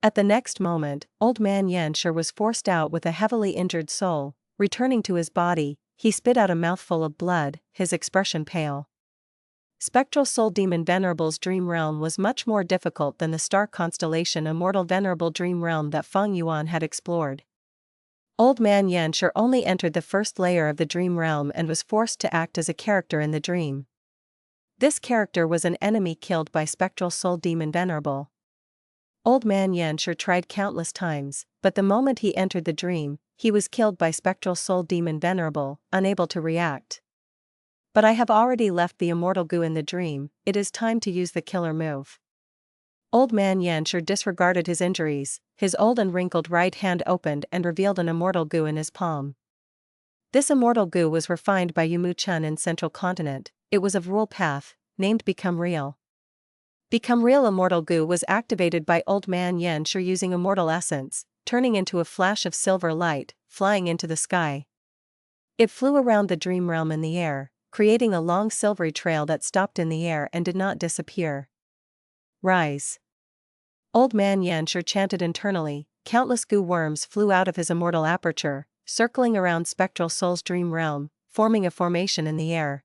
At the next moment, Old Man Yanshi was forced out with a heavily injured soul. Returning to his body, he spit out a mouthful of blood, his expression pale. Spectral Soul Demon Venerable's dream realm was much more difficult than the Star Constellation Immortal Venerable dream realm that Feng Yuan had explored. Old Man Yanshi only entered the first layer of the dream realm and was forced to act as a character in the dream. This character was an enemy killed by Spectral Soul Demon Venerable. Old Man Yanshi tried countless times, but the moment he entered the dream, he was killed by Spectral Soul Demon Venerable, unable to react. But I have already left the immortal goo in the dream, it is time to use the killer move. Old Man Yanshi disregarded his injuries, his old and wrinkled right hand opened and revealed an immortal goo in his palm. This immortal goo was refined by Yumu Chun in Central Continent, it was of Rule Path, named Become Real. Become Real immortal goo was activated by Old Man Yanshi using immortal essence, turning into a flash of silver light, flying into the sky. It flew around the dream realm in the air, creating a long silvery trail that stopped in the air and did not disappear. Rise. Old Man Yanshi chanted internally, countless goo worms flew out of his immortal aperture, circling around Spectral Soul's dream realm, forming a formation in the air.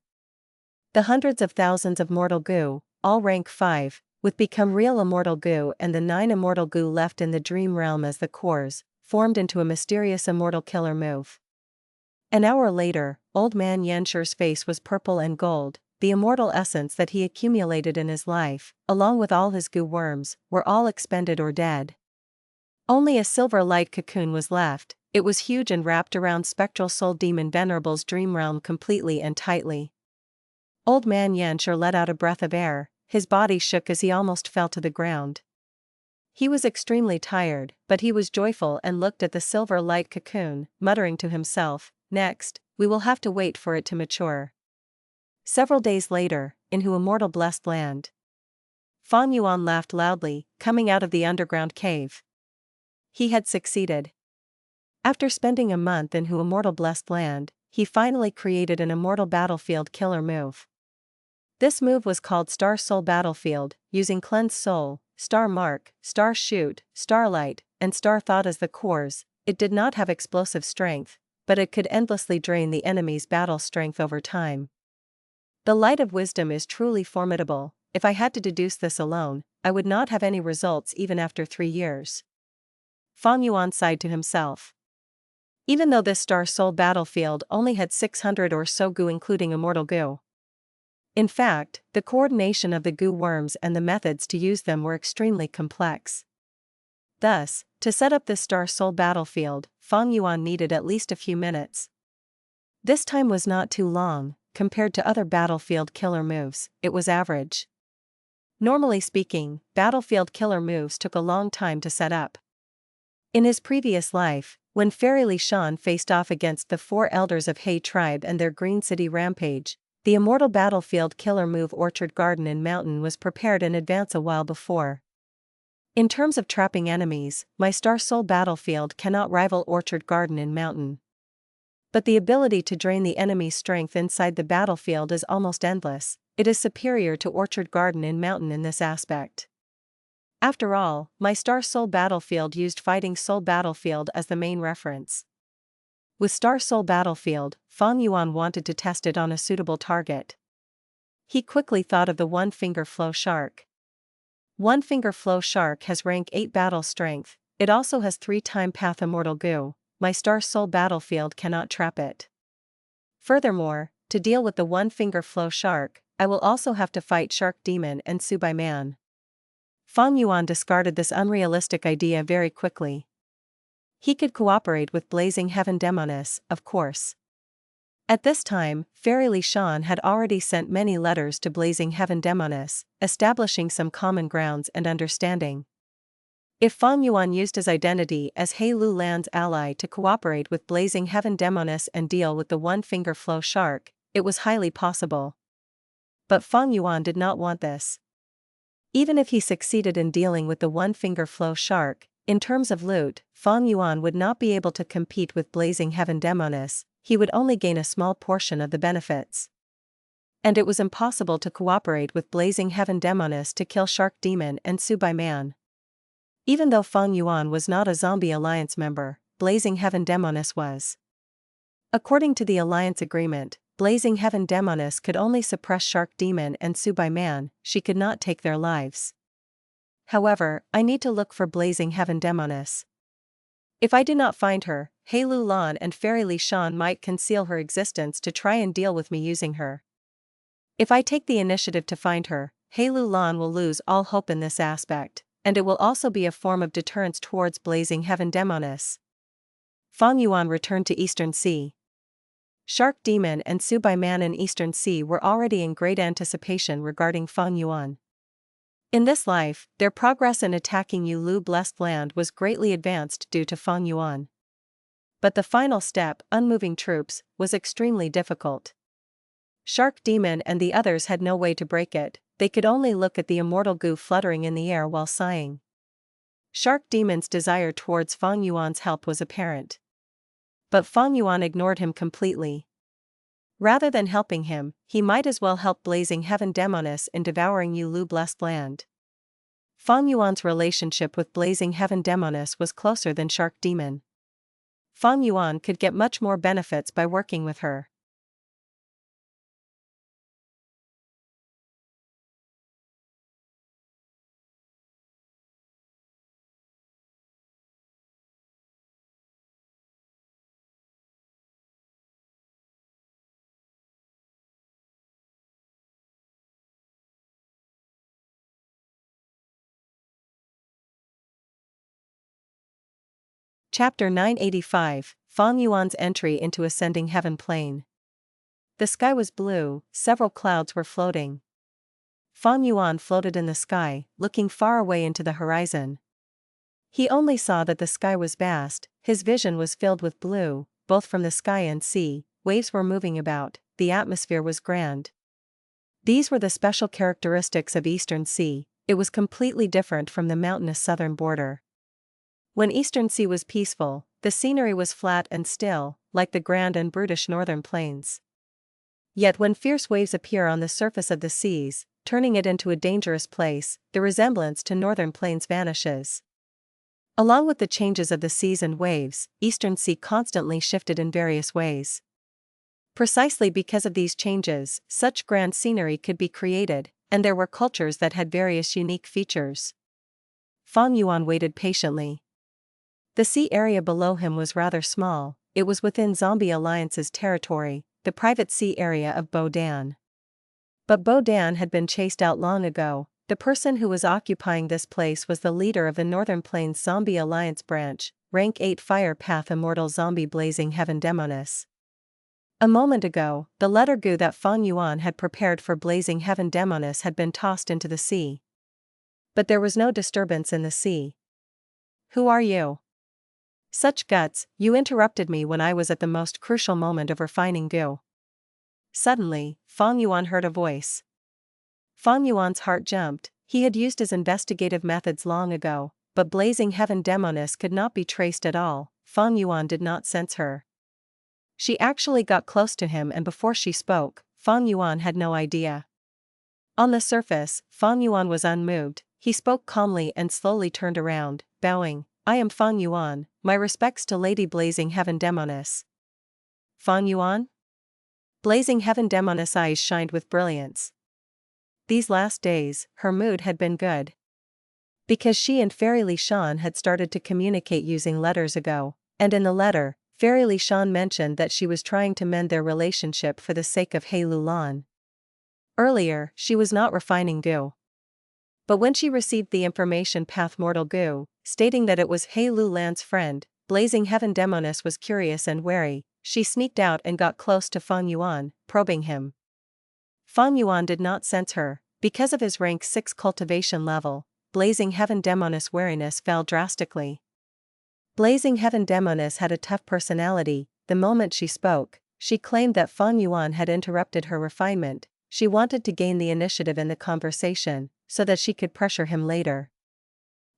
The hundreds of thousands of mortal goo, all rank 5, with Become Real immortal goo and the 9 immortal goo left in the dream realm as the cores, formed into a mysterious immortal killer move. An hour later, Old Man Yanshi's face was purple and gold. The immortal essence that he accumulated in his life, along with all his goo worms, were all expended or dead. Only a silver light cocoon was left. It was huge and wrapped around Spectral Soul Demon Venerable's dream realm completely and tightly. Old Man Yanshi let out a breath of air, his body shook as he almost fell to the ground. He was extremely tired, but he was joyful and looked at the silver light cocoon, muttering to himself, "Next, we will have to wait for it to mature." Several days later, in Hu Immortal Blessed Land, Feng Yuan laughed loudly, coming out of the underground cave. He had succeeded. After spending a month in Hu Immortal Blessed Land, he finally created an immortal battlefield killer move. This move was called Star Soul Battlefield, using Cleanse Soul, Star Mark, Star Shoot, Starlight, and Star Thought as the cores. It did not have explosive strength, but it could endlessly drain the enemy's battle strength over time. The light of wisdom is truly formidable. If I had to deduce this alone, I would not have any results even after 3 years. Feng Yuan sighed to himself. Even though this Star Soul Battlefield only had 600 or so goo including immortal goo. In fact, the coordination of the goo worms and the methods to use them were extremely complex. Thus, to set up this Star Soul Battlefield, Feng Yuan needed at least a few minutes. This time was not too long. Compared to other battlefield killer moves, it was average. Normally speaking, battlefield killer moves took a long time to set up. In his previous life, when Fairy Shan faced off against the 4 elders of Hei tribe and their Green City rampage, the immortal battlefield killer move Orchard Garden in Mountain was prepared in advance a while before. In terms of trapping enemies, my Star Soul Battlefield cannot rival Orchard Garden in Mountain. But the ability to drain the enemy's strength inside the battlefield is almost endless. It is superior to Orchard Garden in Mountain in this aspect. After all, my Star Soul Battlefield used Fighting Soul Battlefield as the main reference. With Star Soul Battlefield, Feng Yuan wanted to test it on a suitable target. He quickly thought of the One-Finger Flow Shark. One-Finger Flow Shark has rank 8 battle strength, it also has 3-time path immortal goo, my Star Soul Battlefield cannot trap it. Furthermore, to deal with the One-Finger Flow Shark, I will also have to fight Shark Demon and Subai Man. Feng Yuan discarded this unrealistic idea very quickly. He could cooperate with Blazing Heaven Demoness, of course. At this time, Fairy Shan had already sent many letters to Blazing Heaven Demoness, establishing some common grounds and understanding. If Feng Yuan used his identity as Hei Lou Lan's ally to cooperate with Blazing Heaven Demoness and deal with the One-Finger Flow Shark, it was highly possible. But Feng Yuan did not want this. Even if he succeeded in dealing with the One-Finger Flow Shark, in terms of loot, Feng Yuan would not be able to compete with Blazing Heaven Demoness, he would only gain a small portion of the benefits. And it was impossible to cooperate with Blazing Heaven Demoness to kill Shark Demon and Subai Man. Even though Feng Yuan was not a Zombie Alliance member, Blazing Heaven Demoness was. According to the Alliance agreement, Blazing Heaven Demoness could only suppress Shark Demon and Subai Man, she could not take their lives. However, I need to look for Blazing Heaven Demoness. If I do not find her, Hei Lou Lan and Fairy Shan might conceal her existence to try and deal with me using her. If I take the initiative to find her, Hei Lou Lan will lose all hope in this aspect, and it will also be a form of deterrence towards Blazing Heaven Demoness. Feng Yuan returned to Eastern Sea. Shark Demon and Subai Man in Eastern Sea were already in great anticipation regarding Feng Yuan. In this life, their progress in attacking Yu Lu Blessed Land was greatly advanced due to Feng Yuan. But the final step, unmoving troops, was extremely difficult. Shark Demon and the others had no way to break it, they could only look at the immortal goo fluttering in the air while sighing. Shark Demon's desire towards Feng Yuan's help was apparent. But Feng Yuan ignored him completely. Rather than helping him, he might as well help Blazing Heaven Demoness in devouring Yu Lu Blessed Land. Feng Yuan's relationship with Blazing Heaven Demoness was closer than Shark Demon. Feng Yuan could get much more benefits by working with her. Chapter 985, Feng Yuan's entry into Ascending Heaven Plane. The sky was blue, several clouds were floating. Feng Yuan floated in the sky, looking far away into the horizon. He only saw that the sky was vast, his vision was filled with blue, both from the sky and sea, waves were moving about, the atmosphere was grand. These were the special characteristics of Eastern Sea, it was completely different from the mountainous southern border. When Eastern Sea was peaceful, the scenery was flat and still, like the grand and brutish northern plains. Yet when fierce waves appear on the surface of the seas, turning it into a dangerous place, the resemblance to northern plains vanishes. Along with the changes of the seas and waves, Eastern Sea constantly shifted in various ways. Precisely because of these changes, such grand scenery could be created, and there were cultures that had various unique features. Feng Yuan waited patiently. The sea area below him was rather small, it was within Zombie Alliance's territory, the private sea area of Bo Dan. But Bo Dan had been chased out long ago, the person who was occupying this place was the leader of the Northern Plains Zombie Alliance branch, rank 8 Fire Path Immortal Zombie Blazing Heaven Demoness. A moment ago, the letter goo that Feng Yuan had prepared for Blazing Heaven Demoness had been tossed into the sea. But there was no disturbance in the sea. Who are you? Such guts, you interrupted me when I was at the most crucial moment of refining goo. Suddenly, Feng Yuan heard a voice. Feng Yuan's heart jumped, he had used his investigative methods long ago, but Blazing Heaven Demoness could not be traced at all, Feng Yuan did not sense her. She actually got close to him and before she spoke, Feng Yuan had no idea. On the surface, Feng Yuan was unmoved, he spoke calmly and slowly turned around, bowing. I am Feng Yuan, my respects to Lady Blazing Heaven Demoness. Feng Yuan? Blazing Heaven Demoness' eyes shined with brilliance. These last days, her mood had been good. Because she and Fairy Shan had started to communicate using letters ago, and in the letter, Fairy Shan mentioned that she was trying to mend their relationship for the sake of Hei Lou Lan. Earlier, she was not refining Gu. But when she received the information Path Mortal Gu, stating that it was Hei Lou Lan's friend, Blazing Heaven Demoness was curious and wary. She sneaked out and got close to Feng Yuan, probing him. Feng Yuan did not sense her. Because of his rank 6 cultivation level, Blazing Heaven Demoness' wariness fell drastically. Blazing Heaven Demoness had a tough personality. The moment she spoke, she claimed that Feng Yuan had interrupted her refinement. She wanted to gain the initiative in the conversation, so that she could pressure him later.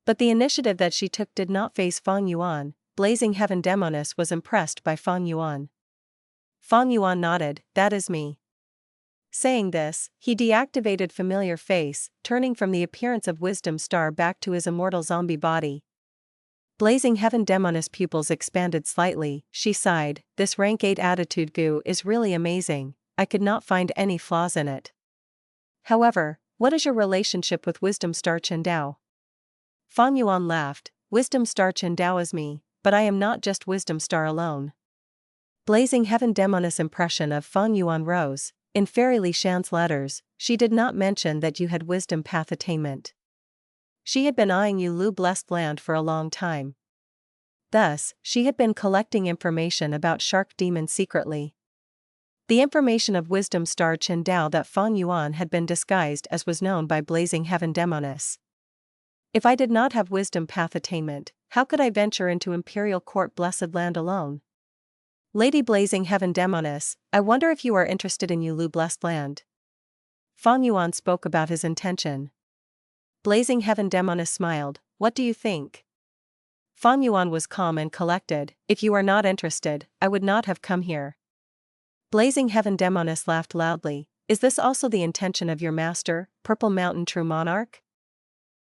But the initiative that she took did not faze Feng Yuan. Blazing Heaven Demoness was impressed by Feng Yuan. Feng Yuan nodded, that is me. Saying this, he deactivated Familiar Face, turning from the appearance of Wisdom Star back to his immortal zombie body. Blazing Heaven Demoness' pupils expanded slightly. She sighed, this rank 8 attitude Gu is really amazing. I could not find any flaws in it. However, what is your relationship with Wisdom Star Qingdao? Feng Yuan laughed, Wisdom Star Qingdao is me, but I am not just Wisdom Star alone. Blazing Heaven Demoness' impression of Feng Yuan rose. In Fairy Shan's letters, she did not mention that you had wisdom path attainment. She had been eyeing you Lu Blessed Land for a long time. Thus, she had been collecting information about Shark Demon secretly. The information of Wisdom Star Qingdao that Feng Yuan had been disguised as was known by Blazing Heaven Demoness. If I did not have wisdom path attainment, how could I venture into Imperial Court Blessed Land alone? Lady Blazing Heaven Demoness, I wonder if you are interested in Lu Blessed Land. Feng Yuan spoke about his intention. Blazing Heaven Demoness smiled, what do you think? Feng Yuan was calm and collected, if you are not interested, I would not have come here. Blazing Heaven Demoness laughed loudly, is this also the intention of your master, Purple Mountain True Monarch?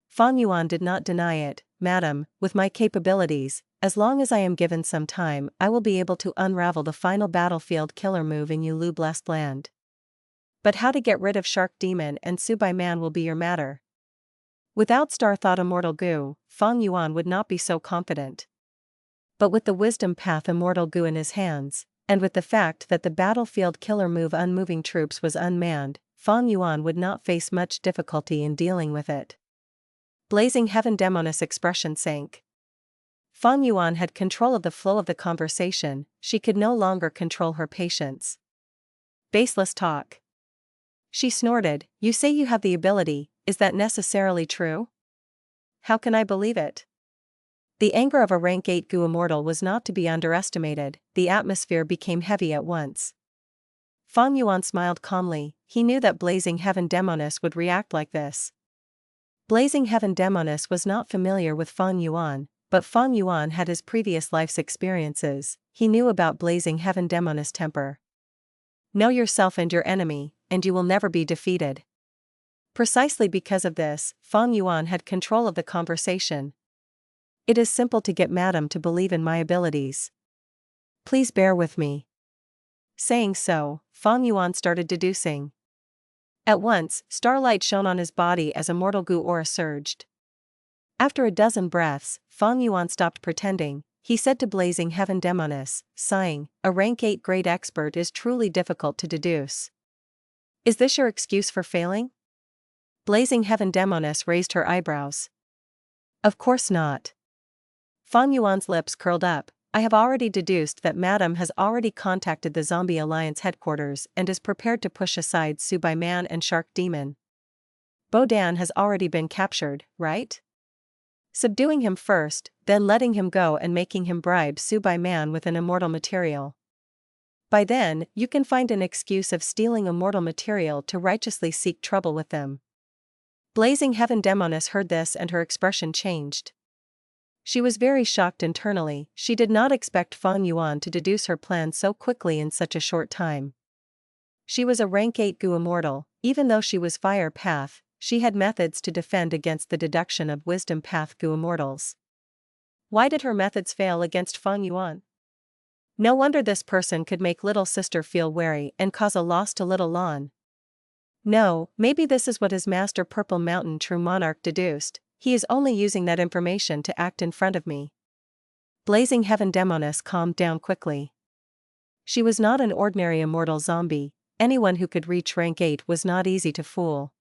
Feng Yuan did not deny it, madam, with my capabilities, as long as I am given some time, I will be able to unravel the final battlefield killer move in Lu Blessed Land. But how to get rid of Shark Demon and Subai Man will be your matter. Without Star Thought Immortal Gu, Feng Yuan would not be so confident. But with the Wisdom Path Immortal Gu in his hands, and with the fact that the battlefield killer move Unmoving Troops was unmanned, Feng Yuan would not face much difficulty in dealing with it. Blazing Heaven Demoness' expression sank. Feng Yuan had control of the flow of the conversation, she could no longer control her patience. Baseless talk. She snorted, you say you have the ability, is that necessarily true? How can I believe it? The anger of a rank 8 Gu Immortal was not to be underestimated, the atmosphere became heavy at once. Feng Yuan smiled calmly, he knew that Blazing Heaven Demoness would react like this. Blazing Heaven Demoness was not familiar with Feng Yuan, but Feng Yuan had his previous life's experiences, he knew about Blazing Heaven Demoness' temper. Know yourself and your enemy, and you will never be defeated. Precisely because of this, Feng Yuan had control of the conversation. It is simple to get madam to believe in my abilities. Please bear with me. Saying so, Feng Yuan started deducing. At once, starlight shone on his body as Immortal Gu aura surged. After a dozen breaths, Feng Yuan stopped pretending. He said to Blazing Heaven Demoness, sighing, a rank 8 grade expert is truly difficult to deduce. Is this your excuse for failing? Blazing Heaven Demoness raised her eyebrows. Of course not. Feng Yuan's lips curled up, I have already deduced that Madam has already contacted the Zombie Alliance headquarters and is prepared to push aside Subai Man and Shark Demon. Bodan has already been captured, right? Subduing him first, then letting him go and making him bribe Subai Man with an immortal material. By then, you can find an excuse of stealing immortal material to righteously seek trouble with them. Blazing Heaven Demoness heard this and her expression changed. She was very shocked internally, she did not expect Feng Yuan to deduce her plan so quickly in such a short time. She was a rank 8 Gu Immortal, even though she was Fire Path, she had methods to defend against the deduction of wisdom path Gu Immortals. Why did her methods fail against Feng Yuan? No wonder this person could make little sister feel wary and cause a loss to little Lan. No, maybe this is what his master Purple Mountain True Monarch deduced, he is only using that information to act in front of me. Blazing Heaven Demoness calmed down quickly. She was not an ordinary immortal zombie, anyone who could reach rank 8 was not easy to fool.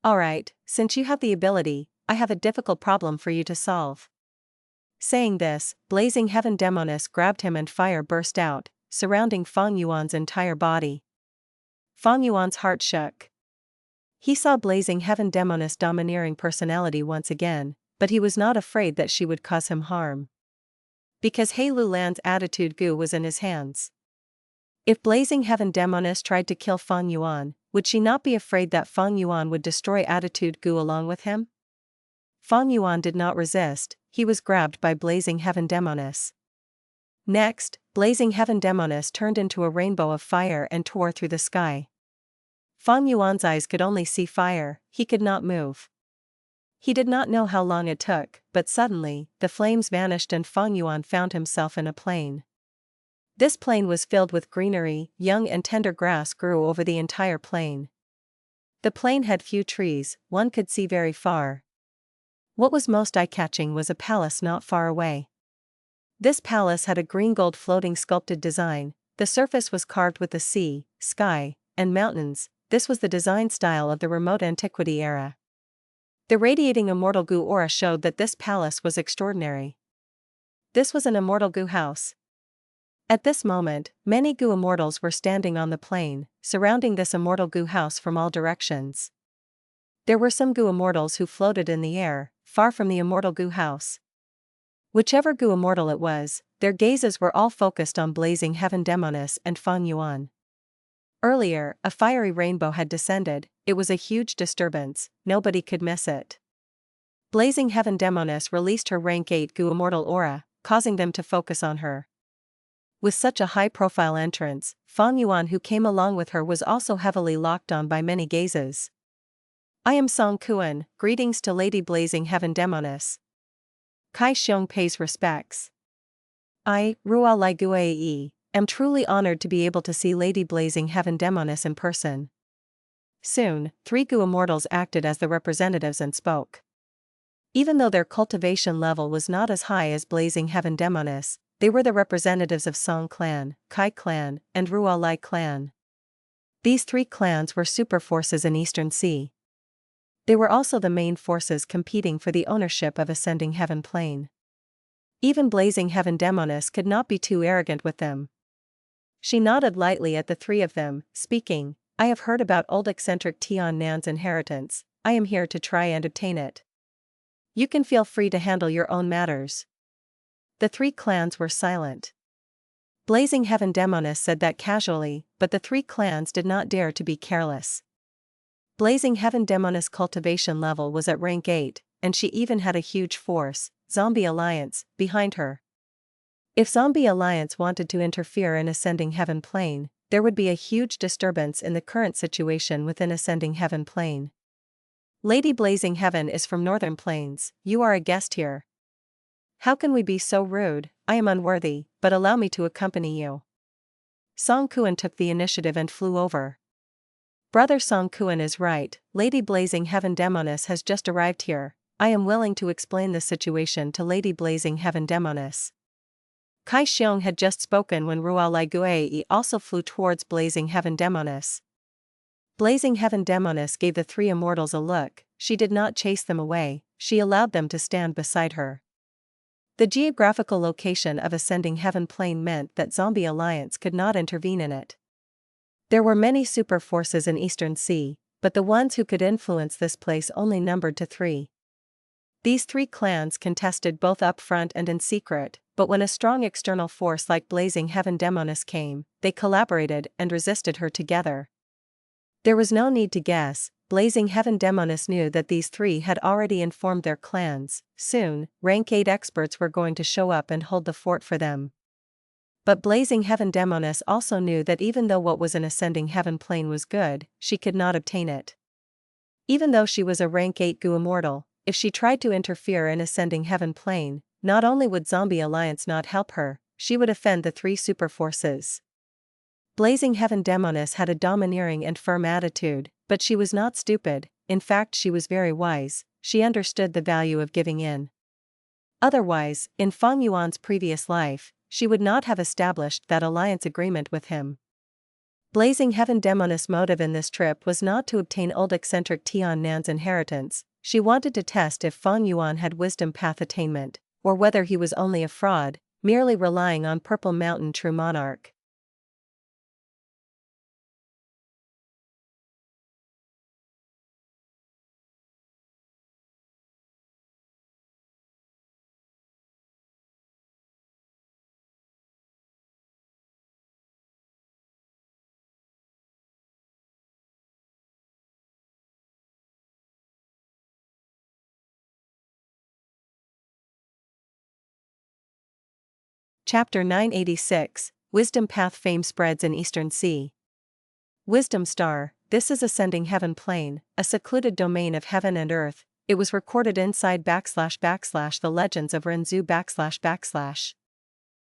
Alright, since you have the ability, I have a difficult problem for you to solve. Saying this, Blazing Heaven Demoness grabbed him and fire burst out, surrounding Feng Yuan's entire body. Feng Yuan's heart shook. He saw Blazing Heaven Demoness' domineering personality once again, but he was not afraid that she would cause him harm. Because Hei Lou Lan's attitude Gu was in his hands. If Blazing Heaven Demoness tried to kill Feng Yuan, would she not be afraid that Feng Yuan would destroy attitude Gu along with him? Feng Yuan did not resist, he was grabbed by Blazing Heaven Demoness. Next, Blazing Heaven Demoness turned into a rainbow of fire and tore through the sky. Feng Yuan's eyes could only see fire, he could not move. He did not know how long it took, but suddenly, the flames vanished and Feng Yuan found himself in a plain. This plain was filled with greenery, young and tender grass grew over the entire plain. The plain had few trees, one could see very far. What was most eye-catching was a palace not far away. This palace had a green-gold floating sculpted design, the surface was carved with the sea, sky, and mountains. This was the design style of the remote antiquity era. The radiating immortal Gu aura showed that this palace was extraordinary. This was an immortal Gu house. At this moment, many Gu immortals were standing on the plain, surrounding this immortal Gu house from all directions. There were some Gu immortals who floated in the air, far from the immortal Gu house. Whichever Gu immortal it was, their gazes were all focused on Blazing Heaven Demoness and Feng Yuan. Earlier, a fiery rainbow had descended, it was a huge disturbance, nobody could miss it. Blazing Heaven Demoness released her rank 8 Gu immortal aura, causing them to focus on her. With such a high-profile entrance, Feng Yuan who came along with her was also heavily locked on by many gazes. I am Song Kuan, greetings to Lady Blazing Heaven Demoness. Kai Xiong pays respects. I, Rua Lai Guai, am truly honored to be able to see Lady Blazing Heaven Demoness in person. Soon, 3 Gu immortals acted as the representatives and spoke. Even though their cultivation level was not as high as Blazing Heaven Demoness, they were the representatives of Song clan, Kai clan, and Rua Lai clan. These 3 clans were super forces in Eastern Sea. They were also the main forces competing for the ownership of Ascending Heaven Plane. Even Blazing Heaven Demoness could not be too arrogant with them. She nodded lightly at the 3 of them, speaking, I have heard about old eccentric Tian Nan's inheritance, I am here to try and obtain it. You can feel free to handle your own matters. The 3 clans were silent. Blazing Heaven Demoness said that casually, but the 3 clans did not dare to be careless. Blazing Heaven Demoness cultivation level was at rank 8, and she even had a huge force, Zombie Alliance, behind her. If Zombie Alliance wanted to interfere in Ascending Heaven Plane, there would be a huge disturbance in the current situation within Ascending Heaven Plane. Lady Blazing Heaven is from Northern Plains, you are a guest here. How can we be so rude? I am unworthy, but allow me to accompany you. Song Kuan took the initiative and flew over. Brother Song Kuan is right, Lady Blazing Heaven Demoness has just arrived here, I am willing to explain the situation to Lady Blazing Heaven Demoness. Kai Xiong had just spoken when Rua Lai Guai also flew towards Blazing Heaven Demoness. Blazing Heaven Demoness gave the 3 immortals a look, she did not chase them away, she allowed them to stand beside her. The geographical location of Ascending Heaven Plane meant that Zombie Alliance could not intervene in it. There were many super forces in Eastern Sea, but the ones who could influence this place only numbered to 3. These 3 clans contested both up front and in secret, but when a strong external force like Blazing Heaven Demoness came, they collaborated and resisted her together. There was no need to guess, Blazing Heaven Demoness knew that these 3 had already informed their clans, soon, rank 8 experts were going to show up and hold the fort for them. But Blazing Heaven Demoness also knew that even though what was in Ascending Heaven Plane was good, she could not obtain it. Even though she was a rank 8 Gu Immortal, if she tried to interfere in Ascending Heaven Plane, not only would Zombie Alliance not help her, she would offend the three super forces. Blazing Heaven Demoness had a domineering and firm attitude, but she was not stupid. In fact, she was very wise. She understood the value of giving in. Otherwise, in Feng Yuan's previous life, she would not have established that alliance agreement with him. Blazing Heaven Demoness' motive in this trip was not to obtain old eccentric Tian Nan's inheritance. She wanted to test if Feng Yuan had wisdom path attainment, or whether he was only a fraud, merely relying on Purple Mountain True Monarch. Chapter 986, Wisdom Path Fame Spreads in Eastern Sea. Wisdom Star, this is Ascending Heaven Plane, a secluded domain of heaven and earth. It was recorded inside / the legends of Renzu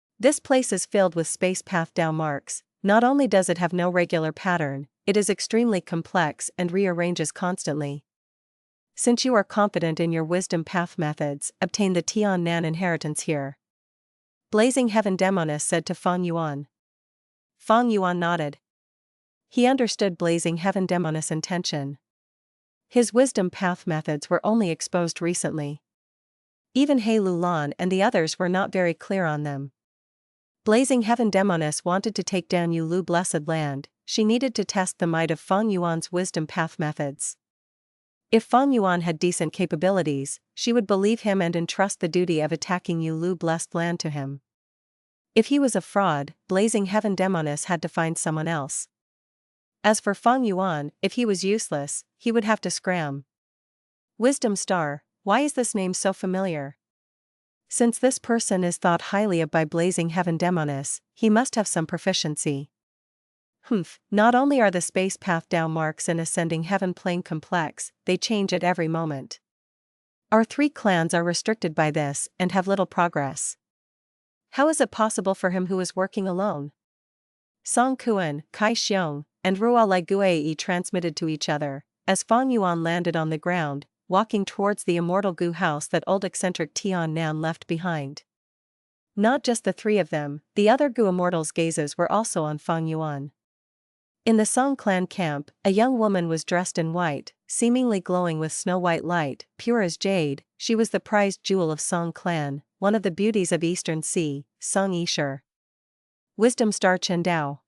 / This place is filled with space path Dao marks. Not only does it have no regular pattern, it is extremely complex and rearranges constantly. Since you are confident in your wisdom path methods, obtain the Tian Nan inheritance here. Blazing Heaven Demoness said to Feng Yuan. Feng Yuan nodded. He understood Blazing Heaven Demoness' intention. His wisdom path methods were only exposed recently. Even Hei Lou Lan and the others were not very clear on them. Blazing Heaven Demoness wanted to take down Yu Lu Blessed Land. She needed to test the might of Feng Yuan's wisdom path methods. If Feng Yuan had decent capabilities, she would believe him and entrust the duty of attacking Yu Lu Blessed Land to him. If he was a fraud, Blazing Heaven Demoness had to find someone else. As for Feng Yuan, if he was useless, he would have to scram. Wisdom Star, why is this name so familiar? Since this person is thought highly of by Blazing Heaven Demoness, he must have some proficiency. Not only are the space path Dao marks in Ascending Heaven Plane complex, they change at every moment. Our three clans are restricted by this and have little progress. How is it possible for him who is working alone? Song Kuan, Kai Xiong, and Rua Lai Guei transmitted to each other, as Feng Yuan landed on the ground, walking towards the immortal Gu house that old eccentric Tian Nan left behind. Not just the three of them, the other Gu Immortals' gazes were also on Feng Yuan. In the Song clan camp, a young woman was dressed in white, seemingly glowing with snow-white light, pure as jade. She was the prized jewel of Song clan, one of the beauties of Eastern Sea, Song Yisher. Wisdom Star Chen Dao.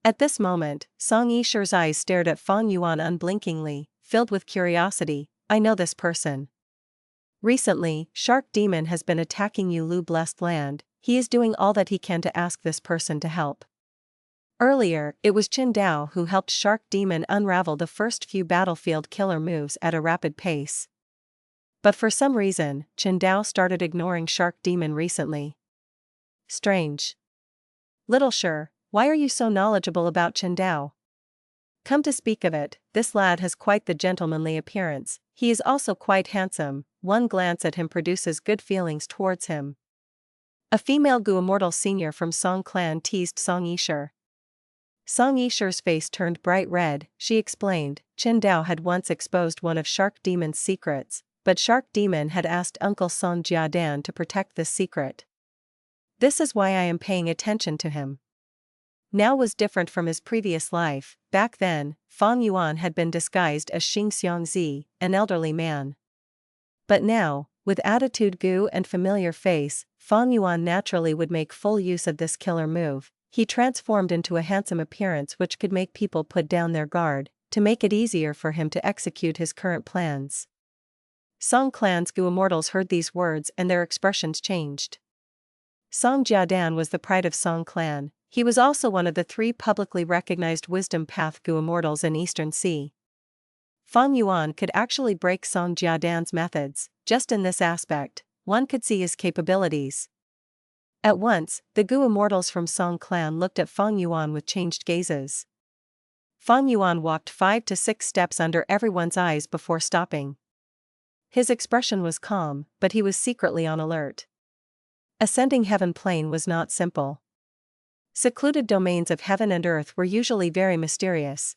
At this moment, Song Yisher's eyes stared at Feng Yuan unblinkingly, filled with curiosity. I know this person. Recently, Shark Demon has been attacking Yu Lu Blessed Land. He is doing all that he can to ask this person to help. Earlier, it was Chen Dao who helped Shark Demon unravel the first few battlefield killer moves at a rapid pace. But for some reason, Chen Dao started ignoring Shark Demon recently. Strange. Little Sure, why are you so knowledgeable about Chen Dao? Come to speak of it, this lad has quite the gentlemanly appearance. He is also quite handsome. One glance at him produces good feelings towards him. A female Gu Immortal senior from Song clan teased Song Yisher. Song Yisher's face turned bright red. She explained, Chen Dao had once exposed one of Shark Demon's secrets, but Shark Demon had asked Uncle Song Jiadan to protect this secret. This is why I am paying attention to him. Now was different from his previous life. Back then, Feng Yuan had been disguised as Xing Xiangzi, an elderly man. But now, with attitude Gu and familiar face, Feng Yuan naturally would make full use of this killer move. He transformed into a handsome appearance which could make people put down their guard, to make it easier for him to execute his current plans. Song clan's Gu Immortals heard these words and their expressions changed. Song Jiadan was the pride of Song clan. He was also one of the three publicly recognized wisdom path Gu Immortals in Eastern Sea. Feng Yuan could actually break Song Jiadan's methods. Just in this aspect, one could see his capabilities. At once, the Gu Immortals from Song clan looked at Feng Yuan with changed gazes. Feng Yuan walked 5 to 6 steps under everyone's eyes before stopping. His expression was calm, but he was secretly on alert. Ascending heaven plane was not simple. Secluded domains of heaven and earth were usually very mysterious.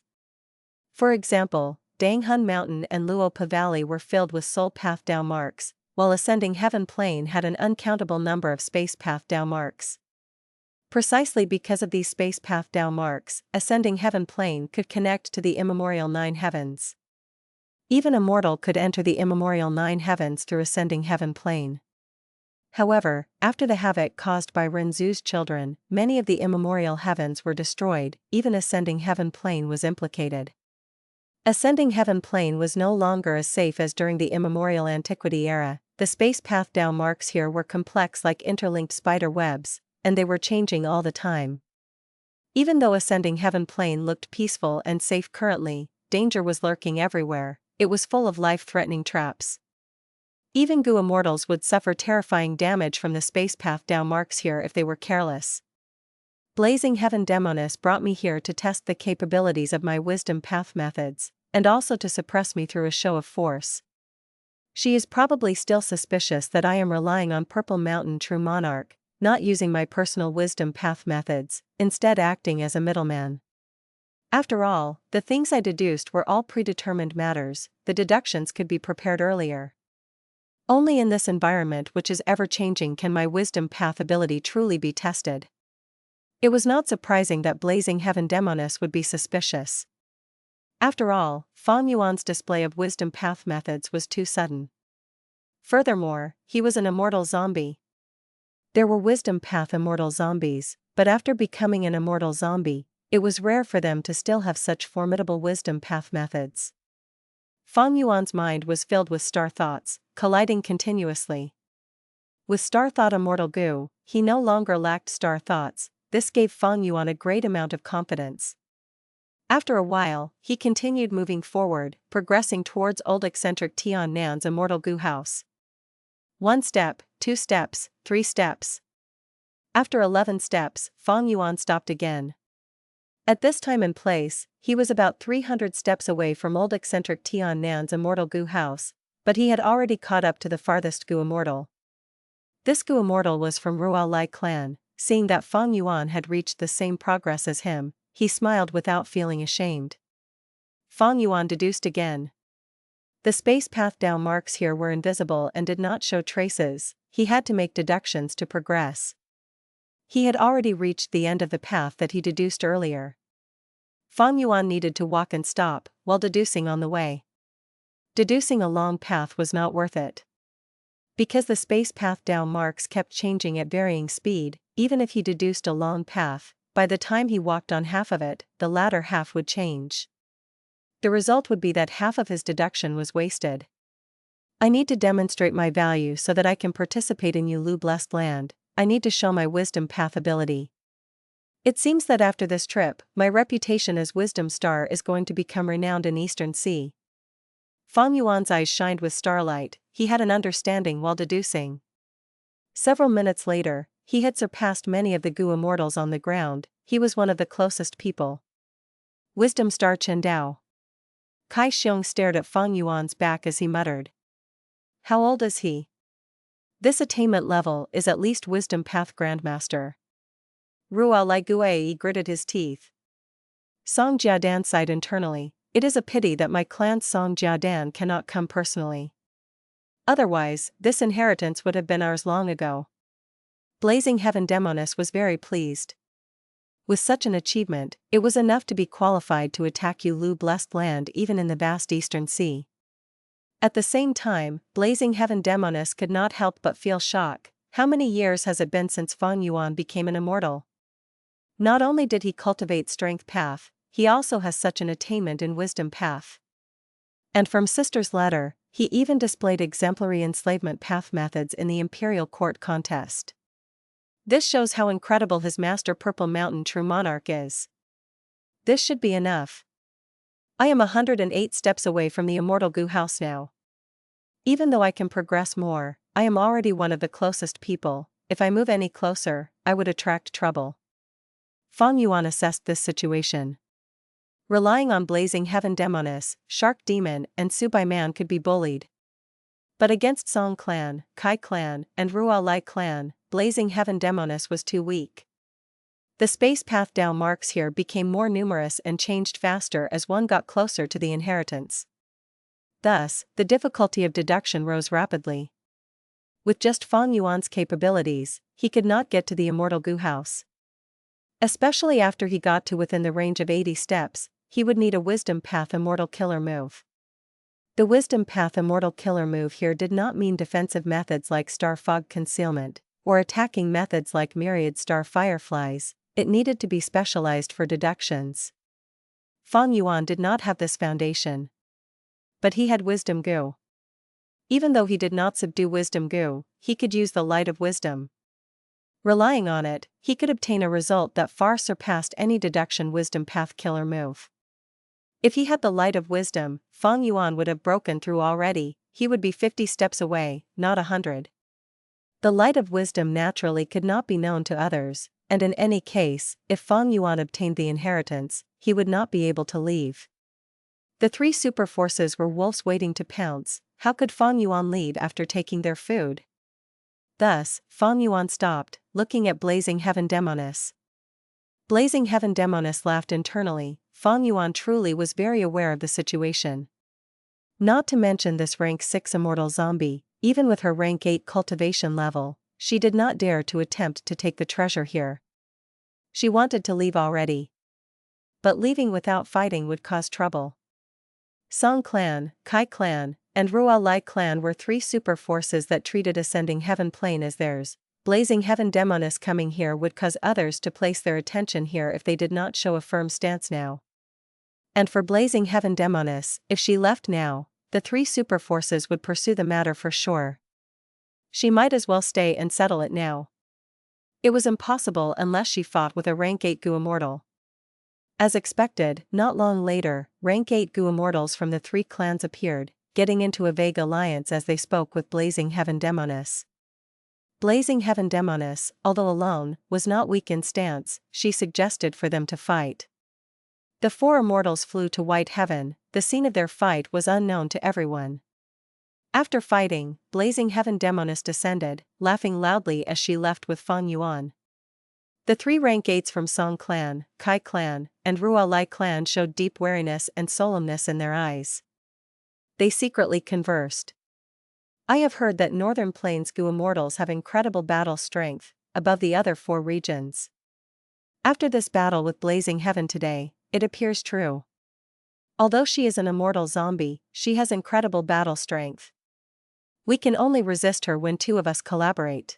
For example, Danghun Mountain and Luopa Valley were filled with soul path Dao marks, while ascending heaven plane had an uncountable number of space path Dao marks. Precisely because of these space path Dao marks, ascending heaven plane could connect to the immemorial 9 heavens. Even a mortal could enter the immemorial 9 heavens through ascending heaven plane. However, after the havoc caused by Renzu's children, many of the immemorial heavens were destroyed, even ascending heaven plane was implicated. Ascending heaven plane was no longer as safe as during the immemorial antiquity era. The space path Dao marks here were complex like interlinked spider webs, and they were changing all the time. Even though ascending heaven plane looked peaceful and safe currently, danger was lurking everywhere. It was full of life-threatening traps. Even Gu Immortals would suffer terrifying damage from the space path Dao marks here if they were careless. Blazing Heaven Demoness brought me here to test the capabilities of my wisdom path methods, and also to suppress me through a show of force. She is probably still suspicious that I am relying on Purple Mountain True Monarch, not using my personal wisdom path methods, instead acting as a middleman. After all, the things I deduced were all predetermined matters, the deductions could be prepared earlier. Only in this environment which is ever-changing can my wisdom path ability truly be tested. It was not surprising that Blazing Heaven Demoness would be suspicious. After all, Feng Yuan's display of wisdom path methods was too sudden. Furthermore, he was an immortal zombie. There were wisdom path immortal zombies, but after becoming an immortal zombie, it was rare for them to still have such formidable wisdom path methods. Feng Yuan's mind was filled with star thoughts, colliding continuously. With star thought immortal Gu, he no longer lacked star thoughts. This gave Feng Yuan a great amount of confidence. After a while, he continued moving forward, progressing towards old eccentric Tian Nan's immortal Gu house. 1 step, 2 steps, 3 steps. After 11 steps, Feng Yuan stopped again. At this time and place, he was about 300 steps away from old eccentric Tian Nan's immortal Gu house, but he had already caught up to the farthest Gu Immortal. This Gu Immortal was from Ruao Lai clan. Seeing that Feng Yuan had reached the same progress as him, he smiled without feeling ashamed. Feng Yuan deduced again. The space path Dao marks here were invisible and did not show traces. He had to make deductions to progress. He had already reached the end of the path that he deduced earlier. Feng Yuan needed to walk and stop, while deducing on the way. Deducing a long path was not worth it. Because the space path Dao marks kept changing at varying speed, even if he deduced a long path, by the time he walked on half of it, the latter half would change. The result would be that half of his deduction was wasted. I need to demonstrate my value so that I can participate in Yu Lu Blessed Land. I need to show my wisdom path ability. It seems that after this trip, my reputation as Wisdom Star is going to become renowned in Eastern Sea. Feng Yuan's eyes shined with starlight. He had an understanding while deducing. Several minutes later, he had surpassed many of the Gu Immortals on the ground. He was one of the closest people. Wisdom Star Chen Dao. Kai Xiong stared at Feng Yuan's back as he muttered. How old is he? This attainment level is at least Wisdom Path Grandmaster. Ruao Lai Guai gritted his teeth. Song Jiadan sighed internally. It is a pity that my clan's Song Jiadan cannot come personally. Otherwise, this inheritance would have been ours long ago. Blazing Heaven Demoness was very pleased. With such an achievement, it was enough to be qualified to attack Yu Lu Blessed Land even in the vast Eastern Sea. At the same time, Blazing Heaven Demoness could not help but feel shock. How many years has it been since Feng Yuan became an immortal? Not only did he cultivate Strength Path, he also has such an attainment in Wisdom Path. And from Sister's letter, he even displayed exemplary enslavement path methods in the Imperial Court contest. This shows how incredible his master Purple Mountain True Monarch is. This should be enough. I am 108 steps away from the Immortal Gu house now. Even though I can progress more, I am already one of the closest people. If I move any closer, I would attract trouble. Feng Yuan assessed this situation. Relying on Blazing Heaven Demoness, Shark Demon, and Subai Man could be bullied. But against Song Clan, Kai Clan, and Ruo Lai Clan, Blazing Heaven Demoness was too weak. The space path down marks here became more numerous and changed faster as one got closer to the inheritance. Thus, the difficulty of deduction rose rapidly. With just Feng Yuan's capabilities, he could not get to the Immortal Gu house. Especially after he got to within the range of 80 steps, he would need a Wisdom Path Immortal Killer move. The Wisdom Path Immortal Killer move here did not mean defensive methods like Star Fog Concealment, or attacking methods like Myriad Star Fireflies. It needed to be specialized for deductions. Feng Yuan did not have this foundation. But he had Wisdom Gu. Even though he did not subdue Wisdom Gu, he could use the Light of Wisdom. Relying on it, he could obtain a result that far surpassed any deduction Wisdom Path Killer move. If he had the Light of Wisdom, Feng Yuan would have broken through already. He would be 50 steps away, not 100. The Light of Wisdom naturally could not be known to others, and in any case, if Feng Yuan obtained the inheritance, he would not be able to leave. The three super forces were wolves waiting to pounce. How could Feng Yuan leave after taking their food? Thus, Feng Yuan stopped, looking at Blazing Heaven Demoness. Blazing Heaven Demoness laughed internally. Feng Yuan truly was very aware of the situation. Not to mention this rank 6 immortal zombie, even with her rank 8 cultivation level, she did not dare to attempt to take the treasure here. She wanted to leave already. But leaving without fighting would cause trouble. Song Clan, Kai Clan, and Ruo Lai Clan were three super forces that treated Ascending Heaven Plane as theirs. Blazing Heaven Demoness coming here would cause others to place their attention here if they did not show a firm stance now. And for Blazing Heaven Demoness, if she left now, the three super forces would pursue the matter for sure. She might as well stay and settle it now. It was impossible unless she fought with a rank 8 Gu Immortal. As expected, not long later, rank 8 Gu Immortals from the three clans appeared, getting into a vague alliance as they spoke with Blazing Heaven Demoness. Blazing Heaven Demoness, although alone, was not weak in stance. She suggested for them to fight. The four immortals flew to White Heaven. The scene of their fight was unknown to everyone. After fighting, Blazing Heaven Demoness descended, laughing loudly as she left with Feng Yuan. The three rank 8s from Song Clan, Kai Clan, and Ruo Lai Clan showed deep wariness and solemnness in their eyes. They secretly conversed. I have heard that Northern Plains Gu Immortals have incredible battle strength, above the other four regions. After this battle with Blazing Heaven today, it appears true. Although she is an immortal zombie, she has incredible battle strength. We can only resist her when two of us collaborate.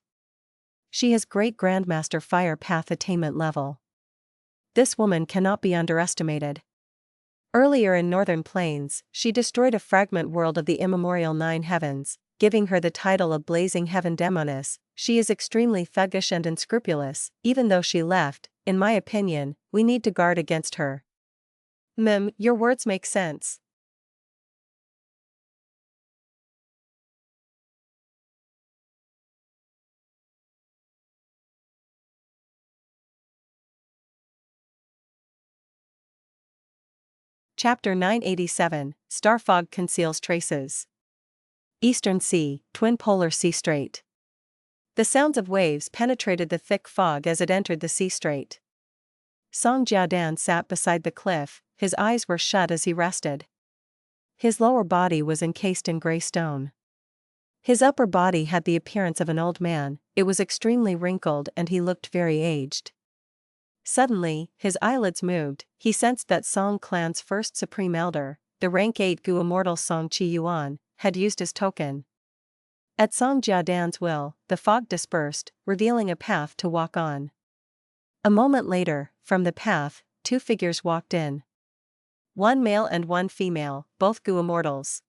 She has great Grandmaster Fire Path attainment level. This woman cannot be underestimated. Earlier in Northern Plains, she destroyed a fragment world of the immemorial Nine Heavens, giving her the title of Blazing Heaven Demoness. She is extremely thuggish and unscrupulous. Even though she left, in my opinion, we need to guard against her. Your words make sense. Chapter 987, Starfog Conceals Traces. Eastern Sea, Twin Polar Sea Strait. The sounds of waves penetrated the thick fog as it entered the sea strait. Song Jiadan sat beside the cliff, his eyes were shut as he rested. His lower body was encased in grey stone. His upper body had the appearance of an old man. It was extremely wrinkled and he looked very aged. Suddenly, his eyelids moved. He sensed that Song Clan's first Supreme Elder, the rank 8 Gu Immortal Song Chi Yuan, had used his token. At Song Jiadan's will, the fog dispersed, revealing a path to walk on. A moment later, from the path, two figures walked in. One male and one female, both Gu Immortals.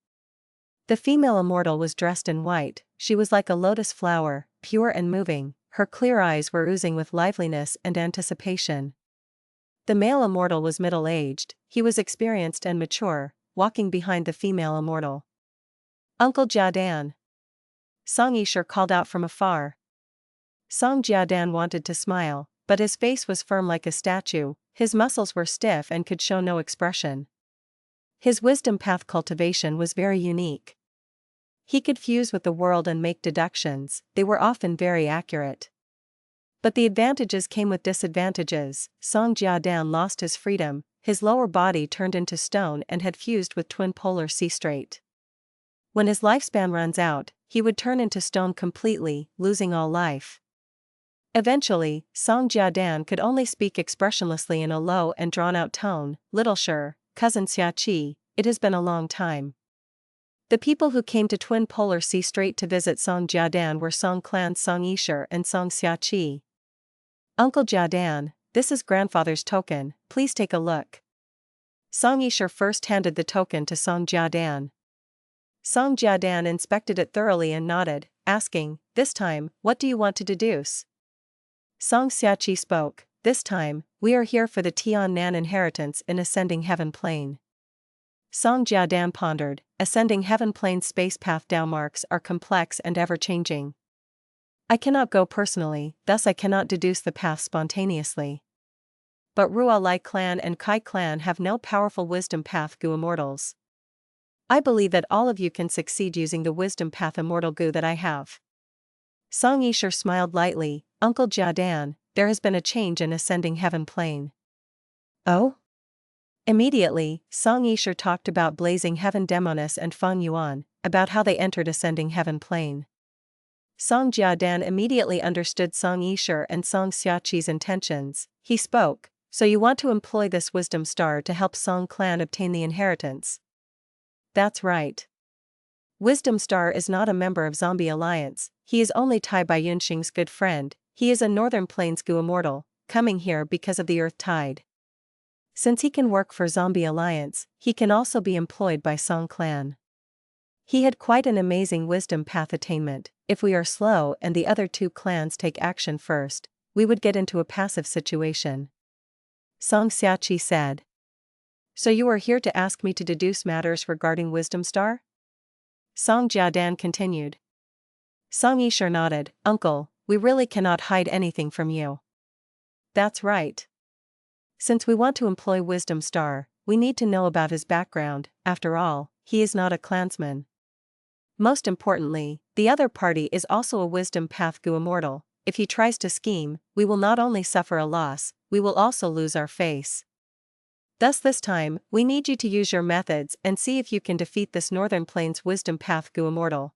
The female immortal was dressed in white. She was like a lotus flower, pure and moving. Her clear eyes were oozing with liveliness and anticipation. The male immortal was middle-aged. He was experienced and mature, walking behind the female immortal. Uncle Jiadan. Song Yishur called out from afar. Song Jiadan wanted to smile, but his face was firm like a statue, his muscles were stiff and could show no expression. His wisdom path cultivation was very unique. He could fuse with the world and make deductions, they were often very accurate. But the advantages came with disadvantages. Song Jiadan lost his freedom, his lower body turned into stone and had fused with twin polar sea strait. When his lifespan runs out, he would turn into stone completely, losing all life. Eventually, Song Jiadan could only speak expressionlessly in a low and drawn-out tone. Little Shi, cousin Xiaqi, it has been a long time. The people who came to Twin Polar Sea Strait to visit Song Jiadan were Song Clan's Song Yishir and Song Xiaqi. Uncle Jiadan, this is grandfather's token, please take a look. Song Yishir first handed the token to Song Jiadan. Song Jiadan inspected it thoroughly and nodded, asking, this time, what do you want to deduce? Song Xiaqi spoke, this time, we are here for the Tian Nan inheritance in Ascending Heaven Plane. Song Jiadan pondered, Ascending Heaven Plane space path downmarks are complex and ever-changing. I cannot go personally, thus I cannot deduce the path spontaneously. But Rua Lai clan and Kai clan have no powerful wisdom path Gu Immortals. I believe that all of you can succeed using the wisdom path Immortal Gu that I have. Song Yishir smiled lightly, Uncle Jiadan, there has been a change in Ascending Heaven Plane. Oh? Immediately, Song Yishir talked about Blazing Heaven Demoness and Feng Yuan, about how they entered Ascending Heaven Plane. Song Jiadan immediately understood Song Yishir and Song Xiaqi's intentions. He spoke, so you want to employ this wisdom star to help Song clan obtain the inheritance. That's right. Wisdom Star is not a member of Zombie Alliance, he is only Tai Bai Yunxing's good friend, he is a Northern Plains Gu Immortal, coming here because of the Earth Tide. Since he can work for Zombie Alliance, he can also be employed by Song clan. He had quite an amazing wisdom path attainment. If we are slow and the other two clans take action first, we would get into a passive situation. Song Xiaqi said. So you are here to ask me to deduce matters regarding Wisdom Star? Song Jiadan continued. Song Yishir nodded, Uncle, we really cannot hide anything from you. That's right. Since we want to employ Wisdom Star, we need to know about his background, after all, he is not a clansman. Most importantly, the other party is also a Wisdom Path Gu Immortal. If he tries to scheme, we will not only suffer a loss, we will also lose our face. Thus this time, we need you to use your methods and see if you can defeat this Northern Plains Wisdom Path Gu Immortal.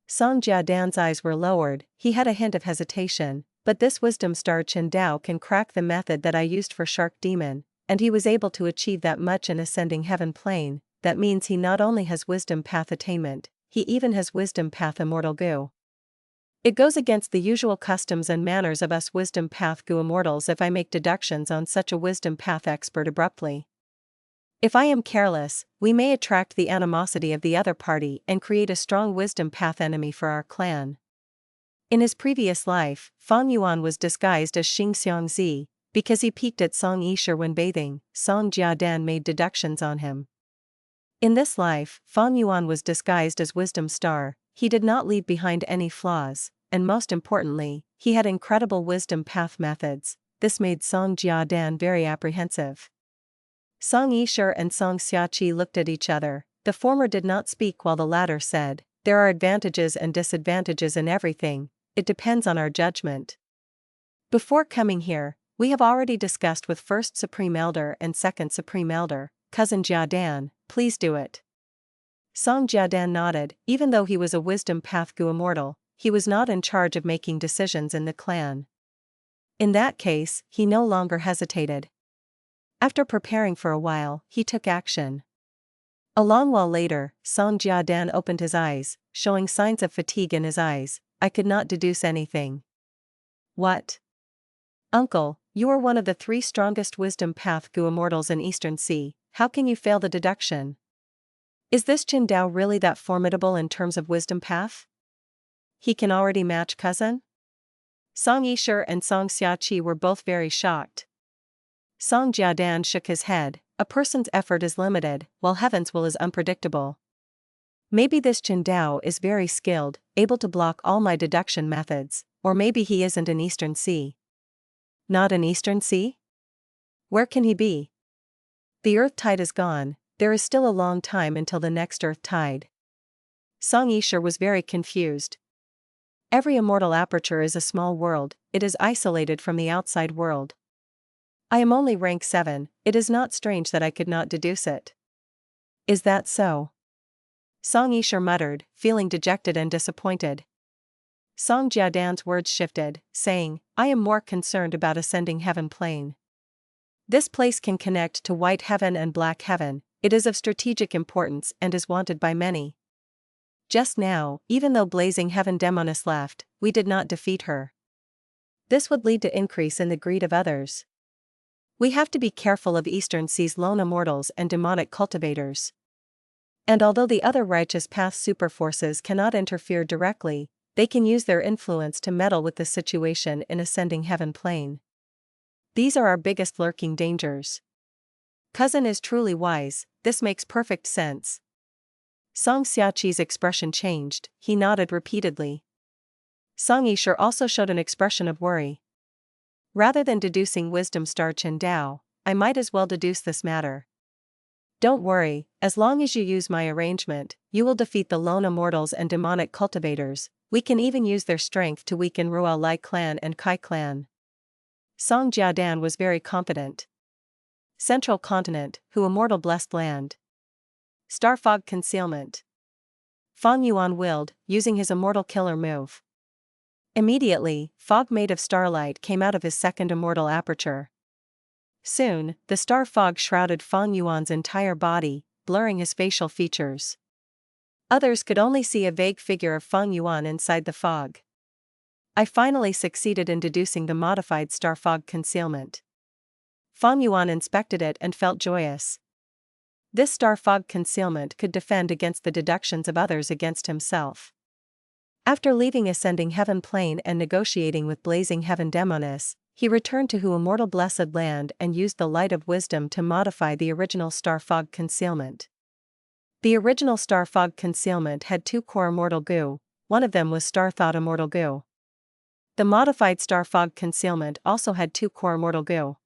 Song Jiadan's eyes were lowered, he had a hint of hesitation, but this Wisdom Star Chen Dao can crack the method that I used for Shark Demon, and he was able to achieve that much in Ascending Heaven Plane. That means he not only has Wisdom Path attainment, he even has Wisdom Path Immortal Gu. It goes against the usual customs and manners of us Wisdom Path Gu Immortals if I make deductions on such a Wisdom Path expert abruptly. If I am careless, we may attract the animosity of the other party and create a strong Wisdom Path enemy for our clan. In his previous life, Fang Yuan was disguised as Xing Xiangzi, because he peeked at Song Yishir when bathing. Song Jiadan made deductions on him. In this life, Fang Yuan was disguised as Wisdom Star, he did not leave behind any flaws, and most importantly, he had incredible Wisdom Path methods. This made Song Jiadan very apprehensive. Song Yishir and Song Xiaqi looked at each other, the former did not speak while the latter said, there are advantages and disadvantages in everything, it depends on our judgment. Before coming here, we have already discussed with First Supreme Elder and Second Supreme Elder, Cousin Jiadan, please do it. Song Jiadan nodded, even though he was a Wisdom Path Gu Immortal, he was not in charge of making decisions in the clan. In that case, he no longer hesitated. After preparing for a while, he took action. A long while later, Song Jiadan opened his eyes, showing signs of fatigue in his eyes. I could not deduce anything. What? Uncle, you are one of the 3 strongest Wisdom Path Gu Immortals in Eastern Sea, how can you fail the deduction? Is this Chen Dao really that formidable in terms of Wisdom Path? He can already match cousin? Song Yishir and Song Xiaqi were both very shocked. Song Jiadan shook his head, a person's effort is limited, while heaven's will is unpredictable. Maybe this Chen Dao is very skilled, able to block all my deduction methods, or maybe he isn't in Eastern Sea. Not in Eastern Sea? Where can he be? The Earth tide is gone, there is still a long time until the next Earth tide. Song Yisha was very confused. Every immortal aperture is a small world, it is isolated from the outside world. I am only rank 7, it is not strange that I could not deduce it. Is that so? Song Yisha muttered, feeling dejected and disappointed. Song Jiadan's words shifted, saying, I am more concerned about ascending heaven plane. This place can connect to white heaven and black heaven, it is of strategic importance and is wanted by many. Just now, even though blazing heaven demoness left, we did not defeat her. This would lead to increase in the greed of others. We have to be careful of Eastern Sea's lone immortals and demonic cultivators. And although the other righteous path superforces cannot interfere directly, they can use their influence to meddle with the situation in ascending heaven plane. These are our biggest lurking dangers. Cousin is truly wise, this makes perfect sense. Song Xiaqi's expression changed, he nodded repeatedly. Song Yisha also showed an expression of worry. Rather than deducing wisdom star Chen Dao, I might as well deduce this matter. Don't worry, as long as you use my arrangement, you will defeat the lone immortals and demonic cultivators, we can even use their strength to weaken Ruo Lai clan and Kai clan. Song Jiadan was very confident. Central Continent, who immortal blessed land. Star Fog Concealment. Feng Yuan willed, using his immortal killer move. Immediately, fog made of starlight came out of his second immortal aperture. Soon, the star fog shrouded Feng Yuan's entire body, blurring his facial features. Others could only see a vague figure of Feng Yuan inside the fog. I finally succeeded in deducing the modified star fog concealment. Feng Yuan inspected it and felt joyous. This star fog concealment could defend against the deductions of others against himself. After leaving ascending heaven plane and negotiating with blazing heaven demoness, he returned to Hu immortal blessed land and used the light of wisdom to modify the original star fog concealment. The original star fog concealment had 2 core immortal goo, one of them was star thought immortal goo. The modified star fog concealment also had 2 core immortal goo.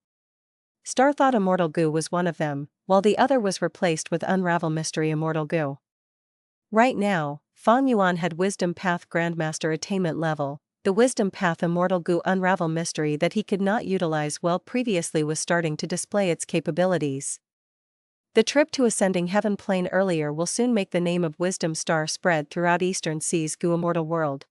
Star thought immortal goo was one of them, while the other was replaced with unravel mystery immortal goo. Right now, Feng Yuan had Wisdom Path Grandmaster attainment level, the Wisdom Path Immortal Goo Unravel Mystery that he could not utilize well previously was starting to display its capabilities. The trip to ascending heaven plane earlier will soon make the name of Wisdom Star spread throughout Eastern Sea's Goo Immortal world.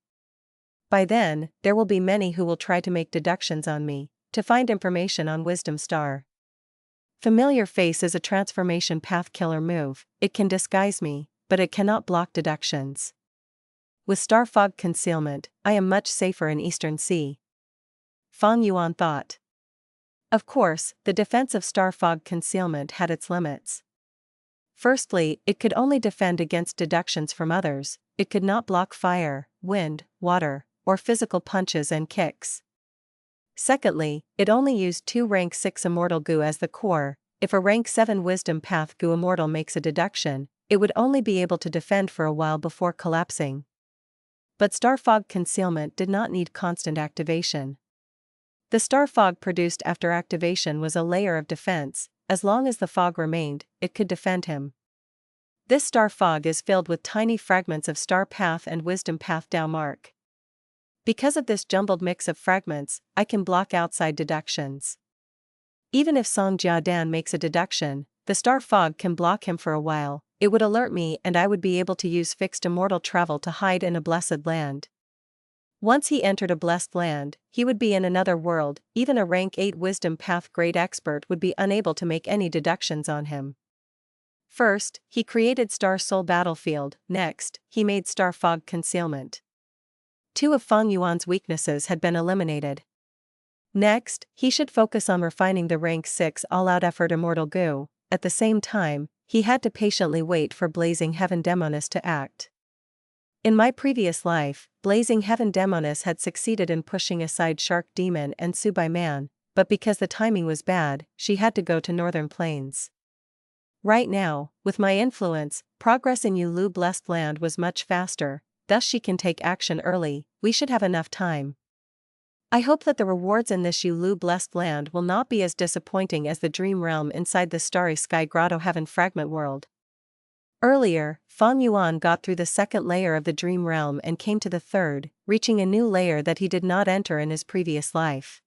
By then, there will be many who will try to make deductions on me, to find information on Wisdom Star. Familiar Face is a transformation path killer move, it can disguise me, but it cannot block deductions. With star fog concealment, I am much safer in Eastern Sea. Feng Yuan thought. Of course, the defense of star fog concealment had its limits. Firstly, it could only defend against deductions from others, it could not block fire, wind, water, or physical punches and kicks. Secondly, it only used 2 rank 6 immortal goo as the core, if a rank 7 wisdom path goo immortal makes a deduction, it would only be able to defend for a while before collapsing. But star fog concealment did not need constant activation. The star fog produced after activation was a layer of defense, as long as the fog remained, it could defend him. This star fog is filled with tiny fragments of star path and wisdom path Dao mark. Because of this jumbled mix of fragments, I can block outside deductions. Even if Song Jiadan makes a deduction, the star fog can block him for a while, it would alert me and I would be able to use fixed immortal travel to hide in a blessed land. Once he entered a blessed land, he would be in another world, even a rank 8 wisdom path great expert would be unable to make any deductions on him. First, he created Star Soul Battlefield, next, he made Star Fog Concealment. 2 of Feng Yuan's weaknesses had been eliminated. Next, he should focus on refining the rank 6 all-out effort immortal goo, at the same time, he had to patiently wait for Blazing Heaven Demoness to act. In my previous life, Blazing Heaven Demoness had succeeded in pushing aside Shark Demon and Subai Man, but because the timing was bad, she had to go to Northern Plains. Right now, with my influence, progress in Hei Lou Blessed Land was much faster, thus she can take action early, we should have enough time. I hope that the rewards in this Hei Lou blessed land will not be as disappointing as the dream realm inside the starry sky grotto heaven fragment world. Earlier, Feng Yuan got through the second layer of the dream realm and came to the third, reaching a new layer that he did not enter in his previous life.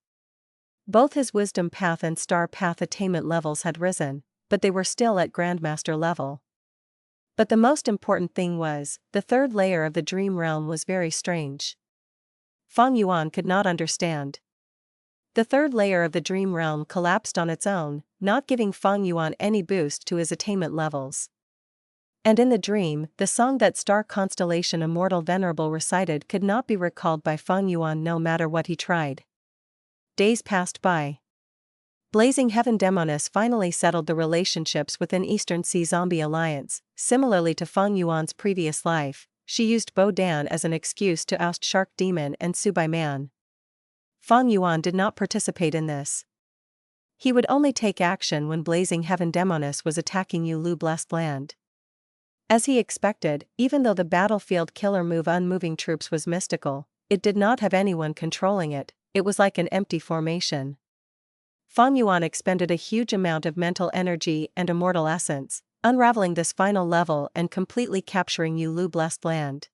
Both his wisdom path and star path attainment levels had risen, but they were still at Grandmaster level. But the most important thing was, the third layer of the dream realm was very strange. Feng Yuan could not understand. The third layer of the dream realm collapsed on its own, not giving Feng Yuan any boost to his attainment levels. And in the dream, the song that star constellation Immortal Venerable recited could not be recalled by Feng Yuan no matter what he tried. Days passed by. Blazing Heaven Demoness finally settled the relationships within Eastern Sea Zombie Alliance. Similarly to Feng Yuan's previous life, she used Bo Dan as an excuse to oust Shark Demon and Subai Man. Feng Yuan did not participate in this. He would only take action when Blazing Heaven Demoness was attacking Hei Lou blessed land. As he expected, even though the battlefield killer move unmoving troops was mystical, it did not have anyone controlling it. It was like an empty formation. Feng Yuan expended a huge amount of mental energy and immortal essence, unraveling this final level and completely capturing Hei Lou blessed land.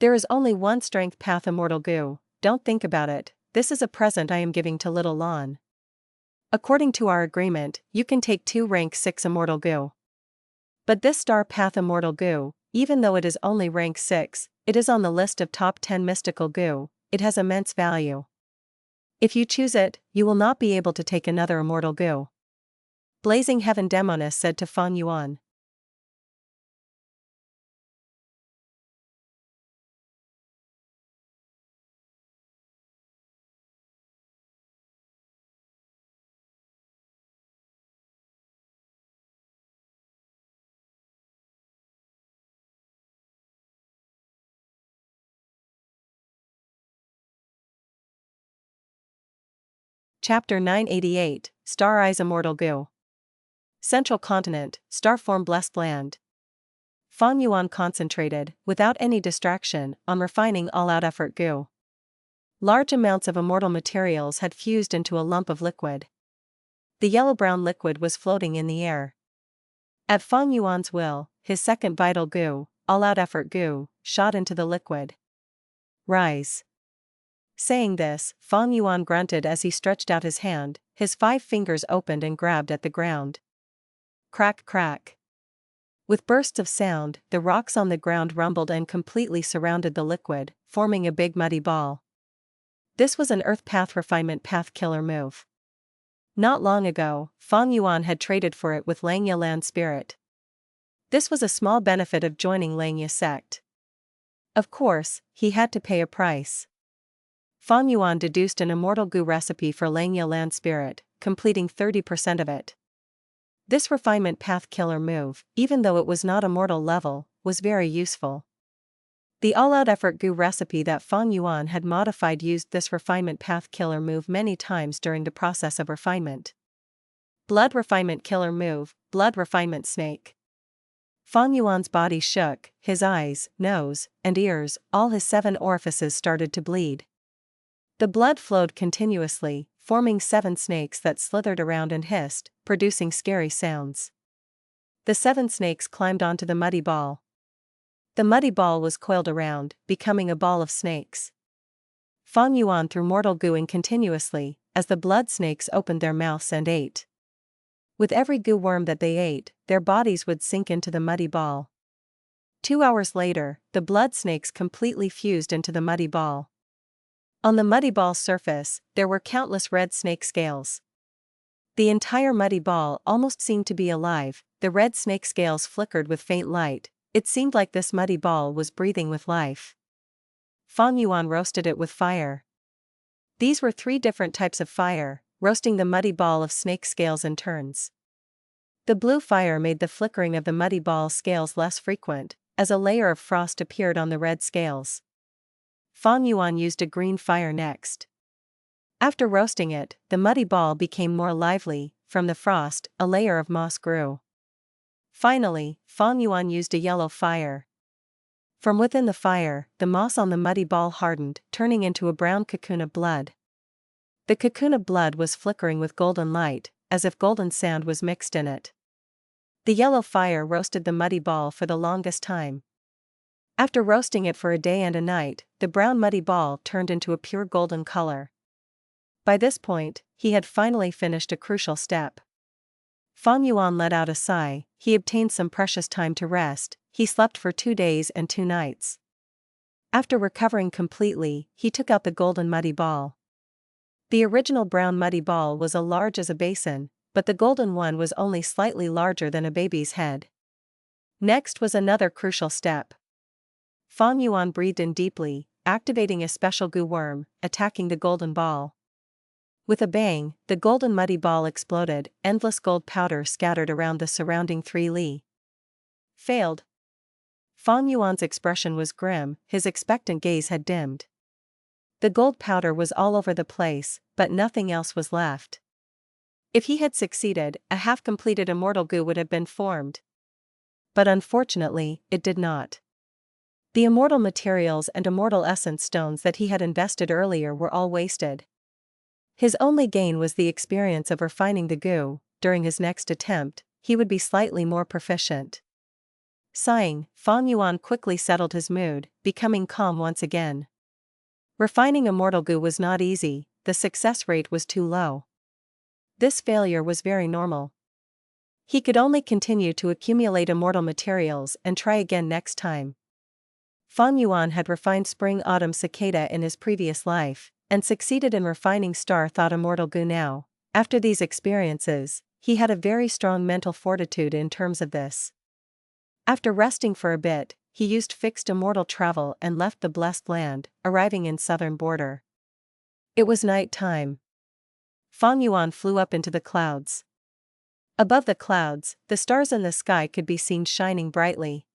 There is only one strength path Immortal Gu, don't think about it, this is a present I am giving to Little Lan. According to our agreement, you can take 2 rank 6 Immortal Gu. But this star path Immortal Gu, even though it is only rank 6, it is on the list of top 10 mystical Gu, it has immense value. If you choose it, you will not be able to take another Immortal Gu. Blazing Heaven Demoness said to Feng Yuan. Chapter 988, Star Eyes Immortal Gu. Central Continent, Starform Blessed Land. Feng Yuan concentrated, without any distraction, on refining all-out effort Gu. Large amounts of immortal materials had fused into a lump of liquid. The yellow-brown liquid was floating in the air. At Feng Yuan's will, his second vital Gu, all-out effort Gu, shot into the liquid. Rise. Saying this, Feng Yuan grunted as he stretched out his hand, his 5 fingers opened and grabbed at the ground. Crack crack. With bursts of sound, the rocks on the ground rumbled and completely surrounded the liquid, forming a big muddy ball. This was an Earth Path Refinement Path Killer move. Not long ago, Feng Yuan had traded for it with Langya Land Spirit. This was a small benefit of joining Langya Sect. Of course, he had to pay a price. Feng Yuan deduced an Immortal Gu recipe for Langya Land Spirit, completing 30% of it. This refinement path killer move, even though it was not immortal level, was very useful. The all-out effort Gu recipe that Feng Yuan had modified used this refinement path killer move many times during the process of refinement. Blood refinement killer move, blood refinement snake. Feng Yuan's body shook, his eyes, nose, and ears, all his 7 orifices started to bleed. The blood flowed continuously, forming 7 snakes that slithered around and hissed, producing scary sounds. The 7 snakes climbed onto the muddy ball. The muddy ball was coiled around, becoming a ball of snakes. Feng Yuan threw mortal gooing continuously, as the blood snakes opened their mouths and ate. With every goo worm that they ate, their bodies would sink into the muddy ball. 2 hours later, the blood snakes completely fused into the muddy ball. On the muddy ball's surface, there were countless red snake scales. The entire muddy ball almost seemed to be alive, the red snake scales flickered with faint light, it seemed like this muddy ball was breathing with life. Feng Yuan roasted it with fire. These were 3 different types of fire, roasting the muddy ball of snake scales in turns. The blue fire made the flickering of the muddy ball scales less frequent, as a layer of frost appeared on the red scales. Feng Yuan used a green fire next. After roasting it, the muddy ball became more lively, from the frost, a layer of moss grew. Finally, Feng Yuan used a yellow fire. From within the fire, the moss on the muddy ball hardened, turning into a brown cocoon of blood. The cocoon of blood was flickering with golden light, as if golden sand was mixed in it. The yellow fire roasted the muddy ball for the longest time. After roasting it for a day and a night, the brown muddy ball turned into a pure golden color. By this point, he had finally finished a crucial step. Feng Yuan let out a sigh. He obtained some precious time to rest. He slept for 2 days and 2 nights. After recovering completely, he took out the golden muddy ball. The original brown muddy ball was as large as a basin, but the golden one was only slightly larger than a baby's head. Next was another crucial step. Feng Yuan breathed in deeply, activating a special goo worm, attacking the golden ball. With a bang, the golden muddy ball exploded, endless gold powder scattered around the surrounding 3 li. Failed. Feng Yuan's expression was grim, his expectant gaze had dimmed. The gold powder was all over the place, but nothing else was left. If he had succeeded, a half-completed immortal goo would have been formed. But unfortunately, it did not. The immortal materials and immortal essence stones that he had invested earlier were all wasted. His only gain was the experience of refining the goo. During his next attempt, he would be slightly more proficient. Sighing, Feng Yuan quickly settled his mood, becoming calm once again. Refining immortal goo was not easy, the success rate was too low. This failure was very normal. He could only continue to accumulate immortal materials and try again next time. Feng Yuan had refined spring-autumn cicada in his previous life, and succeeded in refining star-thought immortal goo now. After these experiences, he had a very strong mental fortitude in terms of this. After resting for a bit, he used fixed immortal travel and left the blessed land, arriving in southern border. It was night time. Feng Yuan flew up into the clouds. Above the clouds, the stars in the sky could be seen shining brightly.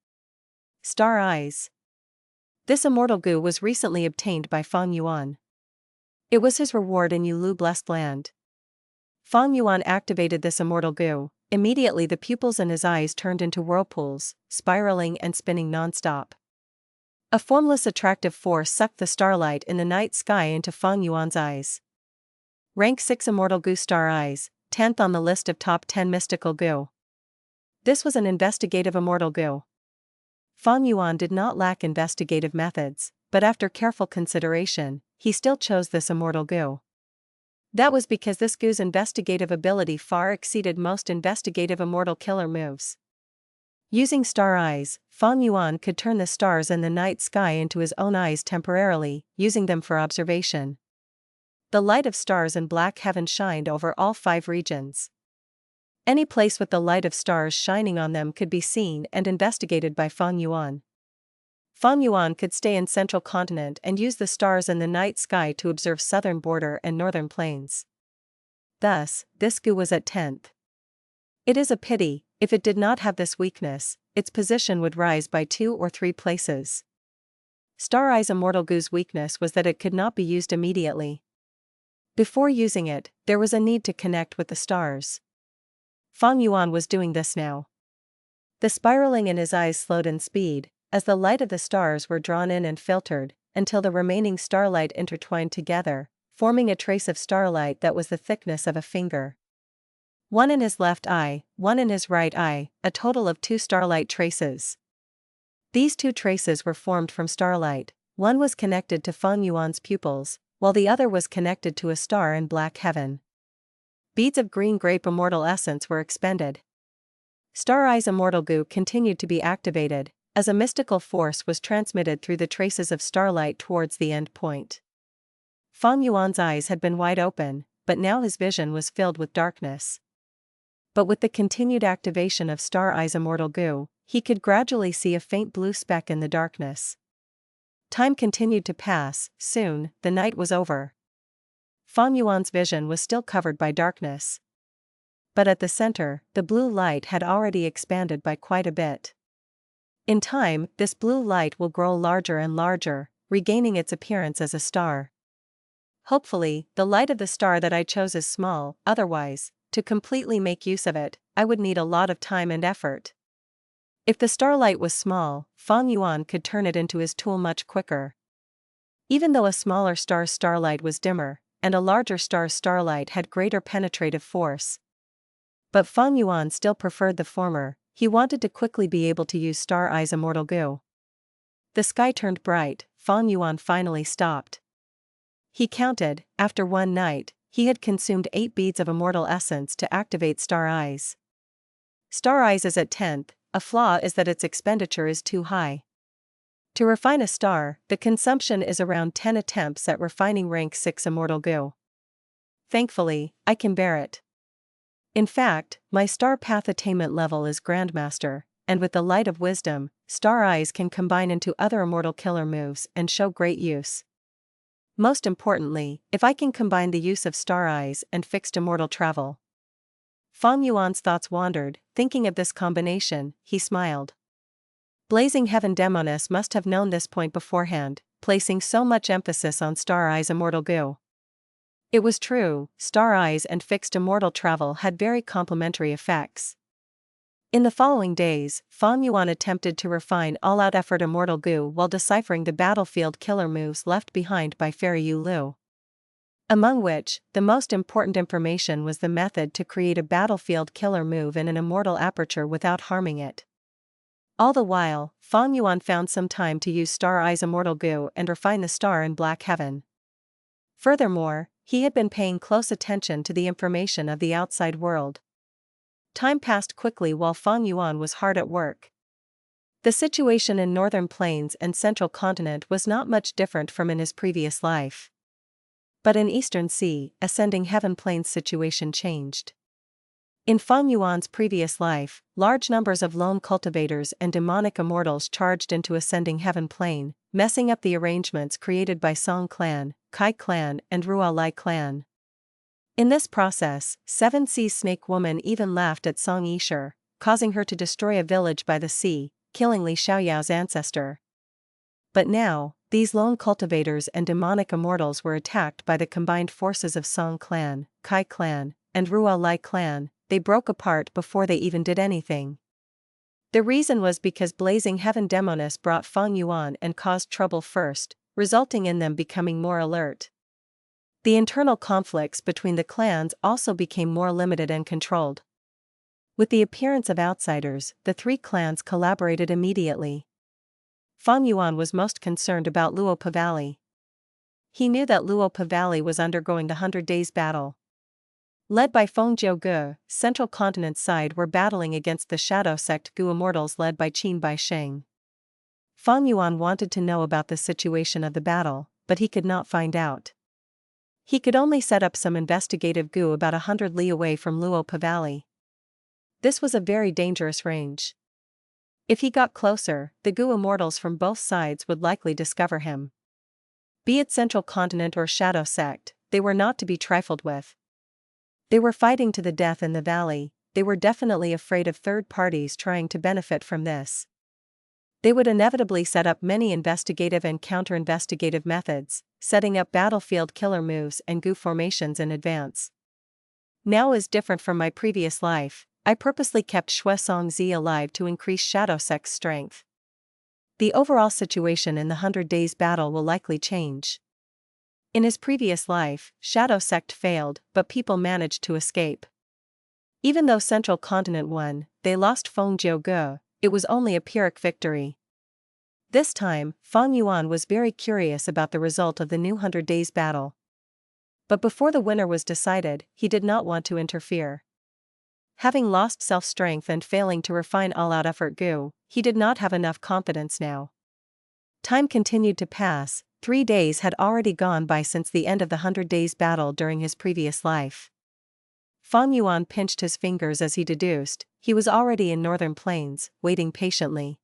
Star eyes. This immortal goo was recently obtained by Feng Yuan. It was his reward in Yulu blessed land. Feng Yuan activated this immortal goo. Immediately the pupils in his eyes turned into whirlpools, spiraling and spinning non-stop. A formless attractive force sucked the starlight in the night sky into Feng Yuan's eyes. Rank 6 immortal goo star eyes, 10th on the list of top 10 mystical goo. This was an investigative immortal goo. Feng Yuan did not lack investigative methods, but after careful consideration, he still chose this immortal goo. That was because this goo's investigative ability far exceeded most investigative immortal killer moves. Using star eyes, Feng Yuan could turn the stars in the night sky into his own eyes temporarily, using them for observation. The light of stars in black heaven shined over all 5 regions. Any place with the light of stars shining on them could be seen and investigated by Feng Yuan. Feng Yuan could stay in central continent and use the stars in the night sky to observe southern border and northern plains. Thus, this goo was at 10th. It is a pity, if it did not have this weakness, its position would rise by 2 or 3 places. Star Eye's immortal goo's weakness was that it could not be used immediately. Before using it, there was a need to connect with the stars. Feng Yuan was doing this now. The spiraling in his eyes slowed in speed, as the light of the stars were drawn in and filtered, until the remaining starlight intertwined together, forming a trace of starlight that was the thickness of a finger. 1 in his left eye, 1 in his right eye, a total of 2 starlight traces. These 2 traces were formed from starlight. One was connected to Feng Yuan's pupils, while the other was connected to a star in black heaven. Beads of green grape immortal essence were expended. Star Eye's immortal goo continued to be activated, as a mystical force was transmitted through the traces of starlight towards the end point. Feng Yuan's eyes had been wide open, but now his vision was filled with darkness. But with the continued activation of Star Eye's immortal goo, he could gradually see a faint blue speck in the darkness. Time continued to pass. Soon, the night was over. Feng Yuan's vision was still covered by darkness. But at the center, the blue light had already expanded by quite a bit. In time, this blue light will grow larger and larger, regaining its appearance as a star. Hopefully, the light of the star that I chose is small, otherwise, to completely make use of it, I would need a lot of time and effort. If the starlight was small, Feng Yuan could turn it into his tool much quicker. Even though a smaller star's starlight was dimmer, and a larger star's starlight had greater penetrative force. But Feng Yuan still preferred the former. He wanted to quickly be able to use Star Eye's immortal goo. The sky turned bright. Feng Yuan finally stopped. He counted. After one night, he had consumed 8 beads of immortal essence to activate Star Eyes. Star Eyes is at 10th, a flaw is that its expenditure is too high. To refine a star, the consumption is around 10 attempts at refining rank 6 immortal goo. Thankfully, I can bear it. In fact, my star path attainment level is Grandmaster, and with the light of wisdom, Star Eyes can combine into other immortal killer moves and show great use. Most importantly, if I can combine the use of Star Eyes and fixed immortal travel. Feng Yuan's thoughts wandered. Thinking of this combination, he smiled. Blazing Heaven Demoness must have known this point beforehand, placing so much emphasis on Star Eyes immortal goo. It was true, Star Eyes and fixed immortal travel had very complementary effects. In the following days, Feng Yuan attempted to refine all-out effort immortal goo while deciphering the battlefield killer moves left behind by Fairy Yu Lu. Among which, the most important information was the method to create a battlefield killer move in an immortal aperture without harming it. All the while, Feng Yuan found some time to use Star Eye's immortal goo and refine the star in Black Heaven. Furthermore, he had been paying close attention to the information of the outside world. Time passed quickly while Feng Yuan was hard at work. The situation in Northern Plains and Central Continent was not much different from in his previous life. But in Eastern Sea, Ascending Heaven Plains situation changed. In Feng Yuan's previous life, large numbers of lone cultivators and demonic immortals charged into Ascending Heaven Plain, messing up the arrangements created by Song Clan, Kai Clan and Ruo Lai Clan. In this process, Seven Seas Snake Woman even laughed at Song Yishur, causing her to destroy a village by the sea, killing Li Xiaoyao's ancestor. But now, these lone cultivators and demonic immortals were attacked by the combined forces of Song Clan, Kai Clan, and Ruo Lai Clan. They broke apart before they even did anything. The reason was because Blazing Heaven Demoness brought Feng Yuan and caused trouble first, resulting in them becoming more alert. The internal conflicts between the clans also became more limited and controlled. With the appearance of outsiders, the 3 clans collaborated immediately. Feng Yuan was most concerned about Luopa Valley. He knew that Luopa Valley was undergoing the 100 Days battle. Led by Feng Jiuge, Central Continent's side were battling against the Shadow Sect Gu Immortals led by Qin Bai Sheng. Feng Yuan wanted to know about the situation of the battle, but he could not find out. He could only set up some investigative Gu about 100 li away from Luopa Valley. This was a very dangerous range. If he got closer, the Gu Immortals from both sides would likely discover him. Be it Central Continent or Shadow Sect, they were not to be trifled with. They were fighting to the death in the valley. They were definitely afraid of third parties trying to benefit from this. They would inevitably set up many investigative and counter-investigative methods, setting up battlefield killer moves and Gu formations in advance. Now is different from my previous life. I purposely kept Shui Song Zi alive to increase Shadow Sect's strength. The overall situation in the 100 Days battle will likely change. In his previous life, Shadow Sect failed, but people managed to escape. Even though Central Continent won, they lost Feng Jiuge. It was only a Pyrrhic victory. This time, Feng Yuan was very curious about the result of the new 100 Days battle. But before the winner was decided, he did not want to interfere. Having lost self-strength and failing to refine all-out effort Gu, he did not have enough confidence now. Time continued to pass. 3 days had already gone by since the end of the 100 Days battle during his previous life. Feng Yuan pinched his fingers as he deduced, he was already in Northern Plains, waiting patiently.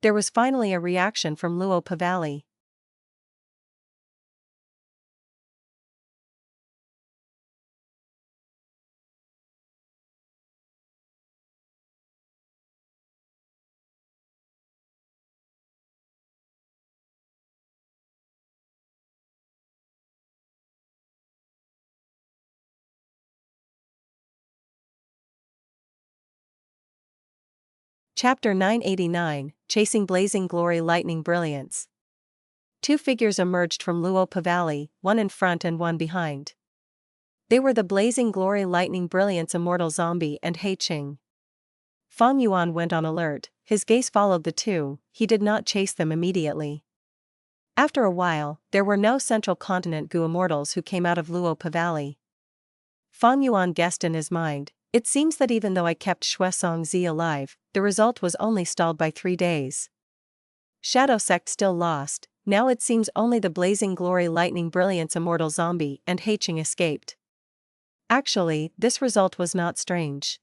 There was finally a reaction from Luopa Valley. Chapter 989, Chasing Blazing Glory Lightning Brilliance. Two figures emerged from Luopa Valley, one in front and one behind. They were the Blazing Glory Lightning Brilliance Immortal Zombie and Hei Qing. Feng Yuan went on alert, his gaze followed the two, he did not chase them immediately. After a while, there were no Central Continent Gu Immortals who came out of Luopa Valley. Feng Yuan guessed in his mind, it seems that even though I kept Shuesong Zi alive, the result was only stalled by 3 days. Shadow Sect still lost, now it seems only the Blazing Glory Lightning Brilliance Immortal Zombie and Hei Qing escaped. Actually, this result was not strange.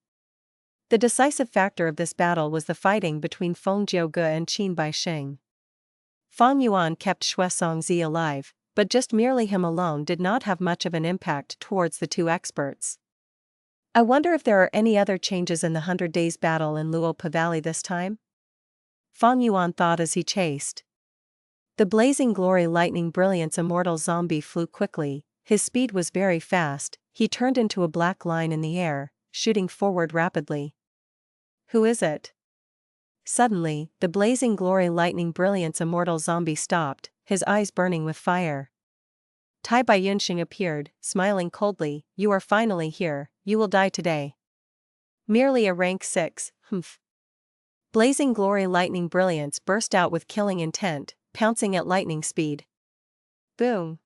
The decisive factor of this battle was the fighting between Feng Jiuge and Qin Bai Xing. Feng Yuan kept Shuesong Zi alive, but just merely him alone did not have much of an impact towards the two experts. I wonder if there are any other changes in the 100 Days battle in Luopa Valley this time? Feng Yuan thought as he chased. The Blazing Glory Lightning Brilliance Immortal Zombie flew quickly, his speed was very fast, he turned into a black line in the air, shooting forward rapidly. Who is it? Suddenly, the Blazing Glory Lightning Brilliance Immortal Zombie stopped, his eyes burning with fire. Tai Bai Yunxing appeared, smiling coldly, you are finally here, you will die today. Merely a rank 6, humph. Blazing Glory Lightning Brilliance burst out with killing intent, pouncing at lightning speed. Boom.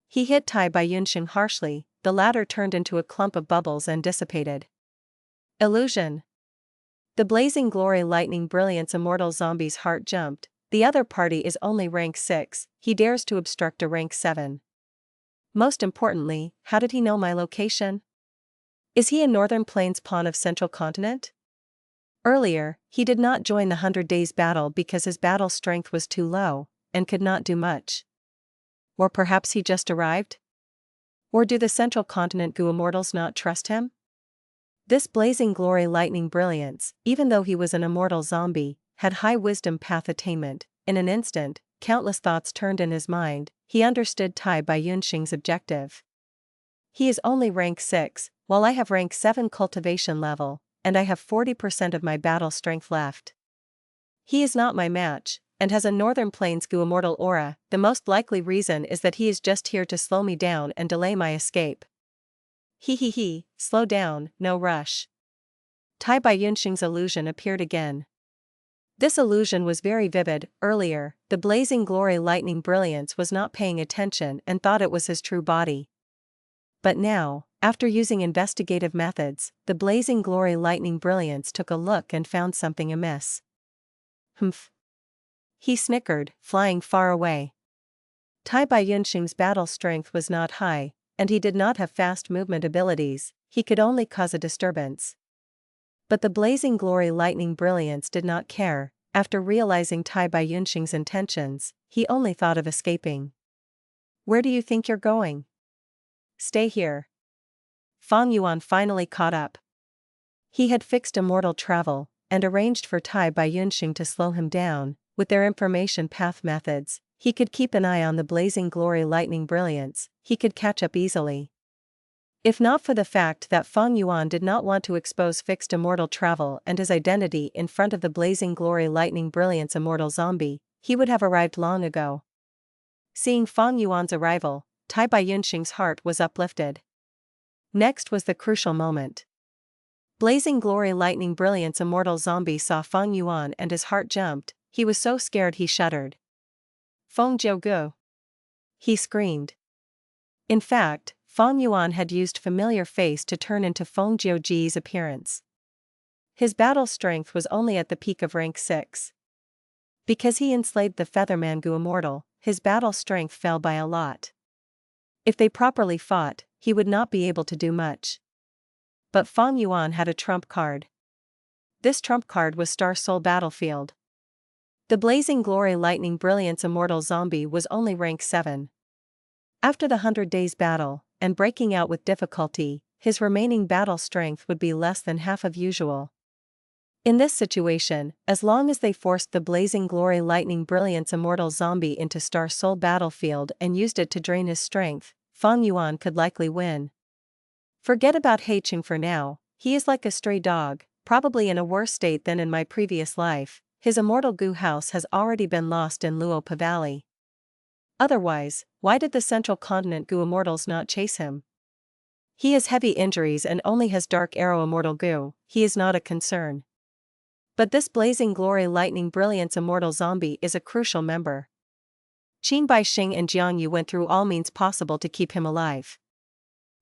He hit Tai Bai Yunxing harshly, the latter turned into a clump of bubbles and dissipated. Illusion. The Blazing Glory Lightning Brilliance Immortal Zombie's heart jumped, the other party is only rank 6, he dares to obstruct a rank 7. Most importantly, how did he know my location? Is he a Northern Plains pawn of Central Continent? Earlier, he did not join the 100 Days battle because his battle strength was too low, and could not do much. Or perhaps he just arrived? Or do the Central Continent Gu Immortals not trust him? This Blazing Glory Lightning Brilliance, even though he was an immortal zombie, had high wisdom path attainment. In an instant, countless thoughts turned in his mind, he understood Tai Bai Yunxing's objective. He is only rank 6, while I have rank 7 cultivation level, and I have 40% of my battle strength left. He is not my match, and has a Northern Plains Gu Immortal aura, the most likely reason is that he is just here to slow me down and delay my escape. He, slow down, no rush. Tai Bai Yunxing's illusion appeared again. This illusion was very vivid. Earlier, the Blazing Glory Lightning Brilliance was not paying attention and thought it was his true body. But now, after using investigative methods, the Blazing Glory Lightning Brilliance took a look and found something amiss. Humph. He snickered, flying far away. Tai Bai Yunxing's battle strength was not high, and he did not have fast movement abilities, he could only cause a disturbance. But the Blazing Glory Lightning Brilliance did not care, after realizing Tai Bai Yunxing's intentions, he only thought of escaping. Where do you think you're going? Stay here. Feng Yuan finally caught up. He had fixed immortal travel, and arranged for Tai Bai Yunxing to slow him down. With their information path methods, he could keep an eye on the Blazing Glory Lightning Brilliance, he could catch up easily. If not for the fact that Feng Yuan did not want to expose fixed immortal travel and his identity in front of the Blazing Glory Lightning Brilliance Immortal Zombie, he would have arrived long ago. Seeing Feng Yuan's arrival, Tai Bai Yunxing's heart was uplifted. Next was the crucial moment. Blazing Glory Lightning Brilliance Immortal Zombie saw Feng Yuan and his heart jumped, he was so scared he shuddered. Feng Jiuge! He screamed. In fact, Feng Yuan had used familiar face to turn into Feng Jiuge's appearance. His battle strength was only at the peak of rank 6. Because he enslaved the Featherman Gu Immortal, his battle strength fell by a lot. If they properly fought, he would not be able to do much. But Feng Yuan had a trump card. This trump card was Star Soul Battlefield. The Blazing Glory Lightning Brilliance Immortal Zombie was only rank 7. After the 100 Days battle, and breaking out with difficulty, his remaining battle strength would be less than half of usual. In this situation, as long as they forced the Blazing Glory Lightning Brilliance Immortal Zombie into Star Soul Battlefield and used it to drain his strength, Feng Yuan could likely win. Forget about Hei Qing for now, he is like a stray dog, probably in a worse state than in my previous life. His immortal goo house has already been lost in Luopa Valley. Otherwise, why did the Central Continent goo immortals not chase him? He has heavy injuries and only has dark arrow immortal goo, he is not a concern. But this blazing glory lightning brilliance immortal zombie is a crucial member. Qing Baixing and Jiang Yu went through all means possible to keep him alive.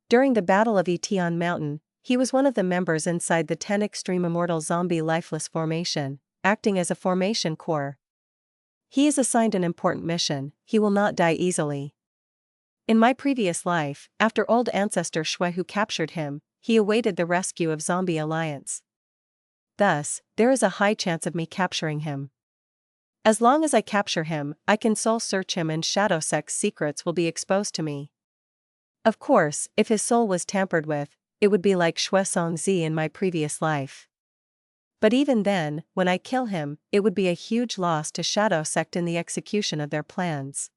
During the Battle of Tian Mountain, he was one of the members inside the 10 Extreme Immortal Zombie Lifeless formation, acting as a formation core. He is assigned an important mission, he will not die easily. In my previous life, after old ancestor Shui who captured him, he awaited the rescue of Zombie Alliance. Thus, there is a high chance of me capturing him. As long as I capture him, I can soul search him and Shadow Sect's secrets will be exposed to me. Of course, if his soul was tampered with, it would be like Shui Songzi in my previous life. But even then, when I kill him, it would be a huge loss to Shadow Sect in the execution of their plans.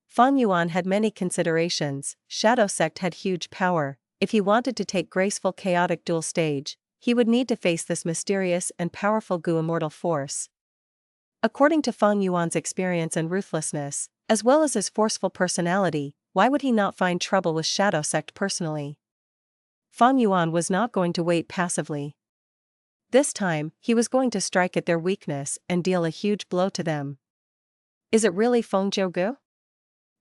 Feng Yuan had many considerations. Shadow Sect had huge power. If he wanted to take Graceful chaotic duel stage, he would need to face this mysterious and powerful goo immortal force. According to Feng Yuan's experience and ruthlessness, as well as his forceful personality, why would he not find trouble with Shadow Sect personally? Feng Yuan was not going to wait passively. This time, he was going to strike at their weakness and deal a huge blow to them. Is it really Feng Jiugu?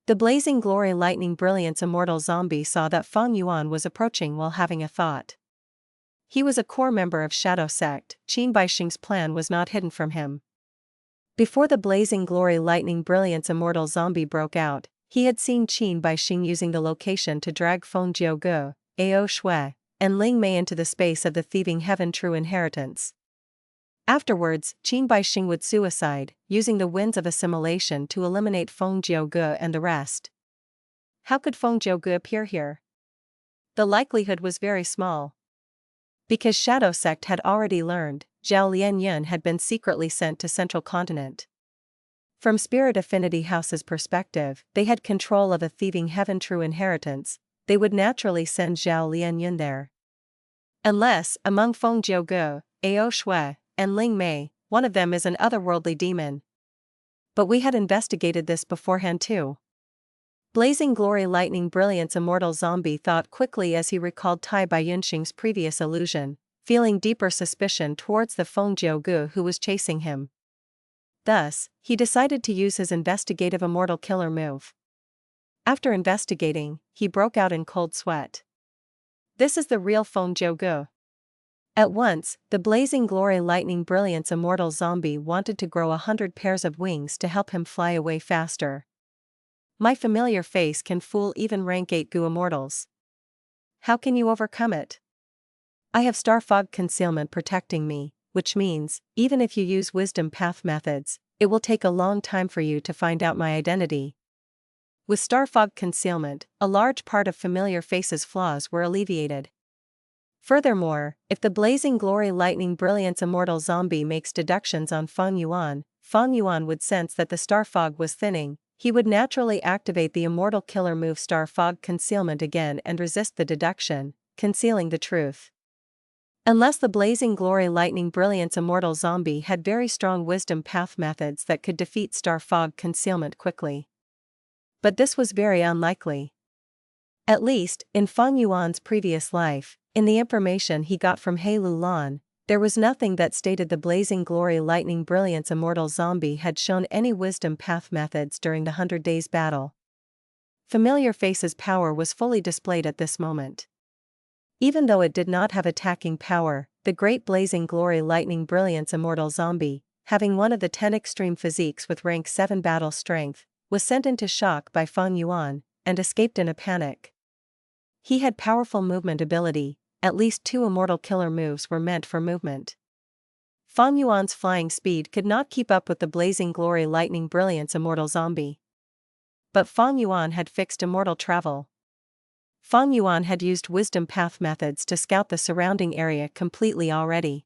The blazing glory lightning brilliance immortal zombie saw that Feng Yuan was approaching while having a thought. He was a core member of Shadow Sect. Qing Baixing's plan was not hidden from him. Before the blazing glory lightning brilliance immortal zombie broke out, he had seen Qing Baixing using the location to drag Feng Jiugu, Ao Shui, and Ling Mei into the space of the thieving heaven true inheritance. Afterwards, Qing Baixing would suicide, using the winds of assimilation to eliminate Feng Jiugu and the rest. How could Feng Jiugu appear here? The likelihood was very small. Because Shadow Sect had already learned, Zhao Lianyun had been secretly sent to Central Continent. From Spirit Affinity House's perspective, they had control of a thieving heaven true inheritance, they would naturally send Zhao Lianyun there. Unless, among Feng Jiugu, Ao Shui, and Ling Mei, one of them is an otherworldly demon. But we had investigated this beforehand too. Blazing glory lightning brilliance immortal zombie thought quickly as he recalled Tai Baiyunxing's previous illusion, feeling deeper suspicion towards the Feng Jiugu who was chasing him. Thus, he decided to use his investigative immortal killer move. After investigating, he broke out in cold sweat. This is the real Feng Jiugu. At once, the blazing glory lightning brilliance immortal zombie wanted to grow 100 pairs of wings to help him fly away faster. My familiar face can fool even rank 8 goo immortals. How can you overcome it? I have star fog concealment protecting me, which means, even if you use wisdom path methods, it will take a long time for you to find out my identity. With star fog concealment, a large part of familiar face's flaws were alleviated. Furthermore, if the blazing glory lightning brilliance immortal zombie makes deductions on Feng Yuan would sense that the star fog was thinning, he would naturally activate the immortal killer move star fog concealment again and resist the deduction, concealing the truth. Unless the blazing glory lightning brilliance immortal zombie had very strong wisdom path methods that could defeat star fog concealment quickly. But this was very unlikely. At least, in Feng Yuan's previous life, in the information he got from Hei Lou Lan, there was nothing that stated the blazing glory lightning brilliance immortal zombie had shown any wisdom path methods during the 100 Days battle. Familiar Face's power was fully displayed at this moment. Even though it did not have attacking power, the great blazing glory lightning brilliance immortal zombie, having one of the 10 extreme physiques with rank 7 battle strength, was sent into shock by Feng Yuan, and escaped in a panic. He had powerful movement ability, at least 2 immortal killer moves were meant for movement. Feng Yuan's flying speed could not keep up with the blazing glory lightning brilliance immortal zombie. But Feng Yuan had fixed immortal travel. Feng Yuan had used wisdom path methods to scout the surrounding area completely already.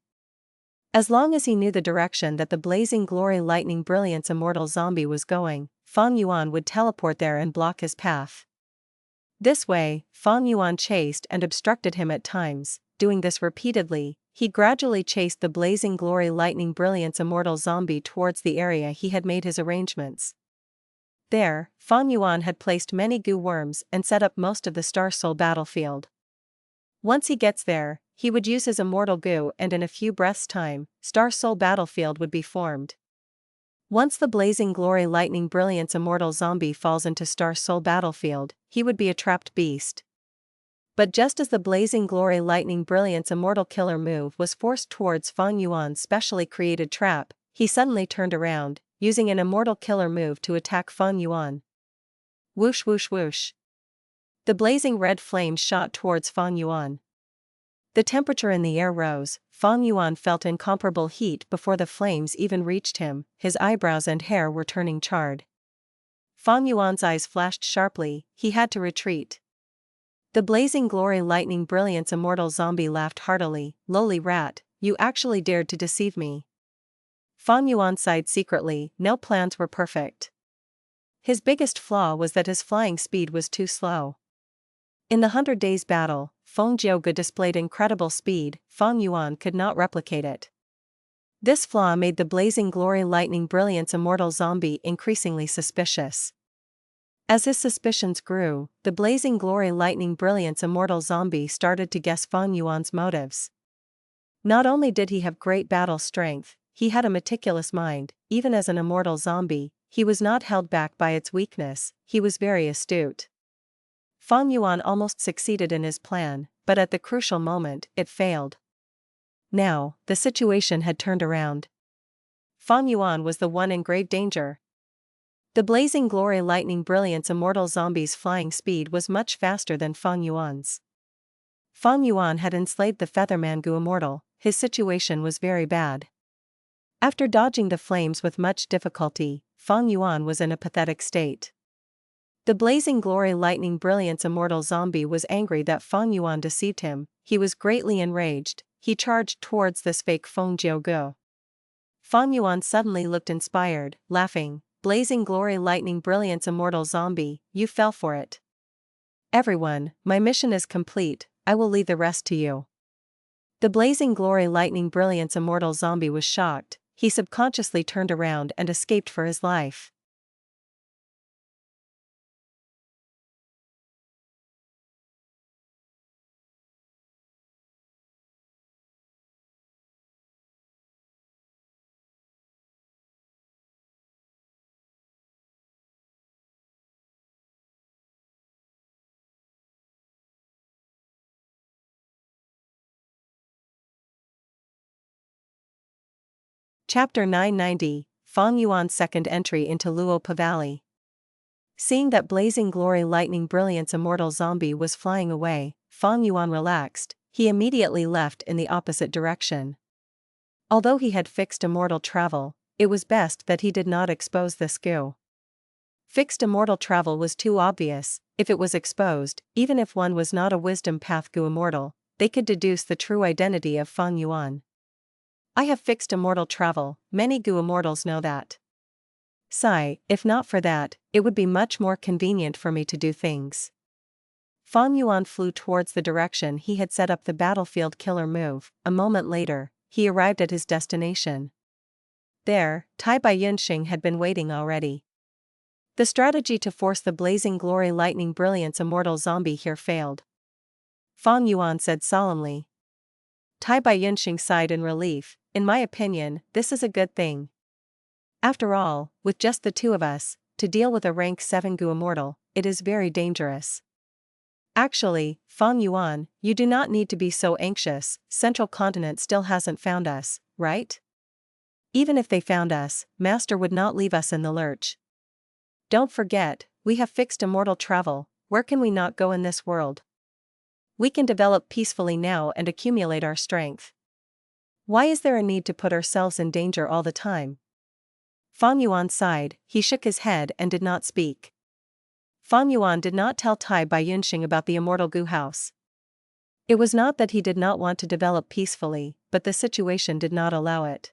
As long as he knew the direction that the blazing glory lightning brilliance immortal zombie was going, Feng Yuan would teleport there and block his path. This way, Feng Yuan chased and obstructed him at times. Doing this repeatedly, he gradually chased the blazing glory lightning brilliance immortal zombie towards the area he had made his arrangements. There, Feng Yuan had placed many goo worms and set up most of the Star Soul battlefield. Once he gets there, he would use his immortal goo and in a few breaths' time, Star Soul battlefield would be formed. Once the blazing glory lightning brilliance immortal zombie falls into Star Soul battlefield, he would be a trapped beast. But just as the blazing glory lightning brilliance immortal killer move was forced towards Feng Yuan's specially created trap, he suddenly turned around, using an immortal killer move to attack Feng Yuan. Whoosh whoosh whoosh. The blazing red flames shot towards Feng Yuan. The temperature in the air rose. Feng Yuan felt incomparable heat before the flames even reached him, his eyebrows and hair were turning charred. Feng Yuan's eyes flashed sharply, he had to retreat. The blazing glory lightning brilliance immortal zombie laughed heartily. Lowly rat, you actually dared to deceive me. Feng Yuan sighed secretly, no plans were perfect. His biggest flaw was that his flying speed was too slow. In the 100 Days battle, Feng Jiuge displayed incredible speed, Feng Yuan could not replicate it. This flaw made the blazing glory lightning brilliance immortal zombie increasingly suspicious. As his suspicions grew, the blazing glory lightning brilliance immortal zombie started to guess Feng Yuan's motives. Not only did he have great battle strength, he had a meticulous mind. Even as an immortal zombie, he was not held back by its weakness, he was very astute. Feng Yuan almost succeeded in his plan, but at the crucial moment, it failed. Now, the situation had turned around. Feng Yuan was the one in grave danger. The blazing glory lightning brilliance immortal zombie's flying speed was much faster than Feng Yuan's. Feng Yuan had enslaved the Featherman Gu immortal, his situation was very bad. After dodging the flames with much difficulty, Feng Yuan was in a pathetic state. The blazing glory lightning brilliance immortal zombie was angry that Feng Yuan deceived him, he was greatly enraged, he charged towards this fake Feng Jiuge. Feng Yuan suddenly looked inspired, laughing, blazing glory lightning brilliance immortal zombie, you fell for it. Everyone, my mission is complete, I will leave the rest to you. The blazing glory lightning brilliance immortal zombie was shocked, he subconsciously turned around and escaped for his life. Chapter 990, Feng Yuan's second entry into Luopa Valley. Seeing that blazing glory lightning brilliance immortal zombie was flying away, Feng Yuan relaxed, he immediately left in the opposite direction. Although he had fixed immortal travel, it was best that he did not expose this goo. Fixed immortal travel was too obvious, if it was exposed, even if one was not a wisdom path goo immortal, they could deduce the true identity of Feng Yuan. I have fixed immortal travel, many goo immortals know that. Sigh, if not for that, it would be much more convenient for me to do things. Feng Yuan flew towards the direction he had set up the battlefield killer move. A moment later, he arrived at his destination. There, Tai Bai Yunxing had been waiting already. The strategy to force the blazing glory lightning brilliance immortal zombie here failed. Feng Yuan said solemnly. Tai Bai Yunxing sighed in relief, in my opinion, this is a good thing. After all, with just the two of us, to deal with a rank 7 goo immortal, it is very dangerous. Actually, Feng Yuan, you do not need to be so anxious, Central Continent still hasn't found us, right? Even if they found us, Master would not leave us in the lurch. Don't forget, we have fixed immortal travel, where can we not go in this world? We can develop peacefully now and accumulate our strength. Why is there a need to put ourselves in danger all the time? Feng Yuan sighed, he shook his head and did not speak. Feng Yuan did not tell Tai Bai Yunxing about the immortal goo house. It was not that he did not want to develop peacefully, but the situation did not allow it.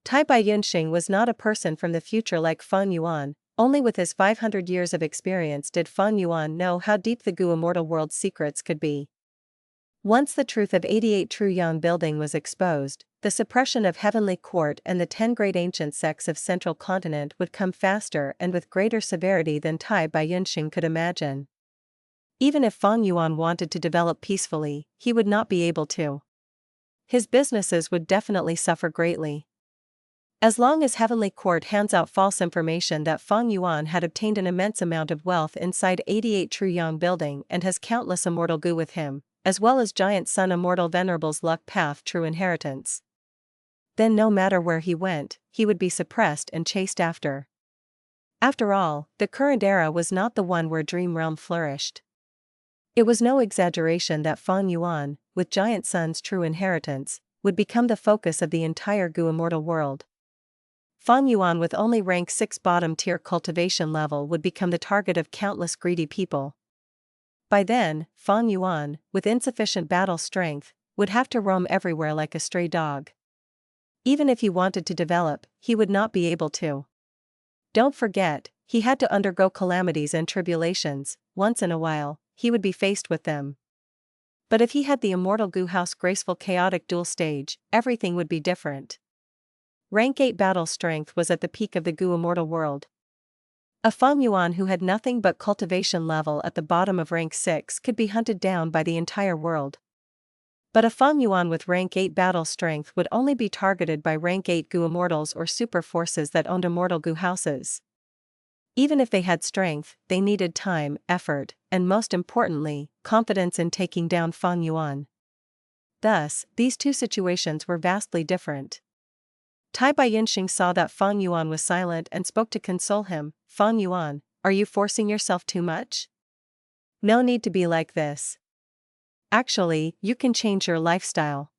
Tai Bai Yunxing was not a person from the future like Feng Yuan, only with his 500 years of experience did Feng Yuan know how deep the goo immortal world's secrets could be. Once the truth of 88 True Yang building was exposed, the suppression of Heavenly Court and the 10 great ancient sects of Central Continent would come faster and with greater severity than Tai Baiyunxing could imagine. Even if Feng Yuan wanted to develop peacefully, he would not be able to. His businesses would definitely suffer greatly. As long as Heavenly Court hands out false information that Feng Yuan had obtained an immense amount of wealth inside 88 True Yang building and has countless immortal goo with him, as well as giant sun immortal Venerable's luck path true inheritance. Then no matter where he went, he would be suppressed and chased after. After all, the current era was not the one where Dream Realm flourished. It was no exaggeration that Feng Yuan, with giant sun's true inheritance, would become the focus of the entire goo immortal world. Feng Yuan with only rank 6 bottom-tier cultivation level would become the target of countless greedy people. By then, Feng Yuan, with insufficient battle strength, would have to roam everywhere like a stray dog. Even if he wanted to develop, he would not be able to. Don't forget, he had to undergo calamities and tribulations. Once in a while, he would be faced with them. But if he had the immortal goo house graceful chaotic duel stage, everything would be different. Rank 8 battle strength was at the peak of the goo immortal world. A Feng Yuan who had nothing but cultivation level at the bottom of rank 6 could be hunted down by the entire world. But a Feng Yuan with rank 8 battle strength would only be targeted by rank 8 goo immortals or super forces that owned immortal goo houses. Even if they had strength, they needed time, effort, and most importantly, confidence in taking down Feng Yuan. Thus, these two situations were vastly different. Tai Baiyunxing saw that Feng Yuan was silent and spoke to console him. Feng Yuan, are you forcing yourself too much? No need to be like this. Actually, you can change your lifestyle.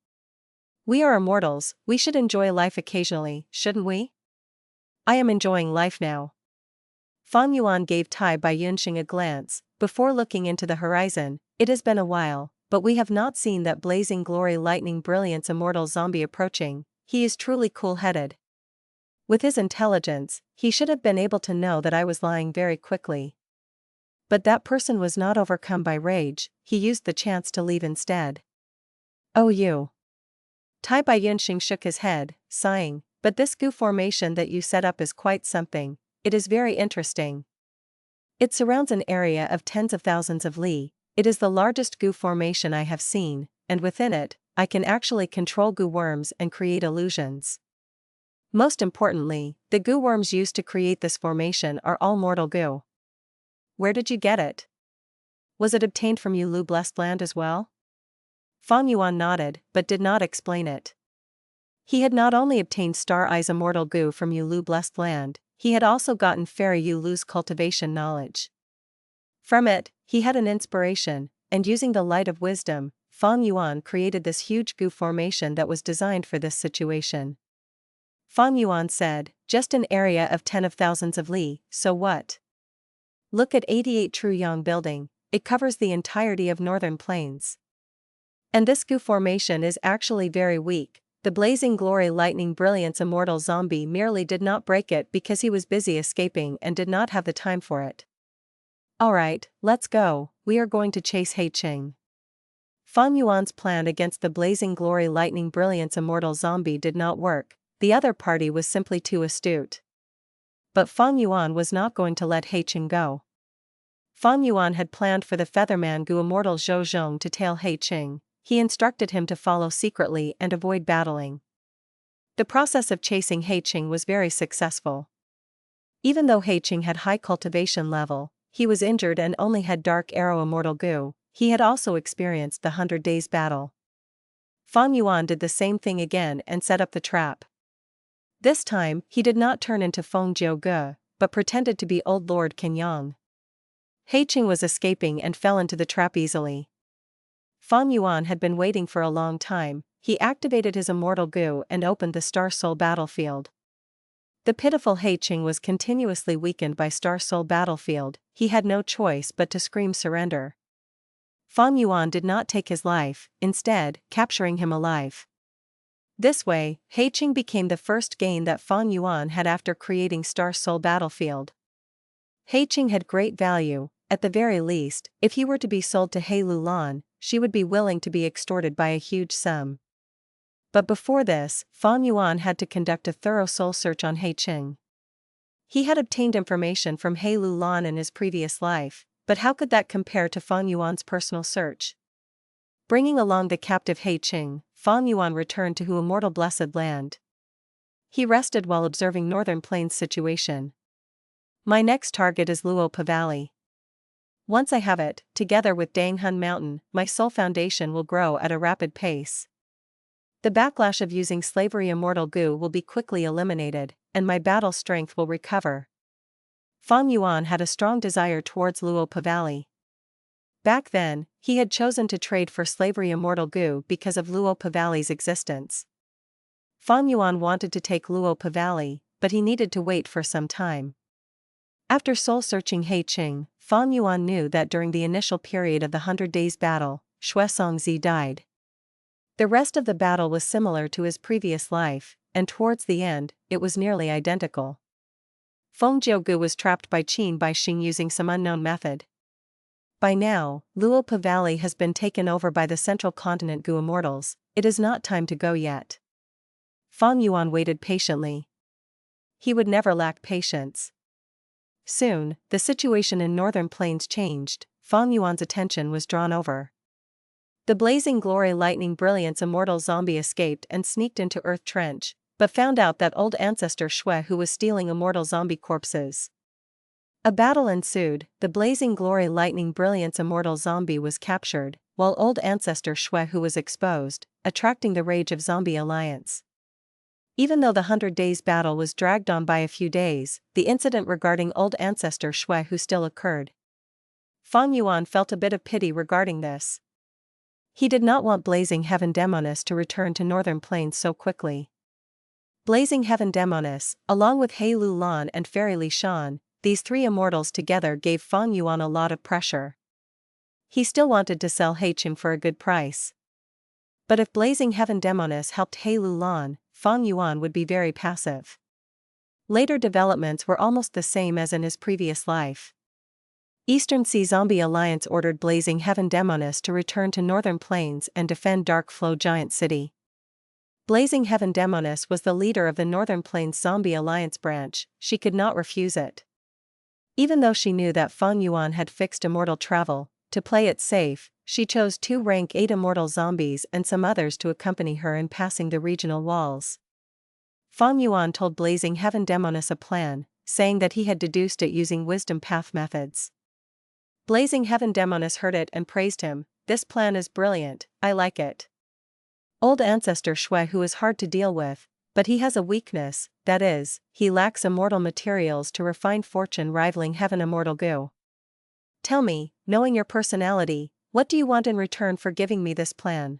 We are immortals, we should enjoy life occasionally, shouldn't we? I am enjoying life now. Feng Yuan gave Tai Baiyunxing a glance, before looking into the horizon. It has been a while, but we have not seen that blazing glory lightning brilliance immortal zombie approaching. He is truly cool-headed. With his intelligence, he should have been able to know that I was lying very quickly. But that person was not overcome by rage, he used the chance to leave instead. Oh you. Tai Baiyunxing shook his head, sighing, but this goo formation that you set up is quite something, it is very interesting. It surrounds an area of tens of thousands of li, it is the largest goo formation I have seen, and within it, I can actually control goo worms and create illusions. Most importantly, the goo worms used to create this formation are all mortal goo. Where did you get it? Was it obtained from Hei Lou blessed land as well? Feng Yuan nodded, but did not explain it. He had not only obtained Star Eye's immortal goo from Hei Lou blessed land, he had also gotten Fairy Hei Lou's cultivation knowledge. From it, he had an inspiration, and using the light of wisdom, Feng Yuan created this huge goo formation that was designed for this situation. Feng Yuan said, just an area of 10 of thousands of li, so what? Look at 88 True Yang building, it covers the entirety of northern plains. And this goo formation is actually very weak. The blazing glory lightning brilliance immortal zombie merely did not break it because he was busy escaping and did not have the time for it. Alright, let's go, we are going to chase Hei Qing. Feng Yuan's plan against the blazing glory lightning brilliance immortal zombie did not work, the other party was simply too astute. But Feng Yuan was not going to let Hei Qing go. Feng Yuan had planned for the Featherman goo immortal Zhou Zhong to tail Hei Qing. He instructed him to follow secretly and avoid battling. The process of chasing Hei Qing was very successful. Even though Hei Qing had high cultivation level, he was injured and only had dark arrow immortal goo, he had also experienced the 100 days battle. Feng Yuan did the same thing again and set up the trap. This time, he did not turn into Feng Jiu Ge, but pretended to be Old Lord Kenyang. Hei Qing was escaping and fell into the trap easily. Feng Yuan had been waiting for a long time, he activated his immortal goo and opened the Star Soul battlefield. The pitiful Hei Qing was continuously weakened by Star Soul battlefield, he had no choice but to scream surrender. Feng Yuan did not take his life, instead, capturing him alive. This way, Hei Qing became the first gain that Feng Yuan had after creating Star Soul battlefield. Hei Qing had great value, at the very least, if he were to be sold to Hei Lou Lan, she would be willing to be extorted by a huge sum. But before this, Feng Yuan had to conduct a thorough soul search on Hei Qing. He had obtained information from Hei Lou Lan in his previous life, but how could that compare to Feng Yuan's personal search? Bringing along the captive Hei Qing, Feng Yuan returned to Hu Immortal Blessed Land. He rested while observing Northern Plains' situation. My next target is Luopa Valley. Once I have it, together with Danghun Mountain, my soul foundation will grow at a rapid pace. The backlash of using slavery immortal goo will be quickly eliminated, and my battle strength will recover. Feng Yuan had a strong desire towards Luopa Valley. Back then, he had chosen to trade for slavery immortal goo because of Luopa Valley's existence. Feng Yuan wanted to take Luopa Valley, but he needed to wait for some time. After soul-searching Hei Qing, Feng Yuan knew that during the initial period of the 100 Days battle, Xue Songzi died. The rest of the battle was similar to his previous life, and towards the end, it was nearly identical. Feng Jiugu was trapped by Qing by Qing using some unknown method. By now, Luopa Valley has been taken over by the Central Continent Gu Immortals. It is not time to go yet. Feng Yuan waited patiently. He would never lack patience. Soon, the situation in Northern Plains changed. Feng Yuan's attention was drawn over. The Blazing Glory Lightning Brilliance Immortal zombie escaped and sneaked into Earth Trench, but found out that old ancestor Xue who was stealing immortal zombie corpses. A battle ensued. The Blazing Glory Lightning Brilliance Immortal zombie was captured, while old ancestor Xue who was exposed, attracting the rage of Zombie Alliance. Even though the 100 Days battle was dragged on by a few days, the incident regarding old ancestor Xue who still occurred. Feng Yuan felt a bit of pity regarding this. He did not want Blazing Heaven Demoness to return to Northern Plains so quickly. Blazing Heaven Demoness, along with Hei Lou Lan and Fairy Li Shan, these three immortals together gave Feng Yuan a lot of pressure. He still wanted to sell Hei Qing for a good price. But if Blazing Heaven Demoness helped Hei Lou Lan, Feng Yuan would be very passive. Later developments were almost the same as in his previous life. Eastern Sea Zombie Alliance ordered Blazing Heaven Demoness to return to Northern Plains and defend Dark Flow Giant City. Blazing Heaven Demoness was the leader of the Northern Plains Zombie Alliance branch. She could not refuse it. Even though she knew that Feng Yuan had fixed immortal travel, to play it safe, she chose 2 rank 8 immortal zombies and some others to accompany her in passing the regional walls. Feng Yuan told Blazing Heaven Demoness a plan, saying that he had deduced it using wisdom path methods. Blazing Heaven Demoness heard it and praised him. This plan is brilliant, I like it. Old ancestor Xue who is hard to deal with, but he has a weakness, that is, he lacks immortal materials to refine fortune rivaling Heaven Immortal Goo. Tell me, knowing your personality, what do you want in return for giving me this plan?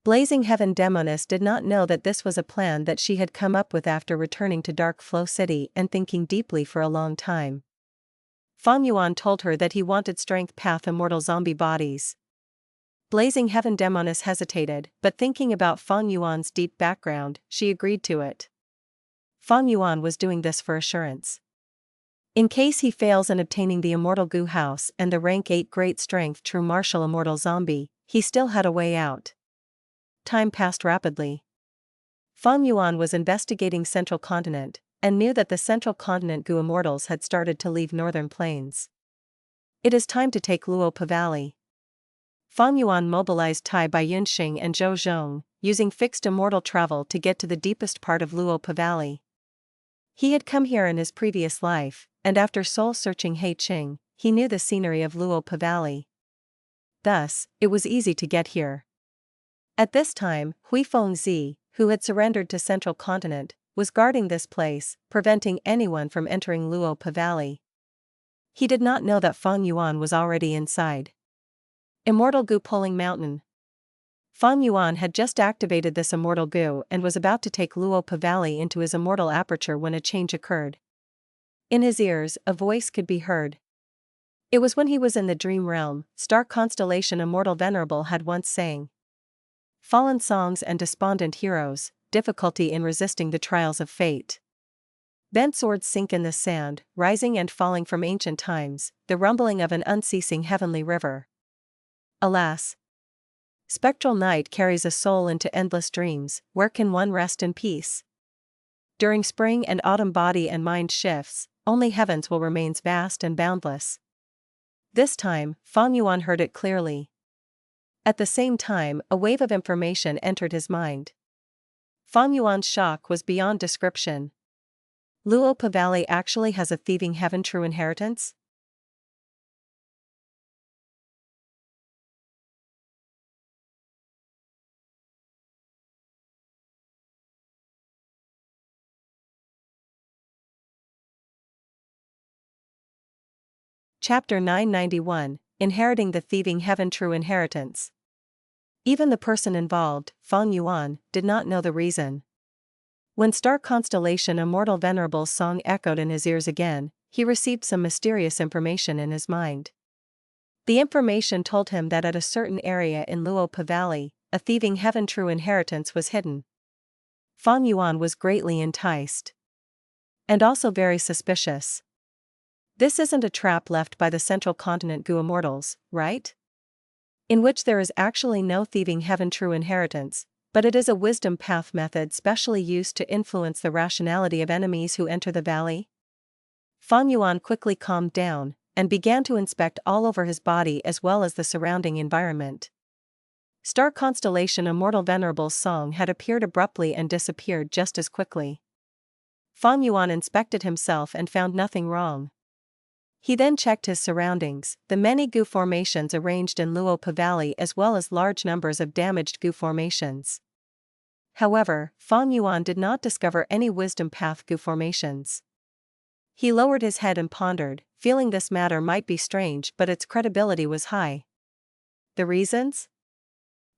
Blazing Heaven Demoness did not know that this was a plan that she had come up with after returning to Dark Flow City and thinking deeply for a long time. Feng Yuan told her that he wanted Strength Path immortal zombie bodies. Blazing Heaven Demoness hesitated, but thinking about Feng Yuan's deep background, she agreed to it. Feng Yuan was doing this for assurance. In case he fails in obtaining the Immortal Goo House and the rank 8 Great Strength True Martial Immortal Zombie, he still had a way out. Time passed rapidly. Feng Yuan was investigating Central Continent, and knew that the Central Continent Gu Immortals had started to leave Northern Plains. It is time to take Luopa Valley. Feng Yuan mobilized Tai Baiyunxing and Zhou Zhong, using fixed immortal travel to get to the deepest part of Luopa Valley. He had come here in his previous life, and after soul-searching Hei Qing, he knew the scenery of Luopa Valley. Thus, it was easy to get here. At this time, Hui Fengzi, who had surrendered to Central Continent, was guarding this place, preventing anyone from entering Luopa Valley. He did not know that Feng Yuan was already inside. Immortal Goo Pulling Mountain. Feng Yuan had just activated this Immortal Goo and was about to take Luopa Valley into his immortal aperture when a change occurred. In his ears, a voice could be heard. It was when he was in the dream realm. Star Constellation Immortal Venerable had once sang. Fallen songs and despondent heroes, difficulty in resisting the trials of fate. Bent swords sink in the sand, rising and falling from ancient times, the rumbling of an unceasing heavenly river. Alas, Spectral night carries a soul into endless dreams, where can one rest in peace? During spring and autumn body and mind shifts, only heavens will remain vast and boundless. This time, Feng Yuan heard it clearly. At the same time, a wave of information entered his mind. Feng Yuan's shock was beyond description. Luopa Valley actually has a thieving heaven true inheritance? Chapter 991, Inheriting the Thieving Heaven True Inheritance. Even the person involved, Feng Yuan, did not know the reason. When Star Constellation Immortal Venerable's song echoed in his ears again, he received some mysterious information in his mind. The information told him that at a certain area in Luopa Valley, a thieving heaven true inheritance was hidden. Feng Yuan was greatly enticed. And also very suspicious. This isn't a trap left by the Central Continent Gu Immortals, right? In which there is actually no thieving heaven true inheritance, but it is a wisdom path method specially used to influence the rationality of enemies who enter the valley? Feng Yuan quickly calmed down, and began to inspect all over his body as well as the surrounding environment. Star Constellation Immortal Venerable's song had appeared abruptly and disappeared just as quickly. Feng Yuan inspected himself and found nothing wrong. He then checked his surroundings, the many Gu formations arranged in Luopa Valley as well as large numbers of damaged Gu formations. However, Feng Yuan did not discover any wisdom path Gu formations. He lowered his head and pondered, feeling this matter might be strange but its credibility was high. The reasons?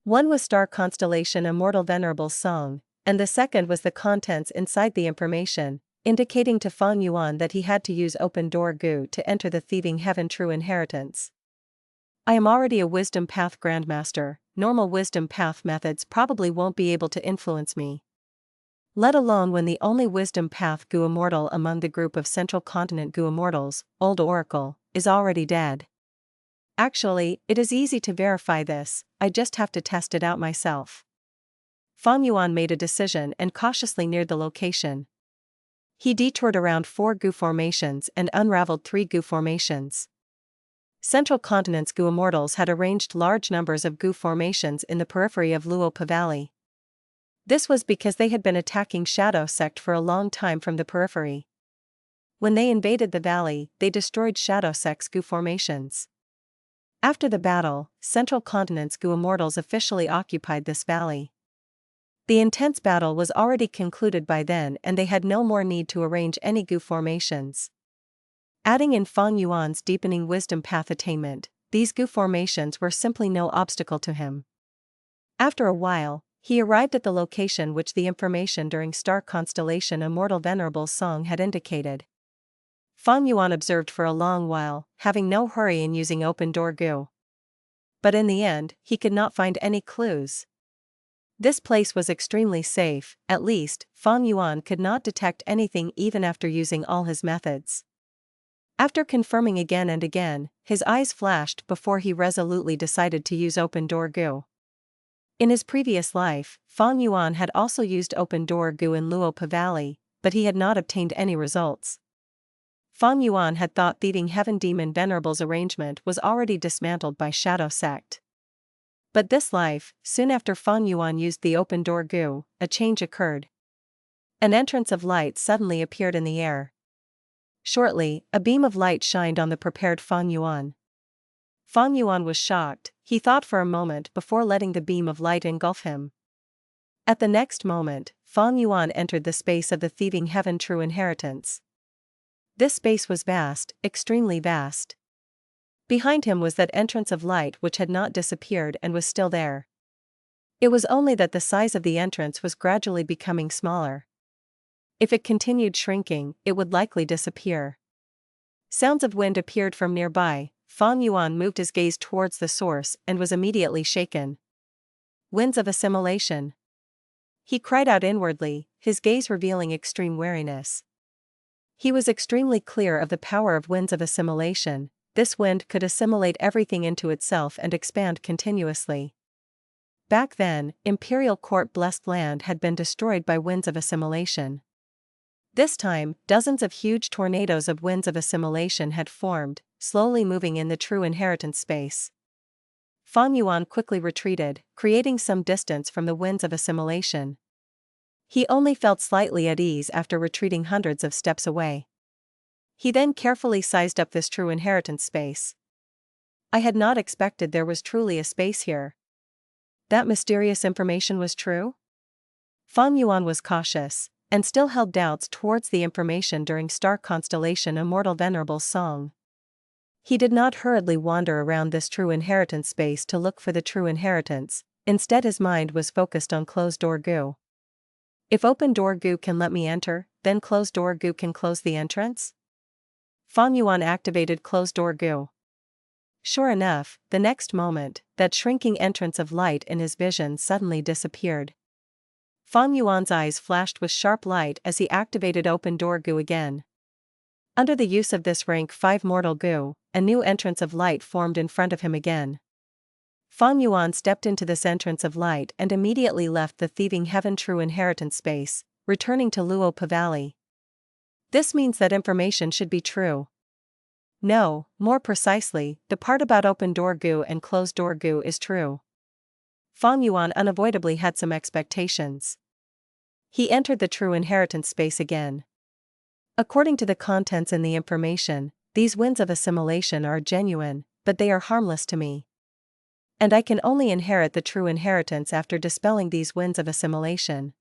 One was Star Constellation Immortal Venerable's song, and the second was the contents inside the information, indicating to Feng Yuan that he had to use open door Gu to enter the thieving heaven true inheritance. I am already a wisdom path grandmaster, normal wisdom path methods probably won't be able to influence me. Let alone when the only wisdom path Gu immortal among the group of Central Continent Gu Immortals, Old Oracle, is already dead. Actually, it is easy to verify this, I just have to test it out myself. Feng Yuan made a decision and cautiously neared the location. He detoured around 4 Gu formations and unraveled 3 Gu formations. Central Continent's Gu Immortals had arranged large numbers of Gu formations in the periphery of Luopa Valley. This was because they had been attacking Shadow Sect for a long time from the periphery. When they invaded the valley, they destroyed Shadow Sect's Gu formations. After the battle, Central Continent's Gu Immortals officially occupied this valley. The intense battle was already concluded by then and they had no more need to arrange any Gu formations. Adding in Feng Yuan's deepening wisdom path attainment, these Gu formations were simply no obstacle to him. After a while, he arrived at the location which the information during Star Constellation Immortal Venerable's song had indicated. Feng Yuan observed for a long while, having no hurry in using open door Gu. But in the end, he could not find any clues. This place was extremely safe, at least, Feng Yuan could not detect anything even after using all his methods. After confirming again and again, his eyes flashed before he resolutely decided to use open door Gu. In his previous life, Feng Yuan had also used open door Gu in Luopa Valley, but he had not obtained any results. Feng Yuan had thought Thieving Heaven Demon Venerable's arrangement was already dismantled by Shadow Sect. But this life, soon after Feng Yuan used the open door Gu, a change occurred. An entrance of light suddenly appeared in the air. Shortly, a beam of light shined on the prepared Feng Yuan. Feng Yuan was shocked, he thought for a moment before letting the beam of light engulf him. At the next moment, Feng Yuan entered the space of the Thieving Heaven True Inheritance. This space was vast, extremely vast. Behind him was that entrance of light which had not disappeared and was still there. It was only that the size of the entrance was gradually becoming smaller. If it continued shrinking, it would likely disappear. Sounds of wind appeared from nearby. Feng Yuan moved his gaze towards the source and was immediately shaken. Winds of assimilation. He cried out inwardly, his gaze revealing extreme wariness. He was extremely clear of the power of winds of assimilation. This wind could assimilate everything into itself and expand continuously. Back then, Imperial Court-blessed land had been destroyed by winds of assimilation. This time, dozens of huge tornadoes of winds of assimilation had formed, slowly moving in the true inheritance space. Feng Yuan quickly retreated, creating some distance from the winds of assimilation. He only felt slightly at ease after retreating hundreds of steps away. He then carefully sized up this true inheritance space. I had not expected there was truly a space here. That mysterious information was true? Feng Yuan was cautious, and still held doubts towards the information during Star Constellation Immortal Venerable's song. He did not hurriedly wander around this true inheritance space to look for the true inheritance, instead his mind was focused on closed-door goo. If open-door goo can let me enter, then closed-door goo can close the entrance? Feng Yuan activated closed-door goo. Sure enough, the next moment, that shrinking entrance of light in his vision suddenly disappeared. Feng Yuan's eyes flashed with sharp light as he activated open-door goo again. Under the use of this rank 5 mortal goo, a new entrance of light formed in front of him again. Feng Yuan stepped into this entrance of light and immediately left the Thieving Heaven true inheritance space, returning to Luopa Valley. This means that information should be true. No, more precisely, the part about open-door goo and closed-door goo is true. Feng Yuan unavoidably had some expectations. He entered the true inheritance space again. According to the contents in the information, these winds of assimilation are genuine, but they are harmless to me. And I can only inherit the true inheritance after dispelling these winds of assimilation.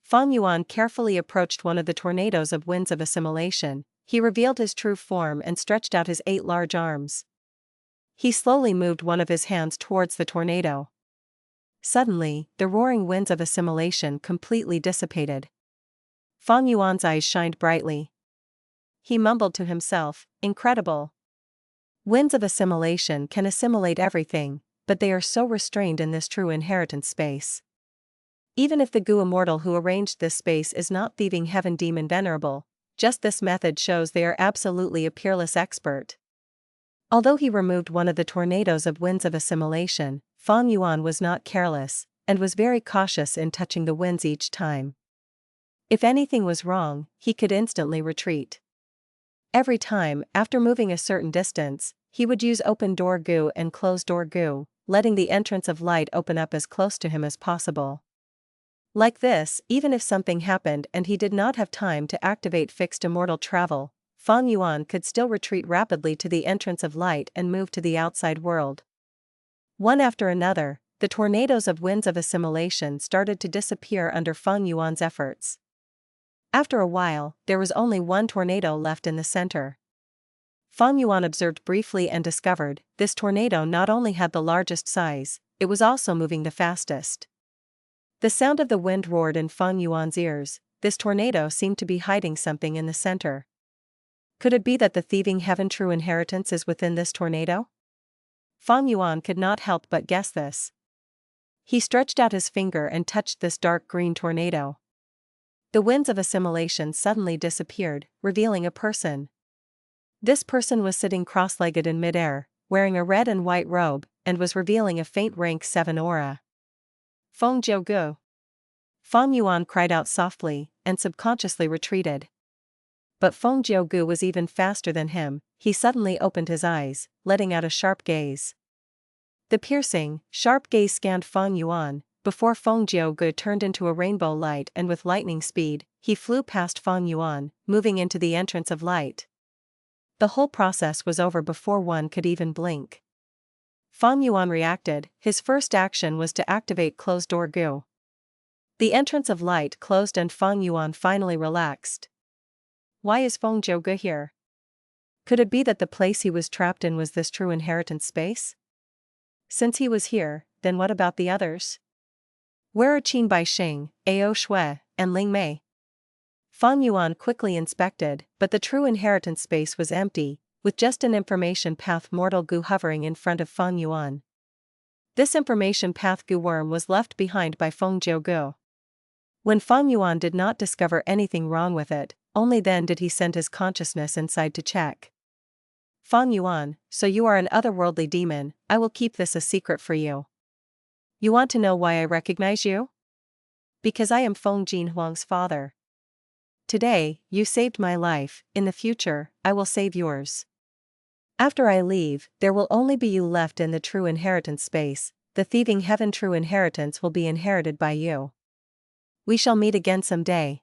Feng Yuan carefully approached one of the tornadoes of winds of assimilation. He revealed his true form and stretched out his 8 large arms. He slowly moved one of his hands towards the tornado. Suddenly, the roaring winds of assimilation completely dissipated. Feng Yuan's eyes shined brightly. He mumbled to himself, "Incredible. Winds of assimilation can assimilate everything, but they are so restrained in this true inheritance space. Even if the Gu Immortal who arranged this space is not Thieving Heaven Demon Venerable, just this method shows they are absolutely a peerless expert." Although he removed one of the tornadoes of winds of assimilation, Feng Yuan was not careless, and was very cautious in touching the winds each time. If anything was wrong, he could instantly retreat. Every time, after moving a certain distance, he would use open-door goo and closed-door goo, letting the entrance of light open up as close to him as possible. Like this, even if something happened and he did not have time to activate fixed immortal travel, Feng Yuan could still retreat rapidly to the entrance of light and move to the outside world. One after another, the tornadoes of winds of assimilation started to disappear under Feng Yuan's efforts. After a while, there was only one tornado left in the center. Feng Yuan observed briefly and discovered, this tornado not only had the largest size, it was also moving the fastest. The sound of the wind roared in Feng Yuan's ears. This tornado seemed to be hiding something in the center. Could it be that the Thieving Heaven true inheritance is within this tornado? Feng Yuan could not help but guess this. He stretched out his finger and touched this dark green tornado. The winds of assimilation suddenly disappeared, revealing a person. This person was sitting cross-legged in midair, wearing a red and white robe, and was revealing a faint rank 7 aura. Feng Jiu. Feng Yuan cried out softly, and subconsciously retreated. But Feng Jiu was even faster than him. He suddenly opened his eyes, letting out a sharp gaze. The piercing, sharp gaze scanned Feng Yuan, before Feng Jiu turned into a rainbow light, and with lightning speed, he flew past Feng Yuan, moving into the entrance of light. The whole process was over before one could even blink. Feng Yuan reacted. His first action was to activate closed-door goo. The entrance of light closed and Feng Yuan finally relaxed. Why is Feng Jiu here? Could it be that the place he was trapped in was this true inheritance space? Since he was here, then what about the others? Where are Qing Bai Xing, Ao Shui, and Ling Mei? Feng Yuan quickly inspected, but the true inheritance space was empty, with just an information path mortal goo hovering in front of Feng Yuan. This information path goo worm was left behind by Feng Jiu. When Feng Yuan did not discover anything wrong with it, only then did he send his consciousness inside to check. Feng Yuan, so you are an otherworldly demon. I will keep this a secret for you. You want to know why I recognize you? Because I am Feng Jinhuang's father. Today, you saved my life, in the future, I will save yours. After I leave, there will only be you left in the true inheritance space. The thieving heaven true inheritance will be inherited by you. We shall meet again someday.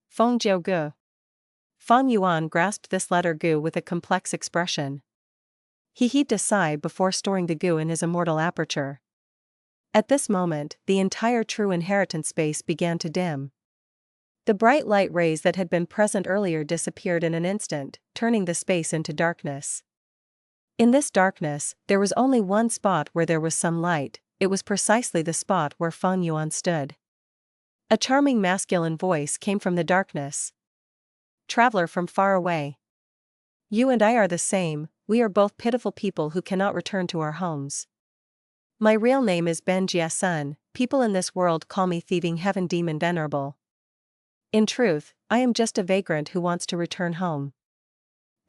Feng Jiu Gu. Fang Yuan grasped this letter Gu with a complex expression. He heaved a sigh before storing the Gu in his immortal aperture. At this moment, the entire true inheritance space began to dim. The bright light rays that had been present earlier disappeared in an instant, turning the space into darkness. In this darkness, there was only one spot where there was some light. It was precisely the spot where Fang Yuan stood. A charming masculine voice came from the darkness. Traveler from far away. You and I are the same, we are both pitiful people who cannot return to our homes. My real name is Ben Jia Sun, people in this world call me Thieving Heaven Demon Venerable. In truth, I am just a vagrant who wants to return home.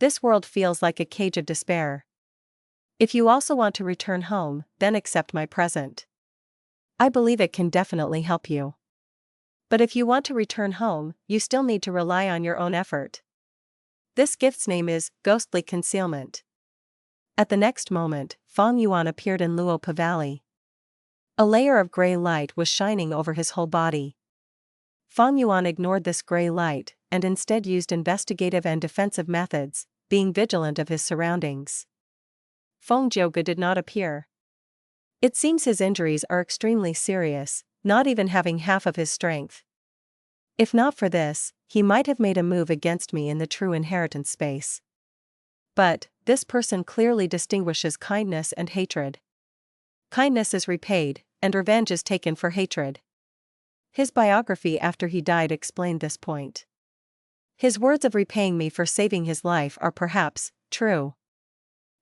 This world feels like a cage of despair. If you also want to return home, then accept my present. I believe it can definitely help you. But if you want to return home, you still need to rely on your own effort. This gift's name is Ghostly Concealment. At the next moment, Fang Yuan appeared in Luopa Valley. A layer of gray light was shining over his whole body. Fang Yuan ignored this gray light, and instead used investigative and defensive methods, being vigilant of his surroundings. Feng Jiuge did not appear. It seems his injuries are extremely serious, not even having half of his strength. If not for this, he might have made a move against me in the true inheritance space. But, this person clearly distinguishes kindness and hatred. Kindness is repaid, and revenge is taken for hatred. His biography after he died explained this point. His words of repaying me for saving his life are perhaps true.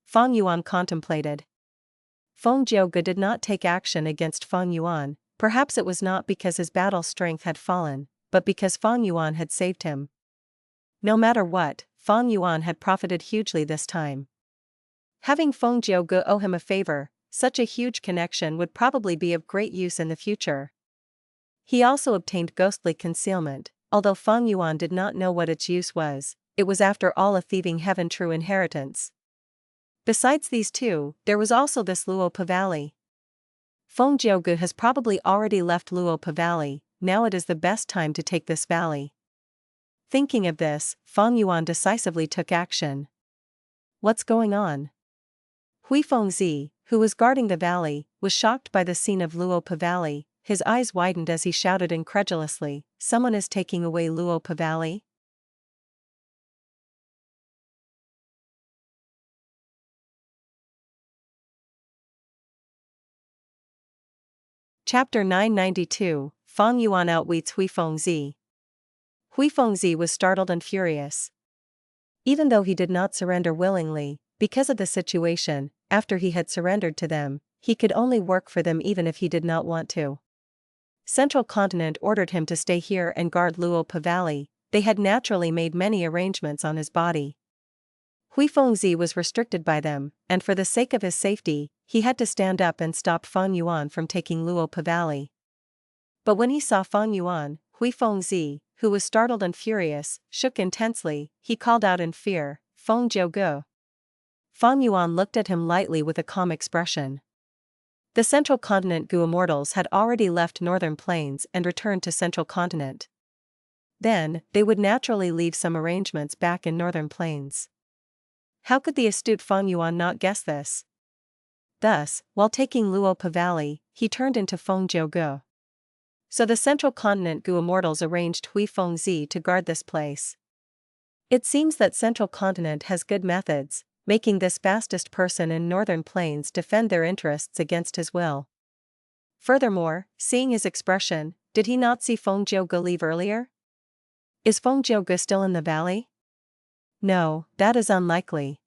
Fang Yuan contemplated. Feng Jiuge did not take action against Fang Yuan, perhaps it was not because his battle strength had fallen, but because Fang Yuan had saved him. No matter what, Fang Yuan had profited hugely this time. Having Feng Jiuge owe him a favor, such a huge connection would probably be of great use in the future. He also obtained ghostly concealment, although Fang Yuan did not know what its use was. It was after all a thieving heaven true inheritance. Besides these two, there was also this Luopa Valley. Feng Jiuge has probably already left Luopa Valley, now it is the best time to take this valley. Thinking of this, Fang Yuan decisively took action. What's going on? Hui Fengzi, who was guarding the valley, was shocked by the scene of Luopa Valley. His eyes widened as he shouted incredulously, "Someone is taking away Luopa Valley?" Chapter 992, Fang Yuan outwits Hui Fengzi. Hui Fengzi was startled and furious. Even though he did not surrender willingly, because of the situation, after he had surrendered to them, he could only work for them even if he did not want to. Central Continent ordered him to stay here and guard Luopa Valley. They had naturally made many arrangements on his body. Hui Fengzi was restricted by them, and for the sake of his safety, he had to stand up and stop Fang Yuan from taking Luopa Valley. But when he saw Fang Yuan, Hui Fengzi, who was startled and furious, shook intensely. He called out in fear, "Feng Jiuge." Fang Yuan looked at him lightly with a calm expression. The Central Continent Gu Immortals had already left Northern Plains and returned to Central Continent. Then, they would naturally leave some arrangements back in Northern Plains. How could the astute Fang Yuan not guess this? Thus, while taking Luopa Valley, he turned into Feng Jiuge. So the Central Continent Gu Immortals arranged Hui Fengzi to guard this place. It seems that Central Continent has good methods, making this fastest person in Northern Plains defend their interests against his will. Furthermore, seeing his expression, did he not see Feng Jiuge leave earlier? Is Feng Jiuge still in the valley? No, that is unlikely.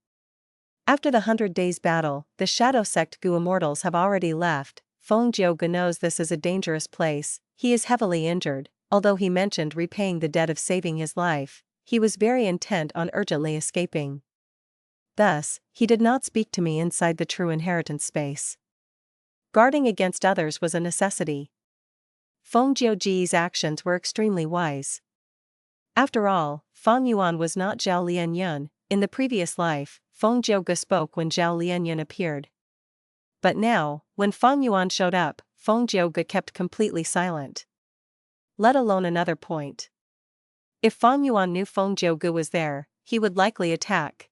After the 100 Days battle, the Shadow Sect Gu Immortals have already left. Feng Jiuge knows this is a dangerous place. He is heavily injured. Although he mentioned repaying the debt of saving his life, he was very intent on urgently escaping. Thus, he did not speak to me inside the true inheritance space. Guarding against others was a necessity. Feng Jiuji's actions were extremely wise. After all, Feng Yuan was not Zhao Lianyun. In the previous life, Feng Jiuge spoke when Zhao Lianyun appeared. But now, when Feng Yuan showed up, Feng Jiuge kept completely silent. Let alone another point. If Feng Yuan knew Feng Jiuge was there, he would likely attack.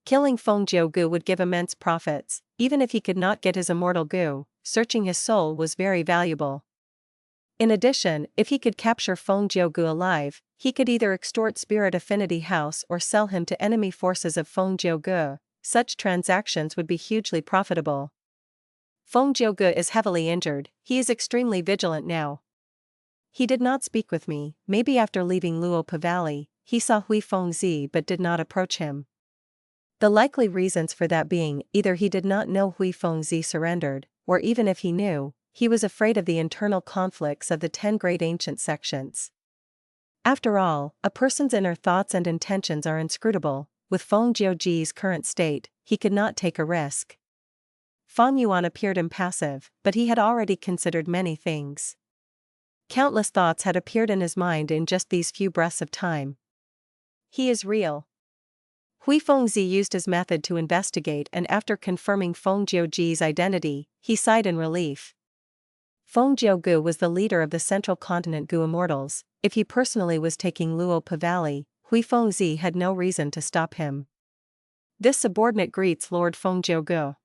Killing Feng Jiuge would give immense profits. Even if he could not get his immortal goo, searching his soul was very valuable. In addition, if he could capture Feng Jiuge alive, he could either extort Spirit Affinity House or sell him to enemy forces of Feng Jiuge. Such transactions would be hugely profitable. Feng Jiuge is heavily injured. He is extremely vigilant now. He did not speak with me. Maybe after leaving Luope Valley, he saw Hui Fengzi but did not approach him. The likely reasons for that being either he did not know Hui Fengzi surrendered, or even if he knew, he was afraid of the internal conflicts of the 10 great ancient sections. After all, a person's inner thoughts and intentions are inscrutable. With Feng Jiuji's current state, he could not take a risk. Feng Yuan appeared impassive, but he had already considered many things. Countless thoughts had appeared in his mind in just these few breaths of time. He is real. Hui Fengzi used his method to investigate, and after confirming Feng Jiuji's identity, he sighed in relief. Feng Jiuge was the leader of the Central Continent Gu Immortals. If he personally was taking Luope Valley, Hui Fengzi had no reason to stop him. This subordinate greets Lord Feng Jiuge.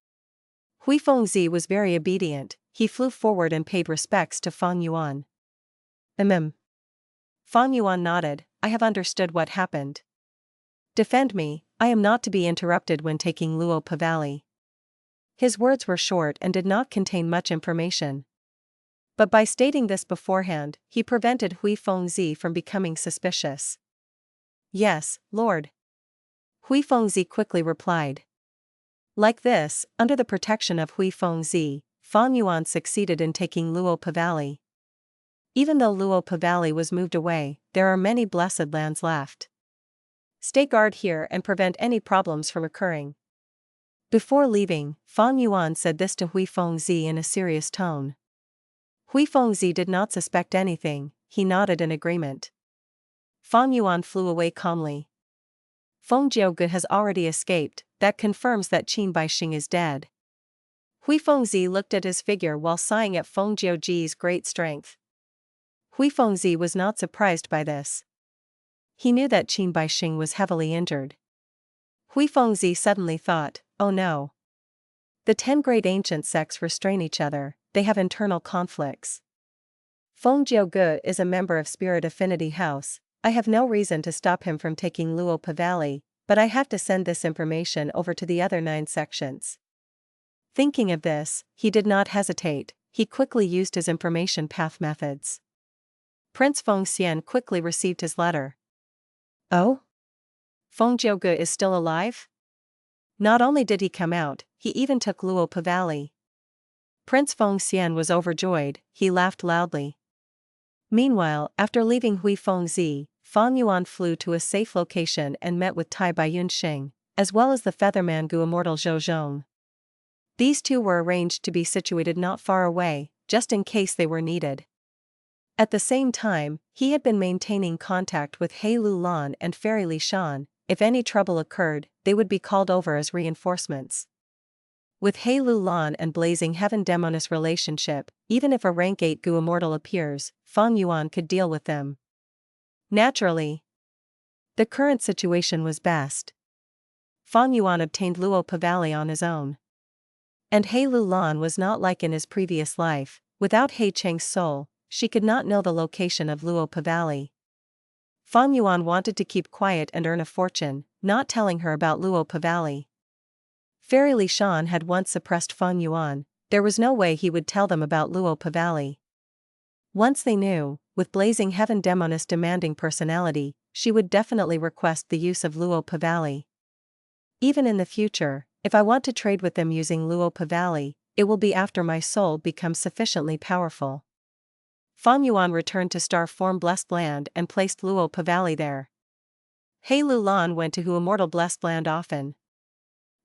Hui Fengzi was very obedient. He flew forward and paid respects to Feng Yuan. Feng Yuan nodded. I have understood what happened. Defend me, I am not to be interrupted when taking Luope Valley. His words were short and did not contain much information. But by stating this beforehand, he prevented Hui Fengzi from becoming suspicious. Yes, Lord. Hui Fengzi quickly replied. Like this, under the protection of Hui Fengzi, Feng Yuan succeeded in taking Luope Valley. Even though Luope Valley was moved away, there are many blessed lands left. Stay guard here and prevent any problems from occurring. Before leaving, Feng Yuan said this to Hui Fengzi in a serious tone. Hui Fengzi did not suspect anything. He nodded in agreement. Feng Yuan flew away calmly. Feng Jiuge has already escaped. That confirms that Qin Baixing is dead. Hui Fengzi looked at his figure while sighing at Feng Jiuji's great strength. Hui Fengzi was not surprised by this. He knew that Qin Baixing was heavily injured. Hui Fengzi suddenly thought, oh no. The 10 great ancient sects restrain each other. They have internal conflicts. Feng Jiuge is a member of Spirit Affinity House. I have no reason to stop him from taking Luope Valley, but I have to send this information over to the other 9 sections. Thinking of this, he did not hesitate. He quickly used his information path methods. Prince Feng Xian quickly received his letter. Oh? Feng Jiuge is still alive? Not only did he come out, he even took Luope Valley. Prince Feng Xian was overjoyed. He laughed loudly. Meanwhile, after leaving Hui Fengzi, Feng Yuan flew to a safe location and met with Tai Baiyun Xing, as well as the Featherman Gu Immortal Zhou Zhong. These two were arranged to be situated not far away, just in case they were needed. At the same time, he had been maintaining contact with Hei Lou Lan and Fairy Shan. If any trouble occurred, they would be called over as reinforcements. With Hei Lou Lan and Blazing Heaven Demoness relationship, even if a rank 8 Gu Immortal appears, Feng Yuan could deal with them. Naturally, the current situation was best. Feng Yuan obtained Luope Valley on his own. And Hei Lou Lan was not like in his previous life. Without Hei Cheng's soul, she could not know the location of Luope Valley. Feng Yuan wanted to keep quiet and earn a fortune, not telling her about Luope Valley. Fairy Shan had once suppressed Feng Yuan. There was no way he would tell them about Luope Valley. Once they knew, with Blazing Heaven Demoness demanding personality, she would definitely request the use of Luope Valley. Even in the future, if I want to trade with them using Luope Valley, it will be after my soul becomes sufficiently powerful. Feng Yuan returned to Star Form Blessed Land and placed Luope Valley there. Hei Lou Lan went to Hu Immortal Blessed Land often.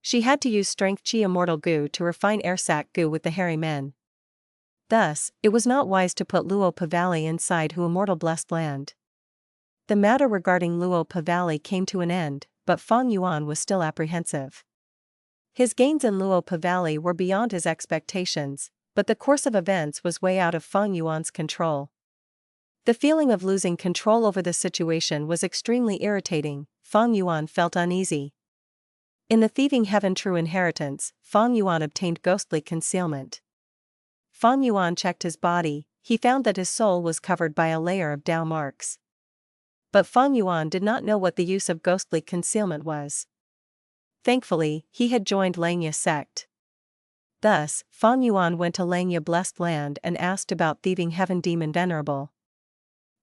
She had to use strength chi immortal goo to refine air sac goo with the hairy men. Thus, it was not wise to put Luo Pavali inside Hu Immortal Blessed Land. The matter regarding Luo Pavali came to an end, but Feng Yuan was still apprehensive. His gains in Luo Pavali were beyond his expectations, but the course of events was way out of Feng Yuan's control. The feeling of losing control over the situation was extremely irritating. Feng Yuan felt uneasy. In the Thieving Heaven True Inheritance, Feng Yuan obtained ghostly concealment. Feng Yuan checked his body, he found that his soul was covered by a layer of Dao marks. But Feng Yuan did not know what the use of ghostly concealment was. Thankfully, he had joined Langya's sect. Thus, Feng Yuan went to Langya Blessed Land and asked about Thieving Heaven Demon Venerable.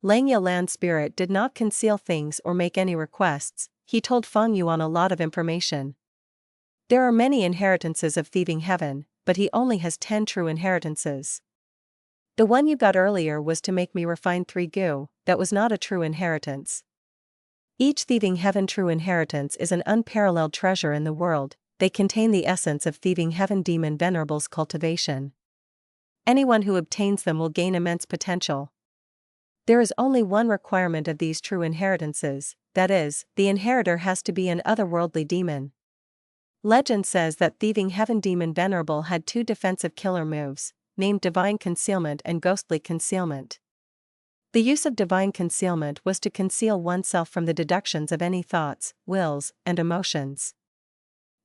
Langya Land Spirit did not conceal things or make any requests, he told Feng Yuan a lot of information. There are many inheritances of Thieving Heaven, but he only has 10 true inheritances. The one you got earlier was to make me refine 3 goo, that was not a true inheritance. Each Thieving Heaven true inheritance is an unparalleled treasure in the world, they contain the essence of Thieving Heaven Demon Venerable's cultivation. Anyone who obtains them will gain immense potential. There is only one requirement of these true inheritances, that is, the inheritor has to be an otherworldly demon. Legend says that Thieving Heaven Demon Venerable had 2 defensive killer moves, named Divine Concealment and Ghostly Concealment. The use of Divine Concealment was to conceal oneself from the deductions of any thoughts, wills, and emotions.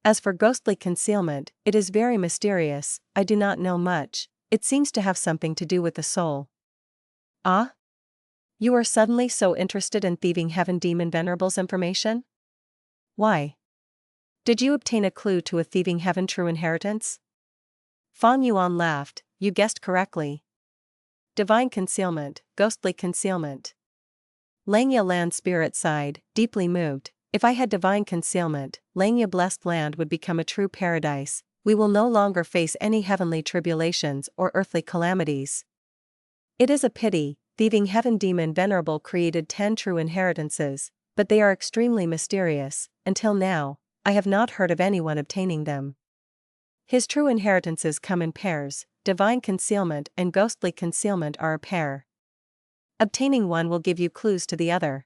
As for Ghostly Concealment, it is very mysterious, I do not know much, it seems to have something to do with the soul. Ah? You are suddenly so interested in Thieving Heaven Demon Venerable's information? Why? Did you obtain a clue to a Thieving Heaven true inheritance? Feng Yuan laughed, you guessed correctly. Divine Concealment, Ghostly Concealment. Langya Land Spirit sighed, deeply moved, if I had Divine Concealment, Langya Blessed Land would become a true paradise, we will no longer face any heavenly tribulations or earthly calamities. It is a pity, Thieving Heaven Demon Venerable created 10 true inheritances, but they are extremely mysterious, until now, I have not heard of anyone obtaining them. His true inheritances come in pairs, Divine Concealment and Ghostly Concealment are a pair. Obtaining one will give you clues to the other.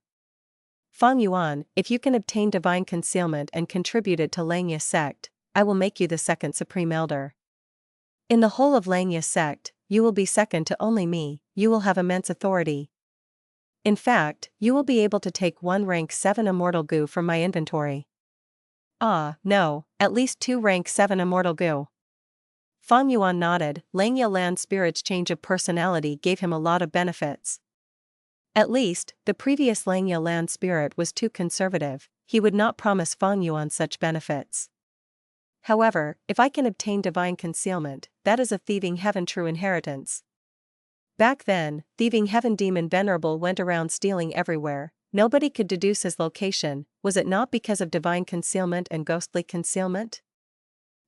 Feng Yuan, if you can obtain Divine Concealment and contribute it to Langya Sect, I will make you the second Supreme Elder. In the whole of Langya Sect, you will be second to only me, you will have immense authority. In fact, you will be able to take 1 rank 7 immortal goo from my inventory. Ah, no, at least 2 rank 7 immortal goo. Feng Yuan nodded, Langya Land Spirit's change of personality gave him a lot of benefits. At least, the previous Langya Land Spirit was too conservative, he would not promise Feng Yuan such benefits. However, if I can obtain Divine Concealment, that is a Thieving Heaven true inheritance. Back then, Thieving Heaven Demon Venerable went around stealing everywhere, nobody could deduce his location, was it not because of Divine Concealment and Ghostly Concealment?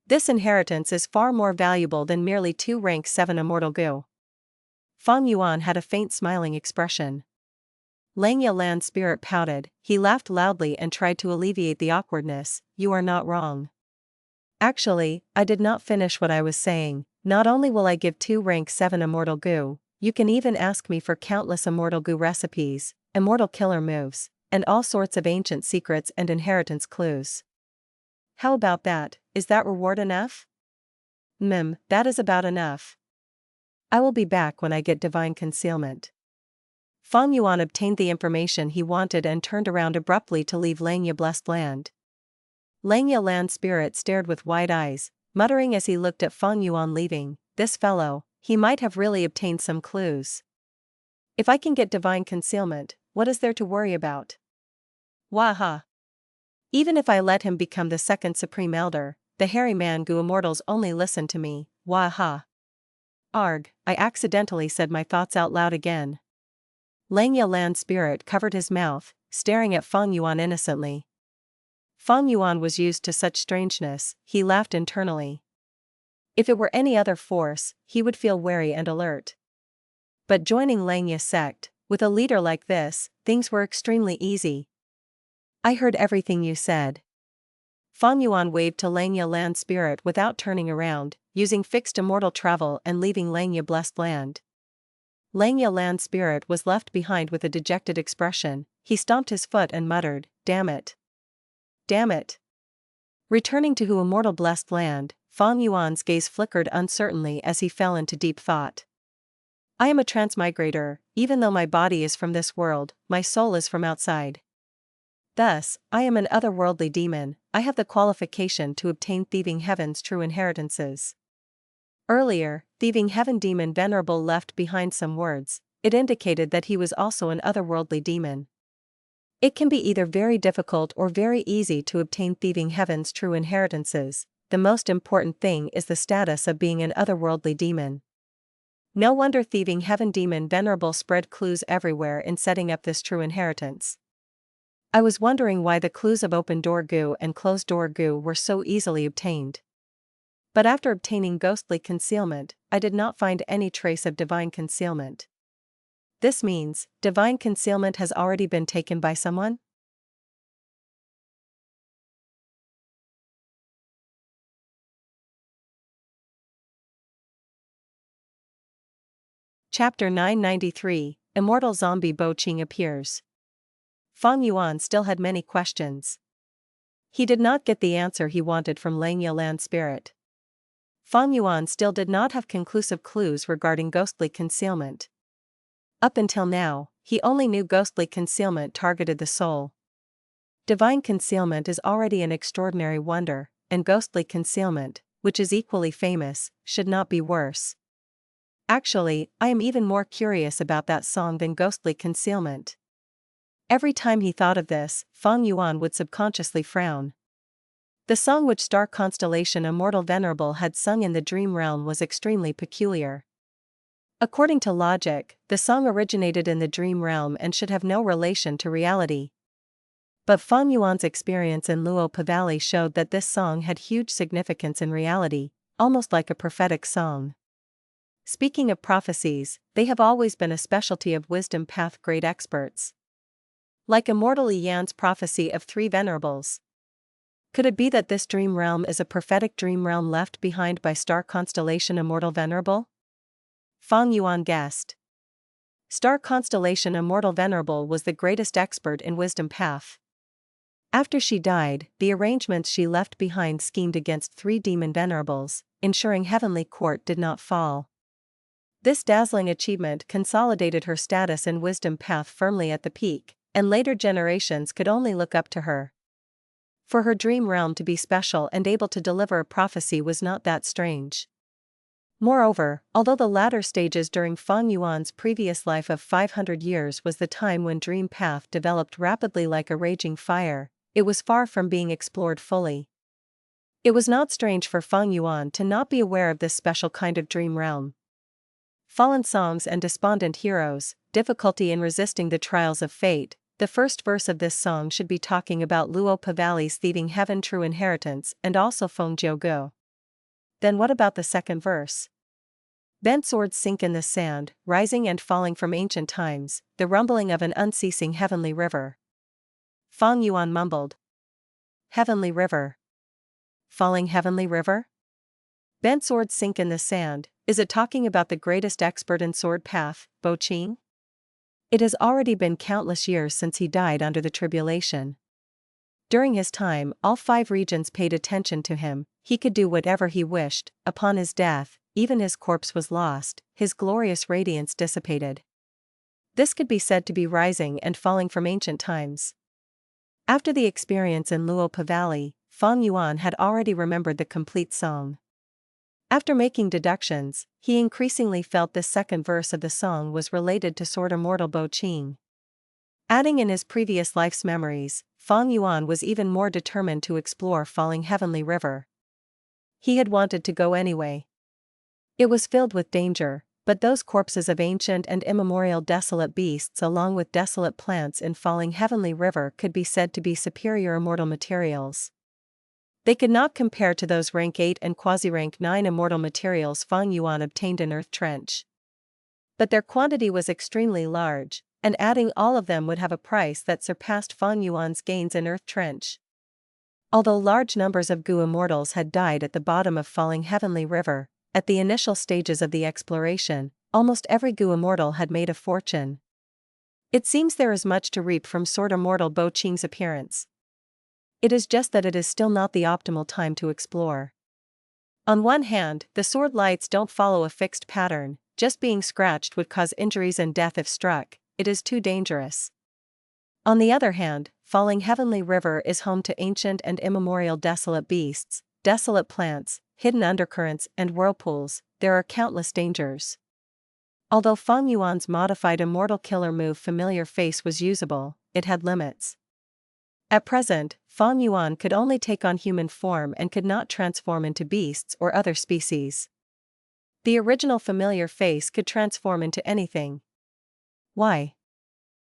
This inheritance is far more valuable than merely 2 rank 7 immortal goo. Feng Yuan had a faint smiling expression. Langya Land Spirit pouted, he laughed loudly and tried to alleviate the awkwardness, you are not wrong. Actually, I did not finish what I was saying, not only will I give 2 rank 7 immortal goo, you can even ask me for countless immortal goo recipes, immortal killer moves, and all sorts of ancient secrets and inheritance clues. How about that, is that reward enough? That is about enough. I will be back when I get Divine Concealment. Feng Yuan obtained the information he wanted and turned around abruptly to leave Langya Blessed Land. Langya Land Spirit stared with wide eyes, muttering as he looked at Feng Yuan leaving, this fellow, he might have really obtained some clues. If I can get Divine Concealment, what is there to worry about? Waha! Even if I let him become the second Supreme Elder, the hairy man goo Immortals only listen to me, waha! Arg, I accidentally said my thoughts out loud again. Langya Land Spirit covered his mouth, staring at Feng Yuan innocently. Feng Yuan was used to such strangeness, he laughed internally. If it were any other force, he would feel wary and alert. But joining Langya Sect, with a leader like this, things were extremely easy. I heard everything you said. Feng Yuan waved to Langya Land's spirit without turning around, using fixed immortal travel and leaving Langya blessed land. Langya Land's spirit was left behind with a dejected expression. He stomped his foot and muttered, "Damn it. Damn it." Returning to immortal blessed land, Feng Yuan's gaze flickered uncertainly as he fell into deep thought. I am a transmigrator, even though my body is from this world, my soul is from outside. Thus, I am an otherworldly demon. I have the qualification to obtain Thieving Heaven's true inheritances. Earlier, Thieving Heaven demon Venerable left behind some words. It indicated that he was also an otherworldly demon. It can be either very difficult or very easy to obtain Thieving Heaven's true inheritances. The most important thing is the status of being an otherworldly demon. No wonder Thieving Heaven demon Venerable spread clues everywhere in setting up this true inheritance. I was wondering why the clues of open door goo and closed door goo were so easily obtained. But after obtaining ghostly concealment, I did not find any trace of divine concealment. This means, divine concealment has already been taken by someone? Chapter 993, Immortal Zombie Bo Qing appears. Feng Yuan still had many questions. He did not get the answer he wanted from Langya Land Spirit. Feng Yuan still did not have conclusive clues regarding ghostly concealment. Up until now, he only knew ghostly concealment targeted the soul. Divine concealment is already an extraordinary wonder, and ghostly concealment, which is equally famous, should not be worse. Actually, I am even more curious about that song than ghostly concealment. Every time he thought of this, Feng Yuan would subconsciously frown. The song which star Constellation Immortal Venerable had sung in the dream realm was extremely peculiar. According to logic, the song originated in the dream realm and should have no relation to reality. But Feng Yuan's experience in Luopa Valley showed that this song had huge significance in reality, almost like a prophetic song. Speaking of prophecies, they have always been a specialty of wisdom path great experts. Like Immortal Yan's prophecy of 3 venerables. Could it be that this dream realm is a prophetic dream realm left behind by star constellation Immortal Venerable? Feng Yuan guessed. Star constellation Immortal Venerable was the greatest expert in wisdom path. After she died, the arrangements she left behind schemed against 3 demon venerables, ensuring heavenly court did not fall. This dazzling achievement consolidated her status in wisdom path firmly at the peak, and later generations could only look up to her. For her dream realm to be special and able to deliver a prophecy was not that strange. Moreover, although the latter stages during Feng Yuan's previous life of 500 years was the time when dream path developed rapidly like a raging fire, it was far from being explored fully. It was not strange for Feng Yuan to not be aware of this special kind of dream realm. Fallen songs and despondent heroes, difficulty in resisting the trials of fate. The first verse of this song should be talking about Luopa Valley's Thieving Heaven true inheritance and also Feng Jiugu. Then what about the second verse? Bent swords sink in the sand, rising and falling from ancient times, the rumbling of an unceasing heavenly river. Feng Yuan mumbled. Heavenly river. Falling heavenly river? Bent swords sink in the sand, is it talking about the greatest expert in sword path, Bo Qing? It has already been countless years since he died under the Tribulation. During his time, all 5 regions paid attention to him, he could do whatever he wished. Upon his death, even his corpse was lost, his glorious radiance dissipated. This could be said to be rising and falling from ancient times. After the experience in Luopa Valley, Feng Yuan had already remembered the complete song. After making deductions, he increasingly felt this second verse of the song was related to Sword Immortal Bo Qing. Adding in his previous life's memories, Feng Yuan was even more determined to explore Falling Heavenly River. He had wanted to go anyway. It was filled with danger, but those corpses of ancient and immemorial desolate beasts along with desolate plants in Falling Heavenly River could be said to be superior immortal materials. They could not compare to those rank 8 and quasi-rank 9 immortal materials Feng Yuan obtained in Earth Trench. But their quantity was extremely large, and adding all of them would have a price that surpassed Feng Yuan's gains in Earth Trench. Although large numbers of Gu Immortals had died at the bottom of falling Heavenly River, at the initial stages of the exploration, almost every Gu Immortal had made a fortune. It seems there is much to reap from Sword Immortal Bo Qing's appearance. It is just that it is still not the optimal time to explore. On one hand, the sword lights don't follow a fixed pattern, just being scratched would cause injuries and death if struck, it is too dangerous. On the other hand, falling Heavenly River is home to ancient and immemorial desolate beasts, desolate plants, hidden undercurrents and whirlpools, there are countless dangers. Although Feng Yuan's modified Immortal Killer move Familiar Face was usable, it had limits. At present, Feng Yuan could only take on human form and could not transform into beasts or other species. The original Familiar Face could transform into anything. Why?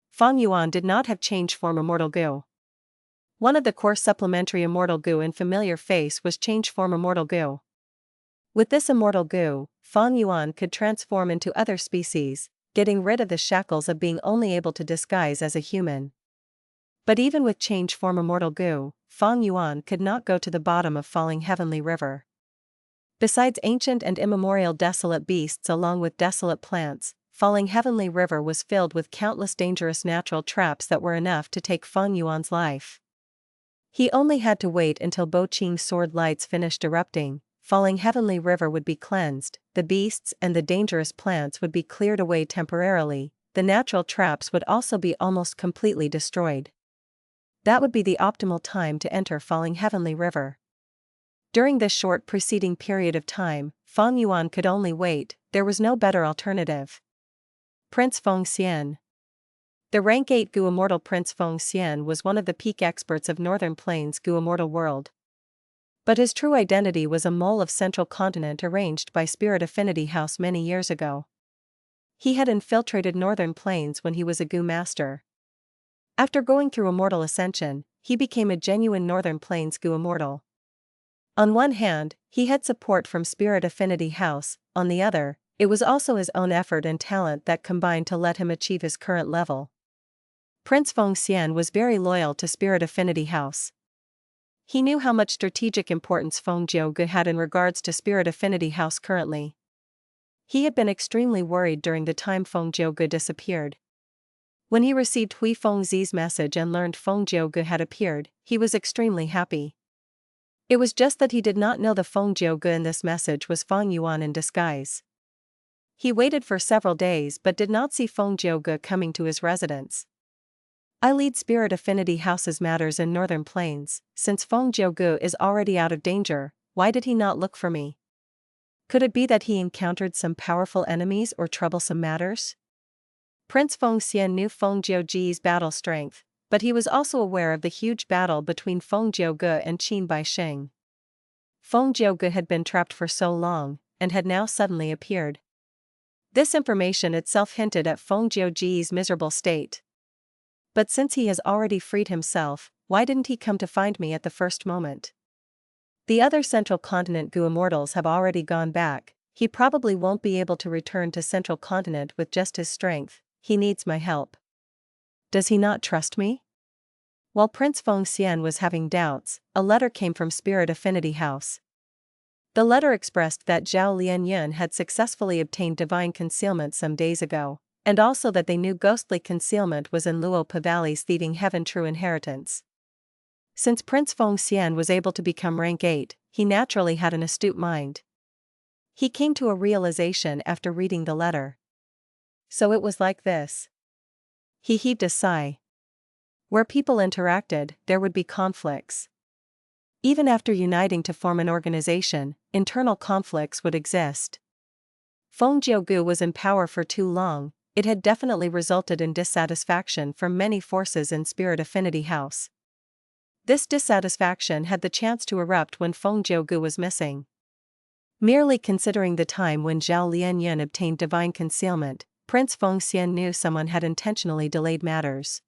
Feng Yuan did not have change form Immortal Gu. One of the core supplementary Immortal Gu in Familiar Face was change form Immortal Gu. With this Immortal Gu, Feng Yuan could transform into other species, getting rid of the shackles of being only able to disguise as a human. But even with change form Immortal Gu, Feng Yuan could not go to the bottom of falling Heavenly River. Besides ancient and immemorial desolate beasts along with desolate plants, falling Heavenly River was filled with countless dangerous natural traps that were enough to take Feng Yuan's life. He only had to wait until Bo Qing's sword lights finished erupting, falling Heavenly River would be cleansed, the beasts and the dangerous plants would be cleared away temporarily, the natural traps would also be almost completely destroyed. That would be the optimal time to enter falling Heavenly River. During this short preceding period of time, Feng Yuan could only wait, there was no better alternative. Prince Feng Xian. The rank 8 Gu Immortal Prince Feng Xian was one of the peak experts of Northern Plains Gu Immortal world. But his true identity was a mole of Central Continent arranged by Spirit Affinity House many years ago. He had infiltrated Northern Plains when he was a Gu Master. After going through Immortal Ascension, he became a genuine Northern Plains Gu Immortal. On one hand, he had support from Spirit Affinity House, on the other, it was also his own effort and talent that combined to let him achieve his current level. Prince Feng Xian was very loyal to Spirit Affinity House. He knew how much strategic importance Feng Jiuge had in regards to Spirit Affinity House currently. He had been extremely worried during the time Feng Jiuge disappeared. When he received Hui Fengzi's message and learned Feng Jiuge had appeared, he was extremely happy. It was just that he did not know the Feng Jiuge in this message was Feng Yuan in disguise. He waited for several days but did not see Feng Jiuge coming to his residence. I lead Spirit Affinity House's matters in Northern Plains, since Feng Jiuge is already out of danger, why did he not look for me? Could it be that he encountered some powerful enemies or troublesome matters? Prince Feng Xian knew Feng Jiuge's battle strength, but he was also aware of the huge battle between Feng Jiuge and Qin Bai Sheng. Feng Jiuge had been trapped for so long, and had now suddenly appeared. This information itself hinted at Feng Jiuge's miserable state. But since he has already freed himself, why didn't he come to find me at the first moment? The other Central Continent Gu Immortals have already gone back, he probably won't be able to return to Central Continent with just his strength, he needs my help. Does he not trust me? While Prince Feng Xian was having doubts, a letter came from Spirit Affinity House. The letter expressed that Zhao Lianyun had successfully obtained divine concealment some days ago, and also that they knew ghostly concealment was in Luopa Valley's Thieving Heaven true inheritance. Since Prince Feng Xian was able to become rank 8, he naturally had an astute mind. He came to a realization after reading the letter. So it was like this. He heaved a sigh. Where people interacted, there would be conflicts. Even after uniting to form an organization, internal conflicts would exist. Feng Jiuge was in power for too long, it had definitely resulted in dissatisfaction from many forces in Spirit Affinity House. This dissatisfaction had the chance to erupt when Feng Jiuge was missing. Merely considering the time when Zhao Lianyun obtained divine concealment, Prince Feng Xian knew someone had intentionally delayed matters.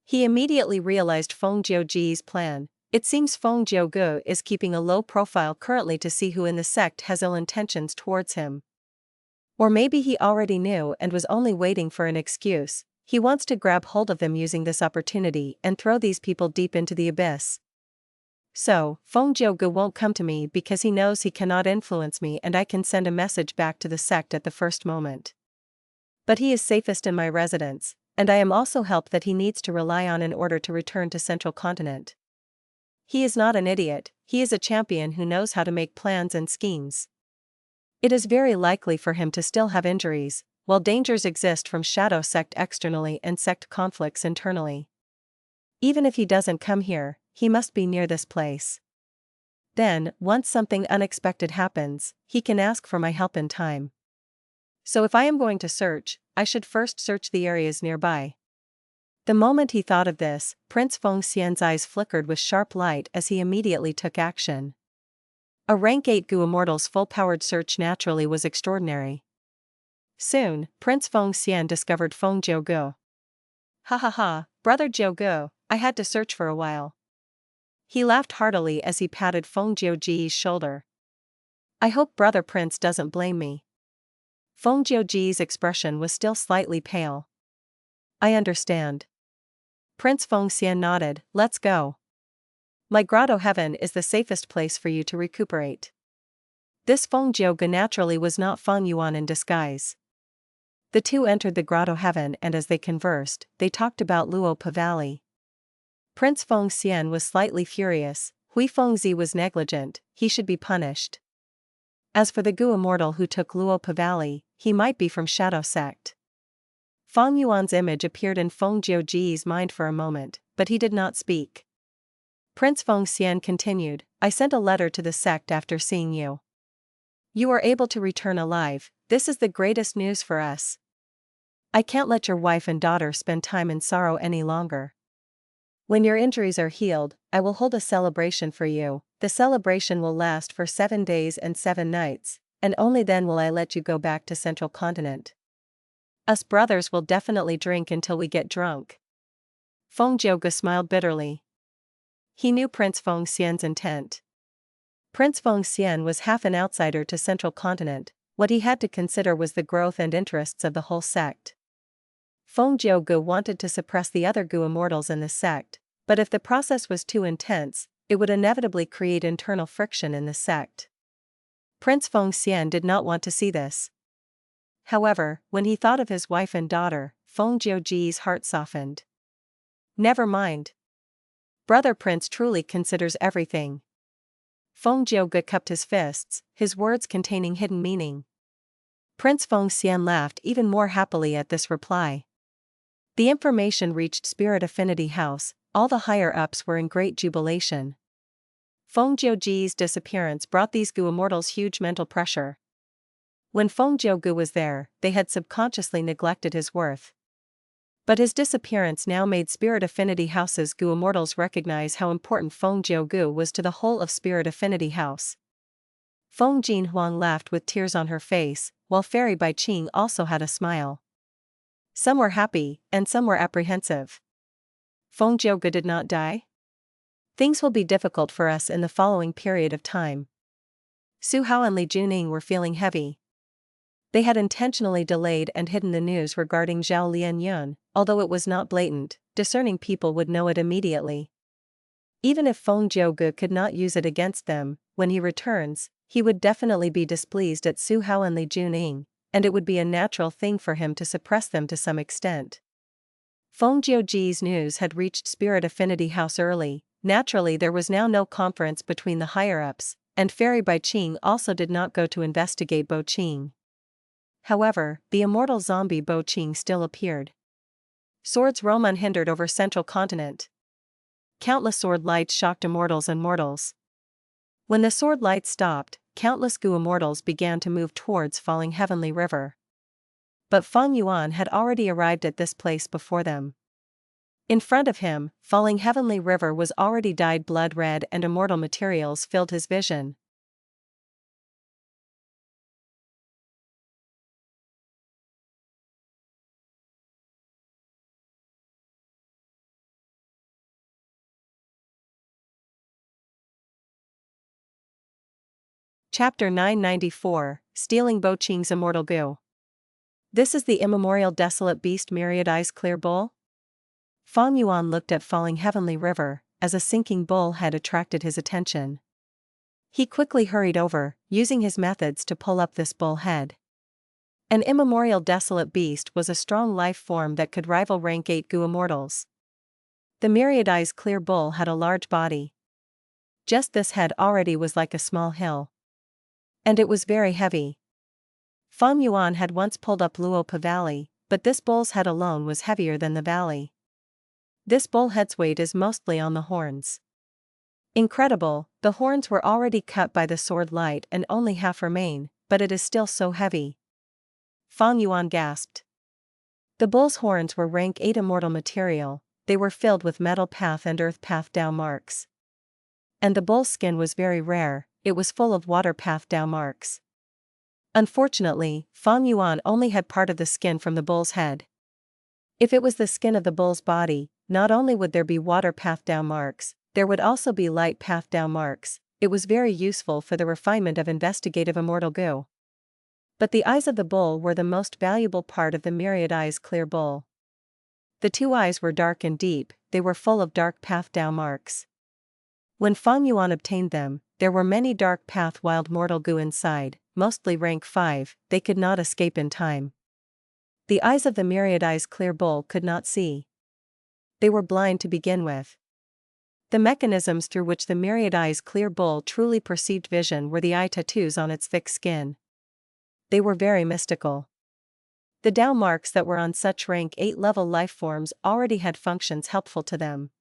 He immediately realized Feng Jiuge's plan. It seems Feng Jiuge is keeping a low profile currently to see who in the sect has ill intentions towards him. Or maybe he already knew and was only waiting for an excuse, he wants to grab hold of them using this opportunity and throw these people deep into the abyss. So, Feng Jiuge won't come to me because he knows he cannot influence me and I can send a message back to the sect at the first moment. But he is safest in my residence, and I am also help that he needs to rely on in order to return to Central Continent. He is not an idiot, he is a champion who knows how to make plans and schemes. It is very likely for him to still have injuries, while dangers exist from Shadow Sect externally and Sect conflicts internally. Even if he doesn't come here, he must be near this place. Then, once something unexpected happens, he can ask for my help in time. So if I am going to search, I should first search the areas nearby. The moment he thought of this, Prince Feng Xian's eyes flickered with sharp light as he immediately took action. A rank 8 Gu Immortal's full-powered search naturally was extraordinary. Soon, Prince Feng Xian discovered Feng Jiuge. Ha ha ha, brother Jiuge, I had to search for a while. He laughed heartily as he patted Feng Jiuge's shoulder. I hope brother Prince doesn't blame me. Feng Jiuge's expression was still slightly pale. I understand. Prince Feng Xian nodded, let's go. My grotto heaven is the safest place for you to recuperate. This Feng Jiuge naturally was not Feng Yuan in disguise. The two entered the grotto heaven and as they conversed, they talked about Luopa Valley. Prince Feng Xian was slightly furious, Hui Fengzi was negligent, he should be punished. As for the Gu Immortal who took Luopa Valley, he might be from Shadow Sect. Feng Yuan's image appeared in Feng Jiuge's mind for a moment, but he did not speak. Prince Feng Xian continued, I sent a letter to the sect after seeing you. You are able to return alive, this is the greatest news for us. I can't let your wife and daughter spend time in sorrow any longer. When your injuries are healed, I will hold a celebration for you. The celebration will last for 7 days and 7 nights, and only then will I let you go back to Central Continent. Us brothers will definitely drink until we get drunk. Feng Jiuge smiled bitterly. He knew Prince Feng Xian's intent. Prince Feng Xian was half an outsider to Central Continent, what he had to consider was the growth and interests of the whole sect. Feng Jiuge wanted to suppress the other Gu Immortals in the sect, but if the process was too intense, it would inevitably create internal friction in the sect. Prince Feng Xian did not want to see this. However, when he thought of his wife and daughter, Feng Jiuge's heart softened. Never mind. Brother Prince truly considers everything. Feng Jiuge cupped his fists, his words containing hidden meaning. Prince Feng Xian laughed even more happily at this reply. The information reached Spirit Affinity House, all the higher-ups were in great jubilation. Feng Jiuge's disappearance brought these Gu Immortals huge mental pressure. When Feng Jiuge was there, they had subconsciously neglected his worth. But his disappearance now made Spirit Affinity House's Gu Immortals recognize how important Feng Jiuge was to the whole of Spirit Affinity House. Feng Jinhuang laughed with tears on her face, while Fairy by Qing also had a smile. Some were happy, and some were apprehensive. Feng Jiuge did not die? Things will be difficult for us in the following period of time. Su Hao and Li Juning were feeling heavy. They had intentionally delayed and hidden the news regarding Zhao Lian Yun, although it was not blatant, discerning people would know it immediately. Even if Feng Jiuge could not use it against them, when he returns, he would definitely be displeased at Su Hao and Li Juning, and it would be a natural thing for him to suppress them to some extent. Feng Jiuge's news had reached Spirit Affinity House early, naturally there was now no conference between the higher-ups, and Fairy by Qing also did not go to investigate Bo Qing. However, the immortal zombie Bo Qing still appeared. Swords roam unhindered over Central Continent. Countless sword lights shocked immortals and mortals. When the sword lights stopped, countless Gu Immortals began to move towards Falling Heavenly River. But Feng Yuan had already arrived at this place before them. In front of him, Falling Heavenly River was already dyed blood red and immortal materials filled his vision. Chapter 994, Stealing Bo Qing's Immortal Gu. This is the immemorial desolate beast Myriad Eyes Clear Bull? Feng Yuan looked at Falling Heavenly River, as a sinking bull head attracted his attention. He quickly hurried over, using his methods to pull up this bull head. An immemorial desolate beast was a strong life form that could rival rank 8 Gu Immortals. The myriad eyes clear bull had a large body. Just this head already was like a small hill. And it was very heavy. Feng Yuan had once pulled up Luopa Valley, but this bull's head alone was heavier than the valley. This bull head's weight is mostly on the horns. Incredible, the horns were already cut by the sword light and only half remain, but it is still so heavy. Feng Yuan gasped. The bull's horns were rank 8 immortal material, they were filled with metal path and earth path Dao marks. And the bull's skin was very rare, it was full of water path Dao marks. Unfortunately, Feng Yuan only had part of the skin from the bull's head. If it was the skin of the bull's body, not only would there be water path Dao marks, there would also be light path Dao marks. It was very useful for the refinement of investigative immortal Gu. But the eyes of the bull were the most valuable part of the myriad eyes clear bull. The two eyes were dark and deep, they were full of dark path Dao marks. When Feng Yuan obtained them, there were many dark path wild mortal Gu inside, mostly rank 5, they could not escape in time. The eyes of the myriad eyes clear bull could not see. They were blind to begin with. The mechanisms through which the myriad eyes clear bull truly perceived vision were the eye tattoos on its thick skin. They were very mystical. The Dao marks that were on such rank 8 level life forms already had functions helpful to them.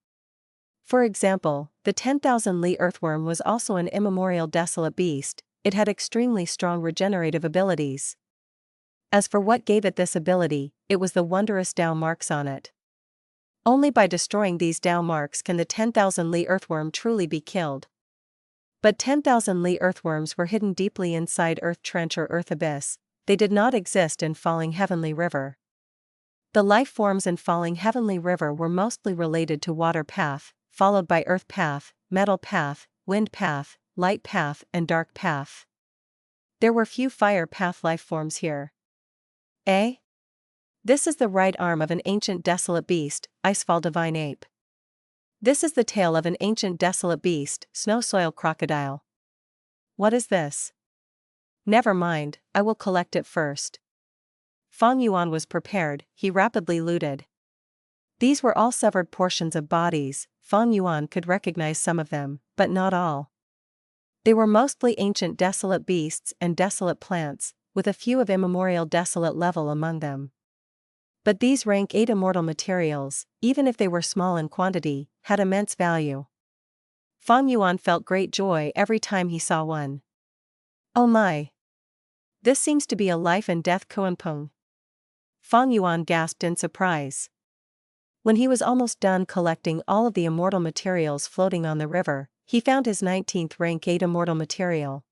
For example, the 10,000 Li earthworm was also an immemorial desolate beast, it had extremely strong regenerative abilities. As for what gave it this ability, it was the wondrous Dao marks on it. Only by destroying these Dao marks can the 10,000 Li earthworm truly be killed. But 10,000 Li earthworms were hidden deeply inside Earth Trench or Earth Abyss, they did not exist in Falling Heavenly River. The life forms in Falling Heavenly River were mostly related to water path, followed by earth path, metal path, wind path, light path and dark path. There were few fire path life forms here. Eh? This is the right arm of an ancient desolate beast, Icefall Divine Ape. This is the tail of an ancient desolate beast, Snow Soil Crocodile. What is this? Never mind, I will collect it first. Feng Yuan was prepared, he rapidly looted. These were all severed portions of bodies, Feng Yuan could recognize some of them, but not all. They were mostly ancient desolate beasts and desolate plants, with a few of immemorial desolate level among them. But these rank 8 immortal materials, even if they were small in quantity, had immense value. Feng Yuan felt great joy every time he saw one. Oh my! This seems to be a life and death Kuanpeng. Feng Yuan gasped in surprise. When he was almost done collecting all of the immortal materials floating on the river, he found his 19th rank 8 immortal material.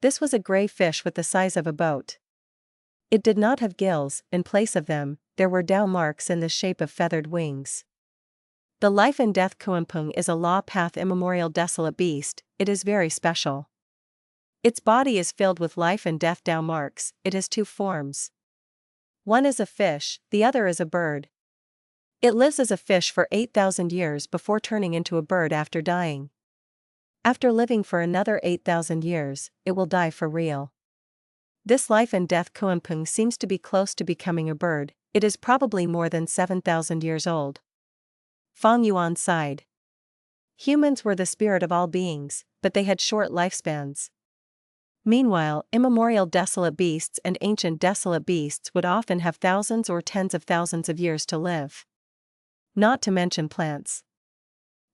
This was a gray fish with the size of a boat. It did not have gills, in place of them, there were Dao marks in the shape of feathered wings. The life and death Kuanpeng is a law path immemorial desolate beast, it is very special. Its body is filled with life and death Dao marks, it has two forms. One is a fish, the other is a bird. It lives as a fish for 8,000 years before turning into a bird after dying. After living for another 8,000 years, it will die for real. This life and death Kuanpeng seems to be close to becoming a bird, it is probably more than 7,000 years old. Feng Yuan sighed. Humans were the spirit of all beings, but they had short lifespans. Meanwhile, immemorial desolate beasts and ancient desolate beasts would often have thousands or tens of thousands of years to live. Not to mention plants.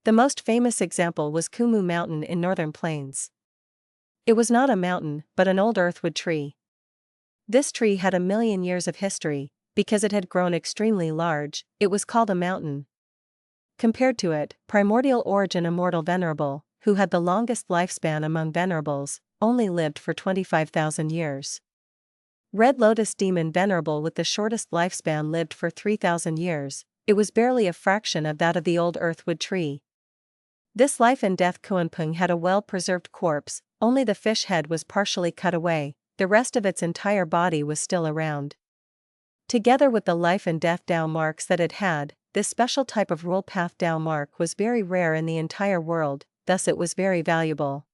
The most famous example was Kumu Mountain in northern plains. It was not a mountain, but an old earthwood tree. This tree had 1,000,000 years of history, because it had grown extremely large, it was called a mountain. Compared to it, primordial origin immortal Venerable, who had the longest lifespan among Venerables, only lived for 25,000 years. Red Lotus demon Venerable with the shortest lifespan lived for 3,000 years, it was barely a fraction of that of the old earthwood tree. This life and death Kuanpeng had a well-preserved corpse, only the fish head was partially cut away, the rest of its entire body was still around. Together with the life and death Dao marks that it had, this special type of rule path Dao mark was very rare in the entire world, thus it was very valuable.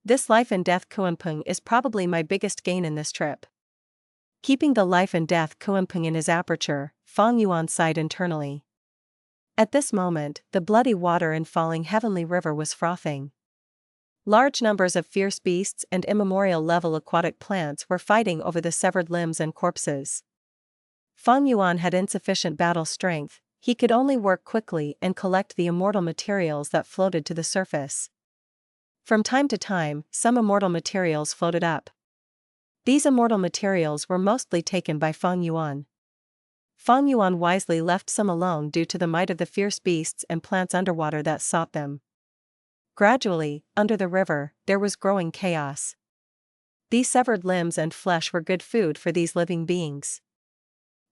This life and death Kuanpeng is probably my biggest gain in this trip. Keeping the life and death Kuanpeng in his aperture, Feng Yuan sighed internally. At this moment, the bloody water in falling heavenly river was frothing. Large numbers of fierce beasts and immemorial level aquatic plants were fighting over the severed limbs and corpses. Feng Yuan had insufficient battle strength, he could only work quickly and collect the immortal materials that floated to the surface. From time to time, some immortal materials floated up. These immortal materials were mostly taken by Feng Yuan. Feng Yuan wisely left some alone due to the might of the fierce beasts and plants underwater that sought them. Gradually, under the river, there was growing chaos. These severed limbs and flesh were good food for these living beings.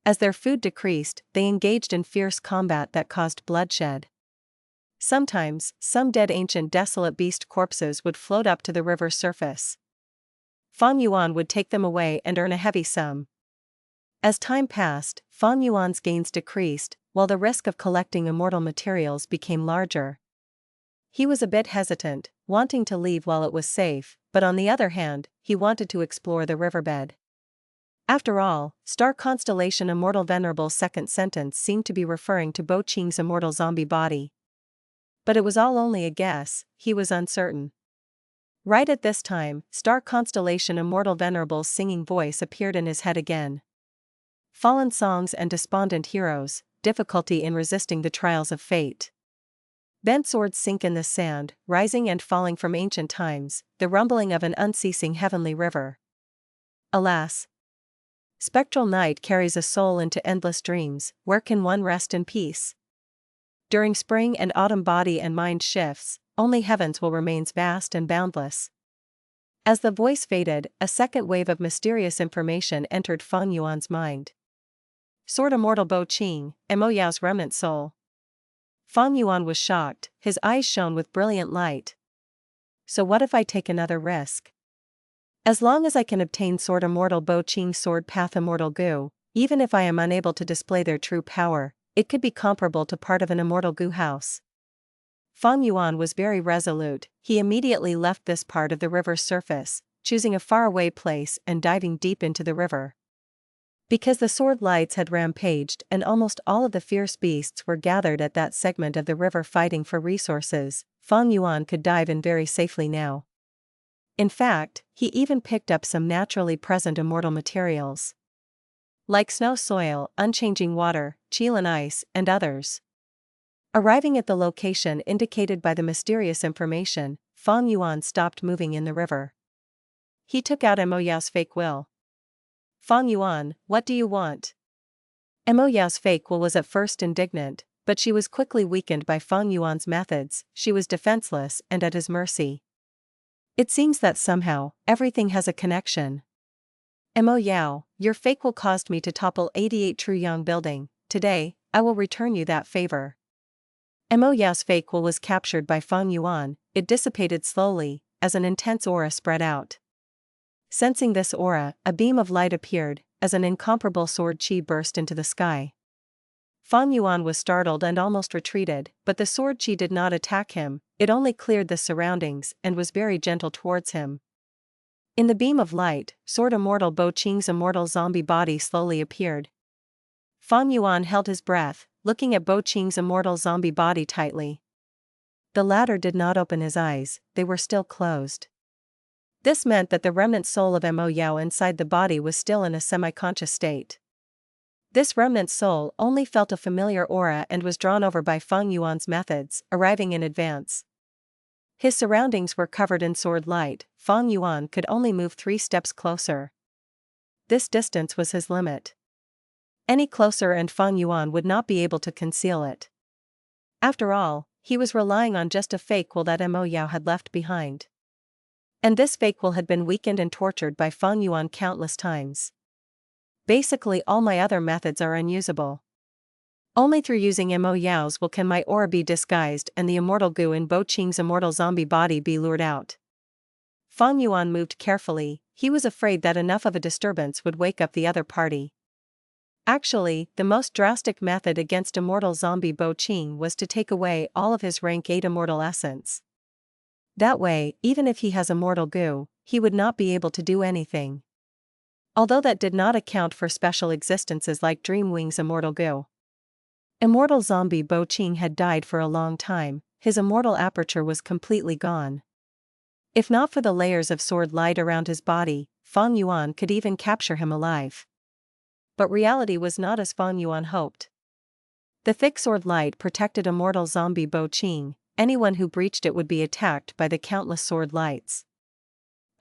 As their food decreased, they engaged in fierce combat that caused bloodshed. Sometimes, some dead ancient desolate beast corpses would float up to the river's surface. Feng Yuan would take them away and earn a heavy sum. As time passed, Feng Yuan's gains decreased, while the risk of collecting immortal materials became larger. He was a bit hesitant, wanting to leave while it was safe, but on the other hand, he wanted to explore the riverbed. After all, Star Constellation Immortal Venerable's second sentence seemed to be referring to Bo Qing's immortal zombie body. But it was all only a guess, he was uncertain. Right at this time, Star Constellation Immortal Venerable's singing voice appeared in his head again. Fallen songs and despondent heroes, difficulty in resisting the trials of fate. Bent swords sink in the sand, rising and falling from ancient times, the rumbling of an unceasing heavenly river. Alas! Spectral night carries a soul into endless dreams, where can one rest in peace? During spring and autumn body and mind shifts, only heavens will remain vast and boundless. As the voice faded, a second wave of mysterious information entered Feng Yuan's mind. Sword Immortal Bo Qing, Mo Yao's remnant soul. Feng Yuan was shocked, his eyes shone with brilliant light. So what if I take another risk? As long as I can obtain Sword Immortal Bo Qing's Sword Path Immortal Gu, even if I am unable to display their true power, it could be comparable to part of an immortal Gu house. Feng Yuan was very resolute, he immediately left this part of the river's surface, choosing a faraway place and diving deep into the river. Because the sword lights had rampaged and almost all of the fierce beasts were gathered at that segment of the river fighting for resources, Feng Yuan could dive in very safely now. In fact, he even picked up some naturally present immortal materials. Like snow soil, unchanging water, Qilin ice, and others. Arriving at the location indicated by the mysterious information, Feng Yuan stopped moving in the river. He took out Mo Yao's fake will. Feng Yuan, what do you want? Mo Yao's fake will was at first indignant, but she was quickly weakened by Feng Yuan's methods, she was defenseless and at his mercy. It seems that somehow, everything has a connection. Mo Yao, your fake will caused me to topple 88 Truyang building, today, I will return you that favor. Mo Yao's fake will was captured by Feng Yuan, it dissipated slowly, as an intense aura spread out. Sensing this aura, a beam of light appeared, as an incomparable sword chi burst into the sky. Feng Yuan was startled and almost retreated, but the sword chi did not attack him, it only cleared the surroundings and was very gentle towards him. In the beam of light, Sword Immortal Bo Qing's immortal zombie body slowly appeared. Feng Yuan held his breath, looking at Bo Qing's immortal zombie body tightly. The latter did not open his eyes, they were still closed. This meant that the remnant soul of Mo Yao inside the body was still in a semi-conscious state. This remnant soul only felt a familiar aura and was drawn over by Feng Yuan's methods, arriving in advance. His surroundings were covered in sword light, Feng Yuan could only move 3 steps closer. This distance was his limit. Any closer and Feng Yuan would not be able to conceal it. After all, he was relying on just a fake will that Mo Yao had left behind. And this fake will had been weakened and tortured by Feng Yuan countless times. Basically all my other methods are unusable. Only through using Mo Yao's will can my aura be disguised and the immortal Gu in Bo Qing's immortal zombie body be lured out. Feng Yuan moved carefully, he was afraid that enough of a disturbance would wake up the other party. Actually, the most drastic method against immortal zombie Qing was to take away all of his rank 8 immortal essence. That way, even if he has immortal goo, he would not be able to do anything. Although that did not account for special existences like Dreamwing's immortal goo. Immortal zombie Qing had died for a long time, his immortal aperture was completely gone. If not for the layers of sword light around his body, Feng Yuan could even capture him alive. But reality was not as Feng Yuan hoped. The thick sword light protected immortal zombie Qing, anyone who breached it would be attacked by the countless sword lights.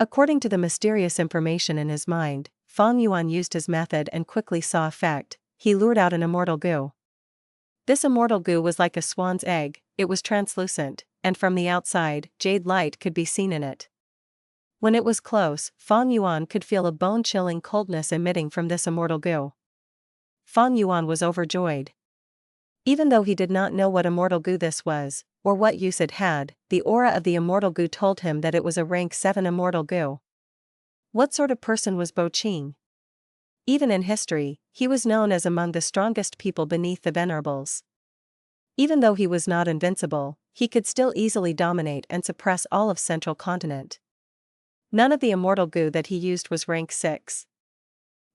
According to the mysterious information in his mind, Feng Yuan used his method and quickly saw effect. He lured out an immortal goo. This immortal goo was like a swan's egg, it was translucent, and from the outside, jade light could be seen in it. When it was close, Feng Yuan could feel a bone-chilling coldness emitting from this immortal goo. Feng Yuan was overjoyed. Even though he did not know what immortal goo this was, or what use it had, the aura of the immortal goo told him that it was a rank 7 immortal goo. What sort of person was Qing? Even in history, he was known as among the strongest people beneath the Venerables. Even though he was not invincible, he could still easily dominate and suppress all of Central Continent. None of the immortal goo that he used was rank 6.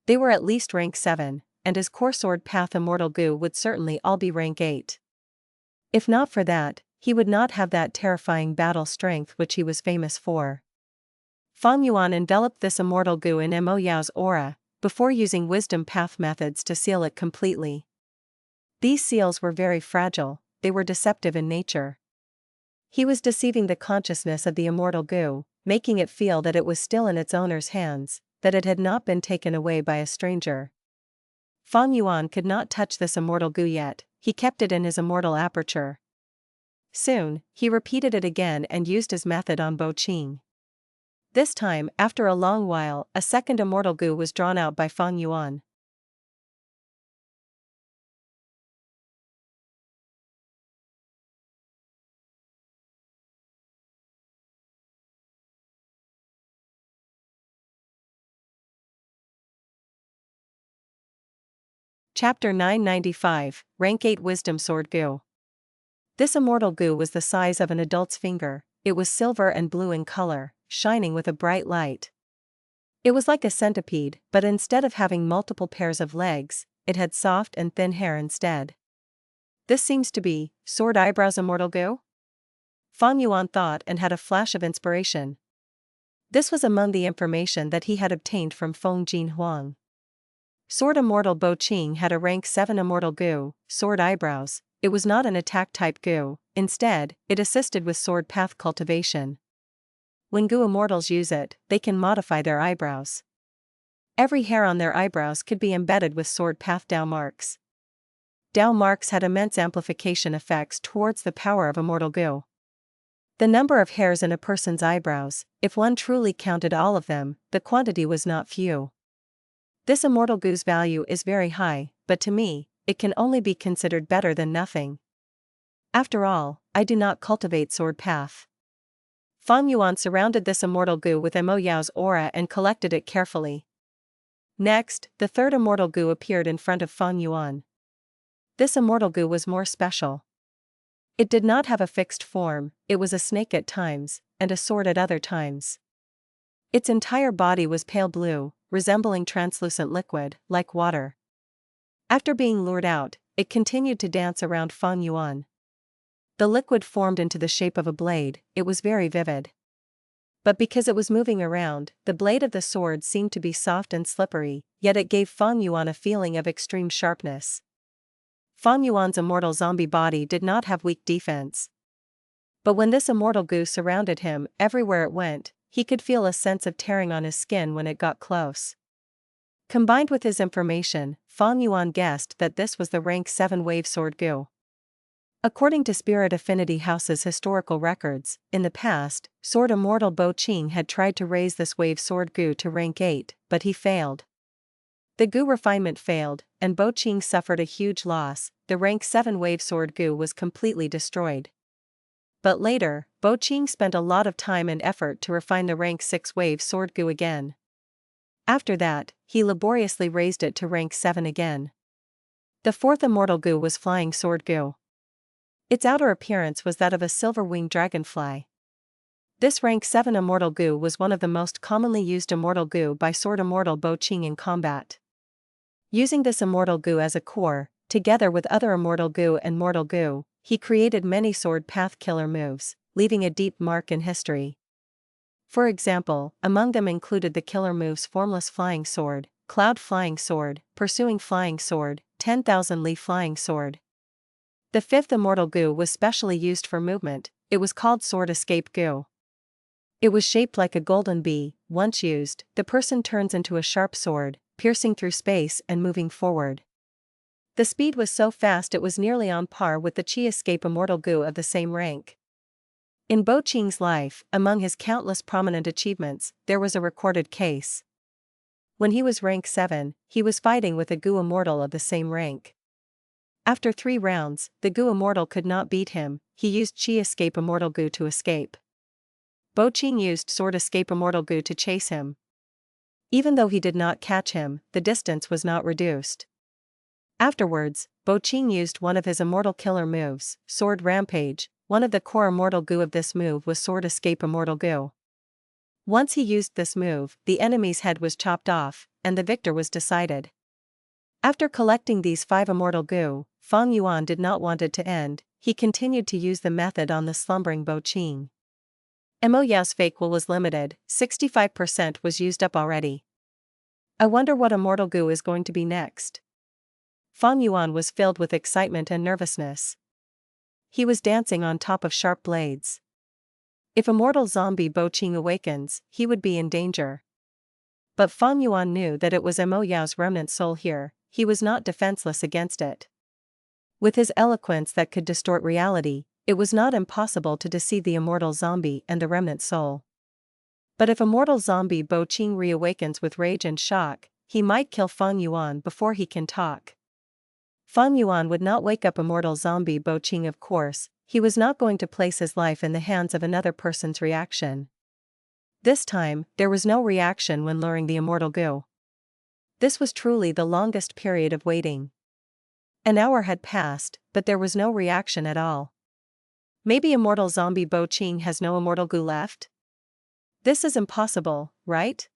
They were at least rank 7, and his core sword path immortal goo would certainly all be rank 8. If not for that, he would not have that terrifying battle strength which he was famous for. Feng Yuan enveloped this immortal goo in Mo Yao's aura, before using wisdom path methods to seal it completely. These seals were very fragile, they were deceptive in nature. He was deceiving the consciousness of the immortal goo, making it feel that it was still in its owner's hands, that it had not been taken away by a stranger. Feng Yuan could not touch this immortal goo yet, he kept it in his immortal aperture. Soon, he repeated it again and used his method on Qing. This time, after a long while, a second immortal goo was drawn out by Feng Yuan. Chapter 995, Rank 8 Wisdom Sword Goo. This immortal goo was the size of an adult's finger, it was silver and blue in color, shining with a bright light. It was like a centipede, but instead of having multiple pairs of legs, it had soft and thin hair instead. This seems to be Sword Eyebrows Immortal Goo? Feng Yuan thought and had a flash of inspiration. This was among the information that he had obtained from Feng Jin Huang. Sword Immortal Qing had a rank 7 immortal goo, Sword Eyebrows. It was not an attack-type goo, instead, it assisted with sword path cultivation. When goo immortals use it, they can modify their eyebrows. Every hair on their eyebrows could be embedded with sword path Dao marks. Dao marks had immense amplification effects towards the power of immortal goo. The number of hairs in a person's eyebrows, if one truly counted all of them, the quantity was not few. This immortal goo's value is very high, but to me, it can only be considered better than nothing. After all, I do not cultivate sword path. Feng Yuan surrounded this immortal goo with Mo Yao's aura and collected it carefully. Next, the third immortal goo appeared in front of Feng Yuan. This immortal goo was more special. It did not have a fixed form, it was a snake at times, and a sword at other times. Its entire body was pale blue, resembling translucent liquid, like water. After being lured out, it continued to dance around Feng Yuan. The liquid formed into the shape of a blade, it was very vivid. But because it was moving around, the blade of the sword seemed to be soft and slippery, yet it gave Feng Yuan a feeling of extreme sharpness. Feng Yuan's immortal zombie body did not have weak defense. But when this immortal goo surrounded him, everywhere it went, he could feel a sense of tearing on his skin when it got close. Combined with his information, Feng Yuan guessed that this was the rank 7 wave sword goo. According to Spirit Affinity House's historical records, in the past, Sword Immortal Qing had tried to raise this wave sword goo to rank 8, but he failed. The goo refinement failed, and Qing suffered a huge loss, the rank 7 wave sword goo was completely destroyed. But later, Qing spent a lot of time and effort to refine the rank 6 wave sword goo again. After that, he laboriously raised it to rank 7 again. The fourth immortal goo was Flying Sword Goo. Its outer appearance was that of a silver-winged dragonfly. This rank 7 immortal goo was one of the most commonly used immortal goo by Sword Immortal Bo Qing in combat. Using this immortal goo as a core, together with other immortal goo and mortal goo, he created many sword path killer moves, leaving a deep mark in history. For example, among them included the killer moves Formless Flying Sword, Cloud Flying Sword, Pursuing Flying Sword, 10,000 Li Flying Sword. The fifth immortal goo was specially used for movement. It was called Sword Escape Goo. It was shaped like a golden bee. Once used, the person turns into a sharp sword, piercing through space and moving forward. The speed was so fast it was nearly on par with the Chi Escape immortal goo of the same rank. In Bo Qing's life, among his countless prominent achievements, there was a recorded case. When he was rank 7, he was fighting with a goo immortal of the same rank. After 3 rounds, the goo immortal could not beat him. He used Chi Escape immortal goo to escape. Bo Qing used Sword Escape immortal goo to chase him. Even though he did not catch him, the distance was not reduced. Afterwards, Bo Qing used one of his immortal killer moves, Sword Rampage. One of the core immortal goo of this move was Sword Escape immortal goo. Once he used this move, the enemy's head was chopped off, and the victor was decided. After collecting these 5 immortal goo, Feng Yuan did not want it to end. He continued to use the method on the slumbering Bo Qing. Mo Yao's fake will was limited, 65% was used up already. I wonder what immortal goo is going to be next. Feng Yuan was filled with excitement and nervousness. He was dancing on top of sharp blades. If immortal zombie Bo Qing awakens, he would be in danger. But Feng Yuan knew that it was Mo Yao's remnant soul here. He was not defenseless against it. With his eloquence that could distort reality, it was not impossible to deceive the immortal zombie and the remnant soul. But if immortal zombie Bo Qing reawakens with rage and shock, he might kill Feng Yuan before he can talk. Feng Yuan would not wake up immortal zombie Bo Qing, of course. He was not going to place his life in the hands of another person's reaction. This time, there was no reaction when luring the immortal goo. This was truly the longest period of waiting. An hour had passed, but there was no reaction at all. Maybe immortal zombie Bo Qing has no immortal goo left? This is impossible, right?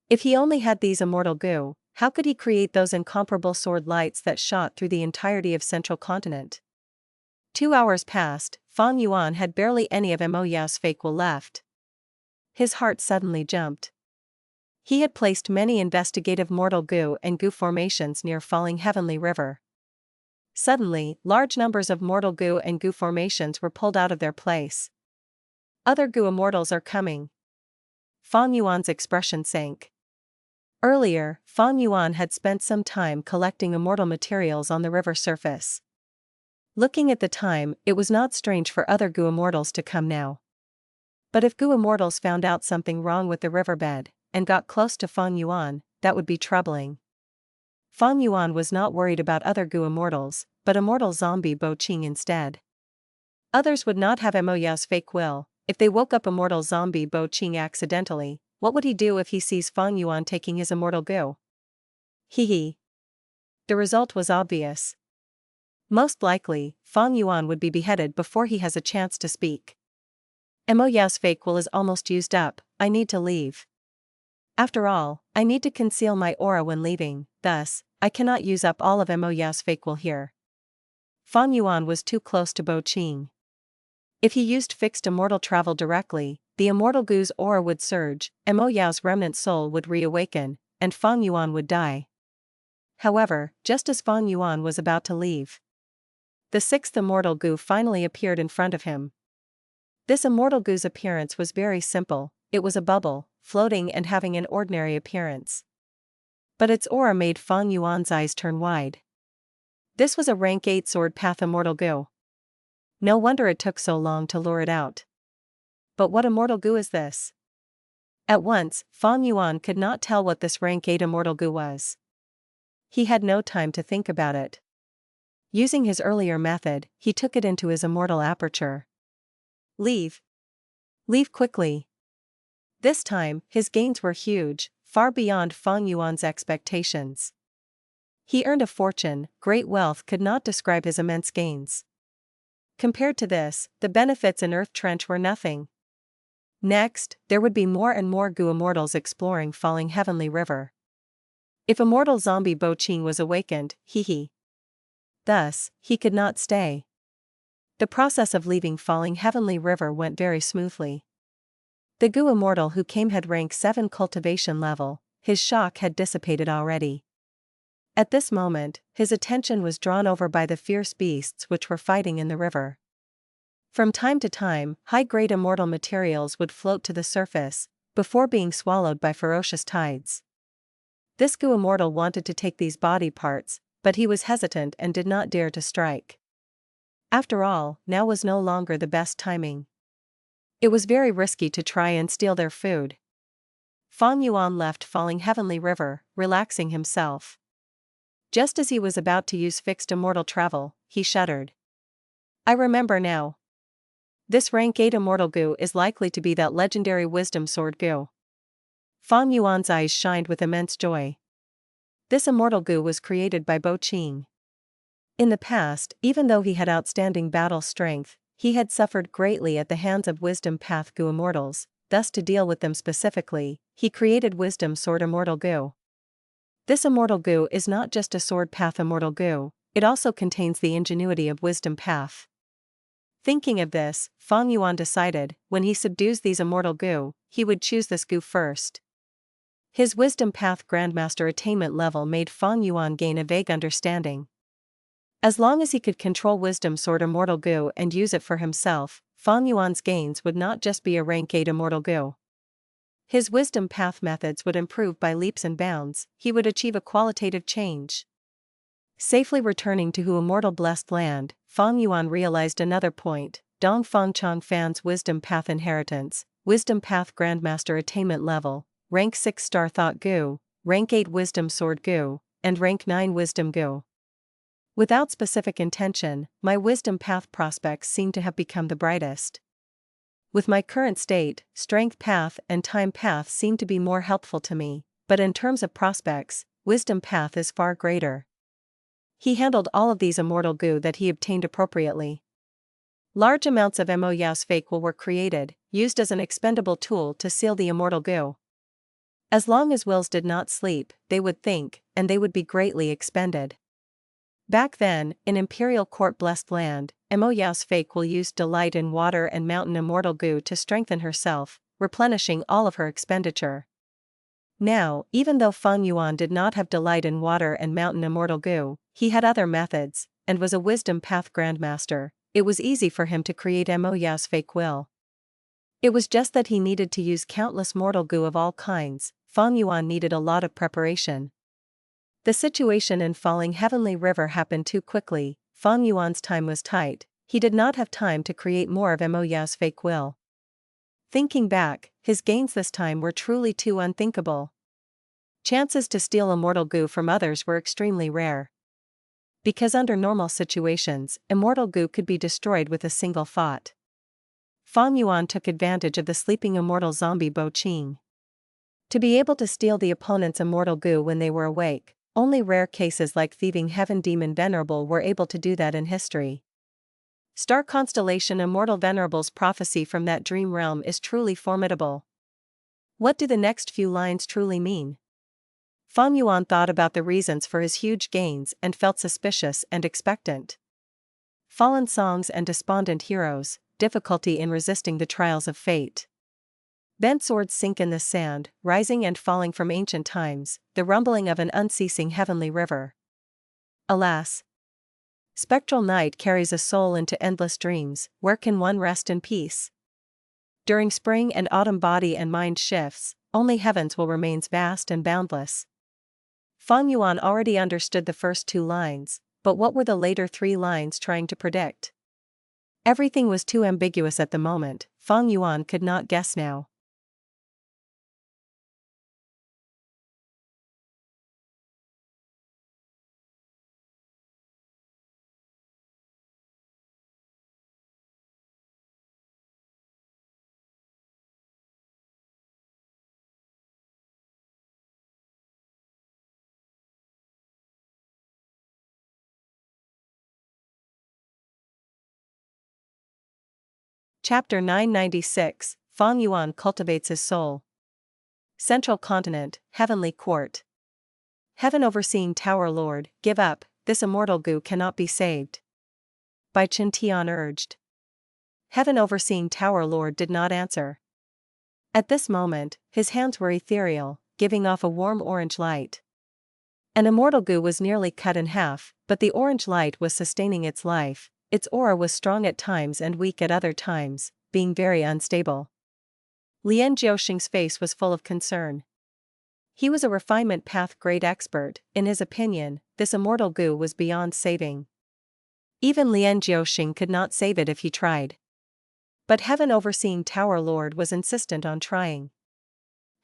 If he only had these immortal goo, how could he create those incomparable sword lights that shot through the entirety of Central Continent? 2 hours passed. Feng Yuan had barely any of Mo Yao's fake will left. His heart suddenly jumped. He had placed many investigative mortal goo and goo formations near Falling Heavenly River. Suddenly, large numbers of mortal goo and goo formations were pulled out of their place. Other goo immortals are coming. Feng Yuan's expression sank. Earlier, Feng Yuan had spent some time collecting immortal materials on the river surface. Looking at the time, it was not strange for other goo immortals to come now. But if goo immortals found out something wrong with the riverbed, and got close to Feng Yuan, that would be troubling. Feng Yuan was not worried about other goo immortals, but immortal zombie Bo Qing instead. Others would not have Mo Yao's fake will. If they woke up immortal zombie Bo Qing accidentally, what would he do if he sees Feng Yuan taking his immortal goo? Hee. The result was obvious. Most likely, Feng Yuan would be beheaded before he has a chance to speak. Mo Yao's fake will is almost used up. I need to leave. After all, I need to conceal my aura when leaving, thus, I cannot use up all of Mo Yao's fake will here. Feng Yuan was too close to Bo Qing. If he used fixed immortal travel directly, the immortal goo's aura would surge, Mo Yao's remnant soul would reawaken, and Feng Yuan would die. However, just as Feng Yuan was about to leave, the 6th immortal goo finally appeared in front of him. This immortal goo's appearance was very simple. It was a bubble, floating and having an ordinary appearance. But its aura made Feng Yuan's eyes turn wide. This was a rank 8 sword path immortal goo. No wonder it took so long to lure it out. But what immortal goo is this? At once, Feng Yuan could not tell what this rank 8 immortal goo was. He had no time to think about it. Using his earlier method, he took it into his immortal aperture. Leave. Leave quickly. This time, his gains were huge, far beyond Feng Yuan's expectations. He earned a fortune, great wealth could not describe his immense gains. Compared to this, the benefits in Earth Trench were nothing. Next, there would be more and more Gu Immortals exploring Falling Heavenly River. If Immortal Zombie Qing was awakened, Thus, he could not stay. The process of leaving Falling Heavenly River went very smoothly. The Gu Immortal who came had rank 7 cultivation level, his shock had dissipated already. At this moment, his attention was drawn over by the fierce beasts which were fighting in the river. From time to time, high-grade immortal materials would float to the surface, before being swallowed by ferocious tides. This Gu Immortal wanted to take these body parts, but he was hesitant and did not dare to strike. After all, now was no longer the best timing. It was very risky to try and steal their food. Feng Yuan left Falling Heavenly River, relaxing himself. Just as he was about to use fixed immortal travel, he shuddered. I remember now. This rank 8 immortal Gu is likely to be that legendary wisdom sword Gu. Feng Yuan's eyes shined with immense joy. This immortal Gu was created by Qing. In the past, even though he had outstanding battle strength, he had suffered greatly at the hands of Wisdom Path Gu Immortals, thus to deal with them specifically, he created Wisdom Sword Immortal Gu. This Immortal Gu is not just a Sword Path Immortal Gu, it also contains the ingenuity of Wisdom Path. Thinking of this, Feng Yuan decided, when he subdues these Immortal Gu, he would choose this Gu first. His Wisdom Path Grandmaster attainment level made Feng Yuan gain a vague understanding. As long as he could control Wisdom Sword Immortal Gu and use it for himself, Feng Yuan's gains would not just be a rank 8 Immortal Gu. His Wisdom Path methods would improve by leaps and bounds, he would achieve a qualitative change. Safely returning to Hu Immortal Blessed Land, Feng Yuan realized another point, Dong Feng Chang Fan's Wisdom Path Inheritance, Wisdom Path Grandmaster Attainment Level, Rank 6 Star Thought Gu, Rank 8 Wisdom Sword Gu, and Rank 9 Wisdom Gu. Without specific intention, my Wisdom Path prospects seem to have become the brightest. With my current state, Strength Path and Time Path seem to be more helpful to me, but in terms of prospects, Wisdom Path is far greater. He handled all of these immortal Gu that he obtained appropriately. Large amounts of Mo Yao's fake will were created, used as an expendable tool to seal the immortal Gu. As long as wills did not sleep, they would think, and they would be greatly expended. Back then, in Imperial Court Blessed Land, Mo Yao's fake will used Delight in Water and Mountain Immortal Gu to strengthen herself, replenishing all of her expenditure. Now, even though Feng Yuan did not have Delight in Water and Mountain Immortal Gu, he had other methods, and was a Wisdom Path Grandmaster. It was easy for him to create Mo Yao's fake will. It was just that he needed to use countless mortal Gu of all kinds. Feng Yuan needed a lot of preparation. The situation in Falling Heavenly River happened too quickly. Feng Yuan's time was tight, he did not have time to create more of Mo Yao's fake will. Thinking back, his gains this time were truly too unthinkable. Chances to steal immortal Gu from others were extremely rare. Because under normal situations, immortal Gu could be destroyed with a single thought. Feng Yuan took advantage of the sleeping immortal zombie Qing. To be able to steal the opponent's immortal Gu when they were awake, only rare cases like Thieving Heaven Demon Venerable were able to do that in history. Star Constellation Immortal Venerable's prophecy from that dream realm is truly formidable. What do the next few lines truly mean? Feng Yuan thought about the reasons for his huge gains and felt suspicious and expectant. Fallen songs and despondent heroes, difficulty in resisting the trials of fate. Bent swords sink in the sand, rising and falling from ancient times, the rumbling of an unceasing heavenly river. Alas! Spectral night carries a soul into endless dreams, where can one rest in peace? During spring and autumn body and mind shifts, only heavens will remain vast and boundless. Feng Yuan already understood the first 2 lines, but what were the later 3 lines trying to predict? Everything was too ambiguous at the moment. Feng Yuan could not guess now. Chapter 996, Feng Yuan cultivates his soul. Central Continent, Heavenly Court. Heaven Overseeing Tower Lord, give up, this immortal goo cannot be saved. By Tian urged. Heaven Overseeing Tower Lord did not answer. At this moment, his hands were ethereal, giving off a warm orange light. An immortal goo was nearly cut in half, but the orange light was sustaining its life. Its aura was strong at times and weak at other times, being very unstable. Lian Jiuxing's face was full of concern. He was a refinement path grade expert. In his opinion, this immortal goo was beyond saving. Even Lian Jiuxing could not save it if he tried. But Heaven Overseeing Tower Lord was insistent on trying.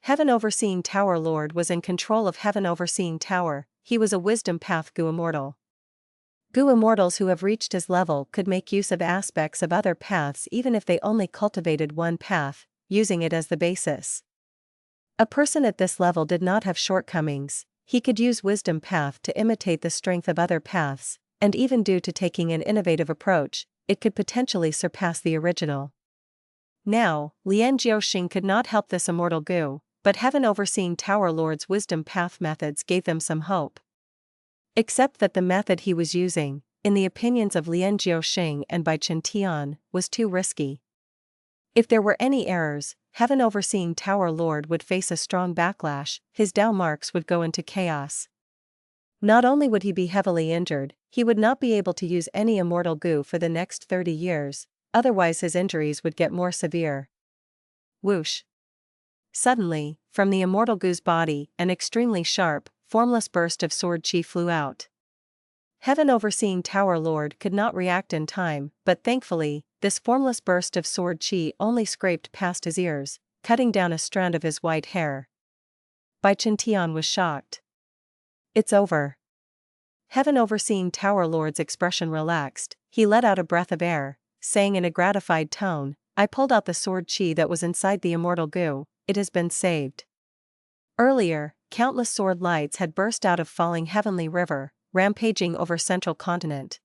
Heaven Overseeing Tower Lord was in control of Heaven Overseeing Tower. He was a wisdom path goo immortal. Goo immortals who have reached his level could make use of aspects of other paths even if they only cultivated one path, using it as the basis. A person at this level did not have shortcomings. He could use wisdom path to imitate the strength of other paths, and even due to taking an innovative approach, it could potentially surpass the original. Now, Lian Jiuxing could not help this immortal goo, but Heaven Overseeing Tower Lord's wisdom path methods gave them some hope. Except that the method he was using, in the opinions of Lian Jiuxing and by Tian, was too risky. If there were any errors, Heaven Overseeing Tower Lord would face a strong backlash. His Dao marks would go into chaos. Not only would he be heavily injured, he would not be able to use any immortal goo for the next 30 years, otherwise his injuries would get more severe. Whoosh! Suddenly, from the immortal goo's body, an extremely sharp, formless burst of sword chi flew out. Heaven Overseeing Tower Lord could not react in time, but thankfully, this formless burst of sword chi only scraped past his ears, cutting down a strand of his white hair. Bai Tian was shocked. It's over. Heaven Overseeing Tower Lord's expression relaxed. He let out a breath of air, saying in a gratified tone, I pulled out the sword chi that was inside the immortal goo, it has been saved. Earlier, countless sword lights had burst out of falling heavenly river, rampaging over Central Continent.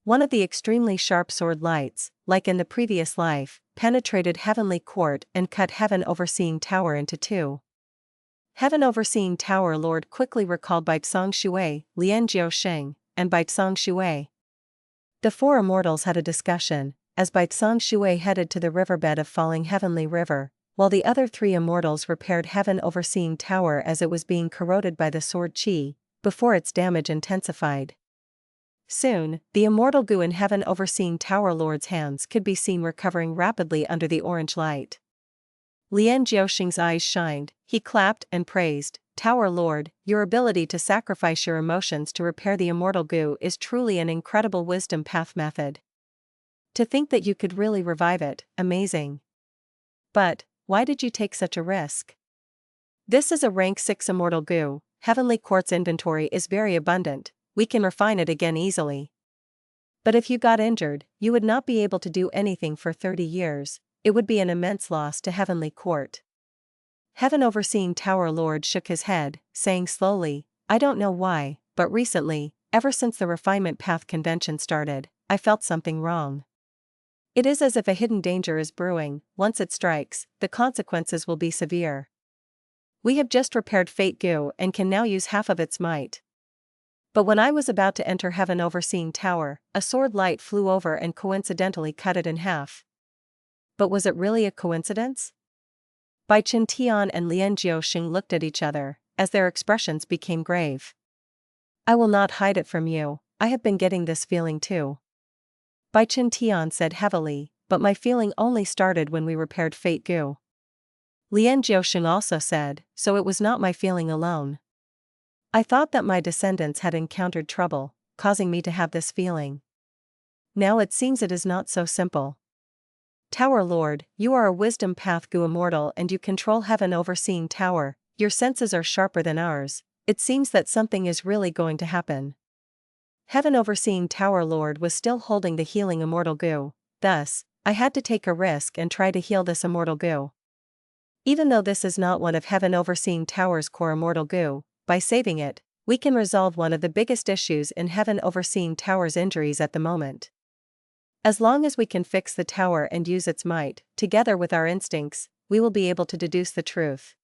One of the extremely sharp sword lights, like in the previous life, penetrated Heavenly Court and cut Heaven Overseeing Tower into two. Heaven Overseeing Tower Lord quickly recalled Bai Tsang Shui, Lian Jiuxing, and Bai Tsang Shui. The four immortals had a discussion, as Bai Tsang Shui headed to the riverbed of falling Heavenly River, while the other three immortals repaired Heaven Overseeing Tower as it was being corroded by the sword chi, before its damage intensified. Soon, the immortal goo in Heaven Overseeing Tower Lord's hands could be seen recovering rapidly under the orange light. Lian Jiuxing's eyes shined, he clapped and praised, Tower Lord, your ability to sacrifice your emotions to repair the immortal goo is truly an incredible wisdom path method. To think that you could really revive it, amazing. But, why did you take such a risk? This is a rank 6 immortal goo, Heavenly Court's inventory is very abundant, we can refine it again easily. But if you got injured, you would not be able to do anything for 30 years, it would be an immense loss to Heavenly Court. Heaven Overseeing Tower Lord shook his head, saying slowly, I don't know why, but recently, ever since the Refinement Path Convention started, I felt something wrong. It is as if a hidden danger is brewing. Once it strikes, the consequences will be severe. We have just repaired Fate Goo and can now use half of its might. But when I was about to enter Heaven Overseeing Tower, a sword light flew over and coincidentally cut it in half. But was it really a coincidence? Bai Tian and Lian Jiuxing looked at each other, as their expressions became grave. I will not hide it from you, I have been getting this feeling too. Bai Tian said heavily, but my feeling only started when we repaired Fate Goo. Lian Jiuxing also said, so it was not my feeling alone. I thought that my descendants had encountered trouble, causing me to have this feeling. Now it seems it is not so simple. Tower Lord, you are a wisdom path goo immortal and you control Heaven Overseeing Tower, your senses are sharper than ours, it seems that something is really going to happen. Heaven Overseeing Tower Lord was still holding the healing immortal goo, thus, I had to take a risk and try to heal this immortal goo. Even though this is not one of Heaven Overseeing Tower's core immortal goo, by saving it, we can resolve one of the biggest issues in Heaven Overseeing Tower's injuries at the moment. As long as we can fix the tower and use its might, together with our instincts, we will be able to deduce the truth.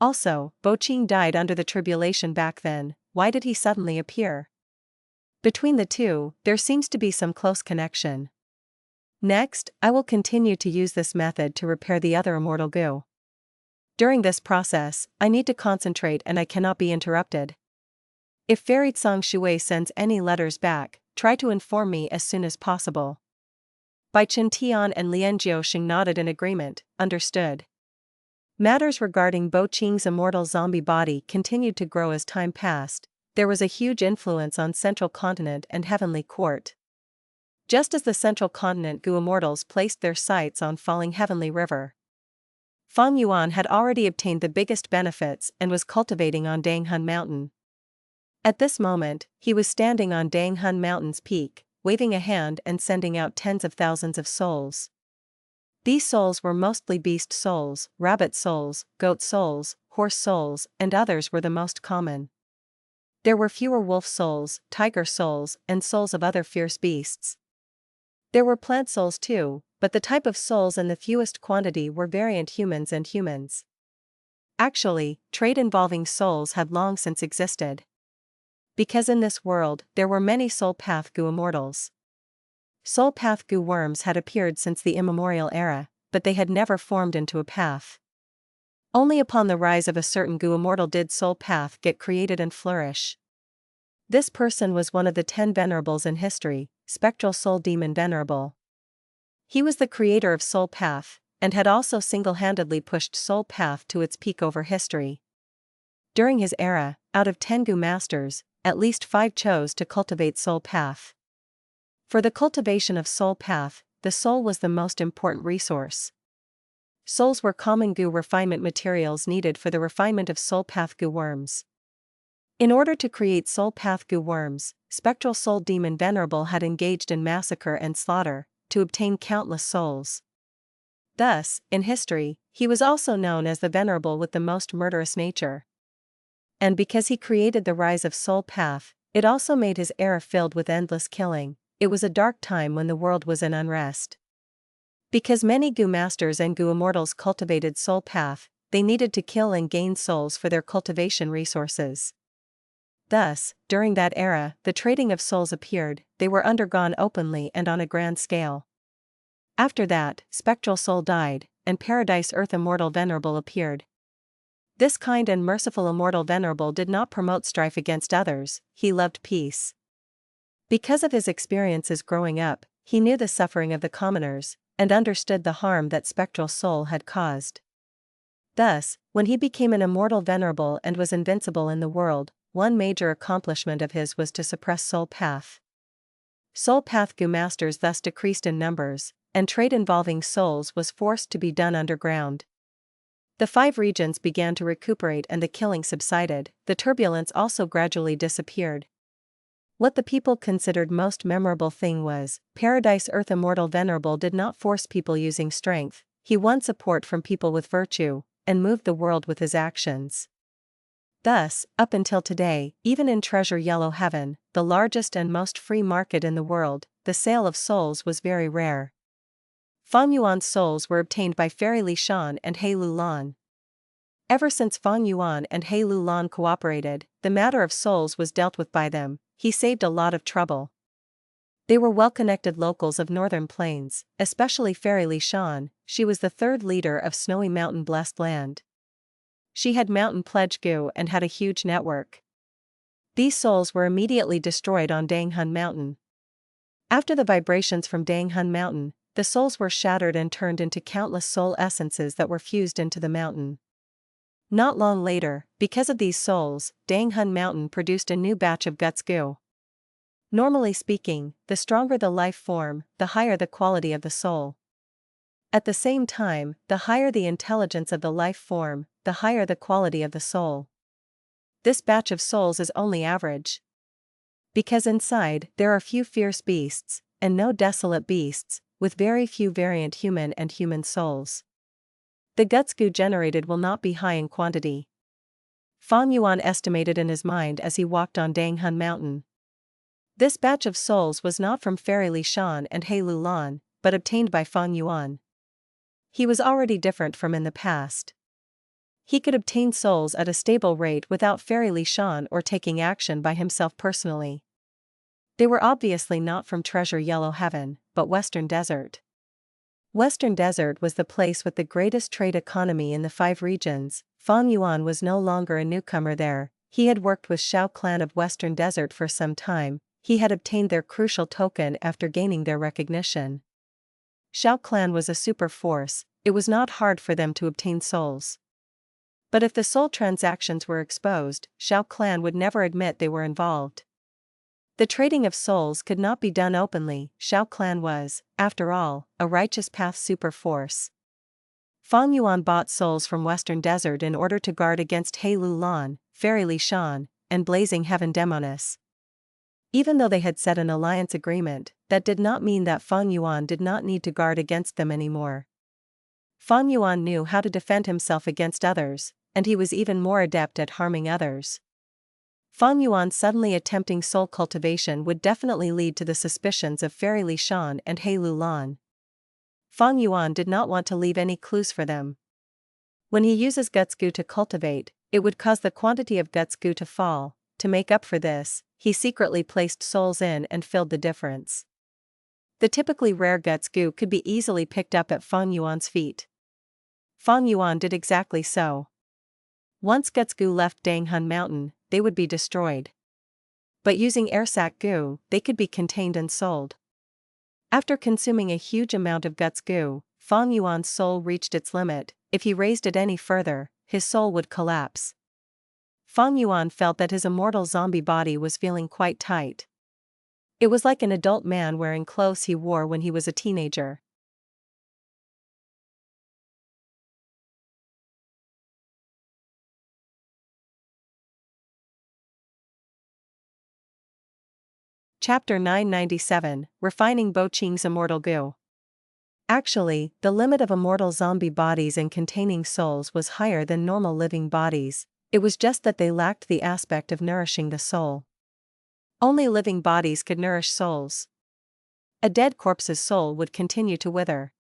Also, Qing died under the tribulation back then. Why did he suddenly appear? Between the two, there seems to be some close connection. Next, I will continue to use this method to repair the other immortal goo. During this process, I need to concentrate and I cannot be interrupted. If Fairy Tsang Shui sends any letters back, try to inform me as soon as possible. Bai Chen Tian and Lian Jiuxing nodded in agreement, understood. Matters regarding Qing's immortal zombie body continued to grow as time passed. There was a huge influence on Central Continent and Heavenly Court. Just as the Central Continent Gu Immortals placed their sights on falling Heavenly River, Feng Yuan had already obtained the biggest benefits and was cultivating on Danghun Mountain. At this moment, he was standing on Danghun Mountain's peak, waving a hand and sending out tens of thousands of souls. These souls were mostly beast souls, rabbit souls, goat souls, horse souls, and others were the most common. There were fewer wolf souls, tiger souls, and souls of other fierce beasts. There were plant souls too, but the type of souls in the fewest quantity were variant humans and humans. Actually, trade involving souls had long since existed. Because in this world, there were many soul path Gu immortals. Soul path Gu worms had appeared since the immemorial era, but they had never formed into a path. Only upon the rise of a certain Gu immortal did soul path get created and flourish. This person was one of the 10 Venerables in history, Spectral Soul Demon Venerable. He was the creator of Soul Path, and had also single-handedly pushed Soul Path to its peak over history. During his era, out of 10 Gu Masters, at least 5 chose to cultivate Soul Path. For the cultivation of Soul Path, the soul was the most important resource. Souls were common Gu refinement materials needed for the refinement of Soul Path Gu worms. In order to create Soul Path Gu worms, Spectral Soul Demon Venerable had engaged in massacre and slaughter, to obtain countless souls. Thus, in history, he was also known as the Venerable with the most murderous nature. And because he created the rise of Soul Path, it also made his era filled with endless killing. It was a dark time when the world was in unrest. Because many Gu Masters and Gu Immortals cultivated Soul Path, they needed to kill and gain souls for their cultivation resources. Thus, during that era, the trading of souls appeared. They were undergone openly and on a grand scale. After that, Spectral Soul died, and Paradise Earth Immortal Venerable appeared. This kind and merciful Immortal Venerable did not promote strife against others, he loved peace. Because of his experiences growing up, he knew the suffering of the commoners, and understood the harm that Spectral Soul had caused. Thus, when he became an Immortal Venerable and was invincible in the world, one major accomplishment of his was to suppress Soul Path. Soul Path Gu Masters thus decreased in numbers, and trade involving souls was forced to be done underground. The 5 regions began to recuperate and the killing subsided. The turbulence also gradually disappeared. What the people considered most memorable thing was, Paradise Earth Immortal Venerable did not force people using strength, he won support from people with virtue, and moved the world with his actions. Thus, up until today, even in Treasure Yellow Heaven, the largest and most free market in the world, the sale of souls was very rare. Feng Yuan's souls were obtained by Fairy Li Shan and Hei Lou Lan. Ever since Feng Yuan and Hei Lou Lan cooperated, the matter of souls was dealt with by them. He saved a lot of trouble. They were well-connected locals of Northern Plains, especially Fairy Li Shan. She was the 3rd leader of Snowy Mountain Blessed Land. She had Mountain Pledge Gu and had a huge network. These souls were immediately destroyed on Danghun Mountain. After the vibrations from Danghun Mountain, the souls were shattered and turned into countless soul essences that were fused into the mountain. Not long later, because of these souls, Danghun Mountain produced a new batch of Guts Gu. Normally speaking, the stronger the life form, the higher the quality of the soul. At the same time, the higher the intelligence of the life form, the higher the quality of the soul. This batch of souls is only average. Because inside, there are few fierce beasts, and no desolate beasts, with very few variant human and human souls. The Guts Gu generated will not be high in quantity. Feng Yuan estimated in his mind as he walked on Danghun Mountain. This batch of souls was not from Fairy Shan and Hei Lou Lan, but obtained by Feng Yuan. He was already different from in the past. He could obtain souls at a stable rate without Fairy Shan or taking action by himself personally. They were obviously not from Treasure Yellow Heaven, but Western Desert. Western Desert was the place with the greatest trade economy in the 5 regions. Feng Yuan was no longer a newcomer there. He had worked with Xiao clan of Western Desert for some time. He had obtained their crucial token after gaining their recognition. Xiao clan was a super force. It was not hard for them to obtain souls. But if the soul transactions were exposed, Xiao clan would never admit they were involved. The trading of souls could not be done openly. Xiao clan was, after all, a righteous path super force. Feng Yuan bought souls from Western Desert in order to guard against Hei Lou Lan, Fairy Shan, and Blazing Heaven Demoness. Even though they had set an alliance agreement, that did not mean that Feng Yuan did not need to guard against them anymore. Feng Yuan knew how to defend himself against others, and he was even more adept at harming others. Feng Yuan suddenly attempting soul cultivation would definitely lead to the suspicions of Fairy Shan and Hei Lou Lan. Feng Yuan did not want to leave any clues for them. When he uses Guts Goo to cultivate, it would cause the quantity of Guts Goo to fall. To make up for this, he secretly placed souls in and filled the difference. The typically rare Guts Goo could be easily picked up at Feng Yuan's feet. Feng Yuan did exactly so. Once Guts Goo left Danghun Mountain, they would be destroyed. But using Airsac Goo, they could be contained and sold. After consuming a huge amount of Guts Goo, Feng Yuan's soul reached its limit. If he raised it any further, his soul would collapse. Feng Yuan felt that his immortal zombie body was feeling quite tight. It was like an adult man wearing clothes he wore when he was a teenager. Chapter 997, Refining Bo Qing's Immortal Goo. Actually, the limit of immortal zombie bodies and containing souls was higher than normal living bodies. It was just that they lacked the aspect of nourishing the soul. Only living bodies could nourish souls. A dead corpse's soul would continue to wither.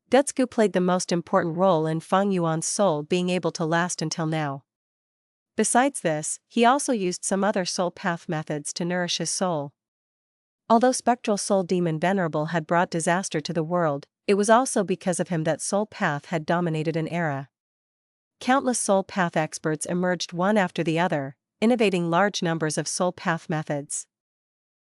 Guts Goo played the most important role in Feng Yuan's soul being able to last until now. Besides this, he also used some other soul path methods to nourish his soul. Although spectral soul demon Venerable had brought disaster to the world, it was also because of him that soul path had dominated an era. Countless soul path experts emerged one after the other, innovating large numbers of soul path methods.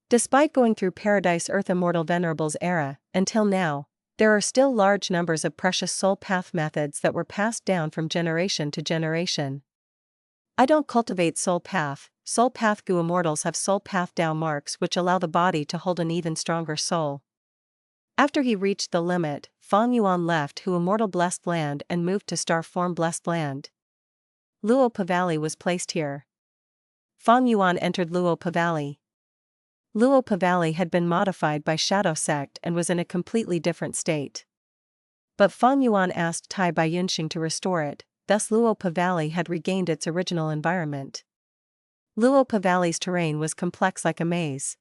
Despite going through Paradise Earth Immortal Venerable's era, until now, there are still large numbers of precious soul path methods that were passed down from generation to generation. I don't cultivate soul path goo immortals have soul path Dao marks which allow the body to hold an even stronger soul. After he reached the limit, Feng Yuan left Hu Immortal Blessed Land and moved to Star Form Blessed Land. Luopa Valley was placed here. Feng Yuan entered Luopa Valley. Luopa Valley had been modified by Shadow Sect and was in a completely different state. But Feng Yuan asked Tai Bai Yunxing to restore it, thus Luopa Valley had regained its original environment. Luopa Valley's terrain was complex like a maze.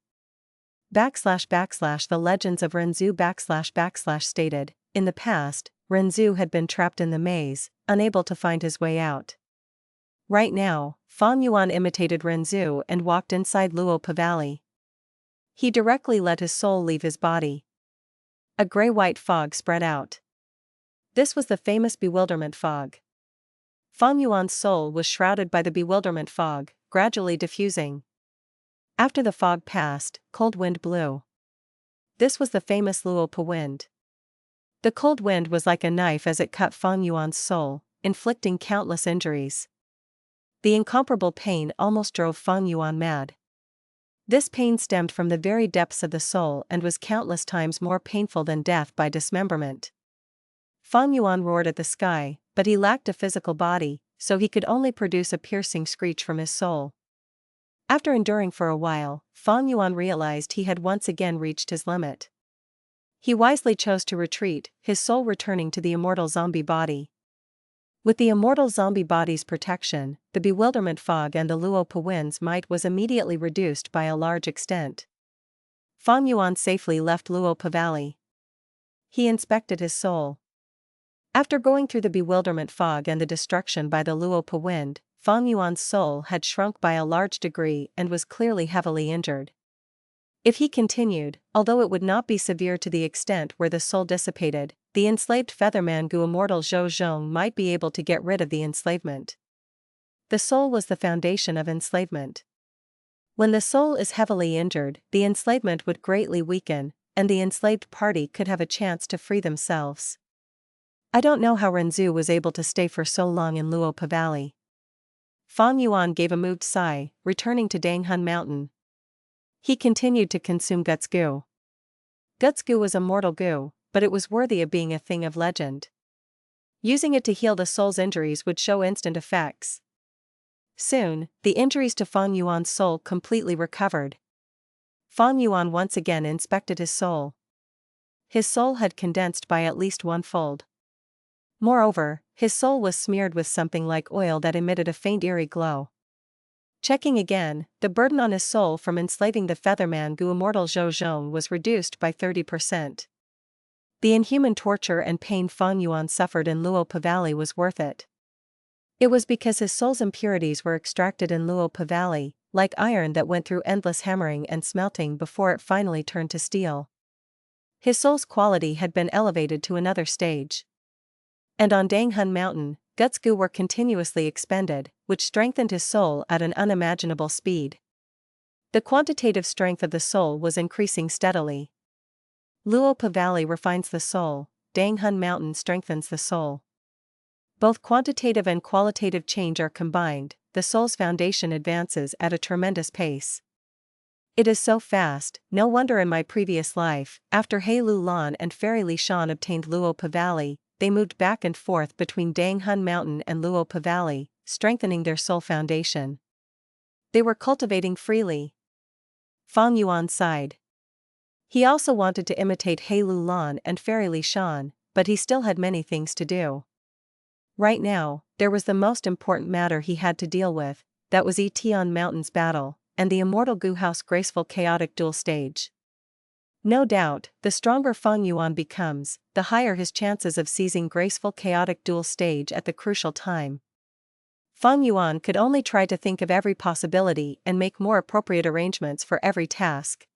/ The Legends of Renzu / stated, in the past, Renzu had been trapped in the maze, unable to find his way out. Right now, Feng Yuan imitated Renzu and walked inside Luopa Valley. He directly let his soul leave his body. A gray-white fog spread out. This was the famous bewilderment fog. Feng Yuan's soul was shrouded by the bewilderment fog, gradually diffusing. After the fog passed, cold wind blew. This was the famous Luopa wind. The cold wind was like a knife as it cut Feng Yuan's soul, inflicting countless injuries. The incomparable pain almost drove Feng Yuan mad. This pain stemmed from the very depths of the soul and was countless times more painful than death by dismemberment. Feng Yuan roared at the sky, but he lacked a physical body, so he could only produce a piercing screech from his soul. After enduring for a while, Feng Yuan realized he had once again reached his limit. He wisely chose to retreat, his soul returning to the immortal zombie body. With the immortal zombie body's protection, the bewilderment fog and the Luo Puwen's might was immediately reduced by a large extent. Feng Yuan safely left Luo Pa Valley. He inspected his soul. After going through the bewilderment fog and the destruction by the Luo Puwen, Feng Yuan's soul had shrunk by a large degree and was clearly heavily injured. If he continued, although it would not be severe to the extent where the soul dissipated, the enslaved Featherman Gu Immortal Zhou Zhong might be able to get rid of the enslavement. The soul was the foundation of enslavement. When the soul is heavily injured, the enslavement would greatly weaken, and the enslaved party could have a chance to free themselves. I don't know how Renzu was able to stay for so long in Luo Pa Valley. Feng Yuan gave a moved sigh, returning to Danghun Mountain. He continued to consume Guts Gu. Guts Gu was a mortal goo, but it was worthy of being a thing of legend. Using it to heal the soul's injuries would show instant effects. Soon, the injuries to Feng Yuan's soul completely recovered. Feng Yuan once again inspected his soul. His soul had condensed by at least 1-fold. Moreover, his soul was smeared with something like oil that emitted a faint eerie glow. Checking again, the burden on his soul from enslaving the Featherman Gu Immortal Zhou Zhong was reduced by 30%. The inhuman torture and pain Feng Yuan suffered in Luo Pa Valley was worth it. It was because his soul's impurities were extracted in Luo Pa Valley, like iron that went through endless hammering and smelting before it finally turned to steel. His soul's quality had been elevated to another stage. And on Danghun Mountain, Guts Gu were continuously expended, which strengthened his soul at an unimaginable speed. The quantitative strength of the soul was increasing steadily. Luo Pa Valley refines the soul, Danghun Mountain strengthens the soul. Both quantitative and qualitative change are combined, the soul's foundation advances at a tremendous pace. It is so fast, no wonder in my previous life, after Hei Lou Lan and Fairy Shan obtained Luo Pa Valley, they moved back and forth between Danghun Mountain and Luo Pa Valley, strengthening their soul foundation. They were cultivating freely. Feng Yuan sighed. He also wanted to imitate Hei Lou Lan and Fairy Shan, but he still had many things to do. Right now, there was the most important matter he had to deal with, that was Tian Mountain's battle, and the Immortal Gu House Graceful Chaotic Duel stage. No doubt, the stronger Feng Yuan becomes, the higher his chances of seizing Graceful Chaotic Duel stage at the crucial time. Feng Yuan could only try to think of every possibility and make more appropriate arrangements for every task.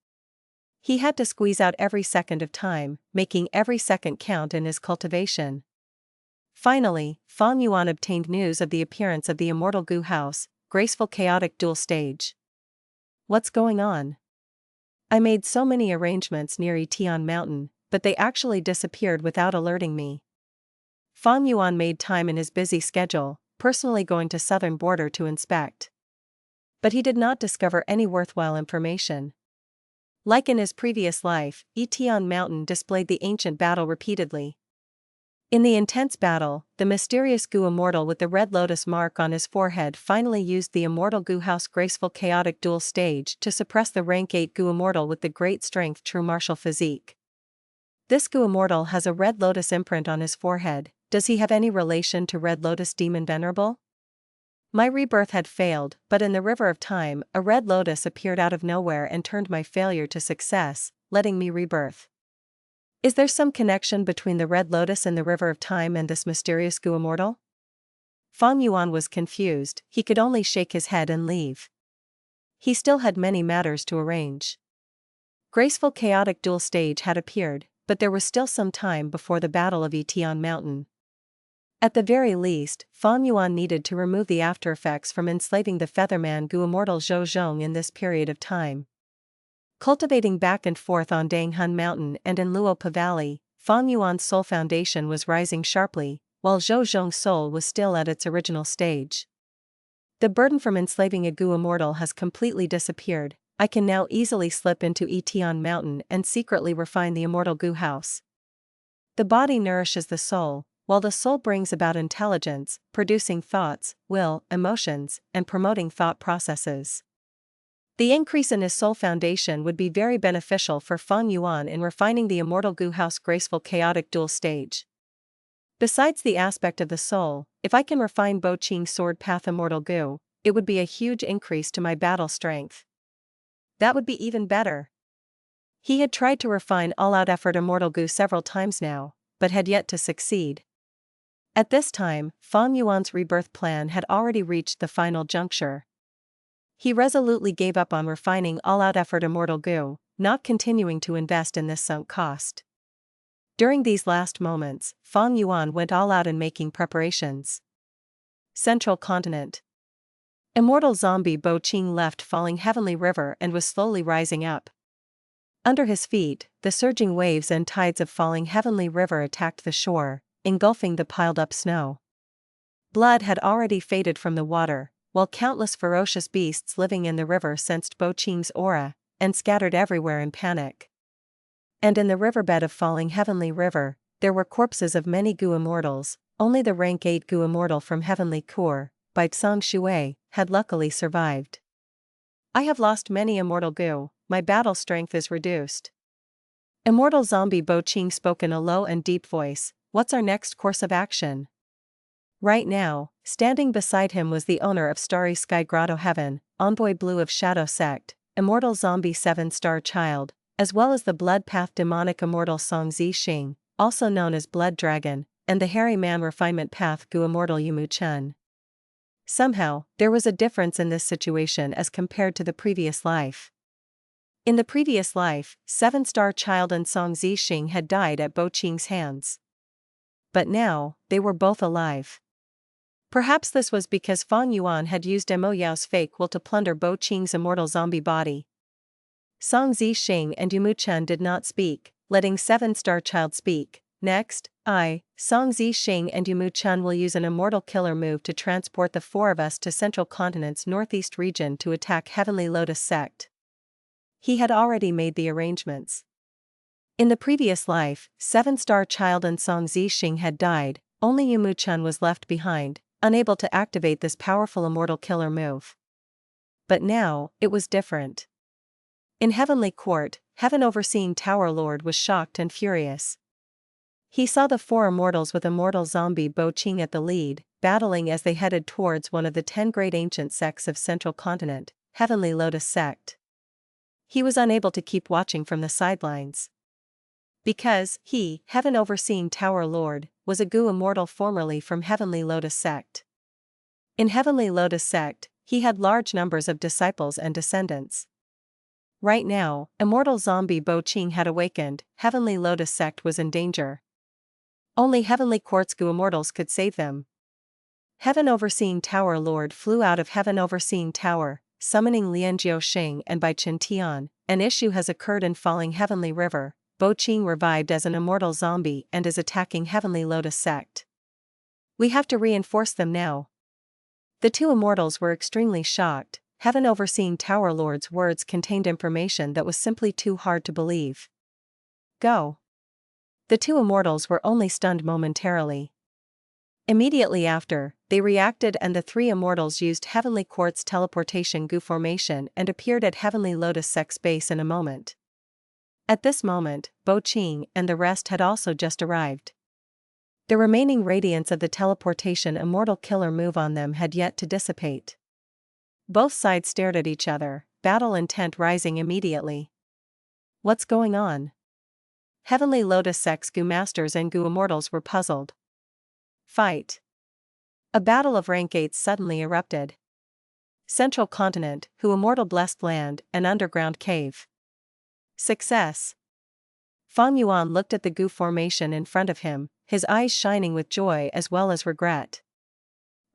He had to squeeze out every second of time, making every second count in his cultivation. Finally, Feng Yuan obtained news of the appearance of the Immortal Gu House, Graceful Chaotic Duel stage. What's going on? I made so many arrangements near Tian Mountain, but they actually disappeared without alerting me. Feng Yuan made time in his busy schedule, personally going to southern border to inspect. But he did not discover any worthwhile information. Like in his previous life, Tian Mountain displayed the ancient battle repeatedly. In the intense battle, the mysterious Gu Immortal with the red lotus mark on his forehead finally used the Immortal Gu House Graceful Chaotic Duel stage to suppress the rank 8 Gu Immortal with the great strength true martial physique. This Gu Immortal has a red lotus imprint on his forehead. Does he have any relation to Red Lotus Demon Venerable? My rebirth had failed, but in the river of time, a red lotus appeared out of nowhere and turned my failure to success, letting me rebirth. Is there some connection between the red lotus in the river of time and this mysterious Gu Immortal? Feng Yuan was confused, he could only shake his head and leave. He still had many matters to arrange. Graceful Chaotic Duel stage had appeared, but there was still some time before the Battle of Tian Mountain. At the very least, Feng Yuan needed to remove the aftereffects from enslaving the Featherman Gu Immortal Zhou Zhong in this period of time. Cultivating back and forth on Danghun Mountain and in Luo Pa Valley, Feng Yuan's soul foundation was rising sharply, while Zhou Zhong's soul was still at its original stage. The burden from enslaving a Gu Immortal has completely disappeared. I can now easily slip into Tian Mountain and secretly refine the Immortal Gu House. The body nourishes the soul, while the soul brings about intelligence, producing thoughts, will, emotions, and promoting thought processes. The increase in his soul foundation would be very beneficial for Feng Yuan in refining the Immortal Gu House Graceful Chaotic Duel stage. Besides the aspect of the soul, if I can refine Bo Qing's sword path Immortal Goo, it would be a huge increase to my battle strength. That would be even better. He had tried to refine all-out effort Immortal Goo several times now, but had yet to succeed. At this time, Feng Yuan's rebirth plan had already reached the final juncture. He resolutely gave up on refining all-out effort Immortal Goo, not continuing to invest in this sunk cost. During these last moments, Feng Yuan went all out in making preparations. Central Continent. Immortal zombie Bo Qing left falling Heavenly River and was slowly rising up. Under his feet, the surging waves and tides of falling Heavenly River attacked the shore, engulfing the piled-up snow. Blood had already faded from the water, while countless ferocious beasts living in the river sensed Bo Qing's aura, and scattered everywhere in panic. And in the riverbed of falling Heavenly River, there were corpses of many Gu Immortals. Only the rank 8 Gu Immortal from Heavenly Core, by Tsang Shui, had luckily survived. I have lost many Immortal Gu, my battle strength is reduced. Immortal zombie Bo Qing spoke in a low and deep voice. What's our next course of action? Right now, standing beside him was the owner of Starry Sky Grotto Heaven, Envoy Blue of Shadow Sect, Immortal Zombie 7-Star Child, as well as the Blood Path Demonic Immortal Song Zi Xing, also known as Blood Dragon, and the Hairy Man Refinement Path Gu Immortal Yu Mu Chen. Somehow, there was a difference in this situation as compared to the previous life. In the previous life, 7-Star Child and Song Zi Xing had died at Bo Qing's hands. But now, they were both alive. Perhaps this was because Feng Yuan had used Mo Yao's fake will to plunder Bo Qing's immortal zombie body. Song Zi Xing and Yu Mu Chen did not speak, letting 7-Star Child speak. Next, I, Song Zi Xing and Yu Mu Chen will use an immortal killer move to transport the 4 of us to Central Continent's northeast region to attack Heavenly Lotus Sect. He had already made the arrangements. In the previous life, 7-Star Child and Song Zi Xing had died, only Yu Mu Chen was left behind, unable to activate this powerful immortal killer move. But now, it was different. In Heavenly Court, Heaven Overseeing Tower Lord was shocked and furious. He saw the 4 immortals with immortal zombie Bo Qing at the lead, battling as they headed towards one of the 10 great ancient sects of Central Continent, Heavenly Lotus Sect. He was unable to keep watching from the sidelines. Because he, Heaven Overseeing Tower Lord, was a Gu Immortal formerly from Heavenly Lotus Sect. In Heavenly Lotus Sect, he had large numbers of disciples and descendants. Right now, immortal zombie Bo Qing had awakened, Heavenly Lotus Sect was in danger. Only Heavenly Court's Gu Immortals could save them. Heaven Overseeing Tower Lord flew out of Heaven Overseeing Tower, summoning Lian Jiuxing and Bai Chen Tian. An issue has occurred in falling Heavenly River. Bo Qing revived as an immortal zombie and is attacking Heavenly Lotus Sect. We have to reinforce them now. The 2 immortals were extremely shocked. Heaven Overseeing Tower Lord's words contained information that was simply too hard to believe. Go. The 2 immortals were only stunned momentarily. Immediately after, they reacted and the 3 immortals used Heavenly Court's teleportation Gu formation and appeared at Heavenly Lotus Sect's base in a moment. At this moment, Bo Qing and the rest had also just arrived. The remaining radiance of the teleportation immortal killer move on them had yet to dissipate. Both sides stared at each other, battle intent rising immediately. What's going on? Heavenly Lotus Sect's Gu Masters and Gu Immortals were puzzled. Fight. A battle of rank 8 suddenly erupted. Central Continent, Hu Immortal Blessed Land, an underground cave. Success. Feng Yuan looked at the Gu formation in front of him, his eyes shining with joy as well as regret.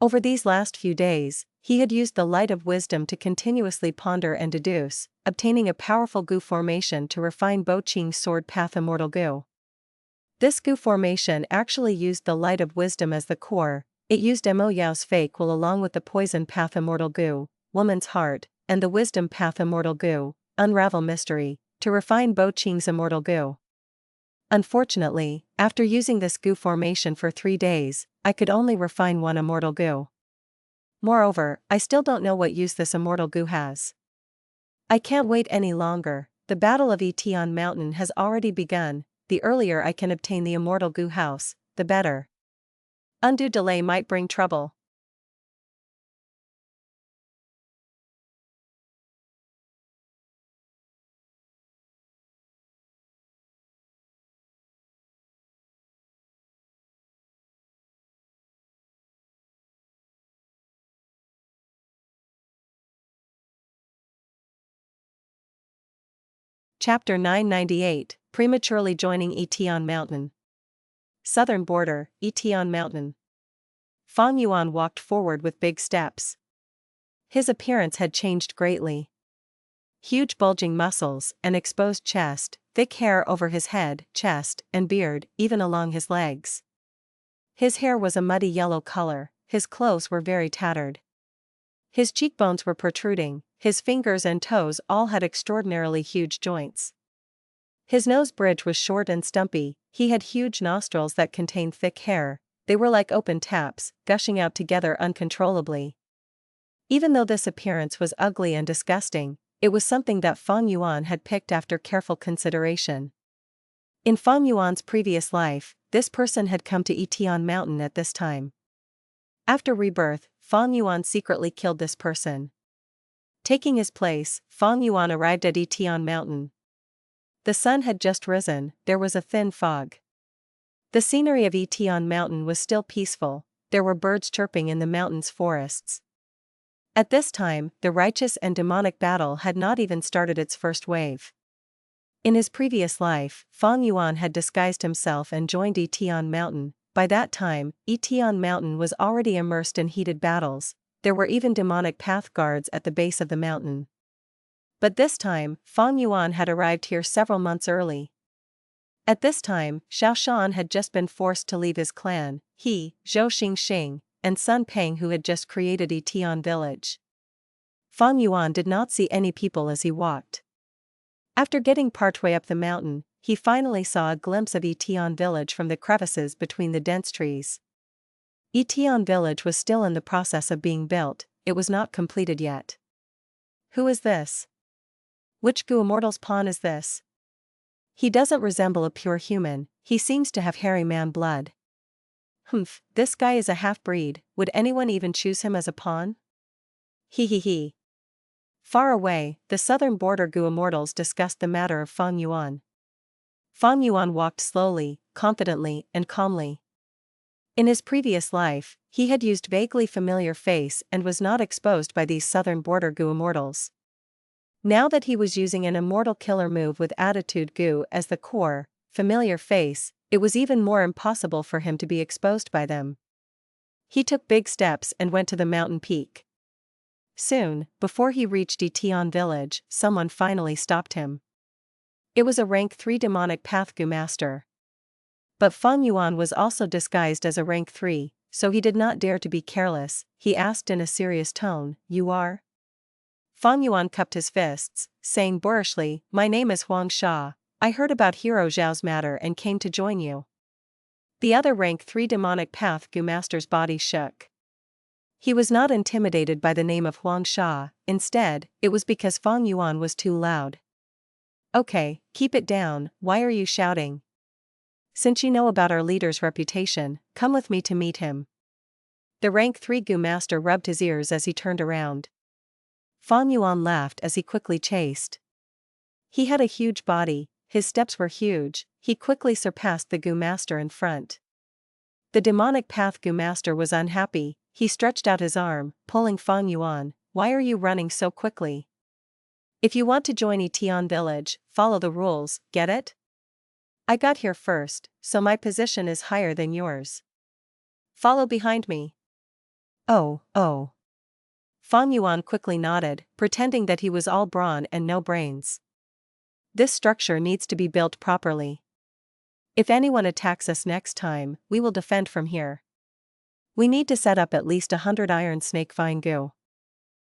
Over these last few days, he had used the light of wisdom to continuously ponder and deduce, obtaining a powerful Gu formation to refine Bo Qing's sword path Immortal Gu. This Gu formation actually used the light of wisdom as the core. It used Mo Yao's fake will along with the poison path Immortal Gu, Woman's Heart, and the wisdom path Immortal Gu, Unravel Mystery, to refine Bo Qing's Immortal Gu. Unfortunately, after using this Gu formation for 3 days, I could only refine 1 Immortal Gu. Moreover, I still don't know what use this Immortal Gu has. I can't wait any longer. The Battle of Tian Mountain has already begun. The earlier I can obtain the Immortal Gu house, the better. Undue delay might bring trouble. Chapter 998, Prematurely Joining Tian Mountain. Southern Border, Tian Mountain. Feng Yuan walked forward with big steps. His appearance had changed greatly. Huge bulging muscles, an exposed chest, thick hair over his head, chest, and beard, even along his legs. His hair was a muddy yellow color, his clothes were very tattered. His cheekbones were protruding, his fingers and toes all had extraordinarily huge joints. His nose bridge was short and stumpy, he had huge nostrils that contained thick hair, they were like open taps, gushing out together uncontrollably. Even though this appearance was ugly and disgusting, it was something that Feng Yuan had picked after careful consideration. In Feng Yuan's previous life, this person had come to Tian Mountain at this time. After Rebirth, Feng Yuan secretly killed this person. Taking his place, Feng Yuan arrived at Tian Mountain. The sun had just risen, there was a thin fog. The scenery of Tian Mountain was still peaceful, there were birds chirping in the mountain's forests. At this time, the righteous and demonic battle had not even started its first wave. In his previous life, Feng Yuan had disguised himself and joined Tian Mountain. By that time, Tian Mountain was already immersed in heated battles, there were even demonic path guards at the base of the mountain. But this time, Feng Yuan had arrived here several months early. At this time, Shan had just been forced to leave his clan, he, Zhou Xing, and son Peng who had just created Tian village. Feng Yuan did not see any people as he walked. After getting partway up the mountain, he finally saw a glimpse of Tian village from the crevices between the dense trees. Tian village was still in the process of being built, it was not completed yet. Who is this? Which Immortals pawn is this? He doesn't resemble a pure human, he seems to have hairy man blood. Humph, this guy is a half-breed, would anyone even choose him as a pawn? He. Far away, the southern border Immortals discussed the matter of Feng Yuan. Feng Yuan walked slowly, confidently, and calmly. In his previous life, he had used vaguely familiar face and was not exposed by these southern border Immortals. Now that he was using an immortal killer move with attitude Gu as the core, familiar face, it was even more impossible for him to be exposed by them. He took big steps and went to the mountain peak. Soon, before he reached Tian village, someone finally stopped him. It was a rank 3 demonic path Master. But Feng Yuan was also disguised as a rank 3, so he did not dare to be careless, he asked in a serious tone, "You are?" Feng Yuan cupped his fists, saying boorishly, "My name is Huang Sha, I heard about Hero Zhao's matter and came to join you." The other rank 3 demonic path Master's body shook. He was not intimidated by the name of Huang Sha, instead, it was because Feng Yuan was too loud. "Okay, keep it down, why are you shouting? Since you know about our leader's reputation, come with me to meet him." The rank 3 Master rubbed his ears as he turned around. Feng Yuan laughed as he quickly chased. He had a huge body, his steps were huge, he quickly surpassed the Master in front. The demonic path Master was unhappy, he stretched out his arm, pulling Feng Yuan, "Why are you running so quickly? If you want to join Tian village, follow the rules, get it? I got here first, so my position is higher than yours. Follow behind me." Oh. Feng Yuan quickly nodded, pretending that he was all brawn and no brains. "This structure needs to be built properly. If anyone attacks us next time, we will defend from here. We need to set up at least 100 iron snake vine Gu."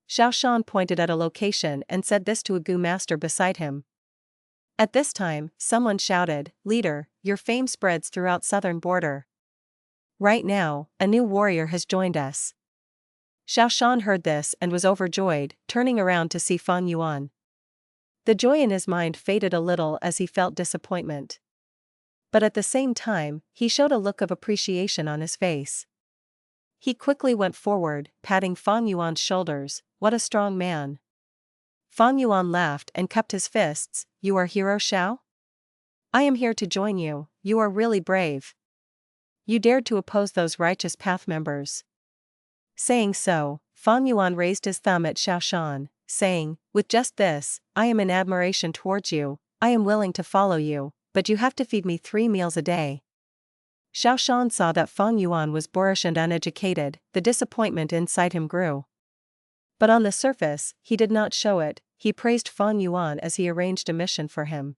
Shan pointed at a location and said this to a Master beside him. At this time, someone shouted, "Leader, your fame spreads throughout southern border. Right now, a new warrior has joined us." Shan heard this and was overjoyed, turning around to see Feng Yuan. The joy in his mind faded a little as he felt disappointment. But at the same time, he showed a look of appreciation on his face. He quickly went forward, patting Feng Yuan's shoulders. "What a strong man." Feng Yuan laughed and cupped his fists. "You are hero Xiao? I am here to join you. You are really brave. You dared to oppose those righteous path members." Saying so, Feng Yuan raised his thumb at Shan, saying, "With just this, I am in admiration towards you. I am willing to follow you, but you have to feed me 3 meals a day." Shan saw that Feng Yuan was boorish and uneducated. The disappointment inside him grew. But on the surface, he did not show it. He praised Feng Yuan as he arranged a mission for him.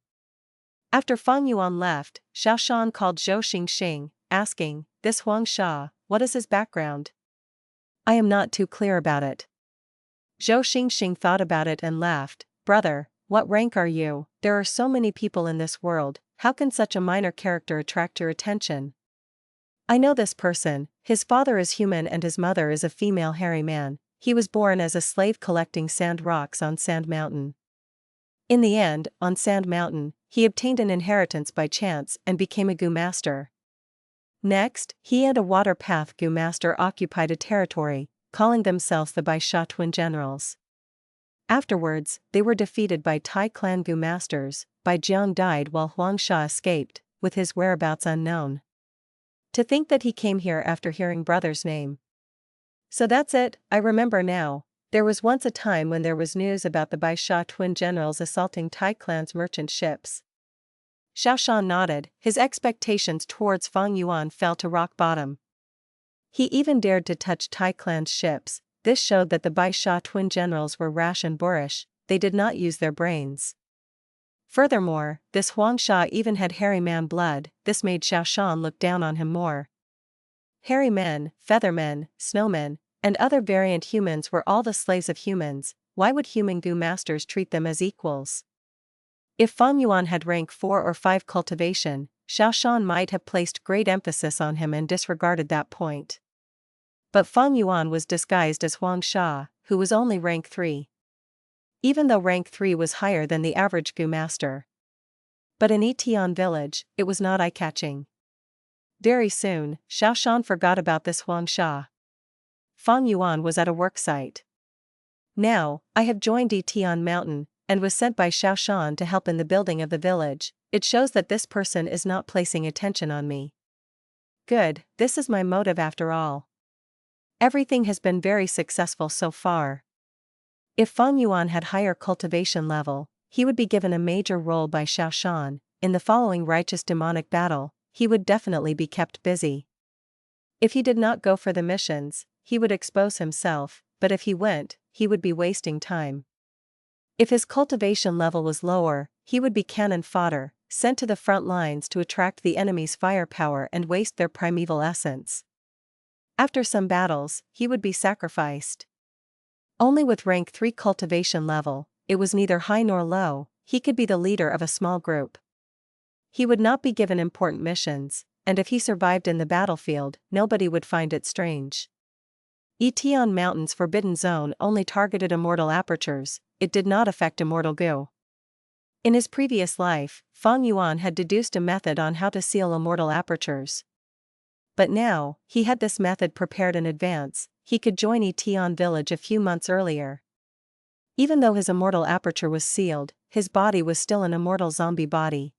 After Feng Yuan left, Shan called Zhou Xingxing, asking, "This Huang Sha, what is his background? I am not too clear about it." Zhou Xingxing thought about it and laughed. "Brother, what rank are you? There are so many people in this world, how can such a minor character attract your attention? I know this person. His father is human and his mother is a female hairy man. He was born as a slave collecting sand rocks on Sand Mountain. In the end, on Sand Mountain, he obtained an inheritance by chance and became a Gu Master. Next, he and a Water Path Gu Master occupied a territory, calling themselves the Bai Sha Twin Generals. Afterwards, they were defeated by Tai Clan Gu Masters. Bai Jiang died while Huang Sha escaped, with his whereabouts unknown. To think that he came here after hearing brother's name. So that's it, I remember now. There was once a time when there was news about the Bai Sha Twin Generals assaulting Tai Clan's merchant ships." Shan nodded. His expectations towards Feng Yuan fell to rock bottom. He even dared to touch Tai Clan's ships. This showed that the Bai Sha Twin Generals were rash and boorish. They did not use their brains. Furthermore, this Huang Sha even had hairy man blood. This made Shan look down on him more. Hairy men, feathermen, snowmen, and other variant humans were all the slaves of humans. Why would human Gu Masters treat them as equals? If Feng Yuan had rank 4 or 5 cultivation, Shan might have placed great emphasis on him and disregarded that point. But Feng Yuan was disguised as Huang Sha, who was only rank 3. Even though rank 3 was higher than the average Gu Master. But in Tian village, it was not eye-catching. Very soon, Shan forgot about this Huang Sha. Feng Yuan was at a worksite. "Now, I have joined Tian Mountain, and was sent by Shan to help in the building of the village. It shows that this person is not placing attention on me. Good, this is my motive after all. Everything has been very successful so far." If Feng Yuan had higher cultivation level, he would be given a major role by Shan. In the following righteous demonic battle, he would definitely be kept busy. If he did not go for the missions, he would expose himself, but if he went, he would be wasting time. If his cultivation level was lower, he would be cannon fodder, sent to the front lines to attract the enemy's firepower and waste their primeval essence. After some battles, he would be sacrificed. Only with rank 3 cultivation level, it was neither high nor low, he could be the leader of a small group. He would not be given important missions, and if he survived in the battlefield, nobody would find it strange. Tian Mountain's Forbidden Zone only targeted immortal apertures, it did not affect immortal Gu. In his previous life, Feng Yuan had deduced a method on how to seal immortal apertures. But now, he had this method prepared in advance. He could join Tian village a few months earlier. Even though his immortal aperture was sealed, his body was still an immortal zombie body.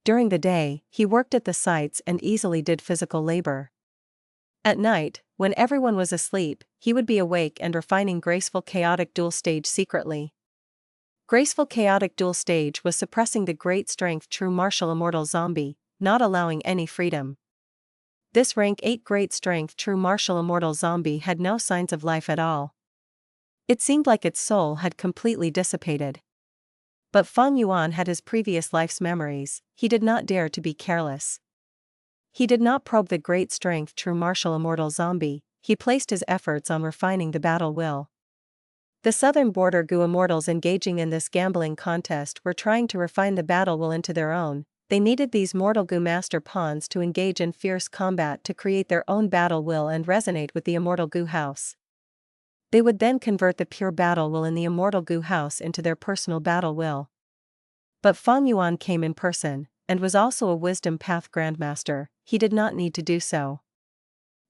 During the day, he worked at the sites and easily did physical labor. At night, when everyone was asleep, he would be awake and refining Graceful Chaotic Duel stage secretly. Graceful Chaotic Duel stage was suppressing the great strength true martial immortal zombie, not allowing any freedom. This rank 8 great strength true martial immortal zombie had no signs of life at all. It seemed like its soul had completely dissipated. But Feng Yuan had his previous life's memories, he did not dare to be careless. He did not probe the great strength true martial immortal zombie, he placed his efforts on refining the battle will. The southern border Gu Immortals engaging in this gambling contest were trying to refine the battle will into their own. They needed these mortal Gu Master pawns to engage in fierce combat to create their own battle will and resonate with the immortal Gu house. They would then convert the pure battle will in the immortal Gu house into their personal battle will. But Feng Yuan came in person, and was also a wisdom path grandmaster, he did not need to do so.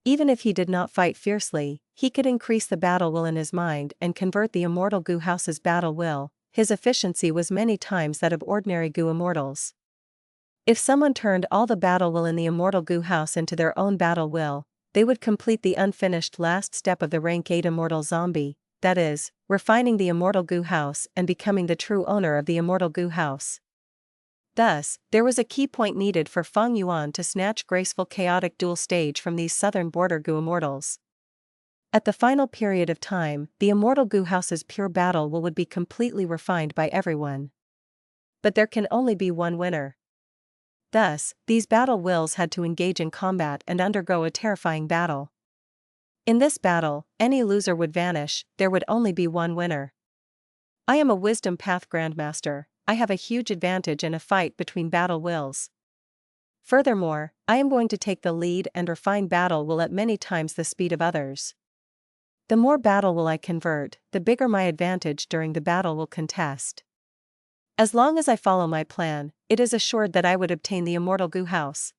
Even if he did not fight fiercely, he could increase the battle will in his mind and convert the immortal Gu House's battle will. His efficiency was many times that of ordinary Gu Immortals. If someone turned all the battle will in the immortal Gu House into their own battle will, they would complete the unfinished last step of the rank 8 immortal zombie, that is, refining the immortal Gu House and becoming the true owner of the immortal Gu House. Thus, there was a key point needed for Feng Yuan to snatch Graceful chaotic duel stage from these southern border Gu Immortals. At the final period of time, the immortal Gu House's pure battle will would be completely refined by everyone. But there can only be one winner. Thus, these battle wills had to engage in combat and undergo a terrifying battle. In this battle, any loser would vanish, there would only be one winner. I am a Wisdom Path Grandmaster. I have a huge advantage in a fight between battle wills. Furthermore, I am going to take the lead and refine battle will at many times the speed of others. The more battle will I convert, the bigger my advantage during the battle will contest. As long as I follow my plan, it is assured that I would obtain the immortal Gu House.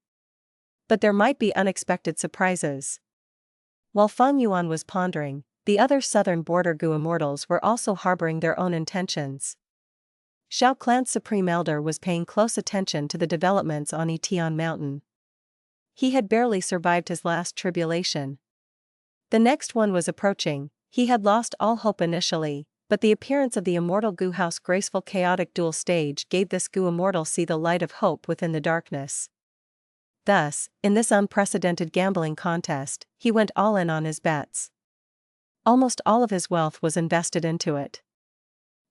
But there might be unexpected surprises. While Feng Yuan was pondering, the other southern border Gu Immortals were also harboring their own intentions. Xiao Clan's Supreme Elder was paying close attention to the developments on Tian Mountain. He had barely survived his last tribulation. The next one was approaching. He had lost all hope initially, but the appearance of the immortal Gu House Graceful chaotic duel stage gave this Gu Immortal see the light of hope within the darkness. Thus, in this unprecedented gambling contest, he went all in on his bets. Almost all of his wealth was invested into it.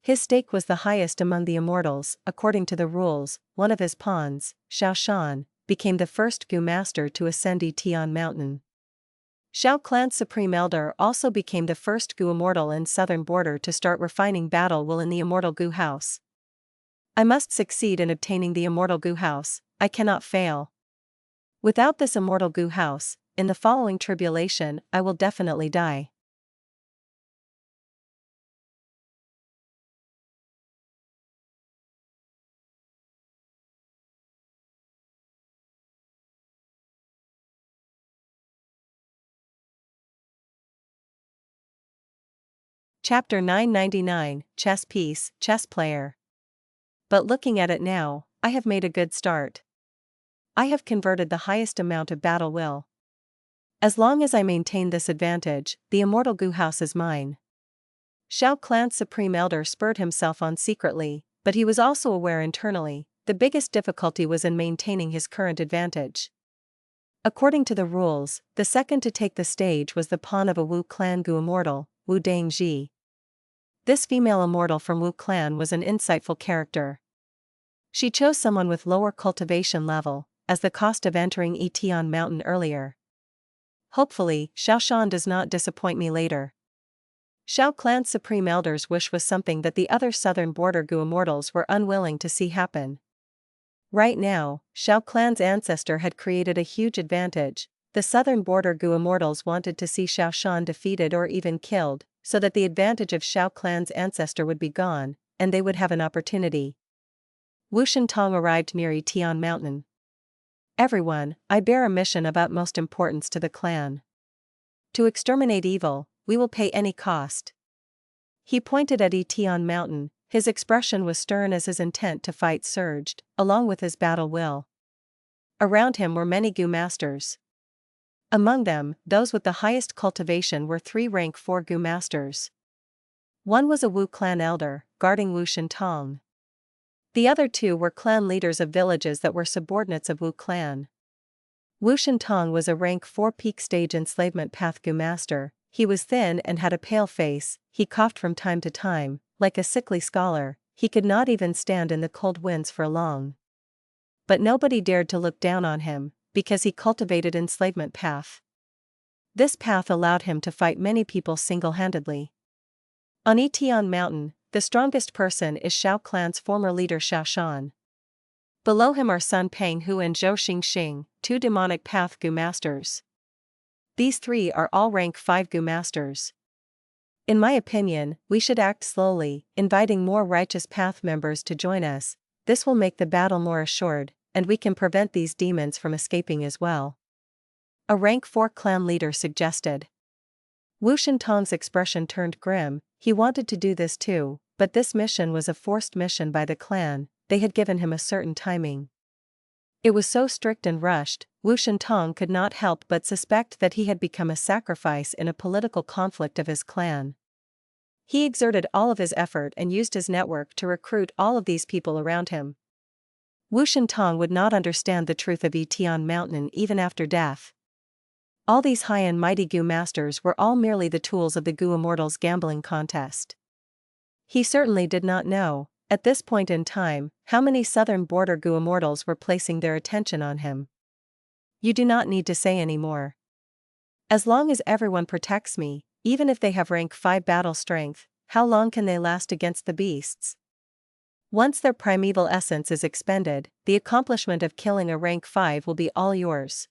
His stake was the highest among the immortals. According to the rules, one of his pawns, Shan, became the first Gu Master to ascend Tian Mountain. Xiao Clan's Supreme Elder also became the first Gu Immortal in southern border to start refining battle will in the immortal Gu House. I must succeed in obtaining the immortal Gu House, I cannot fail. Without this immortal Gu House, in the following tribulation, I will definitely die. Chapter 999, Chess Piece, Chess Player. But looking at it now, I have made a good start. I have converted the highest amount of battle will. As long as I maintain this advantage, the immortal Gu House is mine. Xiao Clan's Supreme Elder spurred himself on secretly, but he was also aware internally, the biggest difficulty was in maintaining his current advantage. According to the rules, the second to take the stage was the pawn of a Wu clan Gu Immortal, Wu Dangji. This female immortal from Wu clan was an insightful character. She chose someone with lower cultivation level, as the cost of entering Tian Mountain earlier. Hopefully, Shan does not disappoint me later. Xiao Clan's Supreme Elder's wish was something that the other southern border Gu Immortals were unwilling to see happen. Right now, Xiao Clan's ancestor had created a huge advantage. The southern border Gu Immortals wanted to see Shan defeated or even killed, so that the advantage of Xiao Clan's ancestor would be gone, and they would have an opportunity. Wu Shentong arrived near Tian Mountain. Everyone, I bear a mission of utmost importance to the clan. To exterminate evil, we will pay any cost. He pointed at Tian Mountain, his expression was stern as his intent to fight surged, along with his battle will. Around him were many Gu Masters. Among them, those with the highest cultivation were 3 rank 4 Gu Masters. One was a Wu clan elder, guarding Wu Shentong. The other 2 were clan leaders of villages that were subordinates of Wu clan. Wu Shentong was a rank 4 peak stage enslavement path Gu Master. He was thin and had a pale face, he coughed from time to time, like a sickly scholar, he could not even stand in the cold winds for long. But nobody dared to look down on him, because he cultivated enslavement path. This path allowed him to fight many people single-handedly. On Tian Mountain, the strongest person is Xiao Clan's former leader Shan. Below him are Sun Penghu and Zhou Xingxing, 2 demonic path Gu Masters. These 3 are all rank 5 Gu Masters. In my opinion, we should act slowly, inviting more righteous path members to join us. This will make the battle more assured, and we can prevent these demons from escaping as well. A rank 4 clan leader suggested. Wu Shintong's expression turned grim. He wanted to do this too, but this mission was a forced mission by the clan. They had given him a certain timing. It was so strict and rushed, Wu Shintong could not help but suspect that he had become a sacrifice in a political conflict of his clan. He exerted all of his effort and used his network to recruit all of these people around him. Wu Shintong would not understand the truth of Tian Mountain even after death. All these high and mighty Gu masters were all merely the tools of the Gu Immortals gambling contest. He certainly did not know, at this point in time, how many southern border Gu Immortals were placing their attention on him. You do not need to say any more. As long as everyone protects me, even if they have rank 5 battle strength, how long can they last against the beasts? Once their primeval essence is expended, the accomplishment of killing a rank 5 will be all yours.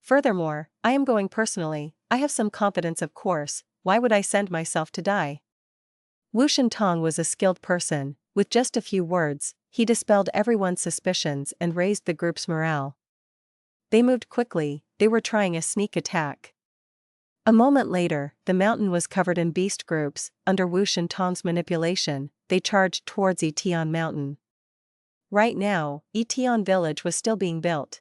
Furthermore, I am going personally. I have some confidence, of course. Why would I send myself to die? Wu Shintong was a skilled person. With just a few words, he dispelled everyone's suspicions and raised the group's morale. They moved quickly. They were trying a sneak attack. A moment later, the mountain was covered in beast groups. Under Wu Shintong's manipulation, they charged towards Tian Mountain. Right now, Tian village was still being built.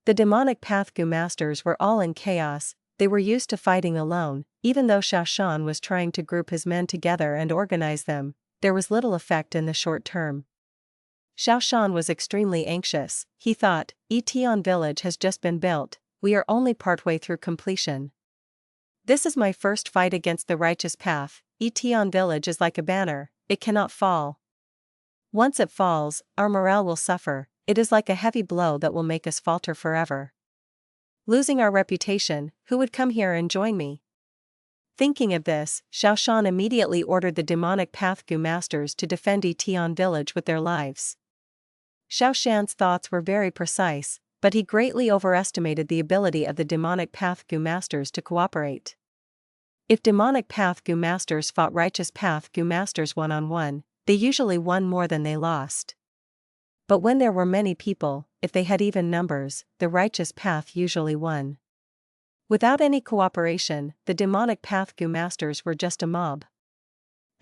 The demonic path Gu masters were all in chaos. They were used to fighting alone. Even though Shan was trying to group his men together and organize them, there was little effect in the short term. Shan was extremely anxious. He thought, Tian village has just been built. We are only partway through completion. This is my first fight against the righteous path. Tian village is like a banner, it cannot fall. Once it falls, our morale will suffer. It is like a heavy blow that will make us falter forever. Losing our reputation, who would come here and join me? Thinking of this, Shan immediately ordered the demonic path Gu masters to defend Tian village with their lives. Shan's thoughts were very precise, but he greatly overestimated the ability of the demonic path Gu masters to cooperate. If demonic path Gu masters fought righteous path Gu masters one-on-one, they usually won more than they lost. But when there were many people, if they had even numbers, the righteous path usually won. Without any cooperation, the demonic path Gu masters were just a mob.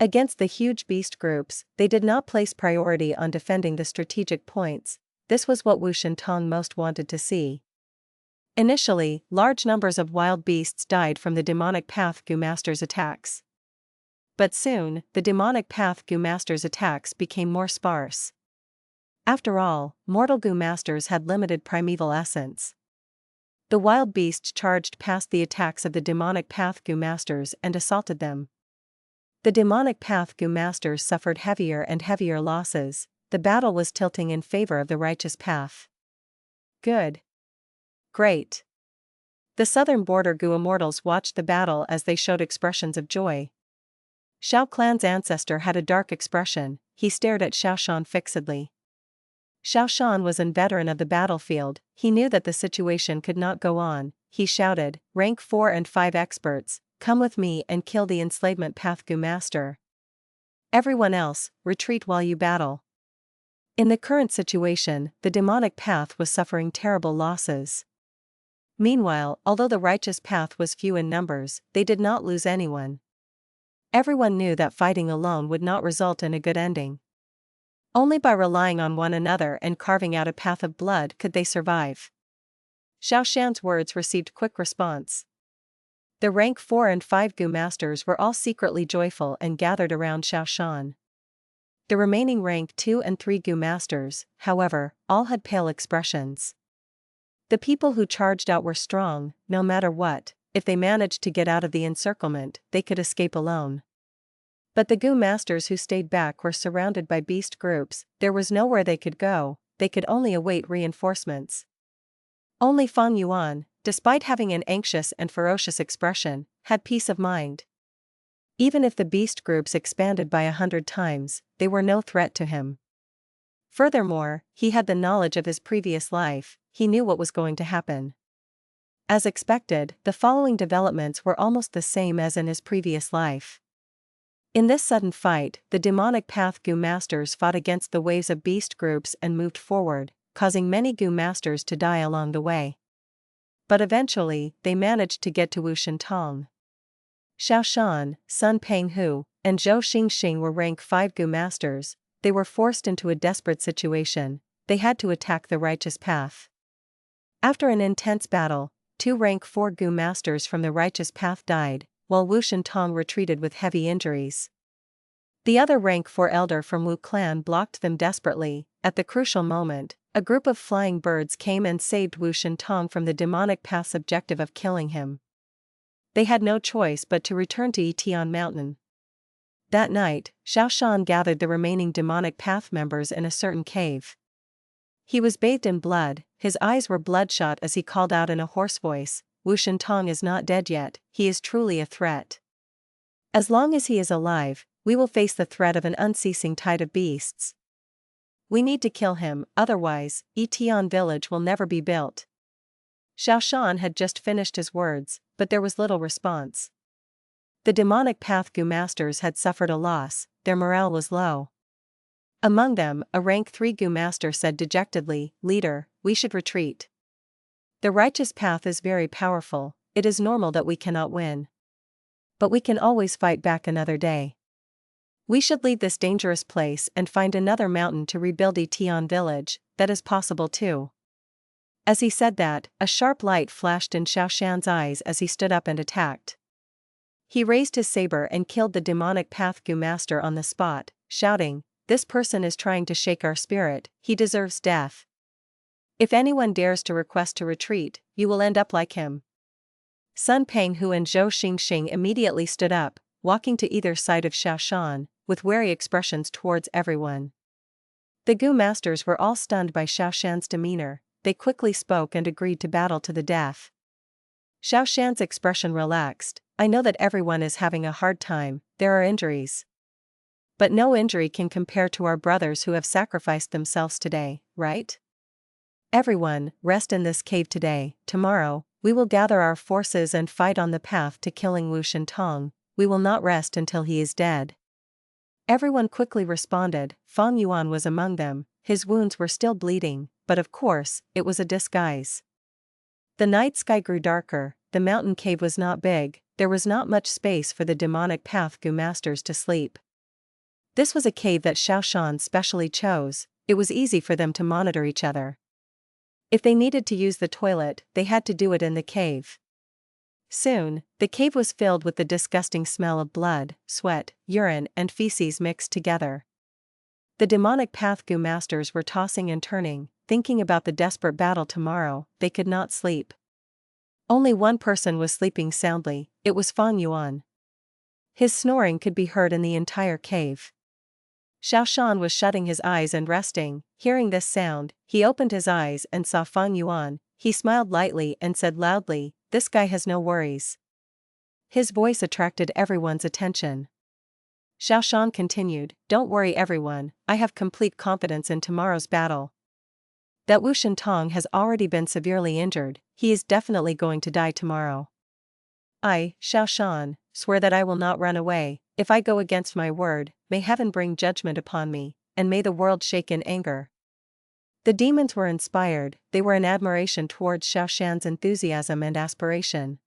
Against the huge beast groups, they did not place priority on defending the strategic points. This was what Wu Shintong most wanted to see. Initially, large numbers of wild beasts died from the demonic path Gu masters' attacks. But soon, the demonic path Gu masters' attacks became more sparse. After all, mortal Gu masters had limited primeval essence. The wild beasts charged past the attacks of the demonic path Gu masters and assaulted them. The demonic path Gu masters suffered heavier and heavier losses. The battle was tilting in favor of the righteous path. Good. Great. The southern border Gu Immortals watched the battle as they showed expressions of joy. Xiao clan's ancestor had a dark expression. He stared at Shan fixedly. Shan was a veteran of the battlefield. He knew that the situation could not go on. He shouted, rank 4 and 5 experts, come with me and kill the enslavement path Gu master. Everyone else, retreat while you battle. In the current situation, the demonic path was suffering terrible losses. Meanwhile, although the righteous path was few in numbers, they did not lose anyone. Everyone knew that fighting alone would not result in a good ending. Only by relying on one another and carving out a path of blood could they survive. Shan's words received quick response. The rank 4 and 5 Gu masters were all secretly joyful and gathered around Shan. The remaining rank 2 and 3 Gu masters, however, all had pale expressions. The people who charged out were strong. No matter what, if they managed to get out of the encirclement, they could escape alone. But the Gu masters who stayed back were surrounded by beast groups. There was nowhere they could go. They could only await reinforcements. Only Feng Yuan, despite having an anxious and ferocious expression, had peace of mind. Even if the beast groups expanded by 100 times, they were no threat to him. Furthermore, he had the knowledge of his previous life. He knew what was going to happen. As expected, the following developments were almost the same as in his previous life. In this sudden fight, the demonic path Gu masters fought against the waves of beast groups and moved forward, causing many Gu masters to die along the way. But eventually, they managed to get to Wushan Tong. Xiao Shan, Sun Penghu, and Zhou Xingxing were rank 5 Gu Masters. They were forced into a desperate situation. They had to attack the righteous path. After an intense battle, 2 rank 4 Gu Masters from the righteous path died, while Wushan Tong retreated with heavy injuries. The other rank 4 elder from Wu clan blocked them desperately. At the crucial moment, a group of flying birds came and saved Wushan Tong from the demonic path's objective of killing him. They had no choice but to return to Tian Mountain. That night, Xiao Shan gathered the remaining demonic path members in a certain cave. He was bathed in blood, his eyes were bloodshot as he called out in a hoarse voice, "Wushan Tong is not dead yet, he is truly a threat. As long as he is alive, we will face the threat of an unceasing tide of beasts. We need to kill him, otherwise, Tian village will never be built." Xiao Shan had just finished his words, but there was little response. The demonic path Gu Masters had suffered a loss, their morale was low. Among them, a rank 3 Gu Master said dejectedly, "Leader, we should retreat. The righteous path is very powerful, it is normal that we cannot win. But we can always fight back another day. We should leave this dangerous place and find another mountain to rebuild Tian village, that is possible too." As he said that, a sharp light flashed in Xiao Shan's eyes as he stood up and attacked. He raised his saber and killed the demonic path Gu Master on the spot, shouting, "This person is trying to shake our spirit, he deserves death. If anyone dares to request to retreat, you will end up like him." Sun Penghu and Zhou Xingxing immediately stood up, walking to either side of Xiao Shan, with wary expressions towards everyone. The Gu Masters were all stunned by Xiao Shan's demeanor. They quickly spoke and agreed to battle to the death. Xiao Shan's expression relaxed. "I know that everyone is having a hard time, there are injuries. But no injury can compare to our brothers who have sacrificed themselves today, right? Everyone, rest in this cave today. Tomorrow, we will gather our forces and fight on the path to killing Wushan Tong. We will not rest until he is dead." Everyone quickly responded. Feng Yuan was among them. His wounds were still bleeding, but of course, it was a disguise. The night sky grew darker, the mountain cave was not big, there was not much space for the demonic path Gu Masters to sleep. This was a cave that Xiao Shan specially chose, it was easy for them to monitor each other. If they needed to use the toilet, they had to do it in the cave. Soon, the cave was filled with the disgusting smell of blood, sweat, urine, and feces mixed together. The demonic path Gu Masters were tossing and turning, thinking about the desperate battle tomorrow. They could not sleep. Only one person was sleeping soundly, it was Feng Yuan. His snoring could be heard in the entire cave. Xiao Shan was shutting his eyes and resting. Hearing this sound, he opened his eyes and saw Feng Yuan. He smiled lightly and said loudly, "This guy has no worries." His voice attracted everyone's attention. Xiao Shan continued, "Don't worry everyone, I have complete confidence in tomorrow's battle. That Wushan Tong has already been severely injured, he is definitely going to die tomorrow. I, Xiao Shan, swear that I will not run away. If I go against my word, may heaven bring judgment upon me, and may the world shake in anger." The demons were inspired, they were in admiration towards Xiao Shan's enthusiasm and aspiration.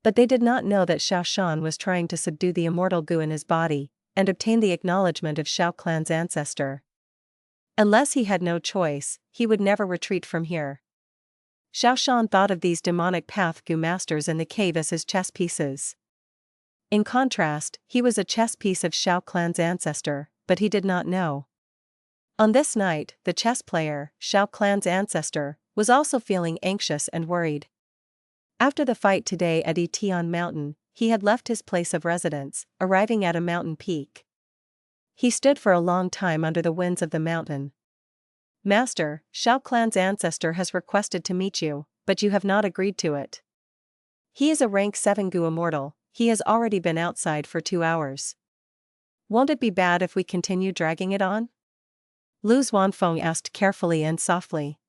But they did not know that Xiao Shan was trying to subdue the immortal Gu in his body, and obtain the acknowledgement of Xiao clan's ancestor. Unless he had no choice, he would never retreat from here. Xiao Shan thought of these demonic path Gu Masters in the cave as his chess pieces. In contrast, he was a chess piece of Xiao clan's ancestor, but he did not know. On this night, the chess player, Xiao clan's ancestor, was also feeling anxious and worried. After the fight today at Tian Mountain, he had left his place of residence, arriving at a mountain peak. He stood for a long time under the winds of the mountain. "Master, Xiao clan's ancestor has requested to meet you, but you have not agreed to it. He is a rank 7 Gu Immortal, he has already been outside for 2 hours. Won't it be bad if we continue dragging it on?" Lu Feng asked carefully and softly.